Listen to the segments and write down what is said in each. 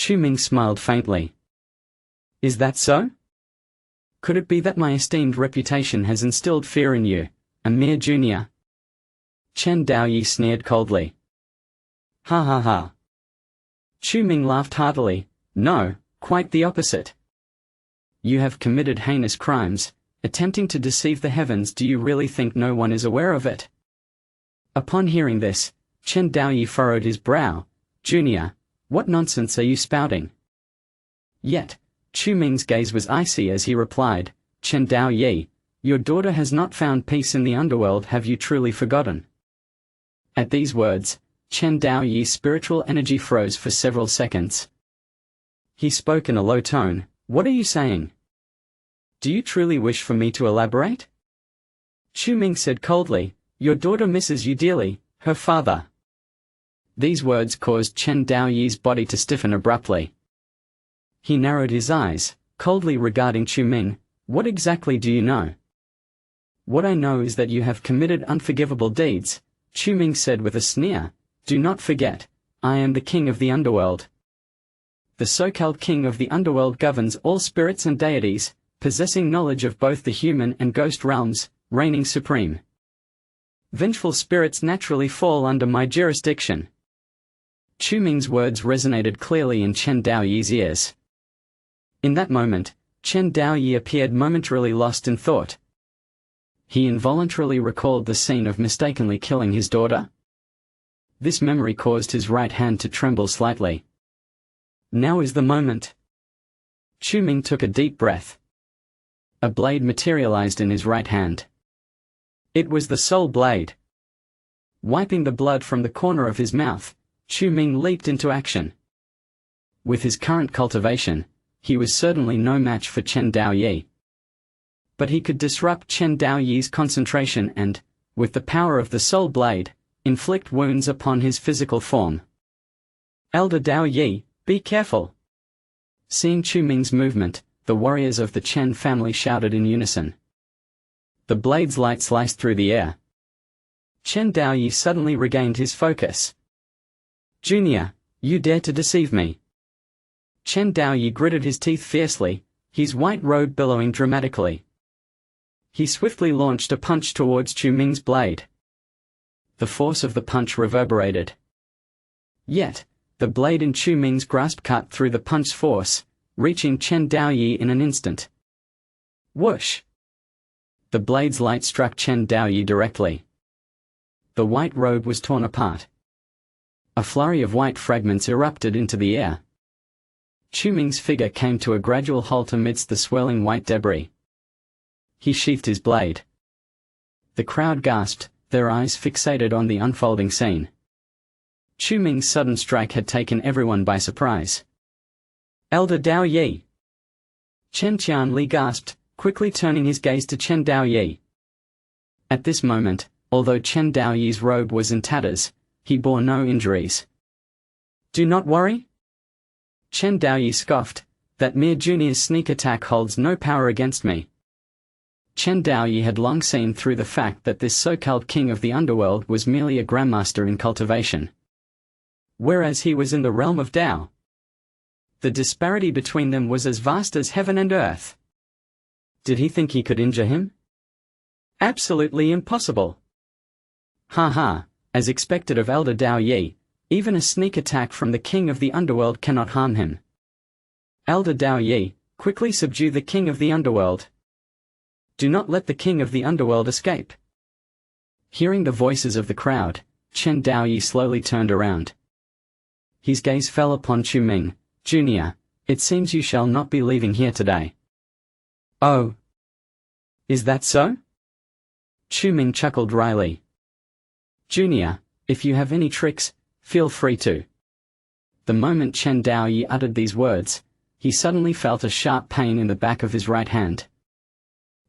Chu Ming smiled faintly. Is that so? Could it be that my esteemed reputation has instilled fear in you, a mere junior? Chen Daoyi sneered coldly. Ha ha ha. Chu Ming laughed heartily. No, quite the opposite. You have committed heinous crimes, attempting to deceive the heavens. Do you really think no one is aware of it? Upon hearing this, Chen Daoyi furrowed his brow. Junior, what nonsense are you spouting? Yet, Chu Ming's gaze was icy as he replied, Chen Daoyi, your daughter has not found peace in the underworld. Have you truly forgotten? At these words, Chen Daoyi's spiritual energy froze for several seconds. He spoke in a low tone. What are you saying? Do you truly wish for me to elaborate? Chu Ming said coldly, your daughter misses you dearly, her father. These words caused Chen Daoyi's body to stiffen abruptly. He narrowed his eyes, coldly regarding Chu Ming. What exactly do you know? What I know is that you have committed unforgivable deeds, Chu Ming said with a sneer. Do not forget, I am the king of the underworld. The so-called king of the underworld governs all spirits and deities, possessing knowledge of both the human and ghost realms, reigning supreme. Vengeful spirits naturally fall under my jurisdiction. Chu Ming's words resonated clearly in Chen Daoyi's ears. In that moment, Chen Daoyi appeared momentarily lost in thought. He involuntarily recalled the scene of mistakenly killing his daughter. This memory caused his right hand to tremble slightly. Now is the moment. Chu Ming took a deep breath. A blade materialized in his right hand. It was the soul blade. Wiping the blood from the corner of his mouth, Chu Ming leaped into action. With his current cultivation, he was certainly no match for Chen Daoyi. But he could disrupt Chen Daoyi's concentration and, with the power of the soul blade, inflict wounds upon his physical form. Elder Daoyi, be careful! Seeing Chu Ming's movement, the warriors of the Chen family shouted in unison. The blade's light sliced through the air. Chen Daoyi suddenly regained his focus. Junior, you dare to deceive me! Chen Daoyi gritted his teeth fiercely, his white robe billowing dramatically. He swiftly launched a punch towards Chu Ming's blade. The force of the punch reverberated. Yet, the blade in Chu Ming's grasp cut through the punch's force, reaching Chen Daoyi in an instant. Whoosh! The blade's light struck Chen Daoyi directly. The white robe was torn apart. A flurry of white fragments erupted into the air. Chu Ming's figure came to a gradual halt amidst the swirling white debris. He sheathed his blade. The crowd gasped, their eyes fixated on the unfolding scene. Chu Ming's sudden strike had taken everyone by surprise. Elder Daoyi! Chen Qianli gasped, quickly turning his gaze to Chen Daoyi. At this moment, although Chen Daoyi's robe was in tatters, he bore no injuries. Do not worry? Chen Daoyi scoffed, that mere junior's sneak attack holds no power against me. Chen Daoyi had long seen through the fact that this so-called king of the underworld was merely a grandmaster in cultivation. Whereas he was in the realm of Dao. The disparity between them was as vast as heaven and earth. Did he think he could injure him? Absolutely impossible. Ha ha, as expected of Elder Daoyi, even a sneak attack from the king of the underworld cannot harm him. Elder Daoyi, quickly subdue the king of the underworld. Do not let the king of the underworld escape. Hearing the voices of the crowd, Chen Daoyi slowly turned around. His gaze fell upon Chu Ming. Junior, it seems you shall not be leaving here today. Oh. Is that so? Chu Ming chuckled wryly. Junior, if you have any tricks, feel free to. The moment Chen Daoyi uttered these words, he suddenly felt a sharp pain in the back of his right hand.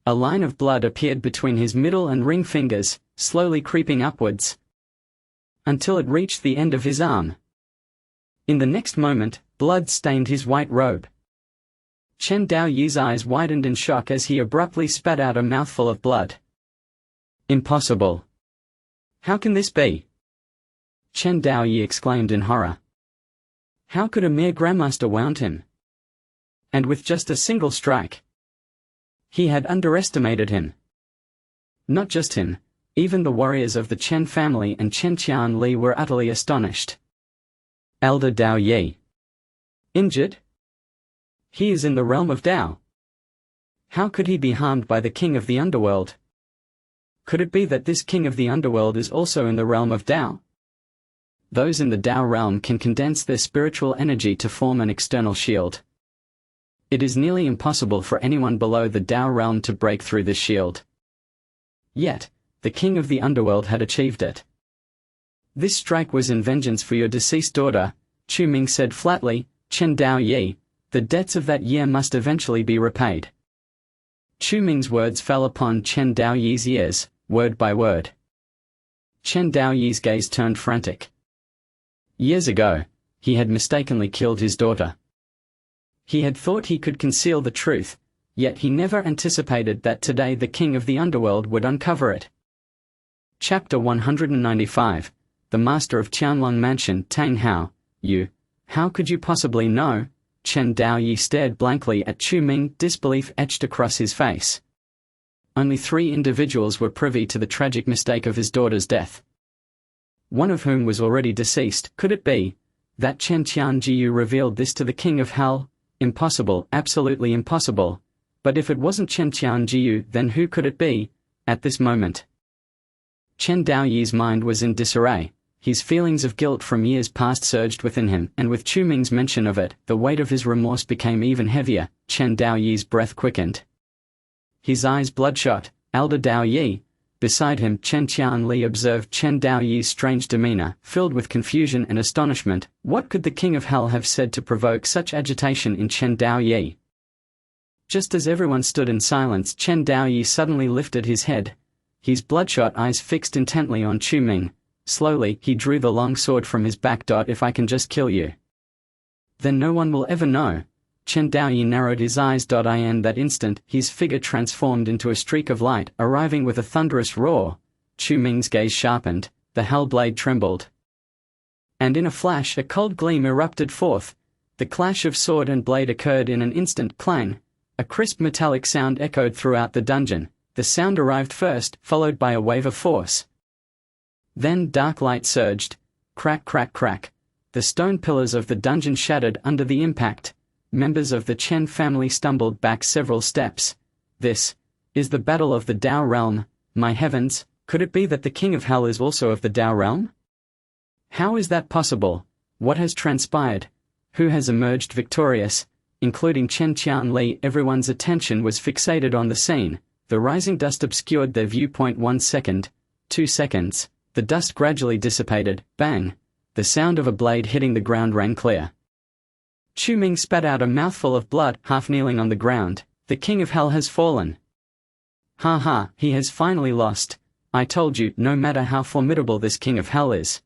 A line of blood appeared between his middle and ring fingers, slowly creeping upwards, until it reached the end of his arm. In the next moment, blood stained his white robe. Chen Daoyi's eyes widened in shock as he abruptly spat out a mouthful of blood. Impossible. How can this be? Chen Daoyi exclaimed in horror. How could a mere grandmaster wound him? And with just a single strike. He had underestimated him. Not just him, even the warriors of the Chen family and Chen Qianli were utterly astonished. Elder Dao Yi. Injured? He is in the realm of Dao. How could he be harmed by the king of the underworld? Could it be that this king of the underworld is also in the realm of Dao? Those in the Dao realm can condense their spiritual energy to form an external shield. It is nearly impossible for anyone below the Dao realm to break through this shield. Yet, the king of the underworld had achieved it. This strike was in vengeance for your deceased daughter, Chu Ming said flatly. Chen Dao Yi, the debts of that year must eventually be repaid. Chu Ming's words fell upon Chen Dao Yi's ears, word by word. Chen Dao Yi's gaze turned frantic. Years ago, he had mistakenly killed his daughter. He had thought he could conceal the truth, yet he never anticipated that today the king of the underworld would uncover it. Chapter 195, The Master of Qianlong Mansion. Tang Hao, you, how could you possibly know? Chen Dao Yi stared blankly at Chu Ming, disbelief etched across his face. Only 3 individuals were privy to the tragic mistake of his daughter's death. One of whom was already deceased. Could it be that Chen Qianjiu revealed this to the king of hell? Impossible, absolutely impossible. But if it wasn't Chen Qianjiu, then who could it be, at this moment? Chen Dao Yi's mind was in disarray. His feelings of guilt from years past surged within him, and with Chu Ming's mention of it, the weight of his remorse became even heavier. Chen Dao Yi's breath quickened. His eyes bloodshot. Elder Dao Yi. Beside him, Chen Qianli observed Chen Dao Yi's strange demeanor, filled with confusion and astonishment. What could the king of hell have said to provoke such agitation in Chen Dao Yi? Just as everyone stood in silence, Chen Dao Yi suddenly lifted his head, his bloodshot eyes fixed intently on Chu Ming. Slowly, he drew the long sword from his back. If I can just kill you, then no one will ever know. Chen Dao Yi narrowed his eyes. In that instant, his figure transformed into a streak of light, arriving with a thunderous roar. Chu Ming's gaze sharpened, the hell blade trembled. And in a flash, a cold gleam erupted forth. The clash of sword and blade occurred in an instant. Clang! A crisp metallic sound echoed throughout the dungeon. The sound arrived first, followed by a wave of force. Then dark light surged. Crack, crack, crack. The stone pillars of the dungeon shattered under the impact. Members of the Chen family stumbled back several steps. This is the battle of the Dao realm. My heavens, could it be that the king of hell is also of the Dao realm? How is that possible? What has transpired? Who has emerged victorious? Including Chen Qianli, everyone's attention was fixated on the scene. The rising dust obscured their viewpoint. 1 second, 2 seconds. The dust gradually dissipated. Bang! The sound of a blade hitting the ground rang clear. Chu Ming spat out a mouthful of blood, half kneeling on the ground. The king of hell has fallen. Ha ha, he has finally lost. I told you, no matter how formidable this king of hell is,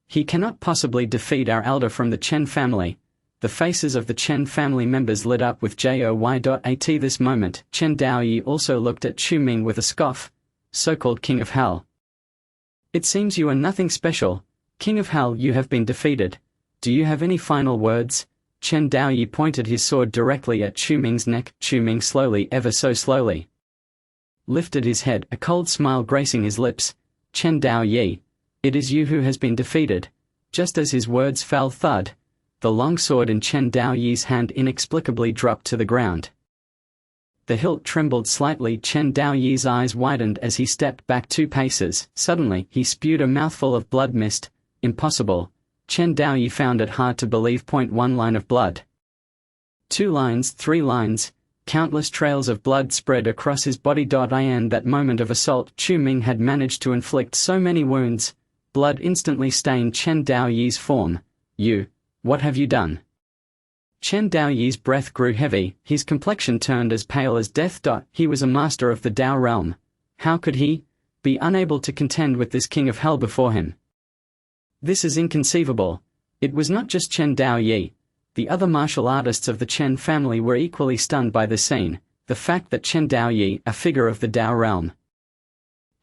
he cannot possibly defeat our elder from the Chen family. The faces of the Chen family members lit up with joy. At this moment, Chen Dao Yi also looked at Chu Ming with a scoff. So-called king of hell. It seems you are nothing special. King of hell, you have been defeated. Do you have any final words? Chen Dao Yi pointed his sword directly at Chu Ming's neck. Chu Ming slowly, ever so slowly, lifted his head, a cold smile gracing his lips. Chen Dao Yi, it is you who has been defeated. Just as his words fell, thud, the long sword in Chen Dao Yi's hand inexplicably dropped to the ground. The hilt trembled slightly. Chen Dao Yi's eyes widened as he stepped back 2 paces. Suddenly, he spewed a mouthful of blood mist. Impossible. Chen Dao Yi found it hard to believe. 1 line of blood. 2 lines, 3 lines. Countless trails of blood spread across his body. In that moment of assault, Chu Ming had managed to inflict so many wounds. Blood instantly stained Chen Dao Yi's form. You, what have you done? Chen Dao Yi's breath grew heavy, his complexion turned as pale as death. He was a master of the Dao realm. How could he be unable to contend with this king of hell before him? This is inconceivable. It was not just Chen Dao Yi. The other martial artists of the Chen family were equally stunned by the scene. The fact that Chen Dao Yi, a figure of the Dao realm,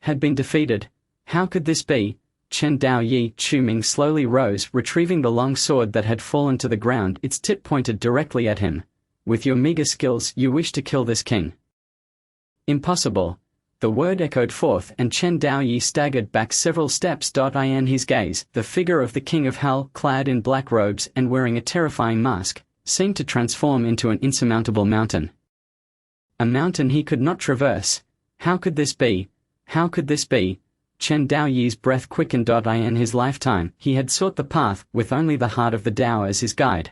had been defeated. How could this be? Chen Daoyi. Chu Ming slowly rose, retrieving the long sword that had fallen to the ground, its tip pointed directly at him. With your meager skills, you wish to kill this king? Impossible. The word echoed forth, and Chen Daoyi staggered back several steps. In his gaze, the figure of the king of hell, clad in black robes and wearing a terrifying mask, seemed to transform into an insurmountable mountain. A mountain he could not traverse. How could this be? How could this be? Chen Daoyi's breath quickened. In his lifetime, he had sought the path, with only the heart of the Dao as his guide.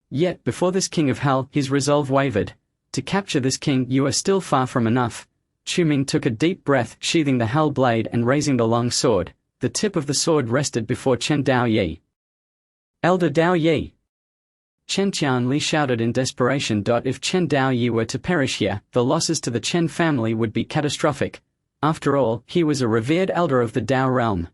Yet, before this king of hell, his resolve wavered. To capture this king, you are still far from enough. Chu Ming took a deep breath, sheathing the hell blade and raising the long sword. The tip of the sword rested before Chen Daoyi. Elder Daoyi! Chen Qianli shouted in desperation. If Chen Daoyi were to perish here, the losses to the Chen family would be catastrophic. After all, he was a revered elder of the Dao realm.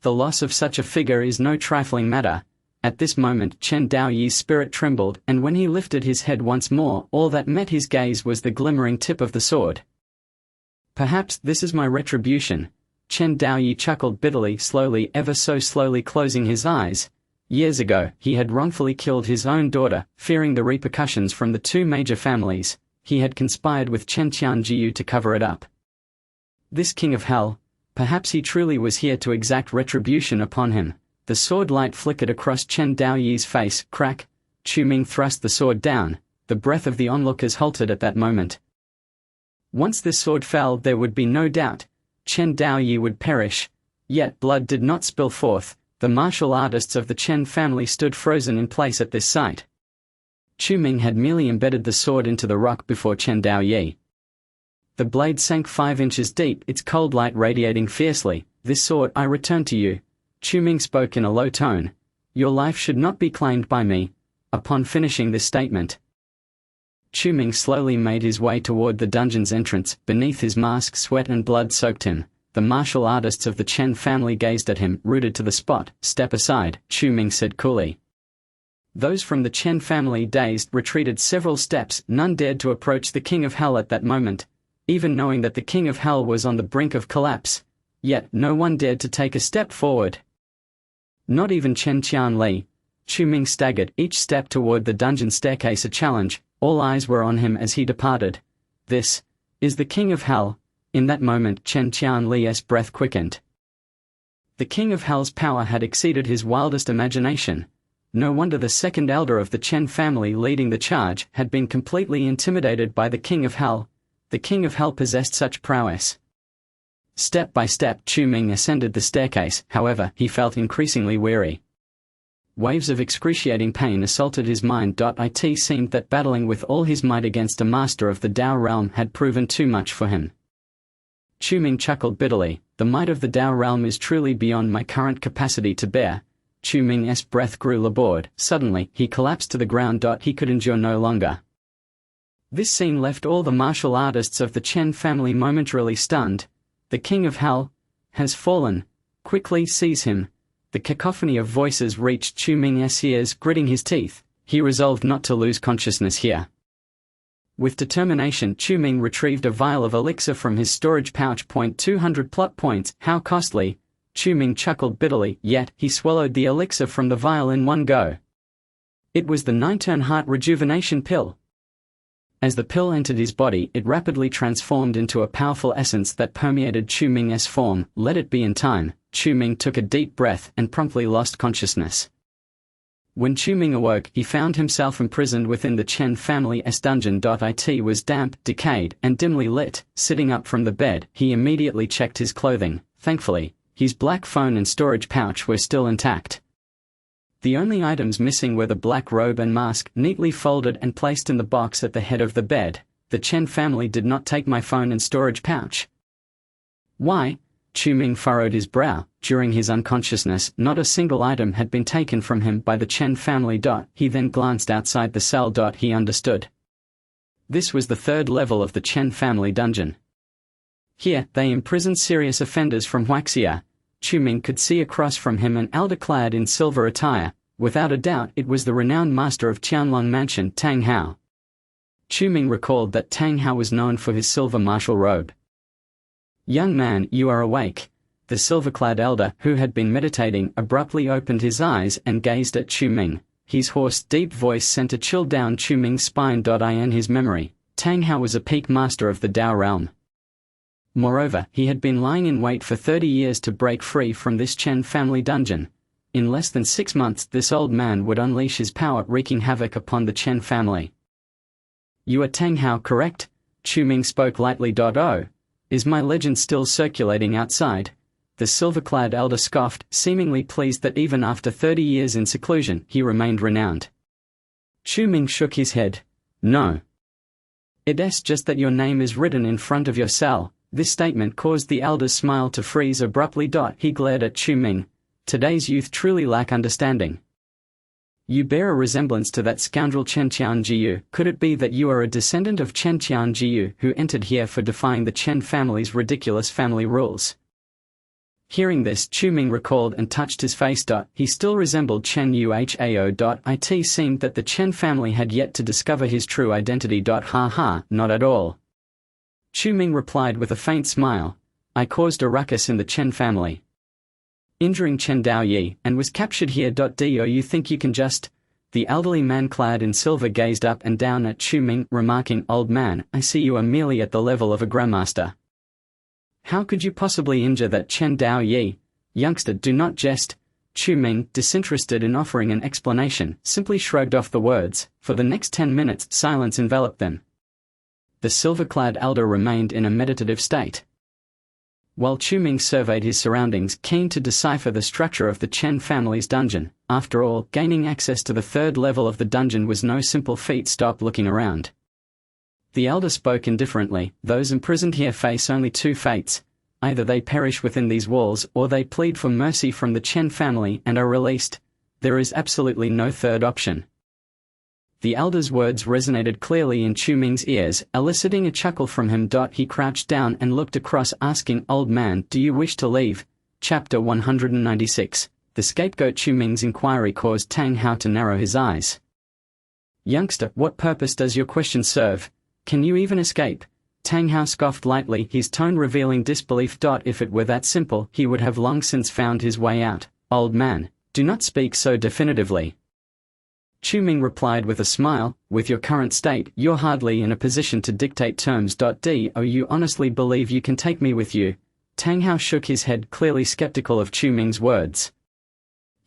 The loss of such a figure is no trifling matter. At this moment Chen Daoyi's spirit trembled, and when he lifted his head once more, all that met his gaze was the glimmering tip of the sword. Perhaps this is my retribution. Chen Daoyi chuckled bitterly, slowly, ever so slowly closing his eyes. Years ago, he had wrongfully killed his own daughter, fearing the repercussions from the two major families. He had conspired with Chen Qianjiu to cover it up. This king of hell, perhaps he truly was here to exact retribution upon him. The sword light flickered across Chen Daoyi's face. Crack! Chu Ming thrust the sword down. The breath of the onlookers halted at that moment. Once this sword fell, there would be no doubt. Chen Daoyi would perish. Yet blood did not spill forth. The martial artists of the Chen family stood frozen in place at this sight. Chu Ming had merely embedded the sword into the rock before Chen Daoyi. The blade sank 5 inches deep, its cold light radiating fiercely. This sword I return to you. Chu Ming spoke in a low tone. Your life should not be claimed by me. Upon finishing this statement, Chu Ming slowly made his way toward the dungeon's entrance. Beneath his mask, sweat and blood soaked him. The martial artists of the Chen family gazed at him, rooted to the spot. Step aside, Chu Ming said coolly. Those from the Chen family, dazed, retreated several steps. None dared to approach the king of hell at that moment, even knowing that the king of hell was on the brink of collapse. Yet no one dared to take a step forward. Not even Chen Qianli. Chu Ming staggered, each step toward the dungeon staircase a challenge. All eyes were on him as he departed. This is the king of hell. In that moment Chen Qianli's breath quickened. The king of hell's power had exceeded his wildest imagination. No wonder the second elder of the Chen family leading the charge had been completely intimidated by the king of hell. The king of hell possessed such prowess. Step by step Chu Ming ascended the staircase. However, he felt increasingly weary. Waves of excruciating pain assaulted his mind. It seemed that battling with all his might against a master of the Dao realm had proven too much for him. Chu Ming chuckled bitterly. The might of the Dao realm is truly beyond my current capacity to bear. Chu Ming's breath grew labored. Suddenly, he collapsed to the ground. He could endure no longer. This scene left all the martial artists of the Chen family momentarily stunned. The king of hell has fallen. Quickly seize him. The cacophony of voices reached Chu Ming's ears. Gritting his teeth, he resolved not to lose consciousness here. With determination, Chu Ming retrieved a vial of elixir from his storage pouch. 200 plot points. How costly! Chu Ming chuckled bitterly, yet he swallowed the elixir from the vial in one go. It was the 9-turn heart rejuvenation pill. As the pill entered his body, it rapidly transformed into a powerful essence that permeated Chu Ming's form. Let it be in time. Chu Ming took a deep breath and promptly lost consciousness. When Chu Ming awoke, he found himself imprisoned within the Chen family's dungeon. It was damp, decayed, and dimly lit. Sitting up from the bed, he immediately checked his clothing. Thankfully, his black phone and storage pouch were still intact. The only items missing were the black robe and mask, neatly folded and placed in the box at the head of the bed. The Chen family did not take my phone and storage pouch. Why? Chu Ming furrowed his brow. During his unconsciousness, not a single item had been taken from him by the Chen family. He then glanced outside the cell. He understood. This was the 3rd level of the Chen family dungeon. Here, they imprisoned serious offenders from Huaxia. Chu Ming could see across from him an elder clad in silver attire. Without a doubt, it was the renowned master of Qianlong Mansion, Tang Hao. Chu Ming recalled that Tang Hao was known for his silver martial robe. Young man, you are awake. The silver-clad elder, who had been meditating, abruptly opened his eyes and gazed at Chu Ming. His hoarse, deep voice sent a chill down Chu Ming's spine. In his memory, Tang Hao was a peak master of the Dao realm. Moreover, he had been lying in wait for 30 years to break free from this Chen family dungeon. In less than 6 months, this old man would unleash his power, wreaking havoc upon the Chen family. "You are Tang Hao, correct?" Chu Ming spoke lightly. "Oh, is my legend still circulating outside?" The silver-clad elder scoffed, seemingly pleased that even after 30 years in seclusion, he remained renowned. Chu Ming shook his head. "No. It's just that your name is written in front of your cell." This statement caused the elder's smile to freeze abruptly. He glared at Chu Ming. Today's youth truly lack understanding. "You bear a resemblance to that scoundrel Chen Qianjiu. Could it be that you are a descendant of Chen Qianjiu, who entered here for defying the Chen family's ridiculous family rules?" Hearing this, Chu Ming recalled and touched his face. He still resembled Chen Yuhao. It seemed that the Chen family had yet to discover his true identity. Ha, not at all. Chu Ming replied with a faint smile. "I caused a ruckus in the Chen family, injuring Chen Daoyi, and was captured here. Do you think you can just—" The elderly man clad in silver gazed up and down at Chu Ming, remarking, "Old man, I see you are merely at the level of a grandmaster. How could you possibly injure that Chen Daoyi? Youngster, do not jest." Chu Ming, disinterested in offering an explanation, simply shrugged off the words. For the next 10 minutes, silence enveloped them. The silver-clad elder remained in a meditative state, while Chu Ming surveyed his surroundings, keen to decipher the structure of the Chen family's dungeon. After all, gaining access to the 3rd level of the dungeon was no simple feat. "Stop looking around." The elder spoke indifferently. "Those imprisoned here face only 2 fates. Either they perish within these walls, or they plead for mercy from the Chen family and are released. There is absolutely no third option." The elder's words resonated clearly in Chu Ming's ears, eliciting a chuckle from him. He crouched down and looked across, asking, "Old man, do you wish to leave?" Chapter 196. The scapegoat. Chu Ming's inquiry caused Tang Hao to narrow his eyes. "Youngster, what purpose does your question serve? Can you even escape?" Tang Hao scoffed lightly, his tone revealing disbelief. "If it were that simple, he would have long since found his way out." "Old man, do not speak so definitively." Chu Ming replied with a smile. "With your current state, you're hardly in a position to dictate terms. Do you honestly believe you can take me with you?" Tang Hao shook his head, clearly skeptical of Chu Ming's words.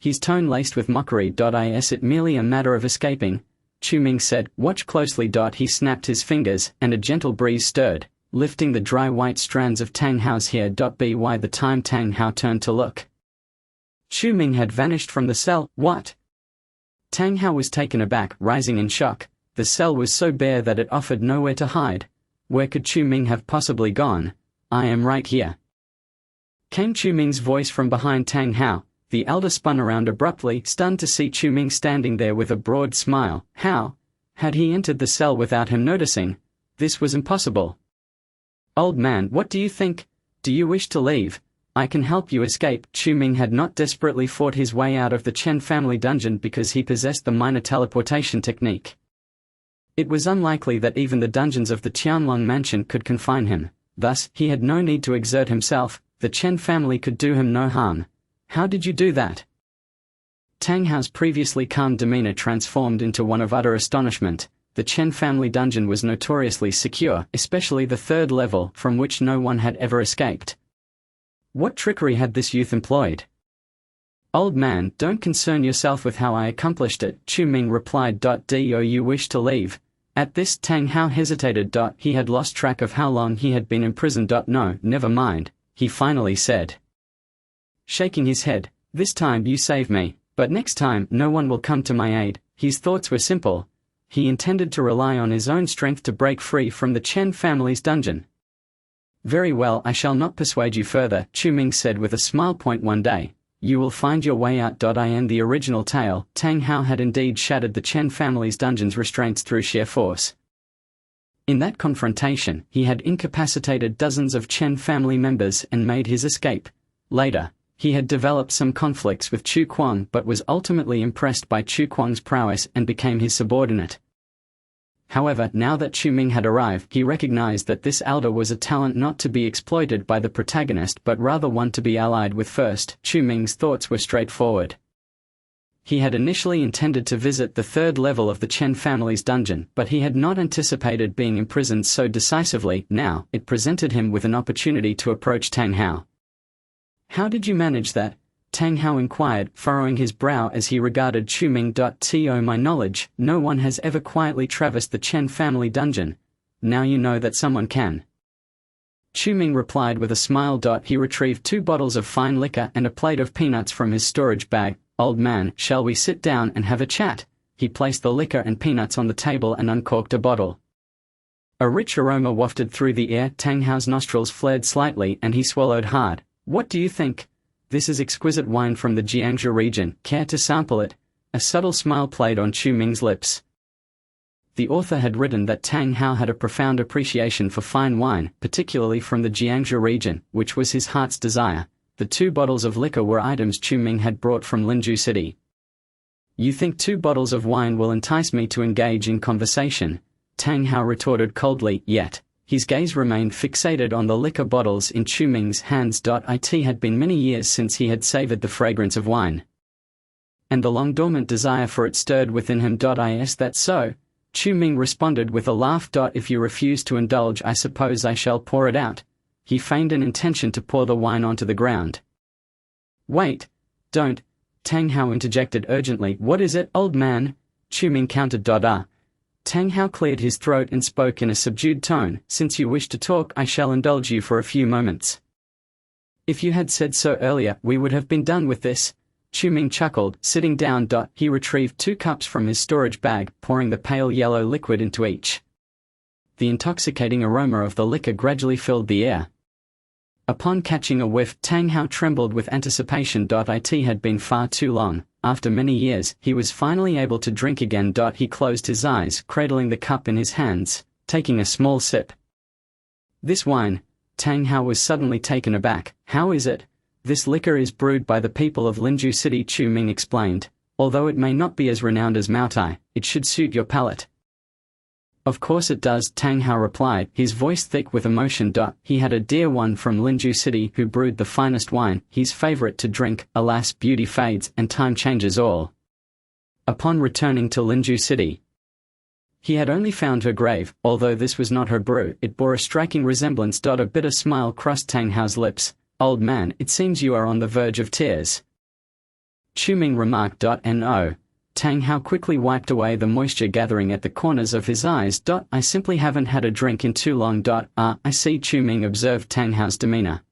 His tone laced with mockery. "Is it merely a matter of escaping?" Chu Ming said. "Watch closely." He snapped his fingers, and a gentle breeze stirred, lifting the dry white strands of Tang Hao's hair. By the time Tang Hao turned to look, Chu Ming had vanished from the cell. "What?" Tang Hao was taken aback, rising in shock. The cell was so bare that it offered nowhere to hide. Where could Chu Ming have possibly gone? "I am right here," came Chu Ming's voice from behind Tang Hao. The elder spun around abruptly, stunned to see Chu Ming standing there with a broad smile. How had he entered the cell without him noticing? This was impossible. "Old man, what do you think? Do you wish to leave? I can help you escape." Chu Ming had not desperately fought his way out of the Chen family dungeon because he possessed the minor teleportation technique. It was unlikely that even the dungeons of the Qianlong mansion could confine him. Thus, he had no need to exert himself. The Chen family could do him no harm. "How did you do that?" Tang Hao's previously calm demeanor transformed into one of utter astonishment. The Chen family dungeon was notoriously secure, especially the 3rd level, from which no one had ever escaped. What trickery had this youth employed? "Old man, don't concern yourself with how I accomplished it," Chu Ming replied. "Do you wish to leave?" At this, Tang Hao hesitated. He had lost track of how long he had been imprisoned. "No, never mind," he finally said, shaking his head. "This time you save me, but next time no one will come to my aid." His thoughts were simple. He intended to rely on his own strength to break free from the Chen family's dungeon. "Very well, I shall not persuade you further," Chu Ming said with a smile. "One day, you will find your way out." In the original tale, Tang Hao had indeed shattered the Chen family's dungeon's restraints through sheer force. In that confrontation, he had incapacitated dozens of Chen family members and made his escape. Later, he had developed some conflicts with Chu Kuang but was ultimately impressed by Chu Kuang's prowess and became his subordinate. However, now that Chu Ming had arrived, he recognized that this elder was a talent not to be exploited by the protagonist but rather one to be allied with first. Chu Ming's thoughts were straightforward. He had initially intended to visit the third level of the Chen family's dungeon, but he had not anticipated being imprisoned so decisively. Now, it presented him with an opportunity to approach Tang Hao. "How did you manage that?" Tang Hao inquired, furrowing his brow as he regarded Chu Ming. To my knowledge, no one has ever quietly traversed the Chen family dungeon. Now you know that someone can. Chu Ming replied with a smile. He retrieved 2 bottles of fine liquor and a plate of peanuts from his storage bag. "Old man, shall we sit down and have a chat?" He placed the liquor and peanuts on the table and uncorked a bottle. A rich aroma wafted through the air. Tang Hao's nostrils flared slightly and he swallowed hard. "What do you think? This is exquisite wine from the Jiangsu region. Care to sample it?" A subtle smile played on Chu Ming's lips. The author had written that Tang Hao had a profound appreciation for fine wine, particularly from the Jiangsu region, which was his heart's desire. The 2 bottles of liquor were items Chu Ming had brought from Linju City. "You think 2 bottles of wine will entice me to engage in conversation?" Tang Hao retorted coldly, yet his gaze remained fixated on the liquor bottles in Chu Ming's hands. It had been many years since he had savored the fragrance of wine, and the long-dormant desire for it stirred within him. Is that so? Chu Ming responded with a laugh. "If you refuse to indulge, I suppose I shall pour it out." He feigned an intention to pour the wine onto the ground. "Wait, don't," Tang Hao interjected urgently. "What is it, old man?" Chu Ming countered. Tang Hao cleared his throat and spoke in a subdued tone. "Since you wish to talk, I shall indulge you for a few moments." "If you had said so earlier, we would have been done with this." Chu Ming chuckled, sitting down. He retrieved 2 cups from his storage bag, pouring the pale yellow liquid into each. The intoxicating aroma of the liquor gradually filled the air. Upon catching a whiff, Tang Hao trembled with anticipation. It had been far too long. After many years, he was finally able to drink again. He closed his eyes, cradling the cup in his hands, taking a small sip. "This wine," Tang Hao was suddenly taken aback. "How is it?" "This liquor is brewed by the people of Linju City," Chu Ming explained. "Although it may not be as renowned as Maotai, it should suit your palate." "Of course it does," Tang Hao replied, his voice thick with emotion. He had a dear one from Linju City who brewed the finest wine, his favorite to drink. Alas, beauty fades and time changes all. Upon returning to Linju City, he had only found her grave. Although this was not her brew, it bore a striking resemblance. A bitter smile crossed Tang Hao's lips. "Old man, it seems you are on the verge of tears." Chu Ming remarked. No. Tang Hao quickly wiped away the moisture gathering at the corners of his eyes. "I simply haven't had a drink in too long." I see. Chu Ming observed Tang Hao's demeanor.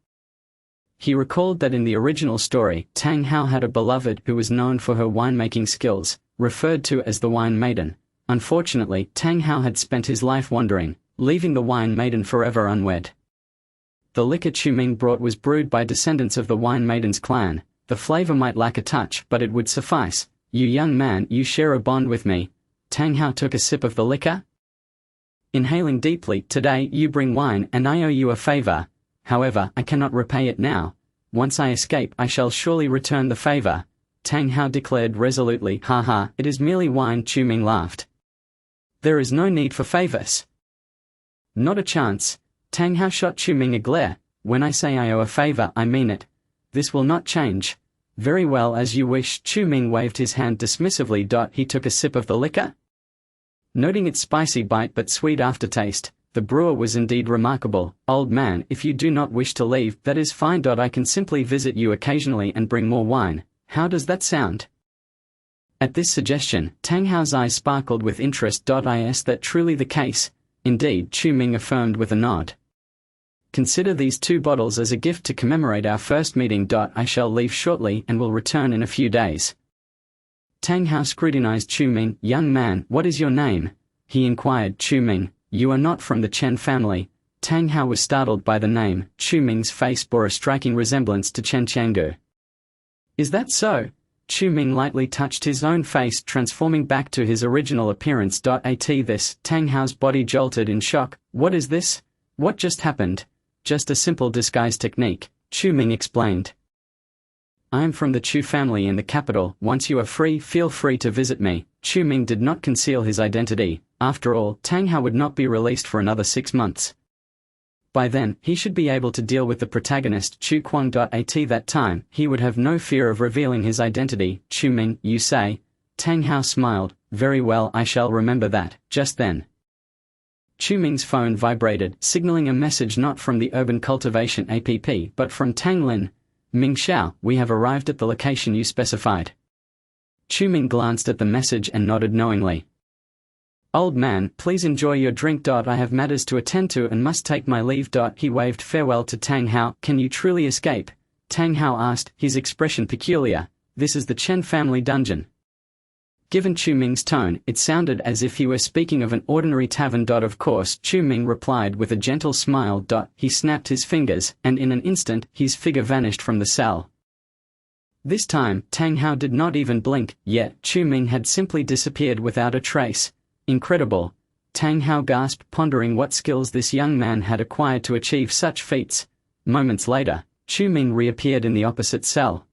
He recalled that in the original story, Tang Hao had a beloved who was known for her winemaking skills, referred to as the Wine Maiden. Unfortunately, Tang Hao had spent his life wandering, leaving the Wine Maiden forever unwed. The liquor Chu Ming brought was brewed by descendants of the Wine Maiden's clan. The flavor might lack a touch, but it would suffice. "You young man, you share a bond with me." Tang Hao took a sip of the liquor, inhaling deeply. "Today you bring wine and I owe you a favor. However, I cannot repay it now. Once I escape, I shall surely return the favor," Tang Hao declared resolutely. "Ha, it is merely wine." Chu Ming laughed. "There is no need for favors." "Not a chance." Tang Hao shot Chu Ming a glare. "When I say I owe a favor, I mean it. This will not change." "Very well, as you wish." Chu Ming waved his hand dismissively. He took a sip of the liquor, noting its spicy bite but sweet aftertaste. The brewer was indeed remarkable. "Old man, if you do not wish to leave, that is fine. I can simply visit you occasionally and bring more wine. How does that sound?" At this suggestion, Tang Hao's eyes sparkled with interest. Is that truly the case? "Indeed," Chu Ming affirmed with a nod. "Consider these 2 bottles as a gift to commemorate our first meeting. I shall leave shortly and will return in a few days." Tang Hao scrutinized Chu Ming. "Young man, what is your name?" he inquired. "Chu Ming. You are not from the Chen family." Tang Hao was startled by the name. Chu Ming's face bore a striking resemblance to Chen Qiangu. "Is that so?" Chu Ming lightly touched his own face, transforming back to his original appearance. This, Tang Hao's body jolted in shock. "What is this? What just happened?" "Just a simple disguise technique," Chu Ming explained. "I am from the Chu family in the capital. Once you are free, feel free to visit me." Chu Ming did not conceal his identity. After all, Tang Hao would not be released for another 6 months. By then, he should be able to deal with the protagonist Chu Kuang. At that time, he would have no fear of revealing his identity. Chu Ming, you say? Tang Hao smiled. Very well, I shall remember that. Just then, Chu Ming's phone vibrated, signaling a message not from the Urban Cultivation app but from Tang Lin. Ming Xiao, we have arrived at the location you specified. Chu Ming glanced at the message and nodded knowingly. Old man, please enjoy your drink. I have matters to attend to and must take my leave. He waved farewell to Tang Hao. Can you truly escape? Tang Hao asked, his expression peculiar. This is the Chen family dungeon. Given Chu Ming's tone, it sounded as if he were speaking of an ordinary tavern. Of course, Chu Ming replied with a gentle smile. He snapped his fingers, and in an instant, his figure vanished from the cell. This time, Tang Hao did not even blink, yet Chu Ming had simply disappeared without a trace. Incredible. Tang Hao gasped, pondering what skills this young man had acquired to achieve such feats. Moments later, Chu Ming reappeared in the opposite cell,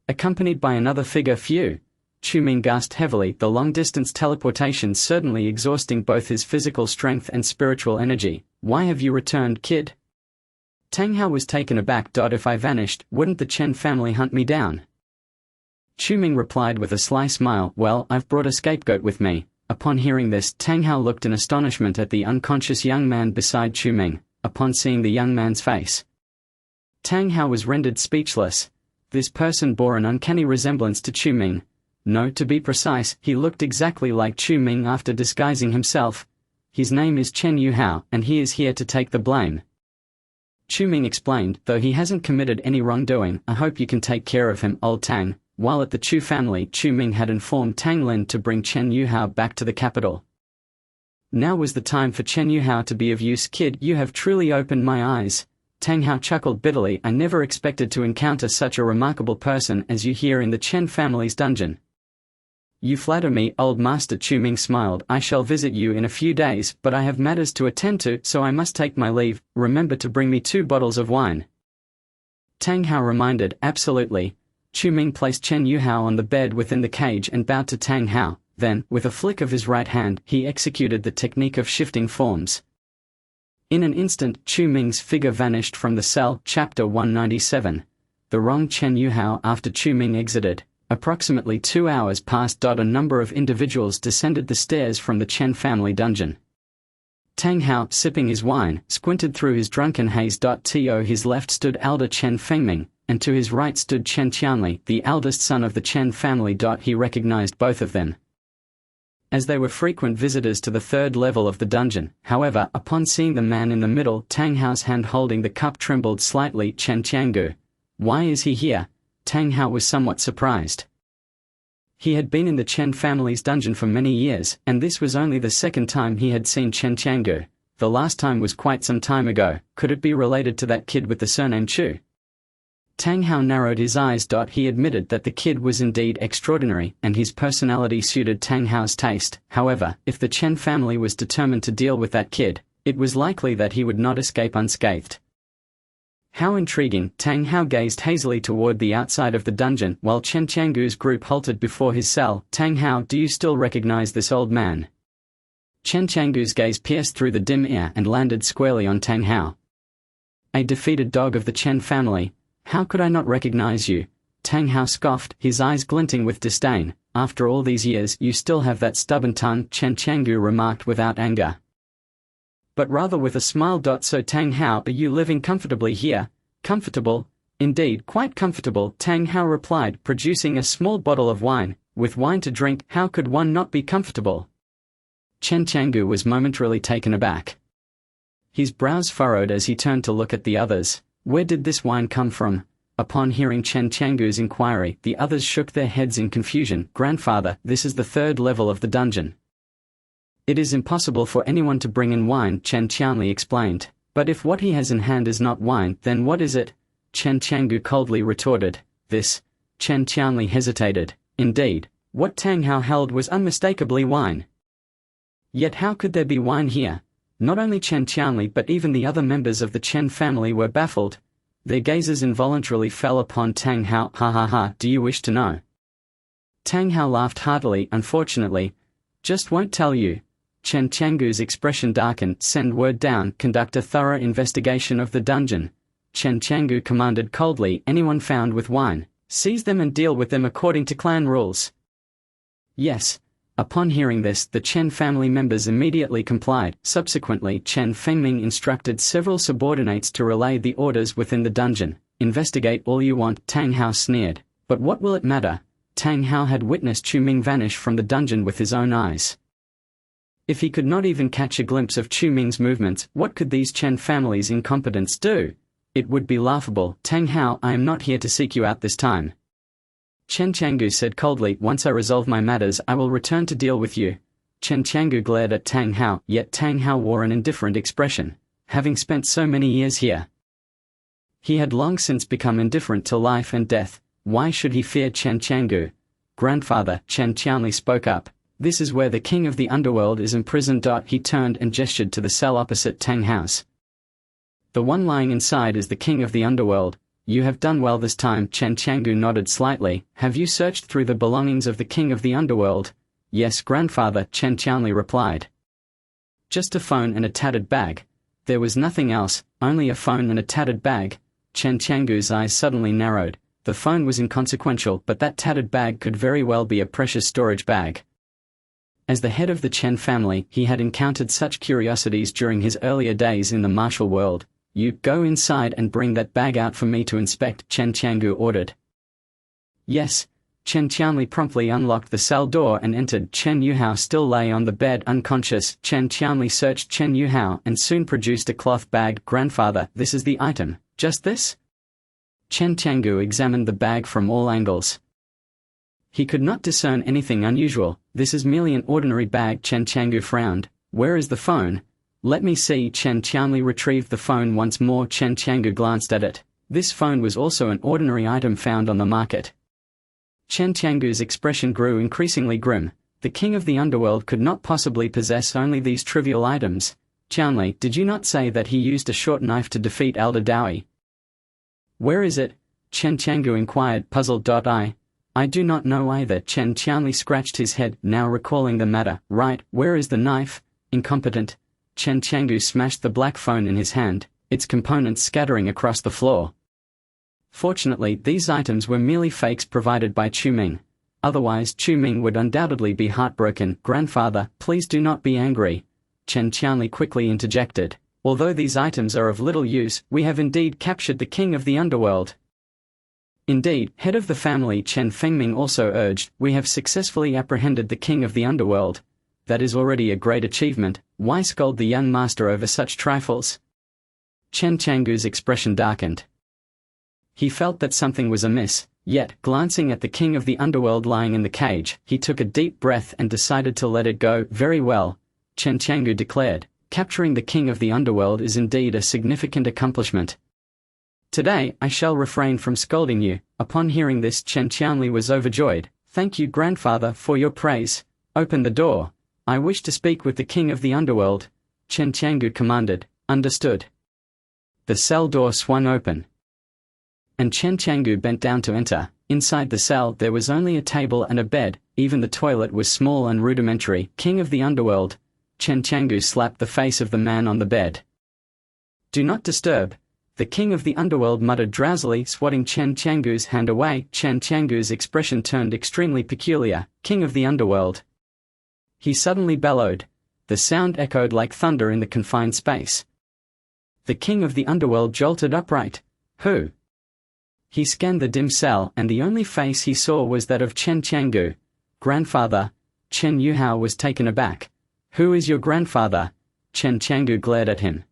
accompanied by another figure. Phew. Chu Ming gasped heavily, the long-distance teleportation certainly exhausting both his physical strength and spiritual energy. Why have you returned, kid? Tang Hao was taken aback. If I vanished, wouldn't the Chen family hunt me down? Chu Ming replied with a sly smile, well, I've brought a scapegoat with me. Upon hearing this, Tang Hao looked in astonishment at the unconscious young man beside Chu Ming. Upon seeing the young man's face, Tang Hao was rendered speechless. This person bore an uncanny resemblance to Chu Ming. No, to be precise, he looked exactly like Chu Ming after disguising himself. His name is Chen Yuhao, and he is here to take the blame. Chu Ming explained, though he hasn't committed any wrongdoing, I hope you can take care of him, old Tang. While at the Chu family, Chu Ming had informed Tang Lin to bring Chen Yuhao back to the capital. Now was the time for Chen Yuhao to be of use. Kid, you have truly opened my eyes. Tang Hao chuckled bitterly. I never expected to encounter such a remarkable person as you here in the Chen family's dungeon. You flatter me, old master. Chu Ming smiled. I shall visit you in a few days, but I have matters to attend to, so I must take my leave. Remember to bring me 2 bottles of wine. Tang Hao reminded. Absolutely. Chu Ming placed Chen Yuhao on the bed within the cage and bowed to Tang Hao. Then, with a flick of his right hand, he executed the technique of shifting forms. In an instant, Chu Ming's figure vanished from the cell. Chapter 197. The wrong Chen Yuhao. After Chu Ming exited, approximately 2 hours passed. A number of individuals descended the stairs from the Chen family dungeon. Tang Hao, sipping his wine, squinted through his drunken haze. To his left stood elder Chen Fengming, and to his right stood Chen Qianli, the eldest son of the Chen family. He recognized both of them, as they were frequent visitors to the 3rd level of the dungeon. However, upon seeing the man in the middle, Tang Hao's hand holding the cup trembled slightly. Chen Qiangu. Why is he here? Tang Hao was somewhat surprised. He had been in the Chen family's dungeon for many years, and this was only the 2nd time he had seen Chen Qiangu. The last time was quite some time ago. Could it be related to that kid with the surname Chu? Tang Hao narrowed his eyes. He admitted that the kid was indeed extraordinary, and his personality suited Tang Hao's taste. However, if the Chen family was determined to deal with that kid, it was likely that he would not escape unscathed. How intriguing. Tang Hao gazed hazily toward the outside of the dungeon while Chen Qiangu's group halted before his cell. Tang Hao, do you still recognize this old man? Chen Qiangu's gaze pierced through the dim air and landed squarely on Tang Hao. A defeated dog of the Chen family. How could I not recognize you? Tang Hao scoffed, his eyes glinting with disdain. After all these years, you still have that stubborn tongue, Chen Qiangu remarked without anger, but rather with a smile. So Tang Hao, are you living comfortably here? Comfortable? Indeed, quite comfortable, Tang Hao replied, producing a small bottle of wine. With wine to drink, how could one not be comfortable? Chen Qiangu was momentarily taken aback. His brows furrowed as he turned to look at the others. Where did this wine come from? Upon hearing Chen Qiangu's inquiry, the others shook their heads in confusion. Grandfather, this is the 3rd level of the dungeon. It is impossible for anyone to bring in wine, Chen Qianli explained. But if what he has in hand is not wine, then what is it? Chen Qiangu coldly retorted. This. Chen Qianli hesitated. Indeed, what Tang Hao held was unmistakably wine. Yet how could there be wine here? Not only Chen Qianli but even the other members of the Chen family were baffled. Their gazes involuntarily fell upon Tang Hao. Ha ha ha, do you wish to know? Tang Hao laughed heartily. Unfortunately, just won't tell you. Chen Changgu's expression darkened. Send word down, conduct a thorough investigation of the dungeon. Chen Changgu commanded coldly. Anyone found with wine, seize them and deal with them according to clan rules. Yes. Upon hearing this, the Chen family members immediately complied. Subsequently, Chen Fengming instructed several subordinates to relay the orders within the dungeon. Investigate all you want, Tang Hao sneered. But what will it matter? Tang Hao had witnessed Chu Ming vanish from the dungeon with his own eyes. If he could not even catch a glimpse of Chu Ming's movements, what could these Chen family's incompetents do? It would be laughable. Tang Hao, I am not here to seek you out this time. Chen Changgu said coldly. Once I resolve my matters, I will return to deal with you. Chen Changgu glared at Tang Hao, yet Tang Hao wore an indifferent expression. Having spent so many years here, he had long since become indifferent to life and death. Why should he fear Chen Changgu? Grandfather, Chen Qianli spoke up. This is where the king of the underworld is imprisoned. He turned and gestured to the cell opposite Tang Hao's. The one lying inside is the king of the underworld. You have done well this time. Chen Changgu nodded slightly. Have you searched through the belongings of the king of the underworld? Yes, grandfather, Chen Qianli replied. Just a phone and a tattered bag. There was nothing else, only a phone and a tattered bag. Chen Changgu's eyes suddenly narrowed. The phone was inconsequential, but that tattered bag could very well be a precious storage bag. As the head of the Chen family, he had encountered such curiosities during his earlier days in the martial world. You go inside and bring that bag out for me to inspect, Chen Changgu ordered. Yes. Chen Qianli promptly unlocked the cell door and entered. Chen Yuhao still lay on the bed unconscious. Chen Qianli searched Chen Yuhao and soon produced a cloth bag. Grandfather, this is the item. Just this? Chen Changgu examined the bag from all angles. He could not discern anything unusual. This is merely an ordinary bag. Chen Changgu frowned. Where is the phone? Let me see. Chen Qianli retrieved the phone once more. Chen Changgu glanced at it. This phone was also an ordinary item found on the market. Chen Changgu's expression grew increasingly grim. The king of the underworld could not possibly possess only these trivial items. Qianli, did you not say that he used a short knife to defeat Elder Dowie? Where is it? Chen Changgu inquired, puzzled. I do not know either. Chen Qianli scratched his head, now recalling the matter. Right, where is the knife? Incompetent. Chen Changgu smashed the black phone in his hand, its components scattering across the floor. Fortunately, these items were merely fakes provided by Chu Ming. Otherwise, Chu Ming would undoubtedly be heartbroken. Grandfather, please do not be angry. Chen Qianli quickly interjected. Although these items are of little use, we have indeed captured the king of the underworld. Indeed, head of the family Chen Fengming also urged, we have successfully apprehended the king of the underworld. That is already a great achievement. Why scold the young master over such trifles? Chen Changgu's expression darkened. He felt that something was amiss, yet, glancing at the king of the underworld lying in the cage, he took a deep breath and decided to let it go. Very well, Chen Changgu declared. Capturing the king of the underworld is indeed a significant accomplishment. Today, I shall refrain from scolding you. Upon hearing this, Chen Qianli was overjoyed. Thank you, grandfather, for your praise. Open the door. I wish to speak with the king of the underworld. Chen Changgu commanded. Understood. The cell door swung open, and Chen Changgu bent down to enter. Inside the cell there was only a table and a bed. Even the toilet was small and rudimentary. King of the underworld. Chen Changgu slapped the face of the man on the bed. Do not disturb. The king of the underworld muttered drowsily, swatting Chen Changgu's hand away. Chen Changgu's expression turned extremely peculiar. King of the underworld, he suddenly bellowed. The sound echoed like thunder in the confined space. The king of the underworld jolted upright. Who? He scanned the dim cell, and the only face he saw was that of Chen Changgu. Grandfather. Chen Yuhao was taken aback. Who is your grandfather? Chen Changgu glared at him,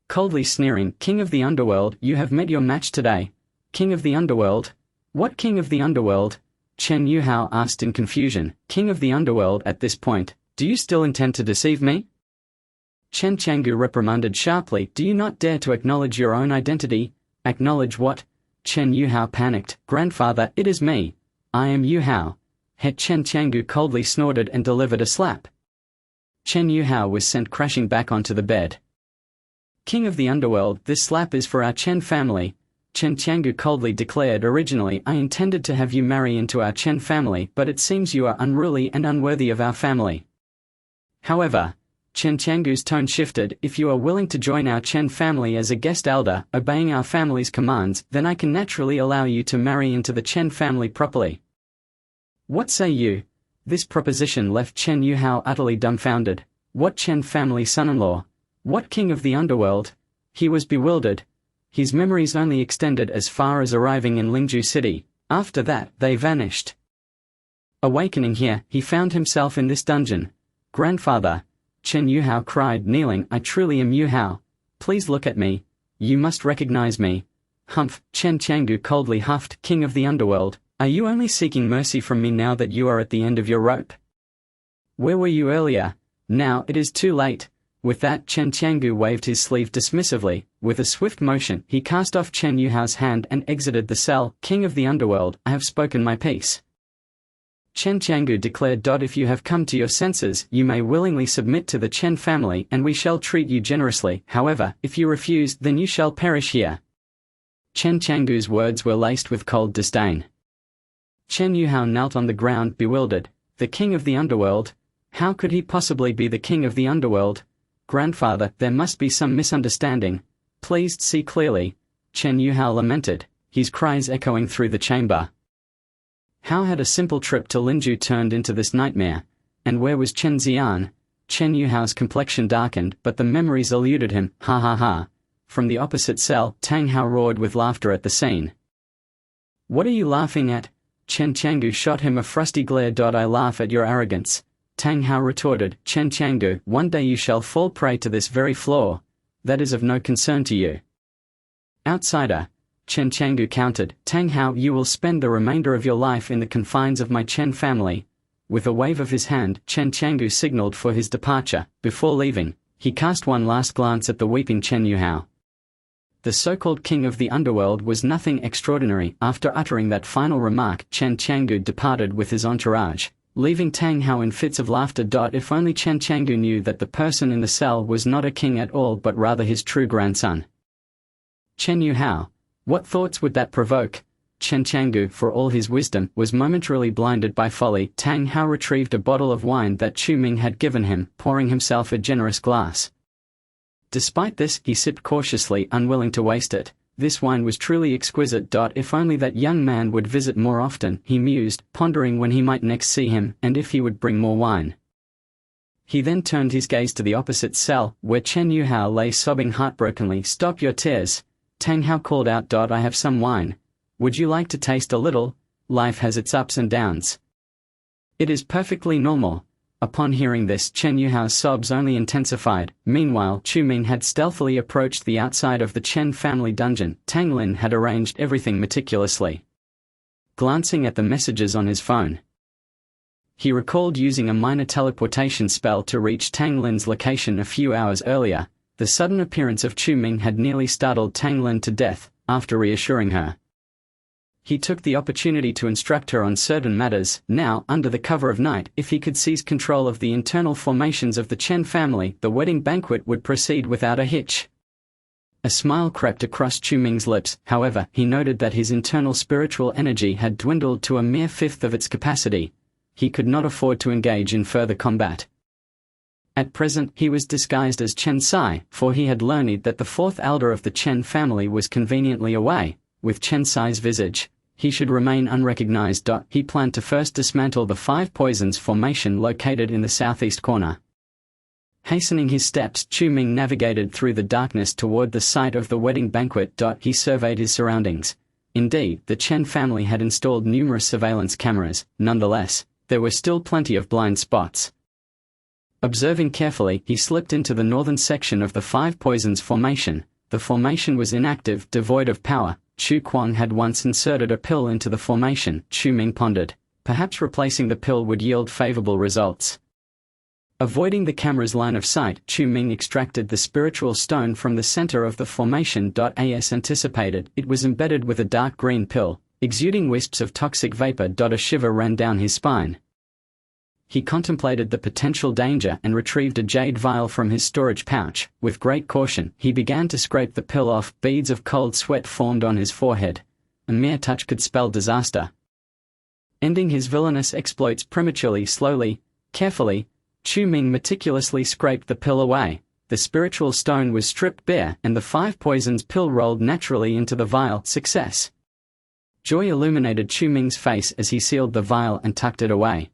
coldly sneering. King of the underworld, you have met your match today. King of the underworld? What king of the underworld? Chen Yuhao asked in confusion. King of the underworld. At this point, do you still intend to deceive me? Chen Changgu reprimanded sharply. Do you not dare to acknowledge your own identity? Acknowledge what? Chen Yuhao panicked. Grandfather, it is me. I am Yuhao. Chen Changgu coldly snorted and delivered a slap. Chen Yuhao was sent crashing back onto the bed. King of the underworld, this slap is for our Chen family. Chen Changgu coldly declared. Originally I intended to have you marry into our Chen family, but it seems you are unruly and unworthy of our family. However, Chen Changu's tone shifted. If you are willing to join our Chen family as a guest elder, obeying our family's commands, then I can naturally allow you to marry into the Chen family properly. What say you? This proposition left Chen Yuhao utterly dumbfounded. What Chen family son-in-law? What king of the underworld? He was bewildered. His memories only extended as far as arriving in Lingju City. After that, they vanished. Awakening here, he found himself in this dungeon. Grandfather, Chen Yuhao cried, kneeling, I truly am Yuhao. Please look at me. You must recognize me. Humph, Chen Changu coldly huffed, King of the underworld, are you only seeking mercy from me now that you are at the end of your rope? Where were you earlier? Now it is too late. With that, Chen Changu waved his sleeve dismissively. With a swift motion, he cast off Chen Yuhao's hand and exited the cell. King of the underworld, I have spoken my piece. Chen Changu declared. If you have come to your senses, you may willingly submit to the Chen family and we shall treat you generously. However, if you refuse, then you shall perish here. Chen Changu's words were laced with cold disdain. Chen Yuhao knelt on the ground, bewildered. The king of the underworld? How could he possibly be the king of the underworld? Grandfather, there must be some misunderstanding. Please see clearly. Chen Yuhao lamented, his cries echoing through the chamber. How had a simple trip to Linju turned into this nightmare? And where was Chen Xian? Chen Yuhao's complexion darkened, but the memories eluded him. Ha ha ha. From the opposite cell, Tang Hao roared with laughter at the scene. What are you laughing at? Chen Changu shot him a frosty glare. I laugh at your arrogance. Tang Hao retorted, Chen Changu, one day you shall fall prey to this very flaw. That is of no concern to you. Outsider, Chen Changu countered, Tang Hao, you will spend the remainder of your life in the confines of my Chen family. With a wave of his hand, Chen Changu signaled for his departure. Before leaving, he cast one last glance at the weeping Chen Yuhao. The so-called king of the underworld was nothing extraordinary. After uttering that final remark, Chen Changu departed with his entourage, leaving Tang Hao in fits of laughter. If only Chen Changu knew that the person in the cell was not a king at all but rather his true grandson. Chen Yuhao. What thoughts would that provoke? Chen Changu, for all his wisdom, was momentarily blinded by folly. Tang Hao retrieved a bottle of wine that Chu Ming had given him, pouring himself a generous glass. Despite this, he sipped cautiously, unwilling to waste it. This wine was truly exquisite. If only that young man would visit more often, he mused, pondering when he might next see him, and if he would bring more wine. He then turned his gaze to the opposite cell, where Chen Yuhao lay sobbing heartbrokenly. Stop your tears. Tang Hao called out. I have some wine. Would you like to taste a little? Life has its ups and downs. It is perfectly normal. Upon hearing this, Chen Yuhao's sobs only intensified. Meanwhile, Chu Ming had stealthily approached the outside of the Chen family dungeon. Tang Lin had arranged everything meticulously. Glancing at the messages on his phone, he recalled using a minor teleportation spell to reach Tang Lin's location a few hours earlier. The sudden appearance of Chu Ming had nearly startled Tang Lin to death. After reassuring her, he took the opportunity to instruct her on certain matters. Now, under the cover of night, if he could seize control of the internal formations of the Chen family, the wedding banquet would proceed without a hitch. A smile crept across Chu Ming's lips. However, he noted that his internal spiritual energy had dwindled to a mere fifth of its capacity. He could not afford to engage in further combat. At present, he was disguised as Chen Sai, for he had learned that the fourth elder of the Chen family was conveniently away. With Chen Sai's visage, he should remain unrecognized. He planned to first dismantle the 5 Poisons formation located in the southeast corner. Hastening his steps, Chu Ming navigated through the darkness toward the site of the wedding banquet. He surveyed his surroundings. Indeed, the Chen family had installed numerous surveillance cameras. Nonetheless, there were still plenty of blind spots. Observing carefully, he slipped into the northern section of the 5 Poisons formation. The formation was inactive, devoid of power. Chu Kuang had once inserted a pill into the formation. Chu Ming pondered. Perhaps replacing the pill would yield favorable results. Avoiding the camera's line of sight, Chu Ming extracted the spiritual stone from the center of the formation. As anticipated, it was embedded with a dark green pill, exuding wisps of toxic vapor. A shiver ran down his spine. He contemplated the potential danger and retrieved a jade vial from his storage pouch. With great caution, he began to scrape the pill off. Beads of cold sweat formed on his forehead. A mere touch could spell disaster. Ending his villainous exploits prematurely, slowly, carefully, Chu Ming meticulously scraped the pill away. The spiritual stone was stripped bare and the 5 poisons pill rolled naturally into the vial. Success. Joy illuminated Chu Ming's face as he sealed the vial and tucked it away.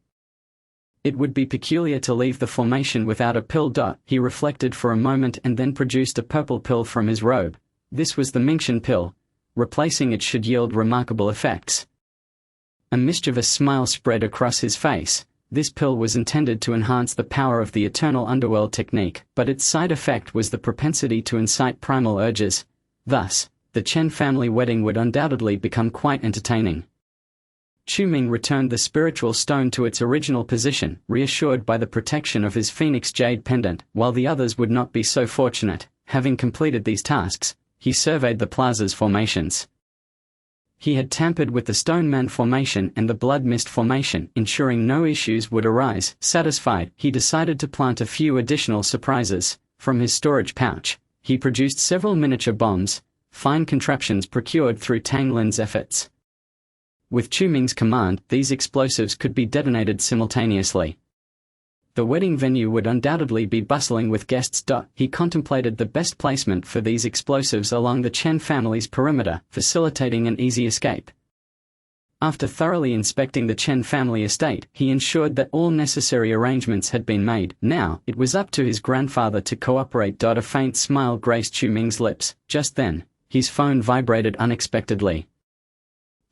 It would be peculiar to leave the formation without a pill. He reflected for a moment and then produced a purple pill from his robe. This was the Mingxian pill. Replacing it should yield remarkable effects. A mischievous smile spread across his face. This pill was intended to enhance the power of the eternal underworld technique, but its side effect was the propensity to incite primal urges. Thus, the Chen family wedding would undoubtedly become quite entertaining. Chu Ming returned the spiritual stone to its original position, reassured by the protection of his phoenix jade pendant, while the others would not be so fortunate. Having completed these tasks, he surveyed the plaza's formations. He had tampered with the Stoneman formation and the Blood Mist formation, ensuring no issues would arise. Satisfied, he decided to plant a few additional surprises. From his storage pouch, he produced several miniature bombs, fine contraptions procured through Tang Lin's efforts. With Chu Ming's command, these explosives could be detonated simultaneously. The wedding venue would undoubtedly be bustling with guests. He contemplated the best placement for these explosives along the Chen family's perimeter, facilitating an easy escape. After thoroughly inspecting the Chen family estate, he ensured that all necessary arrangements had been made. Now, it was up to his grandfather to cooperate. A faint smile graced Chu Ming's lips. Just then, his phone vibrated unexpectedly.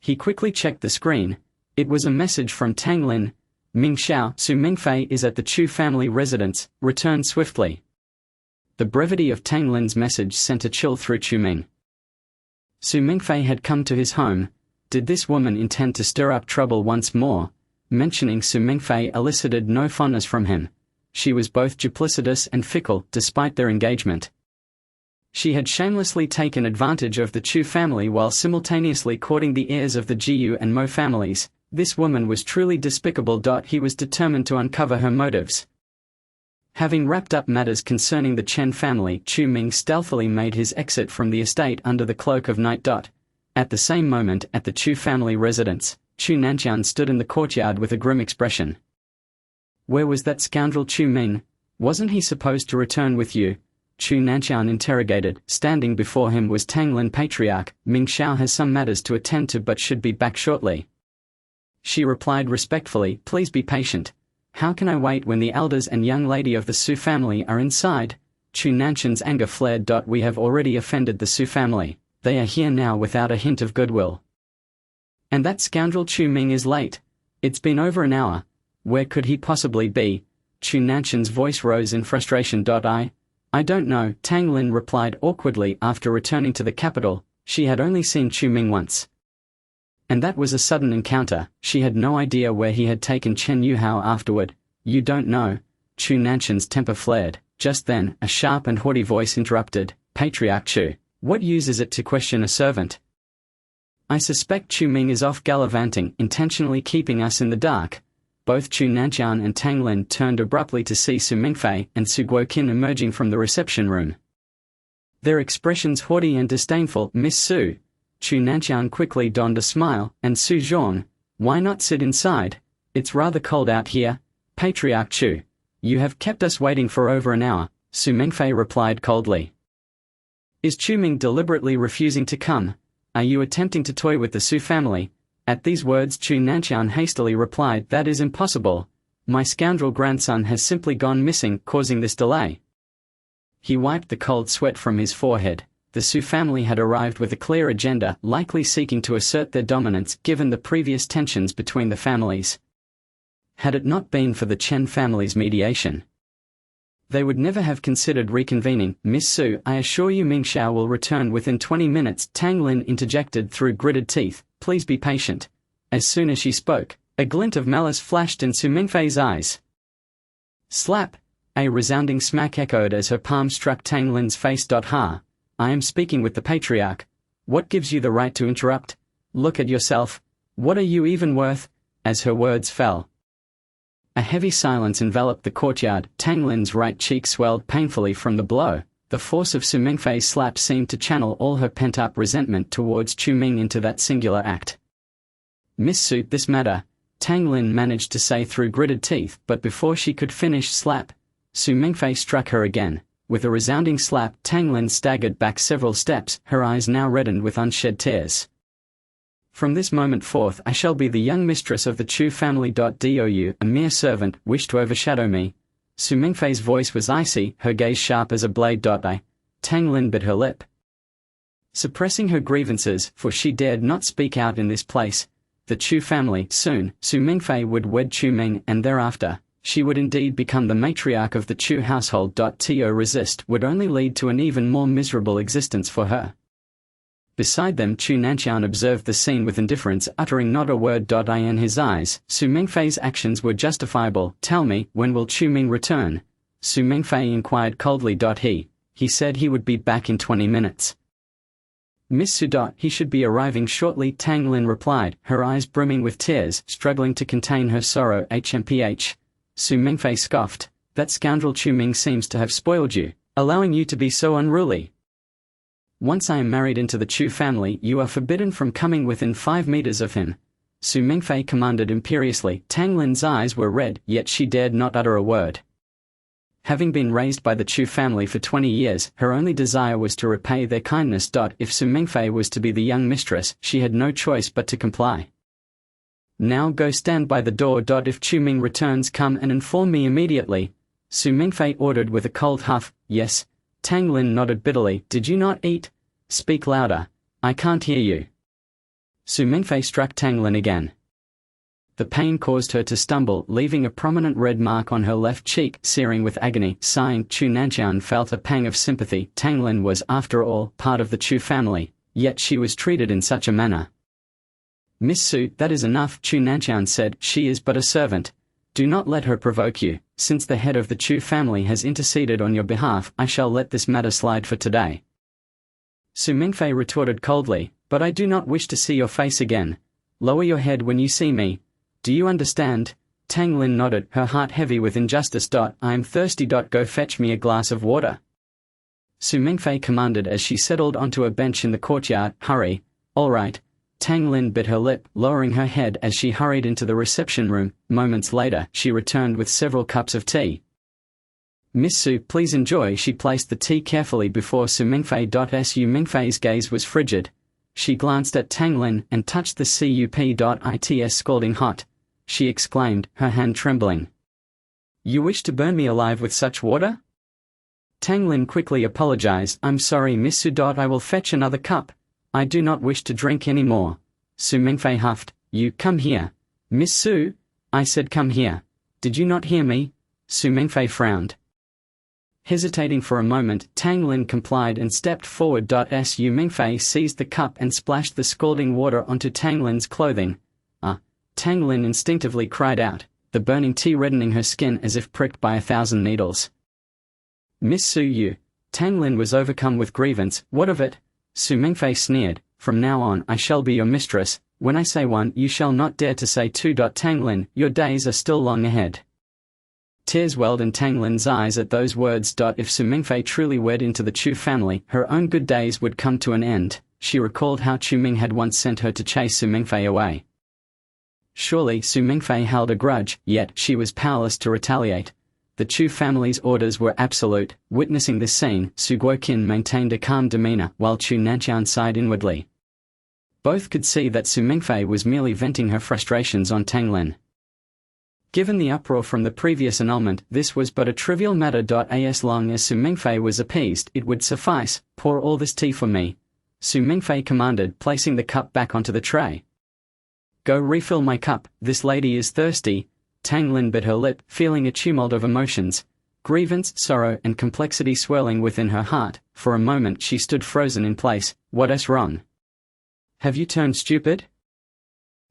He quickly checked the screen. It was a message from Tang Lin. Ming Xiao, Su Mingfei is at the Chu family residence. Return swiftly. The brevity of Tang Lin's message sent a chill through Chu Ming. Su Mingfei had come to his home. Did this woman intend to stir up trouble once more? Mentioning Su Mingfei elicited no fondness from him. She was both duplicitous and fickle, despite their engagement. She had shamelessly taken advantage of the Chu family while simultaneously courting the heirs of the Jiyu and Mo families. This woman was truly despicable. He was determined to uncover her motives. Having wrapped up matters concerning the Chen family, Chu Ming stealthily made his exit from the estate under the cloak of night. At the same moment, at the Chu family residence, Chu Nanqian stood in the courtyard with a grim expression. Where was that scoundrel Chu Ming? Wasn't he supposed to return with you? Chu Nanqian interrogated. Standing before him was Tang Lin Patriarch. Ming Xiao has some matters to attend to but should be back shortly. She replied respectfully, please be patient. How can I wait when the elders and young lady of the Su family are inside? Chu Nanqian's anger flared. We have already offended the Su family. They are here now without a hint of goodwill. And that scoundrel Chu Ming is late. It's been over an hour. Where could he possibly be? Chu Nanqian's voice rose in frustration. I don't know, Tang Lin replied awkwardly. After returning to the capital, she had only seen Chu Ming once. And that was a sudden encounter. She had no idea where he had taken Chen Yuhao afterward. You don't know? Chu Nanqian's temper flared. Just then, a sharp and haughty voice interrupted. Patriarch Chu, what use is it to question a servant? I suspect Chu Ming is off gallivanting, intentionally keeping us in the dark. Both Chu Nanqian and Tang Lin turned abruptly to see Su Mingfei and Su Guoqin emerging from the reception room. Their expressions haughty and disdainful. Miss Su. Chu Nanqian quickly donned a smile. And Su Zhong, why not sit inside? It's rather cold out here. Patriarch Chu, you have kept us waiting for over an hour, Su Mingfei replied coldly. Is Chu Ming deliberately refusing to come? Are you attempting to toy with the Su family? At these words Chu Nanqian hastily replied, that is impossible. My scoundrel grandson has simply gone missing, causing this delay. He wiped the cold sweat from his forehead. The Su family had arrived with a clear agenda, likely seeking to assert their dominance given the previous tensions between the families. Had it not been for the Chen family's mediation, they would never have considered reconvening. Miss Su, I assure you Ming Xiao will return within 20 minutes, Tang Lin interjected through gritted teeth. Please be patient. As soon as she spoke, a glint of malice flashed in Su Mingfei's eyes. Slap! A resounding smack echoed as her palm struck Tang Lin's face. Ha! I am speaking with the patriarch. What gives you the right to interrupt? Look at yourself. What are you even worth? As her words fell, a heavy silence enveloped the courtyard. Tang Lin's right cheek swelled painfully from the blow. The force of Su Mingfei's slap seemed to channel all her pent-up resentment towards Chu Ming into that singular act. Miss Su, this matter, Tang Lin managed to say through gritted teeth, but before she could finish, slap. Su Mingfei struck her again. With a resounding slap, Tang Lin staggered back several steps, her eyes now reddened with unshed tears. From this moment forth I shall be the young mistress of the Chu family. Dou a mere servant, wish to overshadow me? Su Mingfei's voice was icy, her gaze sharp as a blade. Tang Lin bit her lip. Suppressing her grievances, for she dared not speak out in this place. The Chu family, soon, Su Mingfei would wed Chu Ming, and thereafter, she would indeed become the matriarch of the Chu household. To resist would only lead to an even more miserable existence for her. Beside them, Chu Nanqian observed the scene with indifference, uttering not a word. In his eyes, Su Mingfei's actions were justifiable. Tell me, when will Chu Ming return? Su Mingfei inquired coldly. He said he would be back in 20 minutes. Miss Su. He should be arriving shortly, Tang Lin replied, her eyes brimming with tears, struggling to contain her sorrow. HMPH. Su Mingfei scoffed. That scoundrel Chu Ming seems to have spoiled you, allowing you to be so unruly. Once I am married into the Chu family, you are forbidden from coming within 5 meters of him. Su Mingfei commanded imperiously. Tang Lin's eyes were red, yet she dared not utter a word. Having been raised by the Chu family for 20 years, her only desire was to repay their kindness. If Su Mingfei was to be the young mistress, she had no choice but to comply. Now go stand by the door. If Chu Ming returns, come and inform me immediately. Su Mingfei ordered with a cold huff. Yes. Tang Lin nodded bitterly. Did you not eat? Speak louder. I can't hear you. Su Mingfei struck Tang Lin again. The pain caused her to stumble, leaving a prominent red mark on her left cheek, searing with agony. Sighing, Chu Nanqian felt a pang of sympathy. Tang Lin was, after all, part of the Chu family, yet she was treated in such a manner. Miss Su, that is enough, Chu Nanqian said. She is but a servant. Do not let her provoke you. Since the head of the Chu family has interceded on your behalf, I shall let this matter slide for today. Su Mingfei retorted coldly, but I do not wish to see your face again. Lower your head when you see me. Do you understand? Tang Lin nodded, her heart heavy with injustice. I am thirsty. Go fetch me a glass of water. Su Mingfei commanded as she settled onto a bench in the courtyard. Hurry. All right. Tang Lin bit her lip, lowering her head as she hurried into the reception room. Moments later, she returned with several cups of tea. Miss Su, please enjoy. She placed the tea carefully before Su Mingfei. Su Mingfei's gaze was frigid. She glanced at Tang Lin and touched the cup. It's scalding hot. She exclaimed, her hand trembling. You wish to burn me alive with such water? Tang Lin quickly apologized. I'm sorry, Miss Su. I will fetch another cup. I do not wish to drink any more. Su Mingfei huffed. You, come here. Miss Su? I said come here. Did you not hear me? Su Mingfei frowned. Hesitating for a moment, Tang Lin complied and stepped forward. Su Mingfei seized the cup and splashed the scalding water onto Tang Lin's clothing. Tang Lin instinctively cried out, the burning tea reddening her skin as if pricked by 1,000 needles. Miss Su, you. Tang Lin was overcome with grievance. What of it? Su Mingfei sneered. From now on I shall be your mistress. When I say one, you shall not dare to say two. Tang Lin, your days are still long ahead. Tears welled in Tang Lin's eyes at those words. If Su Mingfei truly wed into the Chu family, her own good days would come to an end. She recalled how Chu Ming had once sent her to chase Su Mingfei away. Surely Su Mingfei held a grudge, yet she was powerless to retaliate. The Chu family's orders were absolute. Witnessing this scene, Su Guoqin maintained a calm demeanor, while Chu Nanqian sighed inwardly. Both could see that Su Mingfei was merely venting her frustrations on Tang Lin. Given the uproar from the previous annulment, this was but a trivial matter. As long as Su Mingfei was appeased, it would suffice. Pour all this tea for me. Su Mingfei commanded, placing the cup back onto the tray. Go refill my cup, this lady is thirsty. Tang Lin bit her lip, feeling a tumult of emotions. Grievance, sorrow and complexity swirling within her heart. For a moment she stood frozen in place. What's wrong? Have you turned stupid?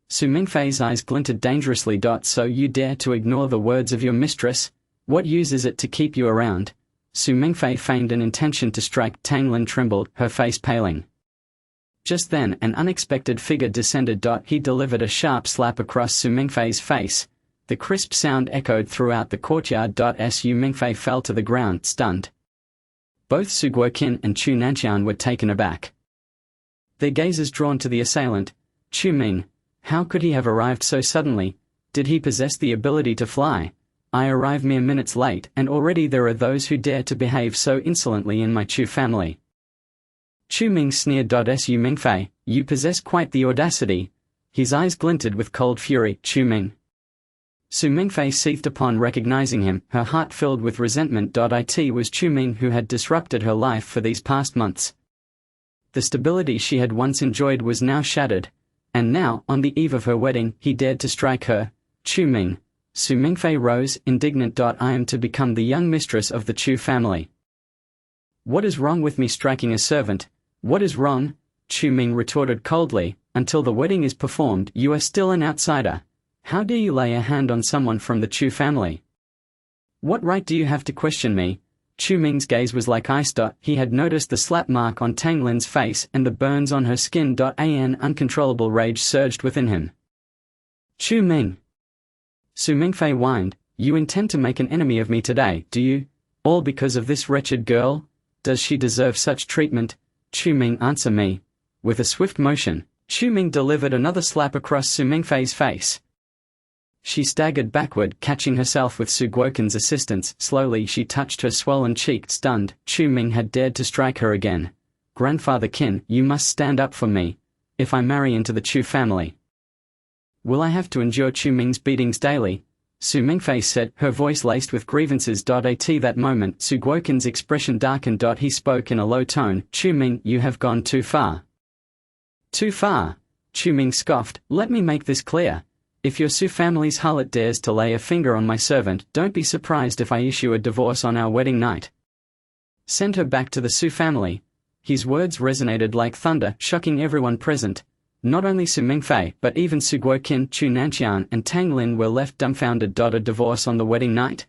Su Mingfei's eyes glinted dangerously. So you dare to ignore the words of your mistress? What use is it to keep you around? Su Mingfei feigned an intention to strike. Tang Lin trembled, her face paling. Just then, an unexpected figure descended. He delivered a sharp slap across Su Mingfei's face. The crisp sound echoed throughout the courtyard. Su Mingfei fell to the ground, stunned. Both Su Guoqin and Chu Nanqian were taken aback. Their gazes drawn to the assailant. Chu Ming. How could he have arrived so suddenly? Did he possess the ability to fly? I arrive mere minutes late, and already there are those who dare to behave so insolently in my Chu family. Chu Ming sneered. Su Mingfei, you possess quite the audacity. His eyes glinted with cold fury. Chu Ming. Su Mingfei seethed upon recognizing him, her heart filled with resentment. It was Chu Ming who had disrupted her life for these past months. The stability she had once enjoyed was now shattered. And now, on the eve of her wedding, he dared to strike her. Chu Ming. Su Mingfei rose, indignant. I am to become the young mistress of the Chu family. What is wrong with me striking a servant? What is wrong? Chu Ming retorted coldly. Until the wedding is performed, you are still an outsider. How dare you lay a hand on someone from the Chu family? What right do you have to question me? Chu Ming's gaze was like ice. He had noticed the slap mark on Tang Lin's face and the burns on her skin. An uncontrollable rage surged within him. Chu Ming. Su Mingfei whined, you intend to make an enemy of me today, do you? All because of this wretched girl? Does she deserve such treatment? Chu Ming, answer me. With a swift motion, Chu Ming delivered another slap across Su Mingfei's face. She staggered backward, catching herself with Su Guoqin's assistance. Slowly she touched her swollen cheek. Stunned, Chu Ming had dared to strike her again. Grandfather Qin, you must stand up for me. If I marry into the Chu family, will I have to endure Chu Ming's beatings daily? Su Mingfei said, her voice laced with grievances. At that moment, Su Guoqin's expression darkened. He spoke in a low tone, Chu Ming, you have gone too far. Too far? Chu Ming scoffed, let me make this clear. If your Su family's harlot dares to lay a finger on my servant, don't be surprised if I issue a divorce on our wedding night. Send her back to the Su family. His words resonated like thunder, shocking everyone present. Not only Su Mingfei, but even Su Guoqin, Chu Nanqian, and Tang Lin were left dumbfounded. A divorce on the wedding night?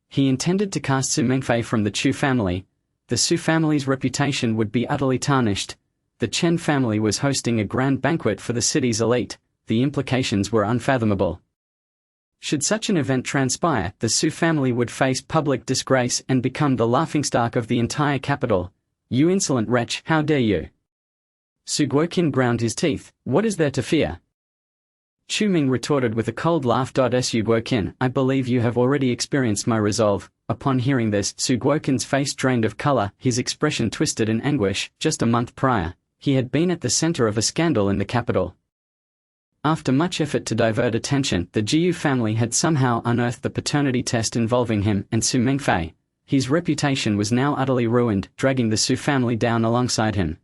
He intended to cast Su Mingfei from the Chu family. The Su family's reputation would be utterly tarnished. The Chen family was hosting a grand banquet for the city's elite. The implications were unfathomable. Should such an event transpire, the Su family would face public disgrace and become the laughingstock of the entire capital. You insolent wretch, how dare you? Su Guoqin ground his teeth, what is there to fear? Chu Ming retorted with a cold laugh. Su Guoqin, I believe you have already experienced my resolve. Upon hearing this, Su Guoqin's face drained of color, his expression twisted in anguish. Just a month prior, he had been at the center of a scandal in the capital. After much effort to divert attention, the Jiyu family had somehow unearthed the paternity test involving him and Su Mingfei. His reputation was now utterly ruined, dragging the Su family down alongside him.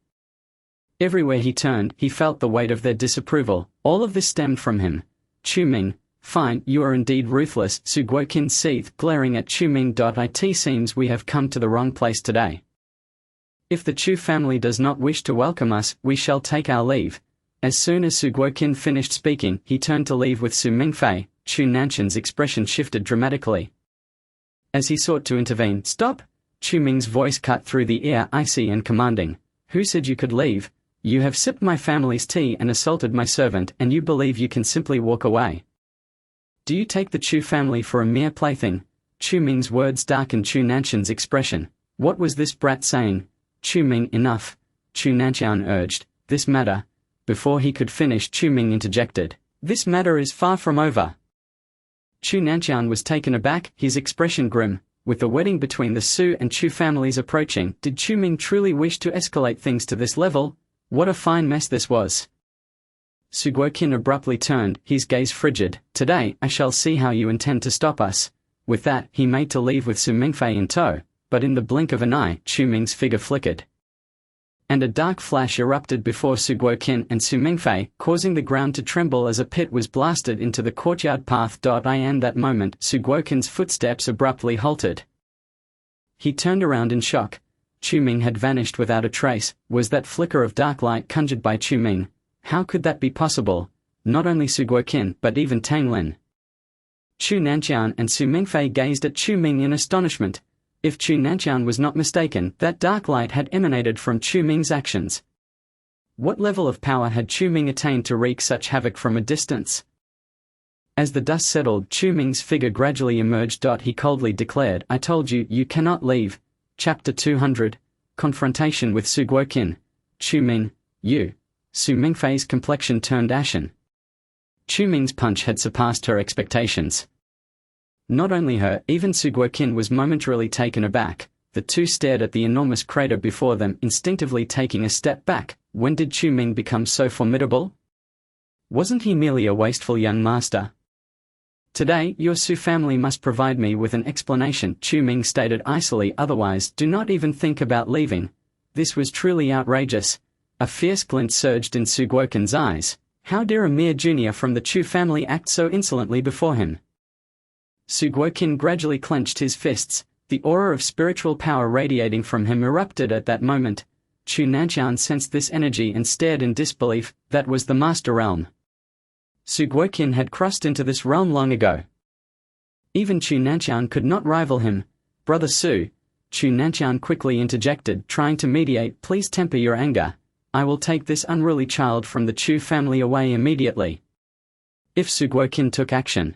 Everywhere he turned, he felt the weight of their disapproval. All of this stemmed from him. Chu Ming, fine, you are indeed ruthless, Su Guoqin seethed, glaring at Chu Ming. It seems we have come to the wrong place today. If the Chu family does not wish to welcome us, we shall take our leave. As soon as Su Guoqin finished speaking, he turned to leave with Su Mingfei. Chu Nanqian's expression shifted dramatically. As he sought to intervene, stop! Chu Ming's voice cut through the air, icy and commanding. Who said you could leave? You have sipped my family's tea and assaulted my servant, and you believe you can simply walk away. Do you take the Chu family for a mere plaything? Chu Ming's words darkened Chu Nanqian's expression. What was this brat saying? Chu Ming, enough. Chu Nanqian urged. This matter. Before he could finish, Chu Ming interjected. This matter is far from over. Chu Nanqian was taken aback, his expression grim. With the wedding between the Su and Chu families approaching, did Chu Ming truly wish to escalate things to this level? What a fine mess this was. Su Guoqin abruptly turned, his gaze frigid. Today, I shall see how you intend to stop us. With that, he made to leave with Su Mingfei in tow, but in the blink of an eye, Chu Ming's figure flickered. And a dark flash erupted before Su Guoqin and Su Mingfei, causing the ground to tremble as a pit was blasted into the courtyard path. In that moment, Su Guoqin's footsteps abruptly halted. He turned around in shock. Chu Ming had vanished without a trace. Was that flicker of dark light conjured by Chu Ming? How could that be possible? Not only Su Guoqin, but even Tang Lin. Chu Nanqian and Su Mingfei gazed at Chu Ming in astonishment. If Chu Nanqian was not mistaken, that dark light had emanated from Chu Ming's actions. What level of power had Chu Ming attained to wreak such havoc from a distance? As the dust settled, Chu Ming's figure gradually emerged. He coldly declared, I told you, you cannot leave. Chapter 200. Confrontation with Su Guoqin. Chu Ming, you. Su Mingfei's complexion turned ashen. Chu Ming's punch had surpassed her expectations. Not only her, even Su Guoqin was momentarily taken aback. The two stared at the enormous crater before them, instinctively taking a step back. When did Chu Ming become so formidable? Wasn't he merely a wasteful young master? Today, your Su family must provide me with an explanation, Chu Ming stated icily, otherwise do not even think about leaving. This was truly outrageous. A fierce glint surged in Su Guoqin's eyes. How dare a mere junior from the Chu family act so insolently before him? Su Guoqin gradually clenched his fists. The aura of spiritual power radiating from him erupted at that moment. Chu Nanqian sensed this energy and stared in disbelief. That was the master realm. Su Guoqin had crossed into this realm long ago. Even Chu Nanqian could not rival him. Brother Su, Chu Nanqian quickly interjected, trying to mediate, please temper your anger. I will take this unruly child from the Chu family away immediately. If Su Guoqin took action,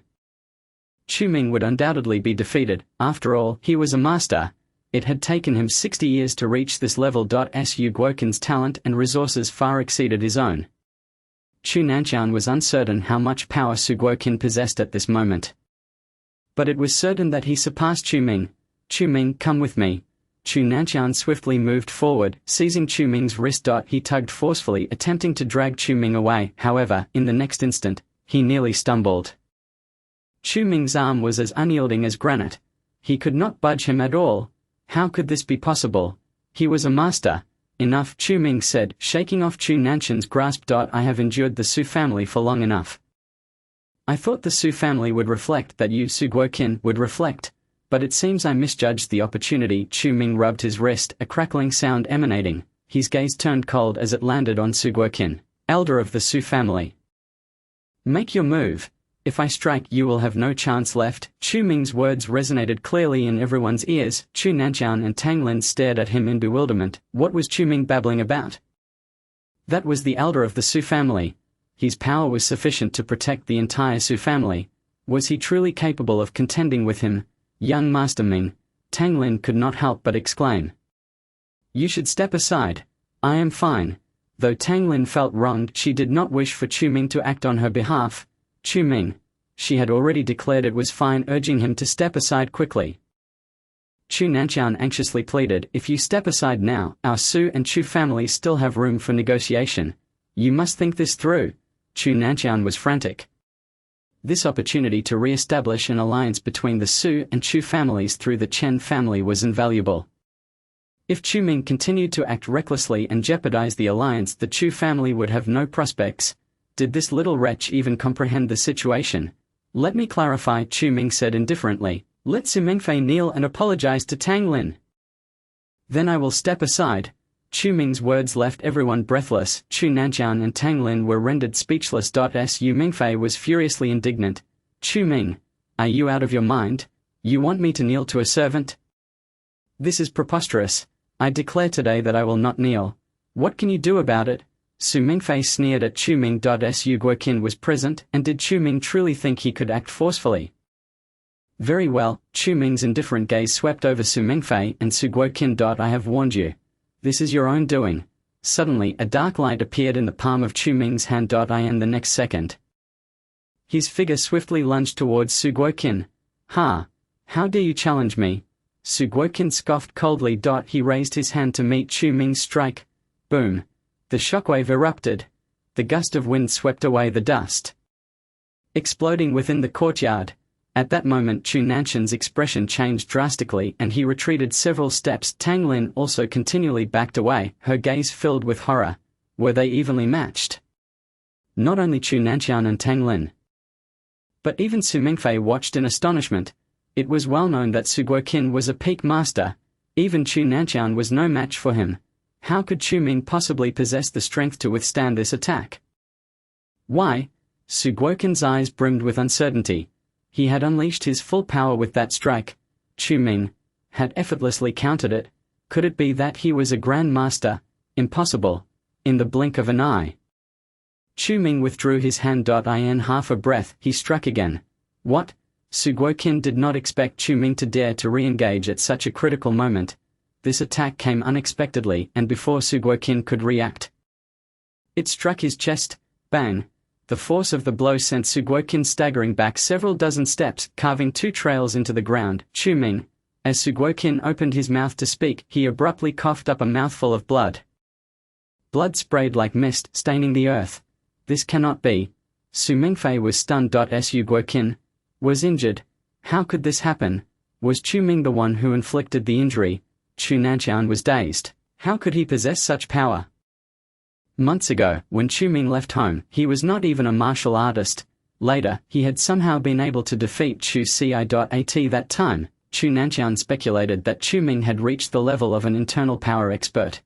Chu Ming would undoubtedly be defeated. After all, he was a master. It had taken him 60 years to reach this level. Su Guoqin's talent and resources far exceeded his own. Chu Nanqian was uncertain how much power Su Guoqin possessed at this moment. But it was certain that he surpassed Chu Ming. Chu Ming, come with me. Chu Nanqian swiftly moved forward, seizing Chu Ming's wrist. He tugged forcefully, attempting to drag Chu Ming away. However, in the next instant, he nearly stumbled. Chu Ming's arm was as unyielding as granite. He could not budge him at all. How could this be possible? He was a master. Enough, Chu Ming said, shaking off Chu Nanqian's grasp. I have endured the Su family for long enough. I thought the Su family would reflect, that you, Su Guoqin, would reflect. But it seems I misjudged the opportunity. Chu Ming rubbed his wrist, a crackling sound emanating. His gaze turned cold as it landed on Su Guoqin, elder of the Su family. Make your move. If I strike, you will have no chance left. Chu Ming's words resonated clearly in everyone's ears. Chu Nanqian and Tang Lin stared at him in bewilderment. What was Chu Ming babbling about? That was the elder of the Su family. His power was sufficient to protect the entire Su family. Was he truly capable of contending with him? Young Master Ming, Tang Lin could not help but exclaim. You should step aside. I am fine. Though Tang Lin felt wronged, she did not wish for Chu Ming to act on her behalf. Chu Ming. She had already declared it was fine, urging him to step aside quickly. Chu Nanqian anxiously pleaded, if you step aside now, our Su and Chu families still have room for negotiation. You must think this through. Chu Nanqian was frantic. This opportunity to re-establish an alliance between the Su and Chu families through the Chen family was invaluable. If Chu Ming continued to act recklessly and jeopardize the alliance, the Chu family would have no prospects. Did this little wretch even comprehend the situation? Let me clarify, Chu Ming said indifferently. Let Su Mingfei kneel and apologize to Tang Lin. Then I will step aside. Chu Ming's words left everyone breathless. Chu Nanqian and Tang Lin were rendered speechless. Su Mingfei was furiously indignant. Chu Ming, are you out of your mind? You want me to kneel to a servant? This is preposterous. I declare today that I will not kneel. What can you do about it? Su Mingfei sneered at Chu Ming. Su Guoqin was present, and did Chu Ming truly think he could act forcefully? Very well. Chu Ming's indifferent gaze swept over Su Mingfei and Su Guoqin. I have warned you. This is your own doing. Suddenly, a dark light appeared in the palm of Chu Ming's hand. In the next second, his figure swiftly lunged towards Su Guoqin. Ha! How dare you challenge me? Su Guoqin scoffed coldly. He raised his hand to meet Chu Ming's strike. Boom! The shockwave erupted. The gust of wind swept away the dust, exploding within the courtyard. At that moment, Chu Nanqian's expression changed drastically, and he retreated several steps. Tang Lin also continually backed away, her gaze filled with horror. Were they evenly matched? Not only Chu Nanqian and Tang Lin, but even Su Mingfei watched in astonishment. It was well known that Su Guoqin was a peak master. Even Chu Nanqian was no match for him. How could Chu Ming possibly possess the strength to withstand this attack? Why? Su Guoqin's eyes brimmed with uncertainty. He had unleashed his full power with that strike. Chu Ming had effortlessly countered it. Could it be that he was a grand master? Impossible. In the blink of an eye, Chu Ming withdrew his hand. In half a breath, he struck again. What? Su Guoqin did not expect Chu Ming to dare to re-engage at such a critical moment. This attack came unexpectedly, and before Su Guoqin could react, it struck his chest. Bang! The force of the blow sent Su Guoqin staggering back several dozen steps, carving 2 trails into the ground. Chu Ming. As Su Guoqin opened his mouth to speak, he abruptly coughed up a mouthful of blood. Blood sprayed like mist, staining the earth. This cannot be. Su Mingfei was stunned. Su Guoqin was injured. How could this happen? Was Chu Ming the one who inflicted the injury? Chu Nanqian was dazed. How could he possess such power? Months ago, when Chu Ming left home, he was not even a martial artist. Later, he had somehow been able to defeat Chu Ci.At that time. Chu Nanqian speculated that Chu Ming had reached the level of an internal power expert.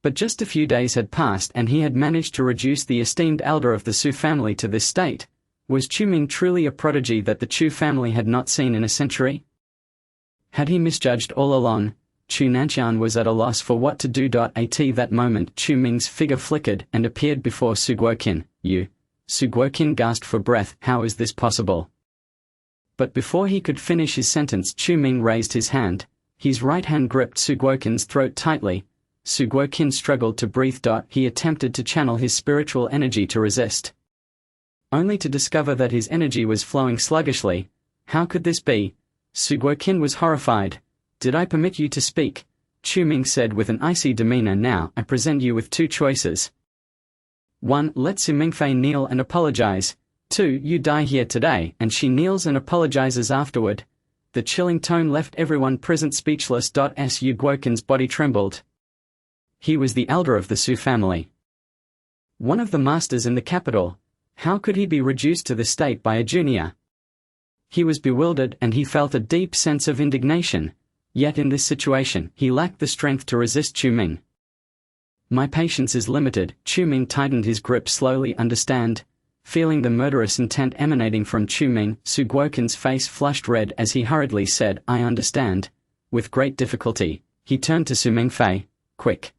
But just a few days had passed and he had managed to reduce the esteemed elder of the Su family to this state. Was Chu Ming truly a prodigy that the Chu family had not seen in a century? Had he misjudged all along? Chu Nanqian was at a loss for what to do. At that moment Chu Ming's figure flickered and appeared before Su Guoqin. You? Su Guoqin gasped for breath. How is this possible? But before he could finish his sentence, Chu Ming raised his hand. His right hand gripped Su Guoqin's throat tightly. Su Guoqin struggled to breathe. He attempted to channel his spiritual energy to resist, only to discover that his energy was flowing sluggishly. How could this be? Su Guoqin was horrified. Did I permit you to speak? Chu Ming said with an icy demeanor. Now I present you with 2 choices. 1. Let Su Mingfei kneel and apologize. 2. You die here today, and she kneels and apologizes afterward. The chilling tone left everyone present speechless. Su Guoqin's body trembled. He was the elder of the Su family, one of the masters in the capital. How could he be reduced to this state by a junior? He was bewildered and he felt a deep sense of indignation. Yet in this situation, he lacked the strength to resist Chu Ming. My patience is limited. Chu Ming tightened his grip slowly. Understand? Feeling the murderous intent emanating from Chu Ming, Su Guoqin's face flushed red as he hurriedly said, I understand. With great difficulty, he turned to Su Mingfei. Quick.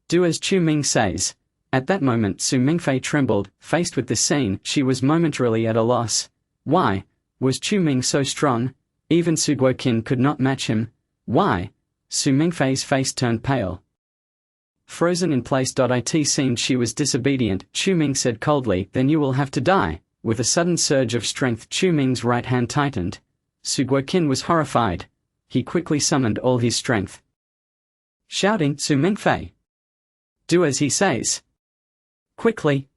Do as Chu Ming says. At that moment Su Mingfei trembled. Faced with this scene, she was momentarily at a loss. Why? Was Chu Ming so strong? Even Su Guoqin could not match him. Why? Su Mingfei's face turned pale. Frozen in place. It seemed she was disobedient. Chu Ming said coldly, then you will have to die. With a sudden surge of strength, Chu Ming's right hand tightened. Su Guoqin was horrified. He quickly summoned all his strength, shouting, Su Mingfei, do as he says. Quickly.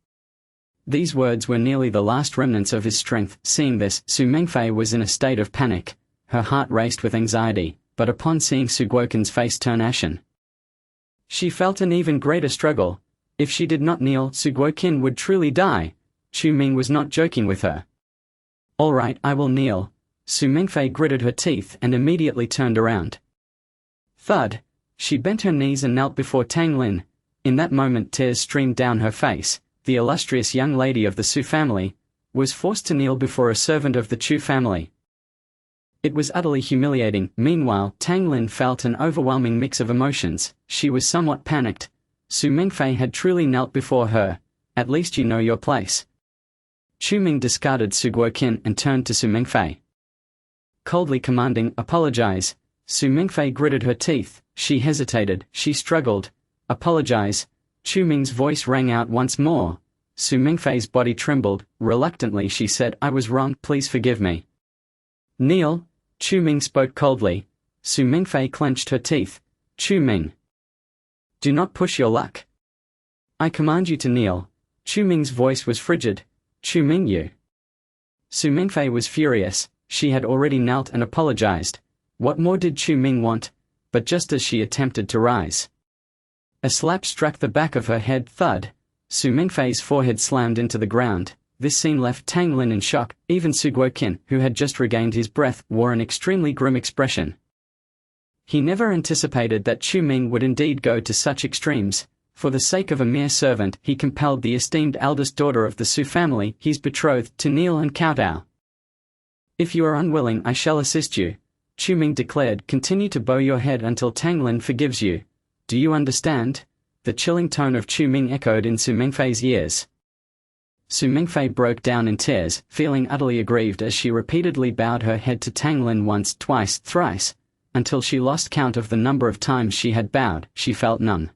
These words were nearly the last remnants of his strength. Seeing this, Su Mingfei was in a state of panic. Her heart raced with anxiety, but upon seeing Su Guoqin's face turn ashen, she felt an even greater struggle. If she did not kneel, Su Guoqin would truly die. Chu Ming was not joking with her. All right, I will kneel. Su Mingfei gritted her teeth and immediately turned around. Thud. She bent her knees and knelt before Tang Lin. In that moment tears streamed down her face. The illustrious young lady of the Su family was forced to kneel before a servant of the Chu family. It was utterly humiliating. Meanwhile, Tang Lin felt an overwhelming mix of emotions. She was somewhat panicked. Su Mingfei had truly knelt before her. At least you know your place. Chu Ming discarded Su Guoqin and turned to Su Mingfei, coldly commanding, apologize. Su Mingfei gritted her teeth. She hesitated. She struggled. Apologize. Chu Ming's voice rang out once more. Su Mingfei's body trembled. Reluctantly she said, I was wrong, please forgive me. Kneel. Chu Ming spoke coldly. Su Mingfei clenched her teeth. Chu Ming, do not push your luck. I command you to kneel. Chu Ming's voice was frigid. Chu Ming, you. Su Mingfei was furious. She had already knelt and apologized. What more did Chu Ming want? But just as she attempted to rise, a slap struck the back of her head. Thud. Su Mingfei's forehead slammed into the ground. This scene left Tang Lin in shock. Even Su Guoqin, who had just regained his breath, wore an extremely grim expression. He never anticipated that Chu Ming would indeed go to such extremes. For the sake of a mere servant, he compelled the esteemed eldest daughter of the Su family, his betrothed, to kneel and kowtow. If you are unwilling, I shall assist you, Chu Ming declared. Continue to bow your head until Tang Lin forgives you. Do you understand? The chilling tone of Chu Ming echoed in Su Mingfei's ears. Su Mingfei broke down in tears, feeling utterly aggrieved as she repeatedly bowed her head to Tang Lin once, twice, thrice, until she lost count of the number of times she had bowed. She felt numb.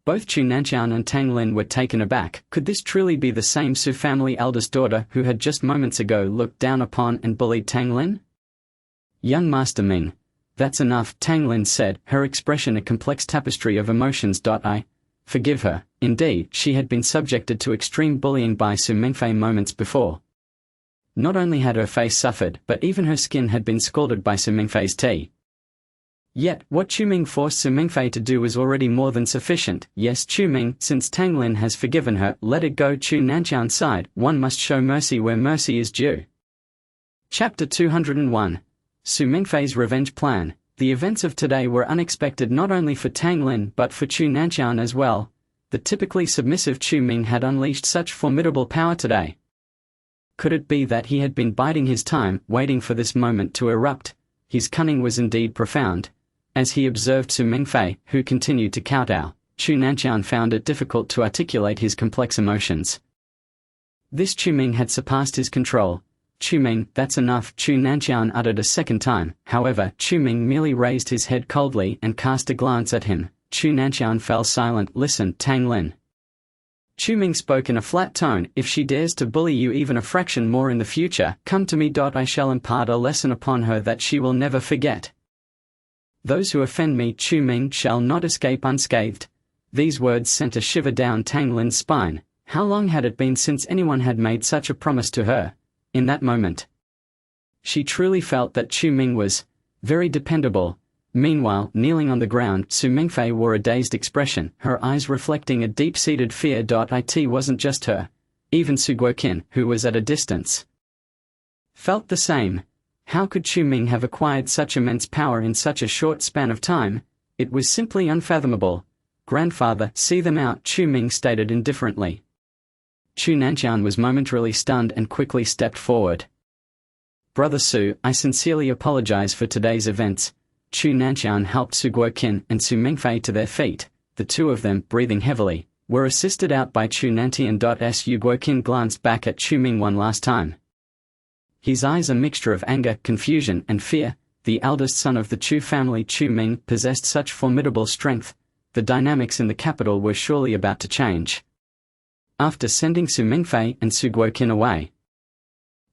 Both Chu Nanqian and Tang Lin were taken aback. Could this truly be the same Su family eldest daughter who had just moments ago looked down upon and bullied Tang Lin? Young Master Ming, that's enough, Tang Lin said, her expression a complex tapestry of emotions. I forgive her. Indeed, she had been subjected to extreme bullying by Su Mingfei moments before. Not only had her face suffered, but even her skin had been scalded by Su Mingfei's tea. Yet, what Chu Ming forced Su Mingfei to do was already more than sufficient. Yes, Chu Ming, since Tang Lin has forgiven her, let it go. Chu Nanqian sighed, one must show mercy where mercy is due. Chapter 201. Su Mingfei's Revenge Plan. The events of today were unexpected not only for Tang Lin but for Chu Nanqian as well. The typically submissive Chu Ming had unleashed such formidable power today. Could it be that he had been biding his time, waiting for this moment to erupt? His cunning was indeed profound. As he observed Su Mingfei, who continued to kowtow, Chu Nanqian found it difficult to articulate his complex emotions. This Chu Ming had surpassed his control. Chu Ming, that's enough, Chu Nanqian uttered a second time. However, Chu Ming merely raised his head coldly and cast a glance at him. Chu Nanqian fell silent. Listen, Tang Lin. Chu Ming spoke in a flat tone, if she dares to bully you even a fraction more in the future, come to me. I shall impart a lesson upon her that she will never forget. Those who offend me, Chu Ming, shall not escape unscathed. These words sent a shiver down Tang Lin's spine. How long had it been since anyone had made such a promise to her? In that moment, she truly felt that Chu Ming was very dependable. Meanwhile, kneeling on the ground, Su Mingfei wore a dazed expression, her eyes reflecting a deep-seated fear. It wasn't just her. Even Su Guoqin, who was at a distance, felt the same. How could Chu Ming have acquired such immense power in such a short span of time? It was simply unfathomable. Grandfather, see them out, Chu Ming stated indifferently. Chu Nanqian was momentarily stunned and quickly stepped forward. Brother Su, I sincerely apologize for today's events. Chu Nanqian helped Su Guoqin and Su Mingfei to their feet. The two of them, breathing heavily, were assisted out by Chu Nanqian. Su Guoqin glanced back at Chu Ming one last time. His eyes a mixture of anger, confusion, and fear. The eldest son of the Chu family, Chu Ming, possessed such formidable strength. The dynamics in the capital were surely about to change. After sending Su Mingfei and Su Guoqin away,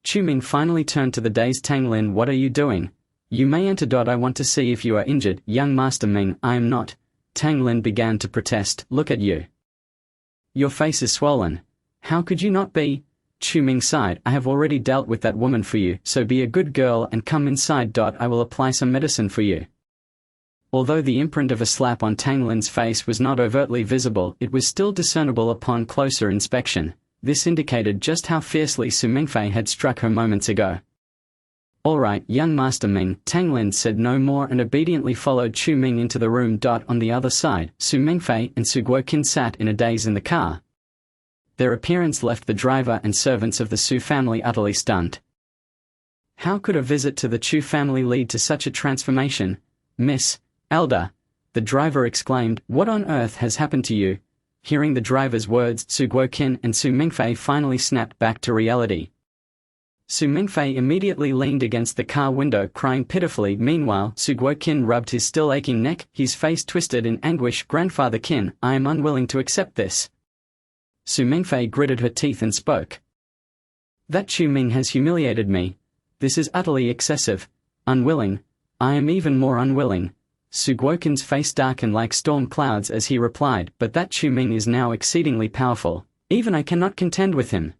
Chu Ming finally turned to the dazed Tang Lin. What are you doing? You may enter. I want to see if you are injured. Young Master Ming, I am not. Tang Lin began to protest. Look at you. Your face is swollen. How could you not be? Chu Ming sighed. I have already dealt with that woman for you, so be a good girl and come inside. I will apply some medicine for you. Although the imprint of a slap on Tang Lin's face was not overtly visible, it was still discernible upon closer inspection. This indicated just how fiercely Su Mingfei had struck her moments ago. All right, young Master Ming, Tang Lin said no more and obediently followed Chu Ming into the room. On the other side, Su Mingfei and Su Guoqin sat in a daze in the car. Their appearance left the driver and servants of the Su family utterly stunned. How could a visit to the Chu family lead to such a transformation? Miss Elder, the driver exclaimed, what on earth has happened to you? Hearing the driver's words, Su Guoqin and Su Mingfei finally snapped back to reality. Su Mingfei immediately leaned against the car window, crying pitifully. Meanwhile, Su Guoqin rubbed his still aching neck, his face twisted in anguish. Grandfather Qin, I am unwilling to accept this. Su Mingfei gritted her teeth and spoke. That Chu Ming has humiliated me. This is utterly excessive. Unwilling. I am even more unwilling. Su Guoqin's face darkened like storm clouds as he replied, but that Chu Ming is now exceedingly powerful. Even I cannot contend with him.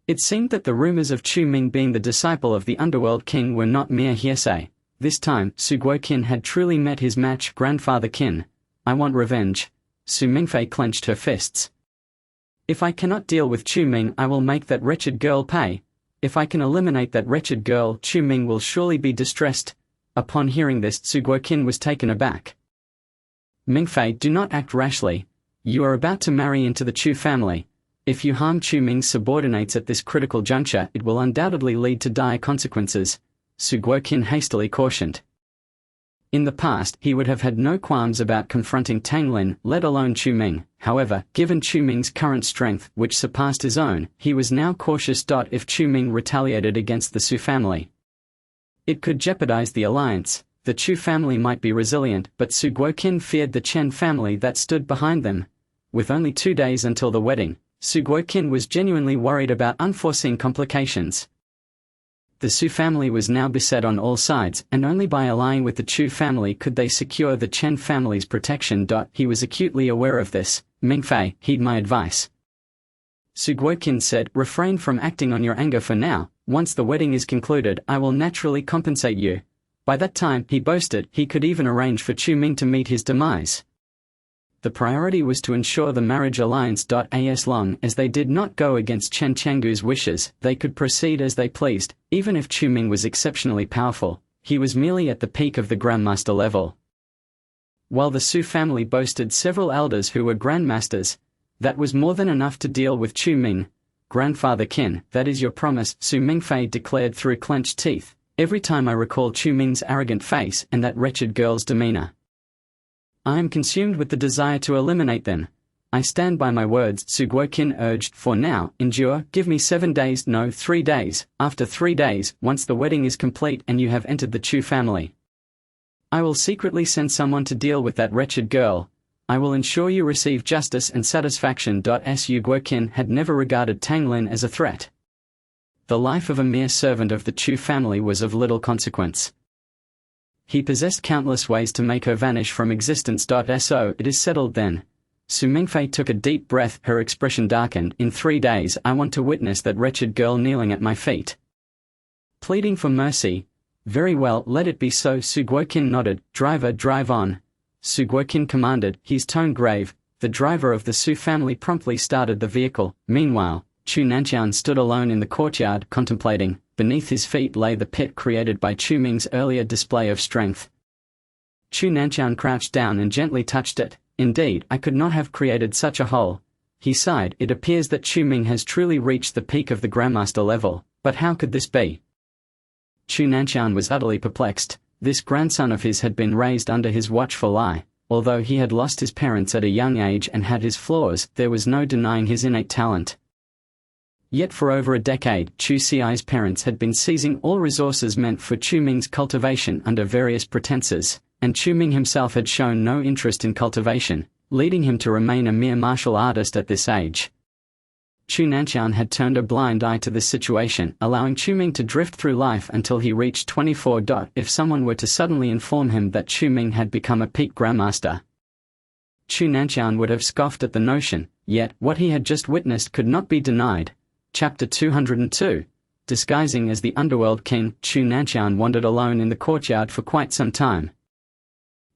It seemed that the rumors of Chu Ming being the disciple of the underworld king were not mere hearsay. This time, Su Guoqin had truly met his match. Grandfather Qin, I want revenge. Su Mingfei clenched her fists. If I cannot deal with Chu Ming, I will make that wretched girl pay. If I can eliminate that wretched girl, Chu Ming will surely be distressed. Upon hearing this, Su Guoqin was taken aback. Mingfei, do not act rashly. You are about to marry into the Chu family. If you harm Chu Ming's subordinates at this critical juncture, it will undoubtedly lead to dire consequences, Su Guoqin hastily cautioned. In the past, he would have had no qualms about confronting Tang Lin, let alone Chu Ming. However, given Chu Ming's current strength, which surpassed his own, he was now cautious. If Chu Ming retaliated against the Su family, it could jeopardize the alliance. The Chu family might be resilient, but Su Guoqin feared the Chen family that stood behind them. With only 2 days until the wedding, Su Guoqin was genuinely worried about unforeseen complications. The Su family was now beset on all sides, and only by allying with the Chu family could they secure the Chen family's protection. He was acutely aware of this. Mingfei, heed my advice. Su Guoqin said, refrain from acting on your anger for now. Once the wedding is concluded, I will naturally compensate you. By that time, he boasted, he could even arrange for Chu Ming to meet his demise. The priority was to ensure the marriage alliance. As long as they did not go against Chen Changgu's wishes, they could proceed as they pleased. Even if Chu Ming was exceptionally powerful, he was merely at the peak of the grandmaster level. While the Su family boasted several elders who were grandmasters, that was more than enough to deal with Chu Ming. Grandfather Qin, that is your promise, Su Mingfei declared through clenched teeth. Every time I recall Chu Ming's arrogant face and that wretched girl's demeanor, I am consumed with the desire to eliminate them. I stand by my words, Su Guoqin urged. For now, endure, give me 7 days, no, 3 days. After 3 days, once the wedding is complete and you have entered the Chu family, I will secretly send someone to deal with that wretched girl. I will ensure you receive justice and satisfaction. Su Guoqin had never regarded Tang Lin as a threat. The life of a mere servant of the Chu family was of little consequence. He possessed countless ways to make her vanish from existence. So it is settled then. Su Mingfei took a deep breath, her expression darkened. In 3 days I want to witness that wretched girl kneeling at my feet, pleading for mercy. Very well, let it be so. Su Guoqin nodded. Driver, drive on. Su Guoqin commanded, his tone grave. The driver of the Su family promptly started the vehicle. Meanwhile, Chu Nanqian stood alone in the courtyard, contemplating. Beneath his feet lay the pit created by Chu Ming's earlier display of strength. Chu Nanqian crouched down and gently touched it. Indeed, I could not have created such a hole. He sighed. It appears that Chu Ming has truly reached the peak of the grandmaster level, but how could this be? Chu Nanqian was utterly perplexed. This grandson of his had been raised under his watchful eye. Although he had lost his parents at a young age and had his flaws, there was no denying his innate talent. Yet for over a decade, Chu Xi's parents had been seizing all resources meant for Chu Ming's cultivation under various pretenses, and Chu Ming himself had shown no interest in cultivation, leading him to remain a mere martial artist at this age. Chu Nanqian had turned a blind eye to this situation, allowing Chu Ming to drift through life until he reached 24. If someone were to suddenly inform him that Chu Ming had become a peak grandmaster, Chu Nanqian would have scoffed at the notion, yet what he had just witnessed could not be denied. Chapter 202. Disguising as the underworld king, Chu Nanqian wandered alone in the courtyard for quite some time.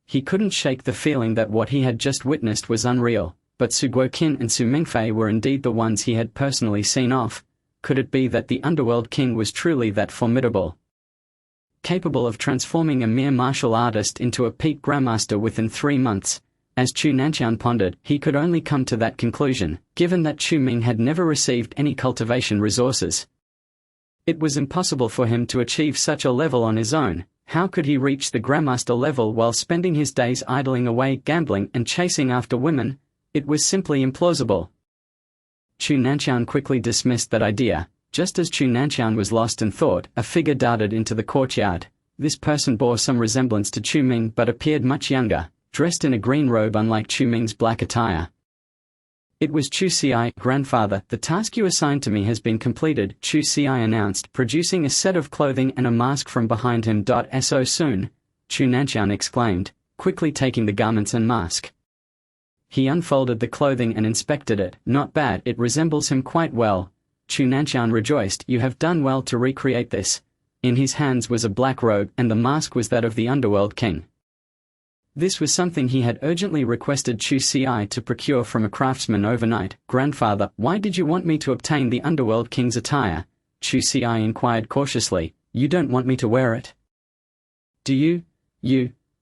He couldn't shake the feeling that what he had just witnessed was unreal, but Su Guoqin and Su Mingfei were indeed the ones he had personally seen off. Could it be that the underworld king was truly that formidable, capable of transforming a mere martial artist into a peak grandmaster within 3 months? As Chu Nanqian pondered, he could only come to that conclusion, given that Chu Ming had never received any cultivation resources. It was impossible for him to achieve such a level on his own. How could he reach the grandmaster level while spending his days idling away, gambling and chasing after women? It was simply implausible. Chu Nanqian quickly dismissed that idea. Just as Chu Nanqian was lost in thought, a figure darted into the courtyard. This person bore some resemblance to Chu Ming but appeared much younger, dressed in a green robe unlike Chu Ming's black attire. It was Chu Xi. Grandfather, the task you assigned to me has been completed, Chu Xi announced, producing a set of clothing and a mask from behind him. So soon? Chu Nanqian exclaimed, quickly taking the garments and mask. He unfolded the clothing and inspected it. Not bad, it resembles him quite well. Chu Nanqian rejoiced, you have done well to recreate this. In his hands was a black robe and the mask was that of the underworld king. This was something he had urgently requested Chu Xi to procure from a craftsman overnight. Grandfather, why did you want me to obtain the underworld king's attire? Chu Xi inquired cautiously. You don't want me to wear it? Do you?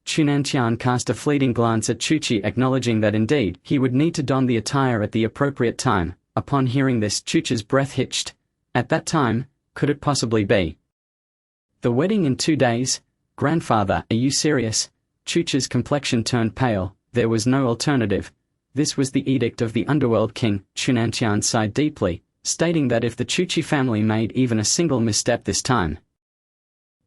Chu Nanqian cast a fleeting glance at Chu Chi, acknowledging that indeed, he would need to don the attire at the appropriate time. Upon hearing this, Chu Chi's breath hitched. At that time, could it possibly be the wedding in 2 days? Grandfather, are you serious? Chu Chi's complexion turned pale. There was no alternative. This was the edict of the underworld king. Chu Nanqian sighed deeply, stating that if the Chu Chi family made even a single misstep this time,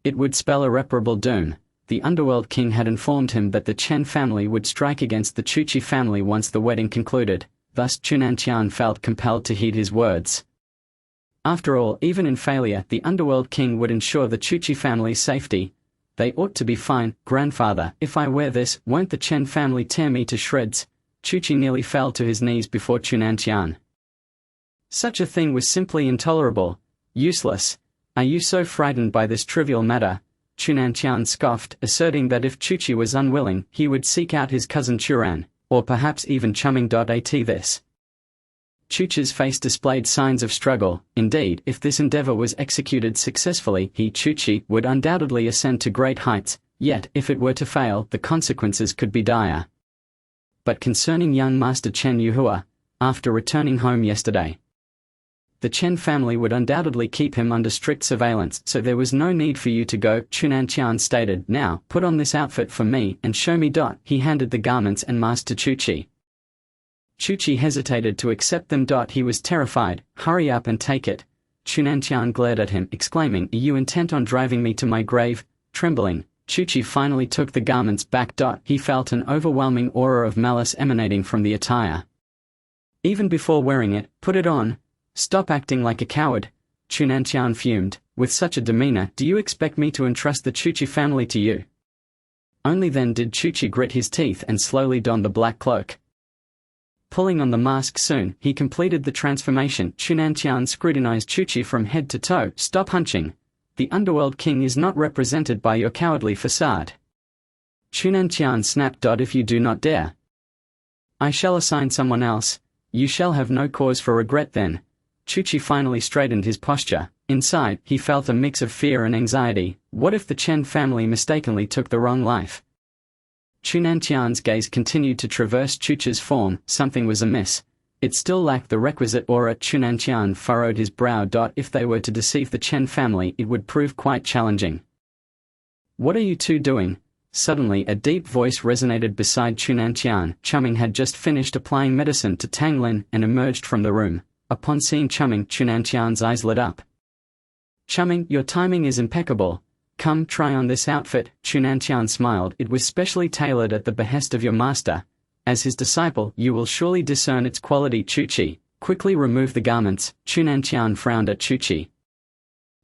it would spell irreparable doom. the underworld king had informed him that the Chen family would strike against the Chuchi family once the wedding concluded, thus Chunantian felt compelled to heed his words. After all, even in failure, the underworld king would ensure the Chuchi family's safety. They ought to be fine, grandfather. If I wear this, won't the Chen family tear me to shreds? Chuchi nearly fell to his knees before Chunantian. Such a thing was simply intolerable, useless. Are you so frightened by this trivial matter? Chunantian scoffed, asserting that if Chuchi was unwilling, he would seek out his cousin Churan, or perhaps even Chumming.at this. Chuchi's face displayed signs of struggle. Indeed, if this endeavor was executed successfully, he, Chuchi, would undoubtedly ascend to great heights, yet, if it were to fail, the consequences could be dire. But concerning young Master Chen Yuhua, after returning home yesterday, the Chen family would undoubtedly keep him under strict surveillance, so there was no need for you to go, Chunantian stated. Now, put on this outfit for me, and show me. He handed the garments and mask to Chuchi. Chuchi hesitated to accept them. He was terrified. Hurry up and take it. Chunantian glared at him, exclaiming, Are you intent on driving me to my grave? Trembling, Chuchi finally took the garments back. He felt an overwhelming aura of malice emanating from the attire. Even before wearing it, put it on. Stop acting like a coward, Chunantian fumed. With such a demeanor, do you expect me to entrust the Chuchi family to you? Only then did Chuchi grit his teeth and slowly don the black cloak. Pulling on the mask soon, he completed the transformation. Chunantian scrutinized Chuchi from head to toe. Stop hunching. The underworld king is not represented by your cowardly facade. Chunantian snapped. If you do not dare, I shall assign someone else. You shall have no cause for regret then. Chuchi finally straightened his posture. Inside, he felt a mix of fear and anxiety. What if the Chen family mistakenly took the wrong life? Chunantian's gaze continued to traverse Chuchi's form. Something was amiss. It still lacked the requisite aura. Chunantian furrowed his brow. If they were to deceive the Chen family, it would prove quite challenging. What are you two doing? Suddenly a deep voice resonated beside Chunantian. Chumming had just finished applying medicine to Tang Lin and emerged from the room. Upon seeing Chumming, Chunantian's eyes lit up. Chumming, your timing is impeccable. Come, try on this outfit. Chunantian smiled. It was specially tailored at the behest of your master. As his disciple, you will surely discern its quality. Chuchi, quickly remove the garments. Chunantian frowned at Chuchi.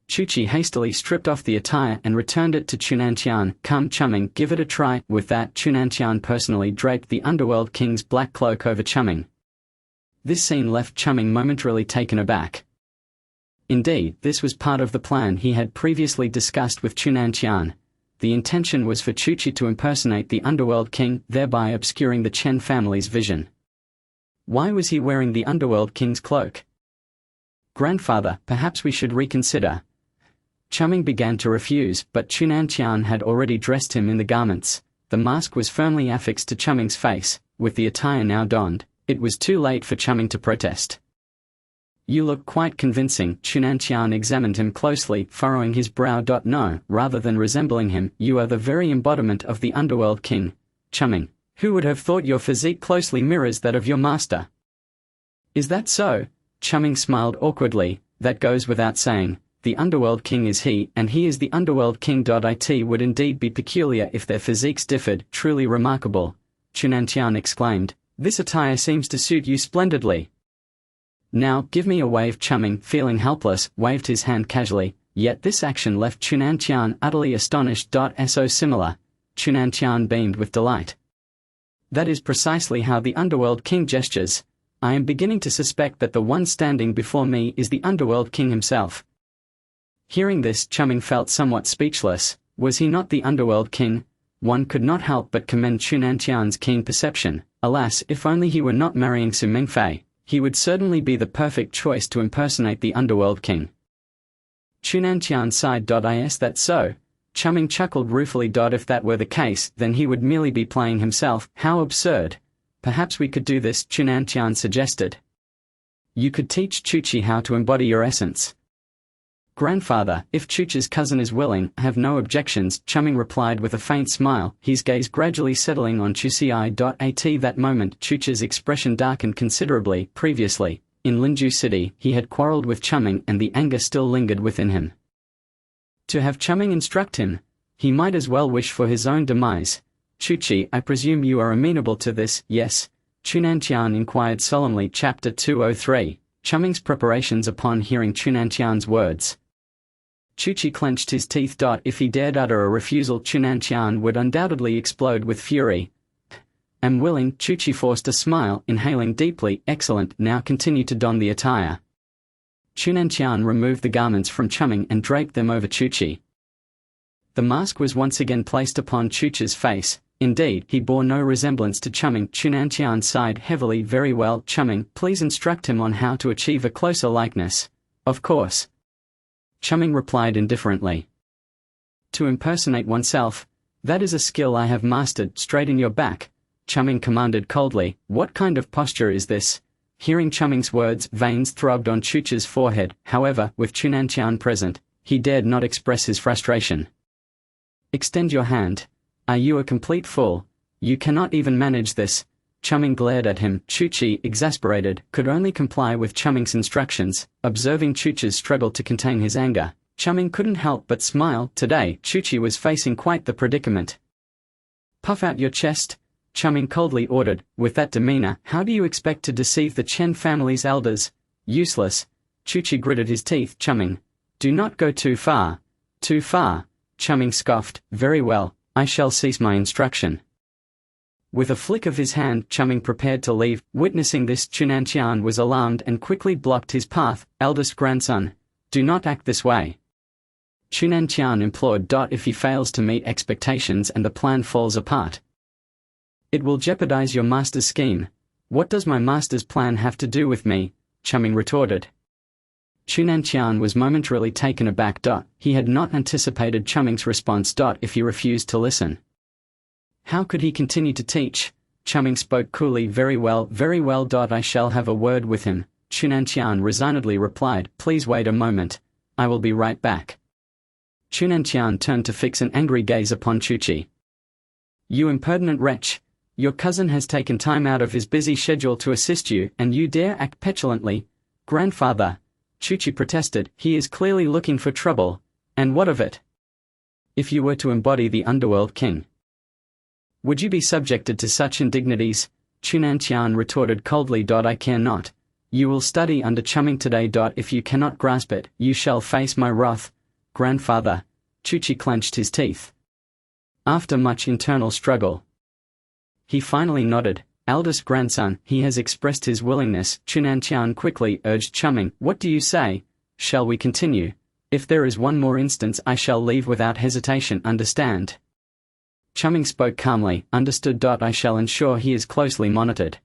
Chuchi hastily stripped off the attire and returned it to Chunantian. Come, Chumming, give it a try. With that, Chunantian personally draped the underworld king's black cloak over Chumming. This scene left Chumming momentarily taken aback. Indeed, this was part of the plan he had previously discussed with Chunantian. The intention was for Chuchi to impersonate the underworld king, thereby obscuring the Chen family's vision. Why was he wearing the underworld king's cloak? Grandfather, perhaps we should reconsider. Chumming began to refuse, but Chunantian had already dressed him in the garments. The mask was firmly affixed to Chumming's face. With the attire now donned, it was too late for Chumming to protest. You look quite convincing. Chunantian examined him closely, furrowing his brow. No, rather than resembling him, you are the very embodiment of the underworld king. Chumming, who would have thought your physique closely mirrors that of your master? Is that so? Chumming smiled awkwardly. That goes without saying. The underworld king is he, and he is the underworld king. It would indeed be peculiar if their physiques differed. Truly remarkable, Chunantian exclaimed. This attire seems to suit you splendidly. Now, give me a wave. Chumming, feeling helpless, waved his hand casually, yet this action left Chunantian utterly astonished. So similar. Chunantian beamed with delight. That is precisely how the underworld king gestures. I am beginning to suspect that the one standing before me is the underworld king himself. Hearing this, Chumming felt somewhat speechless. Was he not the underworld king? One could not help but commend Chunantian's keen perception. Alas, if only he were not marrying Su Mingfei, he would certainly be the perfect choice to impersonate the underworld king. Chunantian sighed. Is that so? Chumming chuckled ruefully. If that were the case, then he would merely be playing himself. How absurd. Perhaps we could do this, Chunantian suggested. You could teach Chuchi how to embody your essence. Grandfather, if Chuchi's cousin is willing, I have no objections, Chumming replied with a faint smile, his gaze gradually settling on Chuci. That moment, Chuchi's expression darkened considerably. Previously, in Linju City, he had quarreled with Chumming and the anger still lingered within him. To have Chumming instruct him, He might as well wish for his own demise. Chuchi, I presume you are amenable to this, yes? Chunantian inquired solemnly. Chapter 203, Chumming's preparations upon hearing Chunantian's words. Chuchi clenched his teeth. If he dared utter a refusal, Chunantian would undoubtedly explode with fury. Am willing. Chuchi forced a smile, inhaling deeply. Excellent, now continue to don the attire. Chunantian removed the garments from Chumming and draped them over Chuchi. The mask was once again placed upon Chuchi's face. Indeed, he bore no resemblance to Chumming. Chunantian sighed heavily. Very well, Chumming, please instruct him on how to achieve a closer likeness. Of course. Chumming replied indifferently. To impersonate oneself, that is a skill I have mastered. Straighten your back, Chumming commanded coldly. What kind of posture is this? Hearing Chumming's words, veins throbbed on Chuchi's forehead. However, with Chunantian present, he dared not express his frustration. Extend your hand. Are you a complete fool? You cannot even manage this. Chumming glared at him. Chuchi, exasperated, could only comply with Chumming's instructions. Observing Chuchi's struggle to contain his anger, Chumming couldn't help but smile. Today, Chuchi was facing quite the predicament. Puff out your chest, Chumming coldly ordered. With that demeanor, how do you expect to deceive the Chen family's elders? Useless. Chuchi gritted his teeth. Chumming, do not go too far. Too far? Chumming scoffed. Very well, I shall cease my instruction. With a flick of his hand, Chumming prepared to leave. Witnessing this, Chunantian was alarmed and quickly blocked his path. Eldest grandson, do not act this way. Chunantian implored. If he fails to meet expectations and the plan falls apart, it will jeopardize your master's scheme. What does my master's plan have to do with me? Chumming retorted. Chunantian was momentarily taken aback. He had not anticipated Chumming's response. If he refused to listen, how could he continue to teach? Chumming spoke coolly. Very well, very well. I shall have a word with him, Chunantian resignedly replied. Please wait a moment. I will be right back. Chunantian turned to fix an angry gaze upon Chuchi. You impertinent wretch! Your cousin has taken time out of his busy schedule to assist you, and you dare act petulantly? Grandfather, Chuchi protested, he is clearly looking for trouble. And what of it? If you were to embody the underworld king, would you be subjected to such indignities? Chunantian retorted coldly. I care not. You will study under Chumming today. If you cannot grasp it, you shall face my wrath. Grandfather, Chuchi clenched his teeth. After much internal struggle, he finally nodded. Eldest grandson, he has expressed his willingness. Chunantian quickly urged Chumming. What do you say? Shall we continue? If there is one more instance, I shall leave without hesitation. Understand? Chumming spoke calmly. Understood. I shall ensure he is closely monitored.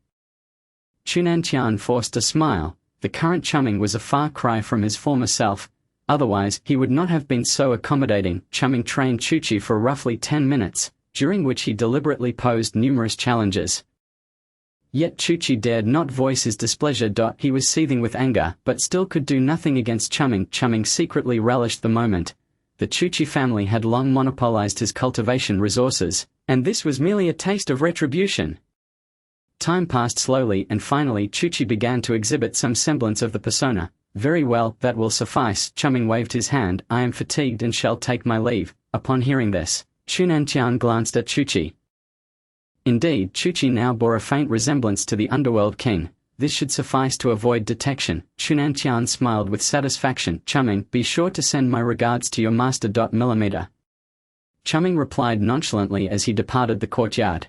Chunantian forced a smile. The current Chumming was a far cry from his former self. Otherwise, he would not have been so accommodating. Chumming trained Chuchi for roughly 10 minutes, during which he deliberately posed numerous challenges. Yet Chuchi dared not voice his displeasure. He was seething with anger, but still could do nothing against Chumming. Chumming secretly relished the moment. The Chuchi family had long monopolized his cultivation resources, and this was merely a taste of retribution. Time passed slowly, and finally Chuchi began to exhibit some semblance of the persona. Very well, that will suffice. Chumming waved his hand. I am fatigued and shall take my leave. Upon hearing this, Chunantian glanced at Chuchi. Indeed, Chuchi now bore a faint resemblance to the underworld king. This should suffice to avoid detection. Chunantian smiled with satisfaction. Chumming, be sure to send my regards to your master. Millimeter. Chumming replied nonchalantly as he departed the courtyard.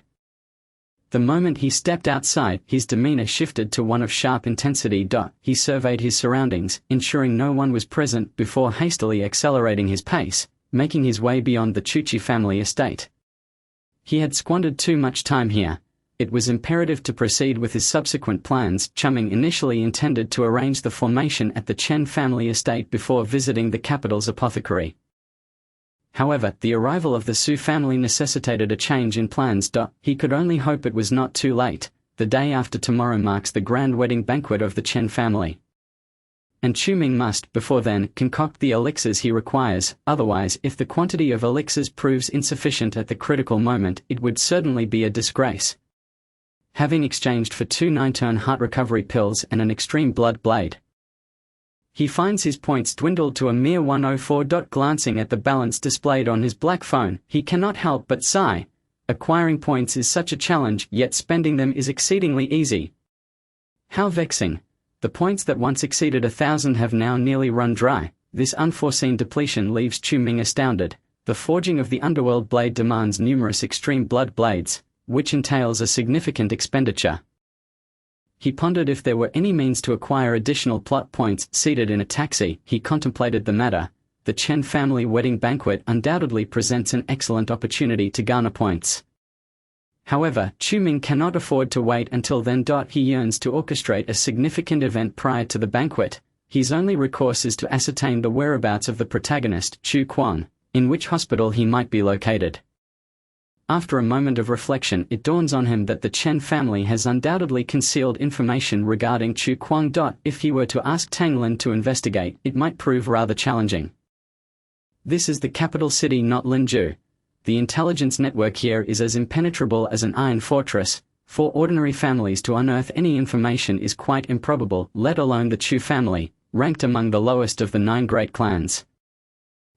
The moment he stepped outside, his demeanor shifted to one of sharp intensity. He surveyed his surroundings, ensuring no one was present before hastily accelerating his pace, making his way beyond the Chuchi family estate. He had squandered too much time here. It was imperative to proceed with his subsequent plans. Chumming initially intended to arrange the formation at the Chen family estate before visiting the capital's apothecary. However, the arrival of the Su family necessitated a change in plans. He could only hope it was not too late. The day after tomorrow marks the grand wedding banquet of the Chen family, and Chumming must, before then, concoct the elixirs he requires. Otherwise, if the quantity of elixirs proves insufficient at the critical moment, it would certainly be a disgrace. Having exchanged for 2 9-turn heart recovery pills and an extreme blood blade, He finds his points dwindled to a mere 104. Glancing at the balance displayed on his black phone, he cannot help but sigh. Acquiring points is such a challenge, yet spending them is exceedingly easy. How vexing. The points that once exceeded 1,000 have now nearly run dry. This unforeseen depletion leaves Chu Ming astounded. The forging of the underworld blade demands numerous extreme blood blades, which entails a significant expenditure. He pondered if there were any means to acquire additional plot points. Seated in a taxi, he contemplated the matter. The Chen family wedding banquet undoubtedly presents an excellent opportunity to garner points. However, Chu Ming cannot afford to wait until then. He yearns to orchestrate a significant event prior to the banquet. His only recourse is to ascertain the whereabouts of the protagonist, Chu Quan, in which hospital he might be located. After a moment of reflection, it dawns on him that the Chen family has undoubtedly concealed information regarding Chu Quan. If he were to ask Tang Lin to investigate, it might prove rather challenging. This is the capital city, not Linju. The intelligence network here is as impenetrable as an iron fortress. For ordinary families to unearth any information is quite improbable, let alone the Chu family, ranked among the lowest of the 9 great clans.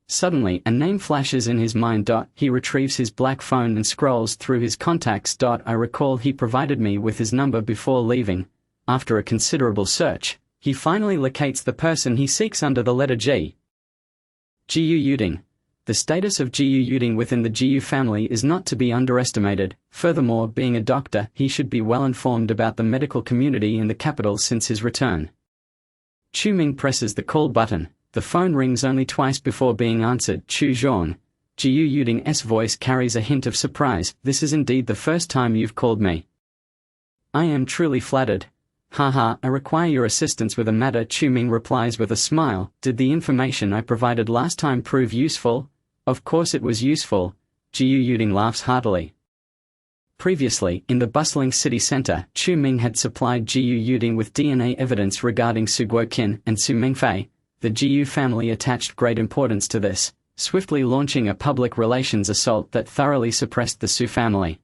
Suddenly, a name flashes in his mind. He retrieves his black phone and scrolls through his contacts. I recall he provided me with his number before leaving. After a considerable search, he finally locates the person he seeks under the letter G. Jiyu Yuding. The status of Jiyu Yuding within the Jiyu family is not to be underestimated. Furthermore, being a doctor, he should be well informed about the medical community in the capital since his return. Chu Ming presses the call button. The phone rings only twice before being answered. Chu Zhuan. Jiyu Yuding's voice carries a hint of surprise. This is indeed the first time you've called me. I am truly flattered. Haha, I require your assistance with a matter. Chu Ming replies with a smile. Did the information I provided last time prove useful? Of course it was useful. Jiyu Yuding laughs heartily. Previously, in the bustling city center, Chu Ming had supplied Jiyu Yuding with DNA evidence regarding Su Guoqin and Su Mengfei. The Jiyu family attached great importance to this, swiftly launching a public relations assault that thoroughly suppressed the Su family.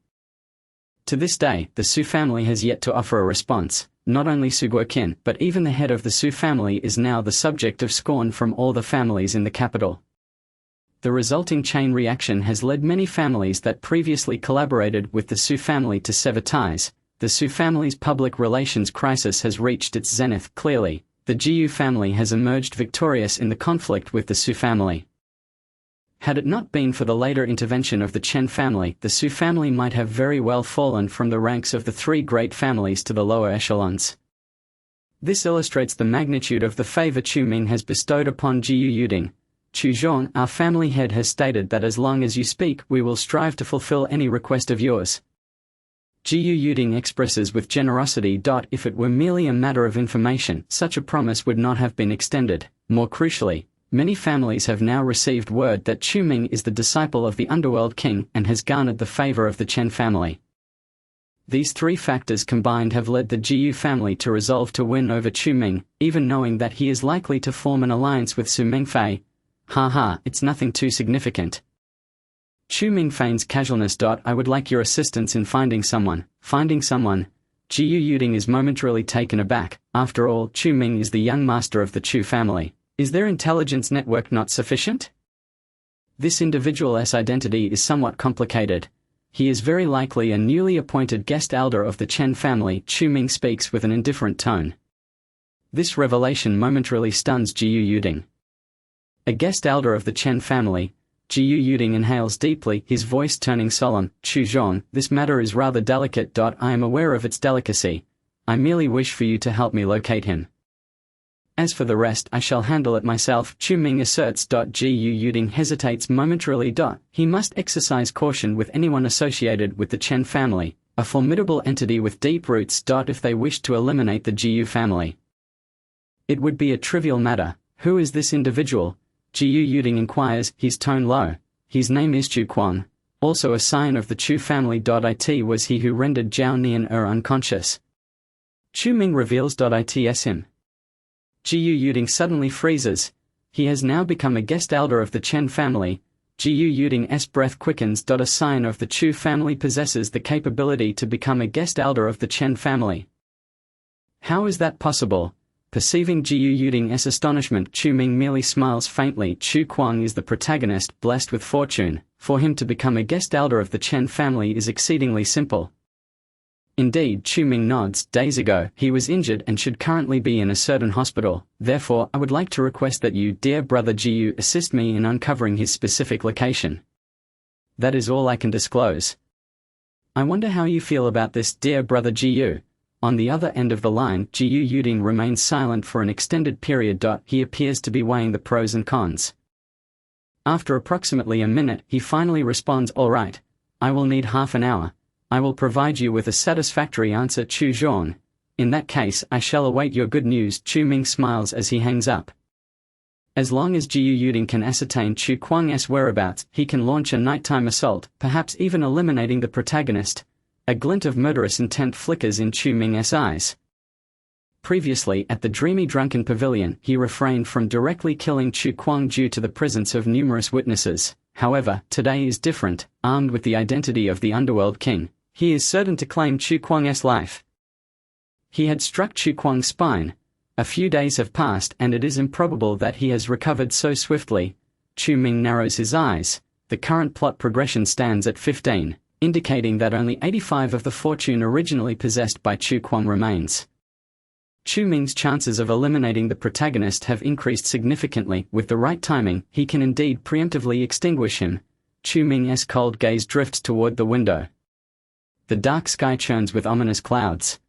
To this day, the Su family has yet to offer a response. Not only Su Guoqin, but even the head of the Su family is now the subject of scorn from all the families in the capital. The resulting chain reaction has led many families that previously collaborated with the Su family to sever ties. The Su family's public relations crisis has reached its zenith. Clearly, the Jiyu family has emerged victorious in the conflict with the Su family. Had it not been for the later intervention of the Chen family, the Su family might have very well fallen from the ranks of the 3 great families to the lower echelons. This illustrates the magnitude of the favor Chu Ming has bestowed upon Jiyu Yuding. Chu Zhuan, our family head, has stated that as long as you speak, we will strive to fulfill any request of yours. Jiyu Yuding expresses with generosity. If it were merely a matter of information, such a promise would not have been extended. More crucially, many families have now received word that Chu Ming is the disciple of the underworld king and has garnered the favor of the Chen family. These 3 factors combined have led the Jiyu family to resolve to win over Chu Ming, even knowing that he is likely to form an alliance with Su Mengfei. Haha, it's nothing too significant. Chu Ming feigns casualness. I would like your assistance in finding someone. Finding someone? Jiyu Yuding is momentarily taken aback. After all, Chu Ming is the young master of the Chu family. Is their intelligence network not sufficient? This individual's identity is somewhat complicated. He is very likely a newly appointed guest elder of the Chen family. Chu Ming speaks with an indifferent tone. This revelation momentarily stuns Jiyu Yuding. A guest elder of the Chen family. Jiyu Yuding inhales deeply, his voice turning solemn. Chu Zhuan, this matter is rather delicate. I am aware of its delicacy. I merely wish for you to help me locate him. As for the rest, I shall handle it myself, Chu Ming asserts. Jiyu Yuding hesitates momentarily. He must exercise caution with anyone associated with the Chen family, a formidable entity with deep roots. If they wish to eliminate the Jiyu family, it would be a trivial matter. Who is this individual? Jiyu Yuding inquires, his tone low. His name is Chu Quan, also a scion of the Chu family. It was he who rendered Zhao Nian unconscious. Chu Ming reveals. It's him. Jiyu Yuding suddenly freezes. He has now become a guest elder of the Chen family. Jiyu Yuding's breath quickens. A scion of the Chu family possesses the capability to become a guest elder of the Chen family. How is that possible? Perceiving Jiu Yuding's astonishment, Chu Ming merely smiles faintly. Chu Kuang is the protagonist, blessed with fortune. For him to become a guest elder of the Chen family is exceedingly simple. Indeed, Chu Ming nods. Days ago, he was injured and should currently be in a certain hospital. Therefore, I would like to request that you, dear brother Jiu, assist me in uncovering his specific location. That is all I can disclose. I wonder how you feel about this, dear brother Jiu. On the other end of the line, Jiu Yuding remains silent for an extended period. He appears to be weighing the pros and cons. After approximately a minute, he finally responds, "All right. I will need half an hour. I will provide you with a satisfactory answer, Chu Zhuan. In that case, I shall await your good news." Chu Ming smiles as he hangs up. As long as Jiu Yuding can ascertain Chu Kuang's whereabouts, he can launch a nighttime assault, perhaps even eliminating the protagonist. A glint of murderous intent flickers in Chu Ming's eyes. Previously, at the dreamy drunken pavilion, he refrained from directly killing Chu Kuang due to the presence of numerous witnesses. However, today is different. Armed with the identity of the Underworld King, he is certain to claim Chu Kuang's life. He had struck Chu Kuang's spine. A few days have passed and it is improbable that he has recovered so swiftly. Chu Ming narrows his eyes. The current plot progression stands at 15. Indicating that only 85 of the fortune originally possessed by Chu Kuang remains. Chu Ming's chances of eliminating the protagonist have increased significantly. With the right timing, he can indeed preemptively extinguish him. Chu Ming's cold gaze drifts toward the window. The dark sky churns with ominous clouds.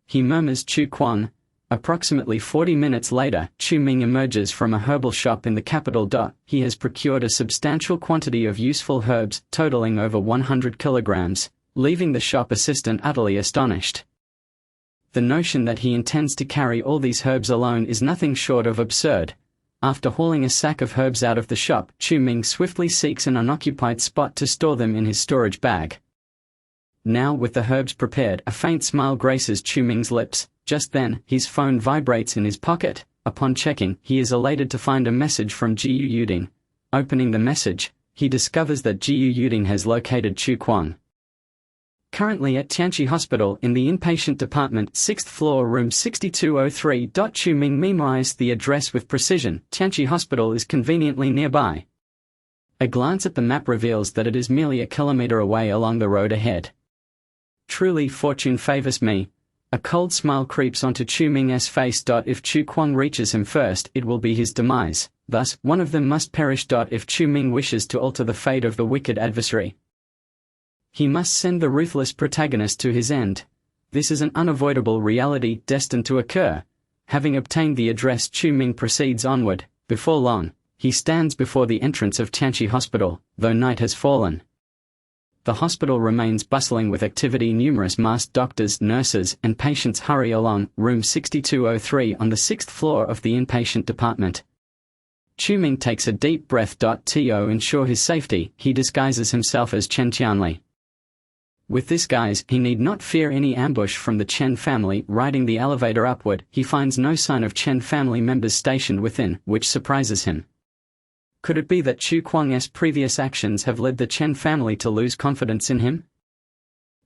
He murmurs, "Chu Kuang." Approximately 40 minutes later, Chu Ming emerges from a herbal shop in the capital. He has procured a substantial quantity of useful herbs, totaling over 100 kilograms, leaving the shop assistant utterly astonished. The notion that he intends to carry all these herbs alone is nothing short of absurd. After hauling a sack of herbs out of the shop, Chu Ming swiftly seeks an unoccupied spot to store them in his storage bag. Now, with the herbs prepared, a faint smile graces Chu Ming's lips. Just then, his phone vibrates in his pocket. Upon checking, he is elated to find a message from Jiu Yuding. Opening the message, he discovers that Jiu Yuding has located Chu Kuang. Currently at Tianqi Hospital in the inpatient department, 6th floor, room 6203. Chu Ming memorized the address with precision. Tianqi Hospital is conveniently nearby. A glance at the map reveals that it is merely a kilometer away along the road ahead. Truly, fortune favors me. A cold smile creeps onto Chu Ming's face. If Chu Kuang reaches him first, it will be his demise. Thus, one of them must perish. If Chu Ming wishes to alter the fate of the wicked adversary, he must send the ruthless protagonist to his end. This is an unavoidable reality destined to occur. Having obtained the address, Chu Ming proceeds onward. Before long, he stands before the entrance of Tianqi Hospital, though night has fallen. The hospital remains bustling with activity. Numerous masked doctors, nurses, and patients hurry along. Room 6203 on the 6th floor of the inpatient department. Chu Ming takes a deep breath. To ensure his safety, he disguises himself as Chen Tianli. With this guise, he need not fear any ambush from the Chen family. Riding the elevator upward, he finds no sign of Chen family members stationed within, which surprises him. Could it be that Chu Kuang's previous actions have led the Chen family to lose confidence in him?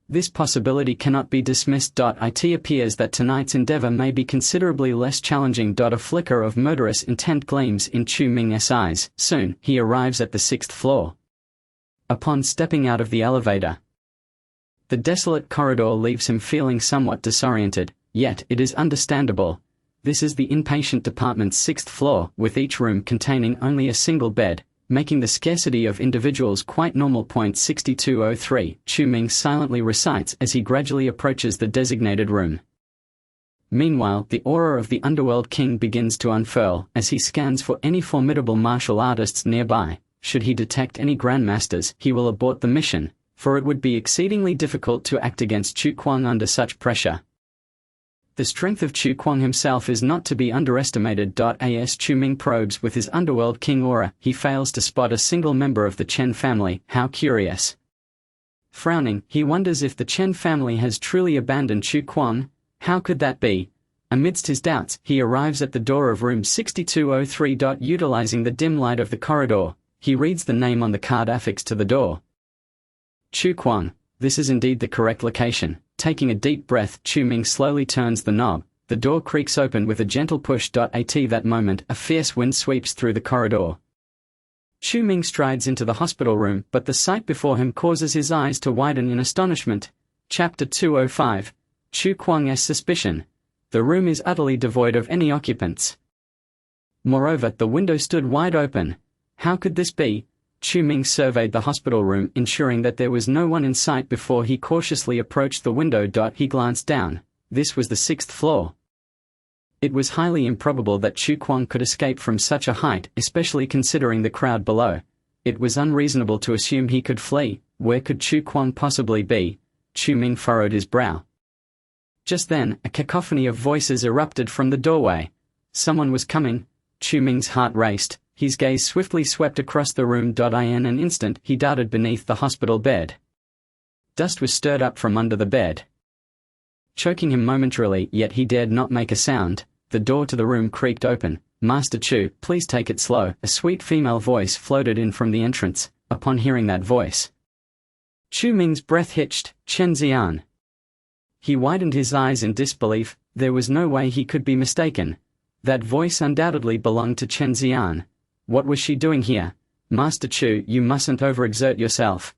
This possibility cannot be dismissed. It appears that tonight's endeavor may be considerably less challenging. A flicker of murderous intent gleams in Chu Ming's eyes. Soon, he arrives at the 6th floor. Upon stepping out of the elevator, the desolate corridor leaves him feeling somewhat disoriented, yet it is understandable. This is the inpatient department's 6th floor, with each room containing only a single bed, making the scarcity of individuals quite normal. 6203, Chu Ming silently recites as he gradually approaches the designated room. Meanwhile, the aura of the Underworld King begins to unfurl as he scans for any formidable martial artists nearby. Should he detect any grandmasters, he will abort the mission, for it would be exceedingly difficult to act against Chu Kuang under such pressure. The strength of Chu Kuang himself is not to be underestimated. As Chu Ming probes with his Underworld King aura, he fails to spot a single member of the Chen family. How curious. Frowning, he wonders if the Chen family has truly abandoned Chu Kuang. How could that be? Amidst his doubts, he arrives at the door of room 6203. Utilizing the dim light of the corridor, he reads the name on the card affixed to the door. Chu Kuang. This is indeed the correct location. Taking a deep breath, Chu Ming slowly turns the knob. The door creaks open with a gentle push. At that moment, a fierce wind sweeps through the corridor. Chu Ming strides into the hospital room, but the sight before him causes his eyes to widen in astonishment. Chapter 205. Chu Kuang's suspicion. The room is utterly devoid of any occupants. Moreover, the window stood wide open. How could this be? Chu Ming surveyed the hospital room, ensuring that there was no one in sight before he cautiously approached the window. He glanced down. This was the 6th floor. It was highly improbable that Chu Kuang could escape from such a height, especially considering the crowd below. It was unreasonable to assume he could flee. Where could Chu Kuang possibly be? Chu Ming furrowed his brow. Just then, a cacophony of voices erupted from the doorway. Someone was coming. Chu Ming's heart raced. His gaze swiftly swept across the room. In an instant, he darted beneath the hospital bed. Dust was stirred up from under the bed, choking him momentarily, yet he dared not make a sound. The door to the room creaked open. "Master Chu, please take it slow." A sweet female voice floated in from the entrance. Upon hearing that voice, Chu Ming's breath hitched. Chen Xian. He widened his eyes in disbelief. There was no way he could be mistaken. That voice undoubtedly belonged to Chen Xian. What was she doing here? "Master Chu, you mustn't overexert yourself.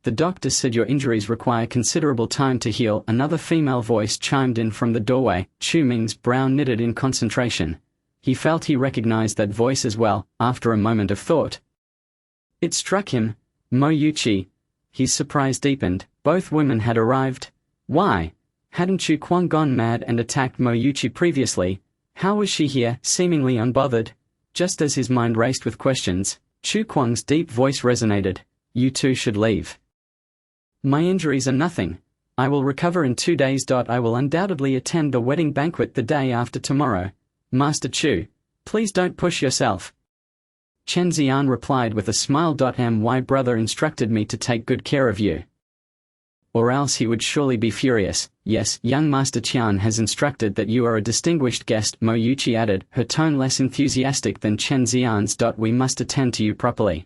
The doctor said your injuries require considerable time to heal." Another female voice chimed in from the doorway. Chu Ming's brow knitted in concentration. He felt he recognized that voice as well, after a moment of thought. It struck him. Mo Yuqi. His surprise deepened. Both women had arrived. Why? Hadn't Chu Kuang gone mad and attacked Mo Yuqi previously? How was she here, seemingly unbothered? Just as his mind raced with questions, Chu Kuang's deep voice resonated. "You two should leave. My injuries are nothing. I will recover in 2 days. I will undoubtedly attend the wedding banquet the day after tomorrow. Master Chu, please don't push yourself." Chen Xian replied with a smile. My brother instructed me to take good care of you. Or else he would surely be furious. "Yes, young Master Qian has instructed that you are a distinguished guest," Mo Yuqi added, her tone less enthusiastic than Chen Xian's. "We must attend to you properly."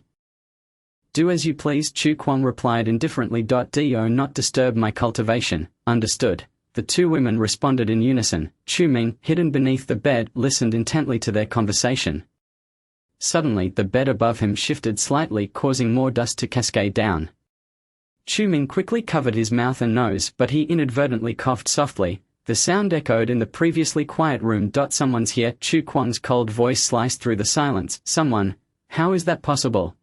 "Do as you please," Chu Kuang replied indifferently. "Do not disturb my cultivation." "Understood." The two women responded in unison. Chu Ming, hidden beneath the bed, listened intently to their conversation. Suddenly, the bed above him shifted slightly, causing more dust to cascade down. Chu Ming quickly covered his mouth and nose, but he inadvertently coughed softly. The sound echoed in the previously quiet room. "Someone's here." Chu Kuang's cold voice sliced through the silence. "Someone? How is that possible?"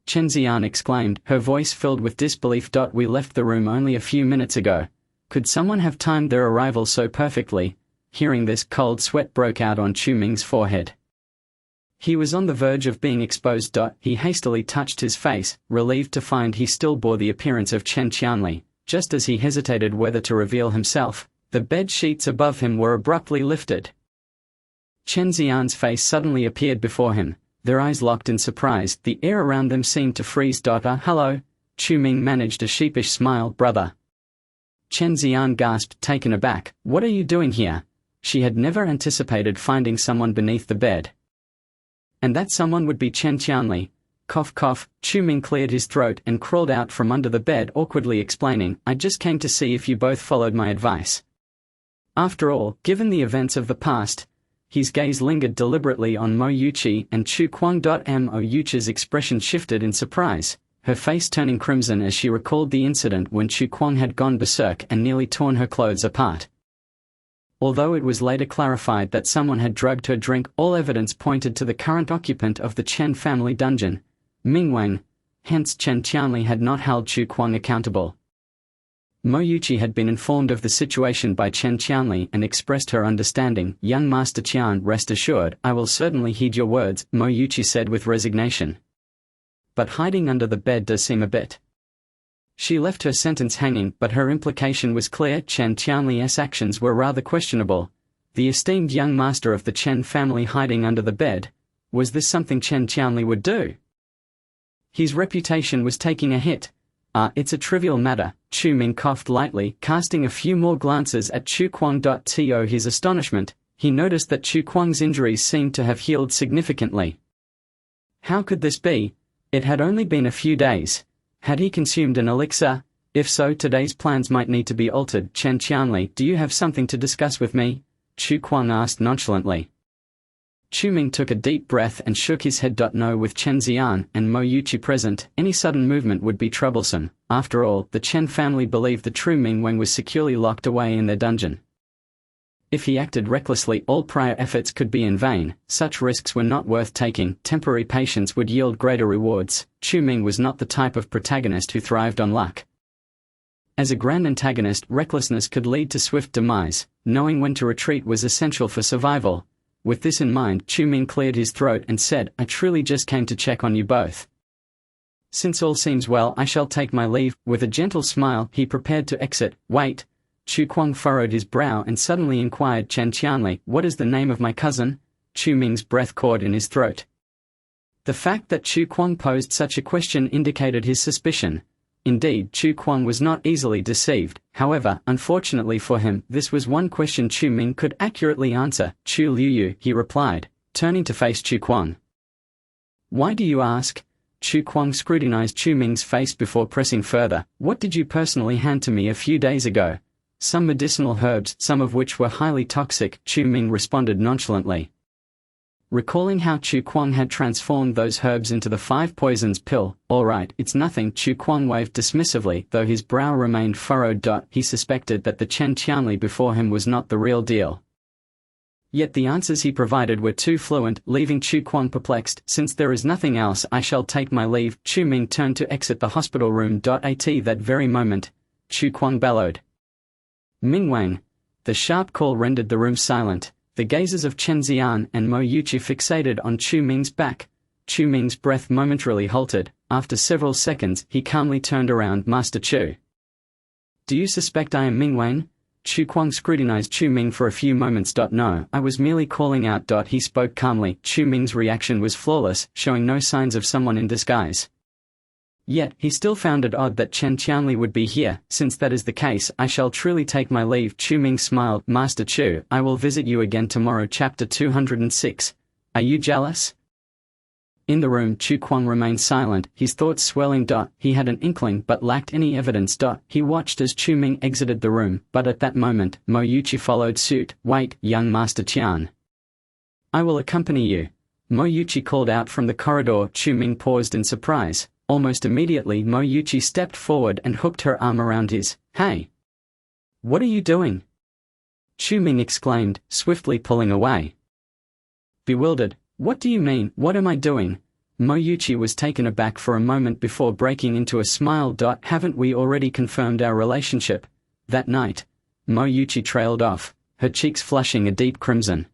Chen Xian exclaimed, her voice filled with disbelief. "We left the room only a few minutes ago. Could someone have timed their arrival so perfectly?" Hearing this, cold sweat broke out on Chu Ming's forehead. He was on the verge of being exposed. He hastily touched his face, relieved to find he still bore the appearance of Chen Qianli. Just as he hesitated whether to reveal himself, the bed sheets above him were abruptly lifted. Chen Xian's face suddenly appeared before him. Their eyes locked in surprise. The air around them seemed to freeze. "Hello?" Chu Ming managed a sheepish smile. "Brother." Chen Xian gasped, taken aback. "What are you doing here?" She had never anticipated finding someone beneath the bed. And that someone would be Chen Qianli. Cough cough. Chu Ming cleared his throat and crawled out from under the bed, awkwardly explaining, "I just came to see if you both followed my advice." After all, given the events of the past, his gaze lingered deliberately on Mo Yuqi and Chu Kuang. Mo Yuqi's expression shifted in surprise, her face turning crimson as she recalled the incident when Chu Kuang had gone berserk and nearly torn her clothes apart. Although it was later clarified that someone had drugged her drink, all evidence pointed to the current occupant of the Chen family dungeon, Ming Wang. Hence Chen Qianli had not held Chu Kuang accountable. Mo Yuqi had been informed of the situation by Chen Qianli and expressed her understanding. "Young Master Qian, rest assured, I will certainly heed your words," Mo Yuqi said with resignation. "But hiding under the bed does seem a bit." She left her sentence hanging, but her implication was clear. Chen Qianli's actions were rather questionable. The esteemed young master of the Chen family hiding under the bed. Was this something Chen Qianli would do? His reputation was taking a hit. It's a trivial matter." Chu Ming coughed lightly, casting a few more glances at Chu Kuang. To his astonishment, he noticed that Chu Kuang's injuries seemed to have healed significantly. How could this be? It had only been a few days. Had he consumed an elixir? If so, today's plans might need to be altered. Chen Qianli, do you have something to discuss with me? Chu Kuang asked nonchalantly. Chu Ming took a deep breath and shook his head. No, with Chen Xian and Mo Yuqi present, any sudden movement would be troublesome. After all, the Chen family believed the true Ming Wen was securely locked away in their dungeon. If he acted recklessly, all prior efforts could be in vain. Such risks were not worth taking. Temporary patience would yield greater rewards. Chu Ming was not the type of protagonist who thrived on luck. As a grand antagonist, recklessness could lead to swift demise. Knowing when to retreat was essential for survival. With this in mind, Chu Ming cleared his throat and said, I truly just came to check on you both. Since all seems well, I shall take my leave. With a gentle smile, he prepared to exit. Wait. Chu Kuang furrowed his brow and suddenly inquired, Chen Qianli, what is the name of my cousin? Chu Ming's breath caught in his throat. The fact that Chu Kuang posed such a question indicated his suspicion. Indeed, Chu Kuang was not easily deceived. However, unfortunately for him, this was one question Chu Ming could accurately answer. Chu Liuyu, he replied, turning to face Chu Kuang. Why do you ask? Chu Kuang scrutinized Chu Ming's face before pressing further. What did you personally hand to me a few days ago? Some medicinal herbs, some of which were highly toxic, Chu Ming responded nonchalantly. Recalling how Chu Kuang had transformed those herbs into the 5 poisons pill, all right, it's nothing, Chu Kuang waved dismissively, though his brow remained furrowed. He suspected that the Chen Qianli before him was not the real deal. Yet the answers he provided were too fluent, leaving Chu Kuang perplexed. Since there is nothing else, I shall take my leave. Chu Ming turned to exit the hospital room. At that very moment, Chu Kuang bellowed. Ming Wang. The sharp call rendered the room silent. The gazes of Chen Xian and Mo Yuqi fixated on Chu Ming's back. Chu Ming's breath momentarily halted. After several seconds, he calmly turned around. Master Chu. Do you suspect I am Ming Wen? Chu Kuang scrutinized Chu Ming for a few moments. No, I was merely calling out. He spoke calmly. Chu Ming's reaction was flawless, showing no signs of someone in disguise. Yet, he still found it odd that Chen Qianli would be here. Since that is the case, I shall truly take my leave. Chu Ming smiled. Master Chu, I will visit you again tomorrow. Chapter 206. Are you jealous? In the room, Chu Kuang remained silent, his thoughts swelling. He had an inkling but lacked any evidence. He watched as Chu Ming exited the room, but at that moment, Mo Yuqi followed suit. Wait, young Master Qian. I will accompany you. Mo Yuqi called out from the corridor. Chu Ming paused in surprise. Almost immediately, Mo Yuqi stepped forward and hooked her arm around his. Hey! What are you doing? Chu Ming exclaimed, swiftly pulling away. Bewildered, what do you mean, what am I doing? Mo Yuqi was taken aback for a moment before breaking into a smile. Haven't we already confirmed our relationship? That night. Mo Yuqi trailed off, her cheeks flushing a deep crimson.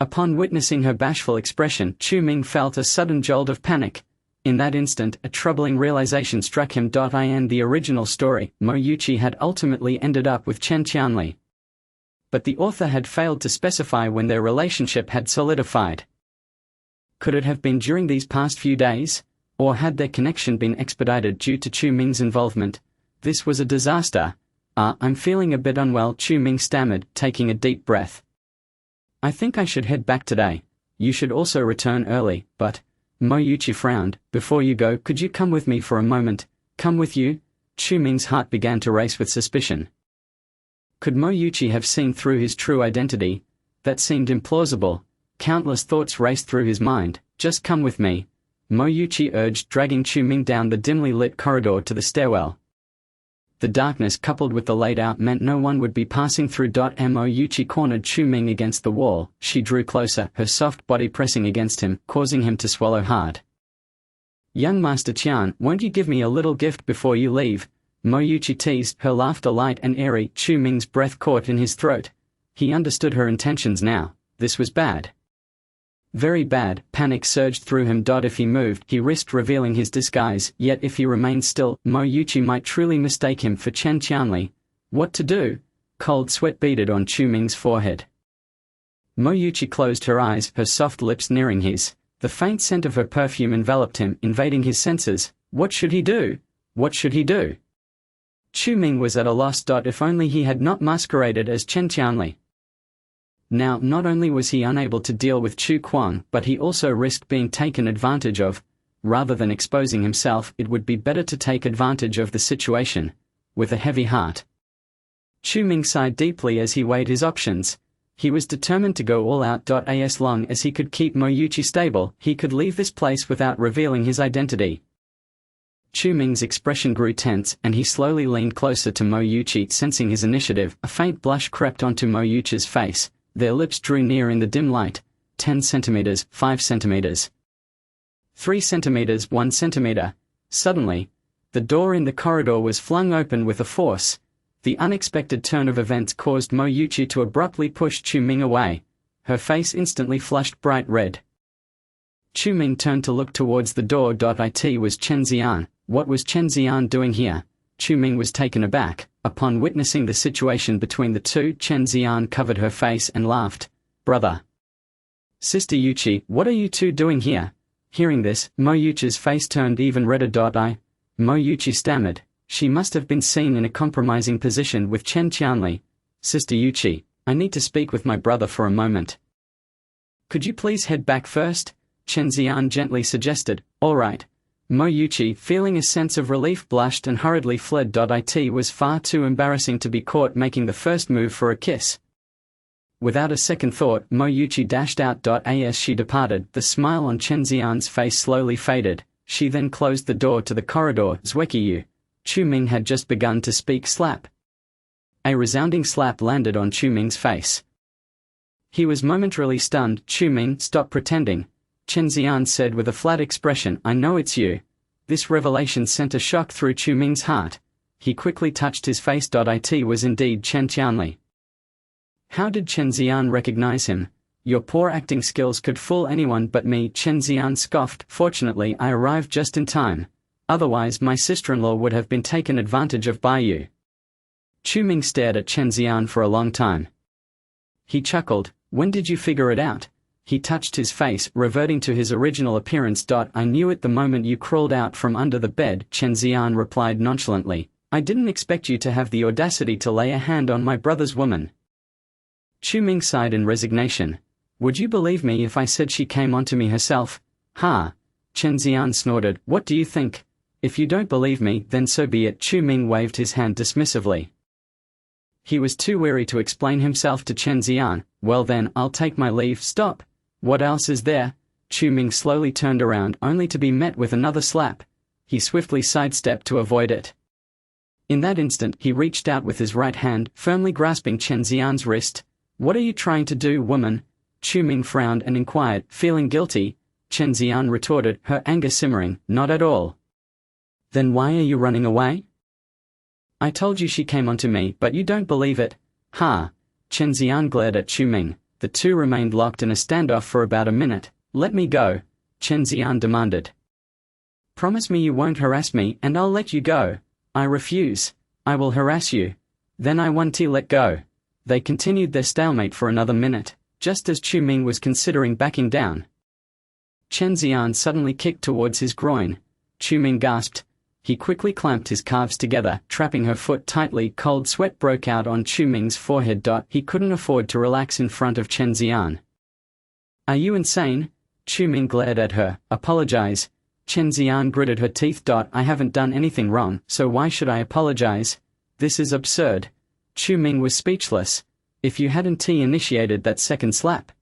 Upon witnessing her bashful expression, Chu Ming felt a sudden jolt of panic. In that instant, a troubling realization struck him. In the original story, Mo Yuqi had ultimately ended up with Chen Qianli. But the author had failed to specify when their relationship had solidified. Could it have been during these past few days? Or had their connection been expedited due to Chu Ming's involvement? This was a disaster. I'm feeling a bit unwell, Chu Ming stammered, taking a deep breath. I think I should head back today. You should also return early, but... Mo Yuqi frowned. Before you go, could you come with me for a moment? Come with you? Chu Ming's heart began to race with suspicion. Could Mo Yuqi have seen through his true identity? That seemed implausible. Countless thoughts raced through his mind. Just come with me. Mo Yuqi urged, dragging Chu Ming down the dimly lit corridor to the stairwell. The darkness coupled with the laid-out meant no one would be passing through. Mo Yuqi cornered Chu Ming against the wall. She drew closer, her soft body pressing against him, causing him to swallow hard. Young Master Qian, won't you give me a little gift before you leave? Mo Yuqi teased, her laughter light and airy. Chu Ming's breath caught in his throat. He understood her intentions now. This was bad. Very bad. Panic surged through him. If he moved, he risked revealing his disguise, yet if he remained still, Mo Yuqi might truly mistake him for Chen Qianli. What to do? Cold sweat beaded on Chu Ming's forehead. Mo Yuqi closed her eyes, her soft lips nearing his. The faint scent of her perfume enveloped him, invading his senses. What should he do? What should he do? Chu Ming was at a loss. If only he had not masqueraded as Chen Qianli. Now, not only was he unable to deal with Chu Kuang, but he also risked being taken advantage of. rather than exposing himself, it would be better to take advantage of the situation. With a heavy heart, Chu Ming sighed deeply as he weighed his options. He was determined to go all out. As long as he could keep Moyuchi stable, he could leave this place without revealing his identity. Chu Ming's expression grew tense, and he slowly leaned closer to Moyuchi. Sensing his initiative, a faint blush crept onto Moyuchi's face. Their lips drew near in the dim light. 10 centimeters, 5 centimeters. 3 centimeters, 1 centimeter. Suddenly, the door in the corridor was flung open with a force. The unexpected turn of events caused Moyuchi to abruptly push Chu Ming away. Her face instantly flushed bright red. Chu Ming turned to look towards the door. It was Chen Xian. What was Chen Xian doing here? Chu Ming was taken aback. Upon witnessing the situation between the two, Chen Xian covered her face and laughed. Brother. Sister Yuchi, what are you two doing here? Hearing this, Moyuchi's face turned even redder. Moyuchi stammered. She must have been seen in a compromising position with Chen Qianli. Sister Yuchi, I need to speak with my brother for a moment. Could you please head back first? Chen Xian gently suggested. All right. Moyuchi, feeling a sense of relief, blushed and hurriedly fled. It was far too embarrassing to be caught making the first move for a kiss. Without a second thought, Moyuchi dashed out. As she departed, the smile on Chen Xian's face slowly faded. She then closed the door to the corridor. Zwekiyu. Chu Ming had just begun to speak. Slap. A resounding slap landed on Chu Ming's face. He was momentarily stunned. Chu Ming, stop pretending. Chen Xian said with a flat expression, I know it's you. This revelation sent a shock through Chu Ming's heart. He quickly touched his face. It was indeed Chen Qianli. How did Chen Xian recognize him? Your poor acting skills could fool anyone but me, Chen Xian scoffed. Fortunately, I arrived just in time. Otherwise my sister-in-law would have been taken advantage of by you. Chu Ming stared at Chen Xian for a long time. He chuckled. When did you figure it out? He touched his face, reverting to his original appearance. I knew it the moment you crawled out from under the bed, Chen Xian replied nonchalantly. I didn't expect you to have the audacity to lay a hand on my brother's woman. Chu Ming sighed in resignation. Would you believe me if I said she came onto me herself? Ha! Chen Xian snorted. What do you think? If you don't believe me, then so be it. Chu Ming waved his hand dismissively. He was too weary to explain himself to Chen Xian. Well then, I'll take my leave. Stop. What else is there? Chu Ming slowly turned around only to be met with another slap. He swiftly sidestepped to avoid it. In that instant, he reached out with his right hand, firmly grasping Chen Xian's wrist. What are you trying to do, woman? Chu Ming frowned and inquired, feeling guilty. Chen Xian retorted, her anger simmering, not at all. Then why are you running away? I told you she came onto me, but you don't believe it. Ha! Chen Xian glared at Chu Ming. The two remained locked in a standoff for about a minute. Let me go, Chen Xian demanded. Promise me you won't harass me and I'll let you go. I refuse. I will harass you. Then I want to let go. They continued their stalemate for another minute, just as Chu Ming was considering backing down. Chen Xian suddenly kicked towards his groin. Chu Ming gasped. He quickly clamped his calves together, trapping her foot tightly. Cold sweat broke out on Chu Ming's forehead. He couldn't afford to relax in front of Chen Xian. Are you insane? Chu Ming glared at her. Apologize. Chen Xian gritted her teeth. I haven't done anything wrong, so why should I apologize? This is absurd. Chu Ming was speechless. If you hadn't initiated that second slap,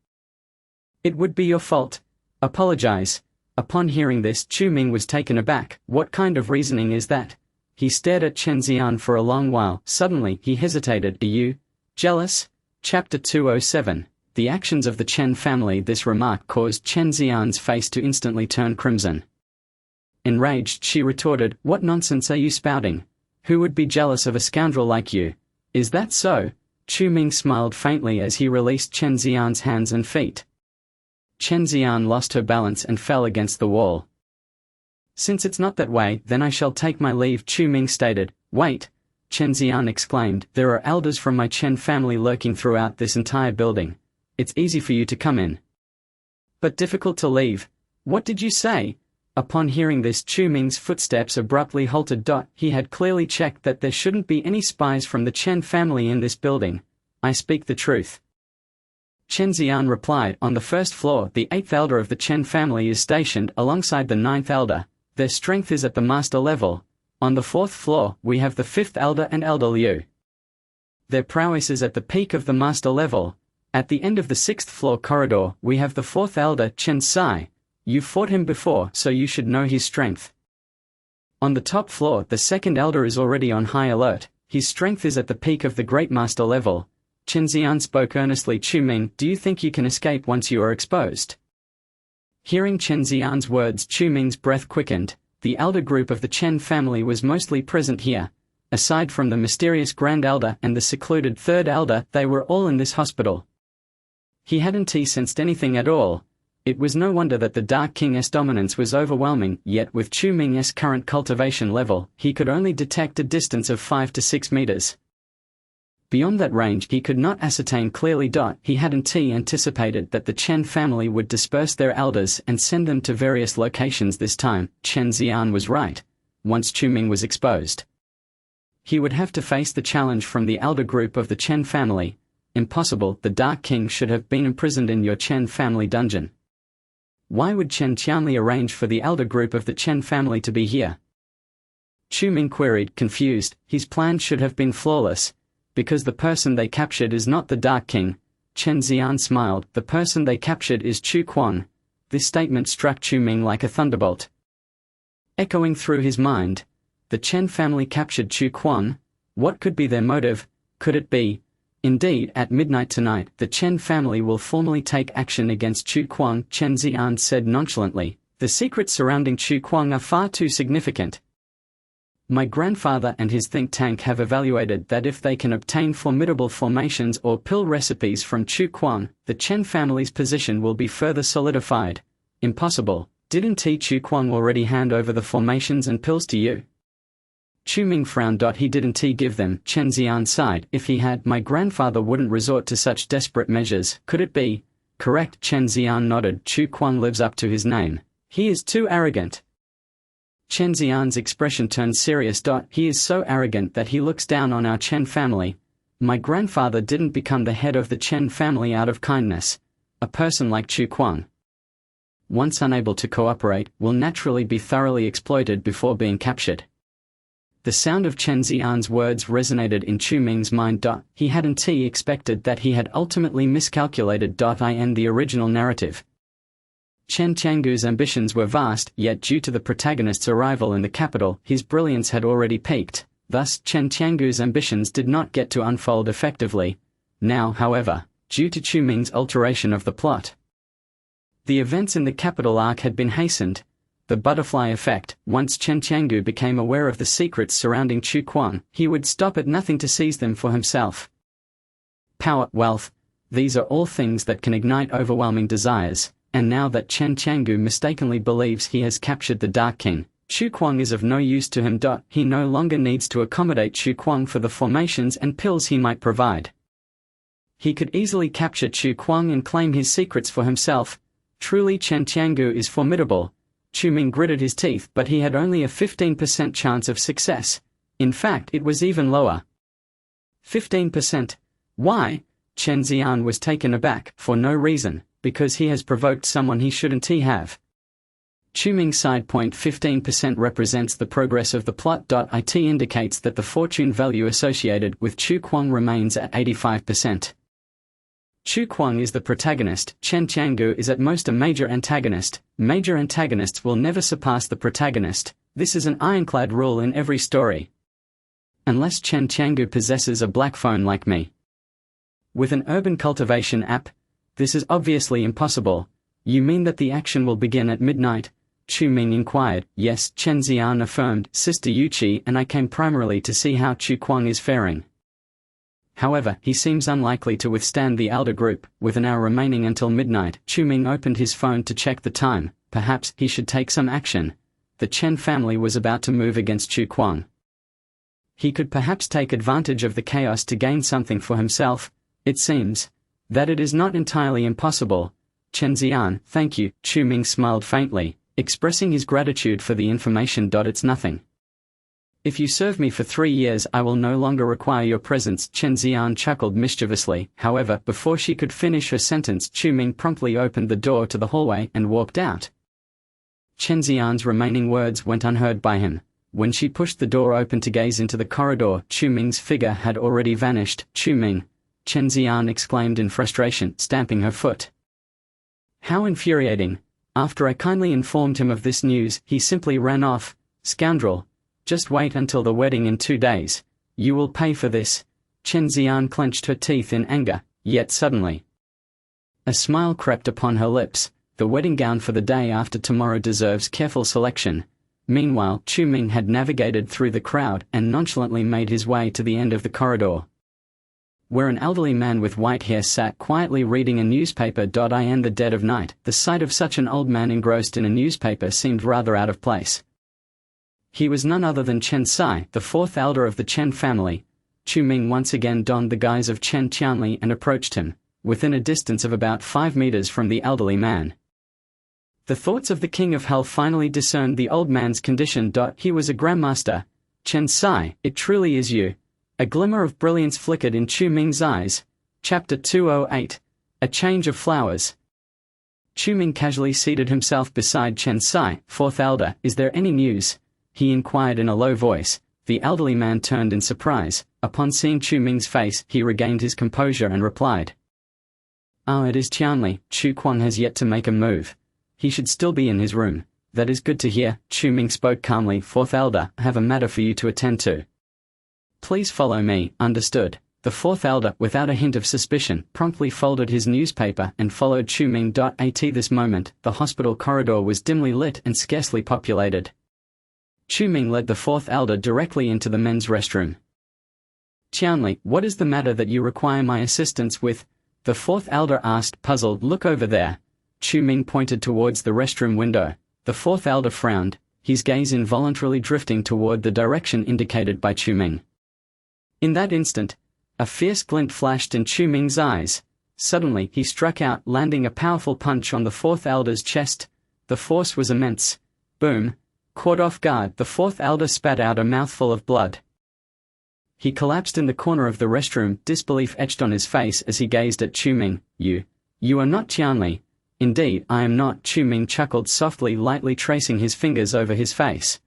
it would be your fault. Apologize. Upon hearing this, Chu Ming was taken aback. What kind of reasoning is that? He stared at Chen Xian for a long while. Suddenly, he hesitated. Are you jealous? Chapter 207. The actions of the Chen family. This remark caused Chen Xian's face to instantly turn crimson. Enraged, she retorted, what nonsense are you spouting? Who would be jealous of a scoundrel like you? Is that so? Chu Ming smiled faintly as he released Chen Xian's hands and feet. Chen Xian lost her balance and fell against the wall. Since it's not that way, then I shall take my leave, Chu Ming stated. Wait! Chen Xian exclaimed, there are elders from my Chen family lurking throughout this entire building. It's easy for you to come in, but difficult to leave. What did you say? Upon hearing this, Chu Ming's footsteps abruptly halted. He had clearly checked that there shouldn't be any spies from the Chen family in this building. I speak the truth. Chen Xian replied, on the first floor, the 8th elder of the Chen family is stationed alongside the 9th elder. Their strength is at the master level. On the 4th floor, we have the 5th elder and elder Liu. Their prowess is at the peak of the master level. At the end of the 6th floor corridor, we have the 4th elder, Chen Sai. You fought him before, so you should know his strength. On the top floor, the 2nd elder is already on high alert. His strength is at the peak of the great master level. Chen Xian spoke earnestly. Chu Ming, do you think you can escape once you are exposed? Hearing Chen Xian's words, Chu Ming's breath quickened. The elder group of the Chen family was mostly present here. Aside from the mysterious Grand Elder and the secluded 3rd Elder, they were all in this hospital. He hadn't sensed anything at all. It was no wonder that the Dark King's dominance was overwhelming, yet with Chu Ming's current cultivation level, he could only detect a distance of 5 to 6 meters. Beyond that range he could not ascertain clearly. He hadn't anticipated that the Chen family would disperse their elders and send them to various locations this time. Chen Xian was right. Once Chu Ming was exposed, he would have to face the challenge from the elder group of the Chen family. Impossible, the Dark King should have been imprisoned in your Chen family dungeon. Why would Chen Qianli arrange for the elder group of the Chen family to be here? Chu Ming queried, confused. His plan should have been flawless. Because the person they captured is not the Dark King. Chen Xian smiled. The person they captured is Chu Quan. This statement struck Chu Ming like a thunderbolt. Echoing through his mind, the Chen family captured Chu Quan. What could be their motive? Could it be? Indeed, at midnight tonight, the Chen family will formally take action against Chu Quan. Chen Xian said nonchalantly. The secrets surrounding Chu Quan are far too significant. My grandfather and his think tank have evaluated that if they can obtain formidable formations or pill recipes from Chu Quan, the Chen family's position will be further solidified. Impossible. Didn't Chu Quan already hand over the formations and pills to you? Chu Ming frowned. He didn't give them. Chen Xian sighed. If he had, my grandfather wouldn't resort to such desperate measures. Could it be? Correct. Chen Xian nodded. Chu Quan lives up to his name. He is too arrogant. Chen Xian's expression turned serious. He is so arrogant that he looks down on our Chen family. My grandfather didn't become the head of the Chen family out of kindness. A person like Chu Quan, once unable to cooperate, will naturally be thoroughly exploited before being captured. The sound of Chen Xian's words resonated in Chu Ming's mind. He hadn't expected that he had ultimately miscalculated. In the original narrative, Chen Qiangu's ambitions were vast, yet due to the protagonist's arrival in the capital, his brilliance had already peaked. Thus, Chen Qiangu's ambitions did not get to unfold effectively. Now, however, due to Chu Ming's alteration of the plot, the events in the capital arc had been hastened. The butterfly effect. Once Chen Qiangu became aware of the secrets surrounding Chu Quan, he would stop at nothing to seize them for himself. Power, wealth, these are all things that can ignite overwhelming desires, and now that Chen Qiangu mistakenly believes he has captured the Dark King, Chu Quan is of no use to him. He no longer needs to accommodate Chu Quan for the formations and pills he might provide. He could easily capture Chu Quan and claim his secrets for himself. Truly, Chen Qiangu is formidable. Chu Ming gritted his teeth, but he had only a 15% chance of success. In fact, it was even lower. 15%? Why? Chen Xian was taken aback. For no reason, because he has provoked someone he shouldn't have. Chu Ming sighed. 15% represents the progress of the plot. It indicates that the fortune value associated with Chu Quan remains at 85%. Chu Quan is the protagonist. Chen Qiangu is at most a major antagonist. Major antagonists will never surpass the protagonist. This is an ironclad rule in every story. Unless Chen Qiangu possesses a black phone like me. With an urban cultivation app, this is obviously impossible. You mean that the action will begin at midnight? Chu Ming inquired. Yes, Chen Xian affirmed. Sister Yuqi and I came primarily to see how Chu Quan is faring. However, he seems unlikely to withstand the elder group. With an hour remaining until midnight, Chu Ming opened his phone to check the time. Perhaps he should take some action. The Chen family was about to move against Chu Quan. He could perhaps take advantage of the chaos to gain something for himself. It seems that it is not entirely impossible. Chen Xian, thank you. Chu Ming smiled faintly, expressing his gratitude for the information. It's nothing. If you serve me for 3 years I will no longer require your presence, Chen Xian chuckled mischievously. However, before she could finish her sentence, Chu Ming promptly opened the door to the hallway and walked out. Chen Xian's remaining words went unheard by him. When she pushed the door open to gaze into the corridor, Chu Ming's figure had already vanished. Chu Ming! Chen Xian exclaimed in frustration, stamping her foot. How infuriating! After I kindly informed him of this news, he simply ran off. Scoundrel! Just wait until the wedding in 2 days. You will pay for this. Chen Xian clenched her teeth in anger, yet suddenly a smile crept upon her lips. The wedding gown for the day after tomorrow deserves careful selection. Meanwhile, Chu Ming had navigated through the crowd and nonchalantly made his way to the end of the corridor, where an elderly man with white hair sat quietly reading a newspaper. In the dead of night, the sight of such an old man engrossed in a newspaper seemed rather out of place. He was none other than Chen Sai, the fourth elder of the Chen family. Chu Ming once again donned the guise of Chen Qianli and approached him, within a distance of about 5 meters from the elderly man. The thoughts of the King of Hell finally discerned the old man's condition. He was a grandmaster. Chen Sai, it truly is you. A glimmer of brilliance flickered in Chu Ming's eyes. Chapter 208. A Change of Flowers. Chu Ming casually seated himself beside Chen Sai, fourth elder. Is there any news? He inquired in a low voice. The elderly man turned in surprise. Upon seeing Chu Ming's face, he regained his composure and replied. Oh, it is Qianli. Chu Quan has yet to make a move. He should still be in his room. That is good to hear. Chu Ming spoke calmly. Fourth elder, I have a matter for you to attend to. Please follow me. Understood. The fourth elder, without a hint of suspicion, promptly folded his newspaper and followed Chu Ming. At this moment, the hospital corridor was dimly lit and scarcely populated. Chu Ming led the fourth elder directly into the men's restroom. Qianli, what is the matter that you require my assistance with? The fourth elder asked, puzzled. Look over there. Chu Ming pointed towards the restroom window. The fourth elder frowned, his gaze involuntarily drifting toward the direction indicated by Chu Ming. In that instant, a fierce glint flashed in Chu Ming's eyes. Suddenly, he struck out, landing a powerful punch on the fourth elder's chest. The force was immense. Boom! Caught off guard, the fourth elder spat out a mouthful of blood. He collapsed in the corner of the restroom, disbelief etched on his face as he gazed at Chu Ming. You are not Qianli. Indeed, I am not. Chu Ming chuckled softly, lightly tracing his fingers over his face.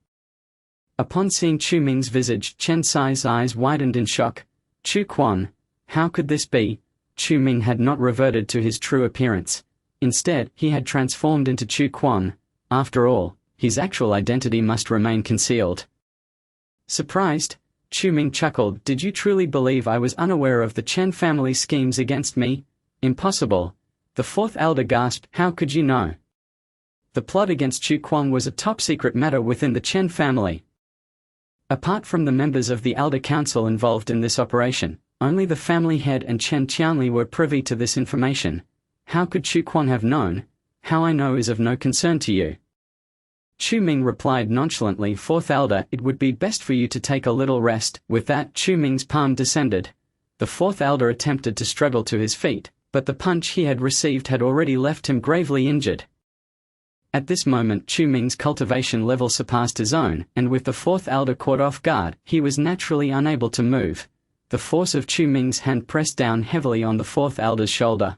Upon seeing Chu Ming's visage, Chen Sai's eyes widened in shock. Chu Quan? How could this be? Chu Ming had not reverted to his true appearance. Instead, he had transformed into Chu Quan. After all, his actual identity must remain concealed. Surprised, Chu Ming chuckled. Did you truly believe I was unaware of the Chen family's schemes against me? Impossible. The fourth elder gasped. How could you know? The plot against Chu Quan was a top-secret matter within the Chen family. Apart from the members of the Elder Council involved in this operation, only the family head and Chen Qianli were privy to this information. How could Chu Quan have known? How I know is of no concern to you. Chu Ming replied nonchalantly. Fourth elder, it would be best for you to take a little rest. With that, Chu Ming's palm descended. The fourth elder attempted to struggle to his feet, but the punch he had received had already left him gravely injured. At this moment, Chu Ming's cultivation level surpassed his own, and with the fourth elder caught off guard, he was naturally unable to move. The force of Chu Ming's hand pressed down heavily on the fourth elder's shoulder.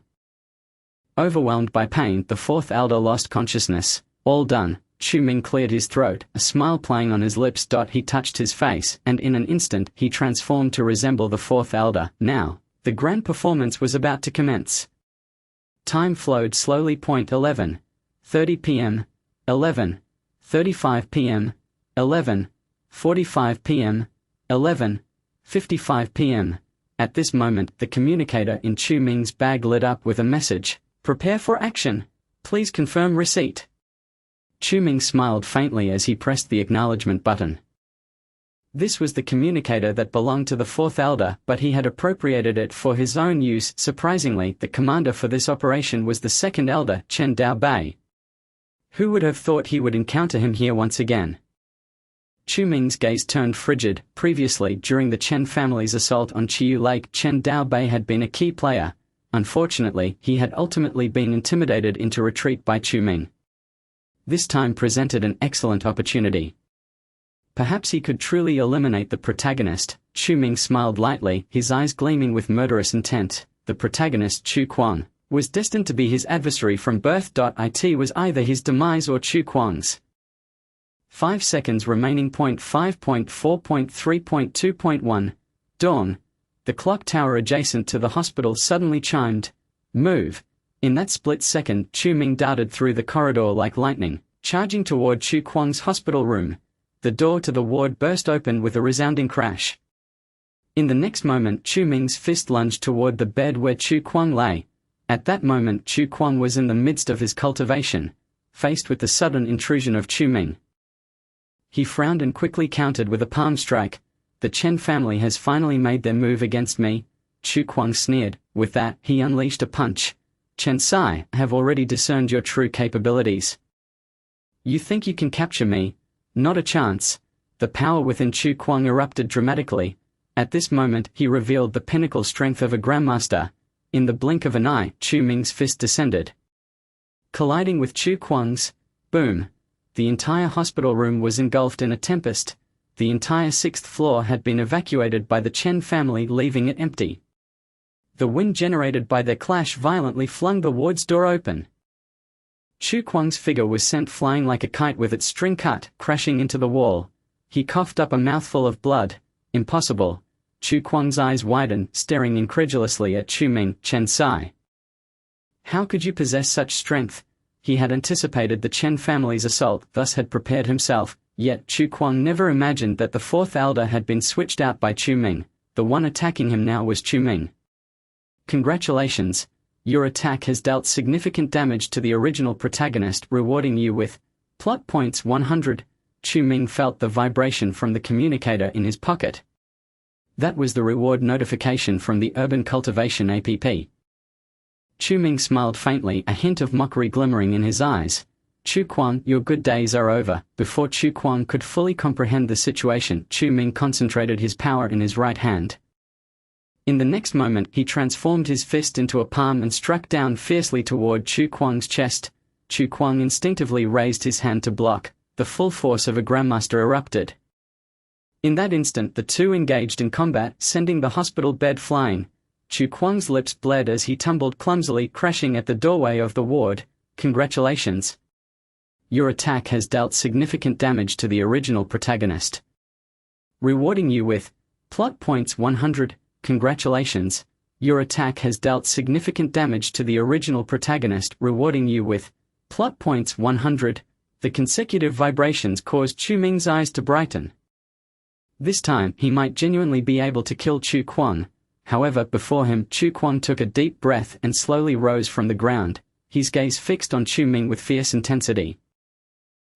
Overwhelmed by pain, the fourth elder lost consciousness. All done. Chu Ming cleared his throat, a smile playing on his lips. He touched his face, and in an instant, he transformed to resemble the fourth elder. Now, the grand performance was about to commence. Time flowed slowly. 11:30 p.m., 11:35 p.m., 11:45 p.m., 11:55 p.m. At this moment, the communicator in Chu Ming's bag lit up with a message. Prepare for action. Please confirm receipt. Chu Ming smiled faintly as he pressed the acknowledgement button. This was the communicator that belonged to the fourth elder, but he had appropriated it for his own use. Surprisingly, the commander for this operation was the second elder, Chen Daobei. Who would have thought he would encounter him here once again? Chu Ming's gaze turned frigid. Previously, during the Chen family's assault on Chiyu Lake, Chen Daobei had been a key player. Unfortunately, he had ultimately been intimidated into retreat by Chu Ming. This time presented an excellent opportunity. Perhaps he could truly eliminate the protagonist. Chu Ming smiled lightly, his eyes gleaming with murderous intent. The protagonist, Chu Kuang, was destined to be his adversary from birth. It was either his demise or Chu Kuang's. 5 seconds remaining. 5.4.3.2.1. Dawn. The clock tower adjacent to the hospital suddenly chimed. Move. In that split second, Chu Ming darted through the corridor like lightning, charging toward Chu Kuang's hospital room. The door to the ward burst open with a resounding crash. In the next moment, Chu Ming's fist lunged toward the bed where Chu Kuang lay. At that moment, Chu Kuang was in the midst of his cultivation, faced with the sudden intrusion of Chu Ming. He frowned and quickly countered with a palm strike. The Chen family has finally made their move against me. Chu Kuang sneered. With that, he unleashed a punch. Chen Sai, I have already discerned your true capabilities. You think you can capture me? Not a chance. The power within Chu Kuang erupted dramatically. At this moment, he revealed the pinnacle strength of a grandmaster. In the blink of an eye, Chu Ming's fist descended, colliding with Chu Kuang's. Boom! The entire hospital room was engulfed in a tempest. The entire 6th floor had been evacuated by the Chen family, leaving it empty. The wind generated by their clash violently flung the ward's door open. Chu Kuang's figure was sent flying like a kite with its string cut, crashing into the wall. He coughed up a mouthful of blood. Impossible. Chu Kuang's eyes widened, staring incredulously at Chu Ming. Chen Sai. How could you possess such strength? He had anticipated the Chen family's assault, thus had prepared himself, yet Chu Kuang never imagined that the 4th elder had been switched out by Chu Ming. The one attacking him now was Chu Ming. Congratulations. Your attack has dealt significant damage to the original protagonist, rewarding you with plot points 100. Chu Ming felt the vibration from the communicator in his pocket. That was the reward notification from the Urban Cultivation app. Chu Ming smiled faintly, a hint of mockery glimmering in his eyes. Chu Kuang, your good days are over. Before Chu Kuang could fully comprehend the situation, Chu Ming concentrated his power in his right hand. In the next moment, he transformed his fist into a palm and struck down fiercely toward Chu Kuang's chest. Chu Kuang instinctively raised his hand to block. The full force of a grandmaster erupted. In that instant, the two engaged in combat, sending the hospital bed flying. Chu Kuang's lips bled as he tumbled clumsily, crashing at the doorway of the ward. Congratulations. Your attack has dealt significant damage to the original protagonist, rewarding you with plot points 100. Congratulations. Your attack has dealt significant damage to the original protagonist, rewarding you with plot points 100. The consecutive vibrations caused Chu Ming's eyes to brighten. This time, he might genuinely be able to kill Chu Kuang. However, before him, Chu Kuang took a deep breath and slowly rose from the ground, his gaze fixed on Chu Ming with fierce intensity.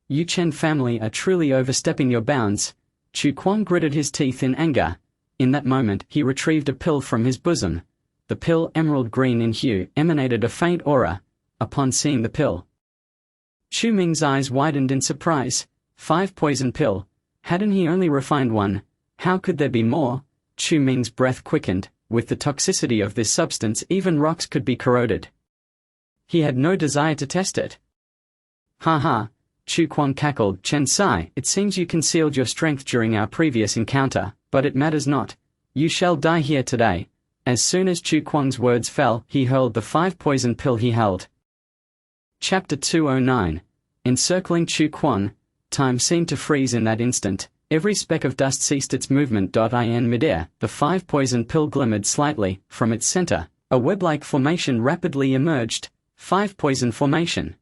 You Chen family are truly overstepping your bounds. Chu Kuang gritted his teeth in anger. In that moment, he retrieved a pill from his bosom. The pill, emerald green in hue, emanated a faint aura. Upon seeing the pill, Chu Ming's eyes widened in surprise. 5 poison pill. Hadn't he only refined one? How could there be more? Chu Ming's breath quickened. With the toxicity of this substance, even rocks could be corroded. He had no desire to test it. Ha ha. Chu Kuang cackled. Chen Sai, it seems you concealed your strength during our previous encounter, but it matters not. You shall die here today. As soon as Chu Kuang's words fell, he hurled the 5 poison pill he held. Chapter 209. Encircling Chu Kuang. Time seemed to freeze in that instant. Every speck of dust ceased its movement. In midair, the 5 poison pill glimmered slightly. From its center, a web-like formation rapidly emerged. 5 poison formation.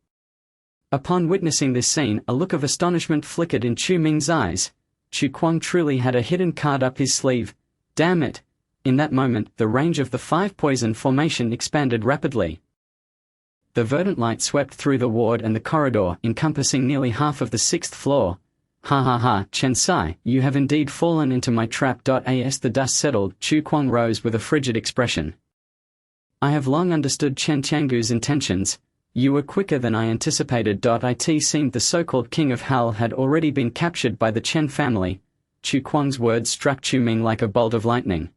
Upon witnessing this scene, a look of astonishment flickered in Chu Ming's eyes. Chu Kuang truly had a hidden card up his sleeve. Damn it! In that moment, the range of the 5 poison formation expanded rapidly. The verdant light swept through the ward and the corridor, encompassing nearly half of the 6th floor. Ha ha ha, Chen Sai, you have indeed fallen into my trap. As the dust settled, Chu Kuang rose with a frigid expression. I have long understood Chen Qiangu's intentions. You were quicker than I anticipated. It seemed the so-called King of Hell had already been captured by the Chen family. Chu Kuang's words struck Chu Ming like a bolt of lightning,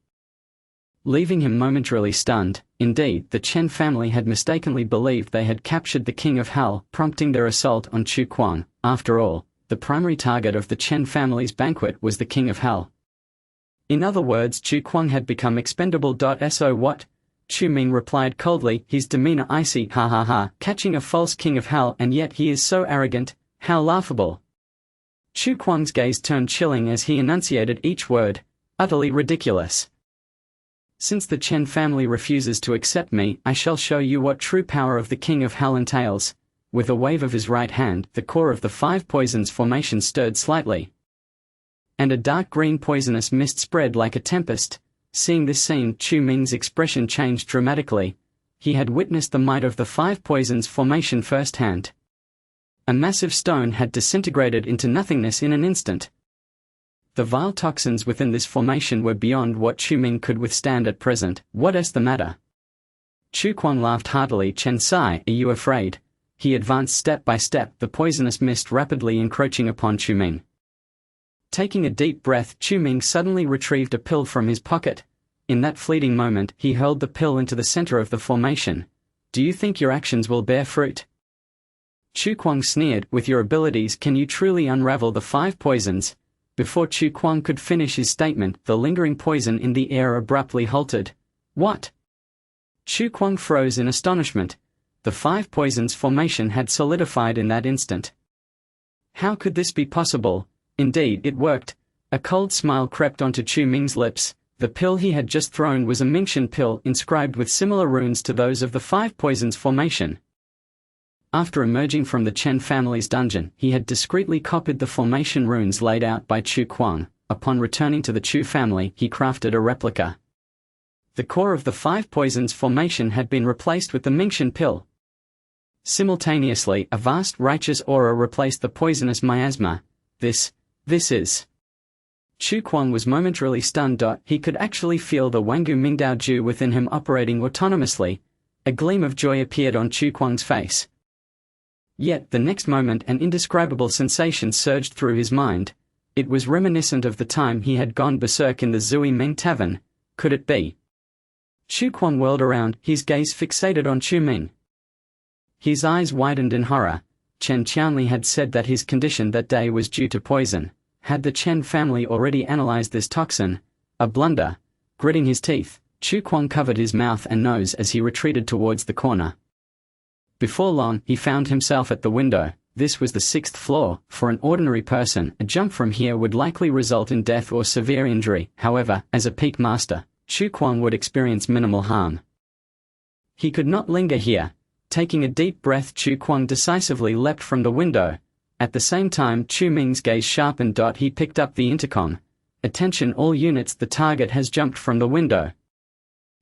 leaving him momentarily stunned. Indeed, the Chen family had mistakenly believed they had captured the King of Hell, prompting their assault on Chu Kuang. After all, the primary target of the Chen family's banquet was the King of Hell. In other words, Chu Kuang had become expendable. So what? Chu Ming replied coldly, his demeanor icy, ha ha ha, catching a false King of Hell, and yet he is so arrogant, how laughable. Chu Kuang's gaze turned chilling as he enunciated each word, utterly ridiculous. Since the Chen family refuses to accept me, I shall show you what true power of the King of Hell entails. With a wave of his right hand, the core of the five poisons formation stirred slightly, and a dark green poisonous mist spread like a tempest. Seeing this scene, Chu Ming's expression changed dramatically. He had witnessed the might of the five poisons formation firsthand. A massive stone had disintegrated into nothingness in an instant. The vile toxins within this formation were beyond what Chu Ming could withstand at present. What is the matter? Chu Kuang laughed heartily. Chen Sai, are you afraid? He advanced step by step, the poisonous mist rapidly encroaching upon Chu Ming. Taking a deep breath, Chu Ming suddenly retrieved a pill from his pocket. In that fleeting moment, he hurled the pill into the center of the formation. Do you think your actions will bear fruit? Chu Kuang sneered, with your abilities can you truly unravel the five poisons? Before Chu Kuang could finish his statement, the lingering poison in the air abruptly halted. What? Chu Kuang froze in astonishment. The five poisons formation had solidified in that instant. How could this be possible? Indeed, it worked. A cold smile crept onto Chu Ming's lips. The pill he had just thrown was a Mingxian pill inscribed with similar runes to those of the five poisons formation. After emerging from the Chen family's dungeon, he had discreetly copied the formation runes laid out by Chu Kuang. Upon returning to the Chu family, he crafted a replica. The core of the five poisons formation had been replaced with the Mingxian pill. Simultaneously, a vast righteous aura replaced the poisonous miasma. This is... Chu Kuang was momentarily stunned. He could actually feel the Wangu Mingdao Ju within him operating autonomously. A gleam of joy appeared on Chu Kuang's face. Yet, the next moment an indescribable sensation surged through his mind. It was reminiscent of the time he had gone berserk in the Zui Ming Tavern. Could it be? Chu Kuang whirled around, his gaze fixated on Chu Ming. His eyes widened in horror. Chen Qianli had said that his condition that day was due to poison. Had the Chen family already analyzed this toxin? A blunder. Gritting his teeth, Chu Kuang covered his mouth and nose as he retreated towards the corner. Before long, he found himself at the window. This was the 6th floor. For an ordinary person, a jump from here would likely result in death or severe injury. However, as a peak master, Chu Kuang would experience minimal harm. He could not linger here. Taking a deep breath, Chu Kuang decisively leapt from the window. At the same time, Chu Ming's gaze sharpened. He picked up the intercom. Attention all units, the target has jumped from the window.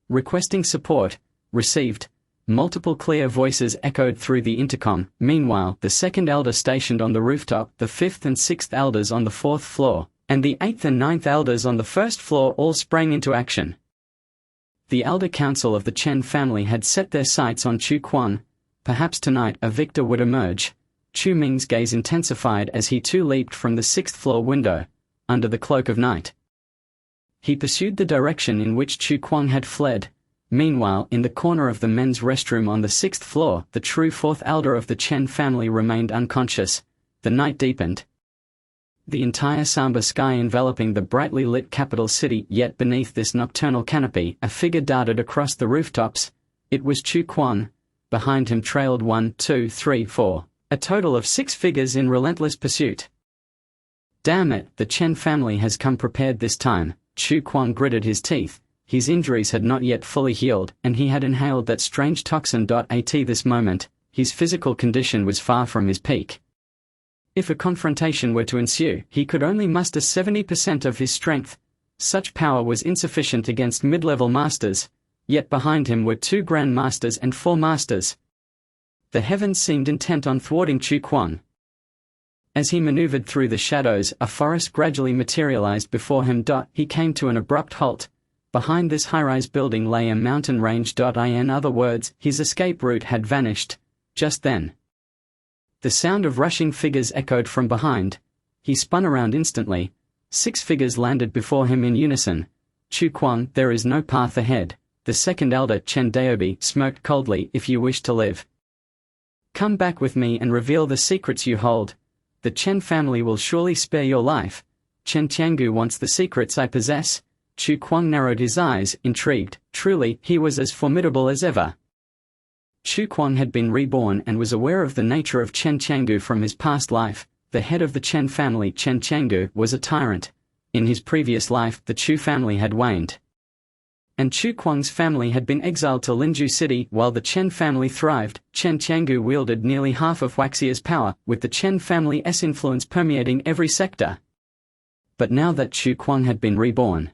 Requesting support. Received. Multiple clear voices echoed through the intercom. Meanwhile, the 2nd elder stationed on the rooftop, the 5th and 6th elders on the 4th floor, and the 8th and 9th elders on the 1st floor all sprang into action. The elder council of the Chen family had set their sights on Chu Kuang. Perhaps tonight a victor would emerge. Chu Ming's gaze intensified as he too leaped from the 6th floor window, under the cloak of night. He pursued the direction in which Chu Kuang had fled. Meanwhile, in the corner of the men's restroom on the 6th floor, the true 4th elder of the Chen family remained unconscious. The night deepened. The entire somber sky enveloping the brightly lit capital city, yet beneath this nocturnal canopy, a figure darted across the rooftops. It was Chu Kuang. Behind him trailed 1, 2, 3, 4, a total of 6 figures in relentless pursuit. Damn it, the Chen family has come prepared this time. Chu Kuang gritted his teeth. His injuries had not yet fully healed, and he had inhaled that strange toxin. At this moment, his physical condition was far from his peak. If a confrontation were to ensue, he could only muster 70% of his strength. Such power was insufficient against mid-level masters, yet behind him were 2 grand masters and 4 masters. The heavens seemed intent on thwarting Chu Kuang. As he maneuvered through the shadows, a forest gradually materialized before him. He came to an abrupt halt. Behind this high-rise building lay a mountain range. In other words, his escape route had vanished. Just then, the sound of rushing figures echoed from behind. He spun around instantly. 6 figures landed before him in unison. Chu Kuang, there is no path ahead. The 2nd elder, Chen Daobi, smirked coldly. If you wish to live, come back with me and reveal the secrets you hold. The Chen family will surely spare your life. Chen Tiangu wants the secrets I possess. Chu Kuang narrowed his eyes, intrigued. Truly, he was as formidable as ever. Chu Kuang had been reborn and was aware of the nature of Chen Tiangu from his past life. The head of the Chen family, Chen Tiangu, was a tyrant. In his previous life, the Chu family had waned, and Chu Kuang's family had been exiled to Linju City while the Chen family thrived. Chen Tiangu wielded nearly half of Waxia's power, with the Chen family's influence permeating every sector. But now that Chu Kuang had been reborn,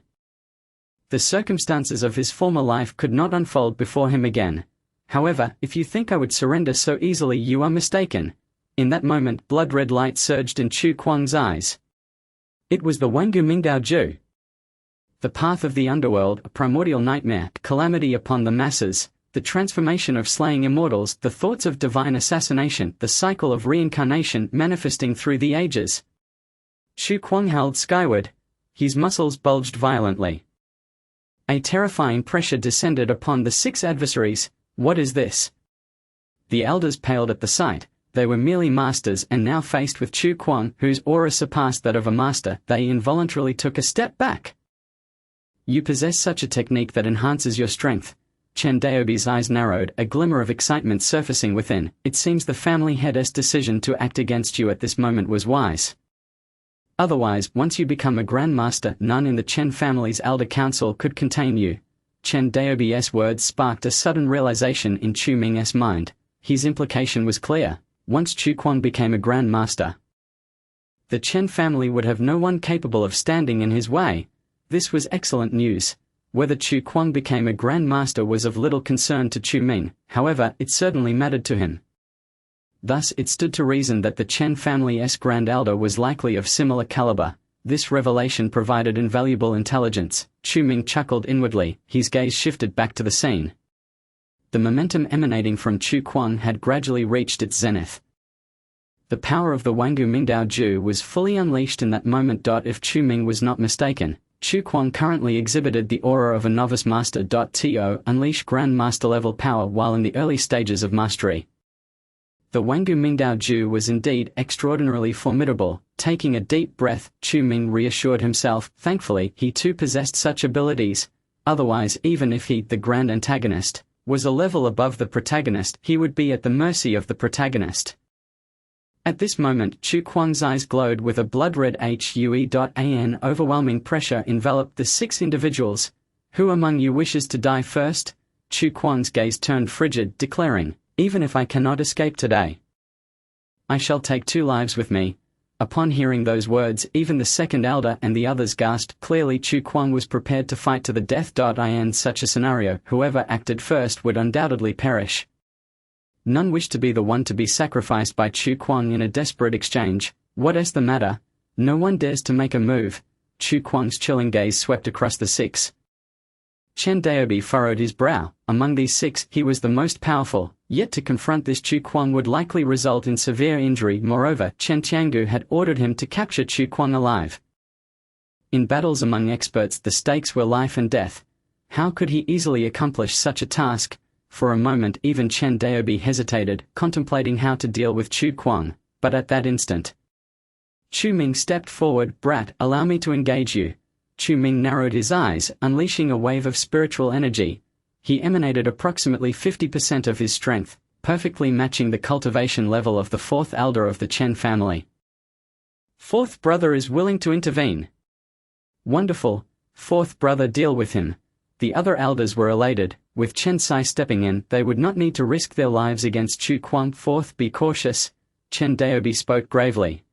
the circumstances of his former life could not unfold before him again. However, if you think I would surrender so easily, you are mistaken. In that moment, blood-red light surged in Chu Kuang's eyes. It was the Wangu Mingdao Ju. The path of the underworld, a primordial nightmare, calamity upon the masses, the transformation of slaying immortals, the thoughts of divine assassination, the cycle of reincarnation manifesting through the ages. Chu Kuang held skyward. His muscles bulged violently. A terrifying pressure descended upon the 6 adversaries. What is this? The elders paled at the sight. They were merely masters, and now faced with Chu Kuang, whose aura surpassed that of a master, they involuntarily took a step back. You possess such a technique that enhances your strength. Chen Daobi's eyes narrowed, a glimmer of excitement surfacing within. It seems the family head's decision to act against you at this moment was wise. Otherwise, once you become a grandmaster, none in the Chen family's elder council could contain you. Chen Daobi's words sparked a sudden realization in Chu Ming's mind. His implication was clear. Once Chu Kuang became a Grand Master, the Chen family would have no one capable of standing in his way. This was excellent news. Whether Chu Kuang became a Grand Master was of little concern to Chu Ming, however, it certainly mattered to him. Thus it stood to reason that the Chen family's Grand Elder was likely of similar caliber. This revelation provided invaluable intelligence. Chu Ming chuckled inwardly, his gaze shifted back to the scene. The momentum emanating from Chu Kuang had gradually reached its zenith. The power of the Wangu Mingdao Ju was fully unleashed in that moment. If Chu Ming was not mistaken, Chu Kuang currently exhibited the aura of a novice master. To unleash Grand Master level power while in the early stages of mastery. The Wangu Mingdao Ju was indeed extraordinarily formidable. Taking a deep breath, Chu Ming reassured himself. Thankfully, he too possessed such abilities. Otherwise, even if he, the grand antagonist, was a level above the protagonist, he would be at the mercy of the protagonist. At this moment, Chu Kuang's eyes glowed with a blood-red hue.an overwhelming pressure enveloped the 6 individuals. Who among you wishes to die first? Chu Kuang's gaze turned frigid, declaring, even if I cannot escape today, I shall take 2 lives with me. Upon hearing those words, even the second elder and the others gasped. Clearly Chu Kuang was prepared to fight to the death. In such a scenario, whoever acted first would undoubtedly perish. None wished to be the one to be sacrificed by Chu Kuang in a desperate exchange. What is the matter? No one dares to make a move. Chu Kuang's chilling gaze swept across the 6. Chen Daobi furrowed his brow. Among these 6, he was the most powerful, yet to confront this Chu Kuang would likely result in severe injury. Moreover, Chen Tiangu had ordered him to capture Chu Kuang alive. In battles among experts, the stakes were life and death. How could he easily accomplish such a task? For a moment, even Chen Daobi hesitated, contemplating how to deal with Chu Kuang, but at that instant, Chu Ming stepped forward. Brat, allow me to engage you. Chu Ming narrowed his eyes, unleashing a wave of spiritual energy. He emanated approximately 50% of his strength, perfectly matching the cultivation level of the 4th elder of the Chen family. 4th brother is willing to intervene. Wonderful. 4th brother, deal with him. The other elders were elated. With Chen Sai stepping in, they would not need to risk their lives against Chu Kuang. 4th, be cautious. Chen Daobi spoke gravely.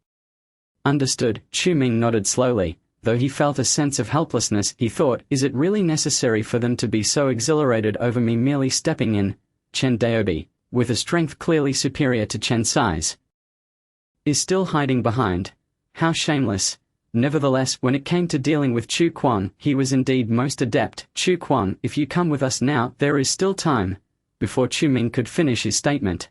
Understood. Chu Ming nodded slowly. Though he felt a sense of helplessness, he thought, is it really necessary for them to be so exhilarated over me merely stepping in? Chen Daobi, with a strength clearly superior to Chen Sai's, is still hiding behind. How shameless. Nevertheless, when it came to dealing with Chu Kuang, he was indeed most adept. Chu Kuang, if you come with us now, there is still time. Before Chu Ming could finish his statement,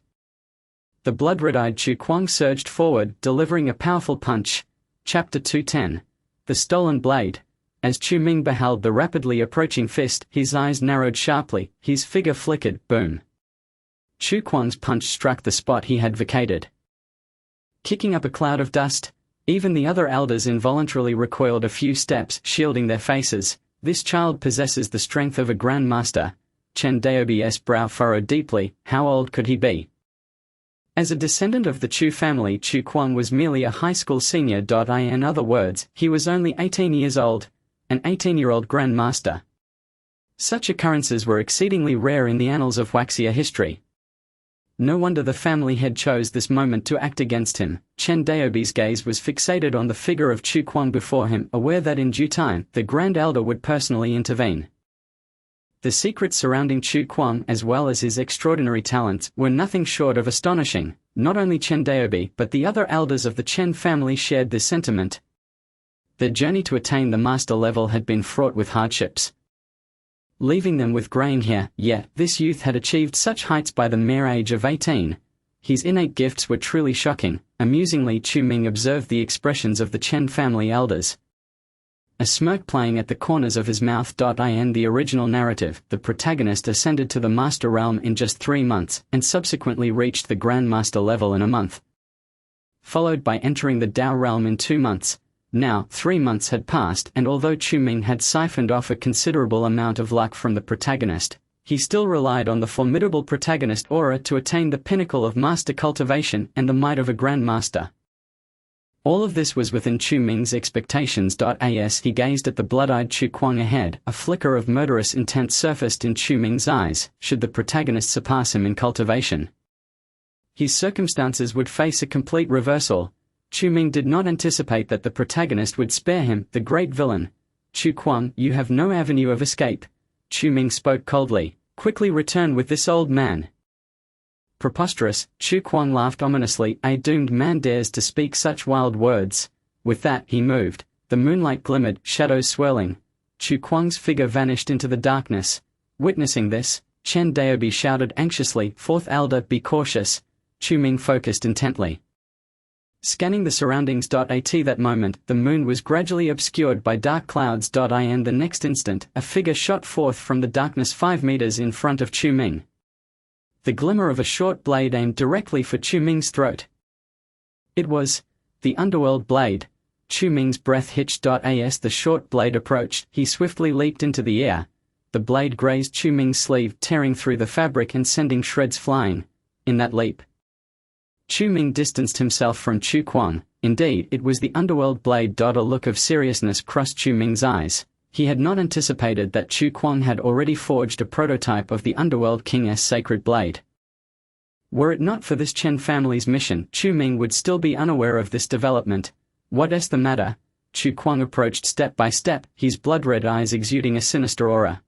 the blood-red-eyed Chu Kuang surged forward, delivering a powerful punch. Chapter 210. The Stolen Blade. As Chu Ming beheld the rapidly approaching fist, his eyes narrowed sharply, his figure flickered. Boom. Chu Kuang's punch struck the spot he had vacated. Kicking up a cloud of dust, even the other elders involuntarily recoiled a few steps, shielding their faces. This child possesses the strength of a grandmaster. Chen Daobi's brow furrowed deeply. How old could he be? As a descendant of the Chu family, Chu Kuang was merely a high school senior. In other words, he was only 18 years old, an 18-year-old grandmaster. Such occurrences were exceedingly rare in the annals of Waxia history. No wonder the family head chose this moment to act against him. Chen Daobi's gaze was fixated on the figure of Chu Kuang before him, aware that in due time, the Grand Elder would personally intervene. The secrets surrounding Chu Kuang, as well as his extraordinary talents, were nothing short of astonishing. Not only Chen Daobi, but the other elders of the Chen family shared this sentiment. Their journey to attain the master level had been fraught with hardships, leaving them with graying hair, yet this youth had achieved such heights by the mere age of 18. His innate gifts were truly shocking. Amusingly, Chu Ming observed the expressions of the Chen family elders, a smirk playing at the corners of his mouth. In the original narrative, the protagonist ascended to the master realm in just 3 months, and subsequently reached the grandmaster level in a month, followed by entering the Dao realm in 2 months. Now, 3 months had passed, and although Chu Ming had siphoned off a considerable amount of luck from the protagonist, he still relied on the formidable protagonist aura to attain the pinnacle of master cultivation and the might of a grandmaster. All of this was within Chu Ming's expectations. As he gazed at the blood-eyed Chu Kuang ahead, a flicker of murderous intent surfaced in Chu Ming's eyes. Should the protagonist surpass him in cultivation, his circumstances would face a complete reversal. Chu Ming did not anticipate that the protagonist would spare him, the great villain. Chu Kuang, you have no avenue of escape. Chu Ming spoke coldly. Quickly return with this old man. Preposterous, Chu Kuang laughed ominously. A doomed man dares to speak such wild words. With that, he moved. The moonlight glimmered, shadows swirling. Chu Kuang's figure vanished into the darkness. Witnessing this, Chen Daobi shouted anxiously, "Fourth elder, be cautious." Chu Ming focused intently, scanning the surroundings. At that moment, the moon was gradually obscured by dark clouds. In the next instant, a figure shot forth from the darkness 5 meters in front of Chu Ming, the glimmer of a short blade aimed directly for Chu Ming's throat. It was the underworld blade. Chu Ming's breath hitched. As the short blade approached, he swiftly leaped into the air. The blade grazed Chu Ming's sleeve, tearing through the fabric and sending shreds flying. In that leap, Chu Ming distanced himself from Chu Kuang. Indeed, it was the underworld blade. A look of seriousness crossed Chu Ming's eyes. He had not anticipated that Chu Kuang had already forged a prototype of the underworld king's sacred blade. Were it not for this Chen family's mission, Chu Ming would still be unaware of this development. What is the matter? Chu Kuang approached step by step, his blood-red eyes exuding a sinister aura.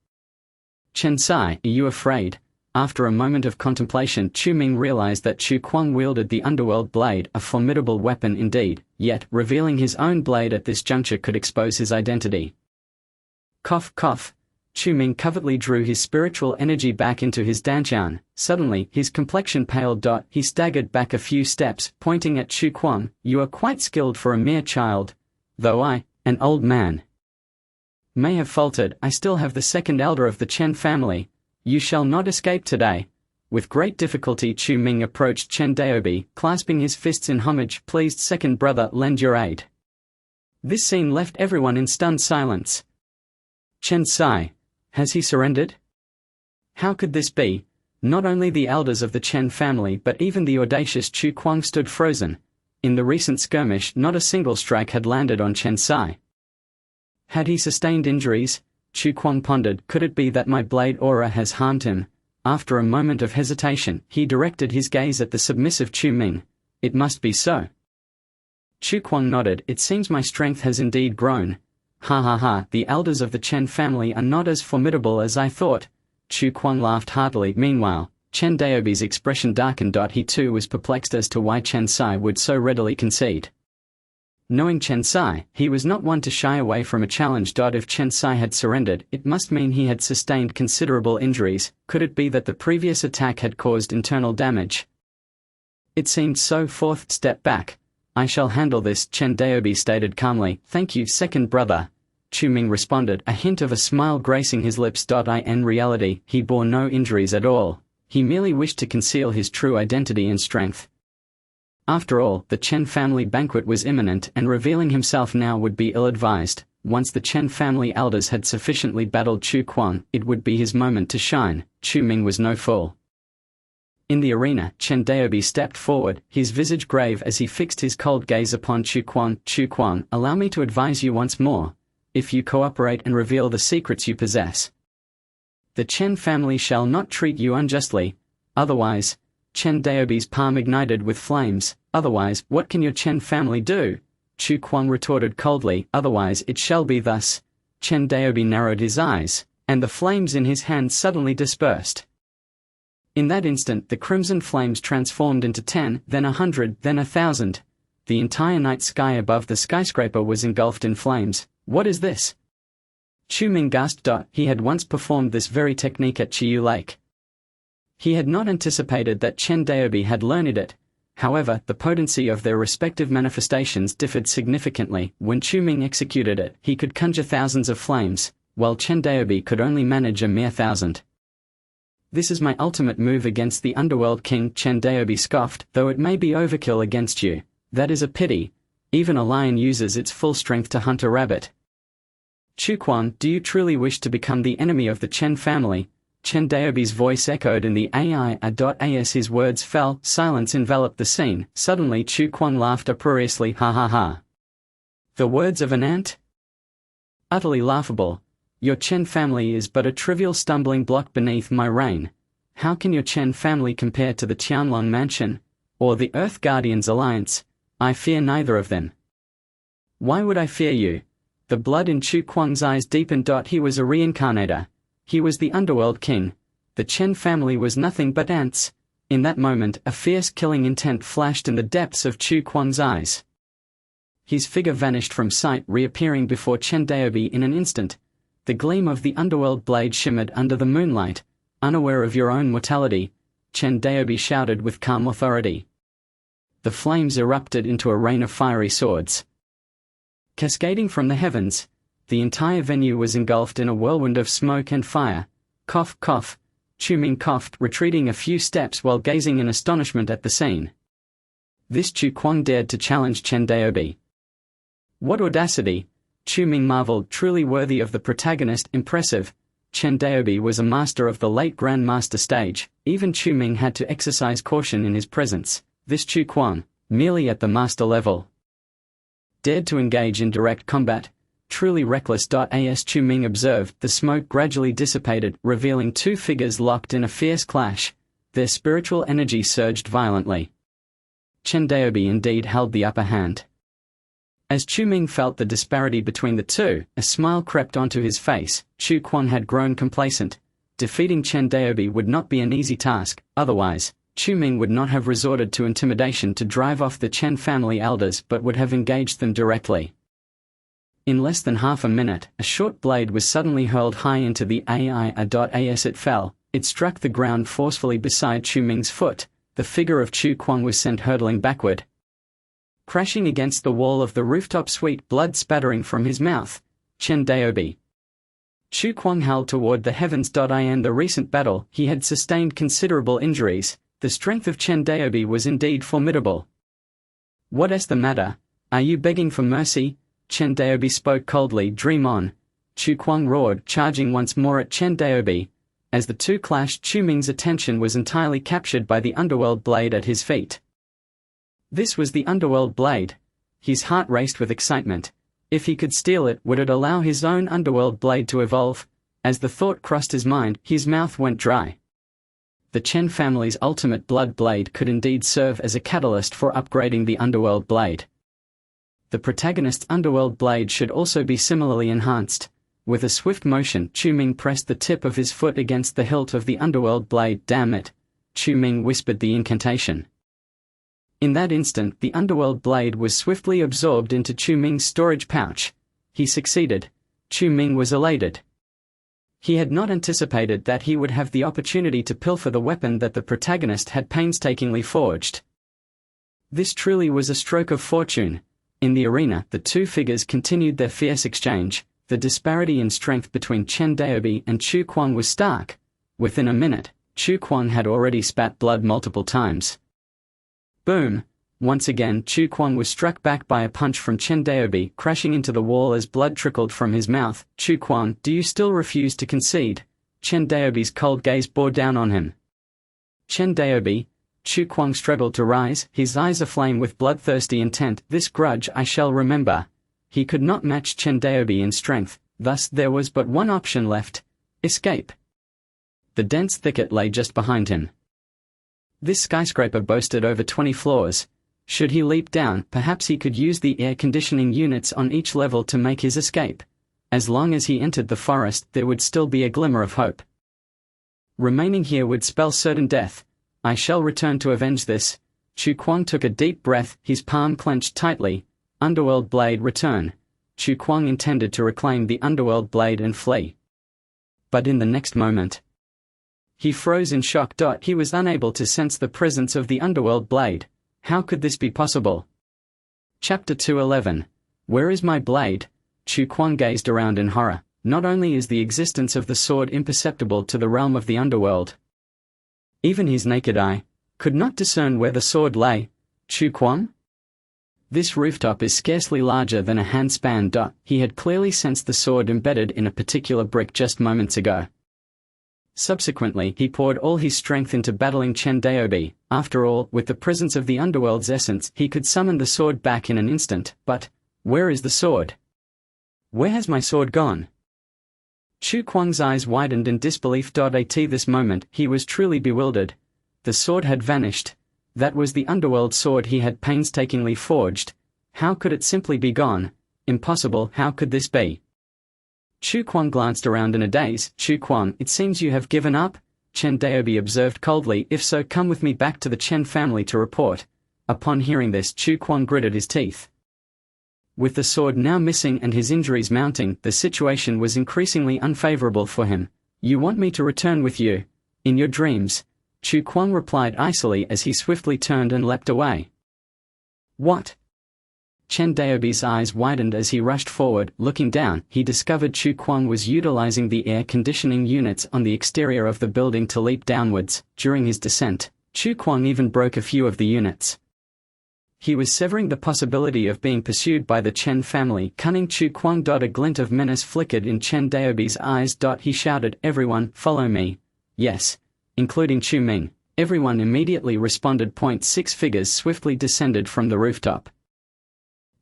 Chen Sai, are you afraid? After a moment of contemplation, Chu Ming realized that Chu Kuang wielded the underworld blade, a formidable weapon indeed, yet, revealing his own blade at this juncture could expose his identity. Cough, cough. Chu Ming covertly drew his spiritual energy back into his dantian. Suddenly, his complexion paled. He staggered back a few steps, pointing at Chu Kuang. You are quite skilled for a mere child. Though I, an old man, may have faltered, I still have the second elder of the Chen family. You shall not escape today. With great difficulty, Chu Ming approached Chen Daobi, clasping his fists in homage. Pleased second brother, lend your aid. This scene left everyone in stunned silence. Chen Sai, has he surrendered? How could this be? Not only the elders of the Chen family but even the audacious Chu Kuang stood frozen. In the recent skirmish, not a single strike had landed on Chen Sai. Had he sustained injuries? Chu Kuang pondered. Could it be that my blade aura has harmed him? After a moment of hesitation, he directed his gaze at the submissive Chu Ming. It must be so. Chu Kuang nodded. It seems my strength has indeed grown. Ha ha ha, the elders of the Chen family are not as formidable as I thought. Chu Kuang laughed heartily. Meanwhile, Chen Daobi's expression darkened. He too was perplexed as to why Chen Sai would so readily concede. Knowing Chen Sai, he was not one to shy away from a challenge. If Chen Sai had surrendered, it must mean he had sustained considerable injuries. Could it be that the previous attack had caused internal damage? It seemed so. Fourth, step back. I shall handle this, Chen Daobi stated calmly. Thank you, second brother. Chu Ming responded, a hint of a smile gracing his lips. In reality, he bore no injuries at all. He merely wished to conceal his true identity and strength. After all, the Chen family banquet was imminent, and revealing himself now would be ill-advised. Once the Chen family elders had sufficiently battled Chu Kuang, it would be his moment to shine. Chu Ming was no fool. In the arena, Chen Daobi stepped forward, his visage grave as he fixed his cold gaze upon Chu Kuang. Chu Kuang, allow me to advise you once more. If you cooperate and reveal the secrets you possess, the Chen family shall not treat you unjustly. Otherwise, Chen Daobi's palm ignited with flames. Otherwise, what can your Chen family do? Chu Kuang retorted coldly. Otherwise it shall be thus. Chen Daobi narrowed his eyes, and the flames in his hand suddenly dispersed. In that instant the crimson flames transformed into 10, then 100, then 1,000. The entire night sky above the skyscraper was engulfed in flames. What is this? Chu Ming gasped. He had once performed this very technique at Chiyu Lake. He had not anticipated that Chen Daobi had learned it. However, the potency of their respective manifestations differed significantly. When Chu Ming executed it, he could conjure thousands of flames, while Chen Daobi could only manage a mere 1,000. This is my ultimate move against the Underworld King, Chen Daobi scoffed. Though it may be overkill against you, that is a pity. Even a lion uses its full strength to hunt a rabbit. Chu Kuang, do you truly wish to become the enemy of the Chen family? Chen Daobi's voice echoed in the AI. As his words fell, silence enveloped the scene. Suddenly Chu Kuang laughed uproariously. Ha ha ha. The words of an ant? Utterly laughable. Your Chen family is but a trivial stumbling block beneath my reign. How can your Chen family compare to the Tianlong Mansion, or the Earth Guardians Alliance? I fear neither of them. Why would I fear you? The blood in Chu Kuang's eyes deepened. He was a reincarnator. He was the Underworld King. The Chen family was nothing but ants. In that moment, a fierce killing intent flashed in the depths of Chu Kuang's eyes. His figure vanished from sight, reappearing before Chen Daobi in an instant. The gleam of the underworld blade shimmered under the moonlight. Unaware of your own mortality, Chen Daobi shouted with calm authority. The flames erupted into a rain of fiery swords. Cascading from the heavens, the entire venue was engulfed in a whirlwind of smoke and fire. Cough, cough. Chu Ming coughed, retreating a few steps while gazing in astonishment at the scene. This Chu Kuang dared to challenge Chen Daobi. What audacity! Chu Ming marveled. Truly worthy of the protagonist. Impressive. Chen Daobi was a master of the late Grand Master stage. Even Chu Ming had to exercise caution in his presence. This Chu Kuang, merely at the master level, dared to engage in direct combat. Truly reckless. As Chu Ming observed, the smoke gradually dissipated, revealing two figures locked in a fierce clash. Their spiritual energy surged violently. Chen Daobi indeed held the upper hand. As Chu Ming felt the disparity between the two, a smile crept onto his face. Chu Kuang had grown complacent. Defeating Chen Daobi would not be an easy task. Otherwise, Chu Ming would not have resorted to intimidation to drive off the Chen family elders, but would have engaged them directly. In less than half a minute, a short blade was suddenly hurled high into the AI. As it fell, it struck the ground forcefully beside Chu Ming's foot. The figure of Chu Kuang was sent hurtling backward, crashing against the wall of the rooftop suite, blood spattering from his mouth. Chen Daobi. Chu Kuang howled toward the heavens. In the recent battle, he had sustained considerable injuries. The strength of Chen Daobi was indeed formidable. What is the matter? Are you begging for mercy? Chen Daobi spoke coldly. Dream on. Chu Kuang roared, charging once more at Chen Daobi. As the two clashed, Chu Ming's attention was entirely captured by the underworld blade at his feet. This was the underworld blade. His heart raced with excitement. If he could steal it, would it allow his own underworld blade to evolve? As the thought crossed his mind, his mouth went dry. The Chen family's ultimate blood blade could indeed serve as a catalyst for upgrading the underworld blade. The protagonist's underworld blade should also be similarly enhanced. With a swift motion, Chu Ming pressed the tip of his foot against the hilt of the underworld blade. Damn it! Chu Ming whispered the incantation. In that instant, the underworld blade was swiftly absorbed into Chu Ming's storage pouch. He succeeded. Chu Ming was elated. He had not anticipated that he would have the opportunity to pilfer the weapon that the protagonist had painstakingly forged. This truly was a stroke of fortune. In the arena, the two figures continued their fierce exchange. The disparity in strength between Chen Daobi and Chu Kuang was stark. Within a minute, Chu Kuang had already spat blood multiple times. Boom! Once again Chu Kuang was struck back by a punch from Chen Daobi, crashing into the wall as blood trickled from his mouth. Chu Kuang, do you still refuse to concede? Chen Daobi's cold gaze bore down on him. Chen Daobi. Chu Kuang struggled to rise, his eyes aflame with bloodthirsty intent. This grudge I shall remember. He could not match Chen Daobi in strength, thus there was but one option left: escape. The dense thicket lay just behind him. This skyscraper boasted over 20 floors. Should he leap down, perhaps he could use the air conditioning units on each level to make his escape. As long as he entered the forest, there would still be a glimmer of hope. Remaining here would spell certain death. I shall return to avenge this. Chu Kuang took a deep breath, his palm clenched tightly. Underworld blade return. Chu Kuang intended to reclaim the underworld blade and flee. But in the next moment, he froze in shock. He was unable to sense the presence of the underworld blade. How could this be possible? Chapter 211. Where is my blade? Chu Kuang gazed around in horror. Not only is the existence of the sword imperceptible to the realm of the underworld, even his naked eye could not discern where the sword lay. Chu Kuang? This rooftop is scarcely larger than a handspan. He had clearly sensed the sword embedded in a particular brick just moments ago. Subsequently, he poured all his strength into battling Chen Daobi. After all, with the presence of the underworld's essence, he could summon the sword back in an instant. But where is the sword? Where has my sword gone? Chu Kuang's eyes widened in disbelief. At this moment, he was truly bewildered. The sword had vanished. That was the underworld sword he had painstakingly forged. How could it simply be gone? Impossible. How could this be? Chu Kuang glanced around in a daze. Chu Kuang, it seems you have given up? Chen Daobi observed coldly. If so, come with me back to the Chen family to report. Upon hearing this, Chu Kuang gritted his teeth. With the sword now missing and his injuries mounting, the situation was increasingly unfavorable for him. You want me to return with you? In your dreams? Chu Kuang replied icily as he swiftly turned and leapt away. What? Chen Daobi's eyes widened as he rushed forward. Looking down, he discovered Chu Kuang was utilizing the air conditioning units on the exterior of the building to leap downwards. During his descent, Chu Kuang even broke a few of the units. He was severing the possibility of being pursued by the Chen family. Cunning Chu Kuang. A glint of menace flickered in Chen Daobi's eyes. He shouted, everyone, follow me. Yes, including Chu Ming. Everyone immediately responded. 6 figures swiftly descended from the rooftop.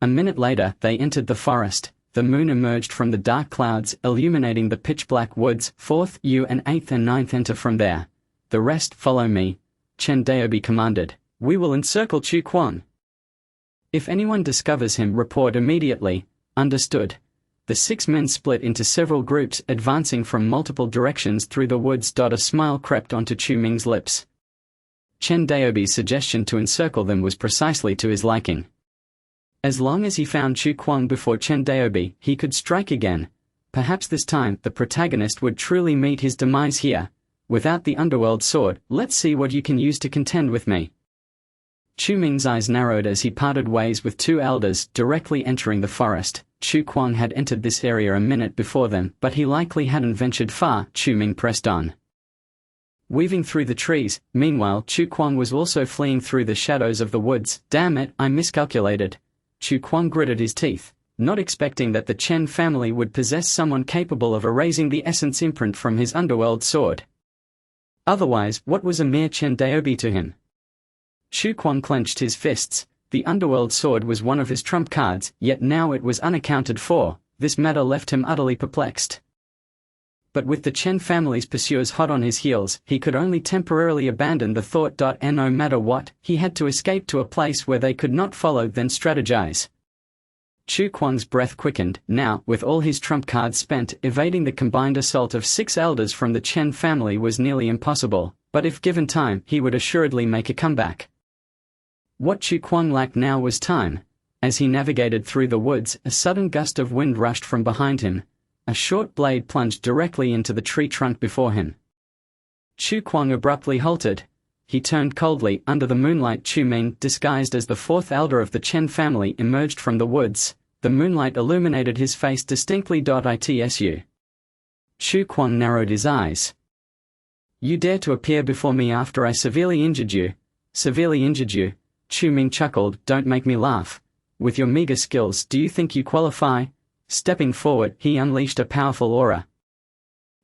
A minute later, they entered the forest. The moon emerged from the dark clouds, illuminating the pitch-black woods. 4th, you and 8th and 9th enter from there. The rest, follow me. Chen Daobi commanded. We will encircle Chu Kuang. If anyone discovers him, report immediately. Understood. The 6 men split into several groups, advancing from multiple directions through the woods. A smile crept onto Chu Ming's lips. Chen Daobi's suggestion to encircle them was precisely to his liking. As long as he found Chu Kuang before Chen Daobi, he could strike again. Perhaps this time, the protagonist would truly meet his demise here. Without the underworld sword, let's see what you can use to contend with me. Chu Ming's eyes narrowed as he parted ways with 2 elders, directly entering the forest. Chu Kuang had entered this area a minute before them, but he likely hadn't ventured far. Chu Ming pressed on, weaving through the trees. Meanwhile, Chu Kuang was also fleeing through the shadows of the woods. Damn it, I miscalculated. Chu Kuang gritted his teeth, not expecting that the Chen family would possess someone capable of erasing the essence imprint from his underworld sword. Otherwise, what was a mere Chen Daobi to him? Chu Kuang clenched his fists. The underworld sword was one of his trump cards, yet now it was unaccounted for. This matter left him utterly perplexed. But with the Chen family's pursuers hot on his heels, he could only temporarily abandon the thought. And no matter what, he had to escape to a place where they could not follow, then strategize. Chu Kuang's breath quickened. Now, with all his trump cards spent, evading the combined assault of 6 elders from the Chen family was nearly impossible, but if given time, he would assuredly make a comeback. What Chu Kuang lacked now was time. As he navigated through the woods, a sudden gust of wind rushed from behind him. A short blade plunged directly into the tree trunk before him. Chu Kuang abruptly halted. He turned coldly. Under the moonlight, Chu Ming, disguised as the 4th elder of the Chen family, emerged from the woods. The moonlight illuminated his face distinctly. Itsu. Chu Kuang narrowed his eyes. You dare to appear before me after I severely injured you? Severely injured you? Chu Ming chuckled. Don't make me laugh. With your meager skills, do you think you qualify? Stepping forward, he unleashed a powerful aura.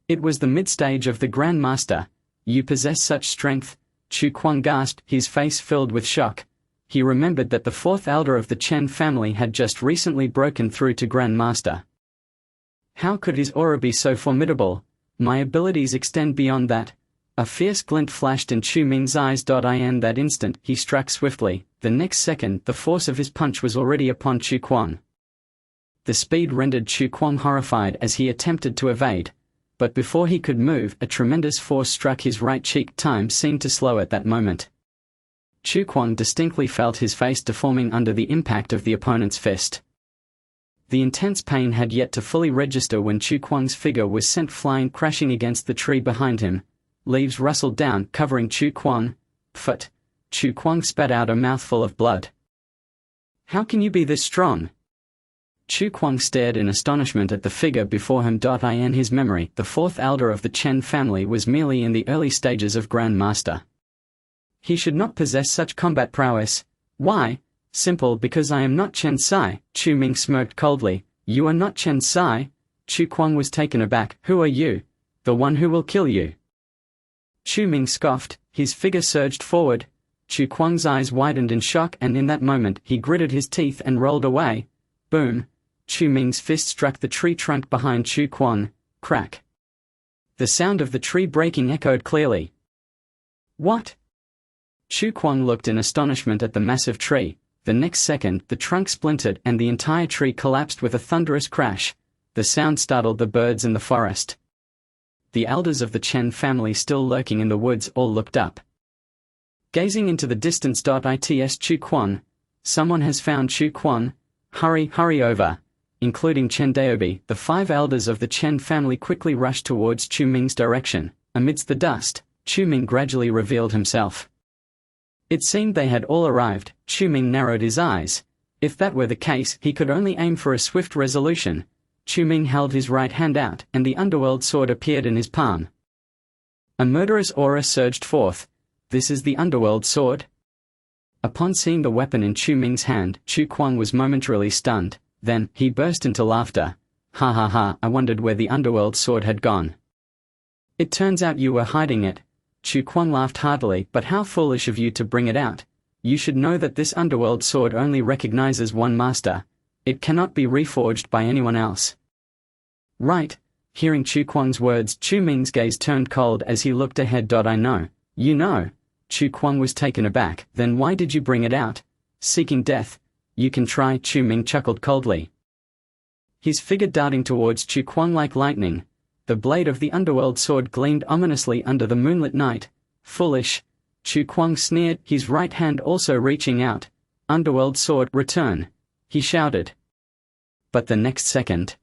It was the mid-stage of the Grand Master. You possess such strength? Chu Kuang gasped, his face filled with shock. He remembered that the fourth elder of the Chen family had just recently broken through to Grand Master. How could his aura be so formidable? My abilities extend beyond that. A fierce glint flashed in Chu Ming's eyes. In that instant, he struck swiftly. The next second, the force of his punch was already upon Chu Kuang. The speed rendered Chu Kuang horrified as he attempted to evade. But before he could move, a tremendous force struck his right cheek. Time seemed to slow at that moment. Chu Kuang distinctly felt his face deforming under the impact of the opponent's fist. The intense pain had yet to fully register when Chu Kuang's figure was sent flying, crashing against the tree behind him. Leaves rustled down, covering Chu Kuang. Pfft! Chu Kuang spat out a mouthful of blood. How can you be this strong? Chu Kuang stared in astonishment at the figure before him. In his memory, the fourth elder of the Chen family was merely in the early stages of Grand Master. He should not possess such combat prowess. Why? Simple, because I am not Chen Sai. Chu Ming smirked coldly. You are not Chen Sai? Chu Kuang was taken aback. Who are you? The one who will kill you. Chu Ming scoffed, his figure surged forward. Chu Kuang's eyes widened in shock, and in that moment he gritted his teeth and rolled away. Boom! Chu Ming's fist struck the tree trunk behind Chu Kuang. Crack! The sound of the tree breaking echoed clearly. What? Chu Kuang looked in astonishment at the massive tree. The next second, the trunk splintered and the entire tree collapsed with a thunderous crash. The sound startled the birds in the forest. The elders of the Chen family, still lurking in the woods, all looked up. Gazing into the distance. It's Chu Kuang. Someone has found Chu Kuang. Hurry over. Including Chen Daobi, the 5 elders of the Chen family quickly rushed towards Chu Ming's direction. Amidst the dust, Chu Ming gradually revealed himself. It seemed they had all arrived. Chu Ming narrowed his eyes. If that were the case, he could only aim for a swift resolution. Chu Ming held his right hand out, and the underworld sword appeared in his palm. A murderous aura surged forth. This is the underworld sword? Upon seeing the weapon in Chu Ming's hand, Chu Kuang was momentarily stunned. Then, he burst into laughter. Ha ha ha, I wondered where the underworld sword had gone. It turns out you were hiding it. Chu Kuang laughed heartily. But how foolish of you to bring it out. You should know that this underworld sword only recognizes one master. It cannot be reforged by anyone else. Right. Hearing Chu Kuang's words, Chu Ming's gaze turned cold as he looked ahead. I know. You know. Chu Kuang was taken aback. Then why did you bring it out? Seeking death? You can try. Chu Ming chuckled coldly. His figure darting towards Chu Kuang like lightning. The blade of the underworld sword gleamed ominously under the moonlit night. Foolish. Chu Kuang sneered, his right hand also reaching out. Underworld sword, return. He shouted. But the next second,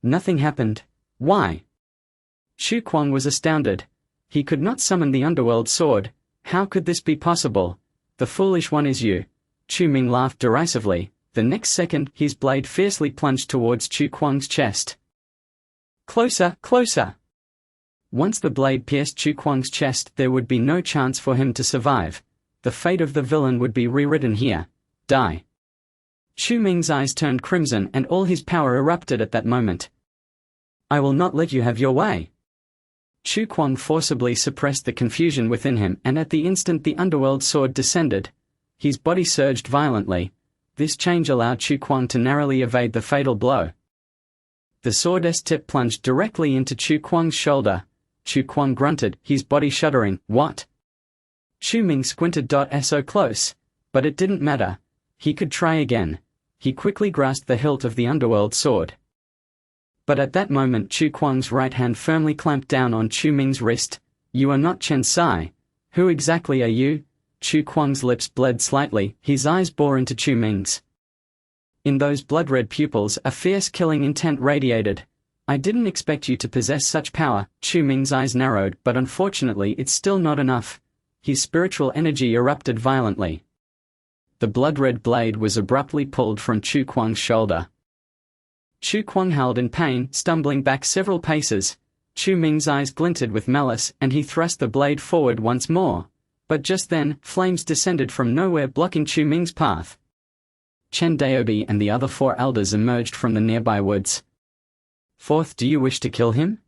nothing happened. Why? Chu Kuang was astounded. He could not summon the underworld sword. How could this be possible? The foolish one is you. Chu Ming laughed derisively. The next second, his blade fiercely plunged towards Chu Kuang's chest. Closer, closer! Once the blade pierced Chu Kuang's chest, there would be no chance for him to survive. The fate of the villain would be rewritten here. Die. Chu Ming's eyes turned crimson and all his power erupted at that moment. I will not let you have your way. Chu Kuang forcibly suppressed the confusion within him, and at the instant the underworld sword descended. His body surged violently. This change allowed Chu Kuang to narrowly evade the fatal blow. The sword's tip plunged directly into Chu Kuang's shoulder. Chu Kuang grunted, his body shuddering. What? Chu Ming squinted. So close. But it didn't matter. He could try again. He quickly grasped the hilt of the underworld sword. But at that moment Chu Kuang's right hand firmly clamped down on Chu Ming's wrist. You are not Chen Sai. Who exactly are you? Chu Kuang's lips bled slightly, his eyes bore into Chu Ming's. In those blood-red pupils a fierce killing intent radiated. I didn't expect you to possess such power. Chu Ming's eyes narrowed, but unfortunately it's still not enough. His spiritual energy erupted violently. The blood-red blade was abruptly pulled from Chu Kuang's shoulder. Chu Kuang howled in pain, stumbling back several paces. Chu Ming's eyes glinted with malice, and he thrust the blade forward once more. But just then, flames descended from nowhere, blocking Chu Ming's path. Chen Daobi and the other 4 elders emerged from the nearby woods. "Fourth, do you wish to kill him?"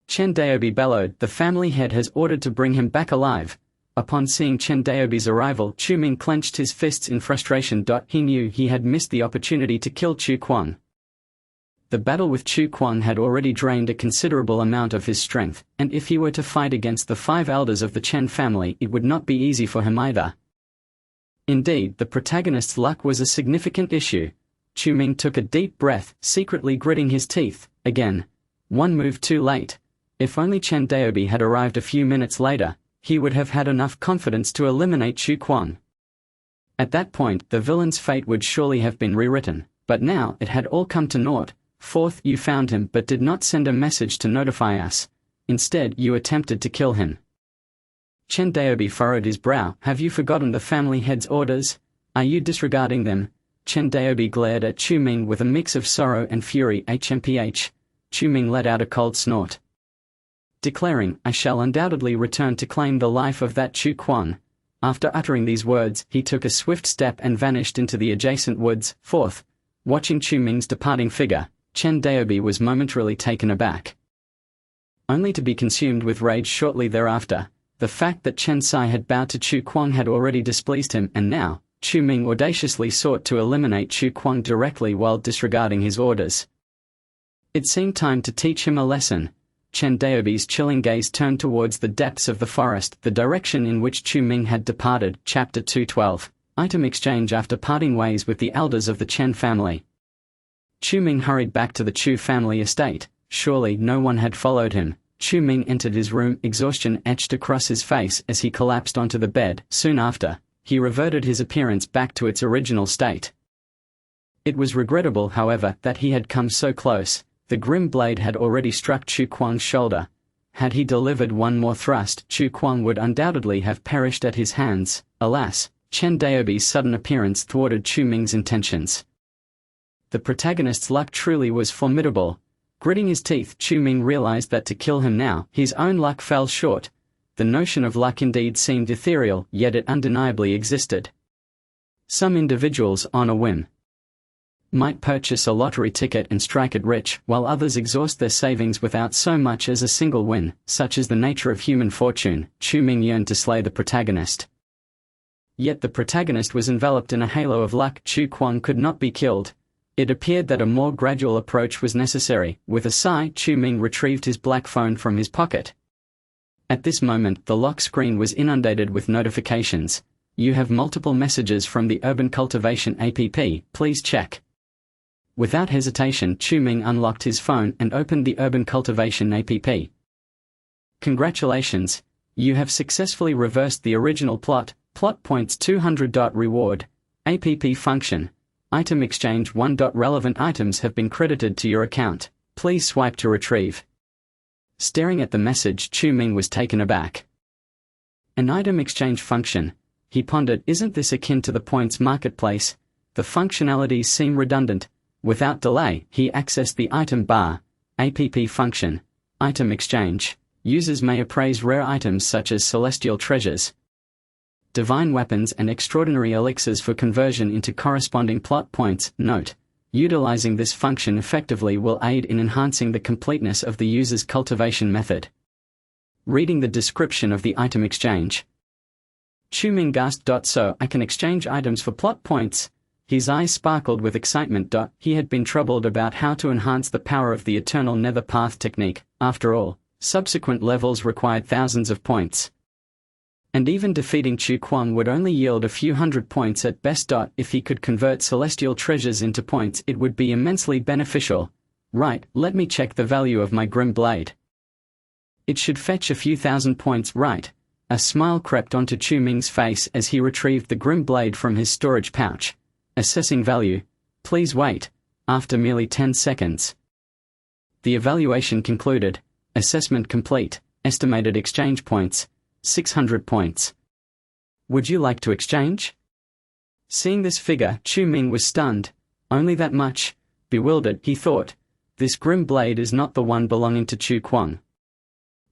Chen Daobi bellowed. "The family head has ordered to bring him back alive." Upon seeing Chen Daobi's arrival, Chu Ming clenched his fists in frustration. He knew he had missed the opportunity to kill Chu Kuang. The battle with Chu Kuang had already drained a considerable amount of his strength, and if he were to fight against the 5 elders of the Chen family, it would not be easy for him either. Indeed, the protagonist's luck was a significant issue. Chu Ming took a deep breath, secretly gritting his teeth. Again, one move too late. If only Chen Daobi had arrived a few minutes later, he would have had enough confidence to eliminate Chu Kuang. At that point, the villain's fate would surely have been rewritten, but now it had all come to naught. "Fourth, you found him but did not send a message to notify us. Instead, you attempted to kill him." Chen Daobi furrowed his brow. "Have you forgotten the family head's orders? Are you disregarding them?" Chen Daobi glared at Chu Ming with a mix of sorrow and fury. HMPH. Chu Ming let out a cold snort, declaring, "I shall undoubtedly return to claim the life of that Chu Kuang." After uttering these words, he took a swift step and vanished into the adjacent woods. Fourth, watching Chu Ming's departing figure, Chen Daobi was momentarily taken aback, only to be consumed with rage shortly thereafter. The fact that Chen Sai had bowed to Chu Kuang had already displeased him, and now, Chu Ming audaciously sought to eliminate Chu Kuang directly while disregarding his orders. It seemed time to teach him a lesson. Chen Daobi's chilling gaze turned towards the depths of the forest, the direction in which Chu Ming had departed. Chapter 212. Item exchange. After parting ways with the elders of the Chen family, Chu Ming hurried back to the Chu family estate. Surely no one had followed him. Chu Ming entered his room, exhaustion etched across his face as he collapsed onto the bed. Soon after, he reverted his appearance back to its original state. It was regrettable, however, that he had come so close. The grim blade had already struck Chu Kuang's shoulder. Had he delivered one more thrust, Chu Kuang would undoubtedly have perished at his hands. Alas, Chen Daobi's sudden appearance thwarted Chu Ming's intentions. The protagonist's luck truly was formidable. Gritting his teeth, Chu Ming realized that to kill him now, his own luck fell short. The notion of luck indeed seemed ethereal, yet it undeniably existed. Some individuals, on a whim, might purchase a lottery ticket and strike it rich, while others exhaust their savings without so much as a single win. Such is the nature of human fortune. Chu Ming yearned to slay the protagonist. Yet the protagonist was enveloped in a halo of luck. Chu Kuang could not be killed. It appeared that a more gradual approach was necessary. With a sigh, Chu Ming retrieved his black phone from his pocket. At this moment, the lock screen was inundated with notifications. "You have multiple messages from the Urban Cultivation app, please check." Without hesitation, Chu Ming unlocked his phone and opened the Urban Cultivation app. "Congratulations, you have successfully reversed the original plot. Plot points 200. Reward. App function. Item exchange 1. Relevant items have been credited to your account. Please swipe to retrieve." Staring at the message, Chu Ming was taken aback. An item exchange function? He pondered. Isn't this akin to the points marketplace? The functionalities seem redundant. Without delay, he accessed the item bar. App function. Item exchange. Users may appraise rare items such as celestial treasures, divine weapons and extraordinary elixirs for conversion into corresponding plot points. Note: utilizing this function effectively will aid in enhancing the completeness of the user's cultivation method. Reading the description of the item exchange, Chu Ming gasped. So I can exchange items for plot points? His eyes sparkled with excitement. He had been troubled about how to enhance the power of the Eternal Nether Path technique. After all, subsequent levels required thousands of points, and even defeating Chu Kuang would only yield a few hundred points at best. If he could convert celestial treasures into points, it would be immensely beneficial. Right, let me check the value of my Grim Blade. It should fetch a few thousand points, right? A smile crept onto Chu Ming's face as he retrieved the Grim Blade from his storage pouch. Assessing value. Please wait. After merely 10 seconds, the evaluation concluded. Assessment complete. Estimated exchange points: 600 points. Would you like to exchange? Seeing this figure, Chu Ming was stunned. Only that much? Bewildered, he thought. This Grim Blade is not the one belonging to Chu Kuang.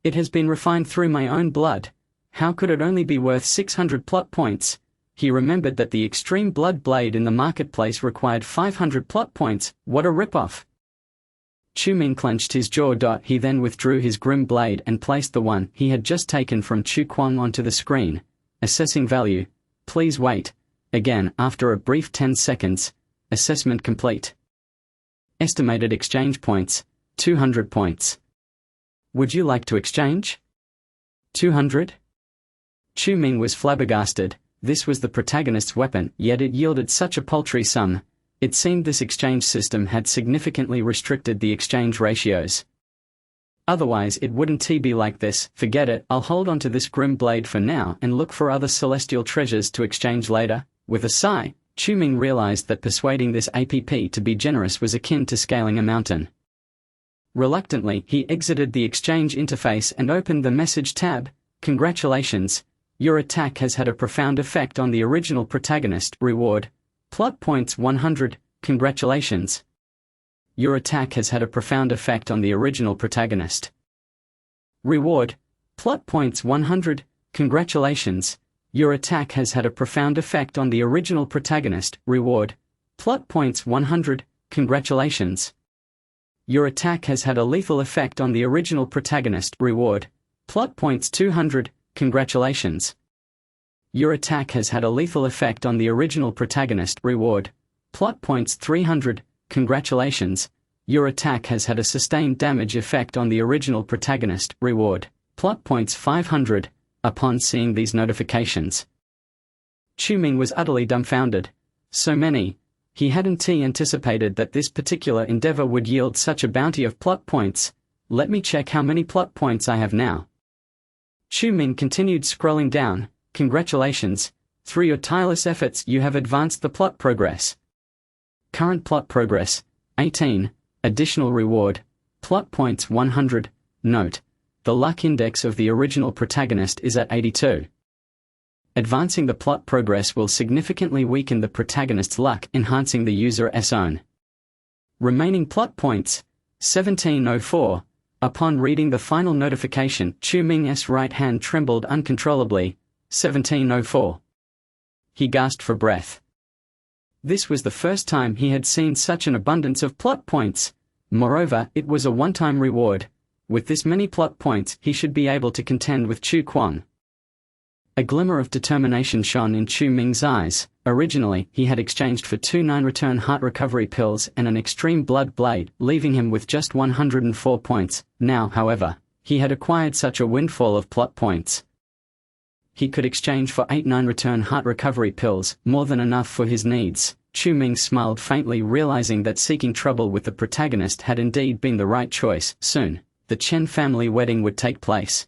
It has been refined through my own blood. How could it only be worth 600 plot points? He remembered that the extreme blood blade in the marketplace required 500 plot points. What a ripoff! Chu Ming clenched his jaw. He then withdrew his grim blade and placed the one he had just taken from Chu Kuang onto the screen. Assessing value. Please wait. Again, after a brief 10 seconds. Assessment complete. Estimated exchange points, 200 points. Would you like to exchange? 200? Chu Ming was flabbergasted. This was the protagonist's weapon, yet it yielded such a paltry sum. It seemed this exchange system had significantly restricted the exchange ratios. Otherwise it wouldn't be like this. Forget it, I'll hold on to this grim blade for now and look for other celestial treasures to exchange later. With a sigh, Chu Ming realized that persuading this app to be generous was akin to scaling a mountain. Reluctantly, he exited the exchange interface and opened the message tab. Congratulations. Your attack has had a profound effect on the original protagonist. Reward. Plot points 100. Congratulations. Your attack has had a profound effect on the original protagonist. Reward. Plot points 100. Congratulations. Your attack has had a profound effect on the original protagonist. Reward. Plot points 100. Congratulations. Your attack has had a lethal effect on the original protagonist. Reward. Plot points 200. Congratulations. Your attack has had a lethal effect on the original protagonist. Reward. Plot points 300. Congratulations. Your attack has had a sustained damage effect on the original protagonist. Reward. Plot points 500. Upon seeing these notifications, Chu Ming was utterly dumbfounded. So many. He hadn't anticipated that this particular endeavor would yield such a bounty of plot points. Let me check how many plot points I have now. Chu Ming continued scrolling down. Congratulations. Through your tireless efforts you have advanced the plot progress. Current plot progress, 18. Additional reward. Plot points 100. Note. The luck index of the original protagonist is at 82. Advancing the plot progress will significantly weaken the protagonist's luck, enhancing the user's own. Remaining plot points, 1704. Upon reading the final notification, Chu Ming's right hand trembled uncontrollably. 1704. He gasped for breath. This was the first time he had seen such an abundance of plot points. Moreover, it was a one-time reward. With this many plot points, he should be able to contend with Chu Kuang. A glimmer of determination shone in Chu Ming's eyes. Originally, he had exchanged for 2 9-return heart recovery pills and an extreme blood blade, leaving him with just 104 points. Now, however, he had acquired such a windfall of plot points. He could exchange for 8 9-return heart recovery pills, more than enough for his needs. Chu Ming smiled faintly, realizing that seeking trouble with the protagonist had indeed been the right choice. Soon, the Chen family wedding would take place.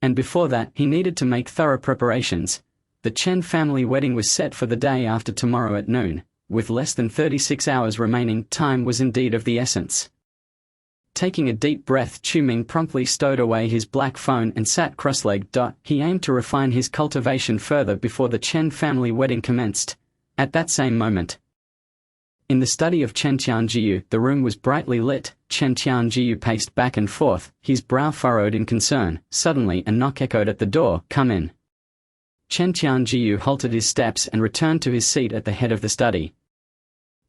And before that, he needed to make thorough preparations. The Chen family wedding was set for the day after tomorrow at noon. With less than 36 hours remaining, time was indeed of the essence. Taking a deep breath, Chu Ming promptly stowed away his black phone and sat cross-legged. He aimed to refine his cultivation further before the Chen family wedding commenced. At that same moment, in the study of Chen Tianjiu, the room was brightly lit. Chen Tianjiu paced back and forth, his brow furrowed in concern. Suddenly a knock echoed at the door. Come in. Chen Tianjiu halted his steps and returned to his seat at the head of the study.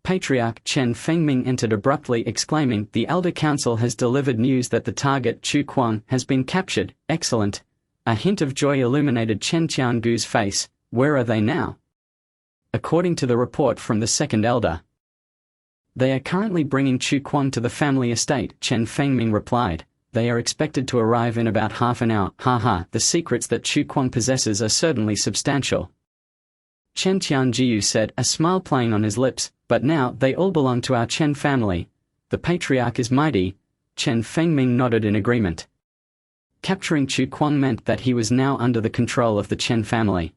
Patriarch Chen Fengming entered abruptly, exclaiming, "The Elder Council has delivered news that the target, Chu Kuang, has been captured." Excellent. A hint of joy illuminated Chen Tiangu's face. Where are they now? According to the report from the second elder, they are currently bringing Chu Kuang to the family estate, Chen Fengming replied. They are expected to arrive in about half an hour. Haha, the secrets that Chu Kuang possesses are certainly substantial. Chen Tianjiu said, a smile playing on his lips. But now, they all belong to our Chen family. The patriarch is mighty. Chen Fengming nodded in agreement. Capturing Chu Kuang meant that he was now under the control of the Chen family.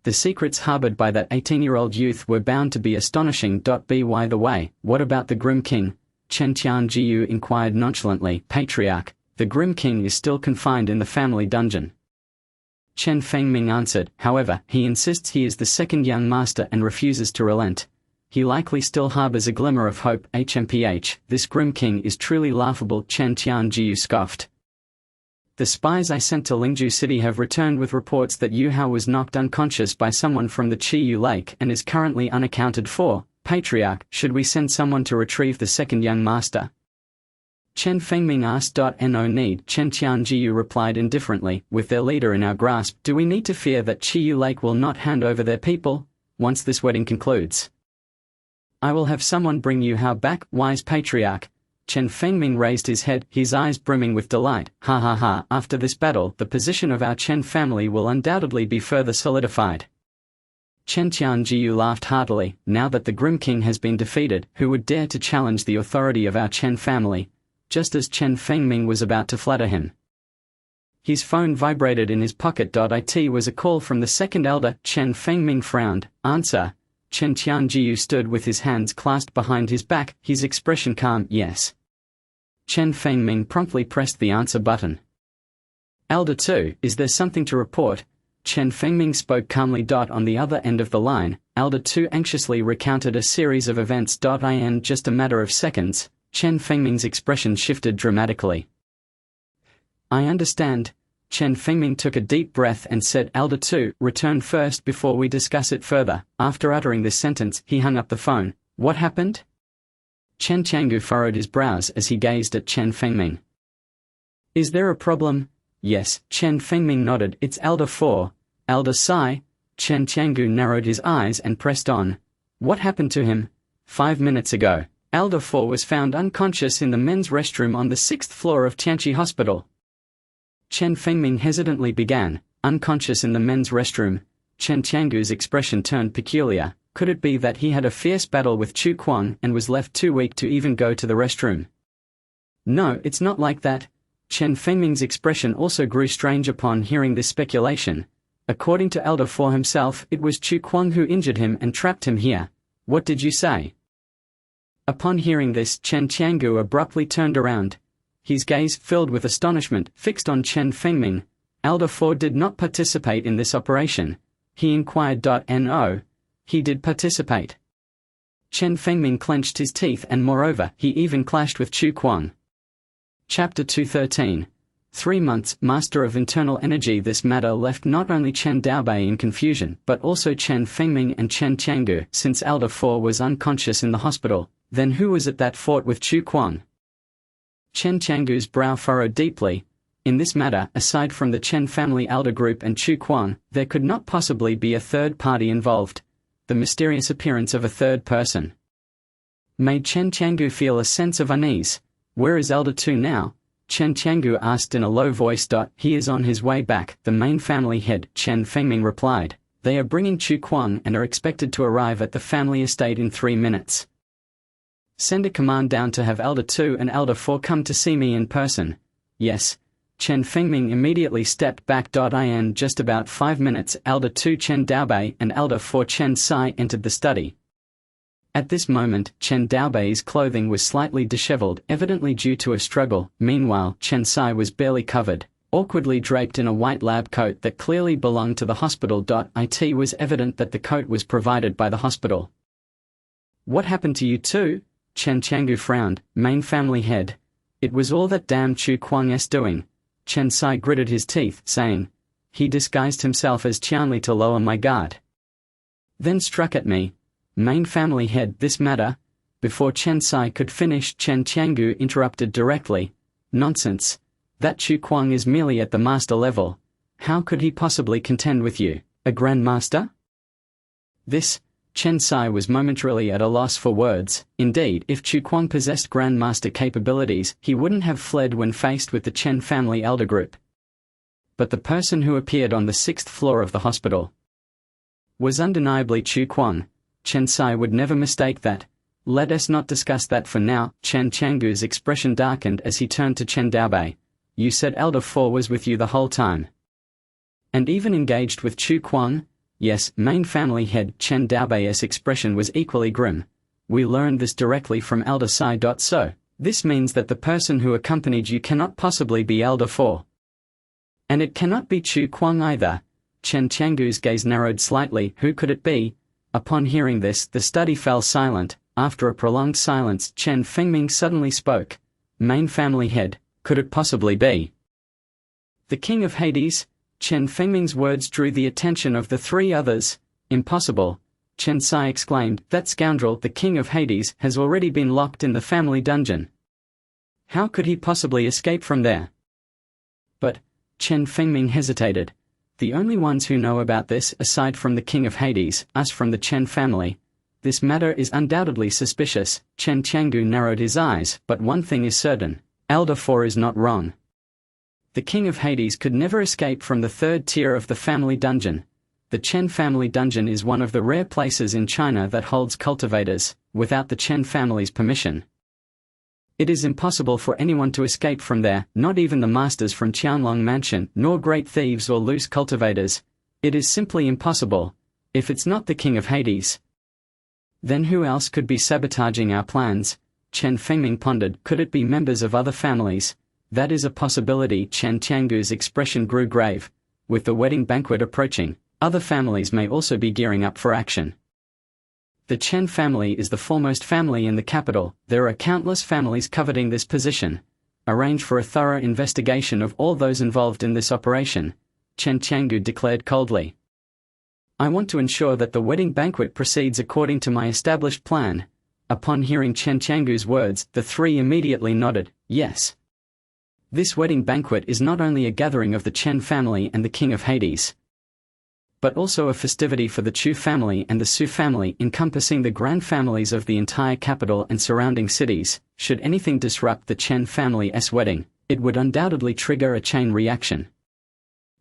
The secrets harbored by that 18-year-old youth were bound to be astonishing. By the way, what about the Grim King? Chen Tianjiu inquired nonchalantly. Patriarch, the Grim King is still confined in the family dungeon. Chen Fengming answered. However, he insists he is the second young master and refuses to relent. He likely still harbors a glimmer of hope. HMPH, this Grim King is truly laughable. Chen Tianjiu scoffed. the spies I sent to Lingju City have returned with reports that Yu Hao was knocked unconscious by someone from the Chiyu Lake and is currently unaccounted for. Patriarch, should we send someone to retrieve the second young master? Chen Fengming asked. No need, Chen Tianjiu replied indifferently, with their leader in our grasp, do we need to fear that Chiyu Lake will not hand over their people, once this wedding concludes? I will have someone bring Yu Hao back, wise patriarch. Chen Fengming raised his head, his eyes brimming with delight. Ha ha ha, after this battle, the position of our Chen family will undoubtedly be further solidified. Chen Tianjiu laughed heartily. Now that the Grim King has been defeated, who would dare to challenge the authority of our Chen family? Just as Chen Fengming was about to flatter him, his phone vibrated in his pocket. It was a call from the second elder. Chen Fengming frowned. Answer. Chen Tianjiu stood with his hands clasped behind his back, his expression calm. Yes. Chen Fengming promptly pressed the answer button. Elder 2, is there something to report? Chen Fengming spoke calmly. On the other end of the line, Elder 2 anxiously recounted a series of events. In just a matter of seconds, Chen Fengming's expression shifted dramatically. I understand. Chen Fengming took a deep breath and said, Elder 2, return first before we discuss it further. After uttering this sentence, he hung up the phone. What happened? Chen Tiangu furrowed his brows as he gazed at Chen Fengming. Is there a problem? Yes, Chen Fengming nodded. It's Elder 4. Elder Sai. Chen Tiangu narrowed his eyes and pressed on. What happened to him? 5 minutes ago, Elder 4 was found unconscious in the men's restroom on the 6th floor of Tianqi Hospital. Chen Fengming hesitantly began, unconscious in the men's restroom. Chen Tiangu's expression turned peculiar. Could it be that he had a fierce battle with Chu Kuang and was left too weak to even go to the restroom? No, it's not like that. Chen Fengming's expression also grew strange upon hearing this speculation. According to Elder 4 himself, it was Chu Kuang who injured him and trapped him here. What did you say? Upon hearing this, Chen Tiangu abruptly turned around. His gaze, filled with astonishment, fixed on Chen Fengming. Elder 4 did not participate in this operation. He inquired. No. He did participate. Chen Fengming clenched his teeth and moreover, he even clashed with Chu Kuang. Chapter 213. 3 months, Master of Internal Energy. This matter left not only Chen Daobei in confusion, but also Chen Fengming and Chen Tiangu. Since Elder 4 was unconscious in the hospital, then who was it that fought with Chu Kuang? Chen Tiangu's brow furrowed deeply. In this matter, aside from the Chen family elder group and Chu Kuang, there could not possibly be a third party involved. The mysterious appearance of a third person made Chen Tiangu feel a sense of unease. Where is Elder 2 now? Chen Tiangu asked in a low voice. He is on his way back, the main family head, Chen Fengming replied. They are bringing Chu Kuang and are expected to arrive at the family estate in 3 minutes. Send a command down to have Elder 2 and Elder 4 come to see me in person. Yes. Chen Fengming immediately stepped back. In just about 5 minutes, Elder 2 Chen Daobei and Elder 4 Chen Sai entered the study. At this moment, Chen Daobei's clothing was slightly disheveled, evidently due to a struggle. Meanwhile, Chen Sai was barely covered, awkwardly draped in a white lab coat that clearly belonged to the hospital. It was evident that the coat was provided by the hospital. What happened to you two? Chen Tiangu frowned. Main family head. It was all that damn Chu Kuang's doing. Chen Sai gritted his teeth, saying, he disguised himself as Qianli to lower my guard. Then struck at me. Main family head. This matter? Before Chen Sai could finish, Chen Tiangu interrupted directly. Nonsense. That Chu Kuang is merely at the master level. How could he possibly contend with you, a grandmaster? This. Chen Sai was momentarily at a loss for words. Indeed, if Chu Kuang possessed grandmaster capabilities, he wouldn't have fled when faced with the Chen family elder group. But the person who appeared on the 6th floor of the hospital was undeniably Chu Kuang. Chen Sai would never mistake that. Let us not discuss that for now. Chen Tiangu's expression darkened as he turned to Chen Daobei. You said Elder 4 was with you the whole time, and even engaged with Chu Kuang? Yes, main family head. Chen Daobei's expression was equally grim. We learned this directly from Elder Sai. So, this means that the person who accompanied you cannot possibly be Elder 4. And it cannot be Chu Kuang either. Chen Tiangu's gaze narrowed slightly. Who could it be? Upon hearing this, the study fell silent. After a prolonged silence, Chen Fengming suddenly spoke. Main family head, could it possibly be The king of Hades? Chen Fengming's words drew the attention of the three others. Impossible, Chen Sai exclaimed. That scoundrel, the king of Hades, has already been locked in the family dungeon. How could he possibly escape from there? But, Chen Fengming hesitated. The only ones who know about this, aside from the king of Hades, us from the Chen family. This matter is undoubtedly suspicious. Chen Qianggu narrowed his eyes, but one thing is certain. Elder Four is not wrong. The king of Hades could never escape from the third tier of the family dungeon. The Chen family dungeon is one of the rare places in China that holds cultivators, without the Chen family's permission. It is impossible for anyone to escape from there, not even the masters from Qianlong Mansion, nor great thieves or loose cultivators. It is simply impossible, if it's not the king of Hades. Then who else could be sabotaging our plans? Chen Fengming pondered. Could it be members of other families? That is a possibility. Chen Qianggu's expression grew grave. With the wedding banquet approaching, other families may also be gearing up for action. The Chen family is the foremost family in the capital. There are countless families coveting this position. Arrange for a thorough investigation of all those involved in this operation, Chen Qianggu declared coldly. I want to ensure that the wedding banquet proceeds according to my established plan. Upon hearing Chen Qianggu's words, the three immediately nodded, yes. This wedding banquet is not only a gathering of the Chen family and the king of Hades, but also a festivity for the Chu family and the Su family, encompassing the grand families of the entire capital and surrounding cities. Should anything disrupt the Chen family's wedding, it would undoubtedly trigger a chain reaction.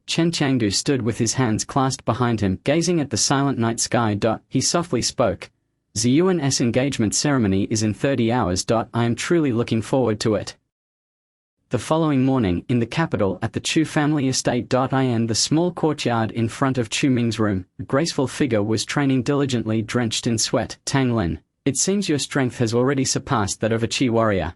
Chen Qianggu stood with his hands clasped behind him, gazing at the silent night sky. He softly spoke. Ziyuan's engagement ceremony is in 30 hours. I am truly looking forward to it. The following morning, in the capital at the Chu family estate. In the small courtyard in front of Chu Ming's room, a graceful figure was training diligently, drenched in sweat. Tang Lin, it seems your strength has already surpassed that of a Qi warrior.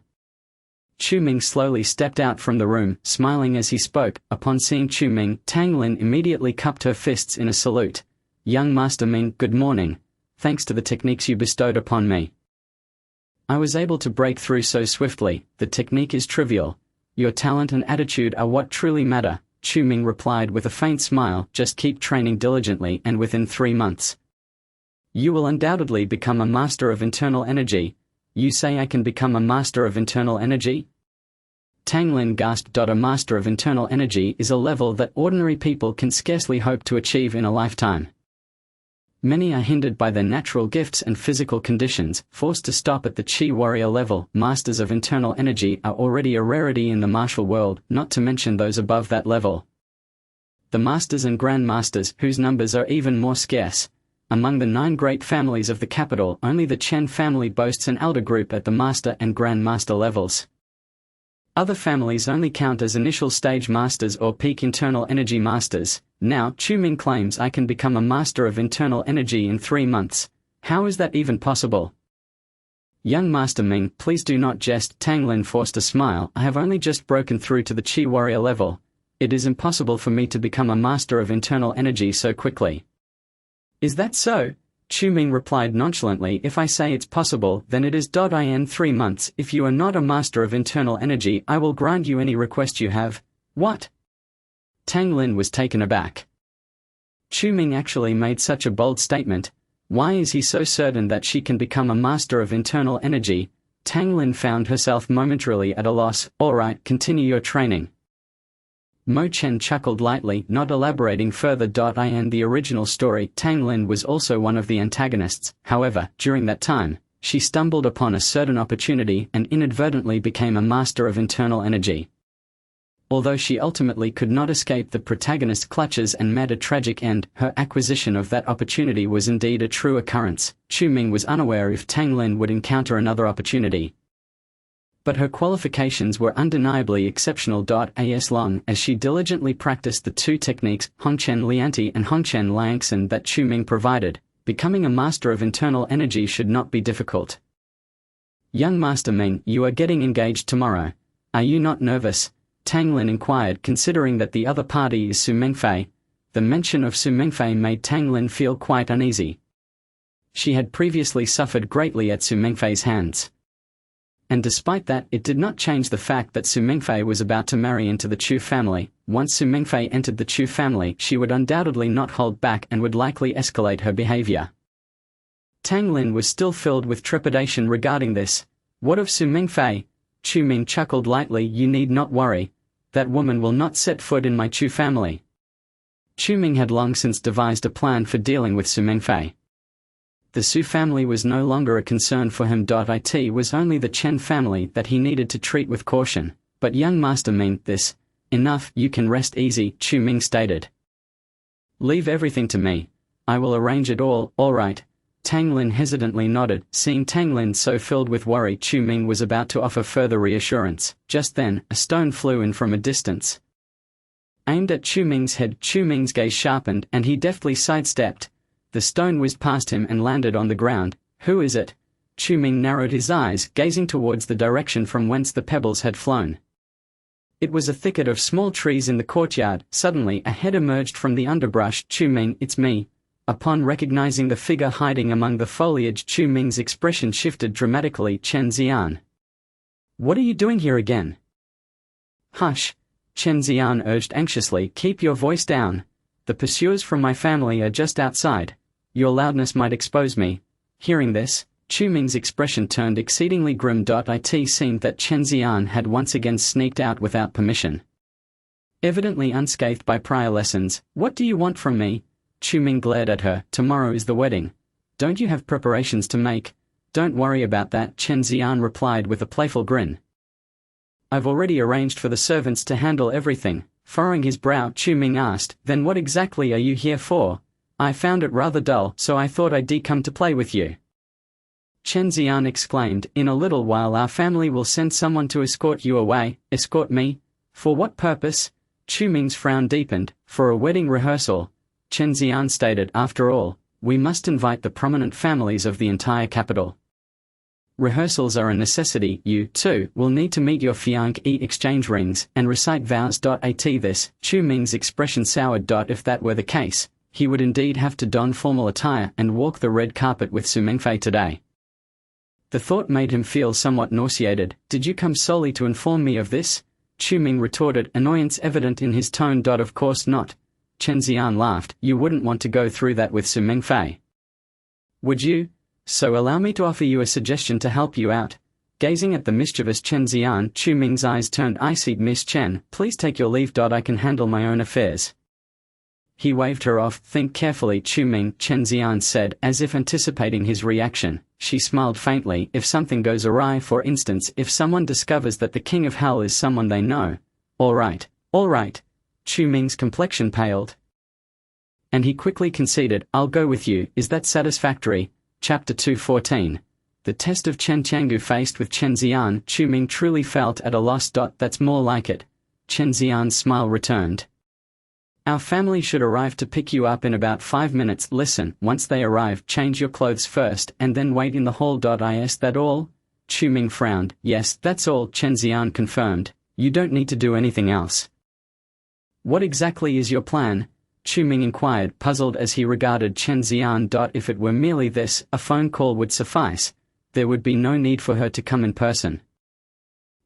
Chu Ming slowly stepped out from the room, smiling as he spoke. Upon seeing Chu Ming, Tang Lin immediately cupped her fists in a salute. Young Master Ming, good morning. Thanks to the techniques you bestowed upon me, I was able to break through so swiftly. The technique is trivial. Your talent and attitude are what truly matter, Chu Ming replied with a faint smile. Just keep training diligently and within 3 months, you will undoubtedly become a master of internal energy. You say I can become a master of internal energy? Tang Lin gasped. A master of internal energy is a level that ordinary people can scarcely hope to achieve in a lifetime. Many are hindered by their natural gifts and physical conditions, forced to stop at the Qi warrior level. Masters of internal energy are already a rarity in the martial world, not to mention those above that level. The masters and grandmasters, whose numbers are even more scarce. Among the 9 great families of the capital, only the Chen family boasts an elder group at the master and grandmaster levels. Other families only count as initial stage masters or peak internal energy masters. Now, Chu Ming claims I can become a master of internal energy in 3 months. How is that even possible? Young Master Ming, please do not jest. Tang Lin forced a smile. I have only just broken through to the Qi warrior level. It is impossible for me to become a master of internal energy so quickly. Is that so? Chu Ming replied nonchalantly. If I say it's possible, then it is. In 3 months, if you are not a master of internal energy, I will grant you any request you have. What? Tang Lin was taken aback. Chu Ming actually made such a bold statement. Why is he so certain that she can become a master of internal energy? Tang Lin found herself momentarily at a loss. All right, continue your training. Mo Chen chuckled lightly, not elaborating further. In the original story, Tang Lin was also one of the antagonists. However, during that time, she stumbled upon a certain opportunity and inadvertently became a master of internal energy. Although she ultimately could not escape the protagonist's clutches and met a tragic end, her acquisition of that opportunity was indeed a true occurrence. Chu Ming was unaware if Tang Lin would encounter another opportunity, but her qualifications were undeniably exceptional. As long as she diligently practiced the 2 techniques, Hongchen Lianti and Hongchen Liangxin, that Chu Ming provided, becoming a master of internal energy should not be difficult. Young Master Ming, you are getting engaged tomorrow. Are you not nervous? Tang Lin inquired, considering that the other party is Su Mengfei. The mention of Su Mengfei made Tang Lin feel quite uneasy. She had previously suffered greatly at Su Mengfei's hands. And despite that, it did not change the fact that Su Mingfei was about to marry into the Chu family. Once Su Mingfei entered the Chu family, she would undoubtedly not hold back and would likely escalate her behavior. Tang Lin was still filled with trepidation regarding this. What of Su Mingfei? Chu Ming chuckled lightly. You need not worry. That woman will not set foot in my Chu family. Chu Ming had long since devised a plan for dealing with Su Mingfei. The Su family was no longer a concern for him. It was only the Chen family that he needed to treat with caution. But young master meant this. Enough, you can rest easy, Chu Ming stated. Leave everything to me. I will arrange it all right. Tang Lin hesitantly nodded. Seeing Tang Lin so filled with worry, Chu Ming was about to offer further reassurance. Just then, a stone flew in from a distance. Aimed at Chu Ming's head, Chu Ming's gaze sharpened, and he deftly sidestepped. The stone whizzed past him and landed on the ground. Who is it? Chu Ming narrowed his eyes, gazing towards the direction from whence the pebbles had flown. It was a thicket of small trees in the courtyard. Suddenly a head emerged from the underbrush. Chu Ming, it's me. Upon recognizing the figure hiding among the foliage, Chu Ming's expression shifted dramatically. Chen Xian. What are you doing here again? Hush, Chen Xian urged anxiously. Keep your voice down. The pursuers from my family are just outside. Your loudness might expose me. Hearing this, Chu Ming's expression turned exceedingly grim. It seemed that Chen Xian had once again sneaked out without permission. Evidently unscathed by prior lessons. What do you want from me? Chu Ming glared at her. Tomorrow is the wedding. Don't you have preparations to make? Don't worry about that, Chen Xian replied with a playful grin. I've already arranged for the servants to handle everything. Furrowing his brow, Chu Ming asked, Then what exactly are you here for? I found it rather dull, so I thought I'd come to play with you. Chen Xian exclaimed, In a little while our family will send someone to escort you away. Escort me? For what purpose? Chu Ming's frown deepened. For a wedding rehearsal. Chen Xian stated, After all, we must invite the prominent families of the entire capital. Rehearsals are a necessity. You, too, will need to meet your fiancé, exchange rings, and recite vows. At this, Chu Ming's expression soured. If that were the case, he would indeed have to don formal attire and walk the red carpet with Su Mingfei today. The thought made him feel somewhat nauseated. Did you come solely to inform me of this? Chu Ming retorted, annoyance evident in his tone. Of course not. Chen Xian laughed. You wouldn't want to go through that with Su Mingfei. Would you? So allow me to offer you a suggestion to help you out. Gazing at the mischievous Chen Xian, Chu Ming's eyes turned icy. Miss Chen, please take your leave. I can handle my own affairs. He waved her off. Think carefully, Chu Ming, Chen Xian said, as if anticipating his reaction. She smiled faintly. If something goes awry, for instance, if someone discovers that the King of Hell is someone they know. All right. Chu Ming's complexion paled. And he quickly conceded, I'll go with you. Is that satisfactory? Chapter 214. The test of Chen Qiangu. Faced with Chen Xian, Chu Ming truly felt at a loss. That's more like it. Chen Xian's smile returned. Our family should arrive to pick you up in about 5 minutes. Listen, once they arrive, change your clothes first and then wait in the hall. Is that all? Chu Ming frowned. Yes, that's all, Chen Xian confirmed. You don't need to do anything else. What exactly is your plan? Chu Ming inquired, puzzled as he regarded Chen Xian. If it were merely this, a phone call would suffice. There would be no need for her to come in person.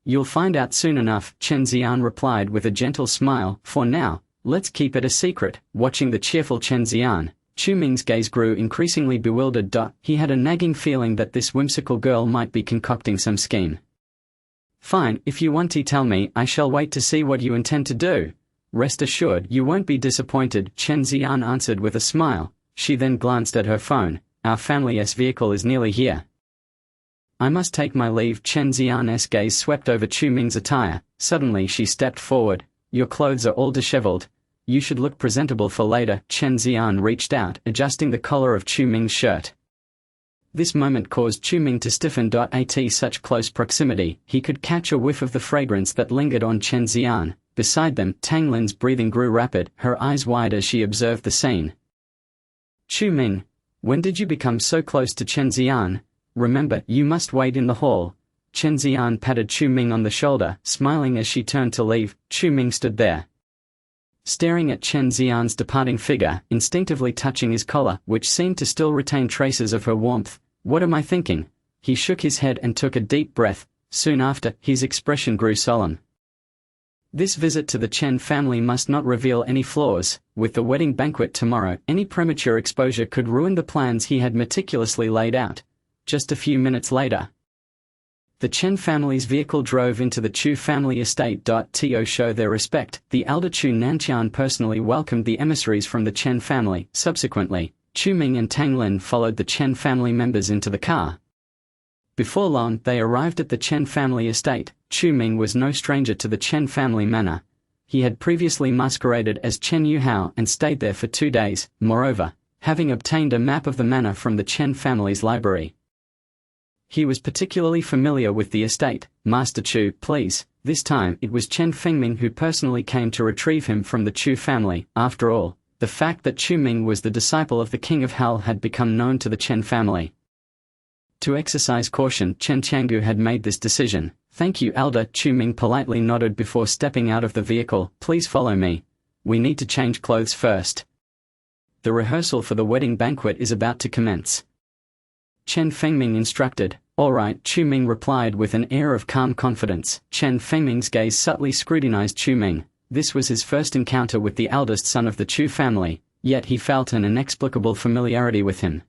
You'll find out soon enough, Chen Xian replied with a gentle smile. For now, let's keep it a secret. Watching the cheerful Chen Xian, Chu Ming's gaze grew increasingly bewildered. He had a nagging feeling that this whimsical girl might be concocting some scheme. Fine, if you want to tell me, I shall wait to see what you intend to do. Rest assured, you won't be disappointed, Chen Xian answered with a smile. She then glanced at her phone. Our family's vehicle is nearly here. I must take my leave. Chen Xian's gaze swept over Chu Ming's attire. Suddenly she stepped forward. Your clothes are all disheveled. You should look presentable for later. Chen Xian reached out, adjusting the collar of Chu Ming's shirt. This moment caused Chu Ming to stiffen. At such close proximity, he could catch a whiff of the fragrance that lingered on Chen Xian. Beside them, Tang Lin's breathing grew rapid, her eyes wide as she observed the scene. Chu Ming, when did you become so close to Chen Xian? Remember, you must wait in the hall. Chen Xian patted Chu Ming on the shoulder, smiling as she turned to leave. Chu Ming stood there, staring at Chen Xian's departing figure, instinctively touching his collar, which seemed to still retain traces of her warmth. What am I thinking? He shook his head and took a deep breath. Soon after, his expression grew solemn. This visit to the Chen family must not reveal any flaws. With the wedding banquet tomorrow, any premature exposure could ruin the plans he had meticulously laid out. Just a few minutes later, the Chen family's vehicle drove into the Chu family estate. To show their respect, the elder Chu Nanqian personally welcomed the emissaries from the Chen family. Subsequently, Chu Ming and Tang Lin followed the Chen family members into the car. Before long, they arrived at the Chen family estate. Chu Ming was no stranger to the Chen family manor. He had previously masqueraded as Chen Yuhao and stayed there for 2 days. Moreover, having obtained a map of the manor from the Chen family's library, he was particularly familiar with the estate. Master Chu, please. This time, it was Chen Fengming who personally came to retrieve him from the Chu family. After all, the fact that Chu Ming was the disciple of the King of Hell had become known to the Chen family. To exercise caution, Chen Changgu had made this decision. Thank you, Elder. Chu Ming politely nodded before stepping out of the vehicle. Please follow me. We need to change clothes first. The rehearsal for the wedding banquet is about to commence. Chen Fengming instructed. All right, Chu Ming replied with an air of calm confidence. Chen Fengming's gaze subtly scrutinized Chu Ming. This was his first encounter with the eldest son of the Chu family, yet he felt an inexplicable familiarity with him.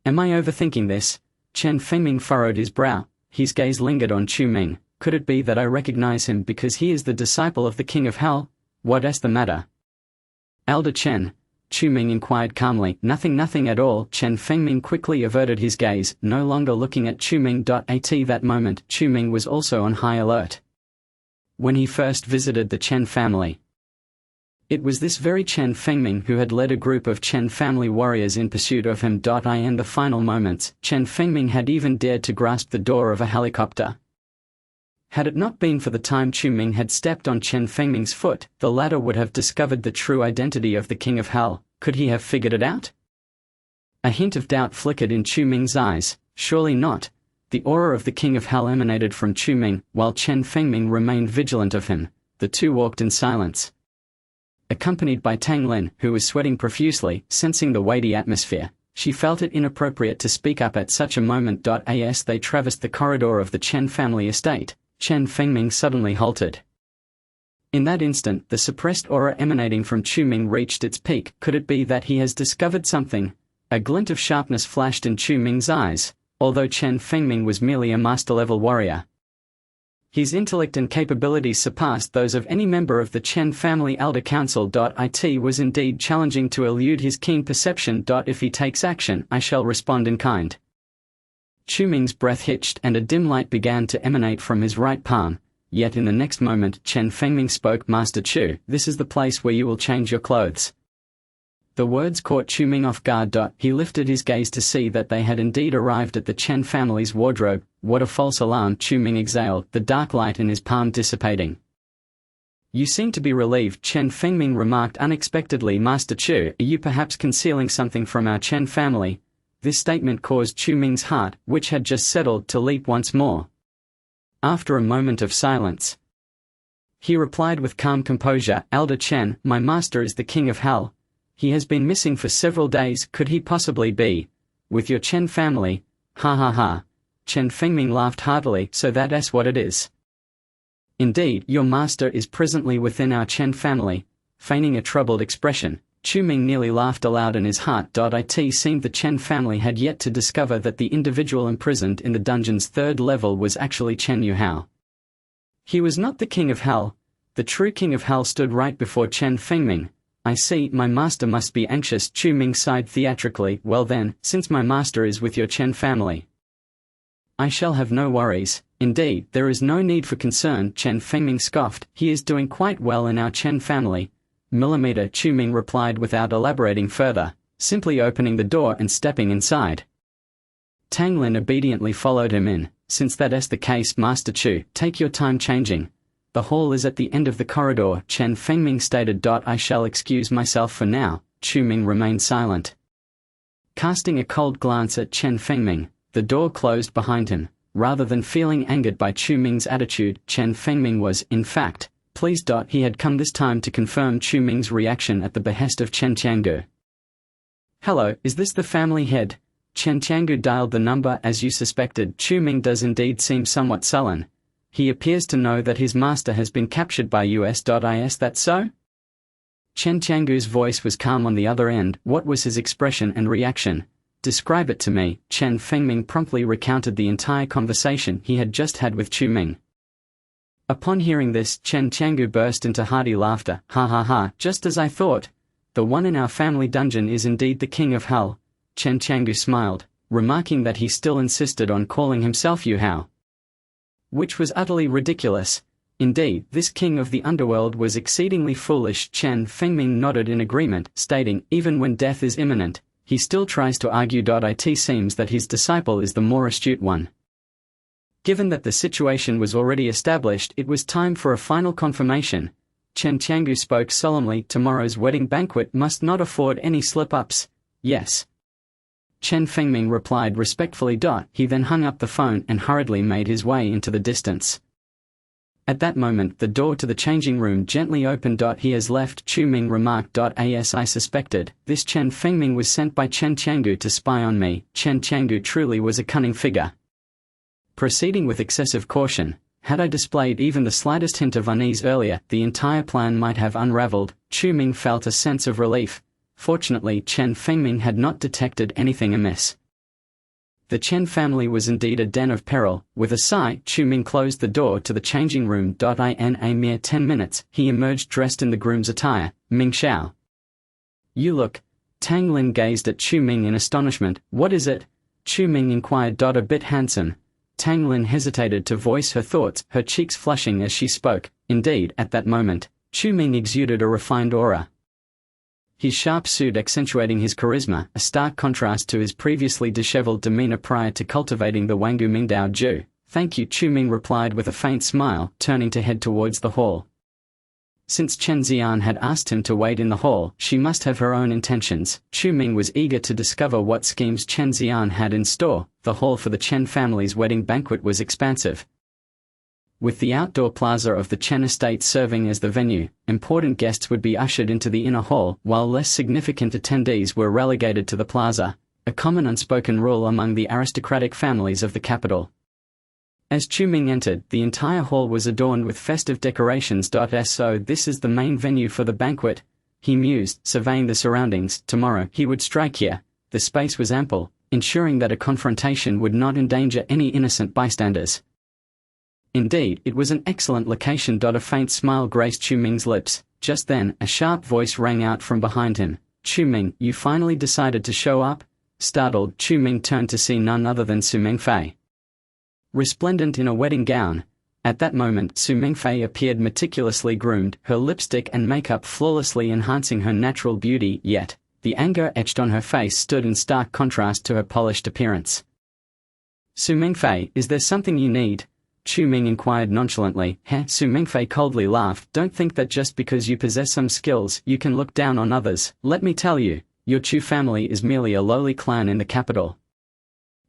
Am I overthinking this? Chen Fengming furrowed his brow. His gaze lingered on Chu Ming. Could it be that I recognize him because he is the disciple of the King of Hell? What is the matter? Elder Chen, Chu Ming inquired calmly. Nothing at all. Chen Fengming quickly averted his gaze, no longer looking at Chu Ming. At that moment, Chu Ming was also on high alert. When he first visited the Chen family, it was this very Chen Fengming who had led a group of Chen family warriors in pursuit of him. In the final moments, Chen Fengming had even dared to grasp the door of a helicopter. Had it not been for the time Chu Ming had stepped on Chen Fengming's foot, the latter would have discovered the true identity of the King of Hell. Could he have figured it out? A hint of doubt flickered in Chu Ming's eyes. Surely not. The aura of the King of Hell emanated from Chu Ming, while Chen Fengming remained vigilant of him. The two walked in silence, accompanied by Tang Lin, who was sweating profusely. Sensing the weighty atmosphere, she felt it inappropriate to speak up at such a moment. As they traversed the corridor of the Chen family estate, Chen Fengming suddenly halted. In that instant, the suppressed aura emanating from Chu Ming reached its peak. Could it be that he has discovered something? A glint of sharpness flashed in Chu Ming's eyes. Although Chen Fengming was merely a master-level warrior, his intellect and capabilities surpassed those of any member of the Chen family elder council. It was indeed challenging to elude his keen perception. If he takes action, I shall respond in kind. Chu Ming's breath hitched and a dim light began to emanate from his right palm. Yet in the next moment, Chen Fengming spoke. Master Chu, this is the place where you will change your clothes. The words caught Chu Ming off guard. He lifted his gaze to see that they had indeed arrived at the Chen family's wardrobe. What a false alarm! Chu Ming exhaled, the dark light in his palm dissipating. You seem to be relieved, Chen Fengming remarked unexpectedly. Master Chu, are you perhaps concealing something from our Chen family? This statement caused Chu Ming's heart, which had just settled, to leap once more. After a moment of silence, he replied with calm composure, Elder Chen, my master is the King of Hell. He has been missing for several days. Could he possibly be with your Chen family? Ha ha ha. Chen Fengming laughed heartily. So that's what it is. Indeed, your master is presently within our Chen family. Feigning a troubled expression, Chu Ming nearly laughed aloud in his heart. It seemed the Chen family had yet to discover that the individual imprisoned in the dungeon's third level was actually Chen Yuhao. He was not the King of Hell. The true King of Hell stood right before Chen Fengming. I see, my master must be anxious. Chu Ming sighed theatrically. Well then, since my master is with your Chen family, I shall have no worries. Indeed, there is no need for concern, Chen Fengming scoffed. He is doing quite well in our Chen family. Millimeter, Chu Ming replied without elaborating further, simply opening the door and stepping inside. Tang Lin obediently followed him in. Since that is the case, Master Chu, take your time changing. The hall is at the end of the corridor, Chen Fengming stated. I shall excuse myself for now. Chu Ming remained silent, casting a cold glance at Chen Fengming. The door closed behind him. Rather than feeling angered by Chu Ming's attitude, Chen Fengming was, in fact, pleased. He had come this time to confirm Chu Ming's reaction at the behest of Chen Changgu. Hello, is this the family head? Chen Changgu dialed the number as you suspected. Chu Ming does indeed seem somewhat sullen. He appears to know that his master has been captured by us. Is that so? Chen Changgu's voice was calm on the other end. What was his expression and reaction? Describe it to me. Chen Fengming promptly recounted the entire conversation he had just had with Chu Ming. Upon hearing this, Chen Changgu burst into hearty laughter. Ha ha ha, just as I thought. The one in our family dungeon is indeed the king of hell. Chen Changgu smiled, remarking that he still insisted on calling himself Yu Hao, which was utterly ridiculous. Indeed, this king of the underworld was exceedingly foolish. Chen Fengming nodded in agreement, stating, even when death is imminent, he still tries to argue. It seems that his disciple is the more astute one. Given that the situation was already established, it was time for a final confirmation. Chen Changgu spoke solemnly. Tomorrow's wedding banquet must not afford any slip-ups. Yes. Chen Fengming replied respectfully. He then hung up the phone and hurriedly made his way into the distance. At that moment, the door to the changing room gently opened. He has left, Chu Ming remarked. As I suspected, this Chen Fengming was sent by Chen Changgu to spy on me. Chen Changgu truly was a cunning figure. Proceeding with excessive caution, had I displayed even the slightest hint of unease earlier, the entire plan might have unraveled. Chu Ming felt a sense of relief. Fortunately, Chen Fengming had not detected anything amiss. The Chen family was indeed a den of peril. With a sigh, Chu Ming closed the door to the changing room. In a mere 10 minutes, he emerged dressed in the groom's attire. Ming Xiao. You look. Tang Lin gazed at Chu Ming in astonishment. What is it? Chu Ming inquired. A bit handsome. Tang Lin hesitated to voice her thoughts, her cheeks flushing as she spoke. Indeed, at that moment, Chu Ming exuded a refined aura, his sharp suit accentuating his charisma, a stark contrast to his previously disheveled demeanor prior to cultivating the Wangu Mingdao Ju. Thank you, Chu Ming replied with a faint smile, turning to head towards the hall. Since Chen Xian had asked him to wait in the hall, she must have her own intentions. Chu Ming was eager to discover what schemes Chen Xian had in store. The hall for the Chen family's wedding banquet was expansive, with the outdoor plaza of the Chen estate serving as the venue. Important guests would be ushered into the inner hall, while less significant attendees were relegated to the plaza, a common unspoken rule among the aristocratic families of the capital. As Chu Ming entered, the entire hall was adorned with festive decorations. So this is the main venue for the banquet, he mused, surveying the surroundings. Tomorrow he would strike here. The space was ample, ensuring that a confrontation would not endanger any innocent bystanders. Indeed, it was an excellent location. A faint smile graced Chu Ming's lips. Just then, a sharp voice rang out from behind him. Chu Ming, you finally decided to show up? Startled, Chu Ming turned to see none other than Su Mingfei, resplendent in a wedding gown. At that moment, Su Mingfei appeared meticulously groomed, her lipstick and makeup flawlessly enhancing her natural beauty, yet the anger etched on her face stood in stark contrast to her polished appearance. Su Mingfei, is there something you need? Chu Ming inquired nonchalantly. Su Mingfei coldly laughed. Don't think that just because you possess some skills, you can look down on others. Let me tell you, your Chu family is merely a lowly clan in the capital,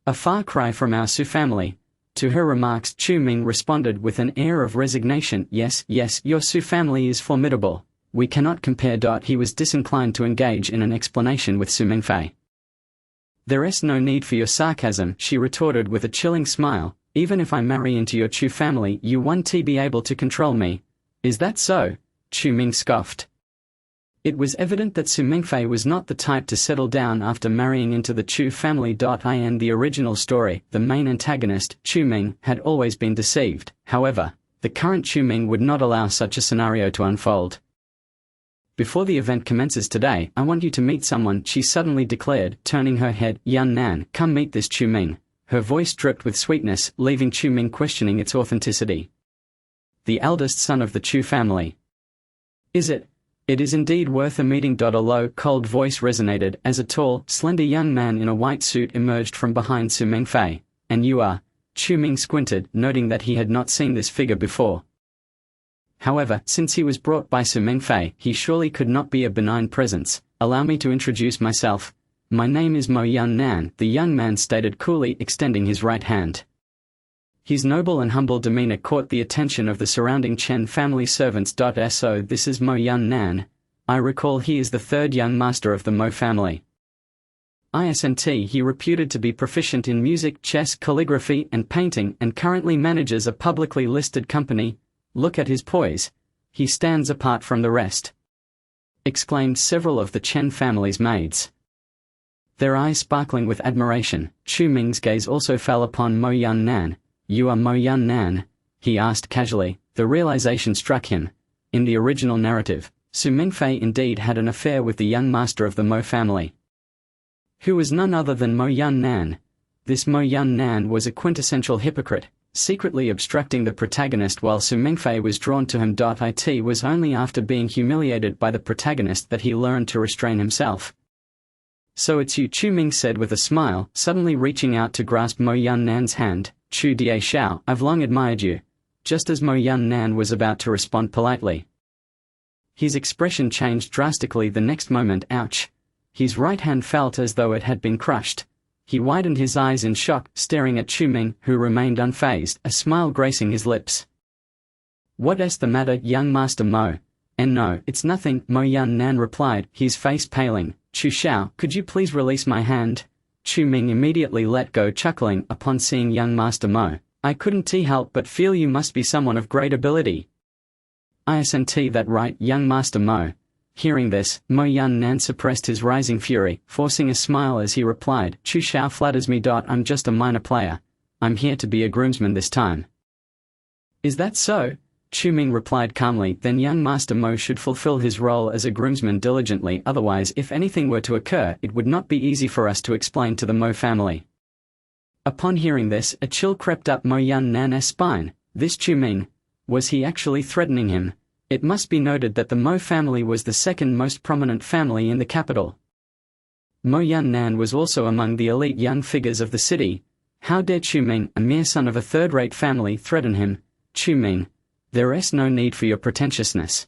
a far cry from our Su family. To her remarks, Chu Ming responded with an air of resignation. Yes, your Su family is formidable. We cannot compare. He was disinclined to engage in an explanation with Su Mingfei. There is no need for your sarcasm, she retorted with a chilling smile. Even if I marry into your Chu family, you won't be able to control me. Is that so? Chu Ming scoffed. It was evident that Su Mingfei was not the type to settle down after marrying into the Chu family. In the original story, the main antagonist, Chu Ming, had always been deceived. However, the current Chu Ming would not allow such a scenario to unfold. Before the event commences today, I want you to meet someone, she suddenly declared, turning her head. Yan Nan, come meet this Chu Ming. Her voice dripped with sweetness, leaving Chu Ming questioning its authenticity. The eldest son of the Chu family. Is it? It is indeed worth a meeting. A low, cold voice resonated as a tall, slender young man in a white suit emerged from behind Su Mingfei. And you are? Chu Ming squinted, noting that he had not seen this figure before. However, since he was brought by Su Mingfei, he surely could not be a benign presence. Allow me to introduce myself. My name is Mo Yan Nan, the young man stated coolly, extending his right hand. His noble and humble demeanor caught the attention of the surrounding Chen family servants. So this is Mo Yan Nan. I recall he is the third young master of the Mo family. isn't he reputed to be proficient in music, chess, calligraphy, and painting, and currently manages a publicly listed company. Look at his poise. He stands apart from the rest," exclaimed several of the Chen family's maids. Their eyes sparkling with admiration. Chu Ming's gaze also fell upon Mo Yun Nan. "You are Mo Yun Nan?" he asked casually. The realization struck him. In the original narrative, Su Mingfei indeed had an affair with the young master of the Mo family, who was none other than Mo Yun Nan. This Mo Yun Nan was a quintessential hypocrite, secretly obstructing the protagonist while Su Mingfei was drawn to him. It was only after being humiliated by the protagonist that he learned to restrain himself. "So it's you," Chu Ming said with a smile, suddenly reaching out to grasp Mo Yun Nan's hand. "Chu Die Xiao, I've long admired you." Just as Mo Yun Nan was about to respond politely, his expression changed drastically the next moment. Ouch! His right hand felt as though it had been crushed. He widened his eyes in shock, staring at Chu Ming, who remained unfazed, a smile gracing his lips. "What's the matter, young Master Mo?" "And no, it's nothing," Mo Yun Nan replied, his face paling. "Chu Xiao, could you please release my hand?" Chu Ming immediately let go, chuckling upon seeing young Master Mo. "I couldn't help but feel you must be someone of great ability." "Isn't that right, young Master Mo?" Hearing this, Mo Yun Nan suppressed his rising fury, forcing a smile as he replied, "Chu Xiao flatters me. I'm just a minor player. I'm here to be a groomsman this time." "Is that so?" Chu Ming replied calmly. "Then young Master Mo should fulfill his role as a groomsman diligently, otherwise if anything were to occur it would not be easy for us to explain to the Mo family." Upon hearing this, a chill crept up Mo Yun Nan's spine. This Chu Ming, was he actually threatening him? It must be noted that the Mo family was the second most prominent family in the capital. Mo Yun Nan was also among the elite young figures of the city. How dare Chu Ming, a mere son of a third-rate family, threaten him? "Chu Ming, there's no need for your pretentiousness,"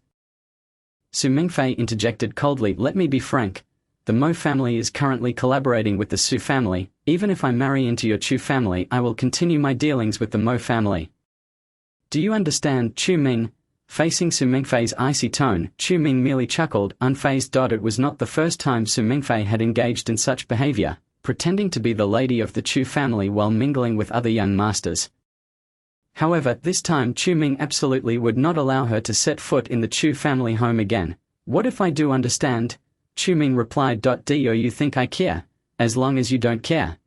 Su Mingfei interjected coldly. "Let me be frank. The Mo family is currently collaborating with the Su family. Even if I marry into your Chu family, I will continue my dealings with the Mo family. Do you understand?" Chu Ming, facing Su Mingfei's icy tone, Chu Ming merely chuckled, unfazed. It was not the first time Su Mingfei had engaged in such behavior, pretending to be the lady of the Chu family while mingling with other young masters. However, this time Chu Ming absolutely would not allow her to set foot in the Chu family home again. "What if I do understand?" Chu Ming replied. "Do you think I care? As long as you don't care,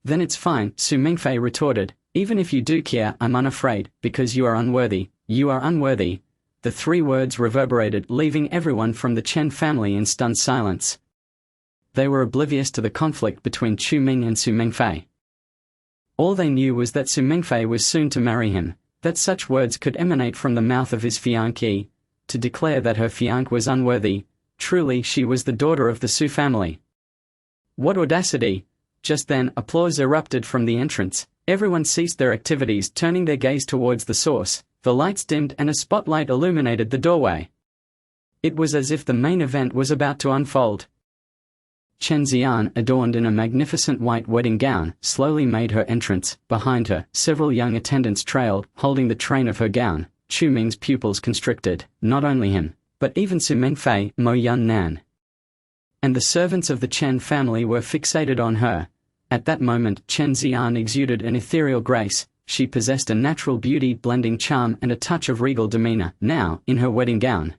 then it's fine," Su Mingfei retorted. "Even if you do care, I'm unafraid, because you are unworthy. You are unworthy." The three words reverberated, leaving everyone from the Chen family in stunned silence. They were oblivious to the conflict between Chu Ming and Su Mingfei. All they knew was that Su Mingfei was soon to marry him, that such words could emanate from the mouth of his fiancée, to declare that her fiancé was unworthy. Truly she was the daughter of the Su family. What audacity! Just then, applause erupted from the entrance. Everyone ceased their activities, turning their gaze towards the source. The lights dimmed and a spotlight illuminated the doorway. It was as if the main event was about to unfold. Chen Xian, adorned in a magnificent white wedding gown, slowly made her entrance. Behind her, several young attendants trailed, holding the train of her gown. Chu Ming's pupils constricted, not only him, but even Su Mingfei, Mo Yun Nan, and the servants of the Chen family were fixated on her. At that moment, Chen Xian exuded an ethereal grace. She possessed a natural beauty, blending charm and a touch of regal demeanor. Now, in her wedding gown,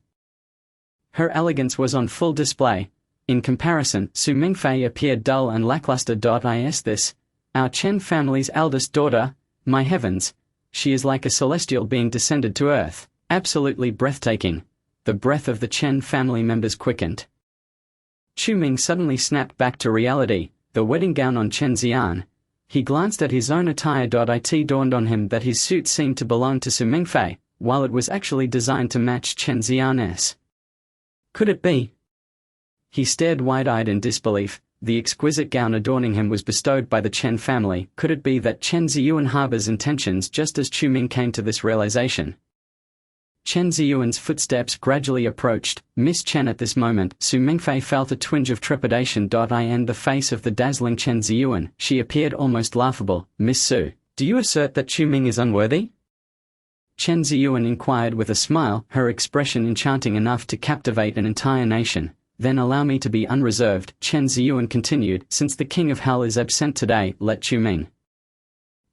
her elegance was on full display. In comparison, Su Mingfei appeared dull and lackluster. Is this our Chen family's eldest daughter? My heavens! She is like a celestial being descended to earth. Absolutely breathtaking. The breath of the Chen family members quickened. Chu Ming suddenly snapped back to reality. The wedding gown on Chen Xian. He glanced at his own attire. It dawned on him that his suit seemed to belong to Su Mingfei, while it was actually designed to match Chen Xian's. Could it be? He stared wide-eyed in disbelief. The exquisite gown adorning him was bestowed by the Chen family. Could it be that Chen Ziyuan harbors intentions? Just as Chu Ming came to this realization, Chen Ziyuan's footsteps gradually approached. Miss Chen. At this moment, Su Mingfei felt a twinge of trepidation. In the face of the dazzling Chen Ziyuan, she appeared almost laughable. "Miss Su, do you assert that Chu Ming is unworthy?" Chen Ziyuan inquired with a smile, her expression enchanting enough to captivate an entire nation. Then allow me to be unreserved, Chen Ziyuan continued, since the king of hell is absent today, let Chu Ming,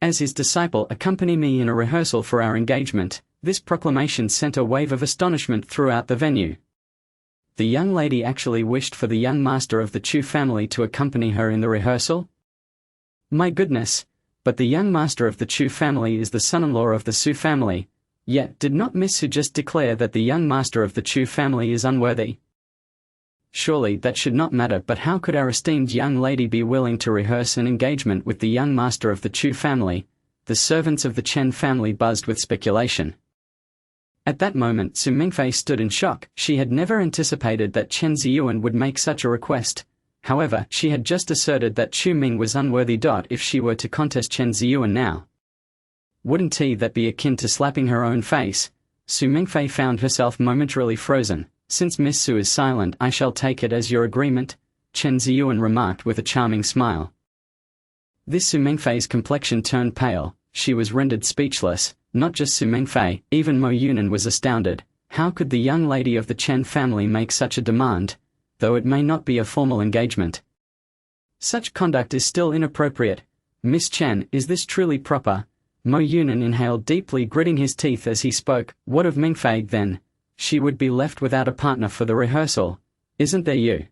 as his disciple, accompany me in a rehearsal for our engagement. This proclamation sent a wave of astonishment throughout the venue. The young lady actually wished for the young master of the Chu family to accompany her in the rehearsal? My goodness, but the young master of the Chu family is the son-in-law of the Su family. Yet did not Miss Su just declare that the young master of the Chu family is unworthy? Surely that should not matter, but how could our esteemed young lady be willing to rehearse an engagement with the young master of the Chu family? The servants of the Chen family buzzed with speculation. At that moment Su Mingfei stood in shock. She had never anticipated that Chen Ziyuan would make such a request. However, she had just asserted that Chu Ming was unworthy. If she were to contest Chen Ziyuan now, wouldn't that be akin to slapping her own face? Su Mingfei found herself momentarily frozen. Since Miss Su is silent, I shall take it as your agreement, Chen Ziyuan remarked with a charming smile. This Su Mingfei's complexion turned pale. She was rendered speechless. Not just Su Mingfei, even Mo Yunan was astounded. How could the young lady of the Chen family make such a demand, though it may not be a formal engagement? Such conduct is still inappropriate. Miss Chen, is this truly proper? Mo Yunan inhaled deeply, gritting his teeth as he spoke. What of Mingfei then? She would be left without a partner for the rehearsal. Isn't there you?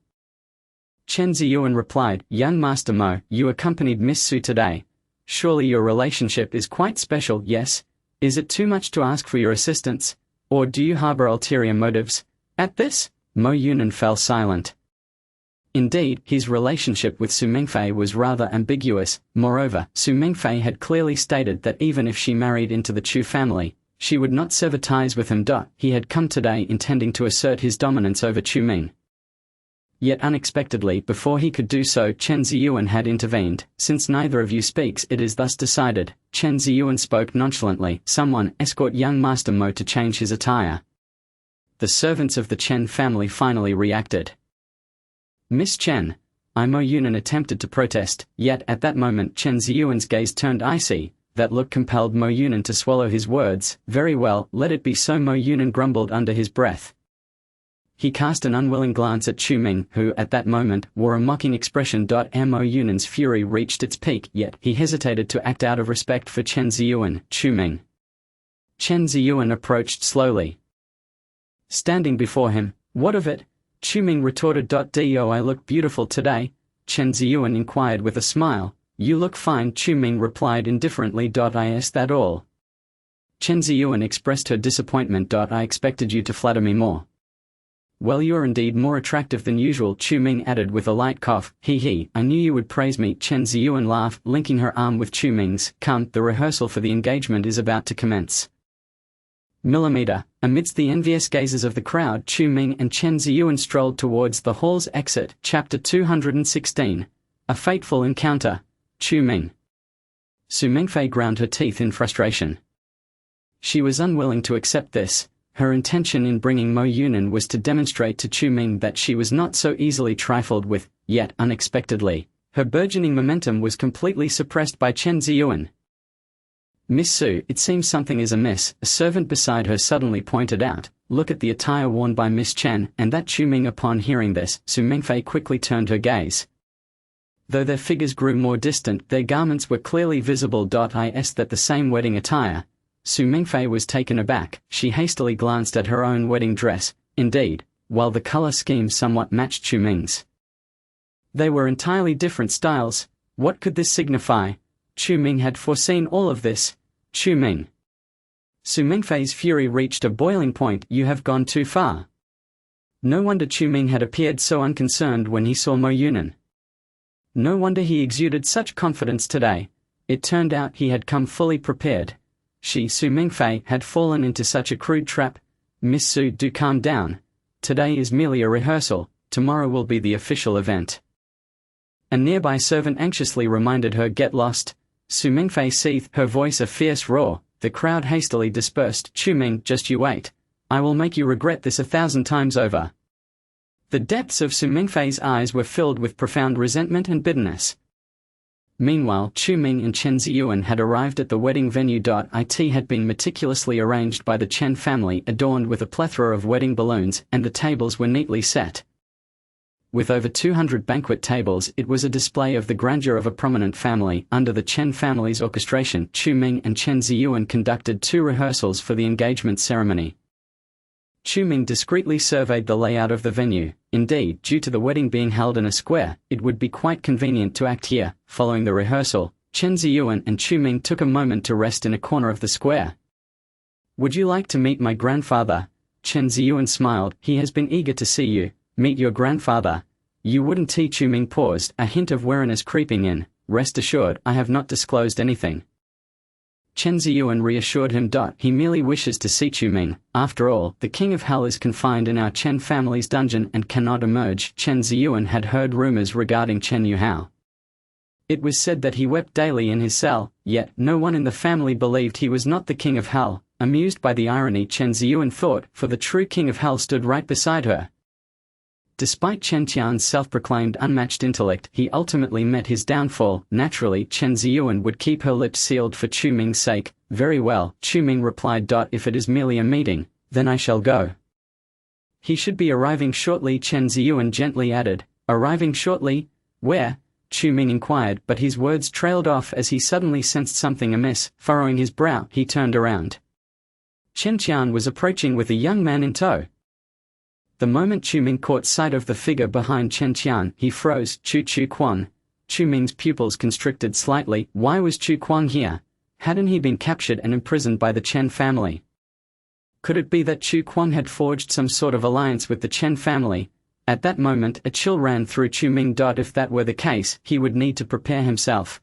Chen Ziyuan replied, Young Master Mo, you accompanied Miss Su today. Surely your relationship is quite special, yes? Is it too much to ask for your assistance? Or do you harbor ulterior motives? At this, Mo Yunan fell silent. Indeed, his relationship with Su Mingfei was rather ambiguous. Moreover, Su Mingfei had clearly stated that even if she married into the Chu family, she would not sever ties with him. He had come today intending to assert his dominance over Chu Ming. Yet unexpectedly, before he could do so, Chen Ziyuan had intervened. Since neither of you speaks, it is thus decided. Chen Ziyuan spoke nonchalantly. Someone escort young Master Mo to change his attire. The servants of the Chen family finally reacted. Miss Chen, Mo Yunan attempted to protest, yet at that moment Chen Ziyuan's gaze turned icy. That look compelled Mo Yunan to swallow his words. Very well, let it be so, Mo Yunan grumbled under his breath. He cast an unwilling glance at Chu Ming, who, at that moment, wore a mocking expression. Mo Yunan's fury reached its peak, yet he hesitated to act out of respect for Chen Ziyuan. Chu Ming. Chen Ziyuan approached slowly, standing before him. What of it? Chu Ming retorted. Do I look beautiful today? Chen Ziyuan inquired with a smile. You look fine, Chu Ming replied indifferently. Is that all? Chen Ziyuan expressed her disappointment. I expected you to flatter me more. Well, you're indeed more attractive than usual, Chu Ming added with a light cough. He, I knew you would praise me. Chen Ziyuan laughed, linking her arm with Chu Ming's. Come, the rehearsal for the engagement is about to commence. Millimeter. Amidst the envious gazes of the crowd, Chu Ming and Chen Ziyuan strolled towards the hall's exit. Chapter 216. A fateful encounter. Chu Ming. Su Mingfei ground her teeth in frustration. She was unwilling to accept this. Her intention in bringing Mo Yunan was to demonstrate to Chu Ming that she was not so easily trifled with, yet unexpectedly, her burgeoning momentum was completely suppressed by Chen Ziyuan. Miss Su, it seems something is amiss, a servant beside her suddenly pointed out. Look at the attire worn by Miss Chen, and that Chu Ming. Upon hearing this, Su Mingfei quickly turned her gaze. Though their figures grew more distant, their garments were clearly visible. Is that the same wedding attire? Su Mingfei was taken aback. She hastily glanced at her own wedding dress. Indeed, while the color scheme somewhat matched Chu Ming's, they were entirely different styles. What could this signify? Chu Ming had foreseen all of this. Chu Ming. Su Mingfei's fury reached a boiling point. You have gone too far. No wonder Chu Ming had appeared so unconcerned when he saw Mo Yunan. No wonder he exuded such confidence today. It turned out he had come fully prepared. She, Su Mingfei, had fallen into such a crude trap. Miss Su, do calm down. Today is merely a rehearsal. Tomorrow will be the official event. A nearby servant anxiously reminded her. Get lost. Su Mingfei seethed, her voice a fierce roar. The crowd hastily dispersed. Chu Ming, just you wait. I will make you regret this 1,000 times over. The depths of Su Mingfei's eyes were filled with profound resentment and bitterness. Meanwhile, Chu Ming and Chen Ziyuan had arrived at the wedding venue. It had been meticulously arranged by the Chen family, adorned with a plethora of wedding balloons, and the tables were neatly set. With over 200 banquet tables, it was a display of the grandeur of a prominent family. Under the Chen family's orchestration, Chu Ming and Chen Ziyuan conducted 2 rehearsals for the engagement ceremony. Chu Ming discreetly surveyed the layout of the venue. Indeed, due to the wedding being held in a square, it would be quite convenient to act here. Following the rehearsal, Chen Ziyuan and Chu Ming took a moment to rest in a corner of the square. "Would you like to meet my grandfather?" Chen Ziyuan smiled. "He has been eager to see you." "Meet your grandfather? You wouldn't?" Chu Ming paused, a hint of wariness creeping in. "Rest assured, I have not disclosed anything." Chen Ziyuan reassured him. "He merely wishes to see Chu Ming. After all, the King of Hell is confined in our Chen family's dungeon and cannot emerge." Chen Ziyuan had heard rumors regarding Chen Yuhao. It was said that he wept daily in his cell, yet no one in the family believed he was not the King of Hell. Amused by the irony, Chen Ziyuan thought, for the true King of Hell stood right beside her. Despite Chen Qian's self-proclaimed unmatched intellect, he ultimately met his downfall. Naturally, Chen Ziyuan would keep her lips sealed for Chu Ming's sake. "Very well," Chu Ming replied. "If it is merely a meeting, then I shall go." "He should be arriving shortly," Chen Ziyuan gently added. "Arriving shortly? Where?" Chu Ming inquired, but his words trailed off as he suddenly sensed something amiss. Furrowing his brow, he turned around. Chen Qian was approaching with a young man in tow. The moment Chu Ming caught sight of the figure behind Chen Qian, he froze. Chu Quan. Chu Ming's pupils constricted slightly. Why was Chu Quan here? Hadn't he been captured and imprisoned by the Chen family? Could it be that Chu Quan had forged some sort of alliance with the Chen family? At that moment, a chill ran through Chu Ming. If that were the case, he would need to prepare himself.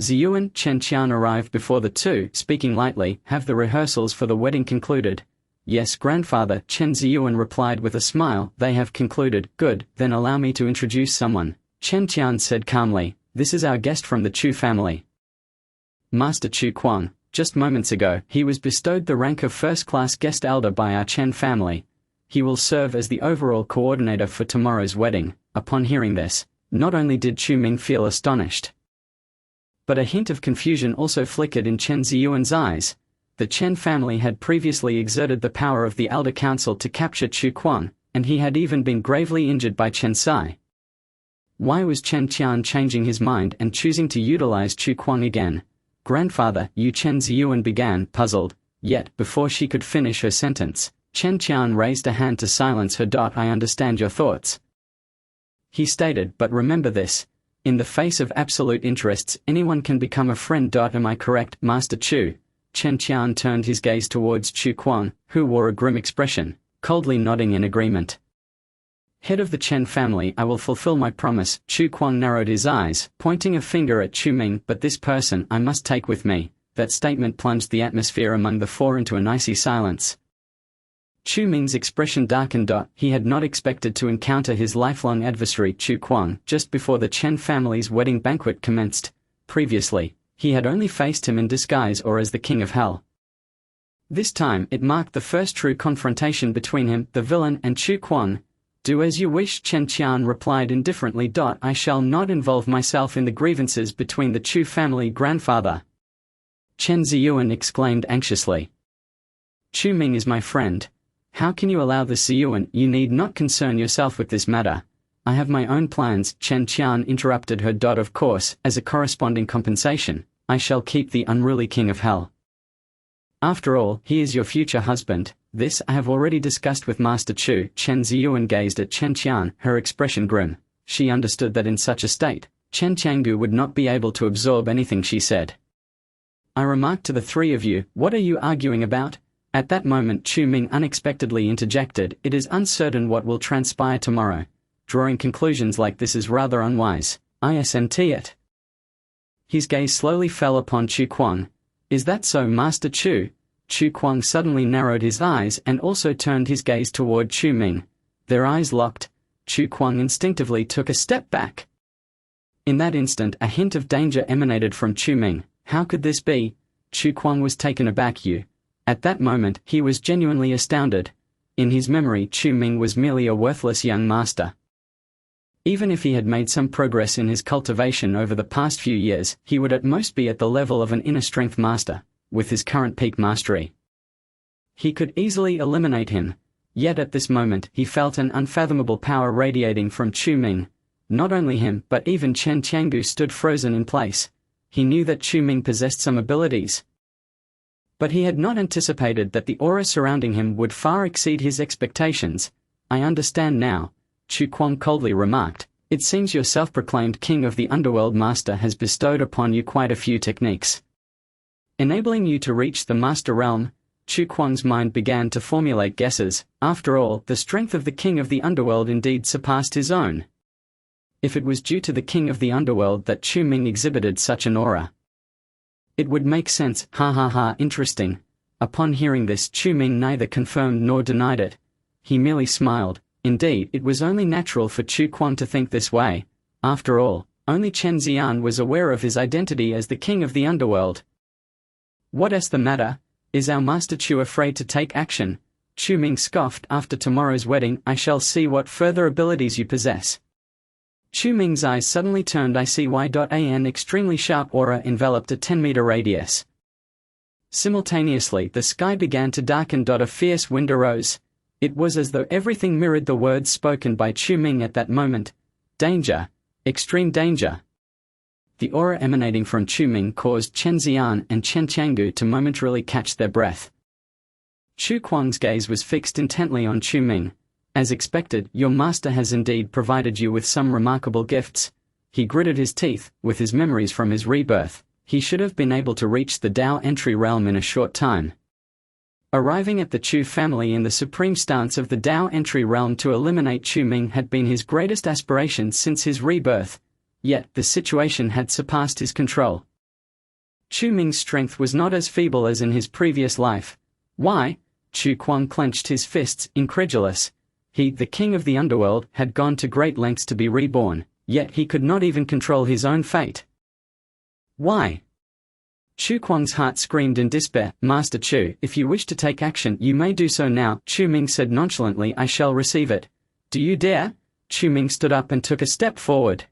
Ziyuan, Chen Qian arrived before the two, speaking lightly. "Have the rehearsals for the wedding concluded?" "Yes, grandfather," Chen Ziyuan replied with a smile. "They have concluded." "Good, then allow me to introduce someone," Chen Qian said calmly. "This is our guest from the Chu family. Master Chu Quan. Just moments ago, he was bestowed the rank of first-class guest elder by our Chen family. He will serve as the overall coordinator for tomorrow's wedding." Upon hearing this, not only did Chu Ming feel astonished, but a hint of confusion also flickered in Chen Ziyuan's eyes. The Chen family had previously exerted the power of the Elder Council to capture Chu Quan, and he had even been gravely injured by Chen Sai. Why was Chen Qian changing his mind and choosing to utilize Chu Quan again? "Grandfather," Chen Ziyuan began, puzzled. Yet, before she could finish her sentence, Chen Qian raised a hand to silence her. "I understand your thoughts," he stated, "but remember this. In the face of absolute interests, anyone can become a friend. Am I correct, Master Chu?" Chen Qian turned his gaze towards Chu Quan, who wore a grim expression, coldly nodding in agreement. "Head of the Chen family, I will fulfill my promise." Chu Quan narrowed his eyes, pointing a finger at Chu Ming. "But this person I must take with me." That statement plunged the atmosphere among the four into an icy silence. Chu Ming's expression darkened. He had not expected to encounter his lifelong adversary Chu Quan just before the Chen family's wedding banquet commenced. Previously, he had only faced him in disguise or as the King of Hell. This time, it marked the first true confrontation between him, the villain, and Chu Quan. "Do as you wish," Chen Qian replied indifferently. "I shall not involve myself in the grievances between the Chu family." "Grandfather!" Chen Ziyuan exclaimed anxiously. "Chu Ming is my friend. How can you allow this?" "Ziyuan, you need not concern yourself with this matter. I have my own plans." Chen Qian interrupted her. "Of course, as a corresponding compensation, I shall keep the unruly King of Hell. After all, he is your future husband. This I have already discussed with Master Chu." Chen Ziyuan gazed at Chen Qian, her expression grim. She understood that in such a state, Chen Qiangu would not be able to absorb anything she said. "I remarked to the three of you, what are you arguing about?" At that moment Chu Ming unexpectedly interjected. "It is uncertain what will transpire tomorrow. Drawing conclusions like this is rather unwise. Isn't it?" His gaze slowly fell upon Chu Quan. "Is that so, Master Chu?" Chu Quan suddenly narrowed his eyes and also turned his gaze toward Chu Ming. Their eyes locked. Chu Quan instinctively took a step back. In that instant a hint of danger emanated from Chu Ming. How could this be? Chu Quan was taken aback. At that moment, he was genuinely astounded. In his memory, Chu Ming was merely a worthless young master. Even if he had made some progress in his cultivation over the past few years, he would at most be at the level of an inner strength master, with his current peak mastery. He could easily eliminate him. Yet at this moment he felt an unfathomable power radiating from Chu Ming. Not only him but even Chen Qiangu stood frozen in place. He knew that Chu Ming possessed some abilities, but he had not anticipated that the aura surrounding him would far exceed his expectations. "I understand now," Chu Kuang coldly remarked. "It seems your self-proclaimed king of the underworld master has bestowed upon you quite a few techniques, enabling you to reach the master realm." Chu Kuang's mind began to formulate guesses. After all, the strength of the king of the underworld indeed surpassed his own. If it was due to the king of the underworld that Chu Ming exhibited such an aura, it would make sense. Ha ha ha, interesting. Upon hearing this, Chu Ming neither confirmed nor denied it. He merely smiled. Indeed, it was only natural for Chu Kuang to think this way. After all, only Chen Xian was aware of his identity as the king of the underworld. "What's the matter? Is our Master Chu afraid to take action?" Chu Ming scoffed. "After tomorrow's wedding, I shall see what further abilities you possess." Chu Ming's eyes suddenly turned. "I see why." An extremely sharp aura enveloped a 10-meter radius. Simultaneously, the sky began to darken. A fierce wind arose. It was as though everything mirrored the words spoken by Chu Ming at that moment. Danger. Extreme danger. The aura emanating from Chu Ming caused Chen Xian and Chen Qiangu to momentarily catch their breath. Chu Kuang's gaze was fixed intently on Chu Ming. "As expected, your master has indeed provided you with some remarkable gifts." He gritted his teeth. With his memories from his rebirth, he should have been able to reach the Dao entry realm in a short time. Arriving at the Chu family in the supreme stance of the Dao entry realm to eliminate Chu Ming had been his greatest aspiration since his rebirth. Yet, the situation had surpassed his control. Chu Ming's strength was not as feeble as in his previous life. "Why?" Chu Kuang clenched his fists, incredulous. He, the king of the underworld, had gone to great lengths to be reborn, yet he could not even control his own fate. "Why?" Chu Kuang's heart screamed in despair. "Master Chu, if you wish to take action, you may do so now," Chu Ming said nonchalantly. "I shall receive it." "Do you dare?" Chu Ming stood up and took a step forward.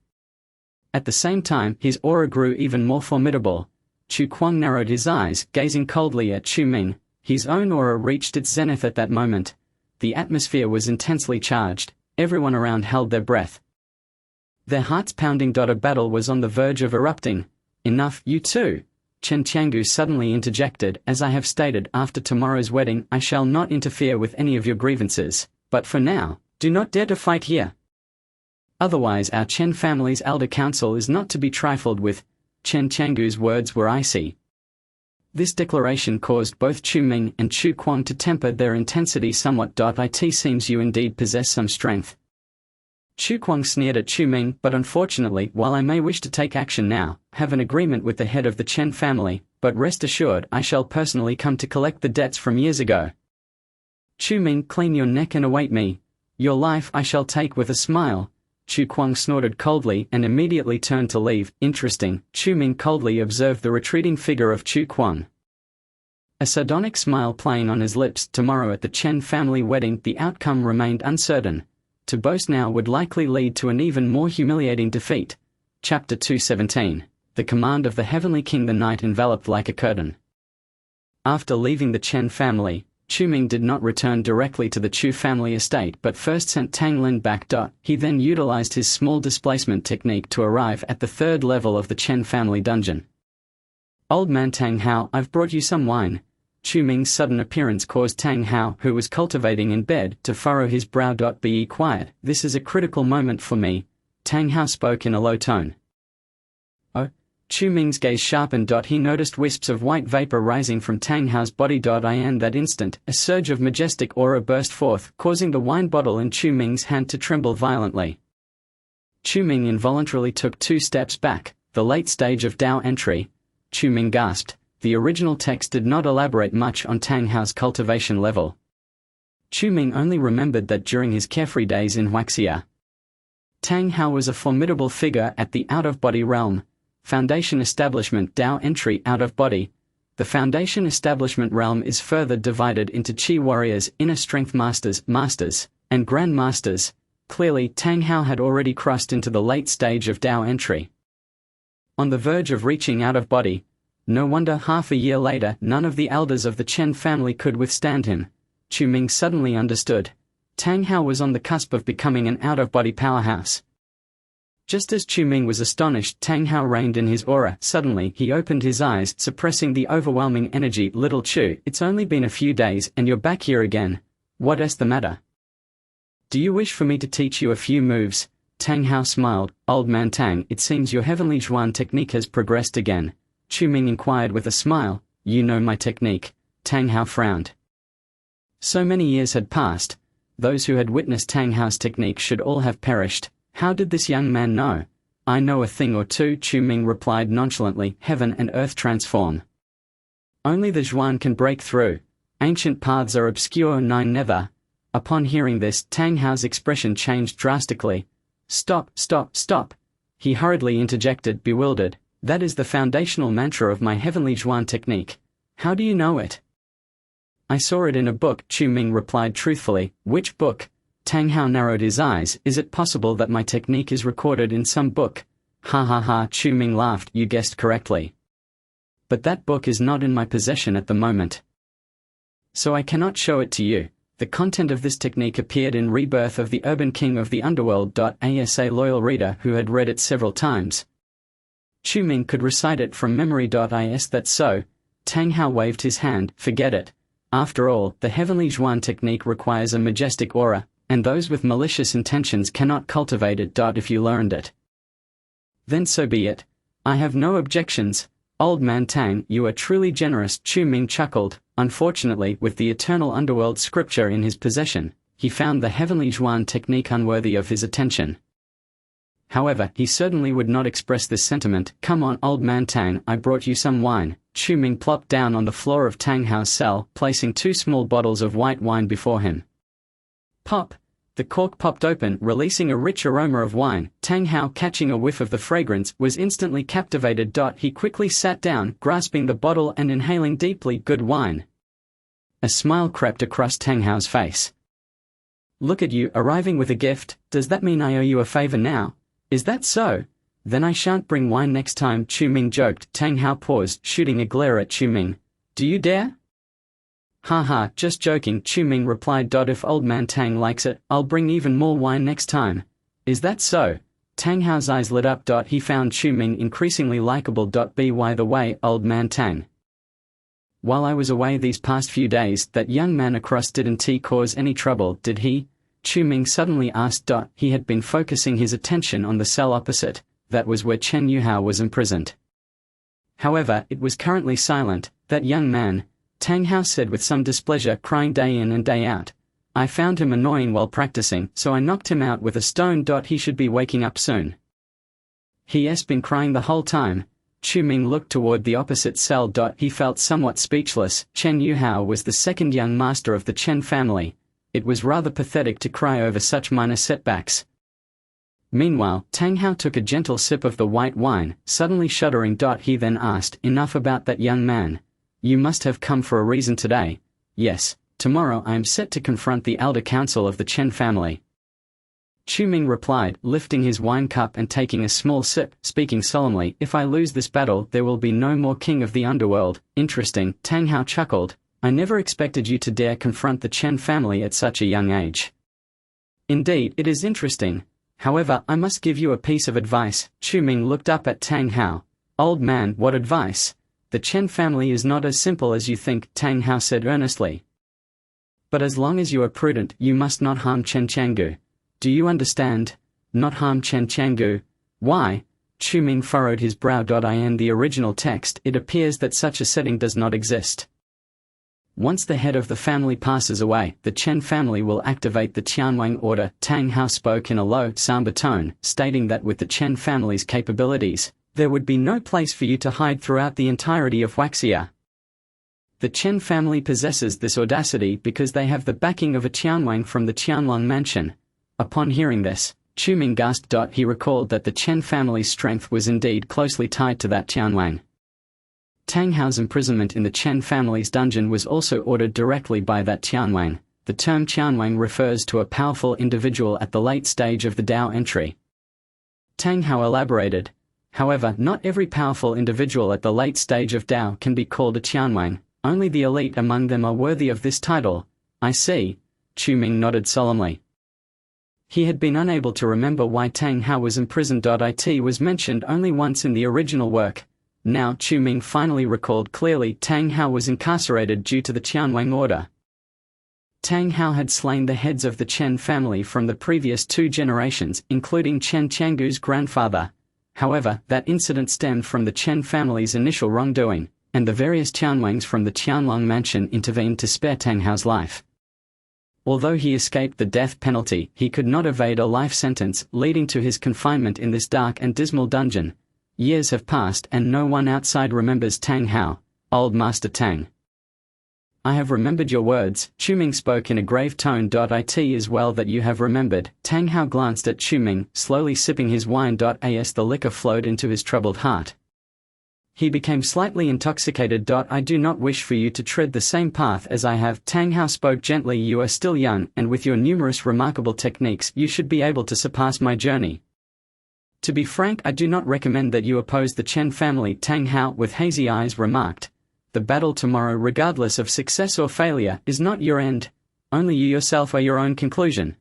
At the same time, his aura grew even more formidable. Chu Kuang narrowed his eyes, gazing coldly at Chu Ming. His own aura reached its zenith at that moment. The atmosphere was intensely charged. Everyone around held their breath, their hearts pounding. A battle was on the verge of erupting. "Enough, you two!" Chen Qiangu suddenly interjected. "As I have stated, after tomorrow's wedding, I shall not interfere with any of your grievances. But for now, do not dare to fight here. Otherwise our Chen family's elder council is not to be trifled with." Chen Qiangu's words were icy. This declaration caused both Chu Ming and Chu Kuang to temper their intensity somewhat. "It seems you indeed possess some strength." Chu Kuang sneered at Chu Ming. "But unfortunately, while I may wish to take action now, have an agreement with the head of the Chen family, but rest assured I shall personally come to collect the debts from years ago." Chu Ming, "Clean your neck and await me. Your life I shall take with a smile." Chu Kuang snorted coldly and immediately turned to leave. "Interesting." Chu Ming coldly observed the retreating figure of Chu Kuang, a sardonic smile playing on his lips. Tomorrow at the Chen family wedding, the outcome remained uncertain. To boast now would likely lead to an even more humiliating defeat. Chapter 217. The command of the Heavenly King. The night enveloped like a curtain. After leaving the Chen family, Chu Ming did not return directly to the Chu family estate but first sent Tang Lin back. He then utilized his small displacement technique to arrive at the third level of the Chen family dungeon. "Old man Tang Hao, I've brought you some wine." Chu Ming's sudden appearance caused Tang Hao, who was cultivating in bed, to furrow his brow. "Be quiet, this is a critical moment for me." Tang Hao spoke in a low tone. "Oh." Chu Ming's gaze sharpened. He noticed wisps of white vapor rising from Tang Hao's body. In that instant, a surge of majestic aura burst forth, causing the wine bottle in Chu Ming's hand to tremble violently. Chu Ming involuntarily took 2 steps back. "The late stage of Dao entry." Chu Ming gasped. The original text did not elaborate much on Tang Hao's cultivation level. Chu Ming only remembered that during his carefree days in Huaxia, Tang Hao was a formidable figure at the out-of-body realm. Foundation Establishment. Dao entry. Out-of-body. The Foundation Establishment realm is further divided into Qi warriors, inner strength masters, masters, and grand masters. Clearly, Tang Hao had already crossed into the late stage of Dao entry, on the verge of reaching out-of-body. No wonder half a year later none of the elders of the Chen family could withstand him. Ming suddenly understood. Tang Hao was on the cusp of becoming an out-of-body powerhouse. Just as Ming was astonished, Tang Hao reigned in his aura. Suddenly, he opened his eyes, suppressing the overwhelming energy. Little Chu, it's only been a few days, and you're back here again. What's the matter? Do you wish for me to teach you a few moves? Tang Hao smiled. Old man Tang, it seems your heavenly Zhuan technique has progressed again. Ming inquired with a smile. You know my technique. Tang Hao frowned. So many years had passed. Those who had witnessed Tang Hao's technique should all have perished. How did this young man know? I know a thing or two, Ming replied nonchalantly. Heaven and earth transform. Only the Zhuan can break through. Ancient paths are obscure. Nine never. Upon hearing this, Tang Hao's expression changed drastically. Stop, stop, stop. He hurriedly interjected, bewildered. That is the foundational mantra of my heavenly Zhuan technique. How do you know it? I saw it in a book, Ming replied truthfully. Which book? Tang Hao narrowed his eyes. Is it possible that my technique is recorded in some book? Ha ha ha, Ming laughed. You guessed correctly. But that book is not in my possession at the moment. So I cannot show it to you. The content of this technique appeared in Rebirth of the Urban King of the Underworld. As a loyal reader who had read it several times, Ming could recite it from memory. Is that so? Tang Hao waved his hand. Forget it. After all, the heavenly Zhuan technique requires a majestic aura, and those with malicious intentions cannot cultivate it. If you learned it, then so be it. I have no objections. Old man Tang, you are truly generous. Ming chuckled. Unfortunately, with the eternal underworld scripture in his possession, he found the heavenly Zhuan technique unworthy of his attention. However, he certainly would not express this sentiment. Come on, old man Tang, I brought you some wine. Ming plopped down on the floor of Tang Hao's cell, placing 2 small bottles of white wine before him. Pop! The cork popped open, releasing a rich aroma of wine. Tang Hao, catching a whiff of the fragrance, was instantly captivated. He quickly sat down, grasping the bottle and inhaling deeply. Good wine. A smile crept across Tang Hao's face. Look at you, arriving with a gift. Does that mean I owe you a favor now? Is that so? Then I shan't bring wine next time, Ming joked. Tang Hao paused, shooting a glare at Ming. Do you dare? Ha ha, just joking, Ming replied. If old man Tang likes it, I'll bring even more wine next time. Is that so? Tang Hao's eyes lit up. He found Ming increasingly likable. By the way, old man Tang, while I was away these past few days, that young man across didn't he cause any trouble, did he? Ming suddenly asked. He had been focusing his attention on the cell opposite. That was where Chen Yuhao was imprisoned. However, it was currently silent. That young man, Tang Hao said with some displeasure, crying day in and day out. I found him annoying while practicing, so I knocked him out with a stone. He should be waking up soon. He has been crying the whole time. Ming looked toward the opposite cell. He felt somewhat speechless. Chen Yuhao was the second young master of the Chen family. It was rather pathetic to cry over such minor setbacks. Meanwhile, Tang Hao took a gentle sip of the white wine, suddenly shuddering. He then asked, enough about that young man. You must have come for a reason today. Yes, tomorrow I am set to confront the elder council of the Chen family. Ming replied, lifting his wine cup and taking a small sip, speaking solemnly. If I lose this battle, there will be no more king of the underworld. Interesting, Tang Hao chuckled. I never expected you to dare confront the Chen family at such a young age. Indeed, it is interesting. However, I must give you a piece of advice. Ming looked up at Tang Hao. Old man, what advice? The Chen family is not as simple as you think, Tang Hao said earnestly. But as long as you are prudent, you must not harm Chen Changgu. Do you understand? Not harm Chen Changgu. Why? Ming furrowed his brow. In the original text, it appears that such a setting does not exist. Once the head of the family passes away, the Chen family will activate the Tianwang order. Tang Hao spoke in a low, somber tone, stating that with the Chen family's capabilities, there would be no place for you to hide throughout the entirety of Huaxia. The Chen family possesses this audacity because they have the backing of a Tianwang from the Tianlong mansion. Upon hearing this, Ming gasped. He recalled that the Chen family's strength was indeed closely tied to that Tianwang. Tang Hao's imprisonment in the Chen family's dungeon was also ordered directly by that Tianwang. The term Tianwang refers to a powerful individual at the late stage of the Dao entry. Tang Hao elaborated. However, not every powerful individual at the late stage of Dao can be called a Tianwang. Only the elite among them are worthy of this title. I see, Chu Ming nodded solemnly. He had been unable to remember why Tang Hao was imprisoned. It was mentioned only once in the original work. Now Chu Ming finally recalled clearly Tang Hao was incarcerated due to the Qianwang order. Tang Hao had slain the heads of the Chen family from the previous 2 generations, including Chen Changgu's grandfather. However, that incident stemmed from the Chen family's initial wrongdoing, and the various Qianwangs from the Qianlong mansion intervened to spare Tang Hao's life. Although he escaped the death penalty, he could not evade a life sentence, leading to his confinement in this dark and dismal dungeon. Years have passed and no one outside remembers Tang Hao, old Master Tang. I have remembered your words, Chu Ming spoke in a grave tone. It is well that you have remembered. Tang Hao glanced at Chu Ming, slowly sipping his wine. As the liquor flowed into his troubled heart, he became slightly intoxicated. I do not wish for you to tread the same path as I have. Tang Hao spoke gently. You are still young, and with your numerous remarkable techniques you should be able to surpass my journey. To be frank, I do not recommend that you oppose the Chen family. Tang Hao, with hazy eyes, remarked. The battle tomorrow, regardless of success or failure, is not your end. Only you yourself are your own conclusion.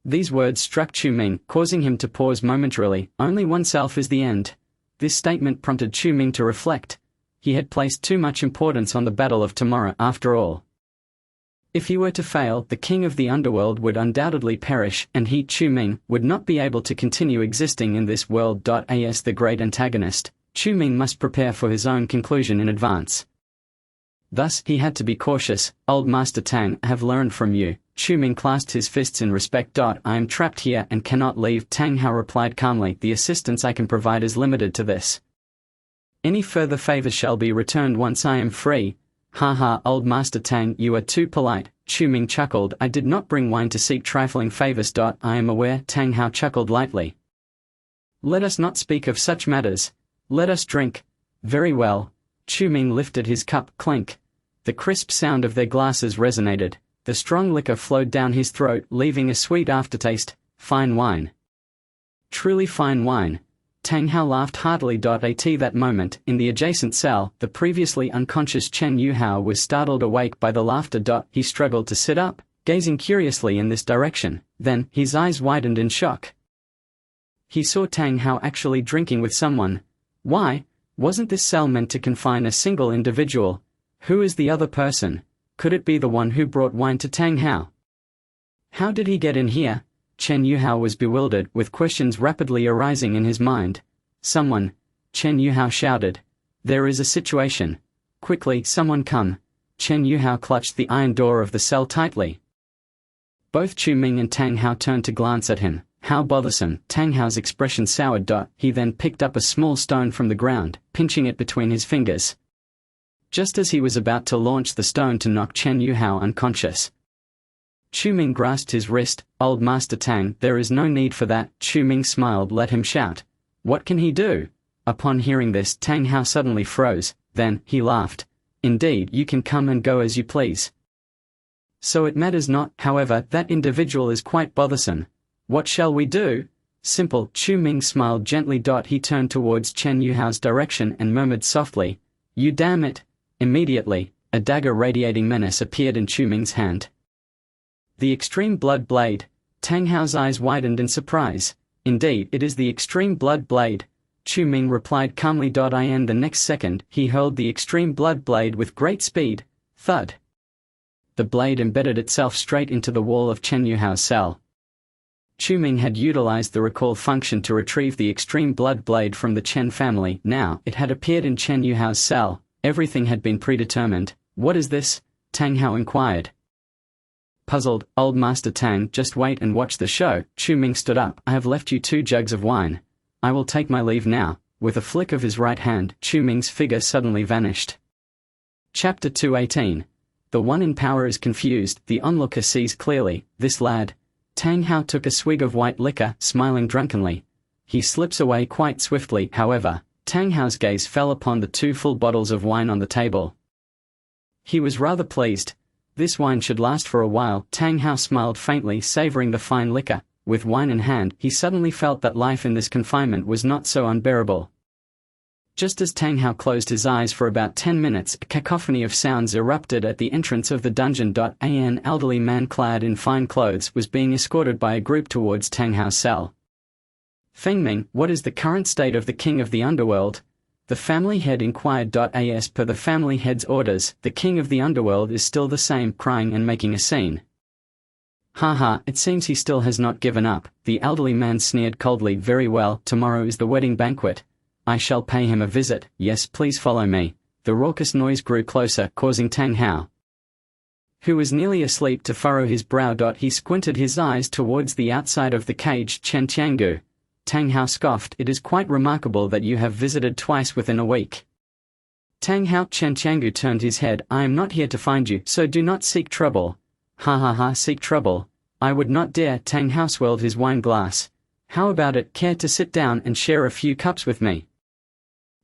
These words struck Chu Ming, causing him to pause momentarily. Only oneself is the end. This statement prompted Chu Ming to reflect. He had placed too much importance on the battle of tomorrow, after all. If he were to fail, the king of the underworld would undoubtedly perish, and he, Chu Ming, would not be able to continue existing in this world. As the great antagonist, Chu Ming must prepare for his own conclusion in advance. Thus, he had to be cautious. Old Master Tang, I have learned from you. Chu Ming clasped his fists in respect. I am trapped here and cannot leave. Tang Hao replied calmly. The assistance I can provide is limited to this. Any further favors shall be returned once I am free. Ha ha, Old Master Tang, you are too polite. Chu Ming chuckled. I did not bring wine to seek trifling favors. I am aware. Tang Hao chuckled lightly. Let us not speak of such matters. Let us drink. Very well. Chu Ming lifted his cup. Clink. The crisp sound of their glasses resonated. The strong liquor flowed down his throat, leaving a sweet aftertaste. Fine wine. Truly fine wine. Tang Hao laughed heartily. At that moment, in the adjacent cell, the previously unconscious Chen Yuhao was startled awake by the laughter. He struggled to sit up, gazing curiously in this direction. Then, his eyes widened in shock. He saw Tang Hao actually drinking with someone. Why? Wasn't this cell meant to confine a single individual? Who is the other person? Could it be the one who brought wine to Tang Hao? How did he get in here? Chen Yuhao was bewildered, with questions rapidly arising in his mind. Someone! Chen Yuhao shouted. There is a situation. Quickly, someone come. Chen Yuhao clutched the iron door of the cell tightly. Both Chu Ming and Tang Hao turned to glance at him. How bothersome. Tang Hao's expression soured. He then picked up a small stone from the ground, pinching it between his fingers. Just as he was about to launch the stone to knock Chen Yuhao unconscious, Chu Ming grasped his wrist. Old Master Tang, there is no need for that. Chu Ming smiled. Let him shout. What can he do? Upon hearing this, Tang Hao suddenly froze. Then, he laughed. Indeed, you can come and go as you please. So it matters not. However, that individual is quite bothersome. What shall we do? Simple. Chu Ming smiled gently. He turned towards Chen Yuhao's direction and murmured softly. You damn it. Immediately, a dagger radiating menace appeared in Chu Ming's hand. The Extreme Blood Blade. Tang Hao's eyes widened in surprise. Indeed, it is the Extreme Blood Blade. Chu Ming replied calmly. In the next second, he hurled the Extreme Blood Blade with great speed. Thud. The blade embedded itself straight into the wall of Chen Yuhao's cell. Chu Ming had utilized the recall function to retrieve the Extreme Blood Blade from the Chen family. Now, it had appeared in Chen Yuhao's cell. Everything had been predetermined. What is this? Tang Hao inquired. Puzzled, Old Master Tang, just wait and watch the show. Chu Ming stood up. I have left you 2 jugs of wine. I will take my leave now. With a flick of his right hand, Chu Ming's figure suddenly vanished. Chapter 218. The one in power is confused. The onlooker sees clearly. This lad. Tang Hao took a swig of white liquor, smiling drunkenly. He slips away quite swiftly. However, Tang Hao's gaze fell upon the 2 full bottles of wine on the table. He was rather pleased. This wine should last for a while. Tang Hao smiled faintly, savoring the fine liquor. With wine in hand, he suddenly felt that life in this confinement was not so unbearable. Just as Tang Hao closed his eyes for about 10 minutes, a cacophony of sounds erupted at the entrance of the dungeon. An elderly man clad in fine clothes was being escorted by a group towards Tang Hao's cell. Fengming, what is the current state of the king of the underworld? The family head inquired. As per the family head's orders, the king of the underworld is still the same, crying and making a scene. Haha, it seems he still has not given up, the elderly man sneered coldly. Very well, tomorrow is the wedding banquet. I shall pay him a visit. Yes, please follow me. The raucous noise grew closer, causing Tang Hao, who was nearly asleep, to furrow his brow. He squinted his eyes towards the outside of the cage. Chen Qiangu. Tang Hao scoffed. It is quite remarkable that you have visited twice within a week. Tang Hao. Chen Qiangu turned his head. I am not here to find you, so do not seek trouble. Ha ha ha, seek trouble. I would not dare. Tang Hao swirled his wine glass. How about it, care to sit down and share a few cups with me?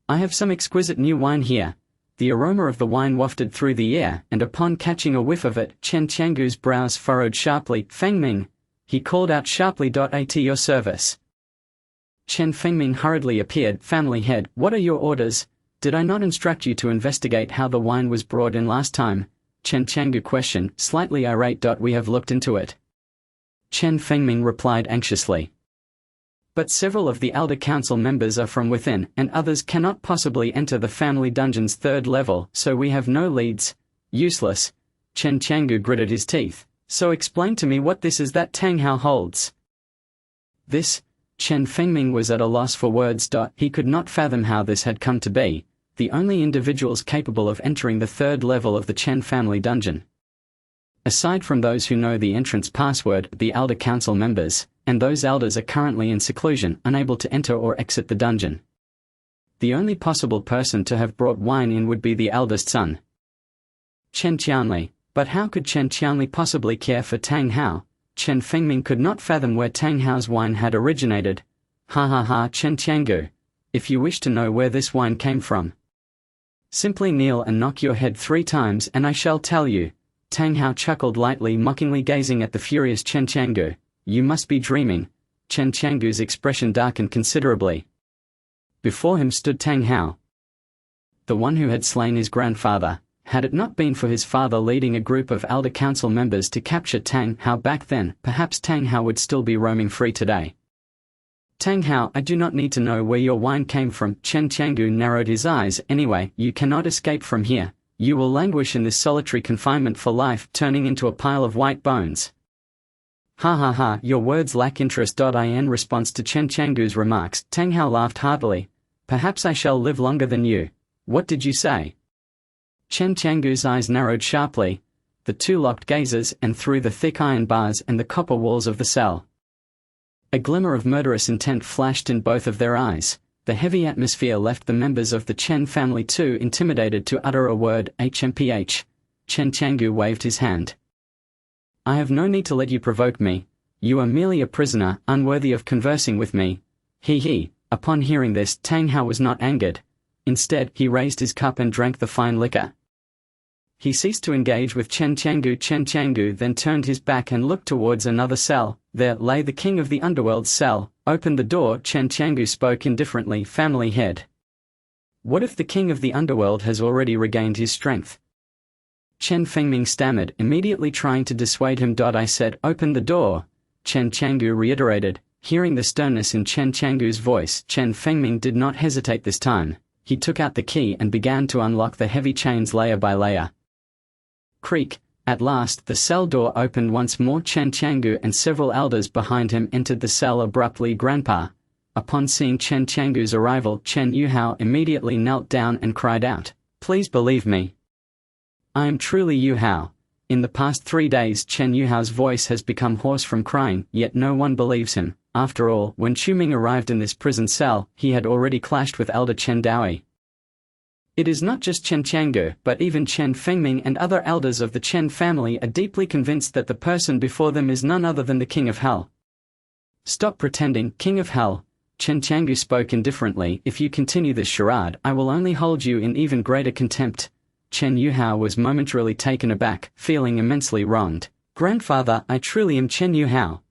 I have some exquisite new wine here. The aroma of the wine wafted through the air, and upon catching a whiff of it, Chen Qiangu's brows furrowed sharply. Fengming, he called out sharply. At your service. Chen Fengming hurriedly appeared. Family head, what are your orders? Did I not instruct you to investigate how the wine was brought in last time? Chen Qiangu questioned, slightly irate. We have looked into it. Chen Fengming replied anxiously. But several of the elder council members are from within, and others cannot possibly enter the family dungeon's third level, so we have no leads. Useless. Chen Qiangu gritted his teeth. So explain to me what this is that Tang Hao holds. This? Chen Fengming was at a loss for words. He could not fathom how this had come to be, the only individuals capable of entering the third level of the Chen family dungeon. Aside from those who know the entrance password, the elder council members, and those elders are currently in seclusion, unable to enter or exit the dungeon. The only possible person to have brought wine in would be the eldest son, Chen Qianli. But how could Chen Qianli possibly care for Tang Hao? Chen Fengming could not fathom where Tang Hao's wine had originated. Ha ha ha, Chen Qiangu. If you wish to know where this wine came from, simply kneel and knock your head 3 times and I shall tell you. Tang Hao chuckled lightly, mockingly gazing at the furious Chen Qiangu. You must be dreaming. Chen Qiangu's expression darkened considerably. Before him stood Tang Hao, the one who had slain his grandfather. Had it not been for his father leading a group of elder council members to capture Tang Hao back then, perhaps Tang Hao would still be roaming free today. Tang Hao, I do not need to know where your wine came from. Chen Qiangu narrowed his eyes. Anyway, you cannot escape from here. You will languish in this solitary confinement for life, turning into a pile of white bones. Ha ha ha, your words lack interest. In response to Chen Qiangu's remarks, Tang Hao laughed heartily. Perhaps I shall live longer than you. What did you say? Chen Qiangu's eyes narrowed sharply. The two locked gazes, and through the thick iron bars and the copper walls of the cell, a glimmer of murderous intent flashed in both of their eyes. The heavy atmosphere left the members of the Chen family too intimidated to utter a word. HMPH. Chen Qiangu waved his hand. I have no need to let you provoke me. You are merely a prisoner, unworthy of conversing with me. He. Upon hearing this, Tang Hao was not angered. Instead, he raised his cup and drank the fine liquor. He ceased to engage with Chen Qiangu. Chen Qiangu then turned his back and looked towards another cell. There lay the king of the underworld's cell. Open the door. Chen Qiangu spoke indifferently. Family head. What if the king of the underworld has already regained his strength? Chen Fengming stammered, immediately trying to dissuade him. I said, open the door. Chen Qiangu reiterated. Hearing the sternness in Chen Qiangu's voice, Chen Fengming did not hesitate this time. He took out the key and began to unlock the heavy chains layer by layer. Creak. At last, the cell door opened once more. Chen Qiangu and several elders behind him entered the cell abruptly. Grandpa. Upon seeing Chen Qiangu's arrival, Chen Yuhao immediately knelt down and cried out, please believe me. I am truly Yuhao. In the past 3 days, Chen Yuhao's voice has become hoarse from crying, yet no one believes him. After all, when Quming arrived in this prison cell, he had already clashed with Elder Chen Daoyi. It is not just Chen Qiangu, but even Chen Fengming and other elders of the Chen family are deeply convinced that the person before them is none other than the King of Hell. Stop pretending, King of Hell. Chen Qiangu spoke indifferently. If you continue this charade, I will only hold you in even greater contempt. Chen Yuhao was momentarily taken aback, feeling immensely wronged. Grandfather, I truly am Chen Yuhao.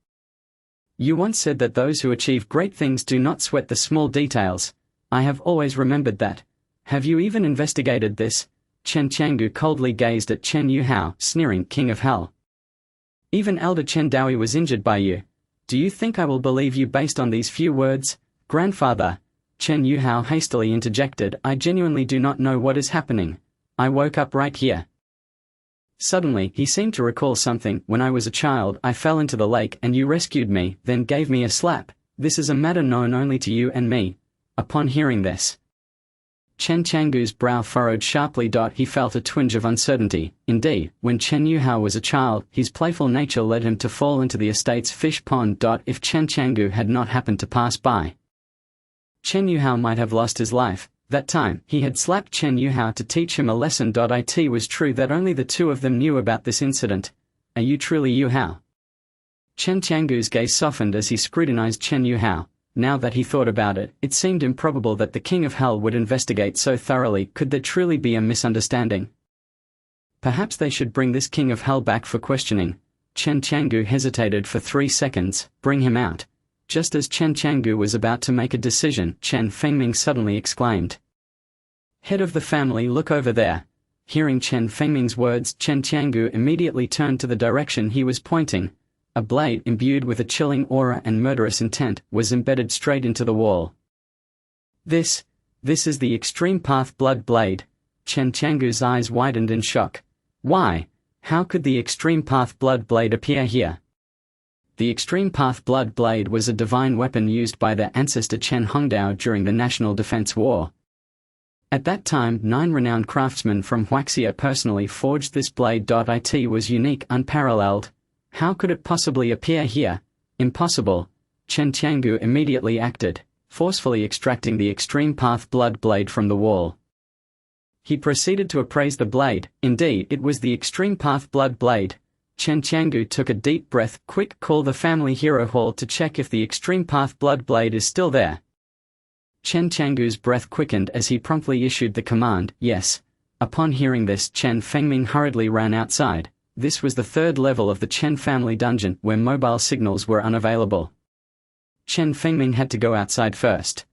You once said that those who achieve great things do not sweat the small details. I have always remembered that. Have you even investigated this? Chen Qiangu coldly gazed at Chen Yuhao, sneering, King of Hell. Even Elder Chen Daoyi was injured by you. Do you think I will believe you based on these few words? Grandfather, Chen Yuhao hastily interjected, I genuinely do not know what is happening. I woke up right here. Suddenly, he seemed to recall something. When I was a child, I fell into the lake and you rescued me, then gave me a slap. This is a matter known only to you and me. Upon hearing this, Chen Qiangu's brow furrowed sharply. He felt a twinge of uncertainty. Indeed, when Chen Yuhao was a child, his playful nature led him to fall into the estate's fish pond. If Chen Qiangu had not happened to pass by, Chen Yuhao might have lost his life. That time, he had slapped Chen Yuhao to teach him a lesson. It was true that only the two of them knew about this incident. Are you truly Yuhao? Chen Qiangu's gaze softened as he scrutinized Chen Yuhao. Now that he thought about it, it seemed improbable that the King of Hell would investigate so thoroughly. Could there truly be a misunderstanding? Perhaps they should bring this King of Hell back for questioning. Chen Qiangu hesitated for 3 seconds. Bring him out. Just as Chen Qiangu was about to make a decision, Chen Fengming suddenly exclaimed, Head of the family, look over there. Hearing Chen Fengming's words, Chen Qiangu immediately turned to the direction he was pointing. A blade imbued with a chilling aura and murderous intent was embedded straight into the wall. This is the Extreme Path Blood Blade. Chen Qiangu's eyes widened in shock. Why? How could the Extreme Path Blood Blade appear here? The Extreme Path Blood Blade was a divine weapon used by their ancestor Chen Hongdao during the National Defense War. At that time, 9 renowned craftsmen from Huaxia personally forged this blade. It was unique, unparalleled. How could it possibly appear here? Impossible. Chen Qiangu immediately acted, forcefully extracting the Extreme Path Blood Blade from the wall. He proceeded to appraise the blade. Indeed, it was the Extreme Path Blood Blade. Chen Qiangu took a deep breath. Quick, call the family hero hall to check if the Extreme Path Blood Blade is still there. Chen Qiangu's breath quickened as he promptly issued the command, yes. Upon hearing this, Chen Fengming hurriedly ran outside. This was the 3rd level of the Chen family dungeon, where mobile signals were unavailable. Chen Fengming had to go outside first.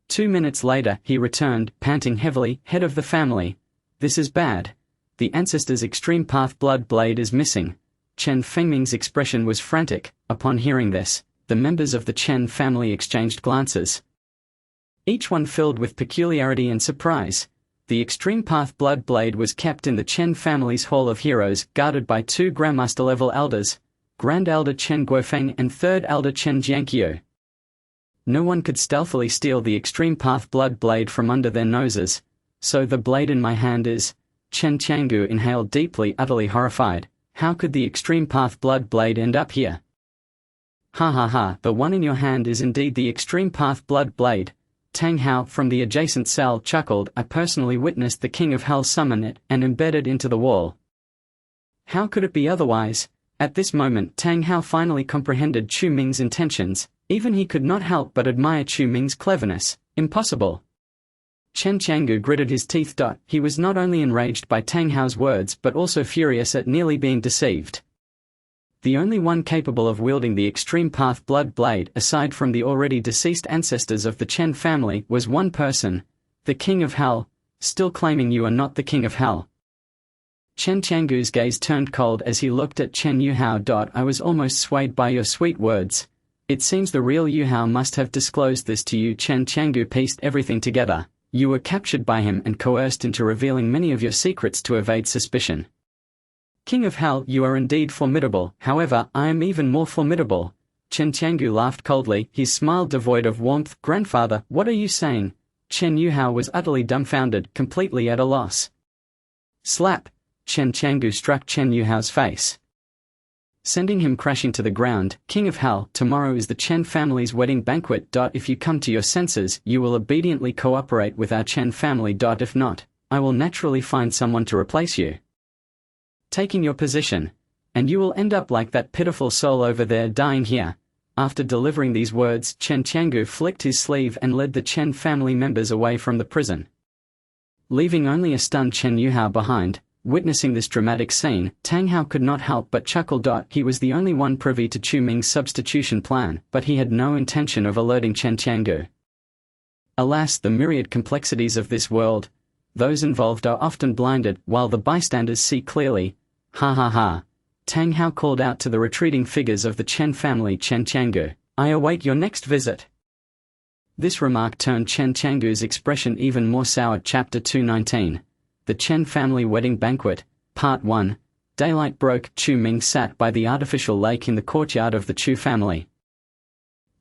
2 minutes later, he returned, panting heavily, Head of the family. This is bad. The ancestor's Extreme Path Blood Blade is missing. Chen Fengming's expression was frantic. Upon hearing this, the members of the Chen family exchanged glances, each one filled with peculiarity and surprise. The Extreme Path Blood Blade was kept in the Chen family's Hall of Heroes, guarded by 2 Grandmaster-level elders, Grand Elder Chen Guofeng and 3rd Elder Chen Jianqiu. No one could stealthily steal the Extreme Path Blood Blade from under their noses. So the blade in my hand is... Chen Qiangu inhaled deeply, utterly horrified. How could the Extreme Path Blood Blade end up here? Ha ha ha, the one in your hand is indeed the Extreme Path Blood Blade. Tang Hao from the adjacent cell chuckled. I personally witnessed the King of Hell summon it and embed it into the wall. How could it be otherwise? At this moment Tang Hao finally comprehended Chu Ming's intentions. Even he could not help but admire Chu Ming's cleverness. Impossible. Chen Qiangu gritted his teeth. He was not only enraged by Tang Hao's words but also furious at nearly being deceived. The only one capable of wielding the Extreme Path Blood Blade, aside from the already deceased ancestors of the Chen family, was one person, the King of Hell. Still claiming you are not the King of Hell? Chen Qiangu's gaze turned cold as he looked at Chen Yuhao. I was almost swayed by your sweet words. It seems the real Yuhao must have disclosed this to you. Chen Qiangu pieced everything together. You were captured by him and coerced into revealing many of your secrets to evade suspicion. King of Hell, you are indeed formidable. However, I am even more formidable. Chen Qiangu laughed coldly, his smile devoid of warmth. Grandfather, what are you saying? Chen Yuhao was utterly dumbfounded, completely at a loss. Slap! Chen Qiangu struck Chen Yuhao's face, sending him crashing to the ground. King of Hell, tomorrow is the Chen family's wedding banquet. If you come to your senses, you will obediently cooperate with our Chen family. If not, I will naturally find someone to replace you, taking your position, and you will end up like that pitiful soul over there dying here. After delivering these words, Chen Qiangu flicked his sleeve and led the Chen family members away from the prison, leaving only a stunned Chen Yuhao behind. Witnessing this dramatic scene, Tang Hao could not help but chuckle. He was the only one privy to Chu Ming's substitution plan, but he had no intention of alerting Chen Qiangu. Alas, the myriad complexities of this world. Those involved are often blinded, while the bystanders see clearly. Ha ha ha. Tang Hao called out to the retreating figures of the Chen family. Chen Changgu, I await your next visit. This remark turned Chen Changgu's expression even more sour. Chapter 219. The Chen Family Wedding Banquet, Part 1. Daylight broke. Chu Ming sat by the artificial lake in the courtyard of the Chu family.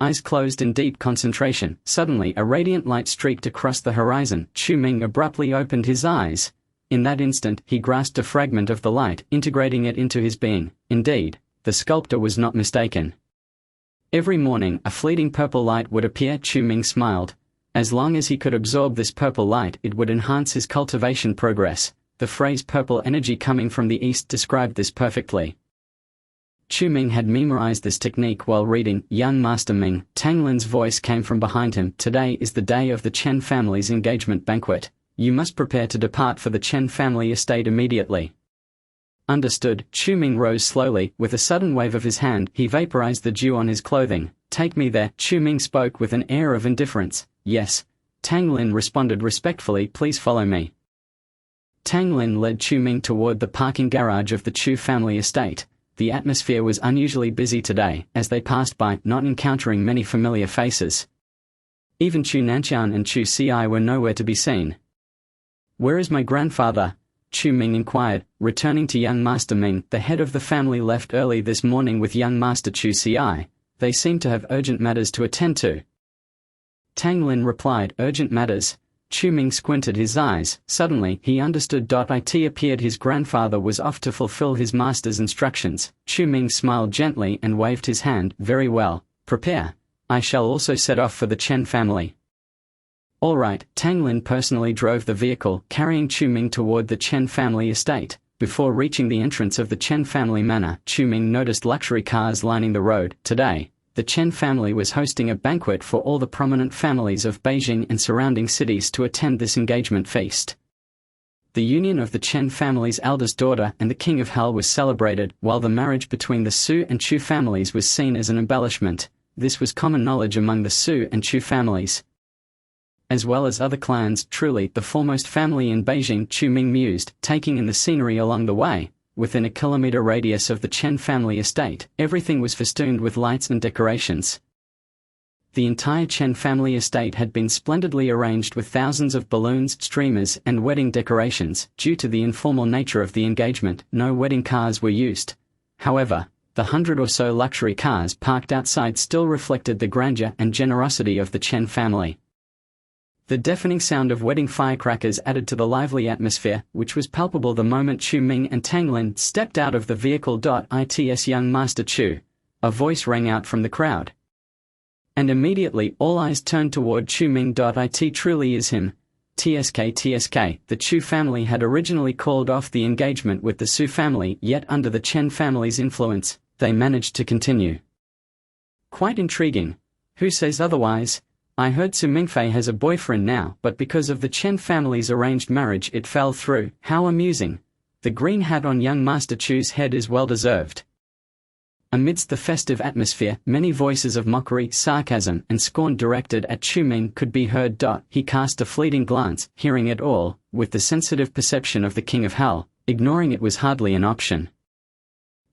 Eyes closed in deep concentration. Suddenly a radiant light streaked across the horizon. Chu Ming abruptly opened his eyes. In that instant, he grasped a fragment of the light, integrating it into his being. Indeed, the sculptor was not mistaken. Every morning, a fleeting purple light would appear. Chu Ming smiled. As long as he could absorb this purple light, it would enhance his cultivation progress. The phrase purple energy coming from the east described this perfectly. Chu Ming had memorized this technique while reading Young Master Ming. Tang Lin's voice came from behind him. Today is the day of the Chen family's engagement banquet. You must prepare to depart for the Chen family estate immediately. Understood. Chu Ming rose slowly. With a sudden wave of his hand, he vaporized the dew on his clothing. Take me there. Chu Ming spoke with an air of indifference. Yes. Tang Lin responded respectfully. Please follow me. Tang Lin led Chu Ming toward the parking garage of the Chu family estate. The atmosphere was unusually busy today, as they passed by, not encountering many familiar faces. Even Chu Nanqian and Chu Ci were nowhere to be seen. Where is my grandfather? Chu Ming inquired, returning to young Master Ming. The head of the family left early this morning with young Master Chu Ci. They seem to have urgent matters to attend to. Tang Lin replied, urgent matters. Chu Ming squinted his eyes. Suddenly, he understood. It appeared his grandfather was off to fulfill his master's instructions. Chu Ming smiled gently and waved his hand. Very well, prepare. I shall also set off for the Chen family. All right. Tang Lin personally drove the vehicle, carrying Chu Ming toward the Chen family estate. Before reaching the entrance of the Chen family manor, Chu Ming noticed luxury cars lining the road. Today, the Chen family was hosting a banquet for all the prominent families of Beijing and surrounding cities to attend this engagement feast. The union of the Chen family's eldest daughter and the King of Hell was celebrated, while the marriage between the Su and Chu families was seen as an embellishment. This was common knowledge among the Su and Chu families, as well as other clans. Truly the foremost family in Beijing, Chu Ming mused, taking in the scenery along the way. Within a kilometer radius of the Chen family estate, everything was festooned with lights and decorations. The entire Chen family estate had been splendidly arranged with thousands of balloons, streamers, and wedding decorations. Due to the informal nature of the engagement, no wedding cars were used. However, the 100 or so luxury cars parked outside still reflected the grandeur and generosity of the Chen family. The deafening sound of wedding firecrackers added to the lively atmosphere, which was palpable the moment Chu Ming and Tang Lin stepped out of the vehicle. It's young Master Chu. A voice rang out from the crowd. And immediately all eyes turned toward Chu Ming. It truly is him. TSK. The Chu family had originally called off the engagement with the Su family, yet under the Chen family's influence, they managed to continue. Quite intriguing. Who says otherwise? I heard Su Mingfei has a boyfriend now, but because of the Chen family's arranged marriage it fell through. How amusing. The green hat on young Master Chu's head is well deserved. Amidst the festive atmosphere, many voices of mockery, sarcasm, and scorn directed at Chu Ming could be heard. He cast a fleeting glance, hearing it all, with the sensitive perception of the King of Hell. Ignoring it was hardly an option.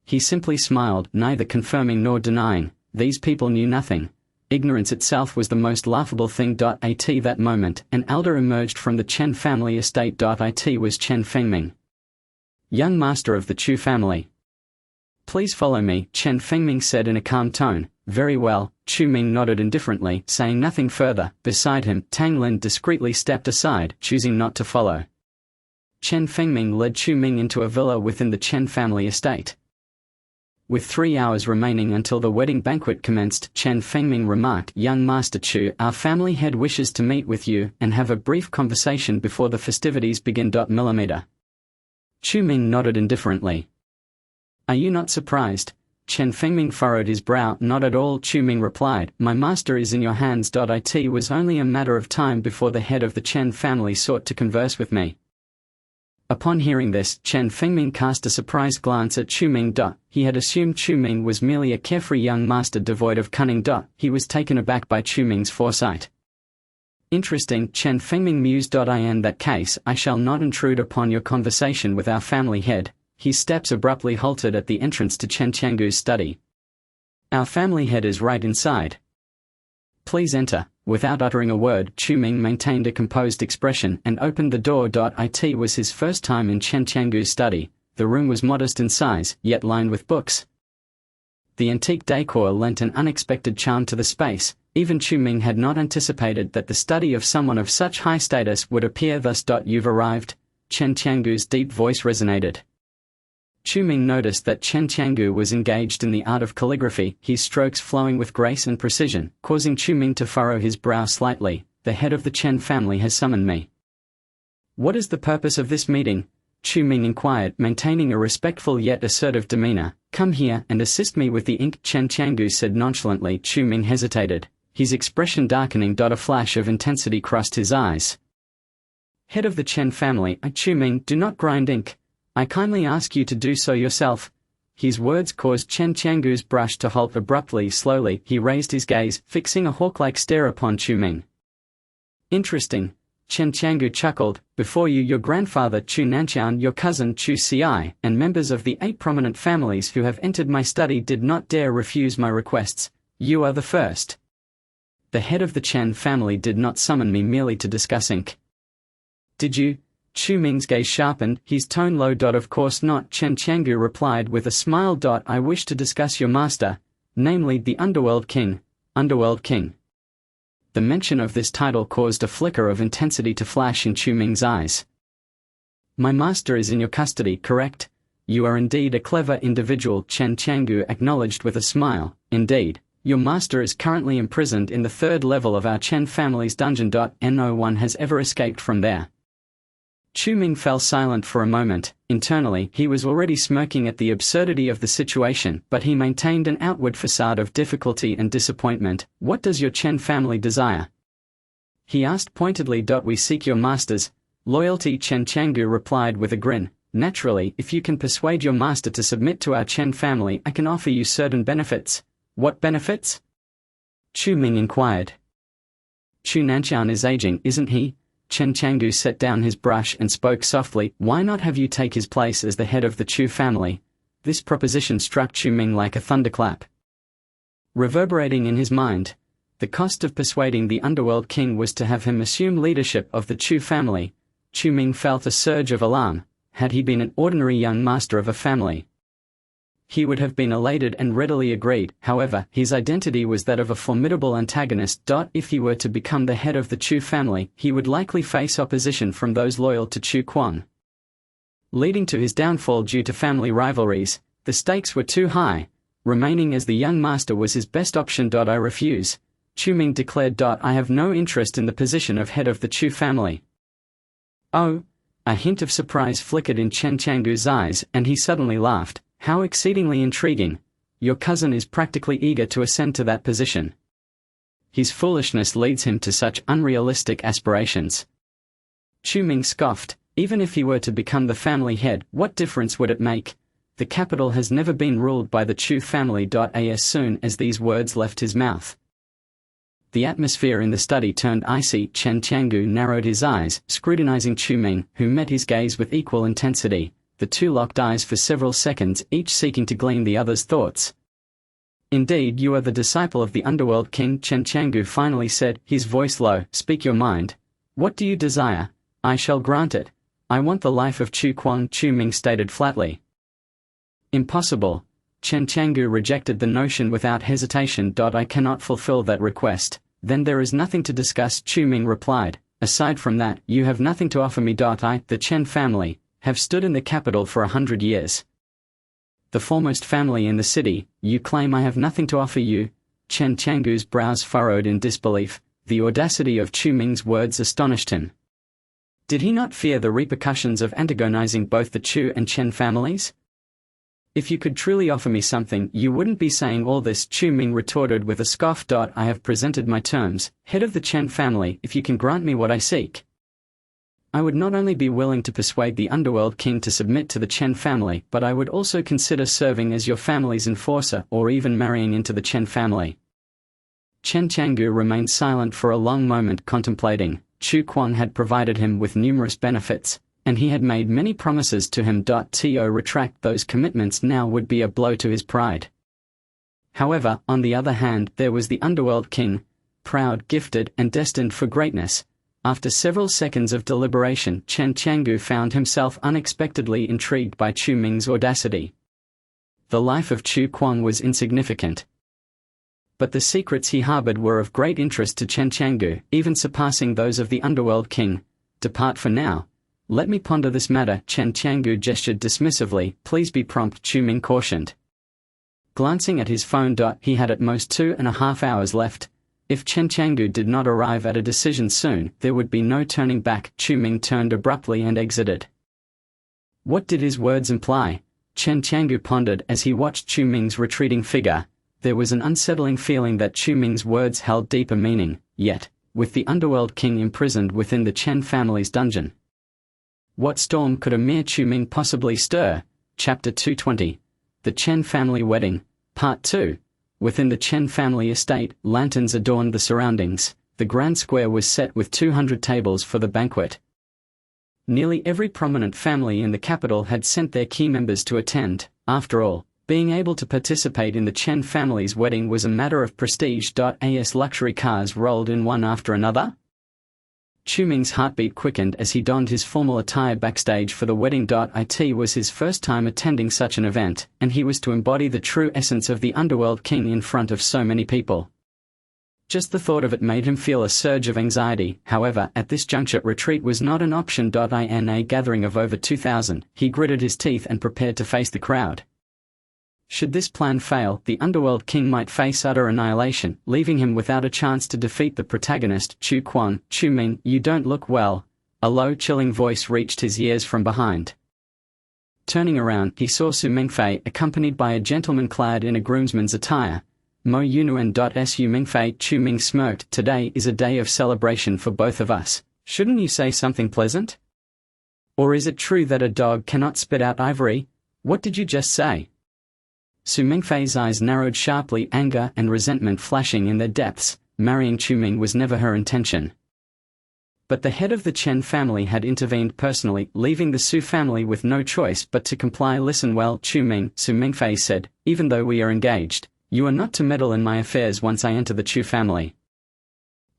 He simply smiled, neither confirming nor denying. These people knew nothing. Ignorance itself was the most laughable thing. At that moment, an elder emerged from the Chen family estate. It was Chen Fengming, young master of the Chu family. Please follow me, Chen Fengming said in a calm tone. Very well. Chu Ming nodded indifferently, saying nothing further. Beside him, Tang Lin discreetly stepped aside, choosing not to follow. Chen Fengming led Chu Ming into a villa within the Chen family estate. With 3 hours remaining until the wedding banquet commenced, Chen Fengming remarked, Young Master Chu, our family head wishes to meet with you and have a brief conversation before the festivities begin. Chu Ming nodded indifferently. Are you not surprised? Chen Fengming furrowed his brow. Not at all, Chu Ming replied. My master is in your hands. It was only a matter of time before the head of the Chen family sought to converse with me. Upon hearing this, Chen Fengming cast a surprised glance at Chu Ming. He had assumed Chu Ming was merely a carefree young master devoid of cunning. He was taken aback by Chu Ming's foresight. Interesting. Chen Fengming mused. In that case, I shall not intrude upon your conversation with our family head. His steps abruptly halted at the entrance to Chen Changgu's study. Our family head is right inside. Please enter. Without uttering a word, Chu Ming maintained a composed expression and opened the door. It was his first time in Chen Changgu's study. The room was modest in size, yet lined with books. The antique decor lent an unexpected charm to the space. Even Chu Ming had not anticipated that the study of someone of such high status would appear thus. You've arrived. Chen Changgu's deep voice resonated. Chu Ming noticed that Chen Changgu was engaged in the art of calligraphy, his strokes flowing with grace and precision, causing Chu Ming to furrow his brow slightly. The head of the Chen family has summoned me. What is the purpose of this meeting? Chu Ming inquired, maintaining a respectful yet assertive demeanor. Come here and assist me with the ink, Chen Changgu said nonchalantly. Chu Ming hesitated, his expression darkening. A flash of intensity crossed his eyes. Head of the Chen family, Chu Ming, do not grind ink. I kindly ask you to do so yourself. His words caused Chen Changgu's brush to halt abruptly. Slowly, he raised his gaze, fixing a hawk-like stare upon Chu Ming. Interesting. Chen Changgu chuckled. Before you, your grandfather Chu Nanqian, your cousin Chu Ci, and members of the 8 prominent families who have entered my study did not dare refuse my requests. You are the first. The head of the Chen family did not summon me merely to discuss ink. Did you? Chu Ming's gaze sharpened, his tone low. Of course not, Chen Changgu replied with a smile. I wish to discuss your master, namely the Underworld King. Underworld King. The mention of this title caused a flicker of intensity to flash in Chu Ming's eyes. My master is in your custody, correct? You are indeed a clever individual, Chen Changgu acknowledged with a smile. Indeed, your master is currently imprisoned in the 3rd level of our Chen family's dungeon. No one has ever escaped from there. Chu Ming fell silent for a moment. Internally, he was already smirking at the absurdity of the situation, but he maintained an outward facade of difficulty and disappointment. What does your Chen family desire? He asked pointedly. We seek your master's loyalty, Chen Changgu replied with a grin. Naturally, if you can persuade your master to submit to our Chen family, I can offer you certain benefits. What benefits? Chu Ming inquired. Chu Nanqian is aging, isn't he? Chen Changgu set down his brush and spoke softly. Why not have you take his place as the head of the Chu family? This proposition struck Chu Ming like a thunderclap. Reverberating in his mind, the cost of persuading the Underworld King was to have him assume leadership of the Chu family. Chu Ming felt a surge of alarm. Had he been an ordinary young master of a family, he would have been elated and readily agreed. However, his identity was that of a formidable antagonist. If he were to become the head of the Chu family, he would likely face opposition from those loyal to Chu Quan, leading to his downfall due to family rivalries. The stakes were too high. Remaining as the young master was his best option. I refuse, Chu Ming declared. I have no interest in the position of head of the Chu family. Oh? A hint of surprise flickered in Chen Changgu's eyes, and he suddenly laughed. How exceedingly intriguing. Your cousin is practically eager to ascend to that position. His foolishness leads him to such unrealistic aspirations. Chu Ming scoffed. Even if he were to become the family head, what difference would it make? The capital has never been ruled by the Chu family. As soon as these words left his mouth, the atmosphere in the study turned icy. Chen Changgu narrowed his eyes, scrutinizing Chu Ming, who met his gaze with equal intensity. The two locked eyes for several seconds, each seeking to glean the other's thoughts. Indeed, you are the disciple of the Underworld King, Chen Changgu finally said, his voice low. Speak your mind. What do you desire? I shall grant it. I want the life of Chu Quan, Chu Ming stated flatly. Impossible. Chen Changgu rejected the notion without hesitation. I cannot fulfill that request. Then there is nothing to discuss, Chu Ming replied. Aside from that, you have nothing to offer me. I, the Chen family, have stood in the capital for 100 years. The foremost family in the city, you claim I have nothing to offer you? Chen Changgu's brows furrowed in disbelief. The audacity of Chu Ming's words astonished him. Did he not fear the repercussions of antagonizing both the Chu and Chen families? If you could truly offer me something, you wouldn't be saying all this, Chu Ming retorted with a scoff. I have presented my terms, head of the Chen family. If you can grant me what I seek, I would not only be willing to persuade the Underworld King to submit to the Chen family, but I would also consider serving as your family's enforcer or even marrying into the Chen family. Chen Changgu remained silent for a long moment, contemplating. Chu Quan had provided him with numerous benefits, and he had made many promises to him. To retract those commitments now would be a blow to his pride. However, on the other hand, there was the underworld king, proud, gifted, and destined for greatness. After several seconds of deliberation, Chen Changgu found himself unexpectedly intrigued by Chu Ming's audacity. The life of Chu Quan was insignificant, but the secrets he harbored were of great interest to Chen Changgu, even surpassing those of the underworld king. Depart for now. Let me ponder this matter. Chen Changgu gestured dismissively. Please be prompt, Chu Ming cautioned. Glancing at his phone. He had at most 2.5 hours left. If Chen Changgu did not arrive at a decision soon, there would be no turning back. Chu Ming turned abruptly and exited. What did his words imply? Chen Changgu pondered as he watched Chu Ming's retreating figure. There was an unsettling feeling that Chu Ming's words held deeper meaning, yet, with the underworld king imprisoned within the Chen family's dungeon, what storm could a mere Chu Ming possibly stir? Chapter 220. The Chen Family Wedding, Part 2. Within the Chen family estate, lanterns adorned the surroundings. The grand square was set with 200 tables for the banquet. Nearly every prominent family in the capital had sent their key members to attend. After all, being able to participate in the Chen family's wedding was a matter of prestige. As luxury cars rolled in one after another, Chu Ming's heartbeat quickened as he donned his formal attire backstage for the wedding. It was his first time attending such an event, and he was to embody the true essence of the underworld king in front of so many people. Just the thought of it made him feel a surge of anxiety. However, at this juncture, retreat was not an option. In a gathering of over 2,000, he gritted his teeth and prepared to face the crowd. Should this plan fail, the underworld king might face utter annihilation, leaving him without a chance to defeat the protagonist, Chu Quan. Chu Ming, you don't look well. A low, chilling voice reached his ears from behind. Turning around, he saw Su Mingfei accompanied by a gentleman clad in a groomsman's attire. Mo Yunuan. Su Mingfei. Chu Ming smirked. Today is a day of celebration for both of us. Shouldn't you say something pleasant? Or is it true that a dog cannot spit out ivory? What did you just say? Su Mingfei's eyes narrowed sharply, anger and resentment flashing in their depths. Marrying Chu Ming was never her intention. But the head of the Chen family had intervened personally, leaving the Su family with no choice but to comply. Listen well, Chu Ming, Su Mingfei said, even though we are engaged, you are not to meddle in my affairs once I enter the Chu family.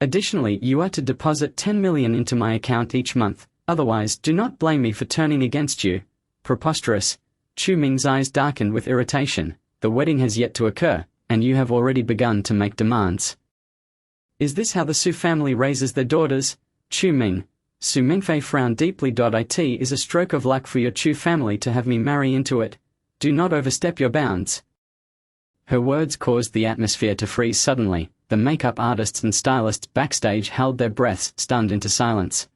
Additionally, you are to deposit 10 million into my account each month, otherwise do not blame me for turning against you. Preposterous. Chu Ming's eyes darkened with irritation. The wedding has yet to occur, and you have already begun to make demands. Is this how the Su family raises their daughters? Chu Ming. Su Mingfei frowned deeply. It is a stroke of luck for your Chu family to have me marry into it. Do not overstep your bounds. Her words caused the atmosphere to freeze suddenly. The makeup artists and stylists backstage held their breaths, stunned into silence.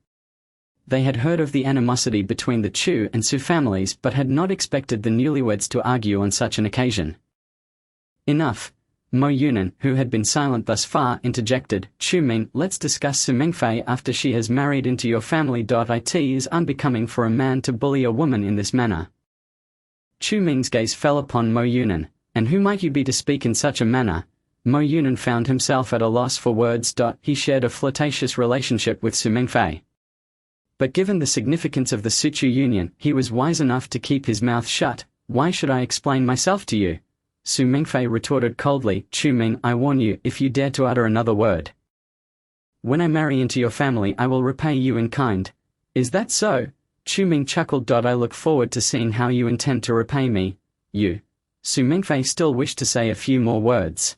They had heard of the animosity between the Chu and Su families but had not expected the newlyweds to argue on such an occasion. Enough. Mo Yunan, who had been silent thus far, interjected. Chu Ming, let's discuss Su Mingfei after she has married into your family. It is unbecoming for a man to bully a woman in this manner. Chu Ming's gaze fell upon Mo Yunan. And who might you be to speak in such a manner? Mo Yunan found himself at a loss for words. He shared a flirtatious relationship with Su Mingfei. But given the significance of the Su-Chu union, he was wise enough to keep his mouth shut. Why should I explain myself to you? Su Mingfei retorted coldly. Chu Ming, I warn you, if you dare to utter another word, when I marry into your family I will repay you in kind. Is that so? Chu Ming chuckled. I look forward to seeing how you intend to repay me. You. Su Mingfei still wished to say a few more words.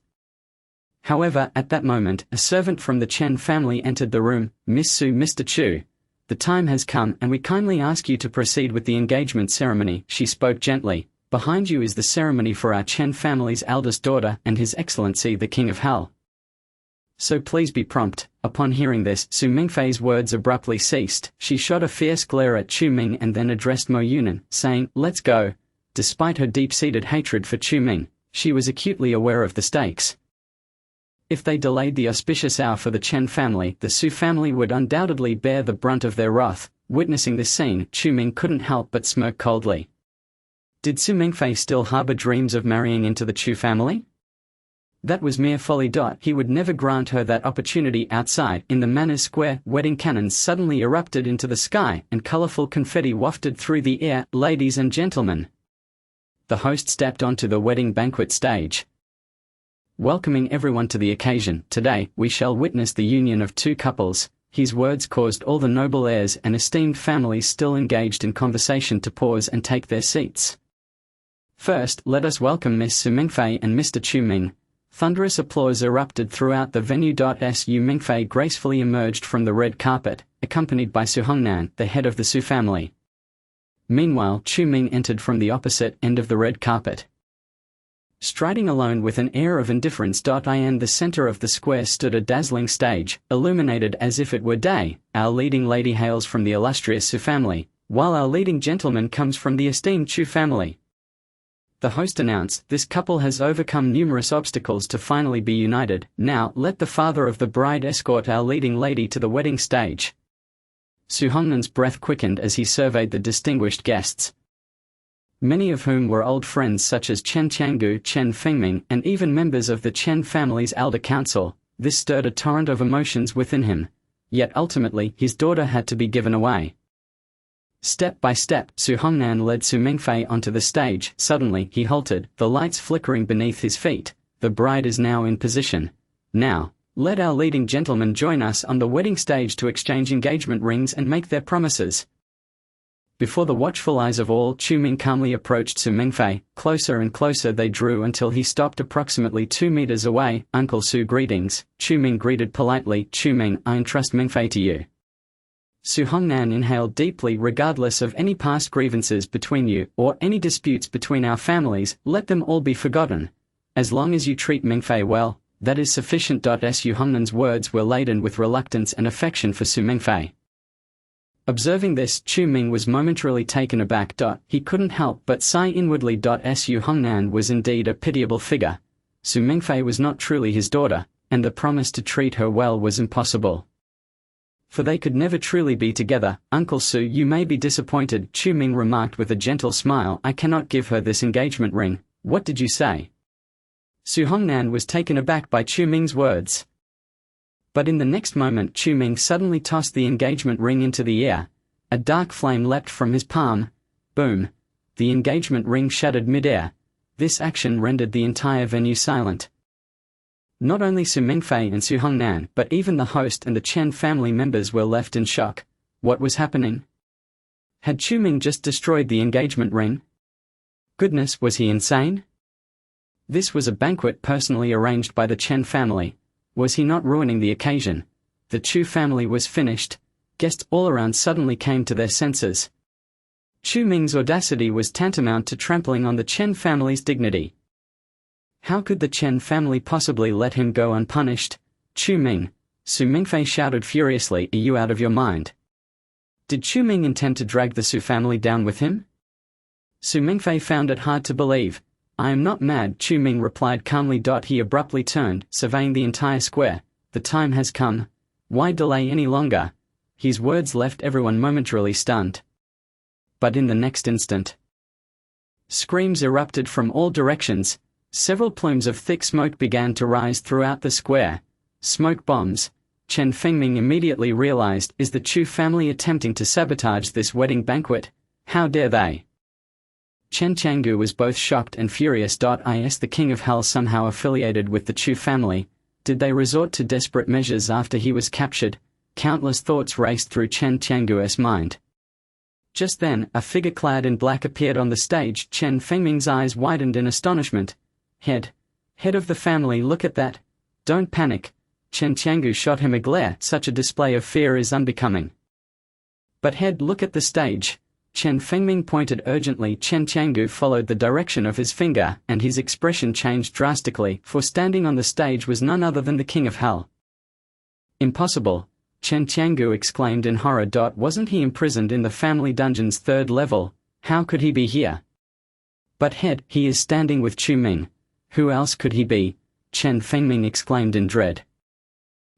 However, at that moment, a servant from the Chen family entered the room. Miss Su, Mr. Chu. The time has come and we kindly ask you to proceed with the engagement ceremony. She spoke gently. Behind you is the ceremony for our Chen family's eldest daughter and His Excellency the King of Hell. So please be prompt. Upon hearing this, Su Mingfei's words abruptly ceased. She shot a fierce glare at Chu Ming and then addressed Mo Yunan, saying, let's go. Despite her deep-seated hatred for Chu Ming, she was acutely aware of the stakes. If they delayed the auspicious hour for the Chen family, the Su family would undoubtedly bear the brunt of their wrath. Witnessing this scene, Chu Ming couldn't help but smirk coldly. Did Su Mingfei still harbor dreams of marrying into the Chu family? That was mere folly. He would never grant her that opportunity outside. In the manor's square, wedding cannons suddenly erupted into the sky and colorful confetti wafted through the air. Ladies and gentlemen, the host stepped onto the wedding banquet stage, welcoming everyone to the occasion. Today, we shall witness the union of two couples. His words caused all the noble heirs and esteemed families still engaged in conversation to pause and take their seats. First, let us welcome Miss Su Mingfei and Mr. Chu Ming. Thunderous applause erupted throughout the venue. Su Mingfei gracefully emerged from the red carpet, accompanied by Su Hongnan, the head of the Su family. Meanwhile, Chu Ming entered from the opposite end of the red carpet, striding alone with an air of indifference. In the center of the square stood a dazzling stage, illuminated as if it were day. Our leading lady hails from the illustrious Su family, while our leading gentleman comes from the esteemed Chu family. The host announced, this couple has overcome numerous obstacles to finally be united. Now, let the father of the bride escort our leading lady to the wedding stage. Su Hongnan's breath quickened as he surveyed the distinguished guests, many of whom were old friends such as Chen Qiangu, Chen Fengming, and even members of the Chen family's elder council. This stirred a torrent of emotions within him. Yet ultimately, his daughter had to be given away. Step by step, Su Hongnan led Su Mingfei onto the stage. Suddenly, he halted, the lights flickering beneath his feet. The bride is now in position. Now, let our leading gentlemen join us on the wedding stage to exchange engagement rings and make their promises. Before the watchful eyes of all, Chu Ming calmly approached Su Mingfei. Closer and closer they drew until he stopped approximately 2 meters away. Uncle Su, greetings. Chu Ming greeted politely. Chu Ming, I entrust Mingfei to you. Su Hongnan inhaled deeply. Regardless of any past grievances between you, or any disputes between our families, let them all be forgotten. As long as you treat Mingfei well, that is sufficient. Su Hongnan's words were laden with reluctance and affection for Su Mingfei. Observing this, Chu Ming was momentarily taken aback. He couldn't help but sigh inwardly. Su Hongnan was indeed a pitiable figure. Su Mingfei was not truly his daughter, and the promise to treat her well was impossible, for they could never truly be together. Uncle Su, you may be disappointed, Chu Ming remarked with a gentle smile. I cannot give her this engagement ring. What did you say? Su Hongnan was taken aback by Chu Ming's words. But in the next moment, Chu Ming suddenly tossed the engagement ring into the air. A dark flame leapt from his palm. Boom! The engagement ring shattered mid-air. This action rendered the entire venue silent. Not only Su Mingfei and Su Hongnan, but even the host and the Chen family members were left in shock. What was happening? Had Chu Ming just destroyed the engagement ring? Goodness, was he insane? This was a banquet personally arranged by the Chen family. Was he not ruining the occasion? The Chu family was finished. Guests all around suddenly came to their senses. Chu Ming's audacity was tantamount to trampling on the Chen family's dignity. How could the Chen family possibly let him go unpunished? Chu Ming! Su Mingfei shouted furiously, are you out of your mind? Did Chu Ming intend to drag the Su family down with him? Su Mingfei found it hard to believe. I am not mad, Chu Ming replied calmly. He abruptly turned, surveying the entire square. The time has come. Why delay any longer? His words left everyone momentarily stunned. But in the next instant, screams erupted from all directions. Several plumes of thick smoke began to rise throughout the square. Smoke bombs. Chen Fengming immediately realized, is the Chu family attempting to sabotage this wedding banquet? How dare they? Chen Qiangu was both shocked and furious. Is the King of Hell somehow affiliated with the Chu family? Did they resort to desperate measures after he was captured? Countless thoughts raced through Chen Qiangu's mind. Just then, a figure clad in black appeared on the stage. Chen Fengming's eyes widened in astonishment. Head of the family, look at that. Don't panic. Chen Qiangu shot him a glare. Such a display of fear is unbecoming. But head, look at the stage. Chen Fengming pointed urgently. Chen Qiangu followed the direction of his finger, and his expression changed drastically, for standing on the stage was none other than the King of Hell. Impossible! Chen Qiangu exclaimed in horror. Wasn't he imprisoned in the family dungeon's 3rd level? How could he be here? But head, he is standing with Chu Ming. Who else could he be? Chen Fengming exclaimed in dread.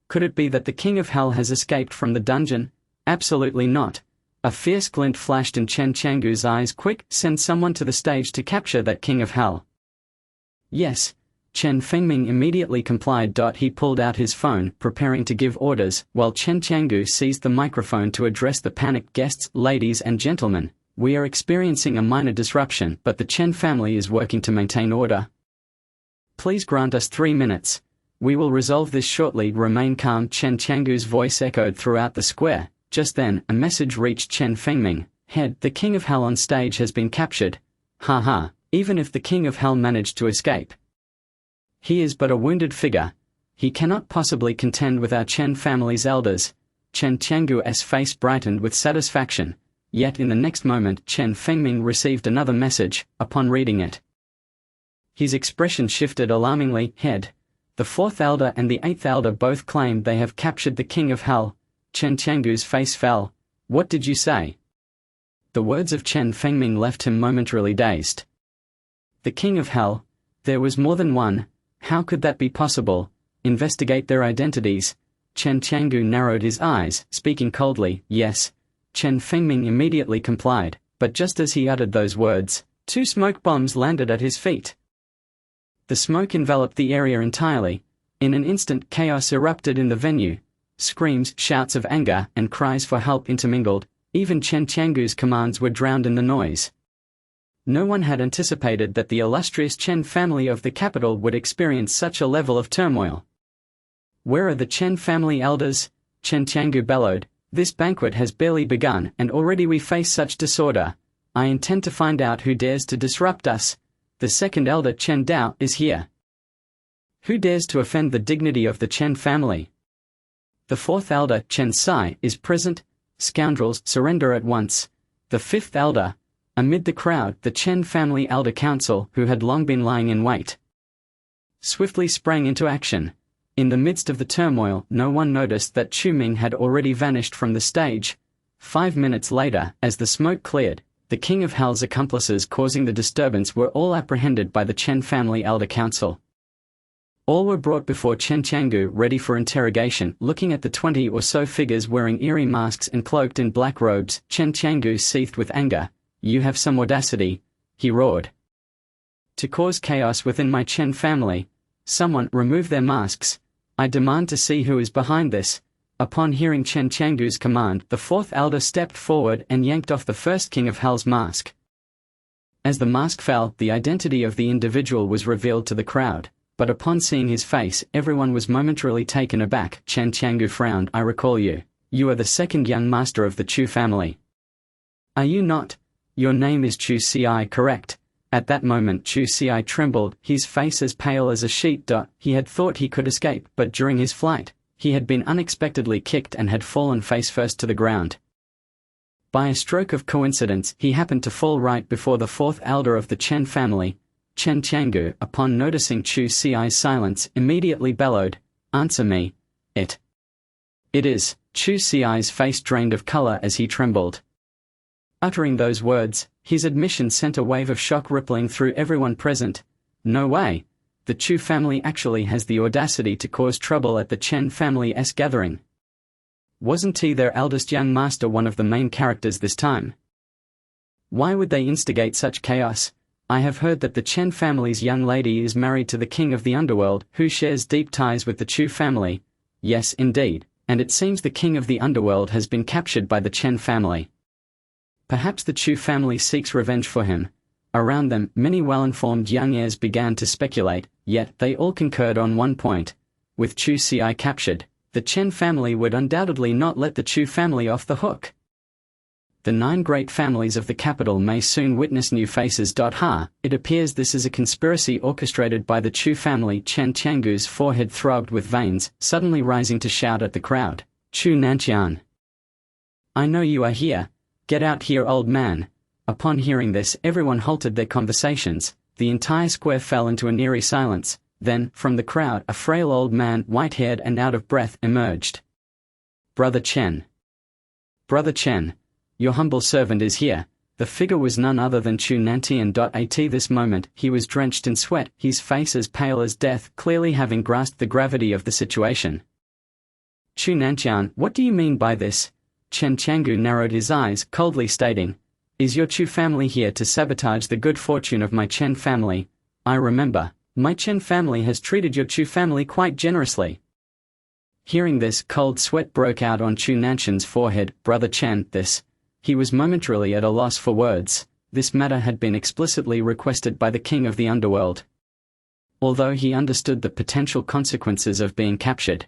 Could it be that the King of Hell has escaped from the dungeon? Absolutely not. A fierce glint flashed in Chen Qiangu's eyes. Quick, send someone to the stage to capture that King of Hell. Yes. Chen Fengming immediately complied. He pulled out his phone, preparing to give orders, while Chen Qiangu seized the microphone to address the panicked guests. Ladies and gentlemen, we are experiencing a minor disruption, but the Chen family is working to maintain order. Please grant us 3 minutes. We will resolve this shortly. Remain calm. Chen Qiangu's voice echoed throughout the square. Just then, a message reached Chen Fengming. Head, the King of Hell on stage has been captured. Ha. Even if the King of Hell managed to escape, he is but a wounded figure. He cannot possibly contend with our Chen family's elders. Chen Qiangu's face brightened with satisfaction. Yet in the next moment Chen Fengming received another message. Upon reading it, his expression shifted alarmingly. Head, the 4th elder and the 8th elder both claimed they have captured the King of Hell. Chen Qiangu's face fell. What did you say? The words of Chen Fengming left him momentarily dazed. The King of Hell? There was more than one. How could that be possible? Investigate their identities. Chen Qiangu narrowed his eyes, speaking coldly. Yes. Chen Fengming immediately complied, but just as he uttered those words, 2 smoke bombs landed at his feet. The smoke enveloped the area entirely. In an instant chaos erupted in the venue. Screams, shouts of anger, and cries for help intermingled. Even Chen Qiangu's commands were drowned in the noise. No one had anticipated that the illustrious Chen family of the capital would experience such a level of turmoil. Where are the Chen family elders? Chen Qiangu bellowed. This banquet has barely begun and already we face such disorder. I intend to find out who dares to disrupt us. The 2nd elder Chen Dao is here. Who dares to offend the dignity of the Chen family? The 4th elder Chen Sai is present. Scoundrels, surrender at once. The 5th elder. Amid the crowd, the Chen family elder council, who had long been lying in wait, swiftly sprang into action. In the midst of the turmoil, no one noticed that Chu Ming had already vanished from the stage. 5 minutes later, as the smoke cleared, the King of Hell's accomplices causing the disturbance were all apprehended by the Chen family elder council. All were brought before Chen Qiangu ready for interrogation. Looking at the 20 or so figures wearing eerie masks and cloaked in black robes, Chen Qiangu seethed with anger. You have some audacity, he roared, to cause chaos within my Chen family. Someone remove their masks. I demand to see who is behind this. Upon hearing Chen Qiangu's command, the 4th elder stepped forward and yanked off the 1st King of Hell's mask. As the mask fell, the identity of the individual was revealed to the crowd, but upon seeing his face, everyone was momentarily taken aback. Chen Qiangu frowned. I recall you. You are the 2nd young master of the Chu family. Are you not? Your name is Chu Ci, correct? At that moment Chu Ci trembled, his face as pale as a sheet. He had thought he could escape, but during his flight, he had been unexpectedly kicked and had fallen face first to the ground. By a stroke of coincidence, he happened to fall right before the 4th elder of the Chen family. Chen Qiangu, upon noticing Chu Ci's silence, immediately bellowed, Answer me. It is. Chu Ci's face drained of color as he trembled. Uttering those words, his admission sent a wave of shock rippling through everyone present. No way. The Chu family actually has the audacity to cause trouble at the Chen family's gathering. Wasn't he their eldest young master one of the main characters this time? Why would they instigate such chaos? I have heard that the Chen family's young lady is married to the king of the underworld, who shares deep ties with the Chu family. Yes, indeed, and it seems the king of the underworld has been captured by the Chen family. Perhaps the Chu family seeks revenge for him. Around them, many well-informed young heirs began to speculate, yet they all concurred on one point. With Chu Ci captured, the Chen family would undoubtedly not let the Chu family off the hook. The 9 great families of the capital may soon witness new faces. It appears this is a conspiracy orchestrated by the Chu family. Chen Qiangu's forehead throbbed with veins, suddenly rising to shout at the crowd. Chu Nanqian, I know you are here. Get out here, old man. Upon hearing this, everyone halted their conversations. The entire square fell into an eerie silence. Then, from the crowd, a frail old man, white-haired and out of breath, emerged. Brother Chen. Brother Chen. Your humble servant is here. The figure was none other than Chu Nantian. At this moment, he was drenched in sweat, his face as pale as death, clearly having grasped the gravity of the situation. Chu Nantian, what do you mean by this? Chen Qiangu narrowed his eyes, coldly stating, Is your Chu family here to sabotage the good fortune of my Chen family? I remember. My Chen family has treated your Chu family quite generously. Hearing this, cold sweat broke out on Chu Nanshan's forehead. Brother Chen, this. He was momentarily at a loss for words. This matter had been explicitly requested by the king of the underworld. Although he understood the potential consequences of being captured,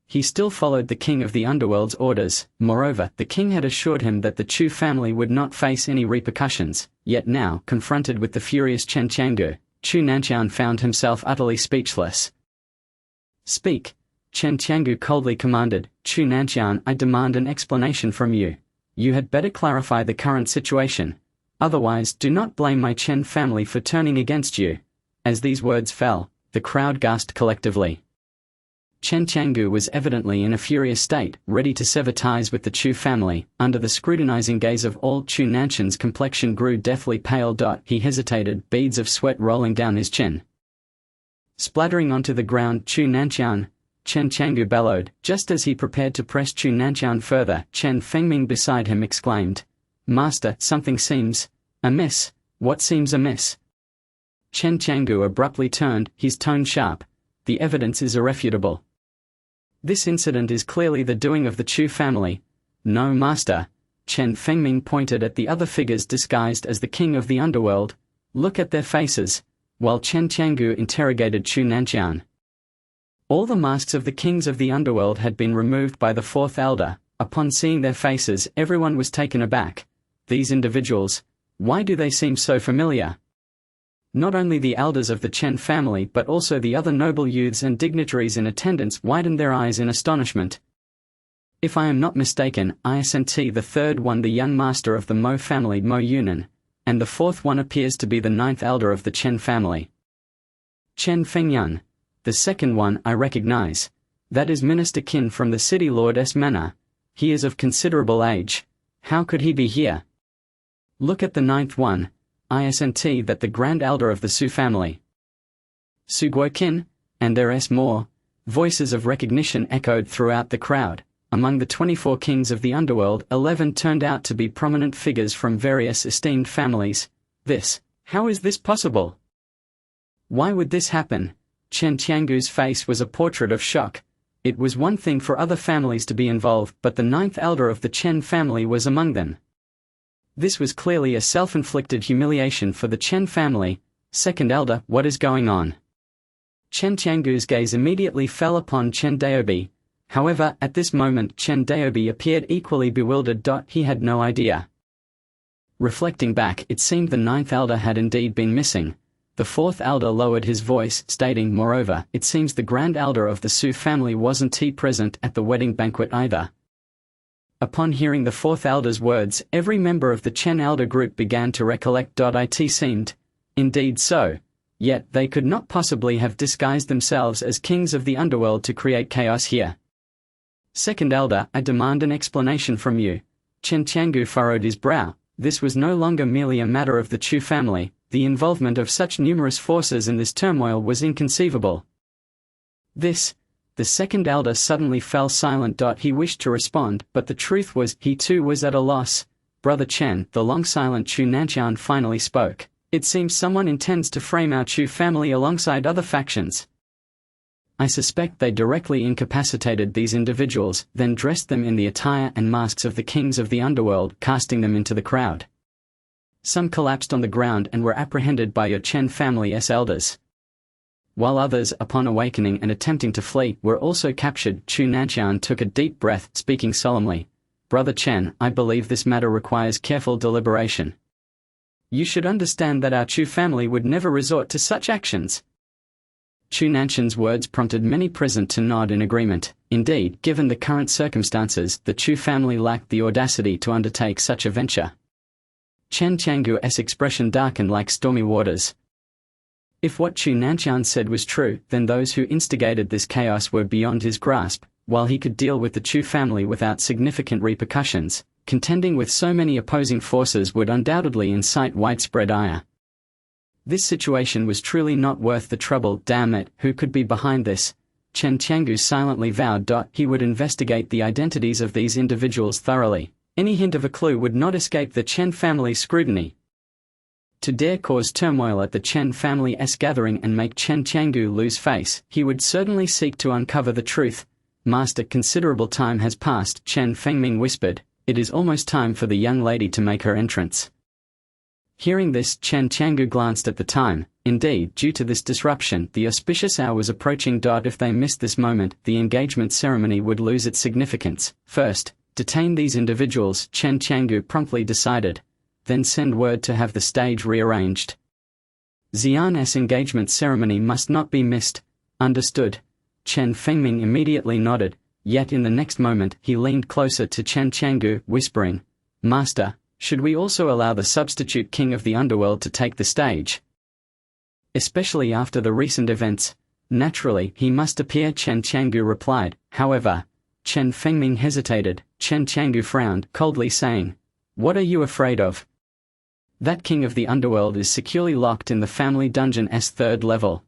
he still followed the king of the underworld's orders. Moreover, the king had assured him that the Chu family would not face any repercussions. Yet now, confronted with the furious Chen Qiangu, Chu Nanshan found himself utterly speechless. Speak, Chen Qiangu coldly commanded. Chu Nanshan, I demand an explanation from you. You had better clarify the current situation. Otherwise, do not blame my Chen family for turning against you. As these words fell, the crowd gasped collectively. Chen Qiangu was evidently in a furious state, ready to sever ties with the Chu family. Under the scrutinizing gaze of all, Chu Nanshan's complexion grew deathly pale. He hesitated, beads of sweat rolling down his chin. Splattering onto the ground, Chu Nanshan, Chen Qiangu bellowed. Just as he prepared to press Chu Nanshan further, Chen Fengming beside him exclaimed, Master, something seems amiss. What seems amiss? Chen Qiangu abruptly turned, his tone sharp. The evidence is irrefutable. This incident is clearly the doing of the Chu family. No, master. Chen Fengming pointed at the other figures disguised as the king of the underworld. Look at their faces. While Chen Qiangu interrogated Chu Nanshan. All the masks of the kings of the underworld had been removed by the fourth elder. Upon seeing their faces, everyone was taken aback. These individuals, why do they seem so familiar? Not only the elders of the Chen family but also the other noble youths and dignitaries in attendance widened their eyes in astonishment. If I am not mistaken, Isnt the third one the young master of the Mo family Mo Yunan, and the fourth one appears to be the ninth elder of the Chen family. Chen Fengyun. The second one I recognize. That is Minister Qin from the City Lord's manor. He is of considerable age. How could he be here? Look at the ninth one. Isnt that the grand elder of the Su family. Su Guoqin, and there is more. Voices of recognition echoed throughout the crowd. Among the 24 kings of the underworld, 11 turned out to be prominent figures from various esteemed families. How is this possible? Why would this happen? Chen Qiangu's face was a portrait of shock. It was one thing for other families to be involved, but the ninth elder of the Chen family was among them. This was clearly a self-inflicted humiliation for the Chen family. Second elder, what is going on? Chen Qiangu's gaze immediately fell upon Chen Daobi. However, at this moment Chen Daobi appeared equally bewildered. He had no idea. Reflecting back, it seemed the ninth elder had indeed been missing. The fourth elder lowered his voice, stating, moreover, it seems the grand elder of the Su family wasn't present at the wedding banquet either. Upon hearing the fourth elder's words, every member of the Chen elder group began to recollect. It seemed indeed so. Yet they could not possibly have disguised themselves as kings of the underworld to create chaos here. Second elder, I demand an explanation from you. Chen Qiangu furrowed his brow. This was no longer merely a matter of the Chu family. The involvement of such numerous forces in this turmoil was inconceivable. The second elder suddenly fell silent. He wished to respond, but the truth was, he too was at a loss. Brother Chen, the long-silent Chu Nanshan finally spoke. It seems someone intends to frame our Chu family alongside other factions. I suspect they directly incapacitated these individuals, then dressed them in the attire and masks of the kings of the underworld, casting them into the crowd. Some collapsed on the ground and were apprehended by your Chen family's elders. While others, upon awakening and attempting to flee, were also captured. Chu Nanshan took a deep breath, speaking solemnly. Brother Chen, I believe this matter requires careful deliberation. You should understand that our Chu family would never resort to such actions. Chu Nanshan's words prompted many present to nod in agreement. Indeed, given the current circumstances, the Chu family lacked the audacity to undertake such a venture. Chen Qiangu's expression darkened like stormy waters. If what Chu Nanshan said was true, then those who instigated this chaos were beyond his grasp. While he could deal with the Chu family without significant repercussions, contending with so many opposing forces would undoubtedly incite widespread ire. This situation was truly not worth the trouble. Damn it, who could be behind this? Chen Qiangu silently vowed he would investigate the identities of these individuals thoroughly. Any hint of a clue would not escape the Chen family's scrutiny. To dare cause turmoil at the Chen family's gathering and make Chen Qiangu lose face, he would certainly seek to uncover the truth. Master, considerable time has passed, Chen Fengming whispered. It is almost time for the young lady to make her entrance. Hearing this, Chen Qiangu glanced at the time. Indeed, due to this disruption, the auspicious hour was approaching. If they missed this moment, the engagement ceremony would lose its significance. First, detain these individuals, Chen Qiangu promptly decided. Then send word to have the stage rearranged. Xian's engagement ceremony must not be missed. Understood. Chen Fengming immediately nodded, yet in the next moment he leaned closer to Chen Qiangu, whispering, Master, should we also allow the substitute king of the underworld to take the stage? Especially after the recent events. Naturally, he must appear, Chen Qiangu replied. However, Chen Fengming hesitated. Chen Qiangu frowned, coldly saying, What are you afraid of? That king of the underworld is securely locked in the family dungeon's third level.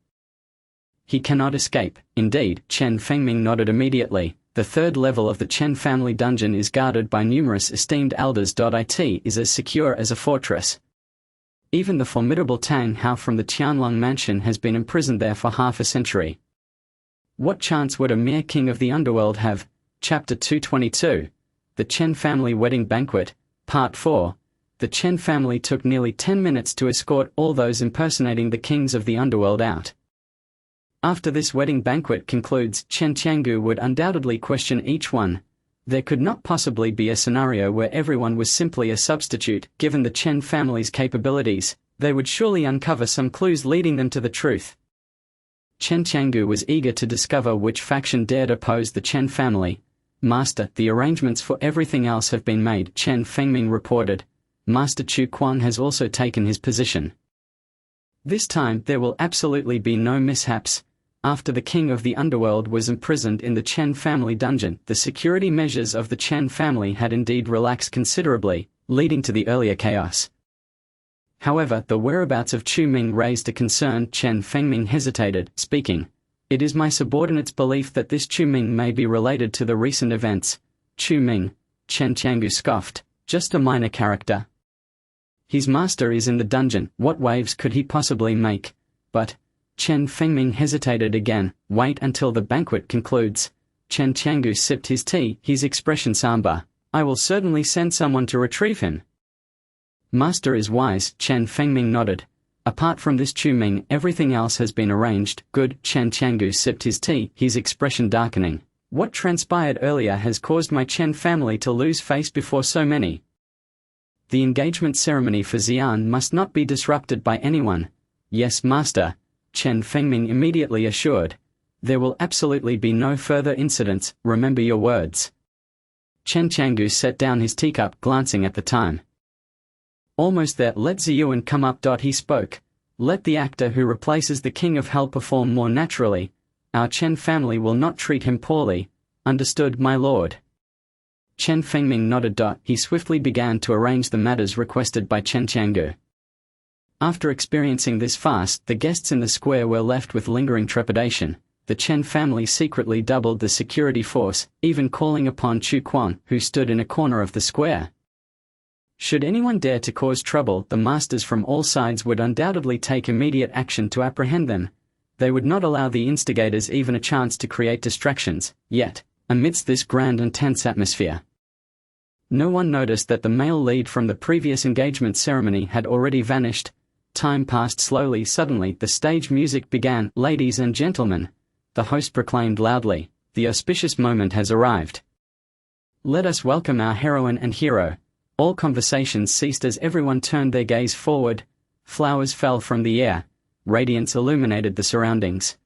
He cannot escape. Indeed, Chen Fengming nodded immediately. The third level of the Chen family dungeon is guarded by numerous esteemed elders. It is as secure as a fortress. Even the formidable Tang Hao from the Tianlong mansion has been imprisoned there for half a century. What chance would a mere king of the underworld have? Chapter 222. The Chen Family Wedding Banquet, Part 4. The Chen family took nearly 10 minutes to escort all those impersonating the kings of the underworld out. After this wedding banquet concludes, Chen Qiangu would undoubtedly question each one. There could not possibly be a scenario where everyone was simply a substitute. Given the Chen family's capabilities, they would surely uncover some clues leading them to the truth. Chen Qiangu was eager to discover which faction dared oppose the Chen family. Master, the arrangements for everything else have been made, Chen Fengming reported. Master Chu Quan has also taken his position. This time there will absolutely be no mishaps. After the king of the underworld was imprisoned in the Chen family dungeon, the security measures of the Chen family had indeed relaxed considerably, leading to the earlier chaos. However, the whereabouts of Chu Ming raised a concern. Chen Fengming hesitated, speaking. It is my subordinate's belief that this Chu Ming may be related to the recent events. Chu Ming, Chen Qiangu scoffed, just a minor character. His master is in the dungeon, what waves could he possibly make? But Chen Fengming hesitated again. Wait until the banquet concludes. Chen Qiangu sipped his tea, his expression somber. I will certainly send someone to retrieve him. Master is wise, Chen Fengming nodded. Apart from this Chu Ming, everything else has been arranged. Good. Chen Qiangu sipped his tea, his expression darkening. What transpired earlier has caused my Chen family to lose face before so many. The engagement ceremony for Xian must not be disrupted by anyone. Yes, Master, Chen Fengming immediately assured. There will absolutely be no further incidents, remember your words. Chen Qiangu set down his teacup, glancing at the time. Almost there, let Ziyuan come up. He spoke. Let the actor who replaces the King of Hell perform more naturally. Our Chen family will not treat him poorly. Understood, my lord. Chen Fengming nodded. He swiftly began to arrange the matters requested by Chen Qiangu. After experiencing this farce, the guests in the square were left with lingering trepidation. The Chen family secretly doubled the security force, even calling upon Chu Quan, who stood in a corner of the square. Should anyone dare to cause trouble, the masters from all sides would undoubtedly take immediate action to apprehend them. They would not allow the instigators even a chance to create distractions. Yet, amidst this grand and tense atmosphere, no one noticed that the male lead from the previous engagement ceremony had already vanished. Time passed slowly. Suddenly, the stage music began. Ladies and gentlemen, the host proclaimed loudly, the auspicious moment has arrived. Let us welcome our heroine and hero. All conversations ceased as everyone turned their gaze forward. Flowers fell from the air. Radiance illuminated the surroundings.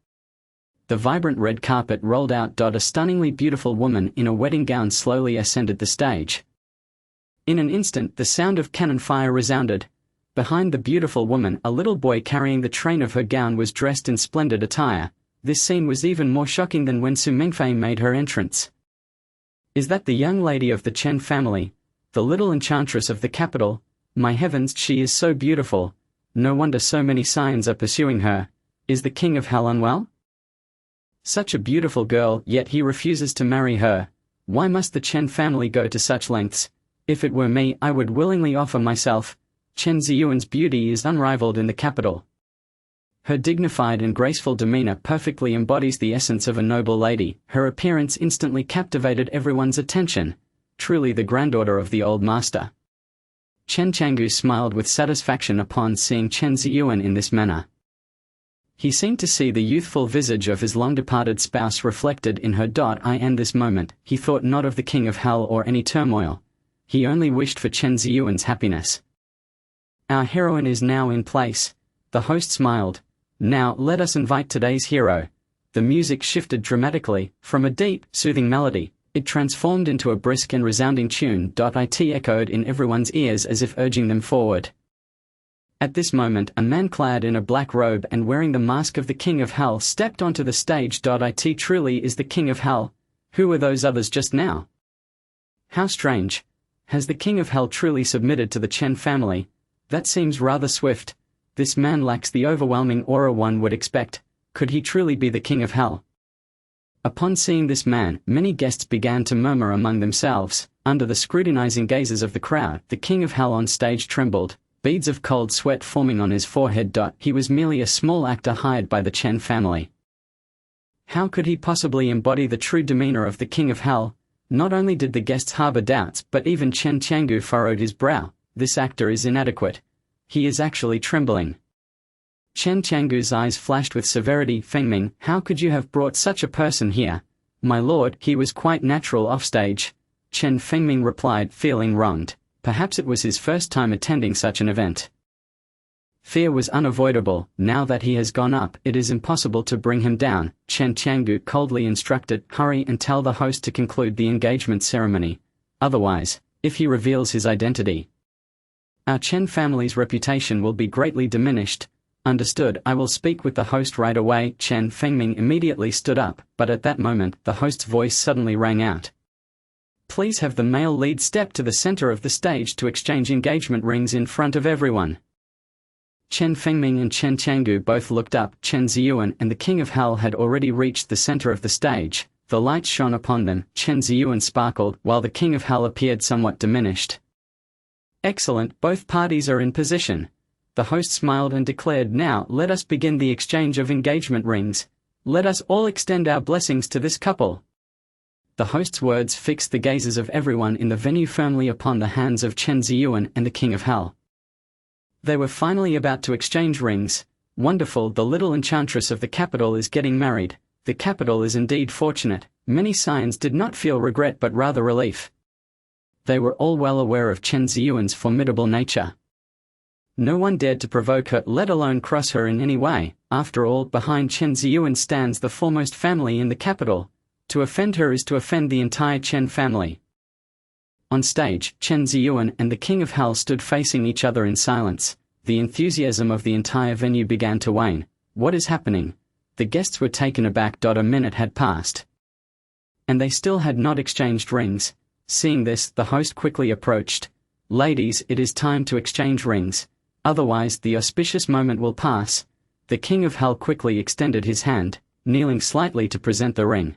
The vibrant red carpet rolled out. A stunningly beautiful woman in a wedding gown slowly ascended the stage. In an instant, the sound of cannon fire resounded. Behind the beautiful woman, a little boy carrying the train of her gown was dressed in splendid attire. This scene was even more shocking than when Su Mingfei made her entrance. Is that the young lady of the Chen family? The little enchantress of the capital? My heavens, she is so beautiful. No wonder so many Scions are pursuing her. Is the King of Hell unwell? Such a beautiful girl, yet he refuses to marry her. Why must the Chen family go to such lengths? If it were me, I would willingly offer myself. Chen Ziyuan's beauty is unrivaled in the capital. Her dignified and graceful demeanor perfectly embodies the essence of a noble lady. Her appearance instantly captivated everyone's attention, truly the granddaughter of the old master. Chen Changgu smiled with satisfaction upon seeing Chen Ziyuan in this manner. He seemed to see the youthful visage of his long-departed spouse reflected in her. In this moment, he thought not of the king of hell or any turmoil. He only wished for Chen Ziyuan's happiness. Our heroine is now in place. The host smiled. Now let us invite today's hero. The music shifted dramatically. From a deep, soothing melody, it transformed into a brisk and resounding tune. It echoed in everyone's ears as if urging them forward. At this moment, a man clad in a black robe and wearing the mask of the King of Hell stepped onto the stage. It truly is the King of Hell. Who were those others just now? How strange. Has the King of Hell truly submitted to the Chen family? That seems rather swift. This man lacks the overwhelming aura one would expect. Could he truly be the King of Hell? Upon seeing this man, many guests began to murmur among themselves. Under the scrutinizing gazes of the crowd, the King of Hell on stage trembled, beads of cold sweat forming on his forehead. He was merely a small actor hired by the Chen family. How could he possibly embody the true demeanor of the King of Hell? Not only did the guests harbor doubts, but even Chen Changgu furrowed his brow. This actor is inadequate. He is actually trembling. Chen Changgu's eyes flashed with severity. Fengming, how could you have brought such a person here? My lord, he was quite natural offstage. Chen Fengming replied, feeling wronged. Perhaps it was his first time attending such an event. Fear was unavoidable. Now that he has gone up, it is impossible to bring him down. Chen Changgu coldly instructed, hurry and tell the host to conclude the engagement ceremony. Otherwise, if he reveals his identity, our Chen family's reputation will be greatly diminished. Understood, I will speak with the host right away. Chen Fengming immediately stood up, but at that moment, the host's voice suddenly rang out. Please have the male lead step to the center of the stage to exchange engagement rings in front of everyone. Chen Fengming and Chen Changgu both looked up. Chen Ziyuan and the King of Hell had already reached the center of the stage. The light shone upon them. Chen Ziyuan sparkled, while the King of Hell appeared somewhat diminished. Excellent, both parties are in position. The host smiled and declared, now let us begin the exchange of engagement rings. Let us all extend our blessings to this couple. The host's words fixed the gazes of everyone in the venue firmly upon the hands of Chen Ziyuan and the King of Hell. They were finally about to exchange rings. Wonderful, the little enchantress of the capital is getting married. The capital is indeed fortunate. Many Scions did not feel regret but rather relief. They were all well aware of Chen Ziyuan's formidable nature. No one dared to provoke her, let alone cross her in any way. After all, behind Chen Ziyuan stands the foremost family in the capital. To offend her is to offend the entire Chen family. On stage, Chen Ziyuan and the King of Hell stood facing each other in silence. The enthusiasm of the entire venue began to wane. What is happening? The guests were taken aback. A minute had passed, and they still had not exchanged rings. Seeing this, the host quickly approached. Ladies, it is time to exchange rings. Otherwise, the auspicious moment will pass. The King of Hell quickly extended his hand, kneeling slightly to present the ring.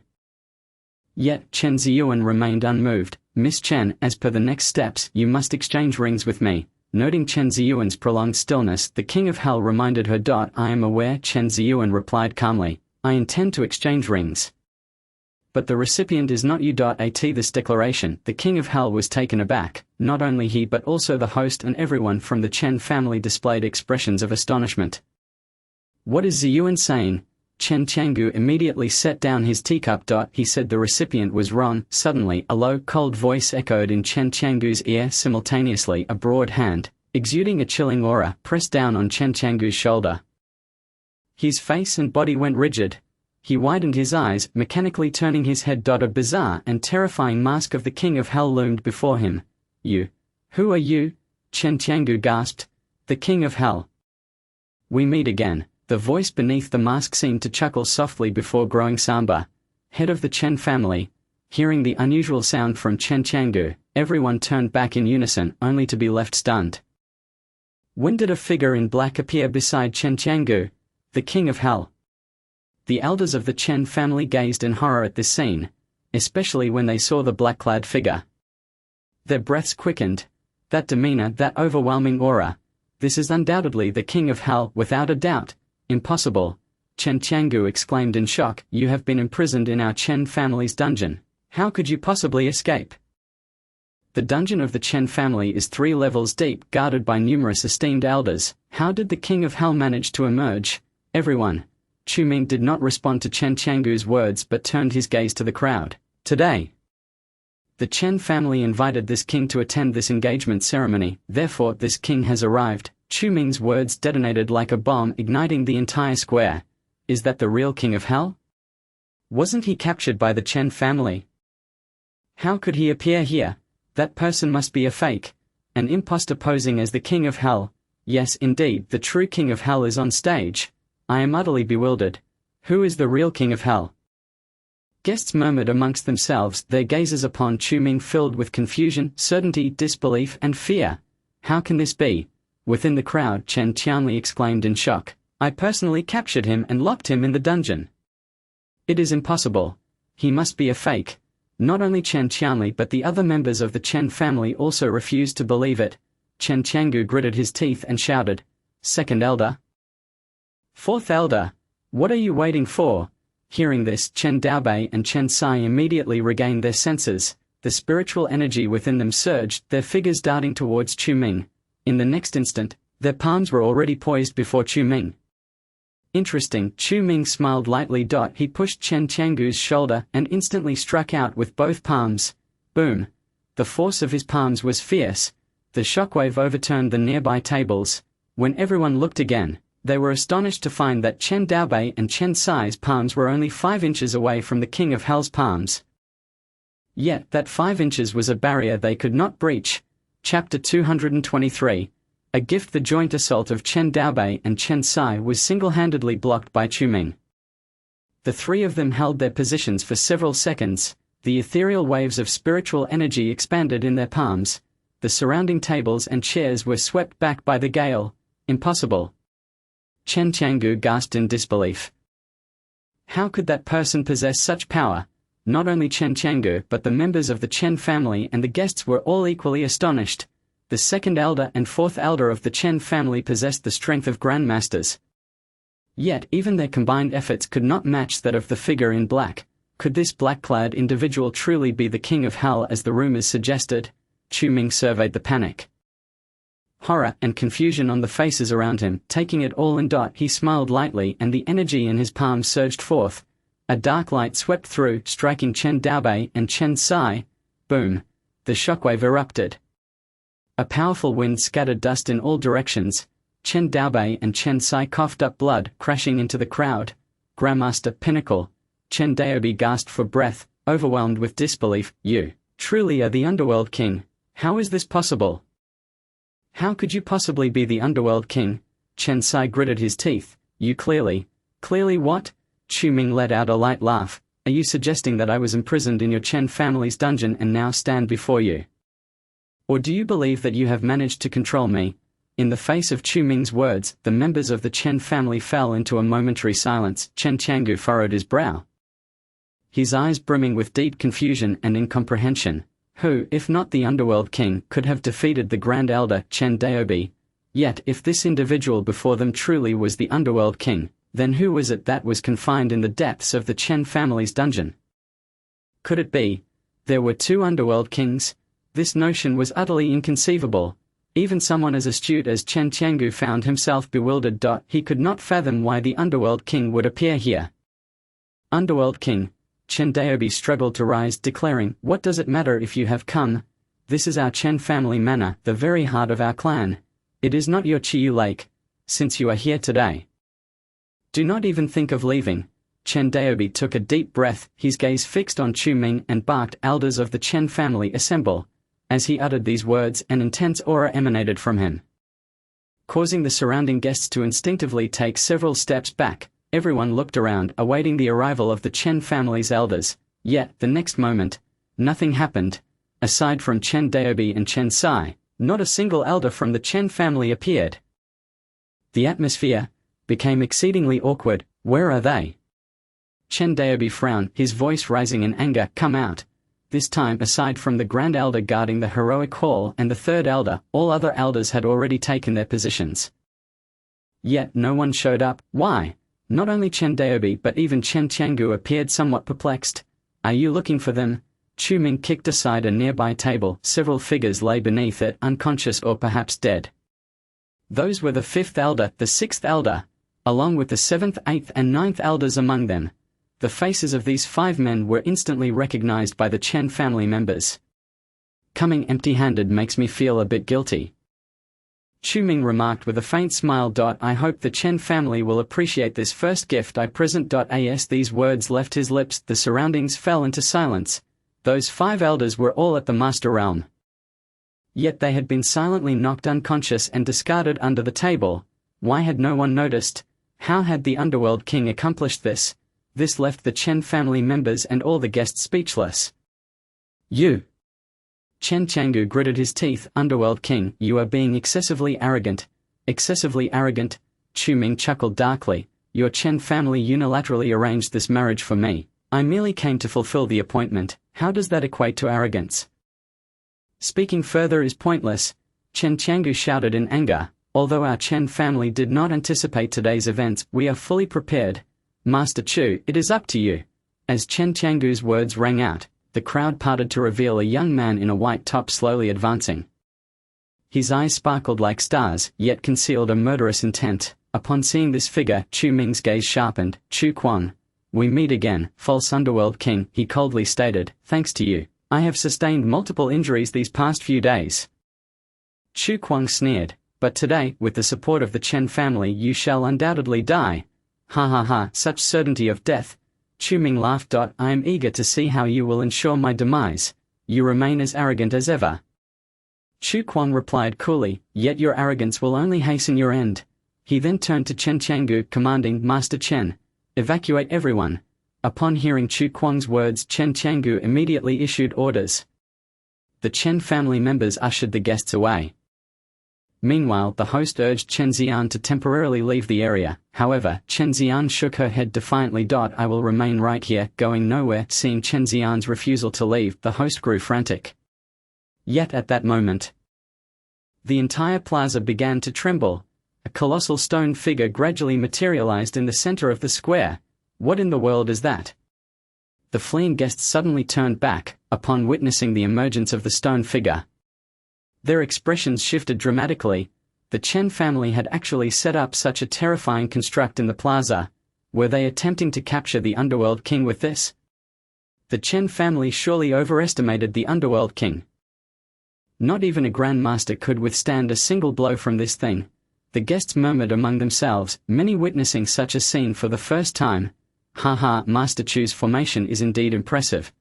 Yet, Chen Ziyuan remained unmoved. Miss Chen, as per the next steps, you must exchange rings with me. Noting Chen Ziyuan's prolonged stillness, the King of Hell reminded her. I am aware, Chen Ziyuan replied calmly. I intend to exchange rings. But the recipient is not you. At this declaration, the King of Hell was taken aback. Not only he but also the host and everyone from the Chen family displayed expressions of astonishment. What is Ziyuan saying? Chen Changgu immediately set down his teacup. He said the recipient was wrong. Suddenly, a low, cold voice echoed in Chen Changgu's ear. Simultaneously, a broad hand, exuding a chilling aura, pressed down on Chen Changgu's shoulder. His face and body went rigid. He widened his eyes, mechanically turning his head. A bizarre and terrifying mask of the King of Hell loomed before him. You? Who are you? Chen Changgu gasped. The King of Hell. We meet again. The voice beneath the mask seemed to chuckle softly before growing somber. Head of the Chen family. Hearing the unusual sound from Chen Changgu, everyone turned back in unison, only to be left stunned. When did a figure in black appear beside Chen Changgu? The King of Hell. The elders of the Chen family gazed in horror at this scene, especially when they saw the black-clad figure. Their breaths quickened. That demeanor, that overwhelming aura. This is undoubtedly the king of hell, without a doubt. Impossible. Chen Qiangu exclaimed in shock. You have been imprisoned in our Chen family's dungeon. How could you possibly escape? The dungeon of the Chen family is 3 levels deep, guarded by numerous esteemed elders. How did the king of hell manage to emerge? Everyone. Chu Ming did not respond to Chen Qiangu's words but turned his gaze to the crowd. Today, the Chen family invited this king to attend this engagement ceremony, therefore this king has arrived. Chu Ming's words detonated like a bomb, igniting the entire square. Is that the real king of hell? Wasn't he captured by the Chen family? How could he appear here? That person must be a fake. An impostor posing as the king of hell. Yes, indeed, the true king of hell is on stage. I am utterly bewildered. Who is the real king of hell? Guests murmured amongst themselves, their gazes upon Chu Ming filled with confusion, certainty, disbelief, and fear. How can this be? Within the crowd, Chen Tianli exclaimed in shock. I personally captured him and locked him in the dungeon. It is impossible. He must be a fake. Not only Chen Tianli but the other members of the Chen family also refused to believe it. Chen Qiangu gritted his teeth and shouted, Second elder? Fourth elder? What are you waiting for? Hearing this, Chen Daobei and Chen Sai immediately regained their senses. The spiritual energy within them surged, their figures darting towards Chu Ming. In the next instant, their palms were already poised before Chu Ming. Interesting, Chu Ming smiled lightly. He pushed Chen Qiangu's shoulder and instantly struck out with both palms. Boom! The force of his palms was fierce. The shockwave overturned the nearby tables. When everyone looked again, they were astonished to find that Chen Daobei and Chen Sai's palms were only 5 inches away from the king of hell's palms. Yet that 5 inches was a barrier they could not breach. Chapter 223. A gift. The joint assault of Chen Daobei and Chen Sai was single-handedly blocked by Chu Ming. The 3 of them held their positions for several seconds. The ethereal waves of spiritual energy expanded in their palms. The surrounding tables and chairs were swept back by the gale. Impossible. Chen Qiangu gasped in disbelief. How could that person possess such power? Not only Chen Qiangu but the members of the Chen family and the guests were all equally astonished. The second elder and fourth elder of the Chen family possessed the strength of grandmasters. Yet even their combined efforts could not match that of the figure in black. Could this black-clad individual truly be the king of hell as the rumors suggested? Chu Ming surveyed the panic, horror and confusion on the faces around him. Taking it all in, he smiled lightly and the energy in his palms surged forth. A dark light swept through, striking Chen Daobei and Chen Sai. Boom! The shockwave erupted. A powerful wind scattered dust in all directions. Chen Daobei and Chen Sai coughed up blood, crashing into the crowd. Grandmaster Pinnacle. Chen Daobei gasped for breath, overwhelmed with disbelief. You truly are the Underworld King. How is this possible? How could you possibly be the Underworld King? Chen Sai gritted his teeth. You clearly what? Chu Ming let out a light laugh. Are you suggesting that I was imprisoned in your Chen family's dungeon and now stand before you? Or do you believe that you have managed to control me? In the face of Chu Ming's words, the members of the Chen family fell into a momentary silence. Chen Qiangu furrowed his brow, his eyes brimming with deep confusion and incomprehension. Who, if not the Underworld King, could have defeated the Grand Elder, Chen Daobei? Yet, if this individual before them truly was the Underworld King, then who was it that was confined in the depths of the Chen family's dungeon? Could it be there were 2 Underworld Kings? This notion was utterly inconceivable. Even someone as astute as Chen Qiangu found himself bewildered. He could not fathom why the Underworld King would appear here. Underworld King. Chen Daobei struggled to rise, declaring, What does it matter if you have come? This is our Chen family manor, the very heart of our clan. It is not your Chiyu Lake. Since you are here today, do not even think of leaving. Chen Daobei took a deep breath, his gaze fixed on Chu Ming and barked, Elders of the Chen family assemble. As he uttered these words, an intense aura emanated from him, causing the surrounding guests to instinctively take several steps back. Everyone looked around, awaiting the arrival of the Chen family's elders. Yet, the next moment, nothing happened. Aside from Chen Daobei and Chen Sai, not a single elder from the Chen family appeared. The atmosphere became exceedingly awkward. Where are they? Chen Daobei frowned, his voice rising in anger. Come out. This time, aside from the Grand Elder guarding the heroic hall and the Third Elder, all other elders had already taken their positions. Yet no one showed up. Why? Not only Chen Daobi but even Chen Qiangu appeared somewhat perplexed. Are you looking for them? Chu Ming kicked aside a nearby table. Several figures lay beneath it, unconscious or perhaps dead. Those were the 5th Elder, the 6th Elder, along with the 7th, 8th and 9th Elders among them. The faces of these 5 men were instantly recognized by the Chen family members. Coming empty-handed makes me feel a bit guilty, Chu Ming remarked with a faint smile. I hope the Chen family will appreciate this first gift I present. As these words left his lips, the surroundings fell into silence. Those 5 elders were all at the Master Realm. Yet they had been silently knocked unconscious and discarded under the table. Why had no one noticed? How had the Underworld King accomplished this? This left the Chen family members and all the guests speechless. You! Chen Qiangu gritted his teeth. Underworld King, you are being excessively arrogant. Excessively arrogant? Chu Ming chuckled darkly. Your Chen family unilaterally arranged this marriage for me. I merely came to fulfill the appointment. How does that equate to arrogance? Speaking further is pointless, Chen Qiangu shouted in anger. Although our Chen family did not anticipate today's events, we are fully prepared. Master Chu, it is up to you. As Chen Qiangu's words rang out, the crowd parted to reveal a young man in a white top slowly advancing. His eyes sparkled like stars, yet concealed a murderous intent. Upon seeing this figure, Chu Ming's gaze sharpened. Chu Kuang. We meet again, false Underworld King, he coldly stated. Thanks to you, I have sustained multiple injuries these past few days. Chu Kuang sneered. But today, with the support of the Chen family, you shall undoubtedly die. Ha ha ha, such certainty of death. Chu Ming laughed. I am eager to see how you will ensure my demise. You remain as arrogant as ever. Chu Kuang replied coolly, yet your arrogance will only hasten your end. He then turned to Chen Qiangu, commanding, Master Chen, evacuate everyone. Upon hearing Chu Kuang's words, Chen Qiangu immediately issued orders. The Chen family members ushered the guests away. Meanwhile, the host urged Chen Xian to temporarily leave the area. However, Chen Xian shook her head defiantly. I will remain right here, going nowhere. Seeing Chen Xian's refusal to leave, the host grew frantic. Yet at that moment, the entire plaza began to tremble. A colossal stone figure gradually materialized in the center of the square. What in the world is that? The fleeing guests suddenly turned back, upon witnessing the emergence of the stone figure. Their expressions shifted dramatically. The Chen family had actually set up such a terrifying construct in the plaza. Were they attempting to capture the Underworld King with this? The Chen family surely overestimated the Underworld King. Not even a Grand Master could withstand a single blow from this thing. The guests murmured among themselves, many witnessing such a scene for the first time. Ha ha, Master Chu's formation is indeed impressive.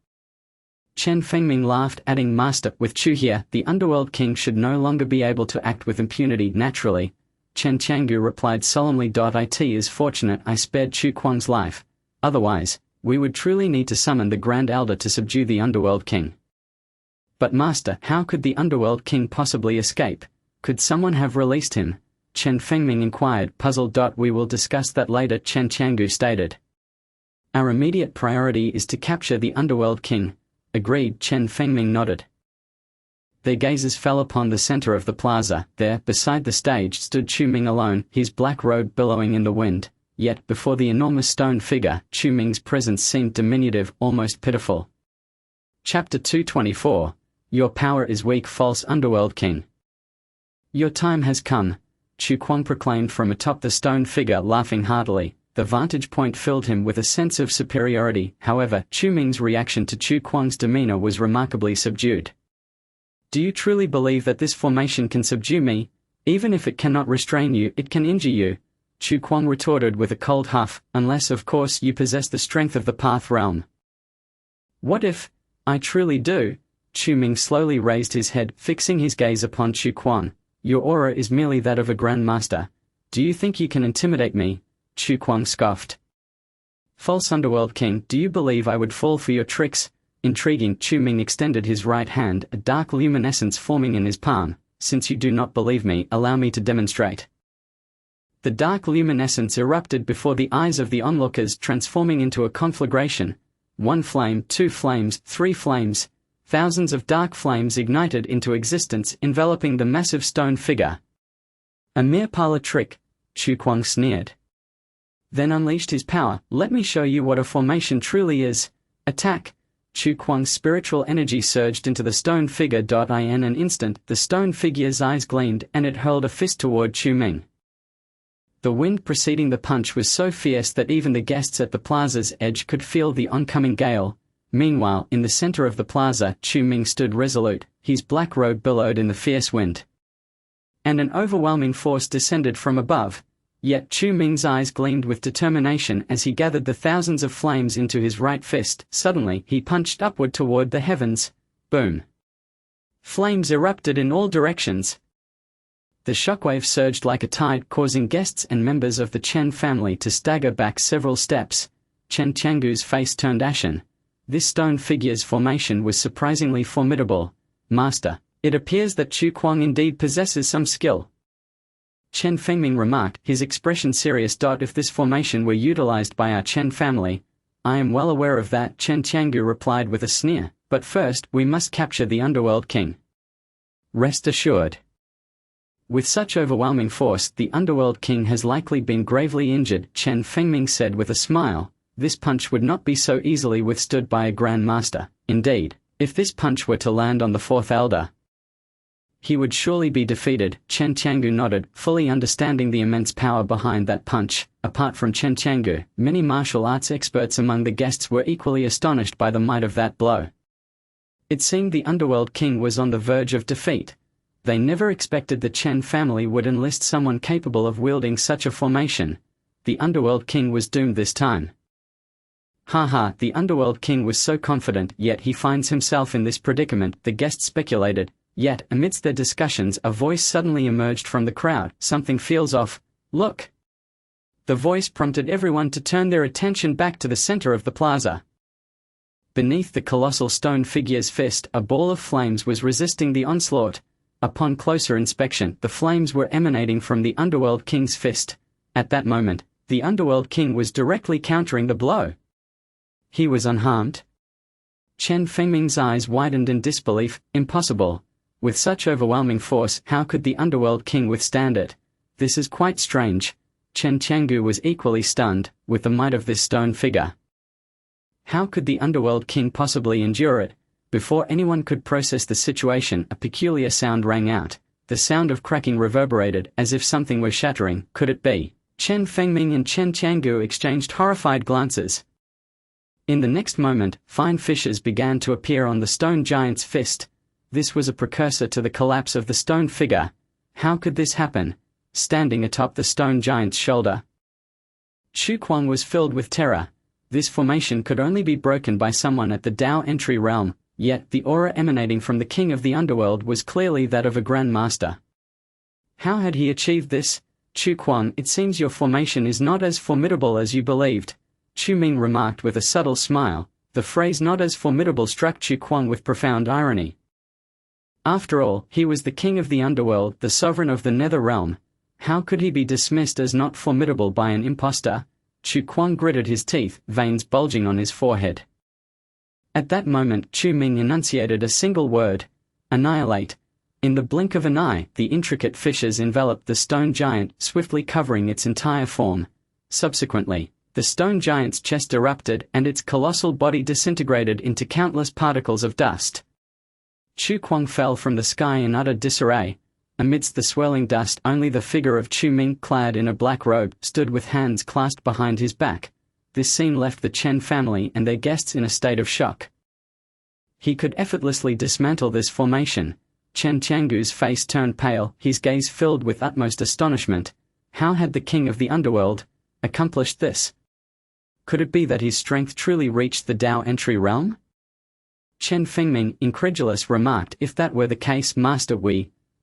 Chen Fengming laughed, adding, Master, with Chu here, the Underworld King should no longer be able to act with impunity naturally. Chen Qiangu replied solemnly. It is fortunate I spared Chu Kuang's life. Otherwise, we would truly need to summon the Grand Elder to subdue the Underworld King. But Master, how could the Underworld King possibly escape? Could someone have released him? Chen Fengming inquired, puzzled. We will discuss that later, Chen Qiangu stated. Our immediate priority is to capture the Underworld King. Agreed, Chen Fengming nodded. Their gazes fell upon the center of the plaza. There, beside the stage, stood Chu Ming alone, his black robe billowing in the wind. Yet, before the enormous stone figure, Chu Ming's presence seemed diminutive, almost pitiful. Chapter 224. Your power is weak, false Underworld King. Your time has come, Chu Kuang proclaimed from atop the stone figure, laughing heartily. The vantage point filled him with a sense of superiority. However, Chu Ming's reaction to Chu Kuang's demeanor was remarkably subdued. Do you truly believe that this formation can subdue me? Even if it cannot restrain you, it can injure you, Chu Kuang retorted with a cold huff, unless of course you possess the strength of the Path Realm. What if I truly do? Chu Ming slowly raised his head, fixing his gaze upon Chu Kuang. Your aura is merely that of a Grand Master. Do you think you can intimidate me? Chu Kuang scoffed. False Underworld King, do you believe I would fall for your tricks? Intriguing, Chu Ming extended his right hand, a dark luminescence forming in his palm. Since you do not believe me, allow me to demonstrate. The dark luminescence erupted before the eyes of the onlookers, transforming into a conflagration. 1 flame, 2 flames, 3 flames. thousands of dark flames ignited into existence, enveloping the massive stone figure. "A mere parlor trick," Chu Kuang sneered. Then unleashed his power. "Let me show you what a formation truly is. Attack!" Chu Kuang's spiritual energy surged into the stone figure. In an instant, the stone figure's eyes gleamed and it hurled a fist toward Chu Ming. The wind preceding the punch was so fierce that even the guests at the plaza's edge could feel the oncoming gale. Meanwhile, in the center of the plaza, Chu Ming stood resolute, his black robe billowed in the fierce wind. And an overwhelming force descended from above. Yet Chu Ming's eyes gleamed with determination as he gathered the thousands of flames into his right fist. Suddenly, he punched upward toward the heavens. Boom! Flames erupted in all directions. The shockwave surged like a tide, causing guests and members of the Chen family to stagger back several steps. Chen Qiangu's face turned ashen. This stone figure's formation was surprisingly formidable. "Master, it appears that Chu Kuang indeed possesses some skill," Chen Fengming remarked, his expression serious. "If this formation were utilized by our Chen family—" "I am well aware of that," Chen Qiangu replied with a sneer, "but first, we must capture the Underworld King. Rest assured. With such overwhelming force, the Underworld King has likely been gravely injured," Chen Fengming said with a smile. "This punch would not be so easily withstood by a Grand Master. Indeed, if this punch were to land on the fourth elder, he would surely be defeated." Chen Qiangu nodded, fully understanding the immense power behind that punch. Apart from Chen Qiangu, many martial arts experts among the guests were equally astonished by the might of that blow. It seemed the Underworld King was on the verge of defeat. They never expected the Chen family would enlist someone capable of wielding such a formation. The Underworld King was doomed this time. "Ha, the Underworld King was so confident, yet he finds himself in this predicament," the guests speculated. Yet, amidst their discussions, a voice suddenly emerged from the crowd. "Something feels off. Look!" The voice prompted everyone to turn their attention back to the center of the plaza. Beneath the colossal stone figure's fist, a ball of flames was resisting the onslaught. Upon closer inspection, the flames were emanating from the Underworld King's fist. At that moment, the Underworld King was directly countering the blow. He was unharmed? Chen Fengming's eyes widened in disbelief. Impossible. With such overwhelming force, how could the Underworld King withstand it? This is quite strange. Chen Qiangu was equally stunned, with the might of this stone figure. How could the Underworld King possibly endure it? Before anyone could process the situation, a peculiar sound rang out. The sound of cracking reverberated, as if something were shattering. Could it be? Chen Fengming and Chen Qiangu exchanged horrified glances. In the next moment, fine fissures began to appear on the stone giant's fist. This was a precursor to the collapse of the stone figure. How could this happen? Standing atop the stone giant's shoulder, Chu Kuang was filled with terror. This formation could only be broken by someone at the Dao entry realm, yet the aura emanating from the king of the underworld was clearly that of a Grand Master. How had he achieved this? Chu Kuang, it seems your formation is not as formidable as you believed, Chu Ming remarked with a subtle smile. The phrase "not as formidable" struck Chu Kuang with profound irony. After all, he was the king of the underworld, the sovereign of the nether realm. How could he be dismissed as not formidable by an impostor? Chu Kuang gritted his teeth, veins bulging on his forehead. At that moment, Chu Ming enunciated a single word: annihilate. In the blink of an eye, the intricate fissures enveloped the stone giant, swiftly covering its entire form. Subsequently, the stone giant's chest erupted and its colossal body disintegrated into countless particles of dust. Chu Kuang fell from the sky in utter disarray. Amidst the swirling dust, only the figure of Chu Ming, clad in a black robe, stood with hands clasped behind his back. This scene left the Chen family and their guests in a state of shock. He could effortlessly dismantle this formation. Chen Qiangu's face turned pale, his gaze filled with utmost astonishment. How had the king of the underworld accomplished this? Could it be that his strength truly reached the Dao entry realm? Chen Fengming, incredulous, remarked, if that were the case, Master,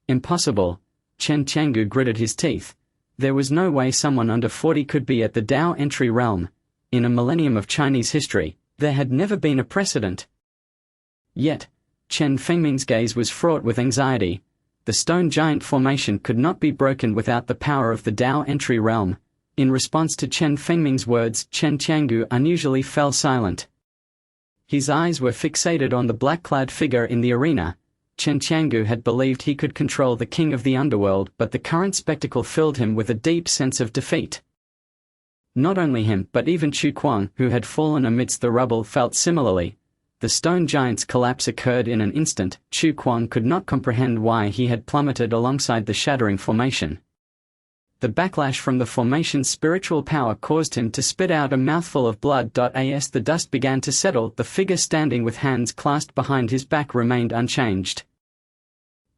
Impossible. Chen Qiangu gritted his teeth. There was no way someone under 40 could be at the Dao entry realm. In a millennium of Chinese history, there had never been a precedent. Yet, Chen Fengming's gaze was fraught with anxiety. The stone giant formation could not be broken without the power of the Dao entry realm. In response to Chen Fengming's words, Chen Qiangu unusually fell silent. His eyes were fixated on the black-clad figure in the arena. Chen Qiangu had believed he could control the king of the underworld, but the current spectacle filled him with a deep sense of defeat. Not only him, but even Chu Kuang, who had fallen amidst the rubble, felt similarly. The stone giant's collapse occurred in an instant. Chu Kuang could not comprehend why he had plummeted alongside the shattering formation. The backlash from the formation's spiritual power caused him to spit out a mouthful of blood. As the dust began to settle, the figure standing with hands clasped behind his back remained unchanged.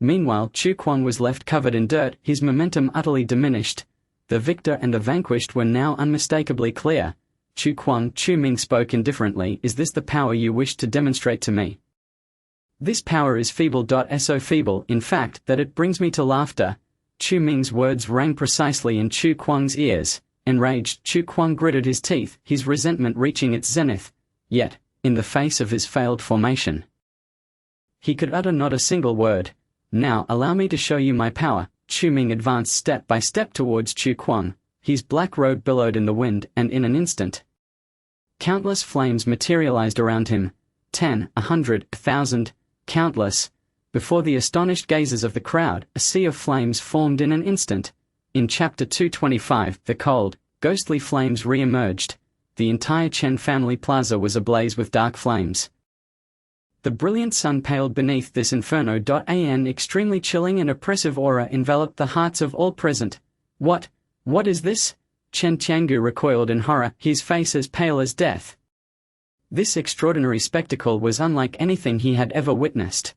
Meanwhile, Chu Kuang was left covered in dirt, his momentum utterly diminished. The victor and the vanquished were now unmistakably clear. Chu Kuang. Chu Ming spoke indifferently. Is this the power you wish to demonstrate to me? This power is feeble. So feeble, in fact, that it brings me to laughter. Chu Ming's words rang precisely in Chu Kuang's ears. Enraged, Chu Kuang gritted his teeth, his resentment reaching its zenith. Yet, in the face of his failed formation, he could utter not a single word. Now allow me to show you my power. Chu Ming advanced step by step towards Chu Kuang. His black robe billowed in the wind, and in an instant, countless flames materialized around him. 10, 100, 1,000, countless. Before the astonished gazes of the crowd, a sea of flames formed in an instant. In Chapter 225, the cold, ghostly flames re-emerged. The entire Chen family plaza was ablaze with dark flames. The brilliant sun paled beneath this inferno. An extremely chilling and oppressive aura enveloped the hearts of all present. What is this? Chen Qiangu recoiled in horror, his face as pale as death. This extraordinary spectacle was unlike anything he had ever witnessed.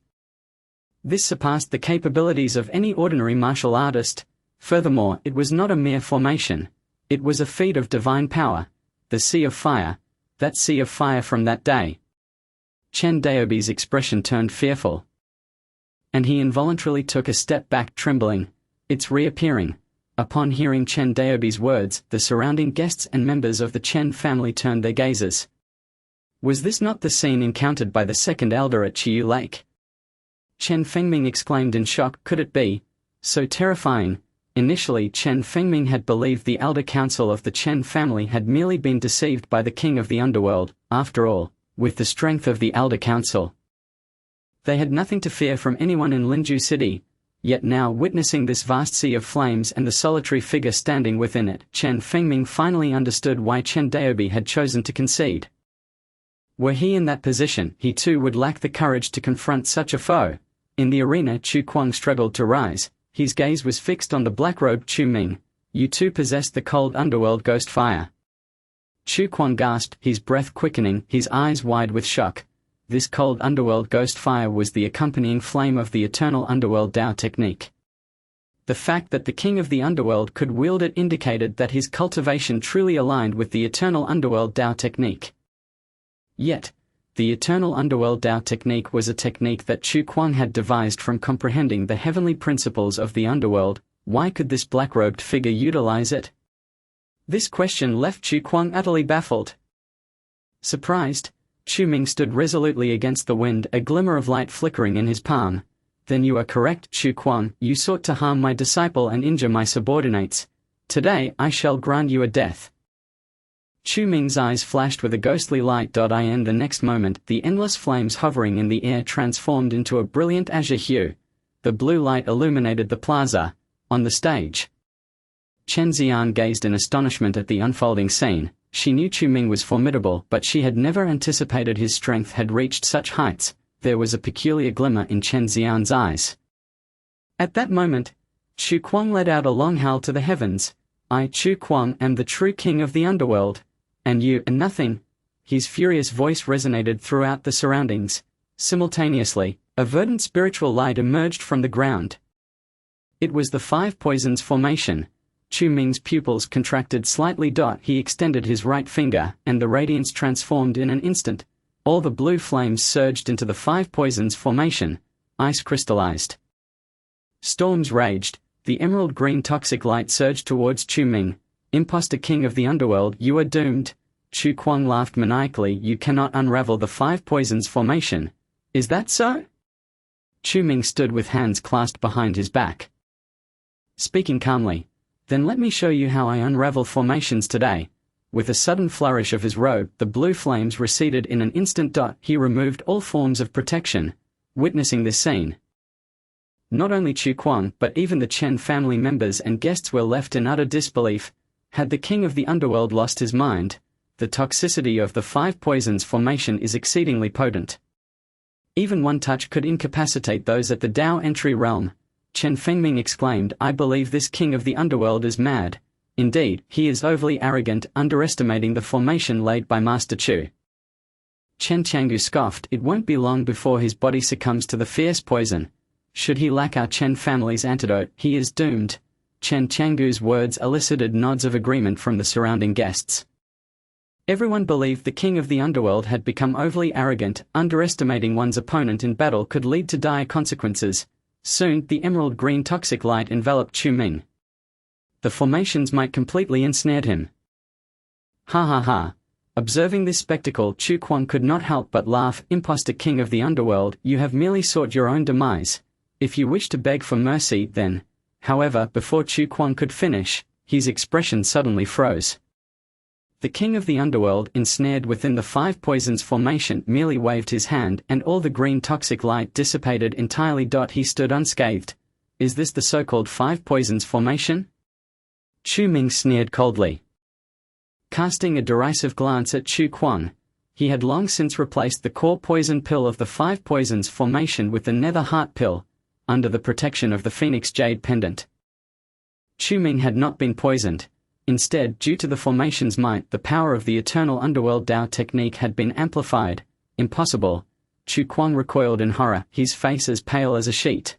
This surpassed the capabilities of any ordinary martial artist. Furthermore, it was not a mere formation. It was a feat of divine power. The sea of fire. That sea of fire from that day. Chen Daobi's expression turned fearful, and he involuntarily took a step back, trembling. It's reappearing. Upon hearing Chen Daobi's words, the surrounding guests and members of the Chen family turned their gazes. Was this not the scene encountered by the second elder at Chiyu Lake? Chen Fengming exclaimed in shock. Could it be so terrifying? Initially, Chen Fengming had believed the elder council of the Chen family had merely been deceived by the king of the underworld. After all, with the strength of the elder council, they had nothing to fear from anyone in Linju City. Yet now, witnessing this vast sea of flames and the solitary figure standing within it, Chen Fengming finally understood why Chen Daobi had chosen to concede. Were he in that position, he too would lack the courage to confront such a foe. In the arena, Chu Kuang struggled to rise. His gaze was fixed on the black-robed Chu Ming. You too possessed the cold underworld ghost fire. Chu Kuang gasped, his breath quickening, his eyes wide with shock. This cold underworld ghost fire was the accompanying flame of the eternal underworld Dao technique. The fact that the king of the underworld could wield it indicated that his cultivation truly aligned with the eternal underworld Dao technique. Yet, the eternal underworld Dao technique was a technique that Chu Kuang had devised from comprehending the heavenly principles of the underworld. Why could this black-robed figure utilize it? This question left Chu Kuang utterly baffled. Surprised, Chu Ming stood resolutely against the wind, a glimmer of light flickering in his palm. Then you are correct, Chu Kuang. You sought to harm my disciple and injure my subordinates. Today I shall grant you a death. Chu Ming's eyes flashed with a ghostly light. In the next moment, the endless flames hovering in the air transformed into a brilliant azure hue. The blue light illuminated the plaza. On the stage, Chen Xian gazed in astonishment at the unfolding scene. She knew Chu Ming was formidable, but she had never anticipated his strength had reached such heights. There was a peculiar glimmer in Chen Xian's eyes. At that moment, Chu Kuang let out a long howl to the heavens. I, Chu Kuang, am the true king of the underworld. And you are nothing. His furious voice resonated throughout the surroundings. Simultaneously, a verdant spiritual light emerged from the ground. It was the five poisons formation. Chu Ming's pupils contracted slightly. He extended his right finger, and the radiance transformed in an instant. All the blue flames surged into the five poisons formation. Ice crystallized. Storms raged. The emerald green toxic light surged towards Chu Ming. Imposter king of the underworld, you are doomed. Chu Kuang laughed maniacally. You cannot unravel the five poisons formation. Is that so? Chu Ming stood with hands clasped behind his back, speaking calmly. Then let me show you how I unravel formations today. With a sudden flourish of his robe, the blue flames receded in an instant. He removed all forms of protection. Witnessing this scene, not only Chu Kuang but even the Chen family members and guests were left in utter disbelief. Had the king of the underworld lost his mind? The toxicity of the 5 poisons formation is exceedingly potent. Even one touch could incapacitate those at the Dao entry realm. Chen Fengming exclaimed, "I believe this king of the underworld is mad. Indeed, he is overly arrogant, underestimating the formation laid by Master Chu." Chen Qianggu scoffed, "It won't be long before his body succumbs to the fierce poison. Should he lack our Chen family's antidote, he is doomed." Chen Qianggu's words elicited nods of agreement from the surrounding guests. Everyone believed the king of the underworld had become overly arrogant. Underestimating one's opponent in battle could lead to dire consequences. Soon, the emerald green toxic light enveloped Chu Ming. The formations might completely ensnared him. Ha ha ha. Observing this spectacle, Chu Kuang could not help but laugh. "Imposter king of the underworld, you have merely sought your own demise. If you wish to beg for mercy, then..." However, before Chu Kuang could finish, his expression suddenly froze. The king of the underworld, ensnared within the 5 poisons formation, merely waved his hand, and all the green toxic light dissipated entirely. He stood unscathed. Is this the so-called 5 poisons formation? Chu Ming sneered coldly. Casting a derisive glance at Chu Kuang, he had long since replaced the core poison pill of the 5 poisons formation with the nether heart pill, under the protection of the Phoenix Jade pendant. Chu Ming had not been poisoned. Instead, due to the formation's might, the power of the eternal underworld Dao technique had been amplified. Impossible. Chu Kuang recoiled in horror, his face as pale as a sheet.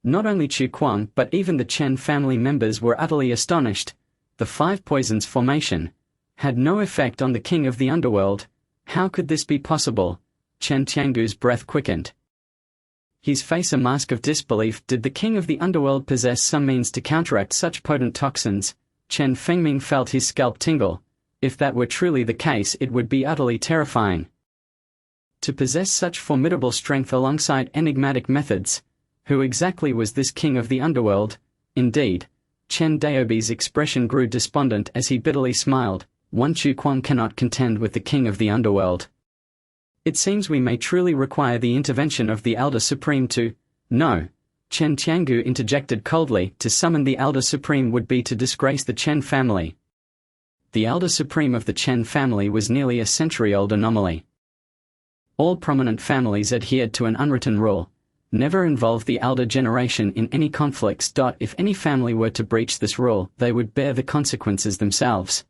Not only Chu Kuang but even the Chen family members were utterly astonished. The 5 poisons formation had no effect on the king of the underworld. How could this be possible? Chen Tiangu's breath quickened. His face a mask of disbelief. Did the king of the underworld possess some means to counteract such potent toxins? Chen Fengming felt his scalp tingle. If that were truly the case, it would be utterly terrifying. To possess such formidable strength alongside enigmatic methods. Who exactly was this king of the underworld? Indeed, Chen Daobi's expression grew despondent as he bitterly smiled. One Chu Kuang cannot contend with the king of the underworld. It seems we may truly require the intervention of the Elder Supreme to... No. Chen Tiangu interjected coldly, to summon the Elder Supreme would be to disgrace the Chen family. The Elder Supreme of the Chen family was nearly a century-old anomaly. All prominent families adhered to an unwritten rule. Never involve the elder generation in any conflicts. If any family were to breach this rule, they would bear the consequences themselves.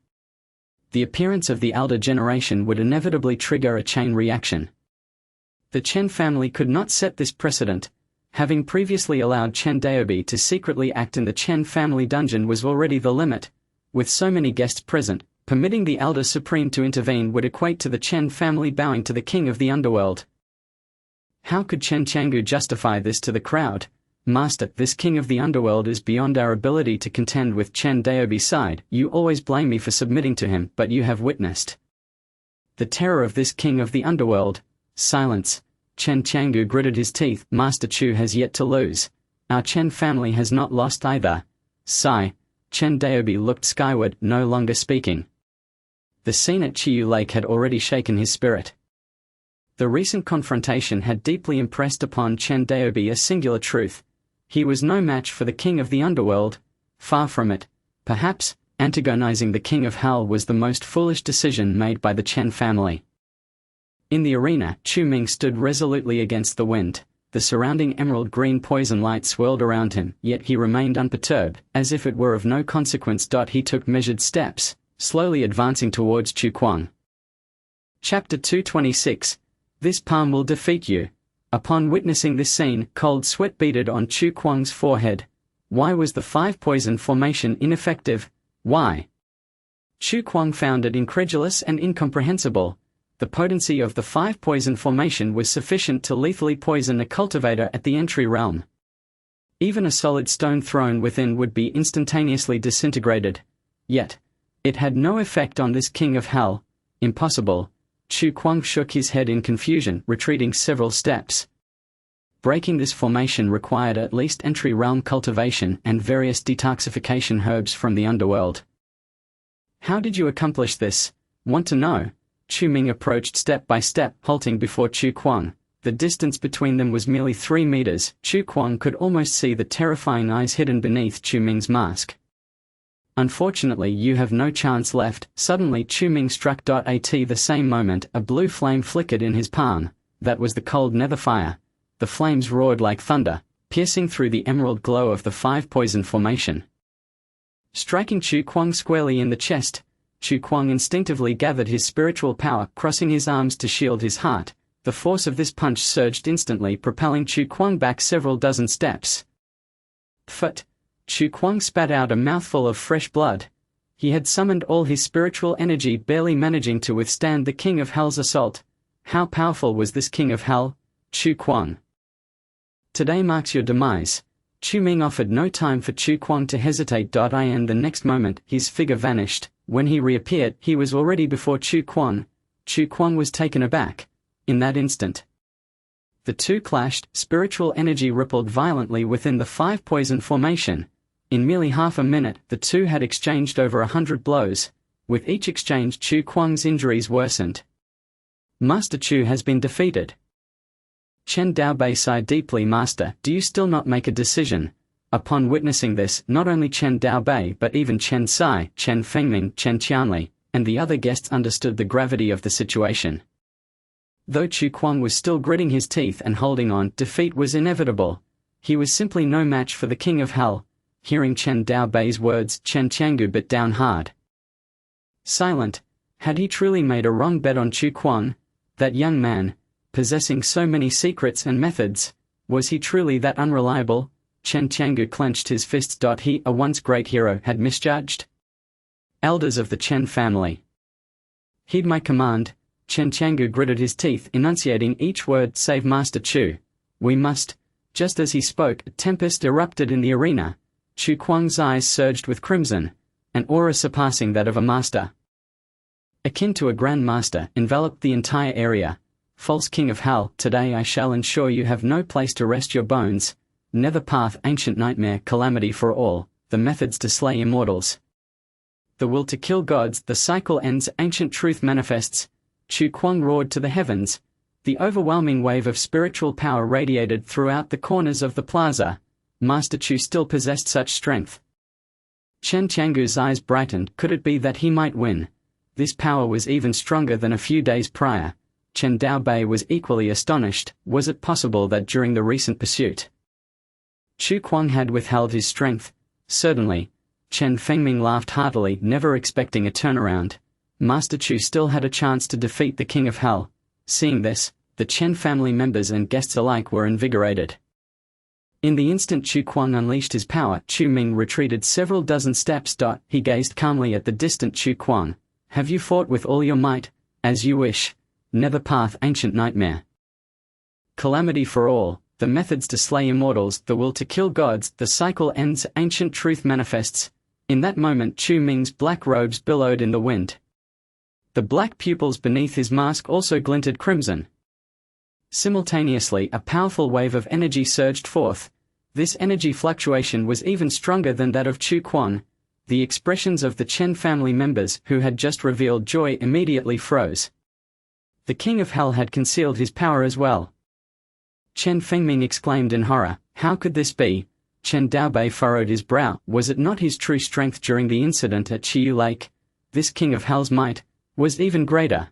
The appearance of the elder generation would inevitably trigger a chain reaction. The Chen family could not set this precedent. Having previously allowed Chen Daobi to secretly act in the Chen family dungeon was already the limit. With so many guests present, permitting the Elder Supreme to intervene would equate to the Chen family bowing to the king of the underworld. How could Chen Qianggu justify this to the crowd? Master, this king of the underworld is beyond our ability to contend with. Chen Daobi's side. You always blame me for submitting to him, but you have witnessed the terror of this king of the underworld. Silence. Chen Qianggu gritted his teeth. Master Chu has yet to lose. Our Chen family has not lost either. Sigh. Chen Daobi looked skyward, no longer speaking. The scene at Chiyu Lake had already shaken his spirit. The recent confrontation had deeply impressed upon Chen Daobi a singular truth. He was no match for the king of the underworld. Far from it. Perhaps, antagonizing the king of hell was the most foolish decision made by the Chen family. In the arena, Chu Ming stood resolutely against the wind. The surrounding emerald green poison light swirled around him, yet he remained unperturbed, as if it were of no consequence. He took measured steps, slowly advancing towards Chu Kuang. Chapter 226. This palm will defeat you. Upon witnessing this scene, cold sweat beaded on Chu Kuang's forehead. Why was the 5 poison formation ineffective? Why? Chu Kuang found it incredulous and incomprehensible. The potency of the 5 poison formation was sufficient to lethally poison a cultivator at the entry realm. Even a solid stone thrown within would be instantaneously disintegrated. Yet, it had no effect on this king of hell. Impossible. Chu Kuang shook his head in confusion, retreating several steps. Breaking this formation required at least entry realm cultivation and various detoxification herbs from the underworld. How did you accomplish this? Want to know? Chu Ming approached step by step, halting before Chu Kuang. The distance between them was merely 3 meters. Chu Kuang could almost see the terrifying eyes hidden beneath Chu Ming's mask. Unfortunately, you have no chance left. Suddenly Chu Ming struck. At the same moment, a blue flame flickered in his palm. That was the cold nether fire. The flames roared like thunder, piercing through the emerald glow of the 5 poison formation. Striking Chu Kuang squarely in the chest, Chu Kuang instinctively gathered his spiritual power, crossing his arms to shield his heart. The force of this punch surged instantly, propelling Chu Kuang back several dozen steps. Phut! Chu Kuang spat out a mouthful of fresh blood. He had summoned all his spiritual energy, barely managing to withstand the King of Hell's assault. How powerful was this King of Hell? Chu Kuang. Today marks your demise. Chu Ming offered no time for Chu Kuang to hesitate. In the next moment, his figure vanished. When he reappeared, he was already before Chu Kuang. Chu Kuang was taken aback. In that instant, the two clashed. Spiritual energy rippled violently within the 5 poison formation. In merely half a minute, the two had exchanged over 100 blows. With each exchange, Chu Kuang's injuries worsened. Master Chu has been defeated. Chen Daobei sighed deeply. Master, do you still not make a decision? Upon witnessing this, not only Chen Daobei but even Chen Sai, Chen Fengming, Chen Qianli, and the other guests understood the gravity of the situation. Though Chu Kuang was still gritting his teeth and holding on, defeat was inevitable. He was simply no match for the King of Hell. Hearing Chen Daobei's words, Chen Qiangu bit down hard. Silent. Had he truly made a wrong bet on Chu Kuang? That young man, possessing so many secrets and methods, was he truly that unreliable? Chen Qiangu clenched his fists. He, a once great hero, had misjudged? Elders of the Chen family, heed my command. Chen Qiangu gritted his teeth, enunciating each word. Save Master Chu. We must. Just as he spoke, a tempest erupted in the arena. Chu Kuang's eyes surged with crimson, an aura surpassing that of a master, akin to a grand master, enveloped the entire area. False King of Hell, today I shall ensure you have no place to rest your bones. Nether path, ancient nightmare, calamity for all, the methods to slay immortals, the will to kill gods. The cycle ends, ancient truth manifests. Chu Kuang roared to the heavens. The overwhelming wave of spiritual power radiated throughout the corners of the plaza. Master Chu still possessed such strength. Chen Qiangu's eyes brightened. Could it be that he might win? This power was even stronger than a few days prior. Chen Daobei was equally astonished. Was it possible that during the recent pursuit, Chu Kuang had withheld his strength? Certainly. Chen Fengming laughed heartily, never expecting a turnaround. Master Chu still had a chance to defeat the King of Hell. Seeing this, the Chen family members and guests alike were invigorated. In the instant Chu Kuang unleashed his power, Chu Ming retreated several dozen steps. He gazed calmly at the distant Chu Kuang. Have you fought with all your might? As you wish. Nether path, ancient nightmare, calamity for all, the methods to slay immortals, the will to kill gods. The cycle ends, ancient truth manifests. In that moment Chu Ming's black robes billowed in the wind. The black pupils beneath his mask also glinted crimson. Simultaneously, a powerful wave of energy surged forth. This energy fluctuation was even stronger than that of Chu Kuang. The expressions of the Chen family members, who had just revealed joy, immediately froze. The King of Hell had concealed his power as well. Chen Fengming exclaimed in horror, how could this be? Chen Daobei furrowed his brow. Was it not his true strength during the incident at Chiyu Lake? This King of Hell's might was even greater.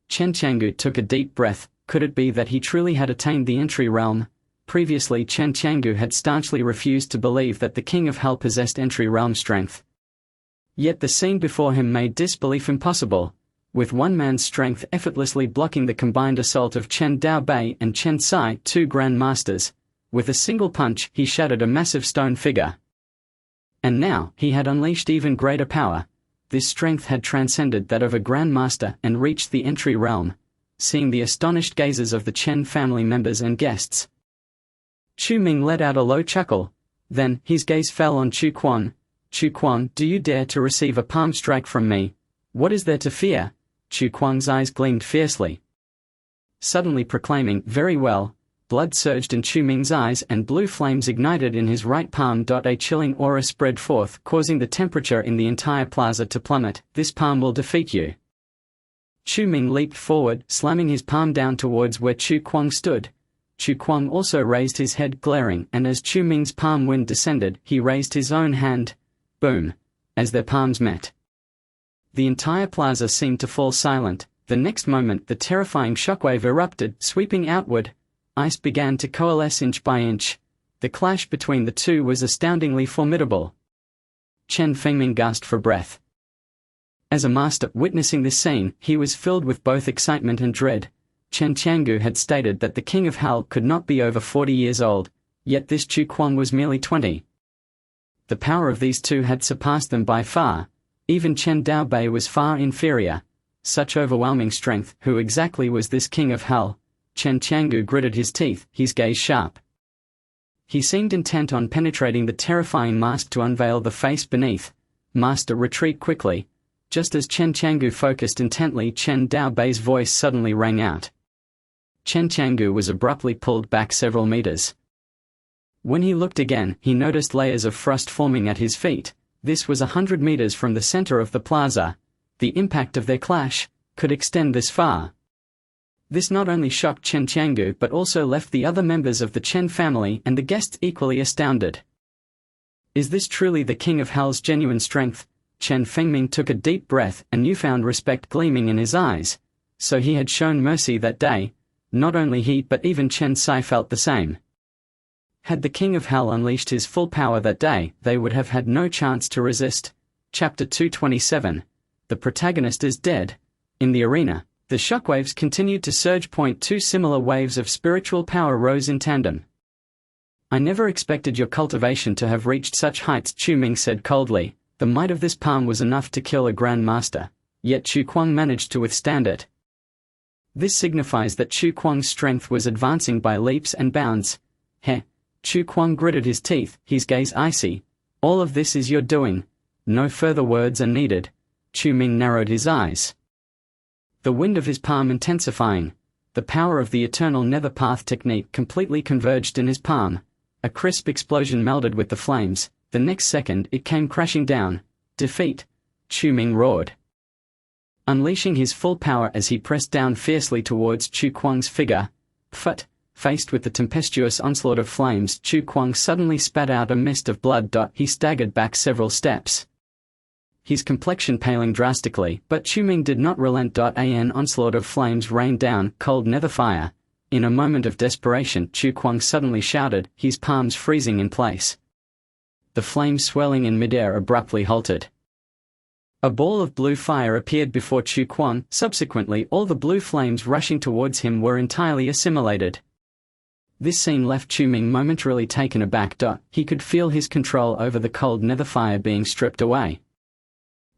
Chen Qiangu took a deep breath. Could it be that he truly had attained the entry realm? Previously Chen Qiangu had staunchly refused to believe that the King of Hell possessed entry realm strength. Yet the scene before him made disbelief impossible. With one man's strength effortlessly blocking the combined assault of Chen Daobei and Chen Sai, 2 grand masters, with a single punch he shattered a massive stone figure. And now, he had unleashed even greater power. This strength had transcended that of a grand master and reached the entry realm. Seeing the astonished gazes of the Chen family members and guests, Chu Ming let out a low chuckle. Then, his gaze fell on Chu Kuang. Chu Kuang, do you dare to receive a palm strike from me? What is there to fear? Chu Kuang's eyes gleamed fiercely. Suddenly proclaiming, very well, Blood surged in Chu Ming's eyes and blue flames ignited in his right palm. A chilling aura spread forth, causing the temperature in the entire plaza to plummet. "This palm will defeat you." Chu Ming leaped forward, slamming his palm down towards where Chu Kuang stood. Chu Kuang also raised his head, glaring, and as Chu Ming's palm wind descended, he raised his own hand. Boom! As their palms met. The entire plaza seemed to fall silent. The next moment the terrifying shockwave erupted, sweeping outward. Ice began to coalesce inch by inch. The clash between the two was astoundingly formidable. Chen Fengming gasped for breath. As a master witnessing this scene, he was filled with both excitement and dread. Chen Qiangu had stated that the king of Hell could not be over 40 years old, yet this Chu Kuang was merely 20. The power of these two had surpassed them by far. Even Chen Daobei was far inferior. Such overwhelming strength. Who exactly was this king of Hell? Chen Qiangu gritted his teeth, his gaze sharp. He seemed intent on penetrating the terrifying mask to unveil the face beneath. "Master, retreat quickly." Just as Chen Qiangu focused intently, Chen Daobei's voice suddenly rang out. Chen Qiangu was abruptly pulled back several meters. When he looked again, he noticed layers of frost forming at his feet. This was 100 meters from the center of the plaza. The impact of their clash could extend this far. This not only shocked Chen Qiangu but also left the other members of the Chen family and the guests equally astounded. Is this truly the King of Hell's genuine strength? Chen Fengming took a deep breath, and newfound respect gleaming in his eyes. So he had shown mercy that day. Not only he but even Chen Sai felt the same. Had the King of Hell unleashed his full power that day, they would have had no chance to resist. Chapter 227. The protagonist is dead. In the arena, the shockwaves continued to surge. Two similar waves of spiritual power rose in tandem. "I never expected your cultivation to have reached such heights," Chu Ming said coldly. The might of this palm was enough to kill a Grand Master, yet Chu Kuang managed to withstand it. This signifies that Chu Kuang's strength was advancing by leaps and bounds. Heh! Chu Kuang gritted his teeth, his gaze icy. "All of this is your doing. No further words are needed." Chu Ming narrowed his eyes. The wind of his palm intensifying. The power of the eternal nether path technique completely converged in his palm. A crisp explosion melded with the flames. The next second it came crashing down. "Defeat!" Chu Ming roared. Unleashing his full power as he pressed down fiercely towards Chu Kuang's figure. Pfft! Faced with the tempestuous onslaught of flames, Chu Kuang suddenly spat out a mist of blood. He staggered back several steps, his complexion paling drastically, but Chu Ming did not relent. An onslaught of flames rained down, cold nether fire. In a moment of desperation, Chu Kuang suddenly shouted, his palms freezing in place. The flames swelling in midair abruptly halted. A ball of blue fire appeared before Chu Kuang. Subsequently, all the blue flames rushing towards him were entirely assimilated. This scene left Chu Ming momentarily taken aback. He could feel his control over the cold nether fire being stripped away.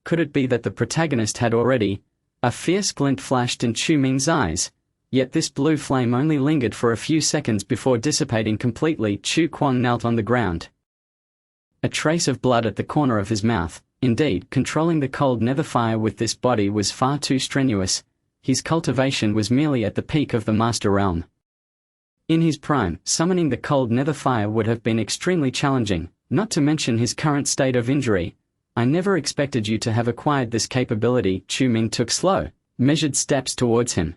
Could it be that the protagonist had already? A fierce glint flashed in Chu Ming's eyes. Yet this blue flame only lingered for a few seconds before dissipating completely. Chu Kuang knelt on the ground. A trace of blood at the corner of his mouth. Indeed, controlling the cold nether fire with this body was far too strenuous. His cultivation was merely at the peak of the master realm. In his prime, summoning the cold nether fire would have been extremely challenging, not to mention his current state of injury. "I never expected you to have acquired this capability." Chu Ming took slow, measured steps towards him.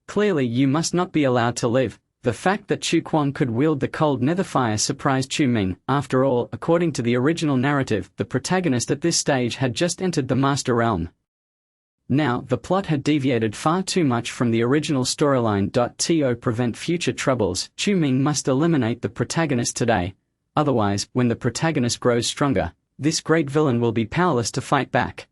"Clearly you must not be allowed to live." The fact that Chu Kuang could wield the cold nether fire surprised Chu Ming. After all, according to the original narrative, the protagonist at this stage had just entered the master realm. Now, the plot had deviated far too much from the original storyline. To prevent future troubles, Chu Ming must eliminate the protagonist today. Otherwise, when the protagonist grows stronger, this great villain will be powerless to fight back.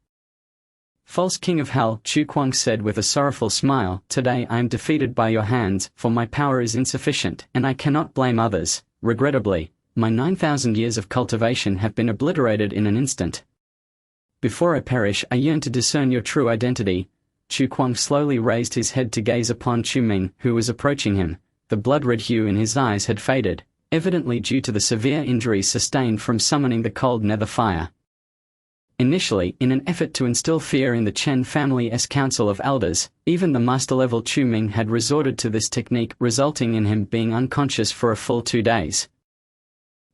"False King of Hell," Chu Kuang said with a sorrowful smile, "today I am defeated by your hands, for my power is insufficient, and I cannot blame others. Regrettably, my 9,000 years of cultivation have been obliterated in an instant. Before I perish, I yearn to discern your true identity." Chu Kuang slowly raised his head to gaze upon Chu Ming, who was approaching him. The blood-red hue in his eyes had faded, evidently due to the severe injuries sustained from summoning the cold nether fire. Initially, in an effort to instill fear in the Chen family's council of elders, even the master-level Chu Ming had resorted to this technique, resulting in him being unconscious for a full 2 days.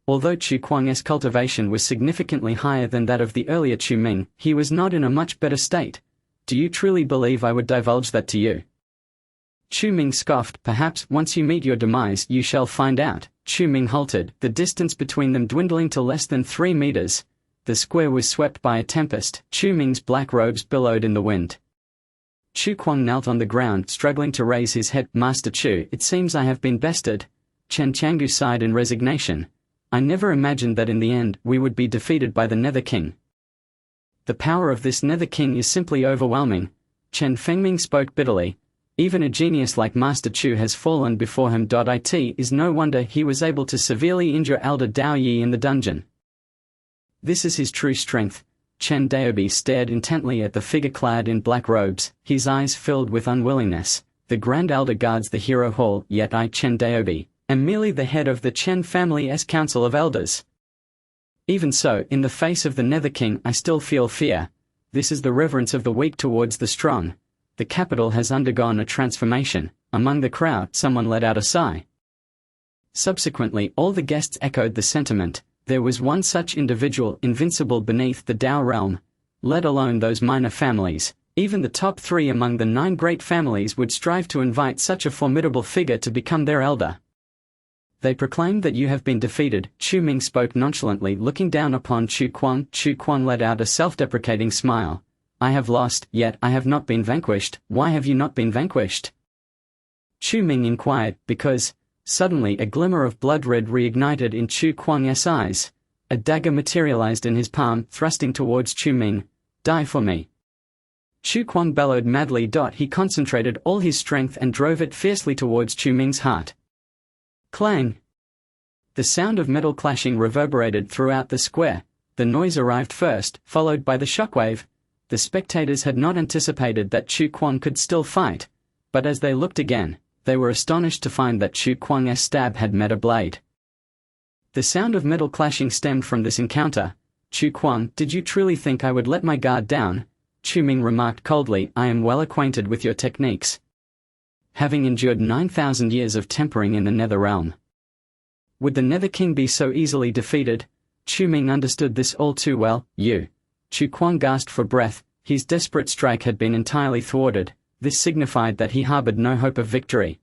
Although Chu Kuang's cultivation was significantly higher than that of the earlier Chu Ming, he was not in a much better state. Do you truly believe I would divulge that to you? Chu Ming scoffed. Perhaps once you meet your demise you shall find out. Chu Ming halted, the distance between them dwindling to less than 3 meters. The square was swept by a tempest. Chu Ming's black robes billowed in the wind. Chu Kuang knelt on the ground, struggling to raise his head. Master Chu, it seems I have been bested. Chen Qiangu sighed in resignation. I never imagined that in the end we would be defeated by the Nether King. The power of this Nether King is simply overwhelming. Chen Fengming spoke bitterly. Even a genius like Master Chu has fallen before him. It is no wonder he was able to severely injure Elder Dao Yi in the dungeon. This is his true strength. Chen Daobi stared intently at the figure clad in black robes, his eyes filled with unwillingness. The Grand Elder guards the Hero Hall, yet I, Chen Daobi, am merely the head of the Chen family's council of elders. Even so, in the face of the Nether King I still feel fear. This is the reverence of the weak towards the strong. The capital has undergone a transformation. Among the crowd, someone let out a sigh. Subsequently, all the guests echoed the sentiment. There was one such individual invincible beneath the Dao realm. Let alone those minor families, even the top 3 among the 9 great families would strive to invite such a formidable figure to become their elder. They proclaimed that you have been defeated. Chu Ming spoke nonchalantly, looking down upon Chu Kuang. Chu Kuang let out a self-deprecating smile. I have lost, yet I have not been vanquished. Why have you not been vanquished? Chu Ming inquired. Because, suddenly a glimmer of blood red reignited in Chu Kuang's eyes. A dagger materialized in his palm, thrusting towards Chu Ming. Die for me. Chu Kuang bellowed madly. He concentrated all his strength and drove it fiercely towards Chu Ming's heart. Clang! The sound of metal clashing reverberated throughout the square. The noise arrived first, followed by the shockwave. The spectators had not anticipated that Chu Kuang could still fight, but as they looked again, they were astonished to find that Chu Kuang's stab had met a blade. The sound of metal clashing stemmed from this encounter. Chu Kuang, did you truly think I would let my guard down? Chu Ming remarked coldly. I am well acquainted with your techniques, having endured 9,000 years of tempering in the Nether realm. Would the Nether King be so easily defeated? Chu Ming understood this all too well. You. Chu Kuang gasped for breath. His desperate strike had been entirely thwarted. This signified that he harbored no hope of victory.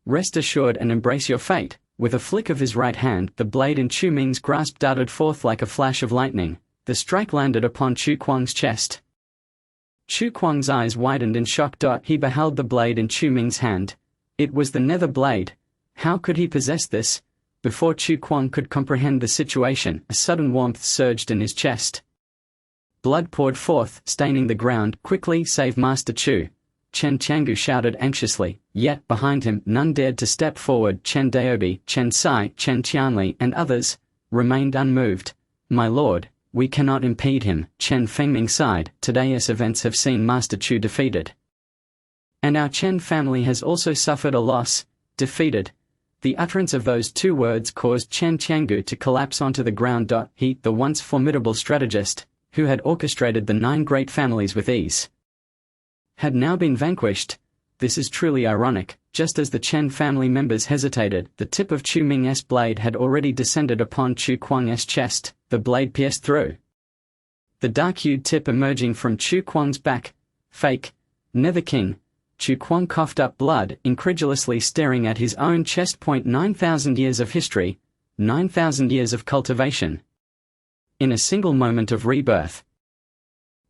Rest assured and embrace your fate. With a flick of his right hand, the blade in Chu Ming's grasp darted forth like a flash of lightning. The strike landed upon Chu Kuang's chest. Chu Kuang's eyes widened in shock. He beheld the blade in Chu Ming's hand. It was the nether blade. How could he possess this? Before Chu Kuang could comprehend the situation, a sudden warmth surged in his chest. Blood poured forth, staining the ground. Quickly, save Master Chu. Chen Qiangu shouted anxiously, yet behind him none dared to step forward. Chen Daobi, Chen Sai, Chen Qianli and others remained unmoved. My lord, we cannot impede him. Chen Fengming sighed. Today's events have seen Master Chu defeated. And our Chen family has also suffered a loss. Defeated. The utterance of those 2 words caused Chen Qiangu to collapse onto the ground. He, the once formidable strategist, who had orchestrated the 9 great families with ease, had now been vanquished. This is truly ironic. Just as the Chen family members hesitated, the tip of Chu Ming's blade had already descended upon Chu Kuang's chest. The blade pierced through, the dark-hued tip emerging from Chu Kuang's back. Fake. Nether King. Chu Kuang coughed up blood, incredulously staring at his own chest. 9,000 years of history, 9,000 years of cultivation. In a single moment of rebirth,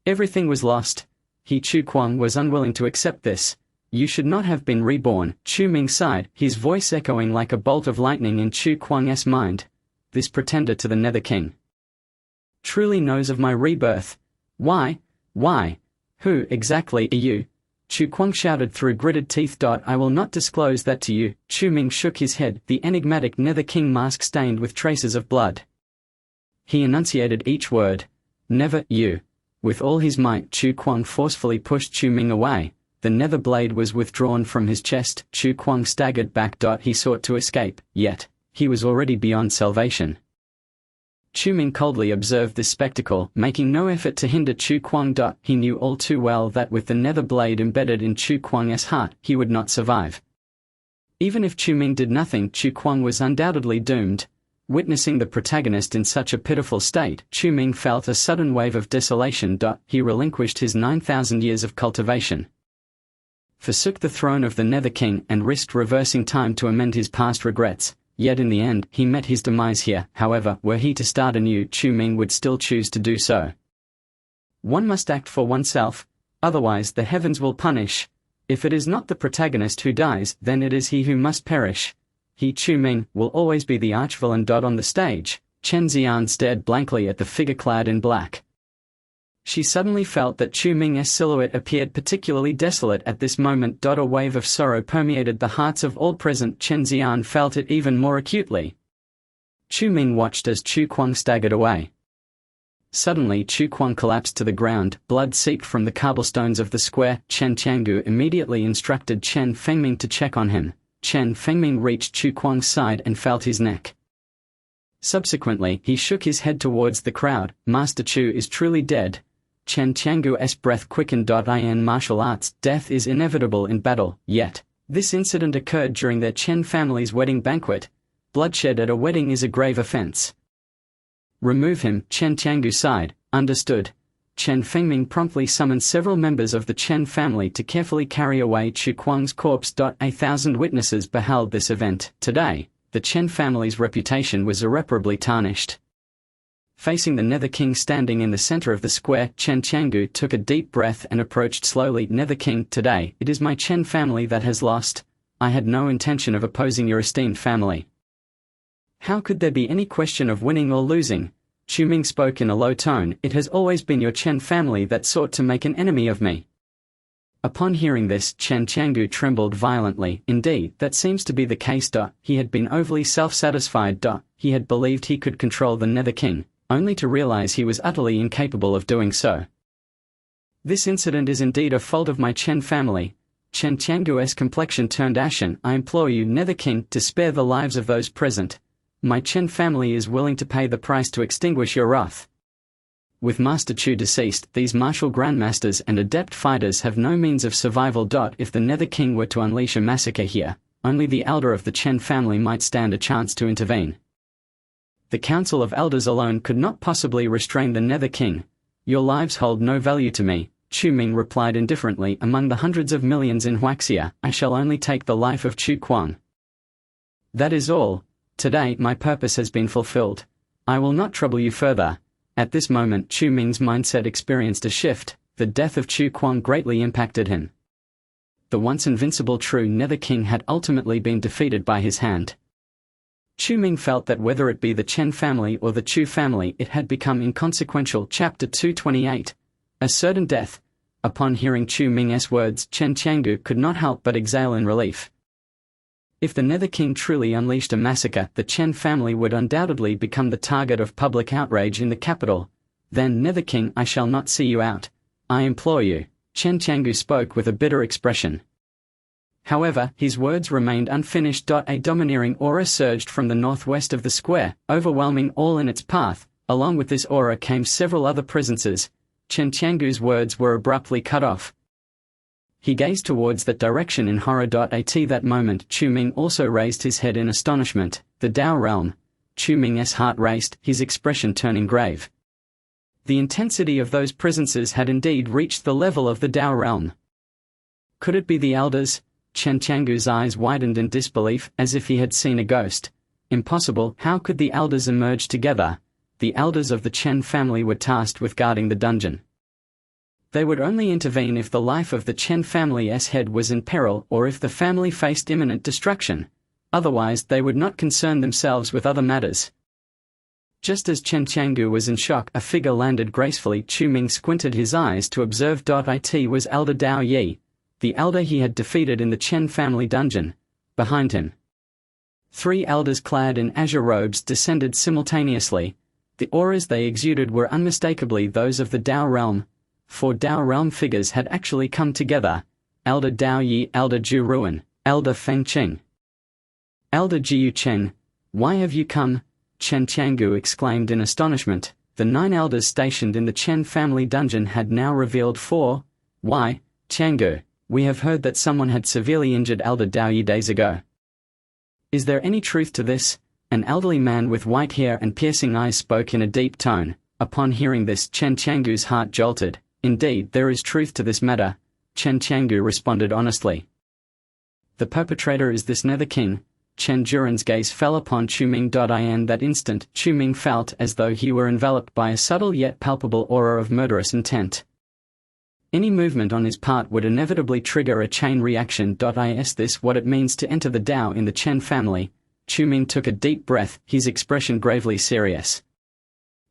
everything was lost. Chu Kuang was unwilling to accept this. You should not have been reborn. Chu Ming sighed, his voice echoing like a bolt of lightning in Chu Kuang's mind. This pretender to the Nether King truly knows of my rebirth. Why? Who exactly are you? Chu Kuang shouted through gritted teeth. I will not disclose that to you. Chu Ming shook his head, the enigmatic Nether King mask stained with traces of blood. He enunciated each word. Never. You. With all his might, Chu Kuang forcefully pushed Chu Ming away. The nether blade was withdrawn from his chest. Chu Kuang staggered back. He sought to escape, yet he was already beyond salvation. Chu Ming coldly observed this spectacle, making no effort to hinder Chu Kuang. He knew all too well that with the nether blade embedded in Chu Kuang's heart, he would not survive. Even if Chu Ming did nothing, Chu Kuang was undoubtedly doomed. Witnessing the protagonist in such a pitiful state, Chu Ming felt a sudden wave of desolation. He relinquished his 9,000 years of cultivation, forsook the throne of the Nether King, and risked reversing time to amend his past regrets. Yet in the end, he met his demise here. However, were he to start anew, Chu Ming would still choose to do so. One must act for oneself, otherwise the heavens will punish. If it is not the protagonist who dies, then it is he who must perish. He, Chu Ming, will always be the arch-villain. On the stage, Chen Xian stared blankly at the figure clad in black. She suddenly felt that Chu Ming's silhouette appeared particularly desolate at this moment. A wave of sorrow permeated the hearts of all present. Chen Xian felt it even more acutely. Chu Ming watched as Chu Kuang staggered away. Suddenly Chu Kuang collapsed to the ground, blood seeped from the cobblestones of the square. Chen Qiangu immediately instructed Chen Fengming to check on him. Chen Fengming reached Chu Kuang's side and felt his neck. Subsequently, he shook his head towards the crowd. Master Chu is truly dead. Chen Qiangu's breath quickened. In martial arts, death is inevitable in battle, yet this incident occurred during their Chen family's wedding banquet. Bloodshed at a wedding is a grave offense. Remove him, Chen Qiangu sighed. Understood. Chen Fengming promptly summoned several members of the Chen family to carefully carry away Chu Kuang's corpse. 1,000 witnesses beheld this event. Today, the Chen family's reputation was irreparably tarnished. Facing the Nether King standing in the center of the square, Chen Qiangu took a deep breath and approached slowly. Nether King, today, it is my Chen family that has lost. I had no intention of opposing your esteemed family. How could there be any question of winning or losing? Chu Ming spoke in a low tone. It has always been your Chen family that sought to make an enemy of me. Upon hearing this, Chen Qiangu trembled violently. Indeed, that seems to be the case. He had been overly self-satisfied. He had believed he could control the Nether King, only to realize he was utterly incapable of doing so. This incident is indeed a fault of my Chen family. Chen Qiangu's complexion turned ashen. I implore you, Nether King, to spare the lives of those present. My Chen family is willing to pay the price to extinguish your wrath. With Master Chu deceased, these martial grandmasters and adept fighters have no means of survival. If the Nether King were to unleash a massacre here, only the elder of the Chen family might stand a chance to intervene. The Council of Elders alone could not possibly restrain the Nether King. Your lives hold no value to me, Chu Ming replied indifferently. Among the hundreds of millions in Huaxia, I shall only take the life of Chu Kuang. That is all. Today my purpose has been fulfilled. I will not trouble you further. At this moment Chu Ming's mindset experienced a shift. The death of Chu Kuang greatly impacted him. The once invincible true Nether King had ultimately been defeated by his hand. Chu Ming felt that whether it be the Chen family or the Chu family, it had become inconsequential. Chapter 228. A certain death. Upon hearing Chu Ming's words, Chen Qiangu could not help but exhale in relief. If the Nether King truly unleashed a massacre, the Chen family would undoubtedly become the target of public outrage in the capital. Then, Nether King, I shall not see you out. I implore you. Chen Qiangu spoke with a bitter expression. However, his words remained unfinished. A domineering aura surged from the northwest of the square, overwhelming all in its path. Along with this aura came several other presences. Chen Qiangu's words were abruptly cut off. He gazed towards that direction in horror. At that moment, Chu Ming also raised his head in astonishment. The Dao realm. Chu Ming's heart raced, his expression turning grave. The intensity of those presences had indeed reached the level of the Dao realm. Could it be the elders? Chen Qiangu's eyes widened in disbelief, as if he had seen a ghost. Impossible. How could the elders emerge together? The elders of the Chen family were tasked with guarding the dungeon. They would only intervene if the life of the Chen family's head was in peril or if the family faced imminent destruction. Otherwise, they would not concern themselves with other matters. Just as Chen Qiangu was in shock, a figure landed gracefully. Chu Ming squinted his eyes to observe. It was Elder Dao Yi, the elder he had defeated in the Chen family dungeon. Behind him, 3 elders clad in azure robes descended simultaneously. The auras they exuded were unmistakably those of the Dao realm. 4 Dao realm figures had actually come together. Elder Dao Yi, Elder Zhu Ruan, Elder Feng Qing. Elder Jiu Chen, why have you come? Chen Qiangu exclaimed in astonishment. The 9 elders stationed in the Chen family dungeon had now revealed 4. Why, Qiangu, we have heard that someone had severely injured Elder Dao Yi days ago. Is there any truth to this? An elderly man with white hair and piercing eyes spoke in a deep tone. Upon hearing this, Chen Qiangu's heart jolted. Indeed, there is truth to this matter, Chen Qiangu responded honestly. The perpetrator is this nether king. Chen Juren's gaze fell upon Chu Ming. In that instant, Chu Ming felt as though he were enveloped by a subtle yet palpable aura of murderous intent. Any movement on his part would inevitably trigger a chain reaction. Is this what it means to enter the Dao in the Chen family? Chu Ming took a deep breath, his expression gravely serious.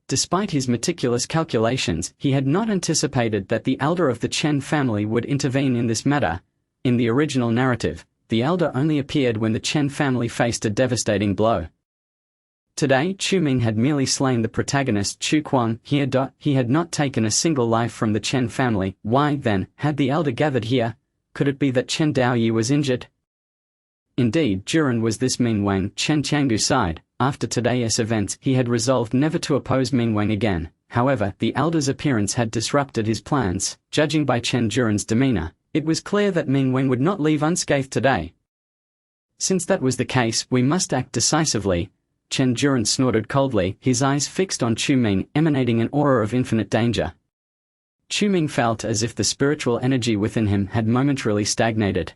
Despite his meticulous calculations, he had not anticipated that the elder of the Chen family would intervene in this matter. In the original narrative, the elder only appeared when the Chen family faced a devastating blow. Today, Chu Ming had merely slain the protagonist Chu Kuang here. He had not taken a single life from the Chen family. Why, then, had the elder gathered here? Could it be that Chen Daoyi was injured? Indeed, Juren was this Mingwang. Chen Qiangu sighed. After today's events, he had resolved never to oppose Mingwang again. However, the elder's appearance had disrupted his plans. Judging by Chen Juren's demeanor, it was clear that Mingwang would not leave unscathed today. Since that was the case, we must act decisively. Chen Juren snorted coldly, his eyes fixed on Chu Ming, emanating an aura of infinite danger. Chu Ming felt as if the spiritual energy within him had momentarily stagnated.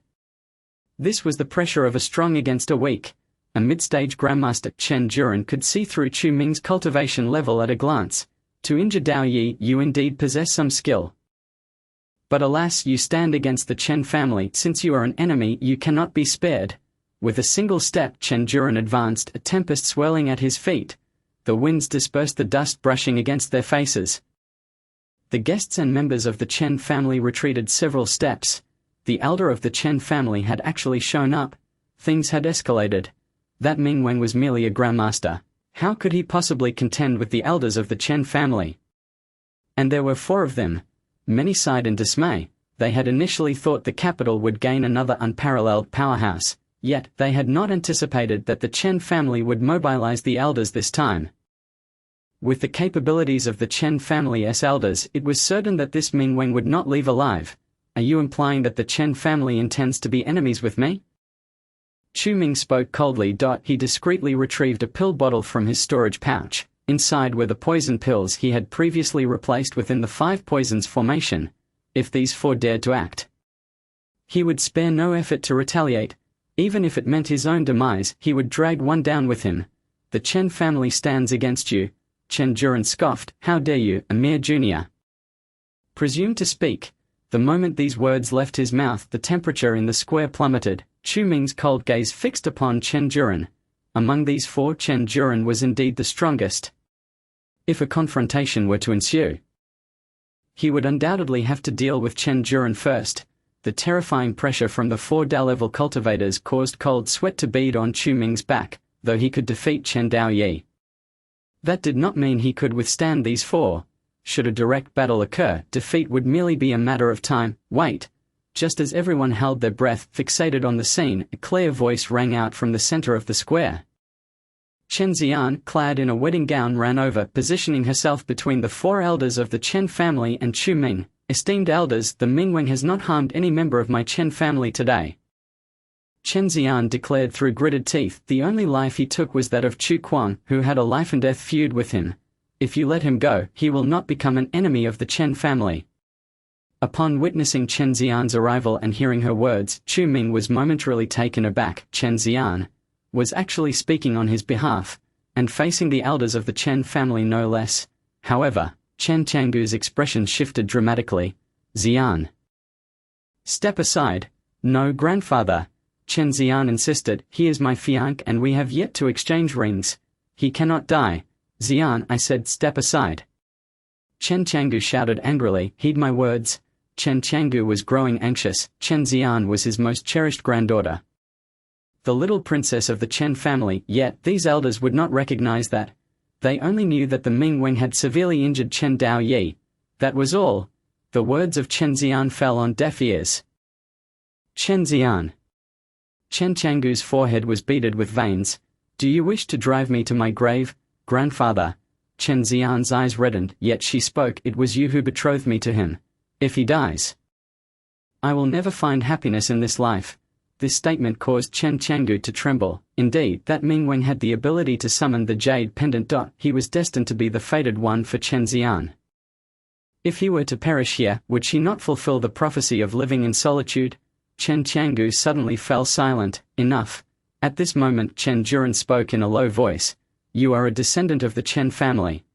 This was the pressure of a strong against a weak. A mid-stage grandmaster, Chen Juren, could see through Chu Ming's cultivation level at a glance. To injure Dao Yi, you indeed possess some skill. But alas, you stand against the Chen family. Since you are an enemy, you cannot be spared. With a single step, Chen Juren advanced, a tempest swirling at his feet. The winds dispersed the dust brushing against their faces. The guests and members of the Chen family retreated several steps. The elder of the Chen family had actually shown up. Things had escalated. That Mingwang was merely a grandmaster. How could he possibly contend with the elders of the Chen family? And there were 4 of them. Many sighed in dismay. They had initially thought the capital would gain another unparalleled powerhouse, yet they had not anticipated that the Chen family would mobilize the elders this time. With the capabilities of the Chen family's elders, it was certain that this Mingwang would not leave alive. Are you implying that the Chen family intends to be enemies with me? Chu Ming spoke coldly. He discreetly retrieved a pill bottle from his storage pouch. Inside were the poison pills he had previously replaced within the 5 poisons formation. If these 4 dared to act, he would spare no effort to retaliate. Even if it meant his own demise, he would drag one down with him. The Chen family stands against you. Chen Juren scoffed. How dare you, a mere junior, presume to speak? The moment these words left his mouth, the temperature in the square plummeted. Chu Ming's cold gaze fixed upon Chen Juren. Among these 4, Chen Juren was indeed the strongest. If a confrontation were to ensue, he would undoubtedly have to deal with Chen Juren first. The terrifying pressure from the 4 Dao-level cultivators caused cold sweat to bead on Chu Ming's back. Though he could defeat Chen Daoyi, that did not mean he could withstand these 4. Should a direct battle occur, defeat would merely be a matter of time. Wait. Just as everyone held their breath, fixated on the scene, a clear voice rang out from the center of the square. Chen Xian, clad in a wedding gown, ran over, positioning herself between the 4 elders of the Chen family and Chu Ming. Esteemed elders, the Mingwang has not harmed any member of my Chen family today. Chen Xian declared through gritted teeth. The only life he took was that of Chu Kuang, who had a life-and-death feud with him. If you let him go, he will not become an enemy of the Chen family. Upon witnessing Chen Xian's arrival and hearing her words, Chu Ming was momentarily taken aback. Chen Xian was actually speaking on his behalf, and facing the elders of the Chen family no less. However, Chen Qiangu's expression shifted dramatically. Xian, step aside. No, grandfather, Chen Xian insisted. He is my fiancé and we have yet to exchange rings. He cannot die. Xian, I said, step aside. Chen Qiangu shouted angrily. Heed my words. Chen Qiangu was growing anxious. Chen Xian was his most cherished granddaughter, the little princess of the Chen family, yet these elders would not recognize that. They only knew that the Mingwang had severely injured Chen Daoyi. That was all. The words of Chen Xian fell on deaf ears. Chen Xian. Chen Qiangu's forehead was beaded with veins. Do you wish to drive me to my grave, grandfather? Chen Xian's eyes reddened, yet she spoke. It was you who betrothed me to him. If he dies, I will never find happiness in this life. This statement caused Chen Changgu to tremble. Indeed, that Mingwen had the ability to summon the jade pendant. He was destined to be the fated one for Chen Xian. If he were to perish here, would she not fulfill the prophecy of living in solitude? Chen Changgu suddenly fell silent. Enough. At this moment Chen Juren spoke in a low voice. You are a descendant of the Chen family.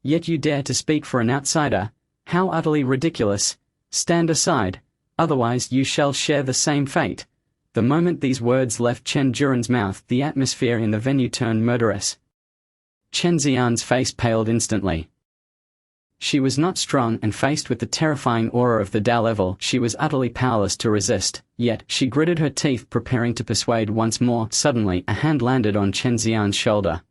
Yet you dare to speak for an outsider? How utterly ridiculous. Stand aside. Otherwise you shall share the same fate. The moment these words left Chen Juren's mouth, the atmosphere in the venue turned murderous. Chen Xian's face paled instantly. She was not strong, and faced with the terrifying aura of the Tao level, she was utterly powerless to resist. Yet, she gritted her teeth, preparing to persuade once more. Suddenly, a hand landed on Chen Xian's shoulder.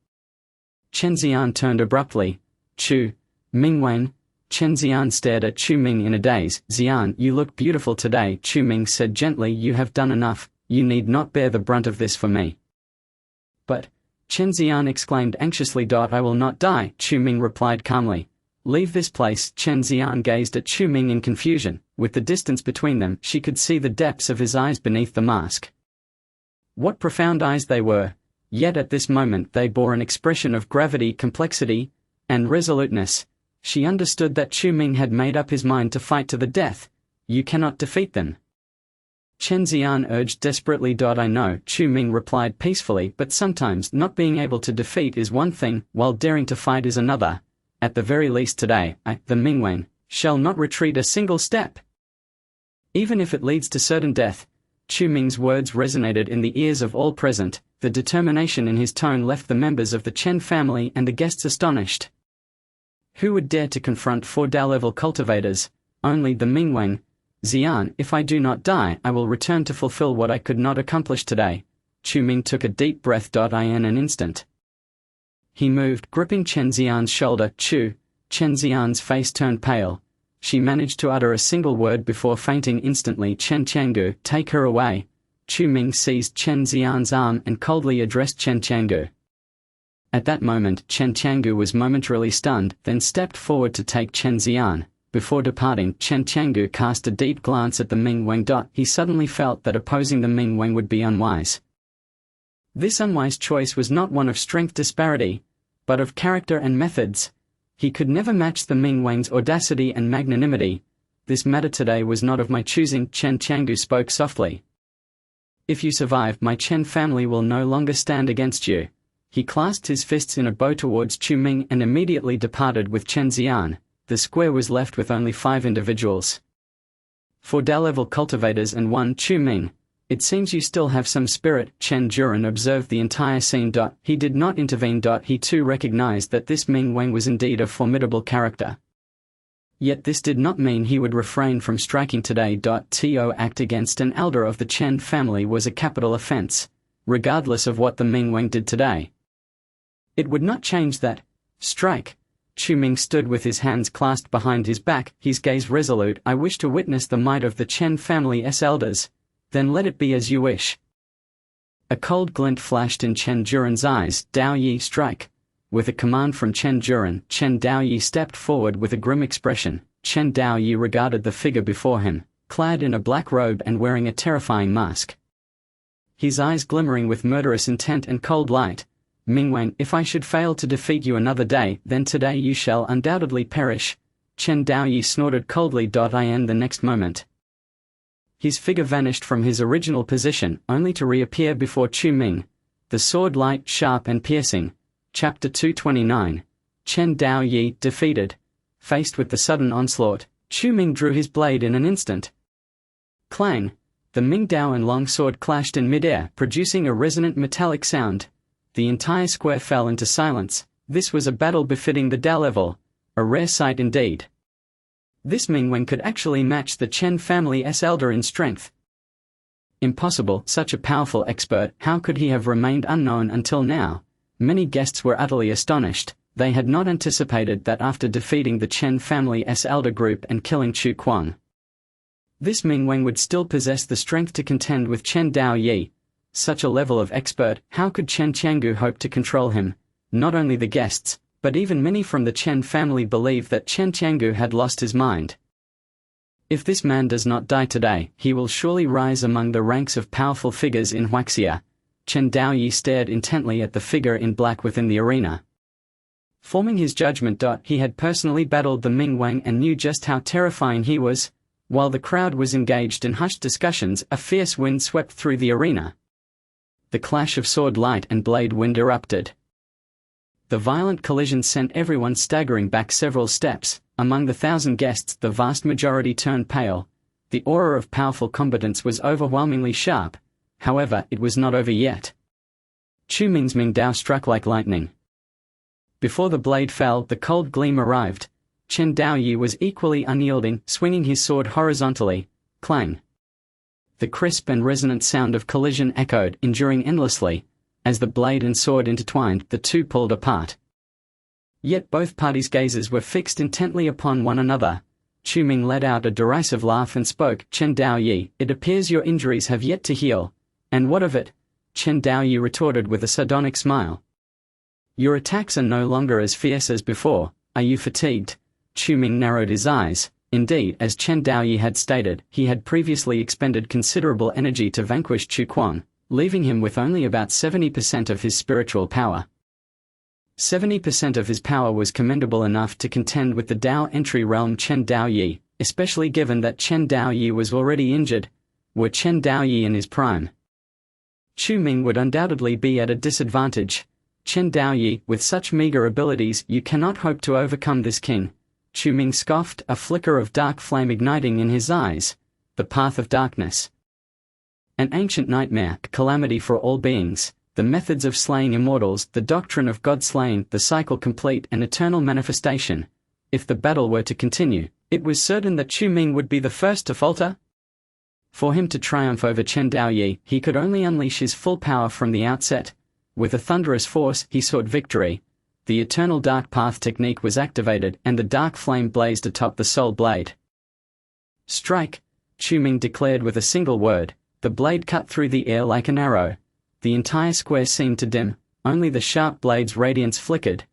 Chen Xian turned abruptly. Chu Mingwen. Chen Xian stared at Chu Ming in a daze. Xian, you look beautiful today. Chu Ming said gently. You have done enough. You need not bear the brunt of this for me. But, Chen Xian exclaimed anxiously. I will not die, Chu Ming replied calmly. Leave this place. Chen Xian gazed at Chu Ming in confusion. With the distance between them, she could see the depths of his eyes beneath the mask. What profound eyes they were! Yet at this moment they bore an expression of gravity, complexity, and resoluteness. She understood that Chu Ming had made up his mind to fight to the death. You cannot defeat them. Chen Xian urged desperately. I know, Chu Ming replied peacefully, but sometimes not being able to defeat is one thing, while daring to fight is another. At the very least today, I, the Mingwen, shall not retreat a single step. Even if it leads to certain death. Chu Ming's words resonated in the ears of all present. The determination in his tone left the members of the Chen family and the guests astonished. Who would dare to confront 4 Tao-level cultivators? Only the Mingwen. Xian, if I do not die, I will return to fulfill what I could not accomplish today. Chu Ming took a deep breath. In an instant, he moved, gripping Chen Xian's shoulder. Chen Xian's face turned pale. She managed to utter a single word before fainting instantly. Chen Changgu, take her away. Chu Ming seized Chen Xian's arm and coldly addressed Chen Changgu. At that moment, Chen Changgu was momentarily stunned, then stepped forward to take Chen Xian. Before departing, Chen Changgu cast a deep glance at the Mingwen. He suddenly felt that opposing the Mingwen would be unwise. This unwise choice was not one of strength disparity, but of character and methods. He could never match the Mingwen's audacity and magnanimity. This matter today was not of my choosing. Chen Changgu spoke softly. If you survive, my Chen family will no longer stand against you. He clasped his fists in a bow towards Chu Ming and immediately departed with Chen Xian. The square was left with only 5 individuals. 4 Tao-level cultivators and 1 Chu Ming. It seems you still have some spirit. Chen Juren observed the entire scene. He did not intervene. He too recognized that this Mingwen was indeed a formidable character. Yet this did not mean he would refrain from striking today. To act against an elder of the Chen family was a capital offense, regardless of what the Mingwen did today. It would not change that. Strike. Chu Ming stood with his hands clasped behind his back, his gaze resolute. I wish to witness the might of the Chen family's elders. Then let it be as you wish. A cold glint flashed in Chen Juren's eyes. Dao Yi, strike. With a command from Chen Juren, Chen Dao Yi stepped forward with a grim expression. Chen Dao Yi regarded the figure before him, clad in a black robe and wearing a terrifying mask. His eyes glimmering with murderous intent and cold light. Mingwen, if I should fail to defeat you another day, then today you shall undoubtedly perish. Chen Dao Yi snorted coldly. In the next moment, his figure vanished from his original position, only to reappear before Chu Ming. The sword light, sharp and piercing. Chapter 229. Chen Dao Yi, defeated. Faced with the sudden onslaught, Chu Ming drew his blade in an instant. Clang! The Ming Dao and long sword clashed in midair, producing a resonant metallic sound. The entire square fell into silence. This was a battle befitting the Dao level. A rare sight indeed. This Mingwen could actually match the Chen family's elder in strength. Impossible, such a powerful expert. How could he have remained unknown until now? Many guests were utterly astonished. They had not anticipated that after defeating the Chen family's elder group and killing Chu Kuang, this Mingwen would still possess the strength to contend with Chen Dao Yi. Such a level of expert, how could Chen Qiangu hope to control him? Not only the guests, but even many from the Chen family believed that Chen Qiangu had lost his mind. If this man does not die today, he will surely rise among the ranks of powerful figures in Huaxia. Chen Daoyi stared intently at the figure in black within the arena. Forming his judgment, he had personally battled the Ming Wang and knew just how terrifying he was. While the crowd was engaged in hushed discussions, a fierce wind swept through the arena. The clash of sword light and blade wind erupted. The violent collision sent everyone staggering back several steps. Among the 1,000 guests, the vast majority turned pale. The aura of powerful combatants was overwhelmingly sharp. However, it was not over yet. Chu Ming's Ming Dao struck like lightning. Before the blade fell, the cold gleam arrived. Chen Daoyi was equally unyielding, swinging his sword horizontally. Clang. The crisp and resonant sound of collision echoed, enduring endlessly. As the blade and sword intertwined, the two pulled apart. Yet both parties' gazes were fixed intently upon one another. Chu Ming let out a derisive laugh and spoke, "Chen Daoyi, it appears your injuries have yet to heal." "And what of it?" Chen Daoyi retorted with a sardonic smile. "Your attacks are no longer as fierce as before. Are you fatigued?" Chu Ming narrowed his eyes. Indeed, as Chen Daoyi had stated, he had previously expended considerable energy to vanquish Chu Quan, leaving him with only about 70% of his spiritual power. 70% of his power was commendable enough to contend with the Dao entry realm Chen Daoyi, especially given that Chen Daoyi was already injured. Were Chen Daoyi in his prime, Chu Ming would undoubtedly be at a disadvantage. Chen Daoyi, with such meager abilities, you cannot hope to overcome this king. Chu Ming scoffed, a flicker of dark flame igniting in his eyes. The path of darkness. An ancient nightmare, a calamity for all beings. The methods of slaying immortals, the doctrine of God slaying, the cycle complete and eternal manifestation. If the battle were to continue, it was certain that Chu Ming would be the first to falter. For him to triumph over Chen Daoyi, he could only unleash his full power from the outset. With a thunderous force, he sought victory. The eternal dark path technique was activated, and the dark flame blazed atop the soul blade. "Strike!" Chu Ming declared with a single word. The blade cut through the air like an arrow. The entire square seemed to dim, only the sharp blade's radiance flickered.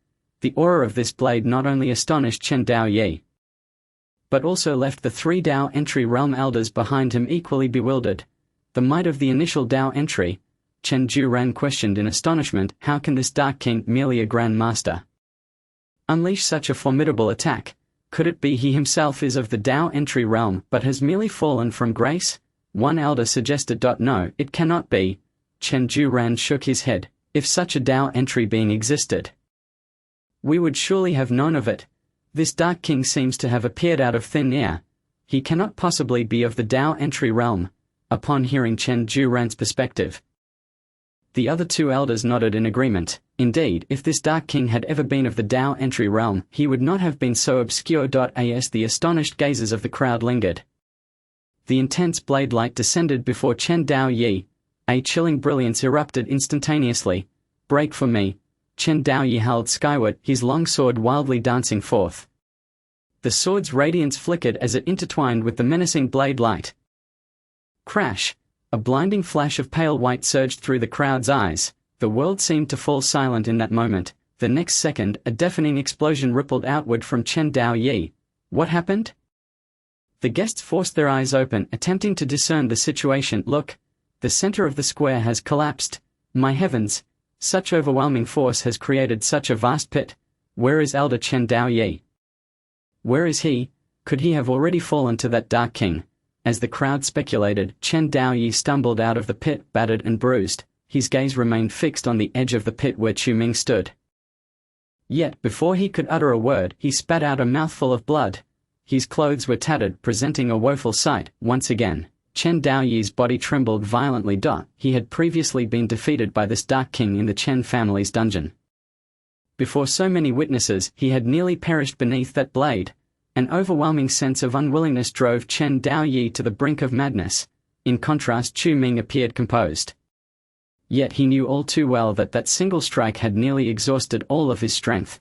The aura of this blade not only astonished Chen Daoyi, but also left the 3 Dao entry realm elders behind him equally bewildered. The might of the initial Dao entry. Chen Juran questioned in astonishment, how can this Dark King, merely a Grand Master, unleash such a formidable attack? Could it be he himself is of the Dao entry realm, but has merely fallen from grace? One elder suggested. No, it cannot be. Chen Juran shook his head. If such a Dao entry being existed, we would surely have known of it. This Dark King seems to have appeared out of thin air. He cannot possibly be of the Dao entry realm. Upon hearing Chen Juran's perspective, the other 2 elders nodded in agreement. Indeed, if this Dark King had ever been of the Dao entry realm, he would not have been so obscure. As the astonished gazes of the crowd lingered, the intense blade light descended before Chen Daoyi. A chilling brilliance erupted instantaneously. "Break for me!" Chen Daoyi held skyward, his long sword wildly dancing forth. The sword's radiance flickered as it intertwined with the menacing blade light. Crash! A blinding flash of pale white surged through the crowd's eyes. The world seemed to fall silent in that moment. The next second, a deafening explosion rippled outward from Chen Daoyi. What happened? The guests forced their eyes open, attempting to discern the situation. "Look! The center of the square has collapsed. My heavens! Such overwhelming force has created such a vast pit. Where is Elder Chen Daoyi? Where is he? Could he have already fallen to that Dark King?" As the crowd speculated, Chen Daoyi stumbled out of the pit, battered and bruised. His gaze remained fixed on the edge of the pit where Chu Ming stood. Yet, before he could utter a word, he spat out a mouthful of blood. His clothes were tattered, presenting a woeful sight. Once again, Chen Daoyi's body trembled violently. He had previously been defeated by this Dark King in the Chen family's dungeon. Before so many witnesses, he had nearly perished beneath that blade. An overwhelming sense of unwillingness drove Chen Daoyi to the brink of madness. In contrast, Chu Ming appeared composed. Yet he knew all too well that that single strike had nearly exhausted all of his strength.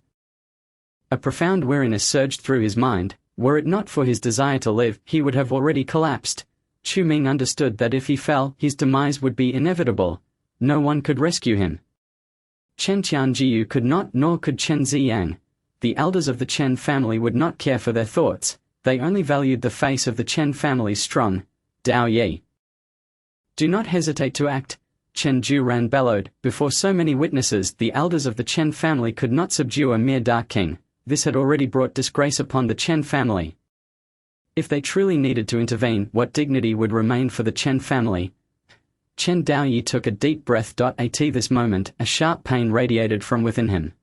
A profound weariness surged through his mind. Were it not for his desire to live, he would have already collapsed. Chu Ming understood that if he fell, his demise would be inevitable. No one could rescue him. Chen Tianjiu could not, nor could Chen Ziyang. The elders of the Chen family would not care for their thoughts, they only valued the face of the Chen family's strong Dao Yi. Do not hesitate to act, Chen Juran bellowed. Before so many witnesses, the elders of the Chen family could not subdue a mere Dark King. This had already brought disgrace upon the Chen family. If they truly needed to intervene, what dignity would remain for the Chen family? Chen Daoyi took a deep breath. At this moment, a sharp pain radiated from within him.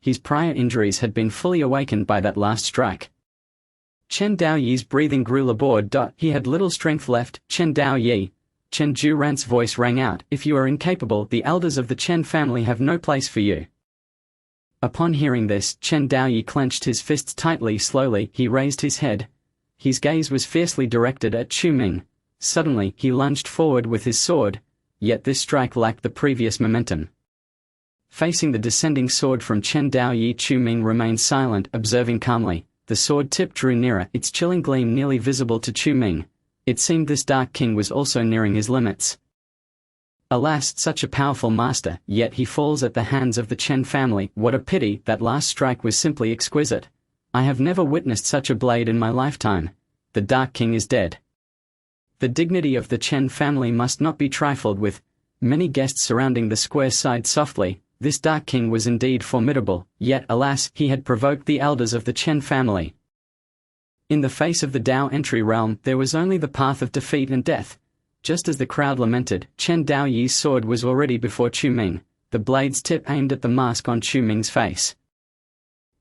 His prior injuries had been fully awakened by that last strike. Chen Daoyi's breathing grew labored. He had little strength left. Chen Daoyi, Chen Juran's voice rang out, if you are incapable, the elders of the Chen family have no place for you. Upon hearing this, Chen Daoyi clenched his fists tightly. Slowly, he raised his head. His gaze was fiercely directed at Chu Ming. Suddenly, he lunged forward with his sword, yet this strike lacked the previous momentum. Facing the descending sword from Chen Daoyi, Chu Ming remained silent, observing calmly. The sword tip drew nearer, its chilling gleam nearly visible to Chu Ming. It seemed this Dark King was also nearing his limits. Alas, such a powerful master, yet he falls at the hands of the Chen family. What a pity, that last strike was simply exquisite. I have never witnessed such a blade in my lifetime. The Dark King is dead. The dignity of the Chen family must not be trifled with. Many guests surrounding the square sighed softly. This Dark King was indeed formidable, yet alas, he had provoked the elders of the Chen family. In the face of the Dao entry realm, there was only the path of defeat and death. Just as the crowd lamented, Chen Daoyi's sword was already before Chu Ming, the blade's tip aimed at the mask on Chu Ming's face.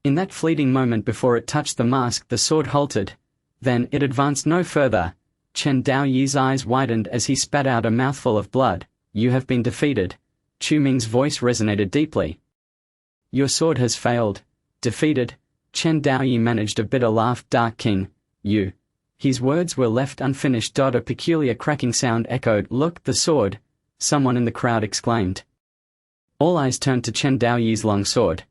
In that fleeting moment before it touched the mask, the sword halted. Then, it advanced no further. Chen Daoyi's eyes widened as he spat out a mouthful of blood. You have been defeated. Chu Ming's voice resonated deeply. Your sword has failed. Defeated. Chen Daoyi managed a bitter laugh. Dark King, you. His words were left unfinished. A peculiar cracking sound echoed. Look, the sword. Someone in the crowd exclaimed. All eyes turned to Chen Daoyi's long sword.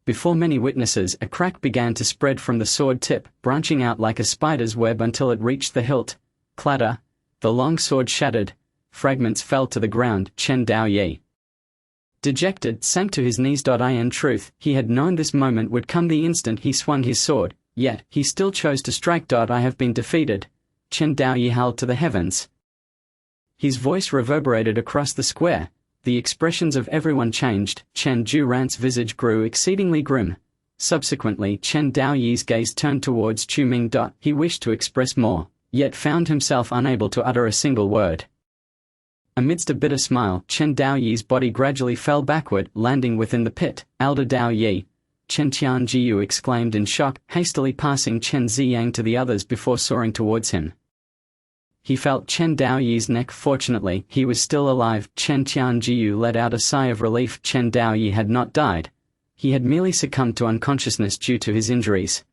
Before many witnesses, a crack began to spread from the sword tip, branching out like a spider's web until it reached the hilt. Clatter. The long sword shattered. Fragments fell to the ground. Chen Daoyi, dejected, sank to his knees. In truth, he had known this moment would come the instant he swung his sword, yet he still chose to strike. I have been defeated. Chen Daoyi howled to the heavens. His voice reverberated across the square. The expressions of everyone changed. Chen Juran's visage grew exceedingly grim. Subsequently, Chen Daoyi's gaze turned towards Chu Ming. He wished to express more, yet found himself unable to utter a single word. Amidst a bitter smile, Chen Daoyi's body gradually fell backward, landing within the pit. Elder Daoyi, Chen Tianjiu exclaimed in shock, hastily passing Chen Ziyang to the others before soaring towards him. He felt Chen Daoyi's neck. Fortunately, he was still alive. Chen Tianjiu let out a sigh of relief. Chen Daoyi had not died. He had merely succumbed to unconsciousness due to his injuries.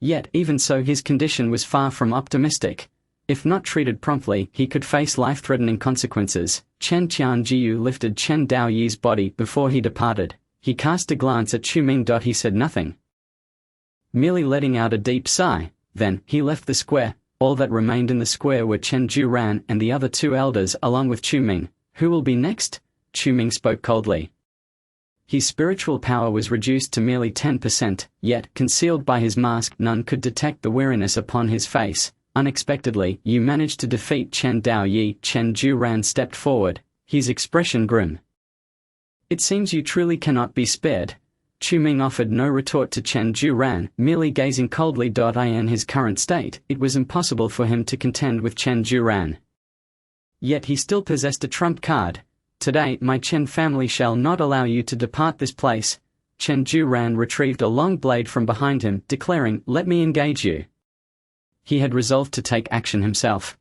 Yet, even so, his condition was far from optimistic. If not treated promptly, he could face life-threatening consequences. Chen Tianjiu lifted Chen Daoyi's body before he departed. He cast a glance at Chu Ming. He said nothing, merely letting out a deep sigh. Then, he left the square. All that remained in the square were Chen Juran and the other two elders along with Chu Ming. Who will be next? Chu Ming spoke coldly. His spiritual power was reduced to merely 10%, yet, concealed by his mask, none could detect the weariness upon his face. Unexpectedly, you managed to defeat Chen Daoyi. Chen Juran stepped forward, his expression grim. It seems you truly cannot be spared. Chu Ming offered no retort to Chen Juran, merely gazing coldly. In his current state, it was impossible for him to contend with Chen Juran. Yet he still possessed a trump card. Today, my Chen family shall not allow you to depart this place. Chen Juran retrieved a long blade from behind him, declaring, let me engage you. He had resolved to take action himself.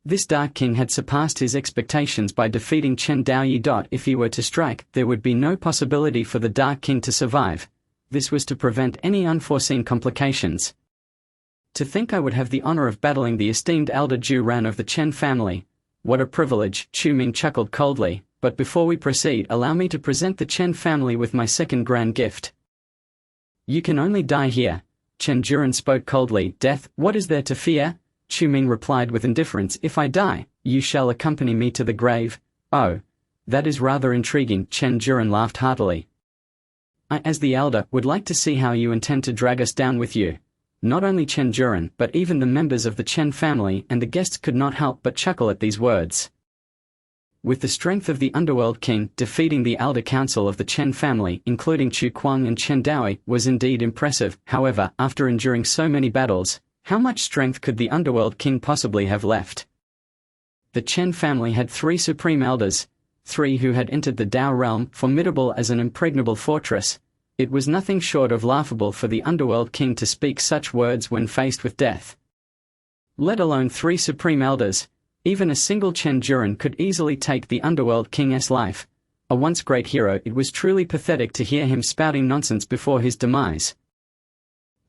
This Dark King had surpassed his expectations by defeating Chen Daoyi. If he were to strike, there would be no possibility for the Dark King to survive. This was to prevent any unforeseen complications. To think I would have the honor of battling the esteemed elder Juran of the Chen family. What a privilege, Chu Ming chuckled coldly, but before we proceed, allow me to present the Chen family with my second grand gift. You can only die here. Chen Juran spoke coldly. Death, what is there to fear? Chu Ming replied with indifference. If I die, You shall accompany me to the grave. Oh, that is rather intriguing. Chen Juran laughed heartily. I, as the elder, would like to see how you intend to drag us down with you. Not only Chen Juran, but even the members of the Chen family and the guests could not help but chuckle at these words. With the strength of the Underworld King defeating the elder council of the Chen family, including Chu Kuang and Chen Daoi, was indeed impressive. However, after enduring so many battles, how much strength could the Underworld King possibly have left? The Chen family had 3 supreme elders, 3 who had entered the Dao realm, formidable as an impregnable fortress. It was nothing short of laughable for the Underworld King to speak such words when faced with death. Let alone 3 supreme elders, even a single Chen Juran could easily take the Underworld King's life. A once great hero, it was truly pathetic to hear him spouting nonsense before his demise.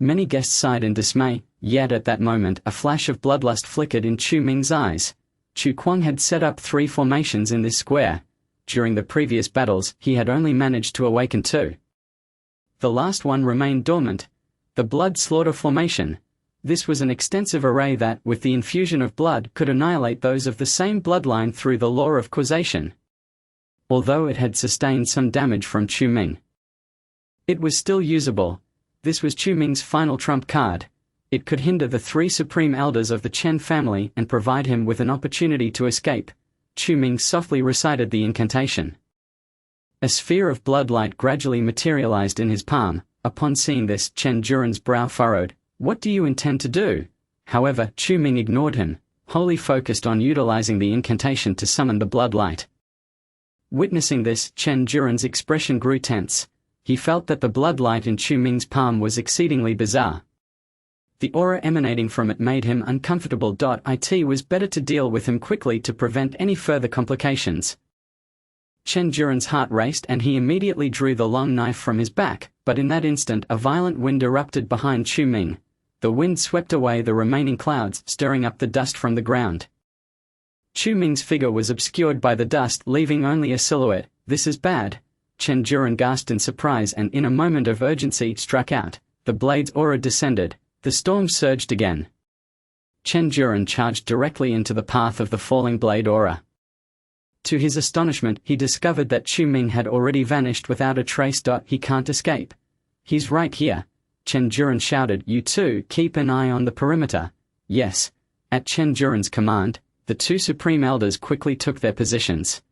Many guests sighed in dismay, yet at that moment a flash of bloodlust flickered in Chu Ming's eyes. Chu Kuang had set up 3 formations in this square. During the previous battles, he had only managed to awaken 2. The last one remained dormant. The Blood Slaughter Formation. This was an extensive array that, with the infusion of blood, could annihilate those of the same bloodline through the law of causation. Although it had sustained some damage from Chu Ming, it was still usable. This was Chu Ming's final trump card. It could hinder the 3 supreme elders of the Chen family and provide him with an opportunity to escape. Chu Ming softly recited the incantation. A sphere of bloodlight gradually materialized in his palm. Upon seeing this, Chen Juran's brow furrowed. What do you intend to do? However, Chu Ming ignored him, wholly focused on utilizing the incantation to summon the bloodlight. Witnessing this, Chen Juran's expression grew tense. He felt that the bloodlight in Chu Ming's palm was exceedingly bizarre. The aura emanating from it made him uncomfortable. It was better to deal with him quickly to prevent any further complications. Chen Juran's heart raced and he immediately drew the long knife from his back, but in that instant a violent wind erupted behind Chu Ming. The wind swept away the remaining clouds, stirring up the dust from the ground. Chu Ming's figure was obscured by the dust, leaving only a silhouette. This is bad. Chen Juran gasped in surprise and in a moment of urgency struck out. The blade's aura descended. The storm surged again. Chen Juran charged directly into the path of the falling blade aura. To his astonishment, he discovered that Chu Ming had already vanished without a trace. He can't escape. He's right here. Chen Juran shouted. You two, keep an eye on the perimeter. Yes. At Chen Juran's command, the 2 supreme elders quickly took their positions.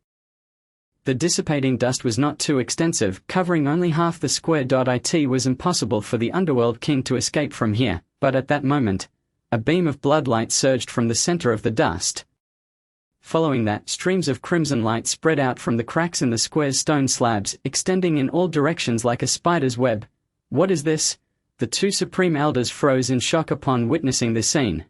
The dissipating dust was not too extensive, covering only half the square. It was impossible for the Underworld King to escape from here, but at that moment, a beam of bloodlight surged from the center of the dust. Following that, streams of crimson light spread out from the cracks in the square's stone slabs, extending in all directions like a spider's web. What is this? The 2 supreme elders froze in shock upon witnessing this scene.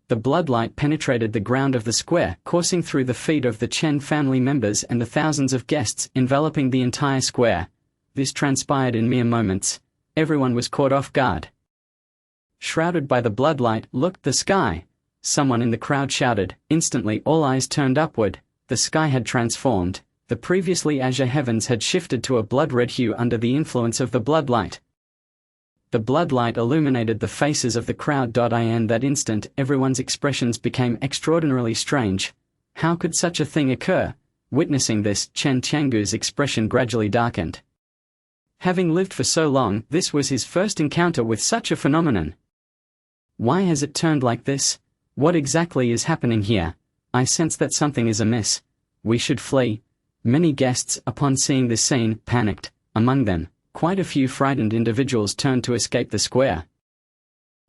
The bloodlight penetrated the ground of the square, coursing through the feet of the Chen family members and the thousands of guests, enveloping the entire square. This transpired in mere moments. Everyone was caught off guard. Shrouded by the bloodlight, looked the sky. Someone in the crowd shouted. Instantly all eyes turned upward. The sky had transformed. The previously azure heavens had shifted to a blood-red hue under the influence of the bloodlight. The bloodlight illuminated the faces of the crowd. In that instant, everyone's expressions became extraordinarily strange. How could such a thing occur? Witnessing this, Chen Qiangu's expression gradually darkened. Having lived for so long, this was his first encounter with such a phenomenon. Why has it turned like this? What exactly is happening here? I sense that something is amiss. We should flee. Many guests, upon seeing this scene, panicked. Among them, quite a few frightened individuals turned to escape the square.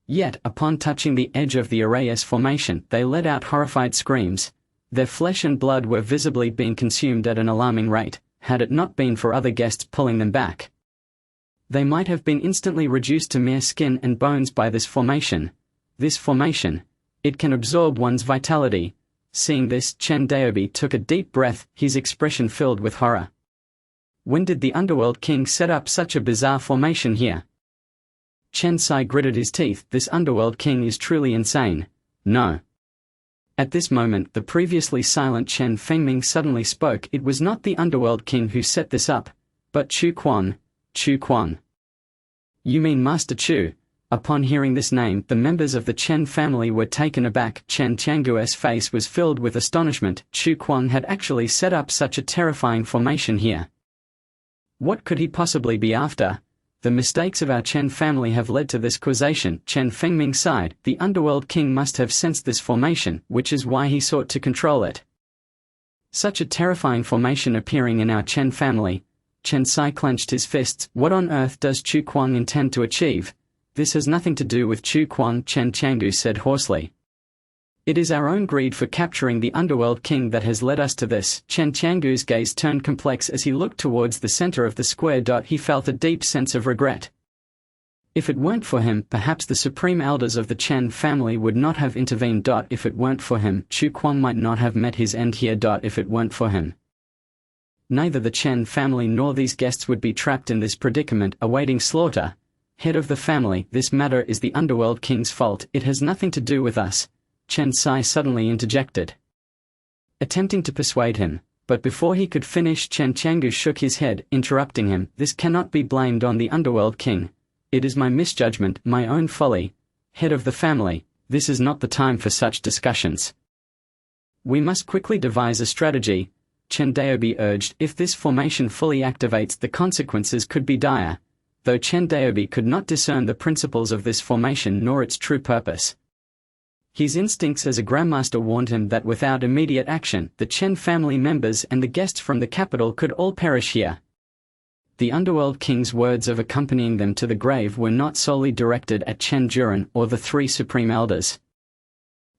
Yet, upon touching the edge of the Array's formation, they let out horrified screams. Their flesh and blood were visibly being consumed at an alarming rate, had it not been for other guests pulling them back. They might have been instantly reduced to mere skin and bones by this formation. This formation, it can absorb one's vitality. Seeing this, Chen Daobi took a deep breath, his expression filled with horror. When did the Underworld King set up such a bizarre formation here? Chen Sai gritted his teeth. This Underworld King is truly insane. No. At this moment, the previously silent Chen Fengming suddenly spoke. It was not the Underworld King who set this up, but Chu Quan. Chu Quan. You mean Master Chu? Upon hearing this name, the members of the Chen family were taken aback. Chen Qianguo's face was filled with astonishment. Chu Kuang had actually set up such a terrifying formation here. What could he possibly be after? The mistakes of our Chen family have led to this causation. Chen Fengming sighed. The underworld king must have sensed this formation, which is why he sought to control it. Such a terrifying formation appearing in our Chen family. Chen Sai clenched his fists. What on earth does Chu Kuang intend to achieve? This has nothing to do with Chu Kuang, Chen Qiangu said hoarsely. It is our own greed for capturing the underworld king that has led us to this. Chen Qiangu's gaze turned complex as he looked towards the center of the square. He felt a deep sense of regret. If it weren't for him, perhaps the supreme elders of the Chen family would not have intervened. If it weren't for him, Chu Kuang might not have met his end here. If it weren't for him, neither the Chen family nor these guests would be trapped in this predicament, awaiting slaughter. Head of the family, this matter is the underworld king's fault. It has nothing to do with us, Chen Sai suddenly interjected, attempting to persuade him. But before he could finish, Chen Qiangu shook his head, interrupting him. This cannot be blamed on the underworld king. It is my misjudgment, my own folly. Head of the family, this is not the time for such discussions. We must quickly devise a strategy, Chen Daobi urged. If this formation fully activates, the consequences could be dire. Though Chen Daobi could not discern the principles of this formation nor its true purpose, his instincts as a grandmaster warned him that without immediate action, the Chen family members and the guests from the capital could all perish here. The underworld king's words of accompanying them to the grave were not solely directed at Chen Juren or the three supreme elders,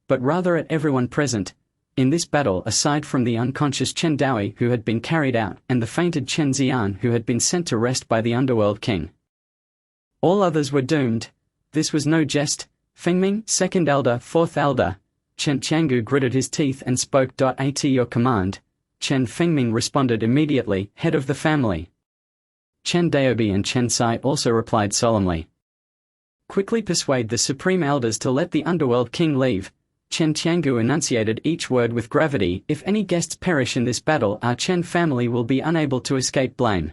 but rather at everyone present. In this battle, aside from the unconscious Chen Daoyi who had been carried out, and the fainted Chen Xian who had been sent to rest by the underworld king, all others were doomed. This was no jest. Fengming, second elder, fourth elder. Chen Qiangu gritted his teeth and spoke. At your command. Chen Fengming responded immediately, head of the family. Chen Daobi and Chen Sai also replied solemnly. Quickly persuade the supreme elders to let the underworld king leave. Chen Qiangu enunciated each word with gravity. If any guests perish in this battle, our Chen family will be unable to escape blame.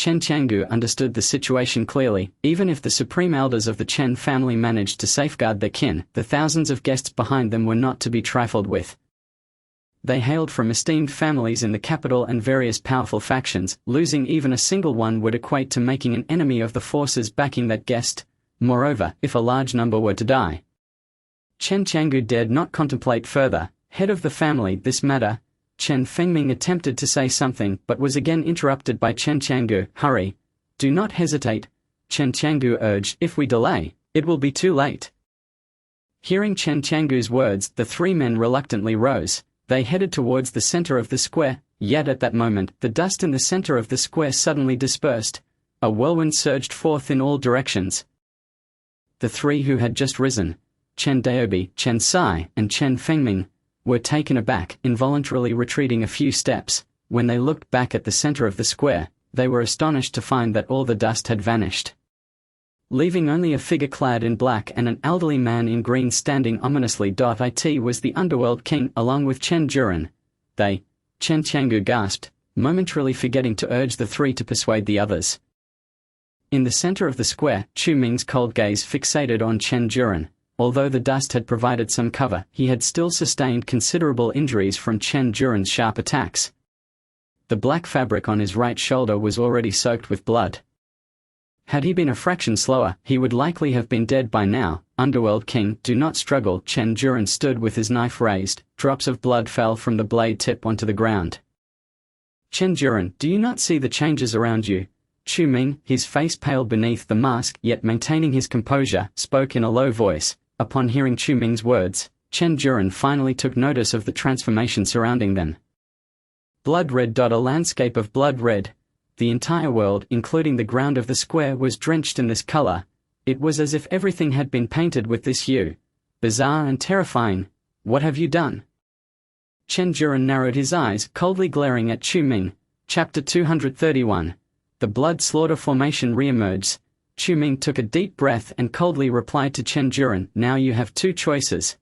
Chen Qiangu understood the situation clearly. Even if the supreme elders of the Chen family managed to safeguard their kin, the thousands of guests behind them were not to be trifled with. They hailed from esteemed families in the capital and various powerful factions. Losing even a single one would equate to making an enemy of the forces backing that guest. Moreover, if a large number were to die, Chen Qiangu dared not contemplate further. Head of the family, this matter. Chen Fengming attempted to say something but was again interrupted by Chen Qiangu. Hurry. Do not hesitate, Chen Qiangu urged. If we delay, it will be too late. Hearing Chen Qiangu's words, the three men reluctantly rose. They headed towards the center of the square, yet at that moment, the dust in the center of the square suddenly dispersed. A whirlwind surged forth in all directions. The three who had just risen, Chen Daobi, Chen Sai, and Chen Fengming, were taken aback, involuntarily retreating a few steps. When they looked back at the center of the square, they were astonished to find that all the dust had vanished, leaving only a figure clad in black and an elderly man in green standing ominously. It was the underworld king, along with Chen Juren. They, Chen Qiangu gasped, momentarily forgetting to urge the three to persuade the others. In the center of the square, Chu Ming's cold gaze fixated on Chen Juren. Although the dust had provided some cover, he had still sustained considerable injuries from Chen Juren's sharp attacks. The black fabric on his right shoulder was already soaked with blood. Had he been a fraction slower, he would likely have been dead by now. Underworld king, do not struggle. Chen Juren stood with his knife raised. Drops of blood fell from the blade tip onto the ground. Chen Juren, do you not see the changes around you? Chu Ming, his face pale beneath the mask yet maintaining his composure, spoke in a low voice. Upon hearing Chu Ming's words, Chen Juren finally took notice of the transformation surrounding them. Blood red. A landscape of blood red. The entire world, including the ground of the square, was drenched in this color. It was as if everything had been painted with this hue. Bizarre and terrifying. What have you done? Chen Juren narrowed his eyes, coldly glaring at Chu Ming. Chapter 231. The blood slaughter formation reemerges. Chu Ming took a deep breath and coldly replied to Chen Juren, now you have two choices.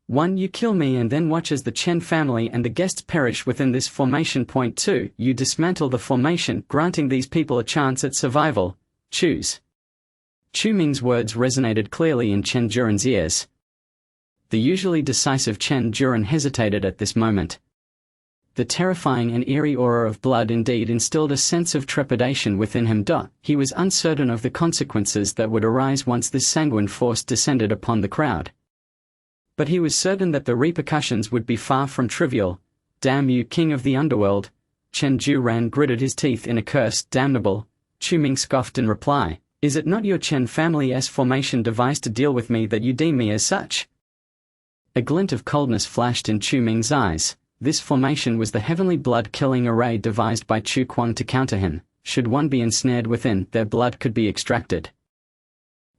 1. You kill me and then watch as the Chen family and the guests perish within this formation. 2. You dismantle the formation, granting these people a chance at survival. Choose. Chu Ming's words resonated clearly in Chen Juren's ears. The usually decisive Chen Juren hesitated at this moment. The terrifying and eerie aura of blood indeed instilled a sense of trepidation within him. He was uncertain of the consequences that would arise once this sanguine force descended upon the crowd. But he was certain that the repercussions would be far from trivial. "Damn you, king of the underworld!" Chen Juren gritted his teeth in a curse. "Damnable!" Chu Ming scoffed in reply. "Is it not your Chen family's formation device to deal with me that you deem me as such?" A glint of coldness flashed in Chu Ming's eyes. This formation was the heavenly blood-killing array devised by Chu Kuang to counter him. Should one be ensnared within, their blood could be extracted,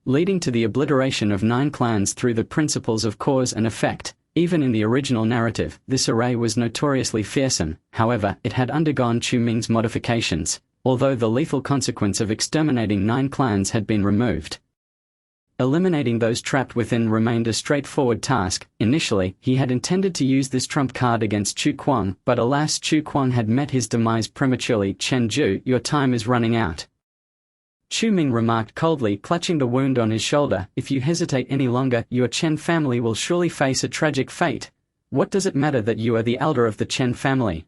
leading to the obliteration of 9 clans through the principles of cause and effect. Even in the original narrative, this array was notoriously fearsome. However, it had undergone Chu Ming's modifications, although the lethal consequence of exterminating 9 clans had been removed. Eliminating those trapped within remained a straightforward task. Initially, he had intended to use this trump card against Chu Kuang, but alas, Chu Kuang had met his demise prematurely. "Chen Ju, your time is running out," Chu Ming remarked coldly, clutching the wound on his shoulder. "If you hesitate any longer, your Chen family will surely face a tragic fate. What does it matter that you are the elder of the Chen family?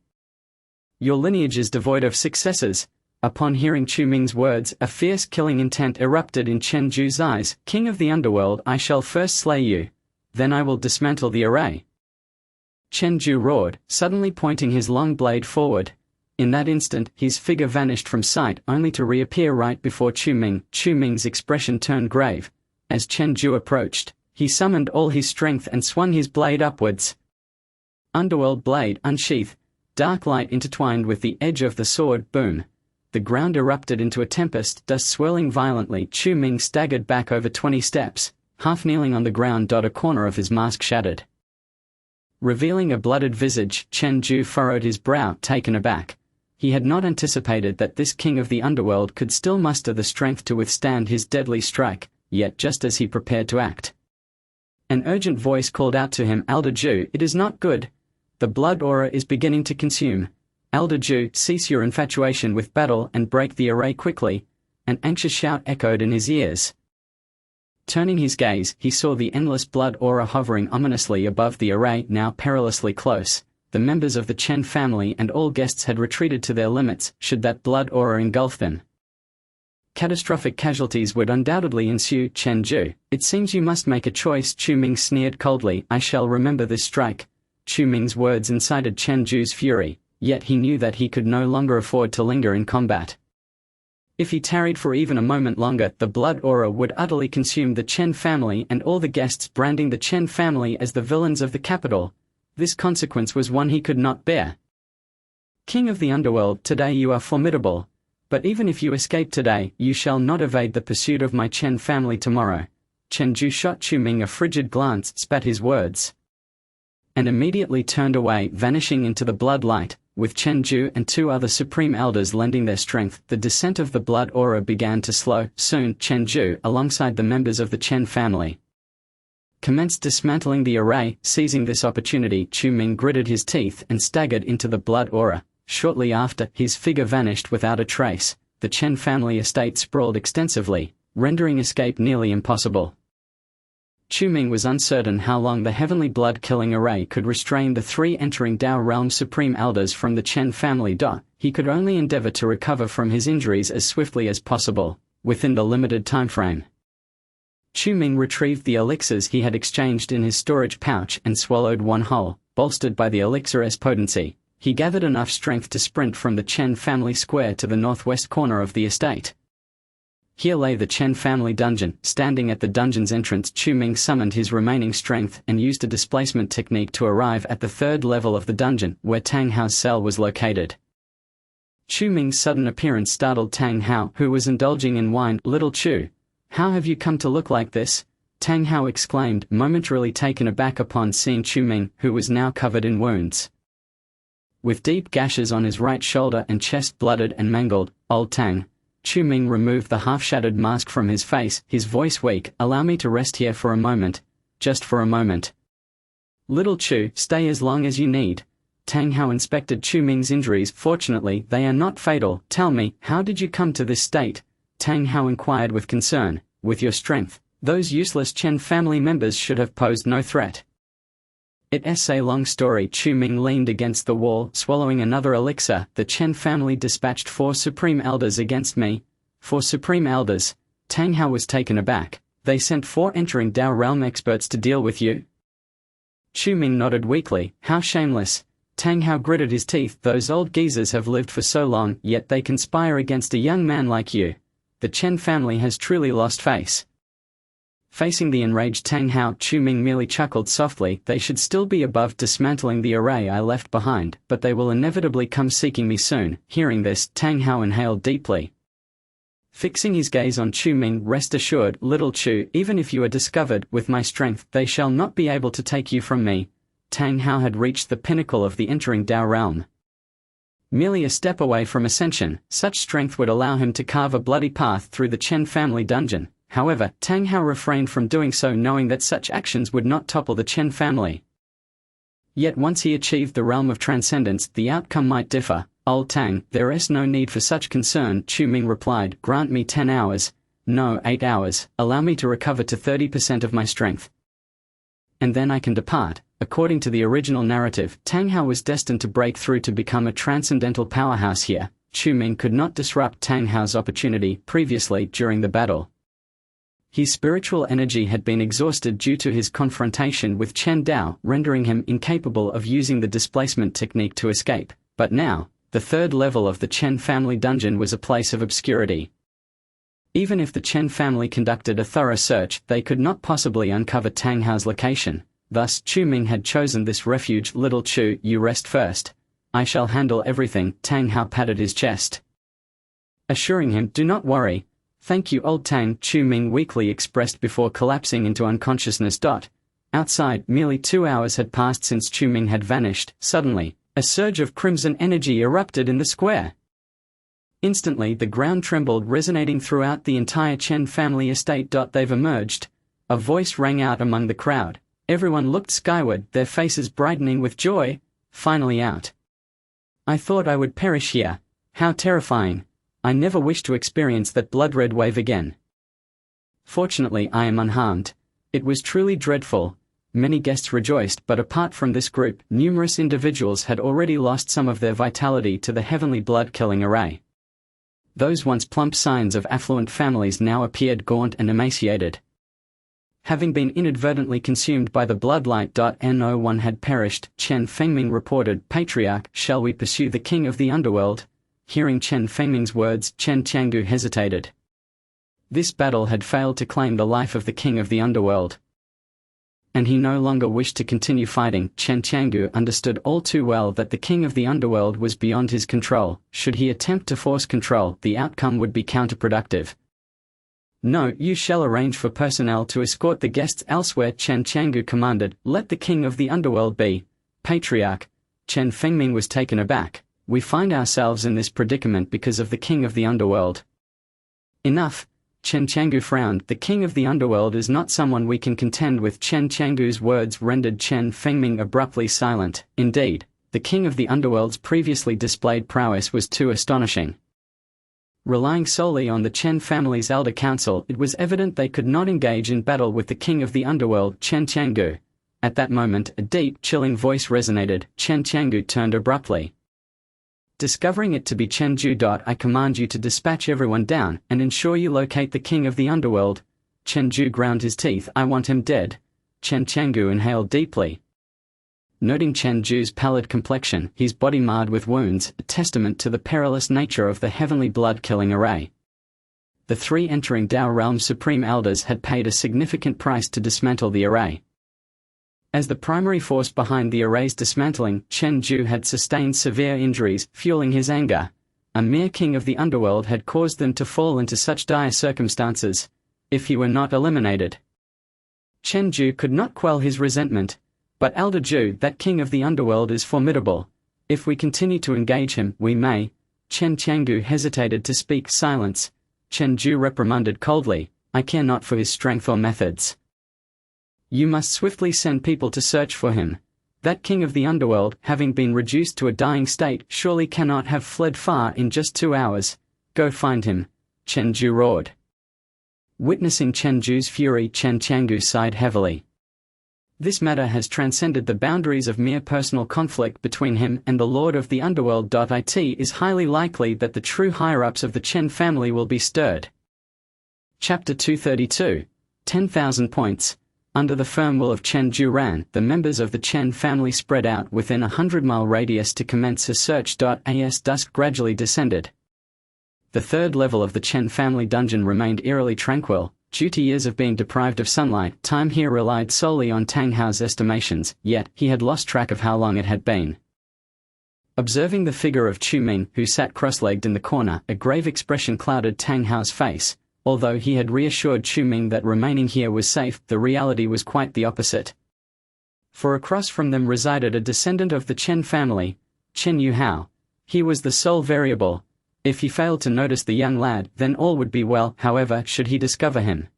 Your lineage is devoid of successors." Upon hearing Chu Ming's words, a fierce killing intent erupted in Chen Ju's eyes. "King of the underworld, I shall first slay you. Then I will dismantle the array." Chen Ju roared, suddenly pointing his long blade forward. In that instant, his figure vanished from sight, only to reappear right before Chu Ming. Chu Ming's expression turned grave. As Chen Ju approached, he summoned all his strength and swung his blade upwards. Underworld blade unsheathed, dark light intertwined with the edge of the sword. Boom! The ground erupted into a tempest, dust swirling violently. Chu Ming staggered back over 20 steps, half kneeling on the ground. A corner of his mask shattered, revealing a blooded visage. Chen Ju furrowed his brow, taken aback. He had not anticipated that this king of the underworld could still muster the strength to withstand his deadly strike, yet just as he prepared to act, an urgent voice called out to him, "Elder Ju, it is not good. The blood aura is beginning to consume. Elder Ju, cease your infatuation with battle and break the array quickly." An anxious shout echoed in his ears. Turning his gaze, he saw the endless blood aura hovering ominously above the array, now perilously close. The members of the Chen family and all guests had retreated to their limits. Should that blood aura engulf them, catastrophic casualties would undoubtedly ensue. "Chen Ju, it seems you must make a choice." Chu Ming sneered coldly. "I shall remember this strike." Chu Ming's words incited Chen Ju's fury, yet he knew that he could no longer afford to linger in combat. If he tarried for even a moment longer, the blood aura would utterly consume the Chen family and all the guests, branding the Chen family as the villains of the capital. This consequence was one he could not bear. "King of the underworld, today you are formidable. But even if you escape today, you shall not evade the pursuit of my Chen family tomorrow." Chen Ju shot Chu Ming a frigid glance, spat his words, and immediately turned away, vanishing into the blood light. With Chen Ju and 2 other supreme elders lending their strength, the descent of the blood aura began to slow. Soon, Chen Ju, alongside the members of the Chen family, commenced dismantling the array. Seizing this opportunity, Chu Ming gritted his teeth and staggered into the blood aura. Shortly after, his figure vanished without a trace. The Chen family estate sprawled extensively, rendering escape nearly impossible. Chu Ming was uncertain how long the heavenly blood-killing array could restrain the 3 entering Dao Realm Supreme Elders from the Chen family. He could only endeavor to recover from his injuries as swiftly as possible, within the limited time frame. Chu Ming retrieved the elixirs he had exchanged in his storage pouch and swallowed one whole. Bolstered by the elixir's potency, he gathered enough strength to sprint from the Chen family square to the northwest corner of the estate. Here lay the Chen family dungeon. Standing at the dungeon's entrance, Chu Ming summoned his remaining strength and used a displacement technique to arrive at the 3rd level of the dungeon, where Tang Hao's cell was located. Chu Ming's sudden appearance startled Tang Hao, who was indulging in wine. "Little Chu, how have you come to look like this?" Tang Hao exclaimed, momentarily taken aback upon seeing Chu Ming, who was now covered in wounds, with deep gashes on his right shoulder and chest, blooded and mangled. "Old Tang." Chu Ming removed the half-shattered mask from his face, his voice weak. "Allow me to rest here for a moment. Just for a moment." "Little Chu, stay as long as you need." Tang Hao inspected Chu Ming's injuries. "Fortunately, they are not fatal. Tell me, how did you come to this state?" Tang Hao inquired with concern, with your strength, those useless Chen family members should have posed no threat. It's a long story. Chu Ming leaned against the wall, swallowing another elixir. The Chen family dispatched 4 supreme elders against me. 4 supreme elders? Tang Hao was taken aback. They sent 4 entering Dao realm experts to deal with you? Chu Ming nodded weakly. How shameless. Tang Hao gritted his teeth. Those old geezers have lived for so long, yet they conspire against a young man like you. The Chen family has truly lost face. Facing the enraged Tang Hao, Chu Ming merely chuckled softly. They should still be above dismantling the array I left behind, but they will inevitably come seeking me soon. Hearing this, Tang Hao inhaled deeply. Fixing his gaze on Chu Ming, rest assured, little Chu, even if you are discovered, with my strength, they shall not be able to take you from me. Tang Hao had reached the pinnacle of the entering Dao realm. Merely a step away from ascension, such strength would allow him to carve a bloody path through the Chen family dungeon. However, Tang Hao refrained from doing so, knowing that such actions would not topple the Chen family. Yet once he achieved the realm of transcendence, the outcome might differ. Old Tang, there is no need for such concern, Chu Ming replied. Grant me 10 hours. No, 8 hours. Allow me to recover to 30% of my strength. And then I can depart. According to the original narrative, Tang Hao was destined to break through to become a transcendental powerhouse here. Chu Ming could not disrupt Tang Hao's opportunity. Previously, during the battle, his spiritual energy had been exhausted due to his confrontation with Chen Dao, rendering him incapable of using the displacement technique to escape. But now, the 3rd level of the Chen family dungeon was a place of obscurity. Even if the Chen family conducted a thorough search, they could not possibly uncover Tang Hao's location. Thus, Chu Ming had chosen this refuge. Little Chu, you rest first. I shall handle everything. Tang Hao patted his chest, assuring him, do not worry. Thank you, old Tang, Chu Ming weakly expressed before collapsing into unconsciousness. Outside, merely 2 hours had passed since Chu Ming had vanished. Suddenly, a surge of crimson energy erupted in the square. Instantly, the ground trembled, resonating throughout the entire Chen family estate. They've emerged. A voice rang out among the crowd. Everyone looked skyward, their faces brightening with joy. Finally out. I thought I would perish here. How terrifying. I never wish to experience that blood-red wave again. Fortunately, I am unharmed. It was truly dreadful. Many guests rejoiced, but apart from this group, numerous individuals had already lost some of their vitality to the heavenly blood-killing array. Those once plump scions of affluent families now appeared gaunt and emaciated, having been inadvertently consumed by the bloodlight. No one had perished. Chen Fengming reported. Patriarch, shall we pursue the king of the underworld? Hearing Chen Fengming's words, Chen Qianggu hesitated. This battle had failed to claim the life of the king of the underworld, and he no longer wished to continue fighting. Chen Qianggu understood all too well that the king of the underworld was beyond his control. Should he attempt to force control, the outcome would be counterproductive. No, you shall arrange for personnel to escort the guests elsewhere, Chen Qianggu commanded. Let the king of the underworld be. Patriarch. Chen Fengming was taken aback. We find ourselves in this predicament because of the king of the underworld. Enough. Chen Qianggu frowned. The king of the underworld is not someone we can contend with. Chen Qianggu's words rendered Chen Fengming abruptly silent. Indeed, the king of the underworld's previously displayed prowess was too astonishing. Relying solely on the Chen family's elder council, it was evident they could not engage in battle with the king of the underworld, Chen Qianggu. At that moment, a deep, chilling voice resonated. Chen Qianggu turned abruptly. Discovering it to be Chen Ju. I command you to dispatch everyone down, and ensure you locate the king of the underworld. Chen Ju ground his teeth. I want him dead. Chen Qianggu inhaled deeply. Noting Chen Ju's pallid complexion, his body marred with wounds, a testament to the perilous nature of the heavenly blood-killing array. The 3 entering Dao Realm Supreme Elders had paid a significant price to dismantle the array. As the primary force behind the array's dismantling, Chen Ju had sustained severe injuries, fueling his anger. A mere king of the underworld had caused them to fall into such dire circumstances. If he were not eliminated, Chen Ju could not quell his resentment. But Elder Ju, that king of the underworld is formidable. If we continue to engage him, we may. Chen Qianggu hesitated to speak. Silence. Chen Ju reprimanded coldly. I care not for his strength or methods. You must swiftly send people to search for him. That king of the underworld, having been reduced to a dying state, surely cannot have fled far in just 2 hours. Go find him. Chen Ju roared. Witnessing Chen Ju's fury, Chen Changu sighed heavily. This matter has transcended the boundaries of mere personal conflict between him and the Lord of the Underworld. It is highly likely that the true higher-ups of the Chen family will be stirred. Chapter 232, 10,000 points. Under the firm will of Chen Juran, the members of the Chen family spread out within a 100-mile radius to commence a search. As dusk gradually descended, the third level of the Chen family dungeon remained eerily tranquil. Due to years of being deprived of sunlight, time here relied solely on Tang Hao's estimations, yet he had lost track of how long it had been. Observing the figure of Chu Ming, who sat cross-legged in the corner, a grave expression clouded Tang Hao's face. Although he had reassured Chu Ming that remaining here was safe, the reality was quite the opposite. For across from them resided a descendant of the Chen family, Chen Yuhao. He was the sole variable. If he failed to notice the young lad, then all would be well. However, should he discover him,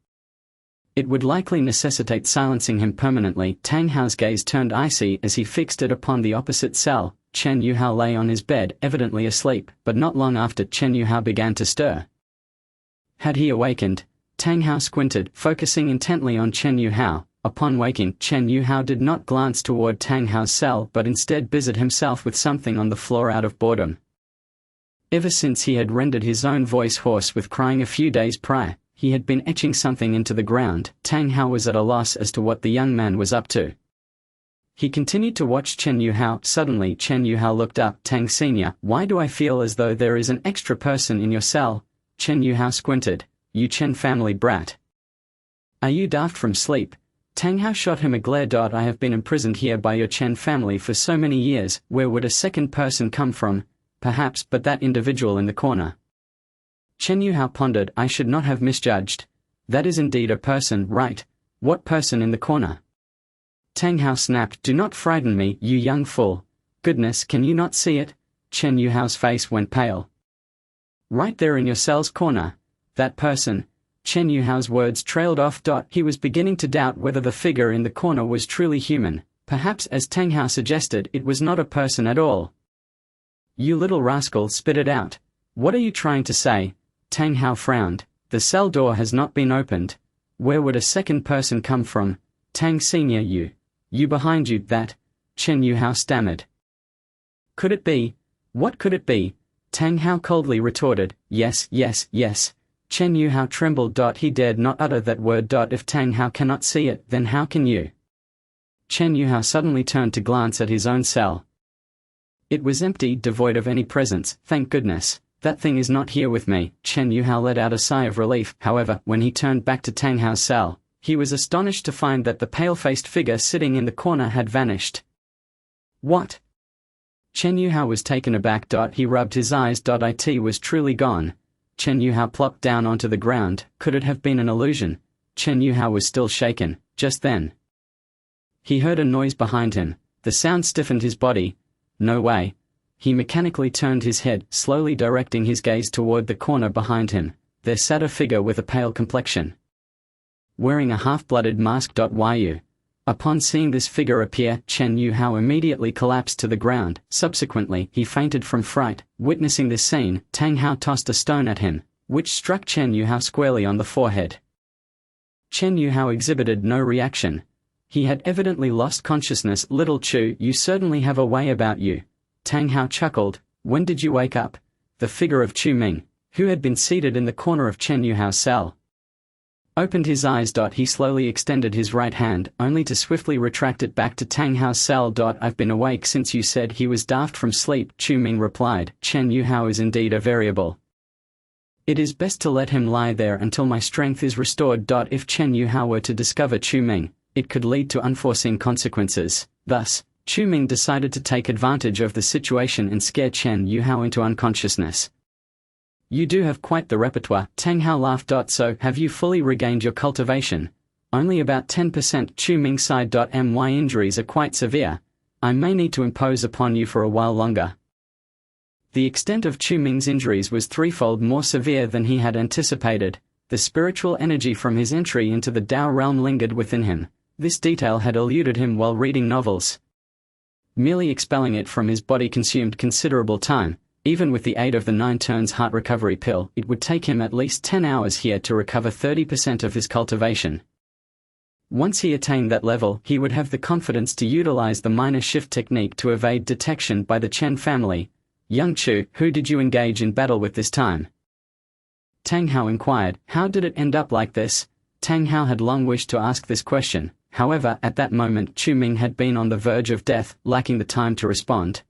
it would likely necessitate silencing him permanently. Tang Hao's gaze turned icy as he fixed it upon the opposite cell. Chen Yuhao lay on his bed, evidently asleep, but not long after Chen Yuhao began to stir. Had he awakened? Tang Hao squinted, focusing intently on Chen Yuhao. Upon waking, Chen Yuhao did not glance toward Tang Hao's cell but instead busied himself with something on the floor out of boredom. Ever since he had rendered his own voice hoarse with crying a few days prior, he had been etching something into the ground. Tang Hao was at a loss as to what the young man was up to. He continued to watch Chen Yuhao. Suddenly Chen Yuhao looked up. Tang Senior, why do I feel as though there is an extra person in your cell? Chen Yuhao squinted. You Chen family brat. Are you daft from sleep? Tang Hao shot him a glare. I have been imprisoned here by your Chen family for so many years, where would a second person come from? Perhaps, but that individual in the corner. Chen Yuhao pondered. I should not have misjudged. That is indeed a person, right? What person in the corner? Tang Hao snapped. Do not frighten me, you young fool. Goodness, can you not see it? Chen Yuhao's face went pale. Right there in your cell's corner. That person. Chen Yuhao's words trailed off. He was beginning to doubt whether the figure in the corner was truly human. Perhaps, as Tang Hao suggested, it was not a person at all. You little rascal, spit it out. What are you trying to say? Tang Hao frowned. The cell door has not been opened. Where would a second person come from? Tang Senior, you behind you, that? Chen Yuhao stammered. Could it be? What could it be? Tang Hao coldly retorted. Yes, yes, yes. Chen Yuhao trembled. He dared not utter that word. If Tang Hao cannot see it, then how can you? Chen Yuhao suddenly turned to glance at his own cell. It was empty, devoid of any presence. Thank goodness. That thing is not here with me. Chen Yuhao let out a sigh of relief. However, when he turned back to Tang Hao's cell, he was astonished to find that the pale-faced figure sitting in the corner had vanished. What? Chen Yuhao was taken aback. He rubbed his eyes. It was truly gone. Chen Yuhao plopped down onto the ground. Could it have been an illusion? Chen Yuhao was still shaken. Just then, he heard a noise behind him. The sound stiffened his body. No way. He mechanically turned his head, slowly directing his gaze toward the corner behind him. There sat a figure with a pale complexion, wearing a half-blooded mask. Yu. Upon seeing this figure appear, Chen Yuhao immediately collapsed to the ground. Subsequently, he fainted from fright. Witnessing this scene, Tang Hao tossed a stone at him, which struck Chen Yuhao squarely on the forehead. Chen Yuhao exhibited no reaction. He had evidently lost consciousness. Little Chu, you certainly have a way about you. Tang Hao chuckled. When did you wake up? The figure of Chu Ming, who had been seated in the corner of Chen Yuhao's cell, opened his eyes. He slowly extended his right hand, only to swiftly retract it back to Tang Hao's cell. I've been awake since you said he was daft from sleep, Chu Ming replied. Chen Yuhao is indeed a variable. It is best to let him lie there until my strength is restored. If Chen Yuhao were to discover Chu Ming, it could lead to unforeseen consequences. Thus, Chu Ming decided to take advantage of the situation and scare Chen Yuhao into unconsciousness. You do have quite the repertoire, Tang Hao laughed. So, have you fully regained your cultivation? Only about 10%, Chu Ming sighed. My injuries are quite severe. I may need to impose upon you for a while longer. The extent of Chu Ming's injuries was threefold more severe than he had anticipated. The spiritual energy from his entry into the Tao realm lingered within him. This detail had eluded him while reading novels. Merely expelling it from his body consumed considerable time. Even with the aid of the 9 turns heart recovery pill, it would take him at least 10 hours here to recover 30% of his cultivation. Once he attained that level, he would have the confidence to utilize the minor shift technique to evade detection by the Chen family. Young Chu, who did you engage in battle with this time? Tang Hao inquired. How did it end up like this? Tang Hao had long wished to ask this question, however, at that moment Chu Ming had been on the verge of death, lacking the time to respond.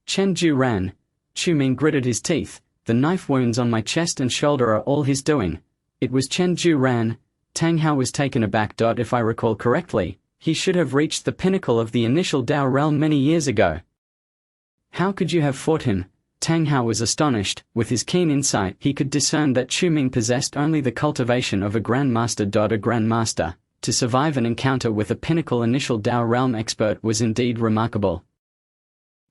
Chen Ju ran. Chu Ming gritted his teeth. The knife wounds on my chest and shoulder are all his doing. It was Chen Ju ran. Tang Hao was taken aback. If I recall correctly, he should have reached the pinnacle of the initial Dao realm many years ago. How could you have fought him? Tang Hao was astonished. With his keen insight, he could discern that Chu Ming possessed only the cultivation of a grandmaster. A grandmaster. To survive an encounter with a pinnacle initial Dao realm expert was indeed remarkable.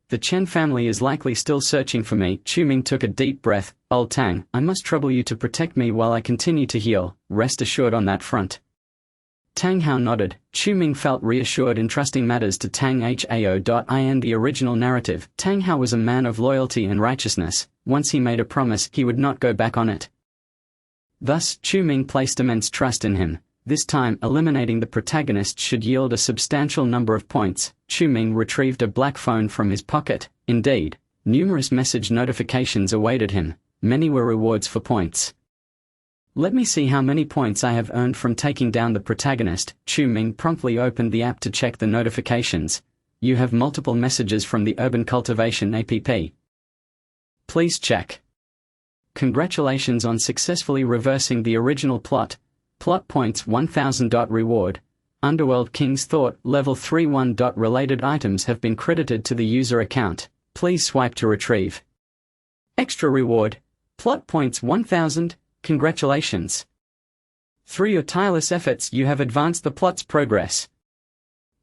The Chen family is likely still searching for me. Chu Ming took a deep breath. Old Tang, I must trouble you to protect me while I continue to heal, rest assured on that front. Tang Hao nodded. Chu Ming felt reassured entrusting matters to Tang Hao. In the original narrative, Tang Hao was a man of loyalty and righteousness. Once he made a promise, he would not go back on it. Thus, Chu Ming placed immense trust in him. This time, eliminating the protagonist should yield a substantial number of points. Chu Ming retrieved a black phone from his pocket. Indeed, numerous message notifications awaited him. Many were rewards for points. Let me see how many points I have earned from taking down the protagonist. Chu Ming promptly opened the app to check the notifications. You have multiple messages from the Urban Cultivation app. Please check. Congratulations on successfully reversing the original plot. Plot points 1000. Reward. Underworld King's Thought, level 31. Related items have been credited to the user account. Please swipe to retrieve. Extra reward. Plot points 1000. Congratulations. Through your tireless efforts, you have advanced the plot's progress.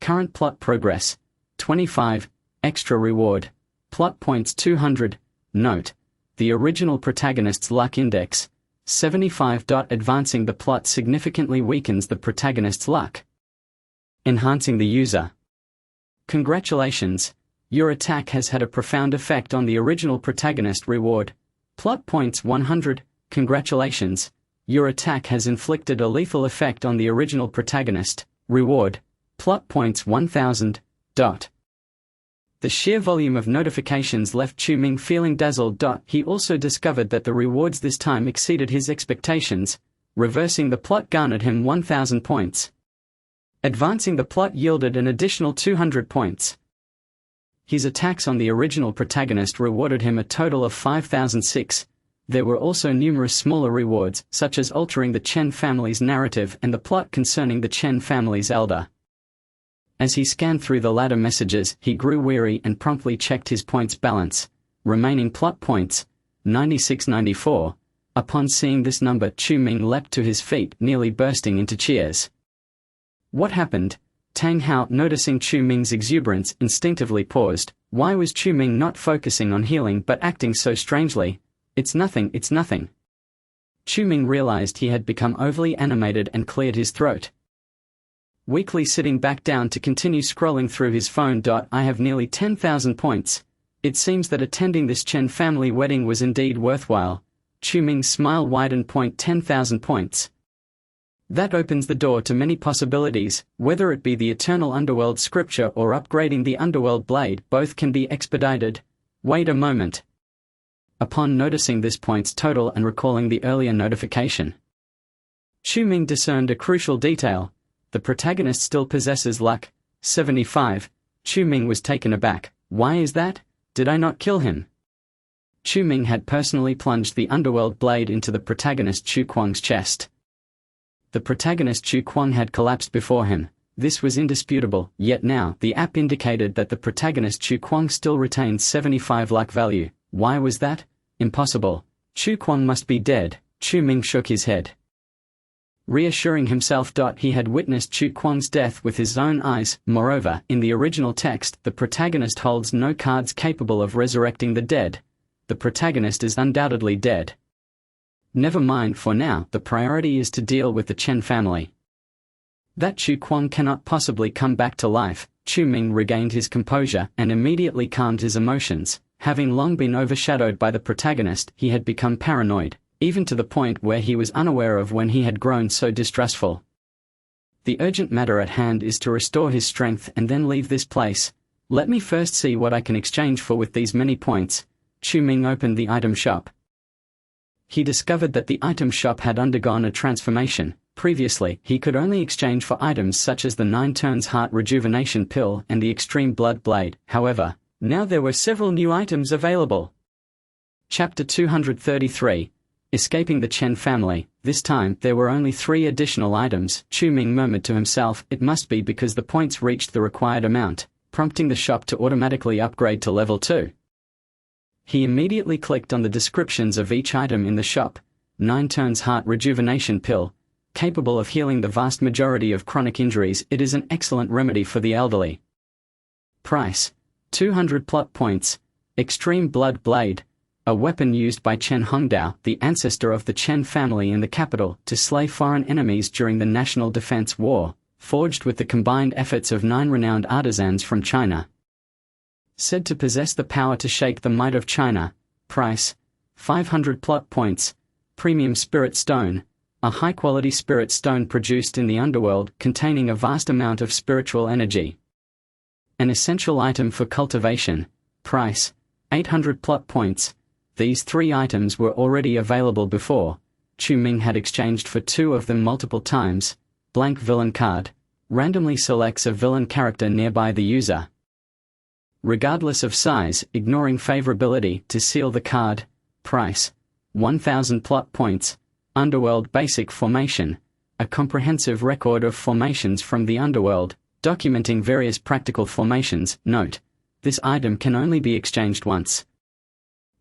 Current plot progress. 25. Extra reward. Plot points 200. Note. The original protagonist's luck index. 75. Advancing the plot significantly weakens the protagonist's luck. Enhancing the user. Congratulations. Your attack has had a profound effect on the original protagonist. Reward. Plot points 100. Congratulations. Your attack has inflicted a lethal effect on the original protagonist. Reward. Plot points 1000. The sheer volume of notifications left Chu Ming feeling dazzled. He also discovered that the rewards this time exceeded his expectations. Reversing the plot garnered him 1000 points. Advancing the plot yielded an additional 200 points. His attacks on the original protagonist rewarded him a total of 5006. There were also numerous smaller rewards, such as altering the Chen family's narrative and the plot concerning the Chen family's elder. As he scanned through the latter messages, he grew weary and promptly checked his points balance. Remaining plot points, 9694. Upon seeing this number, Chu Ming leapt to his feet, nearly bursting into cheers. What happened? Tang Hao, noticing Chu Ming's exuberance, instinctively paused. Why was Chu Ming not focusing on healing but acting so strangely? It's nothing, it's nothing. Chu Ming realized he had become overly animated and cleared his throat. Weakly sitting back down to continue scrolling through his phone. I have nearly 10,000 points. It seems that attending this Chen family wedding was indeed worthwhile. Chu Ming's smile widened. 10,000 points. That opens the door to many possibilities, whether it be the eternal underworld scripture or upgrading the underworld blade, both can be expedited. Wait a moment. Upon noticing this points total and recalling the earlier notification, Chu Ming discerned a crucial detail. The protagonist still possesses luck. 75. Chu Ming was taken aback. Why is that? Did I not kill him? Chu Ming had personally plunged the underworld blade into the protagonist Chu Kuang's chest. The protagonist Chu Kuang had collapsed before him. This was indisputable, yet now the app indicated that the protagonist Chu Kuang still retained 75 luck value. Why was that? Impossible. Chu Kuang must be dead. Chu Ming shook his head. Reassuring himself, he had witnessed Chu Kuang's death with his own eyes. Moreover, in the original text, the protagonist holds no cards capable of resurrecting the dead. The protagonist is undoubtedly dead. Never mind, for now, the priority is to deal with the Chen family. That Chu Kuang cannot possibly come back to life. Chu Ming regained his composure and immediately calmed his emotions. Having long been overshadowed by the protagonist, he had become paranoid, even to the point where he was unaware of when he had grown so distrustful. The urgent matter at hand is to restore his strength and then leave this place. Let me first see what I can exchange for with these many points. Chu Ming opened the item shop. He discovered that the item shop had undergone a transformation. Previously, he could only exchange for items such as the 9 turns heart rejuvenation pill and the extreme blood blade. However, now there were several new items available. Chapter 233. Escaping the Chen family. This time, there were only 3 additional items. Chu Ming murmured to himself, it must be because the points reached the required amount, prompting the shop to automatically upgrade to level 2. He immediately clicked on the descriptions of each item in the shop. 9 turns heart rejuvenation pill. Capable of healing the vast majority of chronic injuries, it is an excellent remedy for the elderly. Price: 200 plot points. Extreme blood blade. A weapon used by Chen Hongdao, the ancestor of the Chen family in the capital, to slay foreign enemies during the National Defense War, forged with the combined efforts of 9 renowned artisans from China. Said to possess the power to shake the might of China. Price: 500 plot points. Premium spirit stone. A high-quality spirit stone produced in the underworld containing a vast amount of spiritual energy. An essential item for cultivation. Price: 800 plot points. These 3 items were already available before. Chu Ming had exchanged for 2 of them multiple times. Blank villain card. Randomly selects a villain character nearby the user. Regardless of size, ignoring favorability, to seal the card. Price: 1000 plot points. Underworld Basic Formation. A comprehensive record of formations from the underworld, documenting various practical formations. Note: this item can only be exchanged once.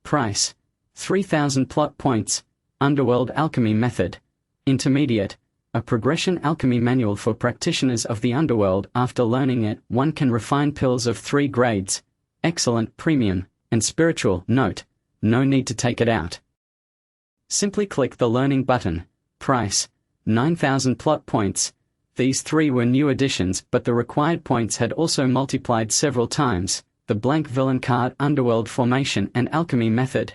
Price: 3000 plot points. Underworld Alchemy Method. Intermediate. A progression alchemy manual for practitioners of the underworld. After learning it, one can refine pills of 3 grades. Excellent, premium, and spiritual. Note: no need to take it out. Simply click the learning button. Price: 9000 plot points. These 3 were new additions, but the required points had also multiplied several times. The blank villain card, underworld formation, and alchemy method.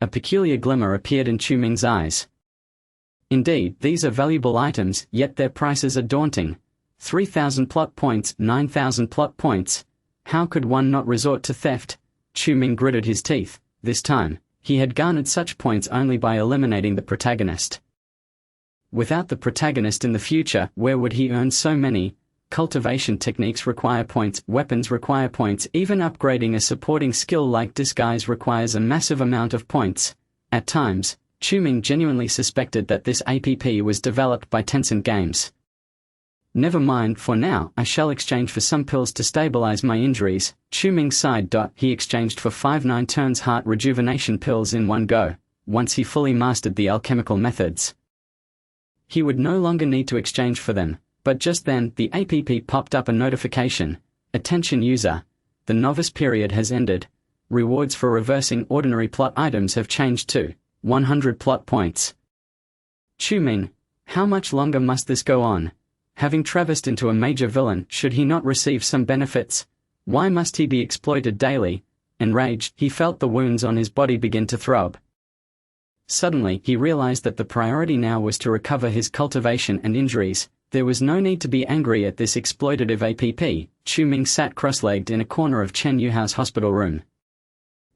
A peculiar glimmer appeared in Chu Ming's eyes. Indeed, these are valuable items, yet their prices are daunting. 3000 plot points, 9000 plot points. How could one not resort to theft? Chu Ming gritted his teeth. This time, he had garnered such points only by eliminating the protagonist. Without the protagonist in the future, where would he earn so many? Cultivation techniques require points, weapons require points, even upgrading a supporting skill like disguise requires a massive amount of points. At times, Chu Ming genuinely suspected that this app was developed by Tencent Games. Never mind, for now, I shall exchange for some pills to stabilize my injuries. Chu Ming sighed. He exchanged for 5 9 turns heart rejuvenation pills in one go, once he fully mastered the alchemical methods. He would no longer need to exchange for them. But just then, the app popped up a notification. Attention user. The novice period has ended. Rewards for reversing ordinary plot items have changed to 100 plot points. Chu Ming, how much longer must this go on? Having traversed into a major villain, should he not receive some benefits? Why must he be exploited daily? Enraged, he felt the wounds on his body begin to throb. Suddenly, he realized that the priority now was to recover his cultivation and injuries. There was no need to be angry at this exploitative app. Chu Ming sat cross-legged in a corner of Chen Yuhao's hospital room.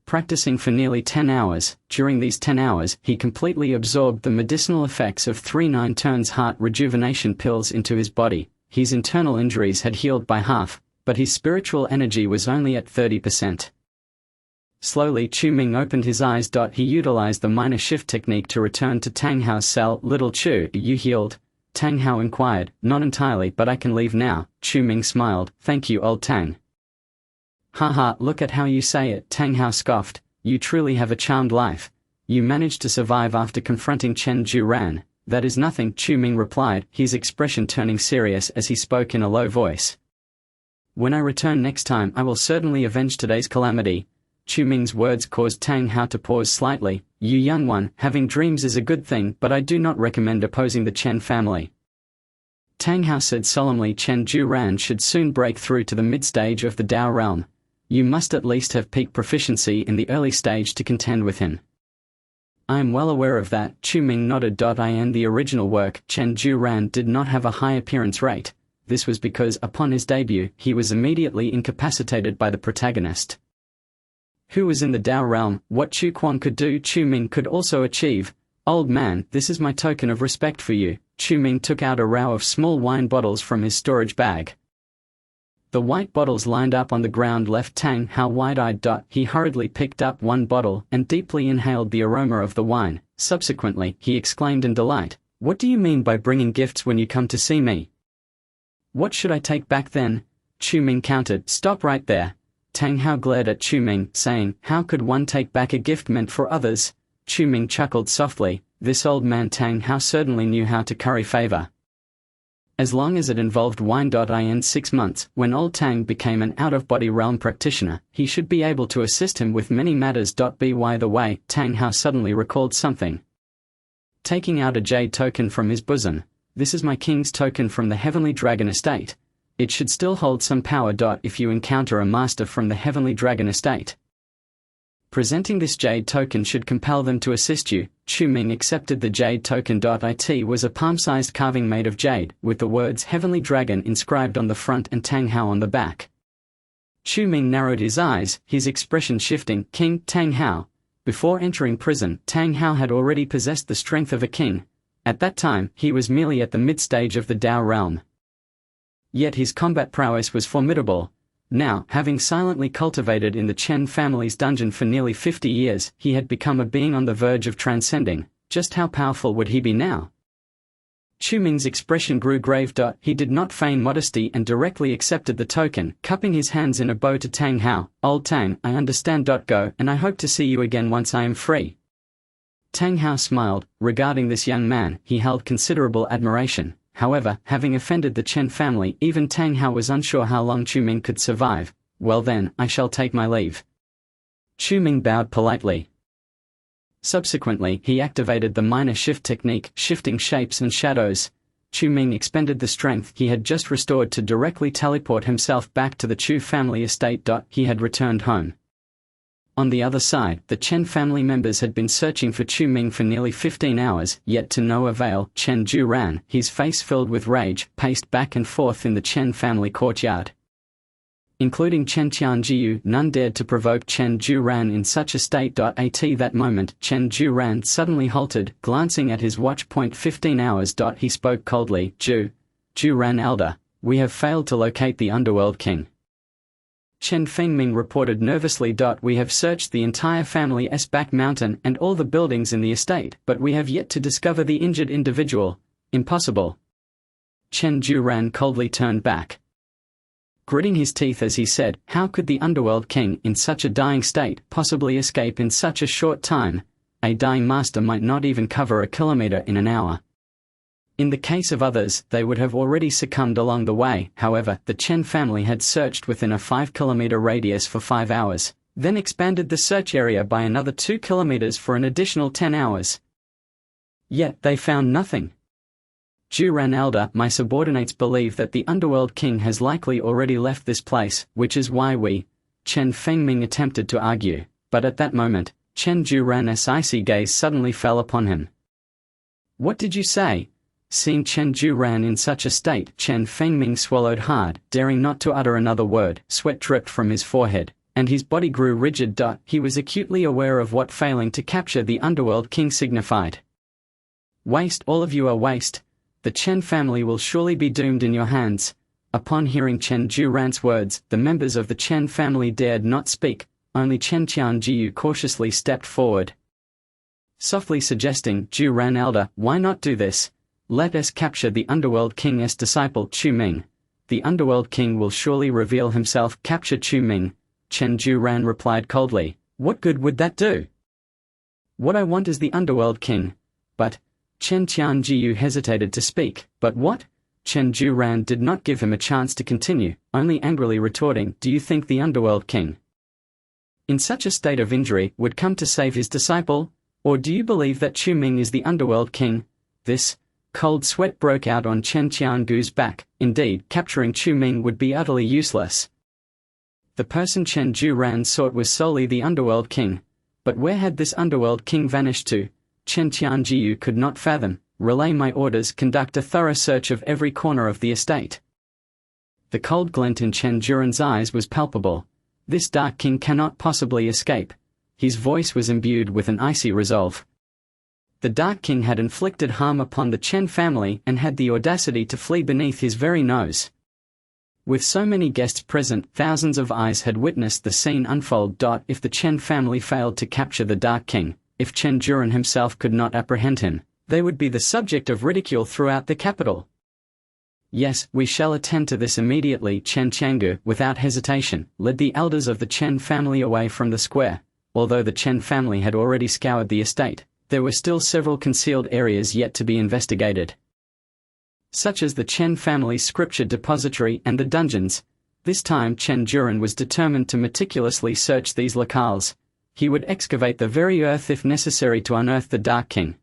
Practicing for nearly 10 hours, during these 10 hours, he completely absorbed the medicinal effects of 3 9 turns heart rejuvenation pills into his body. His internal injuries had healed by half, but his spiritual energy was only at 30%. Slowly, Chu Ming opened his eyes. He utilized the minor shift technique to return to Tang Hao's cell. Little Chu, you healed? Tang Hao inquired. Not entirely, but I can leave now. Chu Ming smiled. Thank you, old Tang. Haha, look at how you say it. Tang Hao scoffed. You truly have a charmed life. You managed to survive after confronting Chen Juran. That is nothing, Chu Ming replied, his expression turning serious as he spoke in a low voice. When I return next time, I will certainly avenge today's calamity. Chu Ming's words caused Tang Hao to pause slightly. You young one, having dreams is a good thing, but I do not recommend opposing the Chen family. Tang Hao said solemnly. Chen Juran should soon break through to the mid-stage of the Dao realm. You must at least have peak proficiency in the early stage to contend with him. I am well aware of that, Chu Ming nodded. In the original work, Chen Juran did not have a high appearance rate. This was because, upon his debut, he was immediately incapacitated by the protagonist, who was in the Dao realm. What Chu Quan could do, Chu Ming could also achieve. Old man, this is my token of respect for you. Chu Ming took out a row of small wine bottles from his storage bag. The white bottles lined up on the ground left Tang Hao wide-eyed. He hurriedly picked up one bottle and deeply inhaled the aroma of the wine. Subsequently, he exclaimed in delight, "What do you mean by bringing gifts when you come to see me? What should I take back then?" Chu Ming countered, "Stop right there." Tang Hao glared at Chu Ming, saying, "How could one take back a gift meant for others?" Chu Ming chuckled softly. This old man Tang Hao certainly knew how to curry favor. As long as it involved wine. In 6 months, when old Tang became an out-of-body realm practitioner, he should be able to assist him with many matters. By the way, Tang Hao suddenly recalled something. Taking out a jade token from his bosom, "This is my king's token from the Heavenly Dragon Estate. It should still hold some power. If you encounter a master from the Heavenly Dragon Estate, presenting this jade token should compel them to assist you." Chu Ming accepted the jade token. It was a palm-sized carving made of jade, with the words Heavenly Dragon inscribed on the front and Tang Hao on the back. Chu Ming narrowed his eyes, his expression shifting. King Tang Hao. Before entering prison, Tang Hao had already possessed the strength of a king. At that time, he was merely at the mid-stage of the Dao realm. Yet his combat prowess was formidable. Now, having silently cultivated in the Chen family's dungeon for nearly 50 years, he had become a being on the verge of transcending. Just how powerful would he be now? Chu Ming's expression grew grave. He did not feign modesty and directly accepted the token, cupping his hands in a bow to Tang Hao. "Old Tang, I understand. Go, and I hope to see you again once I am free." Tang Hao smiled. Regarding this young man, he held considerable admiration. However, having offended the Chen family, even Tang Hao was unsure how long Chu Ming could survive. "Well then, I shall take my leave." Chu Ming bowed politely. Subsequently, he activated the minor shift technique, shifting shapes and shadows. Chu Ming expended the strength he had just restored to directly teleport himself back to the Chu family estate. He had returned home. On the other side, the Chen family members had been searching for Chu Ming for nearly 15 hours, yet to no avail. Chen Juran, his face filled with rage, paced back and forth in the Chen family courtyard. Including Chen Tianjiu, none dared to provoke Chen Juran in such a state. At that moment, Chen Juran suddenly halted, glancing at his watch. 15 hours. He spoke coldly, Juran elder, we have failed to locate the underworld king." Chen Fengming reported nervously. "We have searched the entire family's back mountain and all the buildings in the estate, but we have yet to discover the injured individual. Impossible." Chen Juran coldly turned back, gritting his teeth as he said, "How could the underworld king, in such a dying state, possibly escape in such a short time? A dying master might not even cover a kilometer in an hour. In the case of others, they would have already succumbed along the way." However, the Chen family had searched within a 5-kilometer radius for 5 hours, then expanded the search area by another 2 kilometers for an additional 10 hours. Yet they found nothing. "Juran elder, my subordinates believe that the underworld king has likely already left this place, which is why we..." Chen Fengming attempted to argue, but at that moment, Chen Juran's icy gaze suddenly fell upon him. "What did you say?" Seeing Chen Juran in such a state, Chen Fengming swallowed hard, daring not to utter another word. Sweat dripped from his forehead, and his body grew rigid. He was acutely aware of what failing to capture the underworld king signified. "Waste, all of you are waste. The Chen family will surely be doomed in your hands." Upon hearing Chen Juran's words, the members of the Chen family dared not speak. Only Chen Tianjiu cautiously stepped forward, softly suggesting, "Juran elder, why not do this? Let us capture the underworld king's disciple, Chu Ming. The underworld king will surely reveal himself." "Capture Chu Ming?" Chen Juran replied coldly. "What good would that do? What I want is the underworld king." "But..." Chen Tianjiu hesitated to speak. "But what?" Chen Juran did not give him a chance to continue, only angrily retorting, "Do you think the underworld king, in such a state of injury, would come to save his disciple? Or do you believe that Chu Ming is the underworld king?" This cold sweat broke out on Chen Tiangu's back. Indeed, capturing Chu Ming would be utterly useless. The person Chen Juran sought was solely the underworld king. But where had this underworld king vanished to? Chen Tianjiu could not fathom. Relay my orders, conduct a thorough search of every corner of the estate. The cold glint in Chen Juran's eyes was palpable. This dark king cannot possibly escape. His voice was imbued with an icy resolve. The Dark King had inflicted harm upon the Chen family and had the audacity to flee beneath his very nose. With so many guests present, thousands of eyes had witnessed the scene unfold. If the Chen family failed to capture the Dark King, if Chen Juran himself could not apprehend him, they would be the subject of ridicule throughout the capital. Yes, we shall attend to this immediately. Chen Chang'e, without hesitation, led the elders of the Chen family away from the square. Although the Chen family had already scoured the estate, there were still several concealed areas yet to be investigated, such as the Chen family's scripture depository and the dungeons. This time Chen Juran was determined to meticulously search these locales. He would excavate the very earth if necessary to unearth the Dark King.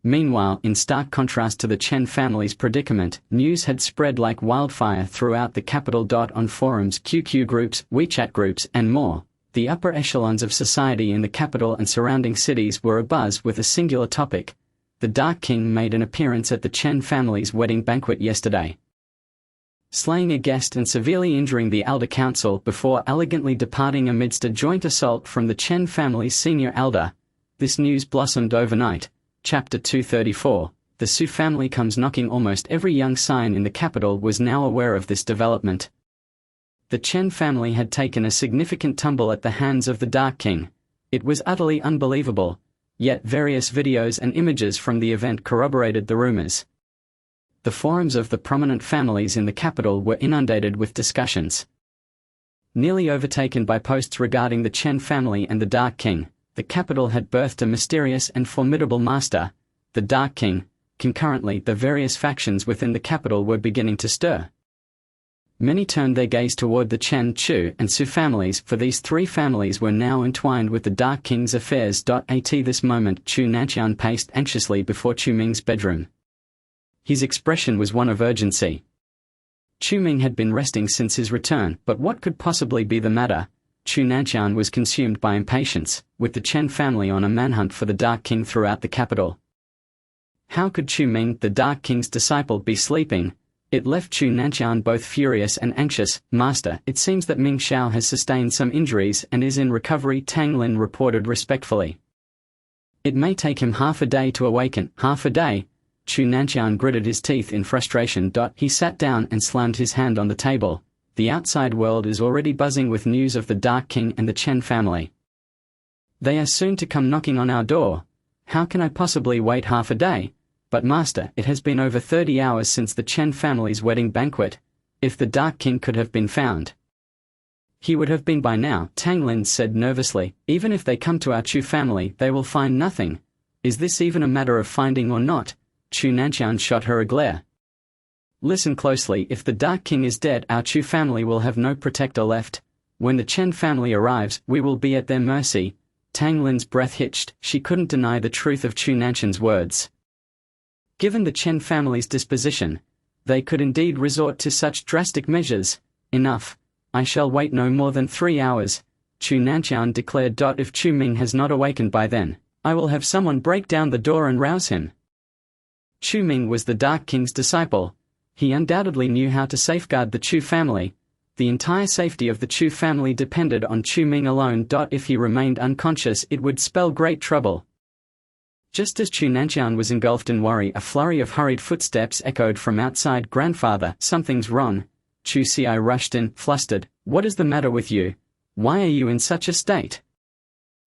Meanwhile, in stark contrast to the Chen family's predicament, news had spread like wildfire throughout the capital. On forums, QQ groups, WeChat groups, and more, the upper echelons of society in the capital and surrounding cities were abuzz with a singular topic. The Dark King made an appearance at the Chen family's wedding banquet yesterday, slaying a guest and severely injuring the elder council before elegantly departing amidst a joint assault from the Chen family's senior elder. This news blossomed overnight. Chapter 234. The Su family comes knocking. Almost every young scion in the capital was now aware of this development. The Chen family had taken a significant tumble at the hands of the Dark King. It was utterly unbelievable, yet various videos and images from the event corroborated the rumors. The forums of the prominent families in the capital were inundated with discussions. Nearly overtaken by posts regarding the Chen family and the Dark King, the capital had birthed a mysterious and formidable master, the Dark King. Concurrently, the various factions within the capital were beginning to stir. Many turned their gaze toward the Chen, Chu, and Su families, for these three families were now entwined with the Dark King's affairs. At this moment, Chu Nanqian paced anxiously before Chu Ming's bedroom. His expression was one of urgency. Chu Ming had been resting since his return, but what could possibly be the matter? Chu Nanqian was consumed by impatience, with the Chen family on a manhunt for the Dark King throughout the capital. How could Chu Ming, the Dark King's disciple, be sleeping? It left Chu Nanqian both furious and anxious. Master, it seems that Ming Xiao has sustained some injuries and is in recovery, Tang Lin reported respectfully. It may take him half a day to awaken. Half a day? Chu Nanqian gritted his teeth in frustration. He sat down and slammed his hand on the table. The outside world is already buzzing with news of the Dark King and the Chen family. They are soon to come knocking on our door. How can I possibly wait half a day? But master, it has been over 30 hours since the Chen family's wedding banquet. If the Dark King could have been found, he would have been by now, Tang Lin said nervously. Even if they come to our Chu family, they will find nothing. Is this even a matter of finding or not? Chu Nanqian shot her a glare. Listen closely, if the Dark King is dead, our Chu family will have no protector left. When the Chen family arrives, we will be at their mercy. Tang Lin's breath hitched. She couldn't deny the truth of Chu Nanqian's words. Given the Chen family's disposition, they could indeed resort to such drastic measures. Enough. I shall wait no more than 3 hours, Chu Nanqian declared. If Chu Ming has not awakened by then, I will have someone break down the door and rouse him. Chu Ming was the Dark King's disciple. He undoubtedly knew how to safeguard the Chu family. The entire safety of the Chu family depended on Chu Ming alone. If he remained unconscious, it would spell great trouble. Just as Chu Nanqian was engulfed in worry, a flurry of hurried footsteps echoed from outside. Grandfather, something's wrong. Chu Xi rushed in, flustered. What is the matter with you? Why are you in such a state?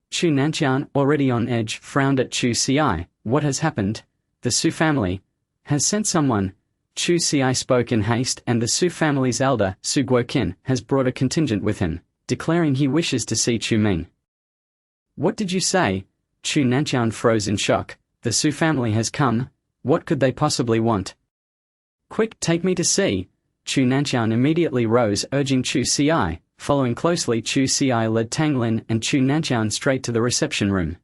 Chu Nanqian, already on edge, frowned at Chu Xi. What has happened? The Su family has sent someone. Chu Xi spoke in haste, and the Su family's elder, Su Guoqin, has brought a contingent with him, declaring he wishes to see Chu Ming. What did you say? Chu Nanqian froze in shock. The Su family has come? What could they possibly want? Quick, take me to see. Chu Nanqian immediately rose, urging Chu Xi. Following closely, Chu Xi led Tang Lin and Chu Nanqian straight to the reception room.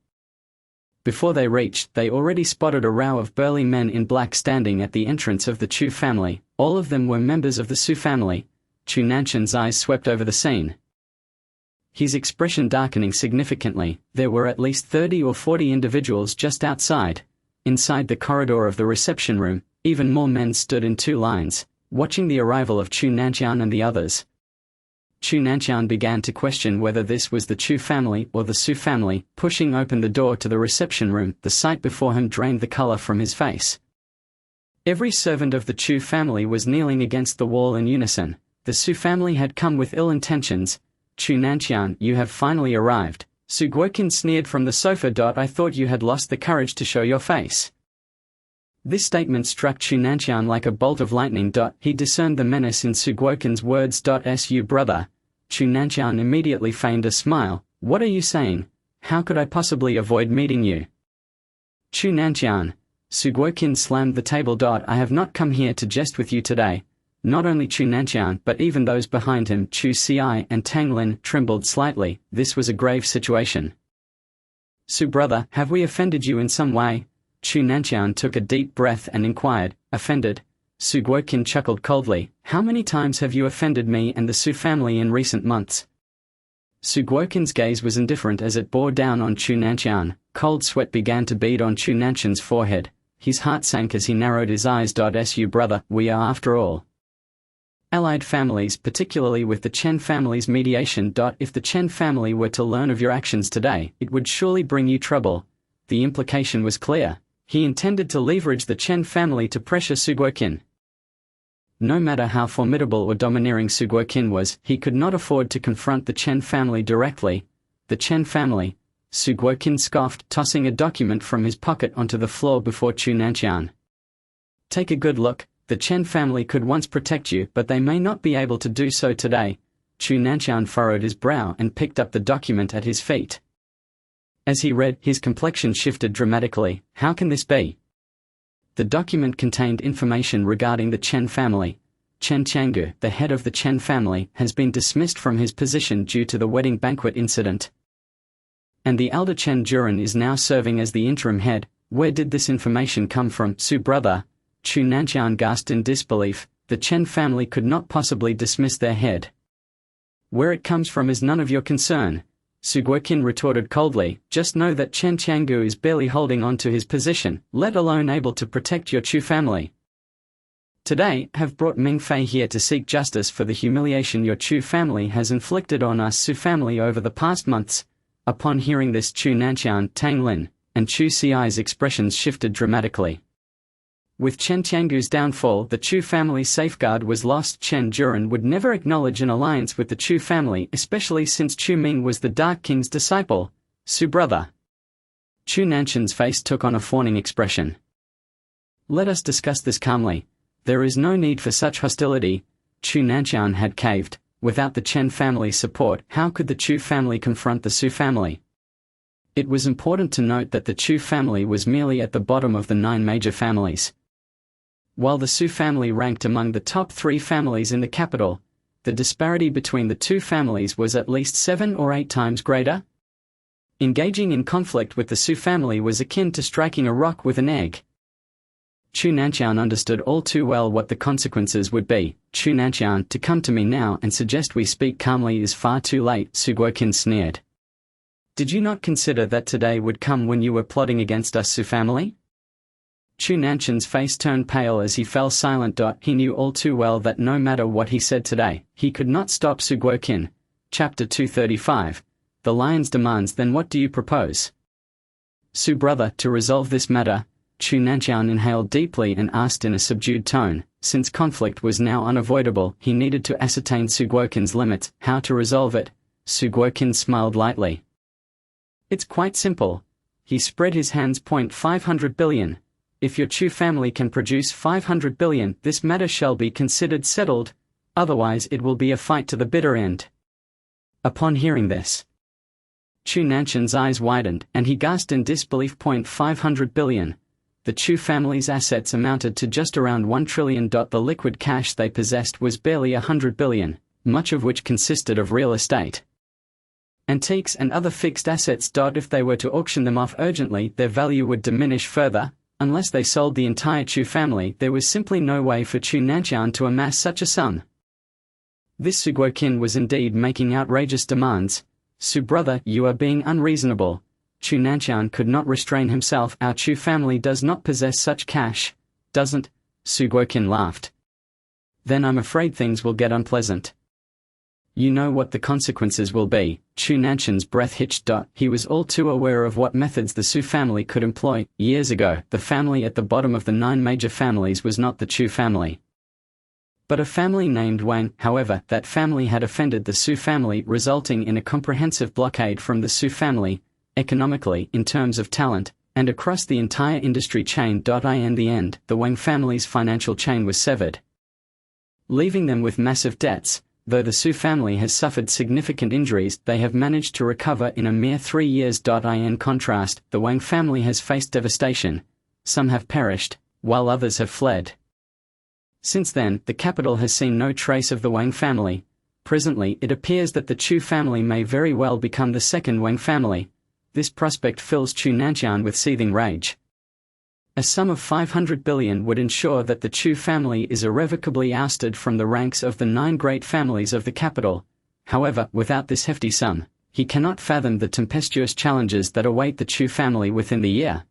Before they reached, they already spotted a row of burly men in black standing at the entrance of the Chu family. All of them were members of the Su family. Chu Nanqian's eyes swept over the scene. his expression darkening significantly. There were at least 30 or 40 individuals just outside. Inside the corridor of the reception room, even more men stood in 2 lines, watching the arrival of Chu Nanqian and the others. Chu Nanqian began to question whether this was the Chu family or the Su family. Pushing open the door to the reception room, the sight before him drained the color from his face. Every servant of the Chu family was kneeling against the wall in unison. The Su family had come with ill intentions. Chu Nanqian, you have finally arrived. Su Guoqin sneered from the sofa. I thought you had lost the courage to show your face. This statement struck Chu Nanqian like a bolt of lightning. He discerned the menace in Su Guoqin's words. Su brother. Chu Nanqian immediately feigned a smile. What are you saying? How could I possibly avoid meeting you? Chu Nanqian. Su Guoqin slammed the table. I have not come here to jest with you today. Not only Chu Nanqian but even those behind him, Chu Ci and Tang Lin, trembled slightly. This was a grave situation. Su brother, have we offended you in some way? Chu Nanqian took a deep breath and inquired. Offended? Su Guoqin chuckled coldly. How many times have you offended me and the Su family in recent months? Su Guoqin's gaze was indifferent as it bore down on Chu Nanqian. Cold sweat began to bead on Chu Nanqian's forehead. His heart sank as he narrowed his eyes. Su brother, we are after all allied families, particularly with the Chen family's mediation. If the Chen family were to learn of your actions today, it would surely bring you trouble. The implication was clear. He intended to leverage the Chen family to pressure Su Guoqin. No matter how formidable or domineering Su Guoqin was, he could not afford to confront the Chen family directly. The Chen family? Su Guoqin scoffed, tossing a document from his pocket onto the floor before Chu Nanqian. Take a good look. The Chen family could once protect you, but they may not be able to do so today. Chu Nanqian furrowed his brow and picked up the document at his feet. As he read, his complexion shifted dramatically. How can this be? The document contained information regarding the Chen family. Chen Changgu, the head of the Chen family, has been dismissed from his position due to the wedding banquet incident. And the elder Chen Juren is now serving as the interim head. Where did this information come from? Su brother. Chu Nanqian gasped in disbelief. The Chen family could not possibly dismiss their head. Where it comes from is none of your concern. Su Guoqin retorted coldly. Just know that Chen Changgu is barely holding on to his position, let alone able to protect your Chu family. Today, have brought Ming Fei here to seek justice for the humiliation your Chu family has inflicted on us Su family over the past months. Upon hearing this, Chu Nanqian, Tang Lin, and Chu Ci's expressions shifted dramatically. With Chen Changgu's downfall, the Chu family's safeguard was lost. Chen Juren would never acknowledge an alliance with the Chu family, especially since Chu Ming was the Dark King's disciple. Su brother. Chu Nanqian's face took on a fawning expression. Let us discuss this calmly. There is no need for such hostility. Chu Nanqian had caved. Without the Chen family's support, how could the Chu family confront the Su family? It was important to note that the Chu family was merely at the bottom of the 9 major families. While the Su family ranked among the top 3 families in the capital, the disparity between the 2 families was at least 7 or 8 times greater. Engaging in conflict with the Su family was akin to striking a rock with an egg. Chu Nanqian understood all too well what the consequences would be. Chu Nanqian, to come to me now and suggest we speak calmly is far too late, Su Guoqin sneered. Did you not consider that today would come when you were plotting against us Su family? Chu Nanqian's face turned pale as he fell silent. He knew all too well that no matter what he said today, he could not stop Su Guoqin. Chapter 235. The Lion's Demands. Then what do you propose? Su brother, to resolve this matter, Chu Nanqian inhaled deeply and asked in a subdued tone. Since conflict was now unavoidable, he needed to ascertain Su Guoqin's limits. How to resolve it? Su Guoqin smiled lightly. It's quite simple. He spread his hands. 500 billion. If your Chu family can produce 500 billion, this matter shall be considered settled, otherwise it will be a fight to the bitter end. Upon hearing this, Chu Nanqian's eyes widened, and he gasped in disbelief. 500 billion. The Chu family's assets amounted to just around 1 trillion. The liquid cash they possessed was barely 100 billion, much of which consisted of real estate, antiques and other fixed assets. If they were to auction them off urgently, their value would diminish further. Unless they sold the entire Chu family, there was simply no way for Chu Nanqian to amass such a sum. This Su Guoqin was indeed making outrageous demands. Su brother, you are being unreasonable. Chu Nanqian could not restrain himself. Our Chu family does not possess such cash, doesn't? Su Guoqin laughed. Then I'm afraid things will get unpleasant. You know what the consequences will be. Chu Nanqian's breath hitched. He was all too aware of what methods the Su family could employ. Years ago, the family at the bottom of the 9 major families was not the Chu family, but a family named Wang. However, that family had offended the Su family, resulting in a comprehensive blockade from the Su family, economically, in terms of talent, and across the entire industry chain. In the end, the Wang family's financial chain was severed, leaving them with massive debts. Though the Su family has suffered significant injuries, they have managed to recover in a mere 3 years. In contrast, the Wang family has faced devastation. Some have perished, while others have fled. Since then, the capital has seen no trace of the Wang family. Presently, it appears that the Chu family may very well become the second Wang family. This prospect fills Chu Nanqian with seething rage. A sum of 500 billion would ensure that the Chu family is irrevocably ousted from the ranks of the 9 great families of the capital. However, without this hefty sum, he cannot fathom the tempestuous challenges that await the Chu family within the year.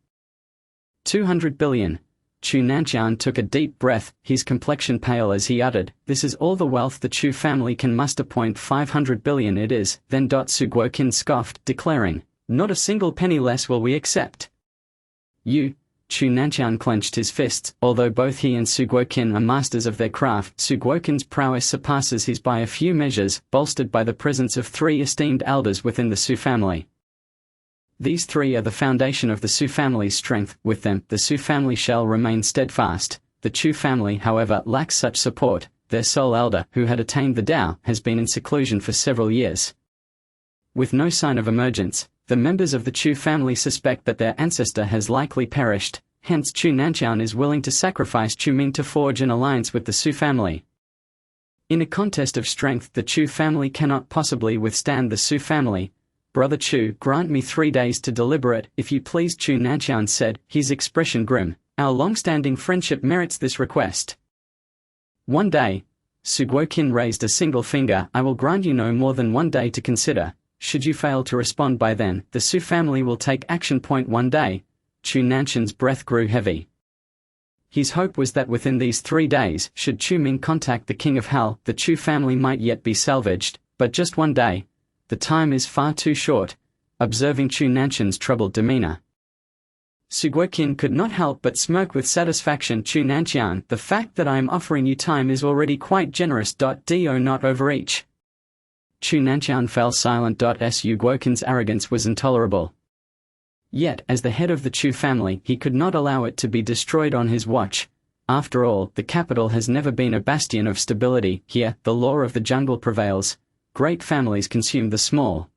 200 billion. Chu Nanqian took a deep breath, his complexion pale as he uttered, "This is all the wealth the Chu family can muster. 500 billion it is." Then Su Guoqin scoffed, declaring, "Not a single penny less will we accept." You. Chu Nanqian clenched his fists. Although both he and Su Guoqin are masters of their craft, Su Guoqin's prowess surpasses his by a few measures, bolstered by the presence of 3 esteemed elders within the Su family. These 3 are the foundation of the Su family's strength. With them, the Su family shall remain steadfast. The Chu family, however, lacks such support. Their sole elder, who had attained the Tao, has been in seclusion for several years. With no sign of emergence, the members of the Chu family suspect that their ancestor has likely perished. Hence, Chu Nanqian is willing to sacrifice Chu Ming to forge an alliance with the Su family. In a contest of strength, the Chu family cannot possibly withstand the Su family. "Brother Chu, grant me 3 days to deliberate, if you please," Chu Nanqian said, his expression grim. "Our long-standing friendship merits this request." 1 day. Su Guoqin raised a single finger. "I will grant you no more than 1 day to consider. Should you fail to respond by then, the Su family will take action. 1 day. Chu Nanqian's breath grew heavy. His hope was that within these 3 days, should Chu Ming contact the King of Hell, the Chu family might yet be salvaged, but just 1 day. The time is far too short. Observing Chu Nanqian's troubled demeanor, Su Guoqin could not help but smirk with satisfaction. "Chu Nanqian, the fact that I am offering you time is already quite generous. Do not overreach." Chu Nanqian fell silent. Su Guoqin's arrogance was intolerable. Yet, as the head of the Chu family, he could not allow it to be destroyed on his watch. After all, the capital has never been a bastion of stability. Here, the law of the jungle prevails. Great families consume the small,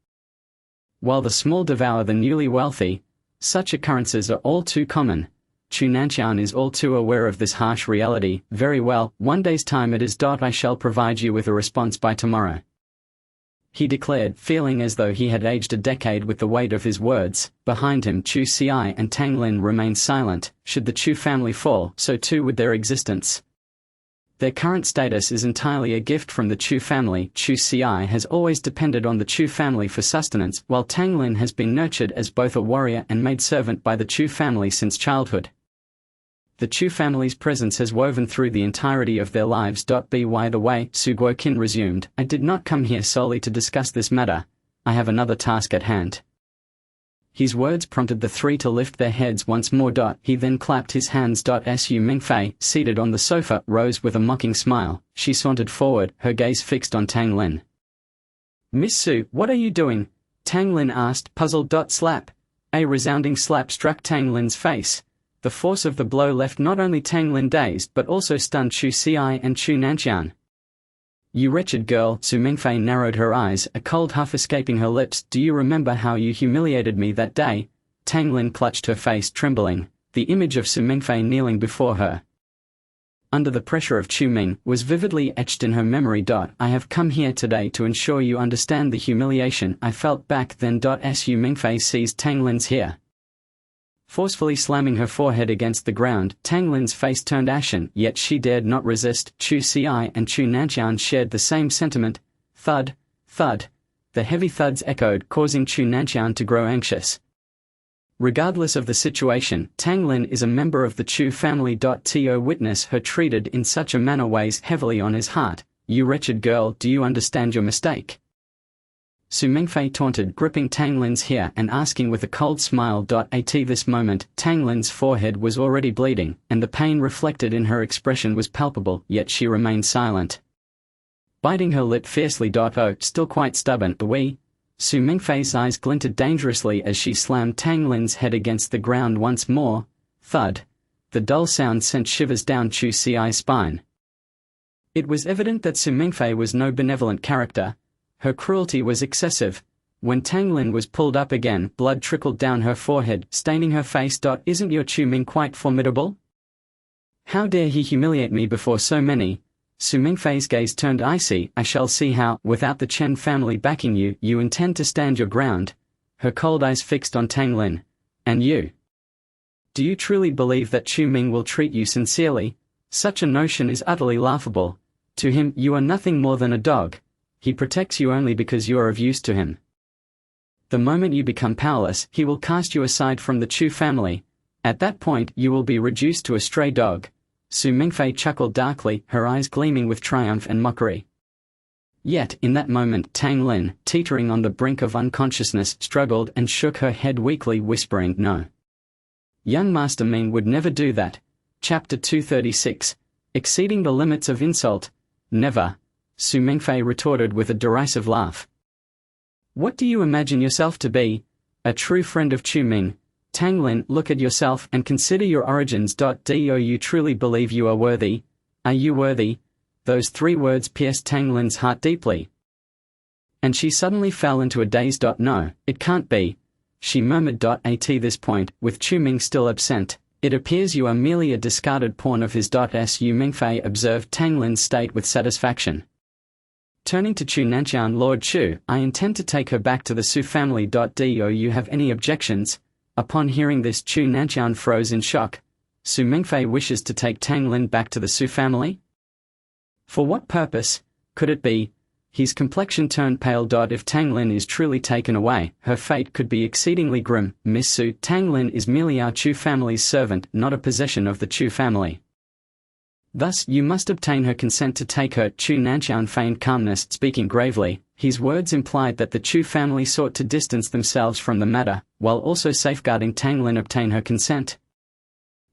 while the small devour the newly wealthy. Such occurrences are all too common. Chu Nanqian is all too aware of this harsh reality. "Very well, 1 day's time it is. I shall provide you with a response by tomorrow," he declared, feeling as though he had aged a decade with the weight of his words. Behind him, Chu Xiai and Tang Lin remained silent. Should the Chu family fall, so too would their existence. Their current status is entirely a gift from the Chu family. Chu Xiai has always depended on the Chu family for sustenance, while Tang Lin has been nurtured as both a warrior and maidservant by the Chu family since childhood. The Chu family's presence has woven through the entirety of their lives. By the way, Su Guoqin resumed, "I did not come here solely to discuss this matter. I have another task at hand." His words prompted the 3 to lift their heads once more. He then clapped his hands. Su Mingfei, seated on the sofa, rose with a mocking smile. She sauntered forward, her gaze fixed on Tang Lin. "Miss Su, what are you doing?" Tang Lin asked, puzzled. Slap. A resounding slap struck Tang Lin's face. The force of the blow left not only Tang Lin dazed but also stunned Chu Xiai and Chu Nanqian. "You wretched girl," Su Mingfei narrowed her eyes, a cold huff escaping her lips. "Do you remember how you humiliated me that day?" Tang Lin clutched her face, trembling. The image of Su Mingfei kneeling before her, under the pressure of Chu Ming, was vividly etched in her memory. "I have come here today to ensure you understand the humiliation I felt back then." Su Mingfei seized Tang Lin's hair, forcefully slamming her forehead against the ground. Tang Lin's face turned ashen, yet she dared not resist. Chu Xiai and Chu Nanqian shared the same sentiment. Thud, thud. The heavy thuds echoed, causing Chu Nanqian to grow anxious. Regardless of the situation, Tang Lin is a member of the Chu family. To witness her treated in such a manner weighs heavily on his heart. You wretched girl, do you understand your mistake? Su Mingfei taunted, gripping Tang Lin's hair and asking with a cold smile. At this moment, Tang Lin's forehead was already bleeding, and the pain reflected in her expression was palpable, yet she remained silent. Biting her lip fiercely. Oh, still quite stubborn, we? Su Mingfei's eyes glinted dangerously as she slammed Tang Lin's head against the ground once more. Thud. The dull sound sent shivers down Chu Xi's spine. It was evident that Su Mingfei was no benevolent character. Her cruelty was excessive. When Tang Lin was pulled up again, blood trickled down her forehead, staining her face. Isn't your Chu Ming quite formidable? How dare he humiliate me before so many? Su Mingfei's gaze turned icy. I shall see how, without the Chen family backing you, you intend to stand your ground. Her cold eyes fixed on Tang Lin. And you? Do you truly believe that Chu Ming will treat you sincerely? Such a notion is utterly laughable. To him, you are nothing more than a dog. He protects you only because you are of use to him. The moment you become powerless, he will cast you aside from the Chu family. At that point, you will be reduced to a stray dog. Su Mingfei chuckled darkly, her eyes gleaming with triumph and mockery. Yet, in that moment, Tang Lin, teetering on the brink of unconsciousness, struggled and shook her head weakly, whispering, "No. Young Master Ming would never do that." Chapter 236. Exceeding the limits of insult. Never. Su Mingfei retorted with a derisive laugh. What do you imagine yourself to be? A true friend of Chu Ming? Tang Lin, look at yourself and consider your origins. Do you truly believe you are worthy? Are you worthy? Those three words pierced Tang Lin's heart deeply. And she suddenly fell into a daze. No, it can't be. She murmured. At this point, with Chu Ming still absent, it appears you are merely a discarded pawn of his. Su Mingfei observed Tang Lin's state with satisfaction. Turning to Chu Nanqian, Lord Chu, I intend to take her back to the Su family. Do you have any objections? Upon hearing this, Chu Nanqian froze in shock. Su Mingfei wishes to take Tang Lin back to the Su family? For what purpose? Could it be? His complexion turned pale. If Tang Lin is truly taken away, her fate could be exceedingly grim. Miss Su, Tang Lin is merely our Chu family's servant, not a possession of the Chu family. Thus, you must obtain her consent to take her. Chu Nanqian feigned calmness, speaking gravely. His words implied that the Chu family sought to distance themselves from the matter, while also safeguarding Tang Lin. Obtain her consent.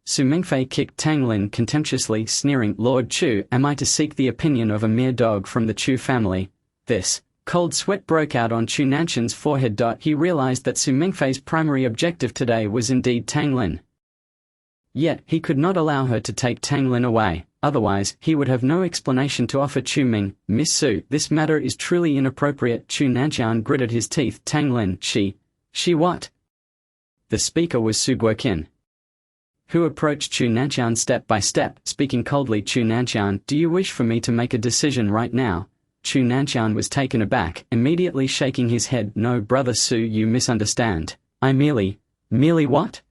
Su Mingfei kicked Tang Lin contemptuously, sneering, Lord Chu, am I to seek the opinion of a mere dog from the Chu family? This. Cold sweat broke out on Chu Nanqian's forehead. He realized that Su Mingfei's primary objective today was indeed Tang Lin. Yet, he could not allow her to take Tang Lin away, otherwise, he would have no explanation to offer Chu Ming. Miss Su, this matter is truly inappropriate. Chu Nanqian gritted his teeth. Tang Lin, she what? The speaker was Su Guoqin, who approached Chu Nanqian step by step, speaking coldly. Chu Nanqian, do you wish for me to make a decision right now? Chu Nanqian was taken aback, immediately shaking his head. No, brother Su, you misunderstand. I merely what?